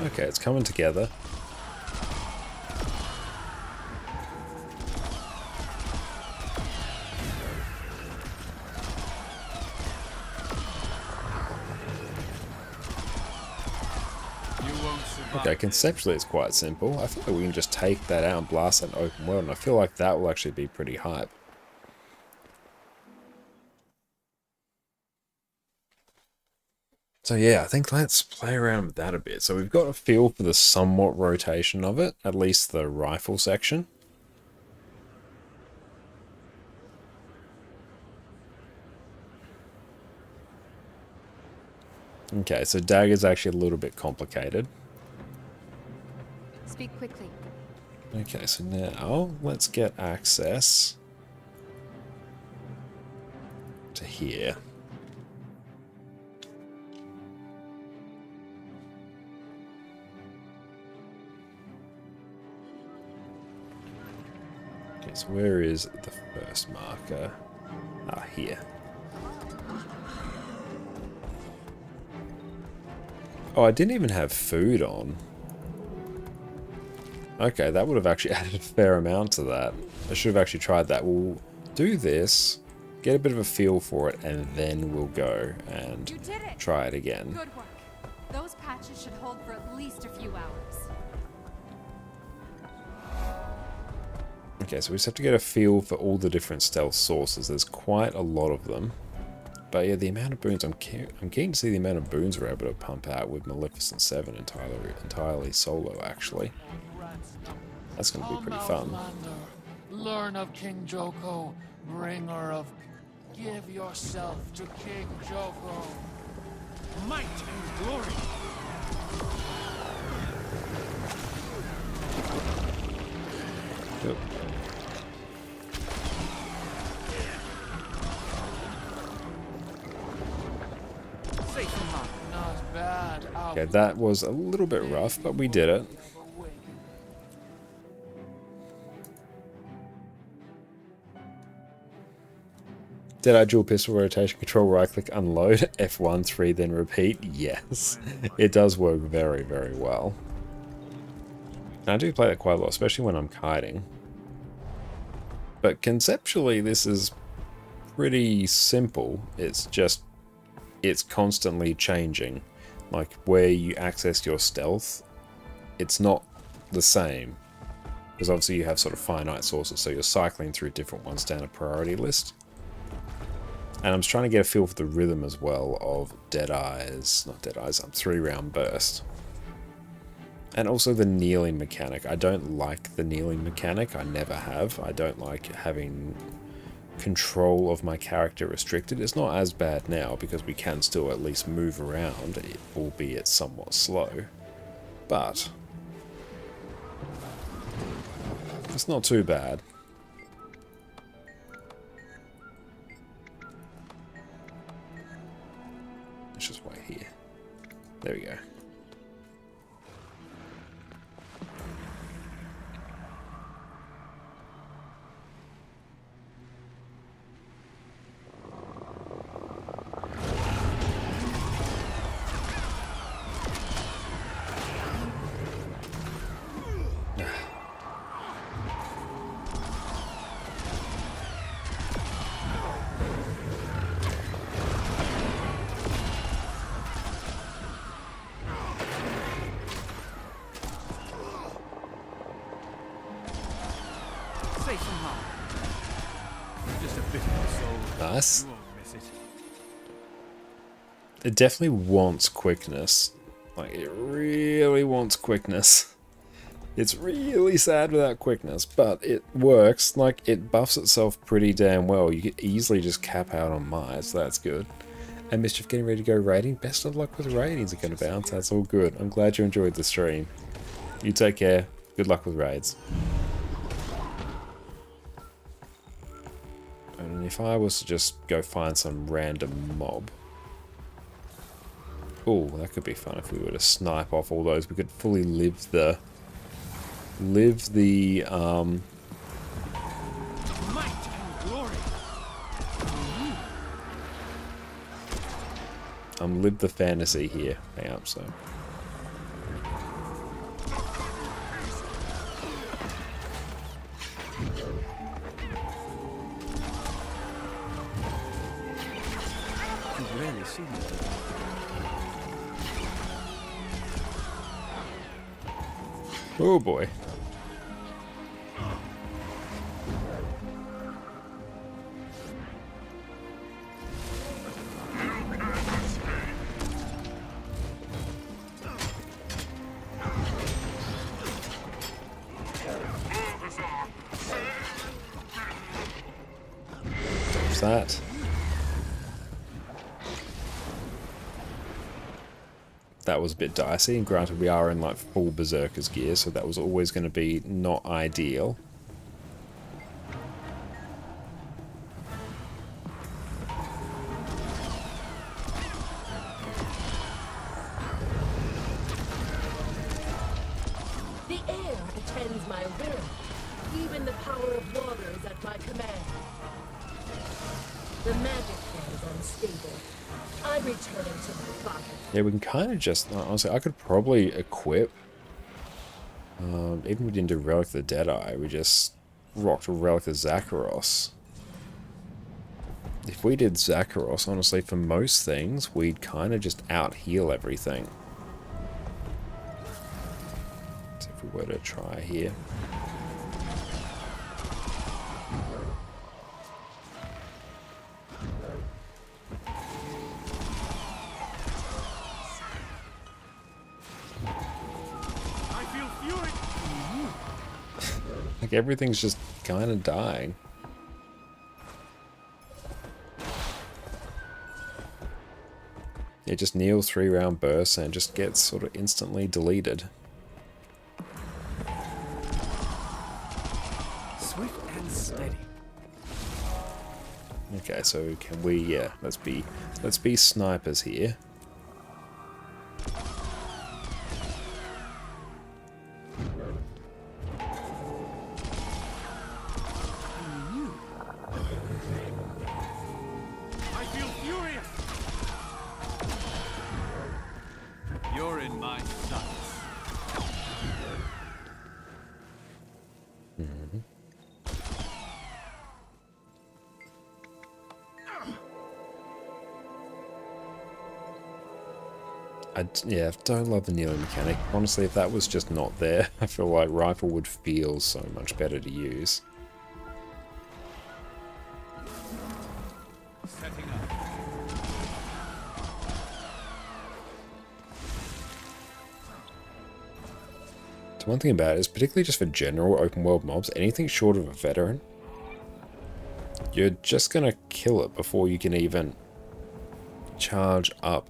Okay, it's coming together. Okay, conceptually it's quite simple. I feel like we can just take that out and blast an open world, and I feel like that will actually be pretty hype. So yeah, I think let's play around with that a bit. So we've got a feel for the somewhat rotation of it, at least the rifle section. Okay, so dagger's actually a little bit complicated. Speak quickly. Okay, so now let's get access to here. Okay, so where is the first marker? Ah, here. Oh, I didn't even have food on. Okay, that would have actually added a fair amount to that. I should have actually tried that. We'll do this, get a bit of a feel for it, and then we'll go and try it again. Good work. Those patches should hold for at least a few hours. Okay, so we just have to get a feel for all the different stealth sources. There's quite a lot of them. But yeah, the amount of boons, I'm keen to see the amount of boons we're able to pump out with Maleficent 7 entirely solo, actually. That's going to be pretty fun. Learn of King Joko, bringer of... Give yourself to King Joko. Might and glory. Yep. Safe Not bad. Okay, that was a little bit rough, but we did it. Deadeye dual pistol rotation, control right click, unload, F1, 3, then repeat. Yes, it does work very, very well. And I do play that quite a lot, especially when I'm kiting. But conceptually, this is pretty simple. It's just, it's constantly changing. Like where you access your stealth, it's not the same. Because obviously you have sort of finite sources, so you're cycling through different ones down a priority list. And I'm just trying to get a feel for the rhythm as well of Deadeye's, not Deadeye's, 3-round burst. And also the kneeling mechanic. I don't like the kneeling mechanic, I never have. I don't like having control of my character restricted. It's not as bad now because we can still at least move around, albeit somewhat slow. But it's not too bad. Let's just wait here. There we go. Nice. It definitely wants quickness. Like, it really wants quickness. It's really sad without quickness, but it works. Like, it buffs itself pretty damn well. You could easily just cap out on Maya, so that's good. And Mischief getting ready to go raiding. Best of luck with ratings are going to bounce. That's all good. I'm glad you enjoyed the stream. You take care. Good luck with raids. And if I was to just go find some random mob. Oh, that could be fun if we were to snipe off all those. We could fully live the Might and glory. live the fantasy here. Hang up, so. You've rarely seen it. Oh boy. There's that. That was a bit dicey, and granted we are in like full Berserker's gear, so that was always going to be not ideal. The air attends my will. Even the power of water is at my command. The magic there is unstable. I'm returning to my father. Yeah, we can kind of just, honestly, I could probably equip, even if we didn't do Relic of the Deadeye, we just rocked a Relic of Zakharos. If we did Zakharos, honestly, for most things, we'd kind of just out-heal everything. So if we were to try here. Like, everything's just kind of dying. It just kneels 3-round bursts and just gets sort of instantly deleted. Swift and steady. Okay, so can we, yeah, let's be snipers here. You're in my sights. Yeah, I don't love the kneeling mechanic. Honestly, if that was just not there, I feel like rifle would feel so much better to use. Setting up. So one thing about it is, particularly just for general open world mobs, anything short of a veteran, you're just gonna kill it before you can even charge up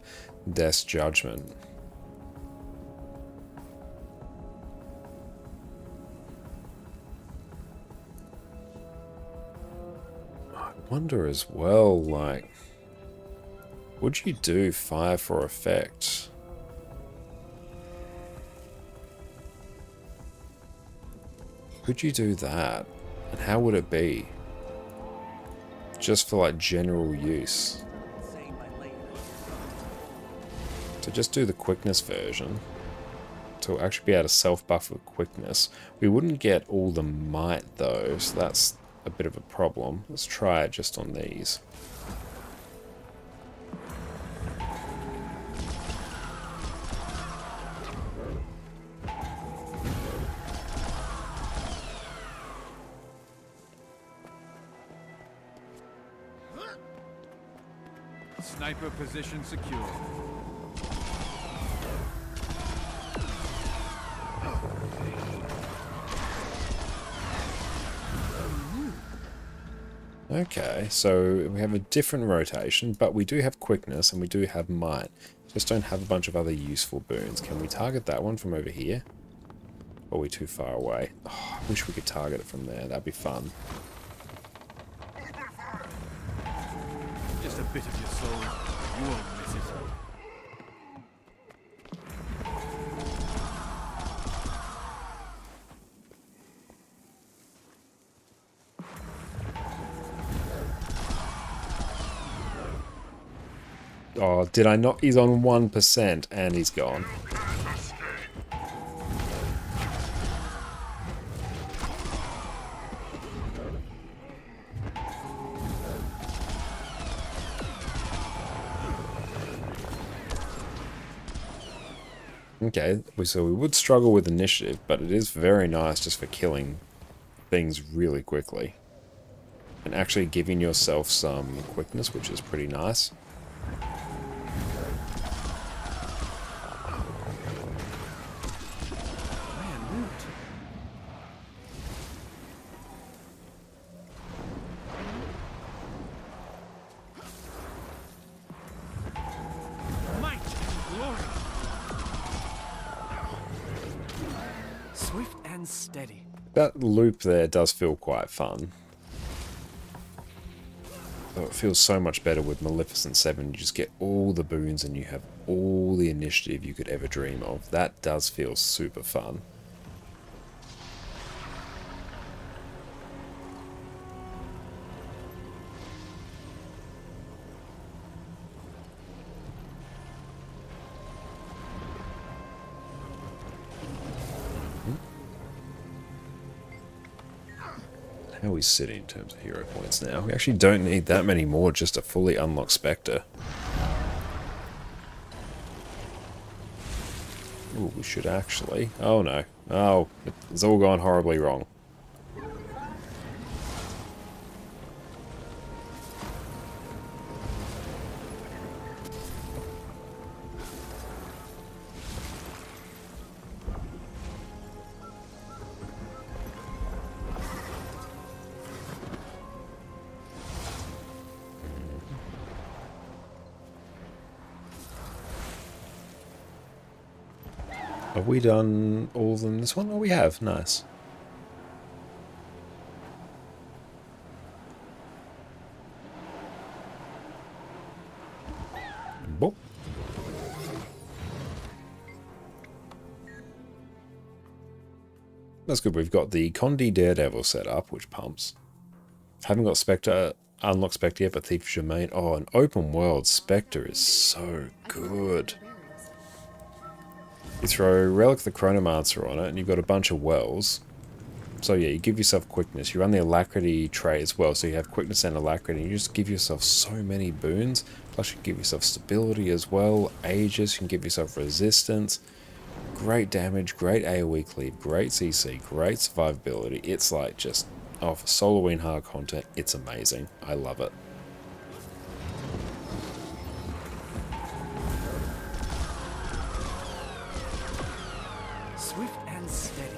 Death's Judgment. I wonder as well, like, would you do fire for effect? Could you do that? And how would it be? Just for like general use. So just do the quickness version. To actually be able to self-buff with quickness. We wouldn't get all the might though, so that's a bit of a problem. Let's try it just on these. Sniper position secure. Okay, so we have a different rotation, but we do have quickness and we do have might. Just don't have a bunch of other useful boons. Can we target that one from over here? Or are we too far away? Oh, I wish we could target it from there. That'd be fun. Just a bit of your soul. You won't miss it. Oh, did I not? He's on 1% and he's gone. Okay, so we would struggle with initiative, but it is very nice just for killing things really quickly. And actually giving yourself some quickness, which is pretty nice. Might and glory. Swift and steady. That loop there does feel quite fun. Oh, it feels so much better with Maleficent 7. You just get all the boons and you have all the initiative you could ever dream of. That does feel super fun. How are we sitting in terms of hero points now? We actually don't need that many more just to fully unlock Spectre. Ooh, we should actually... Oh no. Oh, it's all gone horribly wrong. Have we done all of them in this one? Oh, we have. Nice. Boop. That's good. We've got the Condi Daredevil set up, which pumps. Haven't got Spectre, unlocked Spectre yet, but Thief Germain. Oh, an open world Spectre is so good. You throw Relic the Chronomancer on it, and you've got a bunch of wells. So yeah, you give yourself quickness. You run the alacrity trait as well, so you have quickness and alacrity. You just give yourself so many boons. Plus you can give yourself stability as well, aegis, you can give yourself resistance. Great damage, great AoE cleave, great CC, great survivability. It's like just, oh, for soloing hard content, it's amazing. I love it. Swift and steady.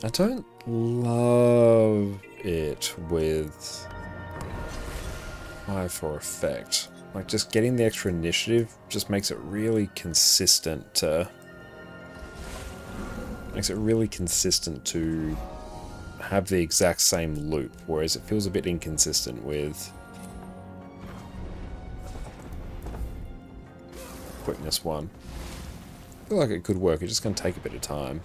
I don't love it with Fire for Effect. Like, just getting the extra initiative just makes it really consistent to... have the exact same loop, whereas it feels a bit inconsistent with Quickness 1. I feel like it could work, it's just going to take a bit of time.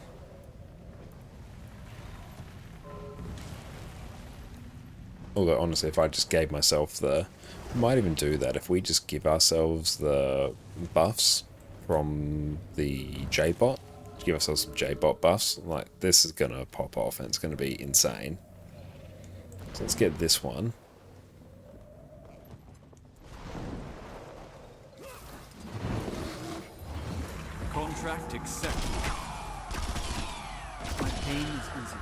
Although, honestly, if I just gave myself the... might even do that. If we just give ourselves the buffs from the J-Bot, give ourselves some J-Bot buffs, like, this is going to pop off and it's going to be insane. So let's get this one. Contract accepted. My pain is easy.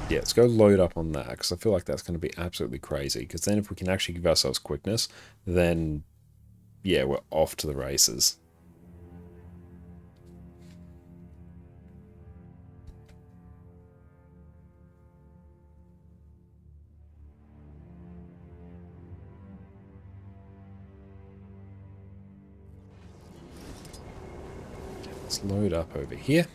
Yeah, let's go load up on that, because I feel like that's going to be absolutely crazy. Because then if we can actually give ourselves quickness, then, yeah, we're off to the races. Let's load up over here.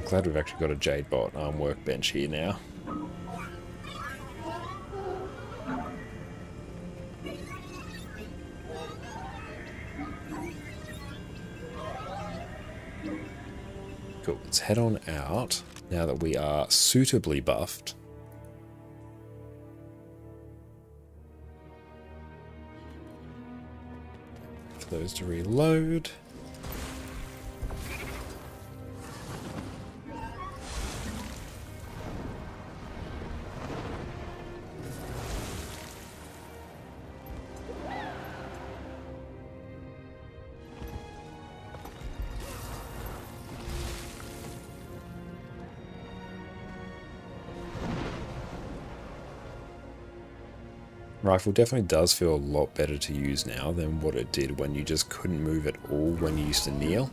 Glad we've actually got a Jade Bot workbench here now. Cool, let's head on out now that we are suitably buffed. For those to reload. Rifle definitely does feel a lot better to use now than what it did when you just couldn't move at all when you used to kneel.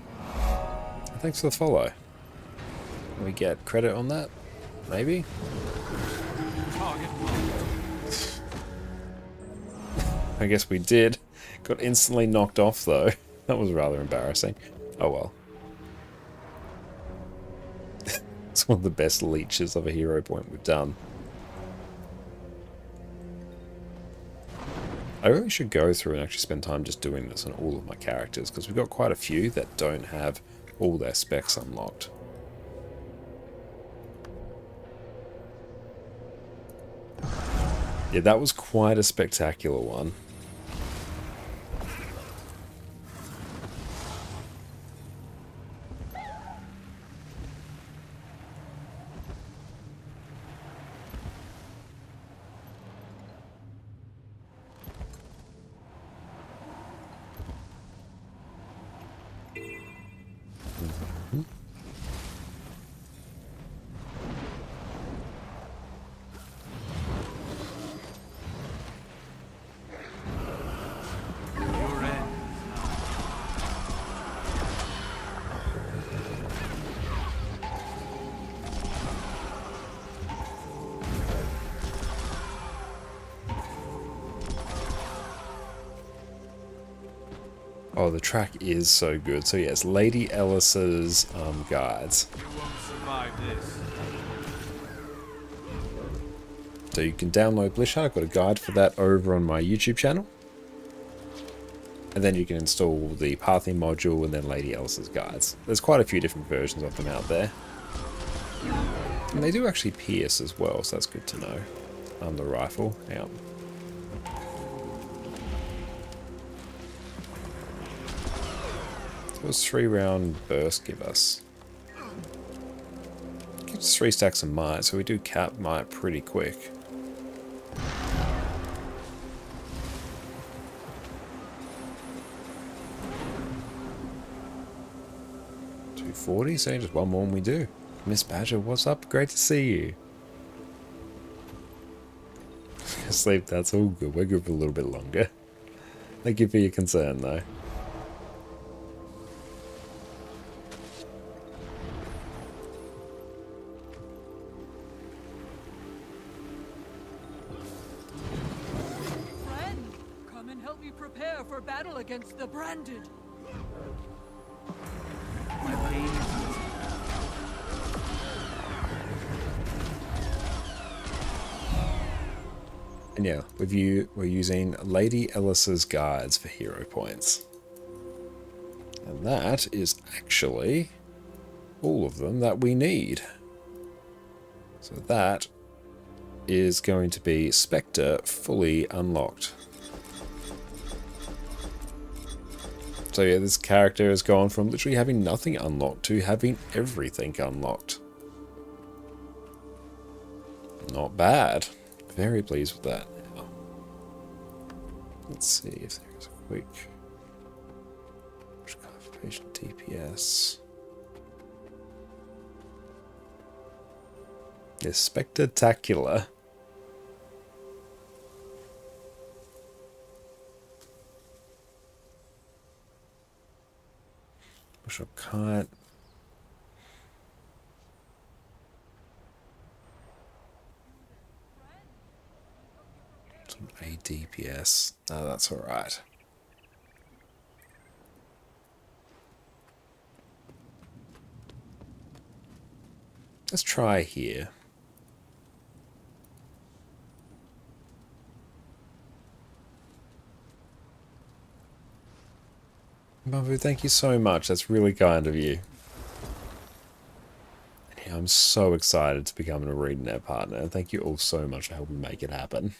Thanks for the follow. Can we get credit on that? Maybe? I guess we did. Got instantly knocked off though. That was rather embarrassing. Oh well. It's one of the best leeches of a hero point we've done. I really should go through and actually spend time just doing this on all of my characters, because we've got quite a few that don't have all their specs unlocked. Yeah, that was quite a spectacular one. Oh, the track is so good. So yes, Lady Ellis's guides. You won't survive this. So you can download Blishart. I've got a guide for that over on my YouTube channel. And then you can install the pathing module and then Lady Ellis's guides. There's quite a few different versions of them out there. And they do actually pierce as well, so that's good to know. On the rifle. Hang on. What does 3-round burst give us? It gives us 3 stacks of might, so we do cap might pretty quick. $240, so just one more than we do. Miss Badger, what's up? Great to see you. Sleep, that's all good. We're good for a little bit longer. Thank you for your concern, though. Friend, come and help me prepare for battle against the branded. My pain is And yeah, we're using Lady Ellis's guides for hero points. And that is actually all of them that we need. So that is going to be Spectre fully unlocked. So yeah, this character has gone from literally having nothing unlocked to having everything unlocked. Not bad. Very pleased with that. Let's see if there's a quick patient DPS. Yes, spectacular. Bushel kite. Some ADPS. No, that's alright. Let's try here. Mavu, thank you so much. That's really kind of you. And yeah, I'm so excited to become an Arenanet partner. Thank you all so much for helping make it happen.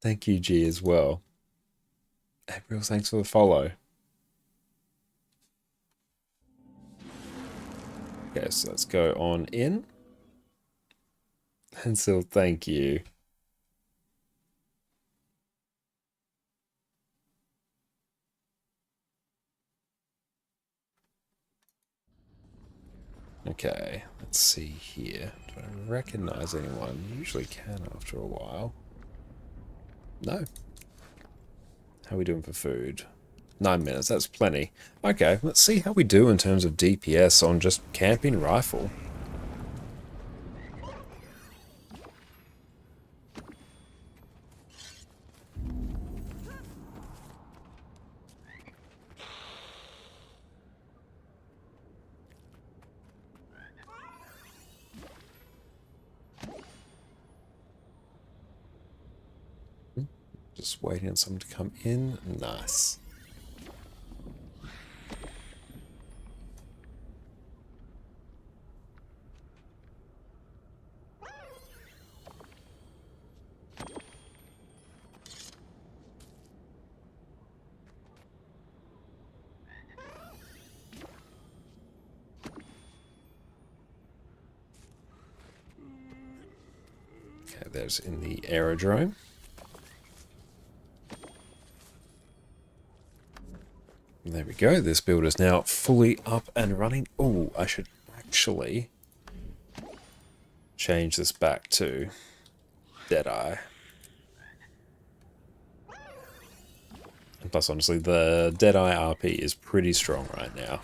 Thank you, G, as well. April, thanks for the follow. Okay, so let's go on in. And still, thank you. Okay, let's see here. Do I recognize anyone? Usually can after a while. No. How are we doing for food? 9 minutes, that's plenty. Okay, let's see how we do in terms of DPS on just camping rifle. Just waiting on someone to come in. Nice. Okay, there's in the aerodrome. There we go. This build is now fully up and running. Oh, I should actually change this back to Deadeye. And plus, honestly, the Deadeye RP is pretty strong right now.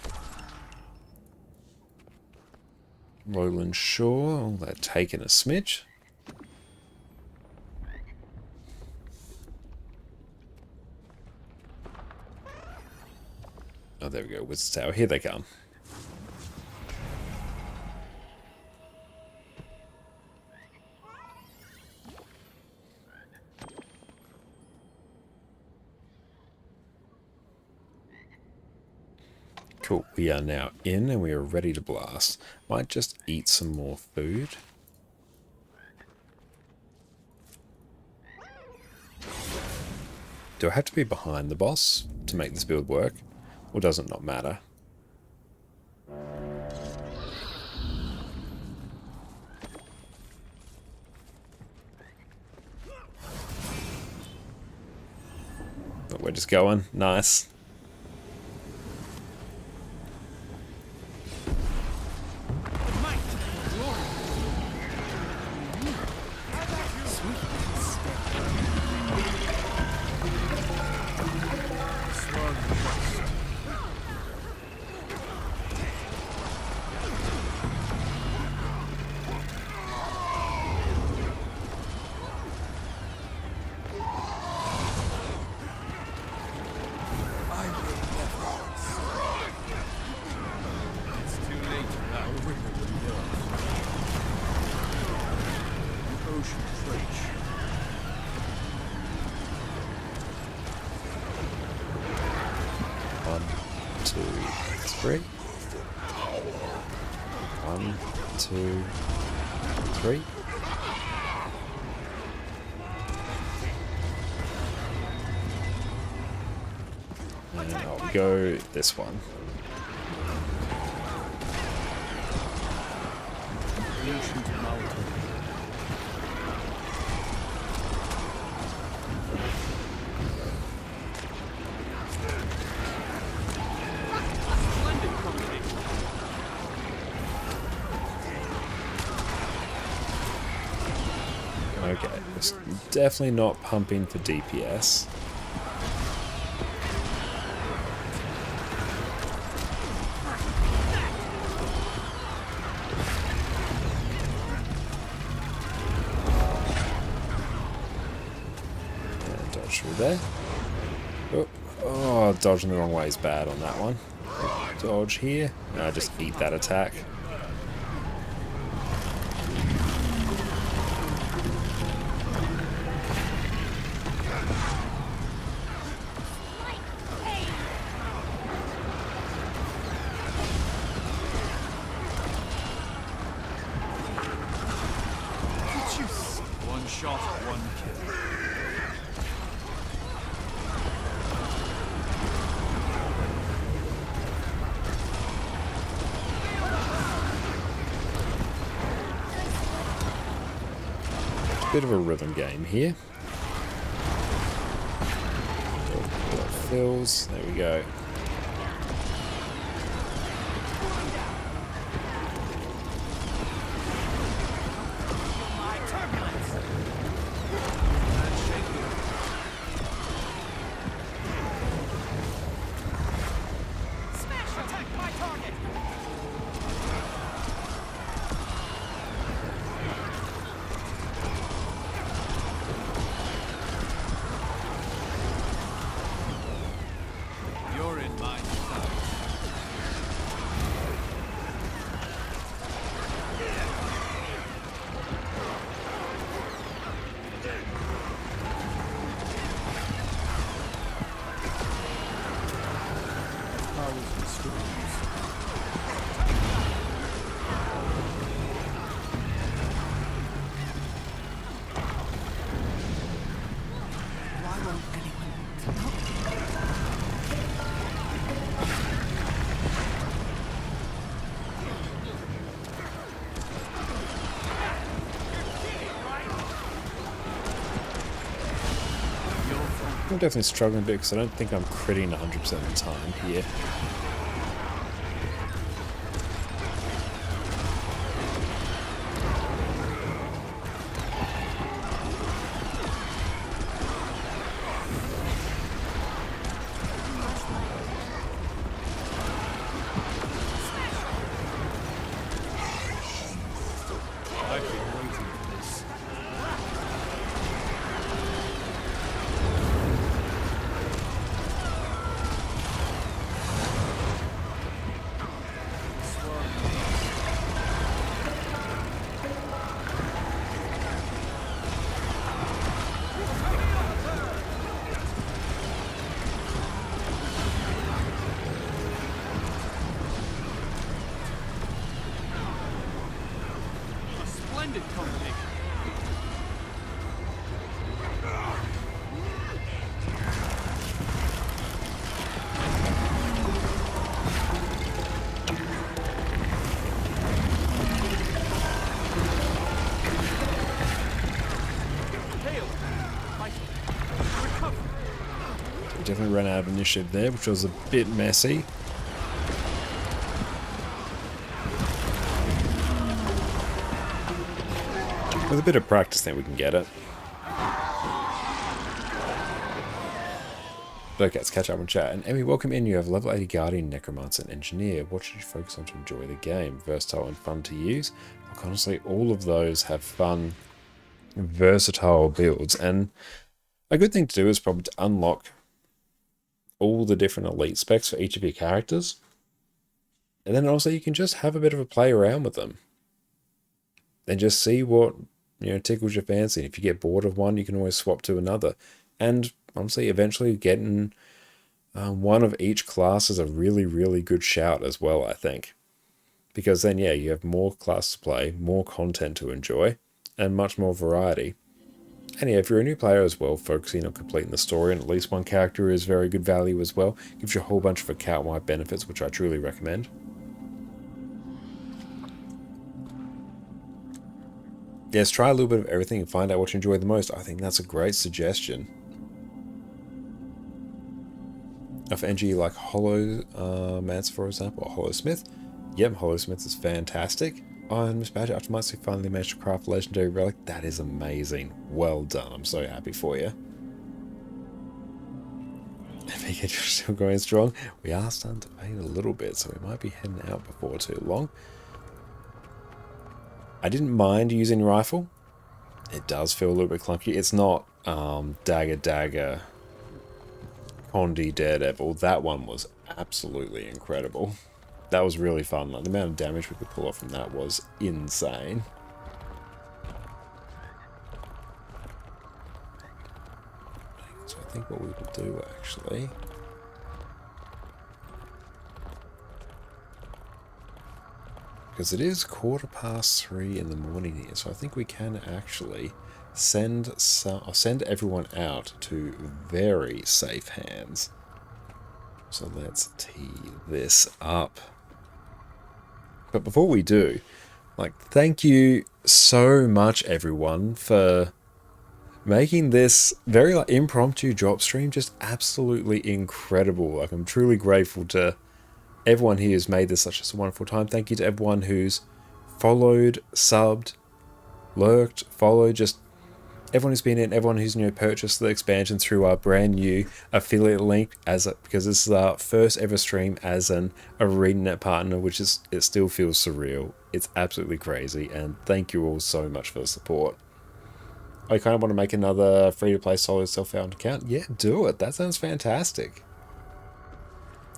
Roland Shaw, oh, they're taking a smidge. Oh, there we go, Wizard's Tower. Here they come. Cool, we are now in and we are ready to blast. Might just eat some more food. Do I have to be behind the boss to make this build work? Or does it not matter? But we're just going. Nice. One, two, three. And I'll go this one. Okay, it's definitely not pumping for DPS. And dodge through there. Oh, dodging the wrong way is bad on that one. Dodge here. Just eat that attack. One shot, one kill. Bit of a rhythm game here. Fills. There we go. You're in my sight. I'm definitely struggling a bit because I don't think I'm critting 100% of the time here. Splendid combination. We definitely ran out of initiative there, which was a bit messy. With a bit of practice, then we can get it. But okay, let's catch up and chat. And Emmy, welcome in. You have level 80 Guardian, Necromancer, and Engineer. What should you focus on to enjoy the game? Versatile and fun to use? Look, honestly, all of those have fun, versatile builds. And a good thing to do is probably to unlock all the different elite specs for each of your characters. And then also you can just have a bit of a play around with them. And just see what, tickles your fancy. If you get bored of one, you can always swap to another. And honestly, eventually getting one of each class is a really, really good shout as well, I think. Because then, yeah, you have more classes to play, more content to enjoy, and much more variety. And yeah, if you're a new player as well, focusing on completing the story and at least one character is very good value as well. Gives you a whole bunch of account-wide benefits, which I truly recommend. Yes, try a little bit of everything and find out what you enjoy the most. I think that's a great suggestion. For NG like Chronomancer, for example, or Hollow-Smith. Yep, Hollow-Smith is fantastic. Oh, and Miss Badger, after months, we finally managed to craft Legendary Relic. That is amazing. Well done. I'm so happy for you. You're still going strong. We are starting to fade a little bit, so we might be heading out before too long. I didn't mind using rifle. It does feel a little bit clunky. It's not Dagger, Condi, Daredevil. That one was absolutely incredible. That was really fun. Like, the amount of damage we could pull off from that was insane. So I think what we will do actually... because it is 3:15 in the morning here, so I think we can actually send everyone out to very safe hands. So let's tee this up. But before we do, thank you so much, everyone, for making this very impromptu drop stream just absolutely incredible. I'm truly grateful to everyone here who's made this such a wonderful time. Thank you to everyone who's followed, subbed, lurked, followed, just everyone who's been in, everyone who's purchased the expansion through our brand new affiliate link, because this is our first ever stream as an Arenanet partner, which it still feels surreal. It's absolutely crazy, and thank you all so much for the support. I kind of want to make another free-to-play solo self-found account. Yeah, do it. That sounds fantastic.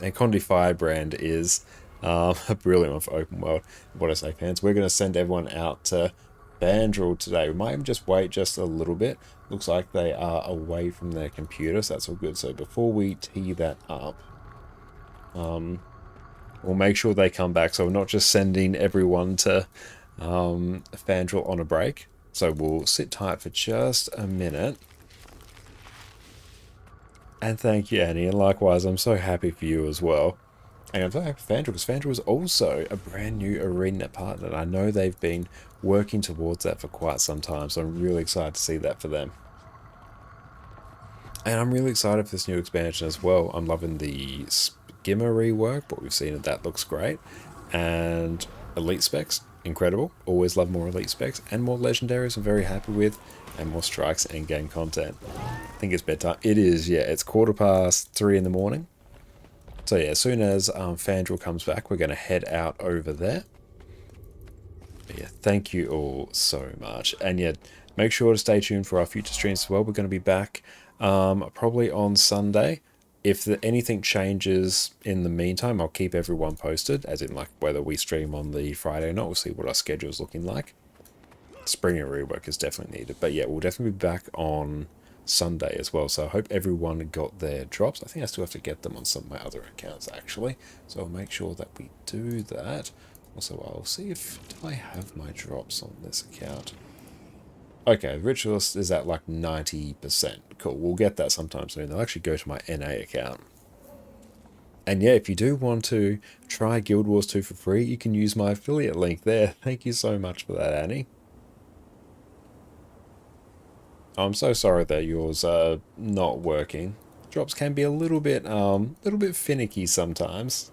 And Condi Firebrand is a brilliant one for open world. What I say, fans, we're going to send everyone out to Bandrel today. We might even just wait just a little bit. Looks like they are away from their computer, so that's all good. So before we tee that up, we'll make sure they come back. So we're not just sending everyone to Bandrel on a break. So we'll sit tight for just a minute. And thank you, Annie, and likewise, I'm so happy for you as well. And I'm so happy for Fandral, because Fandral is also a brand new Arenanet partner, and I know they've been working towards that for quite some time, so I'm really excited to see that for them. And I'm really excited for this new expansion as well. I'm loving the Skimmer rework, what we've seen of that looks great. And Elite Specs, incredible. Always love more Elite Specs, and more Legendaries I'm very happy with. And more strikes and game content. I think it's bedtime. It is, yeah. It's 3:15 in the morning. So yeah, as soon as Fandral comes back, we're going to head out over there. But yeah, thank you all so much. And yeah, make sure to stay tuned for our future streams as well. We're going to be back probably on Sunday. If anything changes in the meantime, I'll keep everyone posted. As in, whether we stream on the Friday or not. We'll see what our schedule is looking like. Spring and rework is definitely needed, but yeah, we'll definitely be back on Sunday as well. So I hope everyone got their drops. I think I still have to get them on some of my other accounts actually, so I'll make sure that we do that. Also, I'll see if do I have my drops on this account. Okay, Ritualist is at like 90%. Cool, we'll get that sometime soon. They'll actually go to my NA account. And yeah, if you do want to try Guild Wars 2 for free, you can use my affiliate link there. Thank you so much for that, Annie. I'm so sorry that yours are not working. Drops can be a little bit finicky sometimes.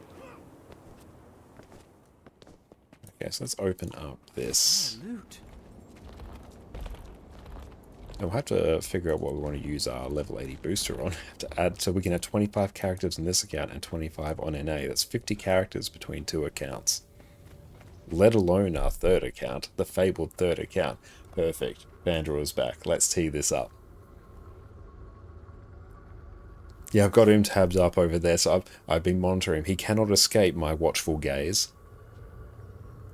Okay, so let's open up this. And we'll have to figure out what we want to use our level 80 booster on to add, so we can have 25 characters in this account and 25 on NA. That's 50 characters between two accounts. Let alone our third account, the fabled third account. Perfect. Vandal is back. Let's tee this up. Yeah, I've got him tabbed up over there, so I've been monitoring him. He cannot escape my watchful gaze.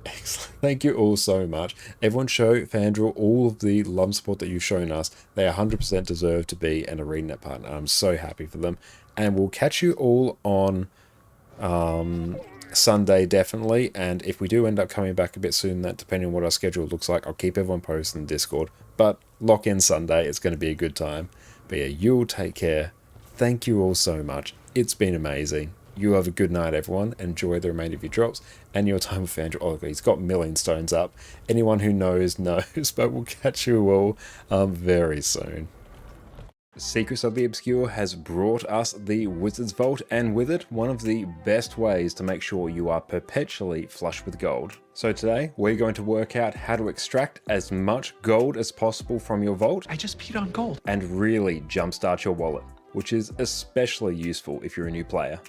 Excellent. Thank you all so much. Everyone show Fandral all of the love support that you've shown us. They 100% deserve to be an Arenanet partner. I'm so happy for them. And we'll catch you all on Sunday, definitely. And if we do end up coming back a bit soon, that depending on what our schedule looks like, I'll keep everyone posted in Discord. But lock in Sunday. It's going to be a good time. But yeah, you'll take care. Thank you all so much. It's been amazing. You have a good night, everyone. Enjoy the remainder of your drops and your time with Fandral. Oh, he's got million stones up. Anyone who knows, knows. But we'll catch you all very soon. Secrets of the Obscure has brought us the Wizard's Vault, and with it, one of the best ways to make sure you are perpetually flush with gold. So today, we're going to work out how to extract as much gold as possible from your vault. I just peed on gold. And really jumpstart your wallet, which is especially useful if you're a new player.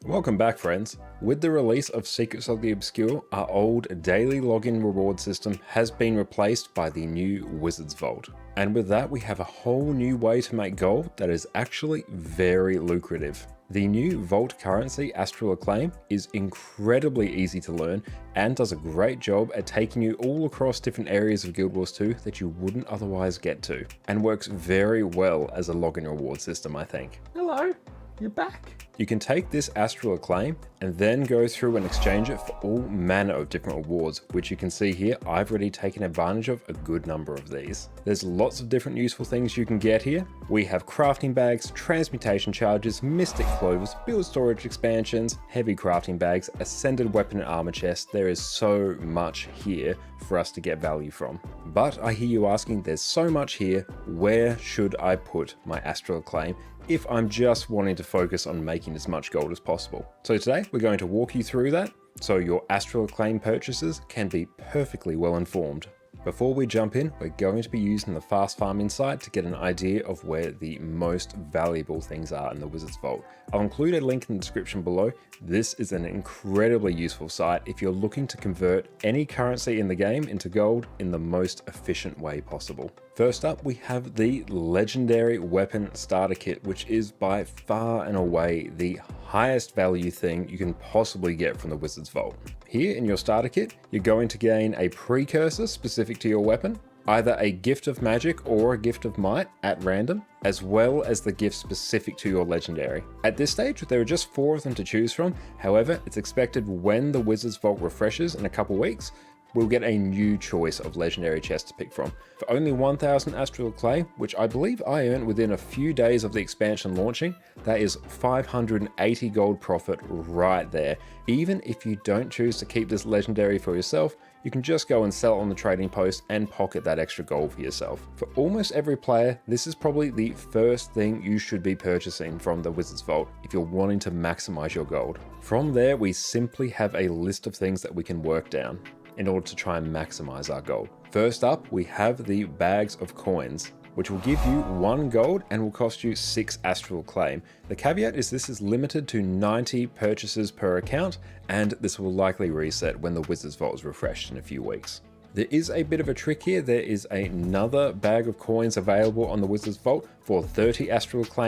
Welcome back, friends. With the release of Secrets of the Obscure, our old daily login reward system has been replaced by the new Wizard's Vault. And with that, we have a whole new way to make gold that is actually very lucrative. The new Vault currency, Astral Acclaim, is incredibly easy to learn and does a great job at taking you all across different areas of Guild Wars 2 that you wouldn't otherwise get to, and works very well as a login reward system, I think. Hello, you're back. You can take this Astral Acclaim and then go through and exchange it for all manner of different rewards, which you can see here. I've already taken advantage of a good number of these. There's lots of different useful things you can get here. We have crafting bags, transmutation charges, mystic clovers, build storage expansions, heavy crafting bags, ascended weapon and armor chest. There is so much here for us to get value from. But I hear you asking, there's so much here, where should I put my Astral Acclaim if I'm just wanting to focus on making as much gold as possible? So today we're going to walk you through that so your Astral Acclaim purchases can be perfectly well informed. Before we jump in, we're going to be using the fast farming site to get an idea of where the most valuable things are in the Wizard's Vault. I'll include a link in the description below. This is an incredibly useful site if you're looking to convert any currency in the game into gold in the most efficient way possible. First up, we have the Legendary Weapon Starter Kit, which is by far and away the highest value thing you can possibly get from the Wizard's Vault. Here in your starter kit, you're going to gain a precursor specific to your weapon, either a gift of magic or a gift of might at random, as well as the gift specific to your legendary. At this stage, there are just 4 of them to choose from. However, it's expected when the Wizard's Vault refreshes in a couple weeks, we'll get a new choice of legendary chests to pick from. For only 1000 Astral Clay, which I believe I earned within a few days of the expansion launching, that is 580 gold profit right there. Even if you don't choose to keep this legendary for yourself, you can just go and sell it on the trading post and pocket that extra gold for yourself. For almost every player, this is probably the first thing you should be purchasing from the Wizard's Vault if you're wanting to maximize your gold. From there, we simply have a list of things that we can work down in order to try and maximize our gold. First up, we have the bags of coins, which will give you 1 gold and will cost you 6 Astral Claim. The caveat is this is limited to 90 purchases per account, and this will likely reset when the Wizard's Vault is refreshed in a few weeks. There is a bit of a trick here. There is another bag of coins available on the Wizard's Vault for 30 Astral Claim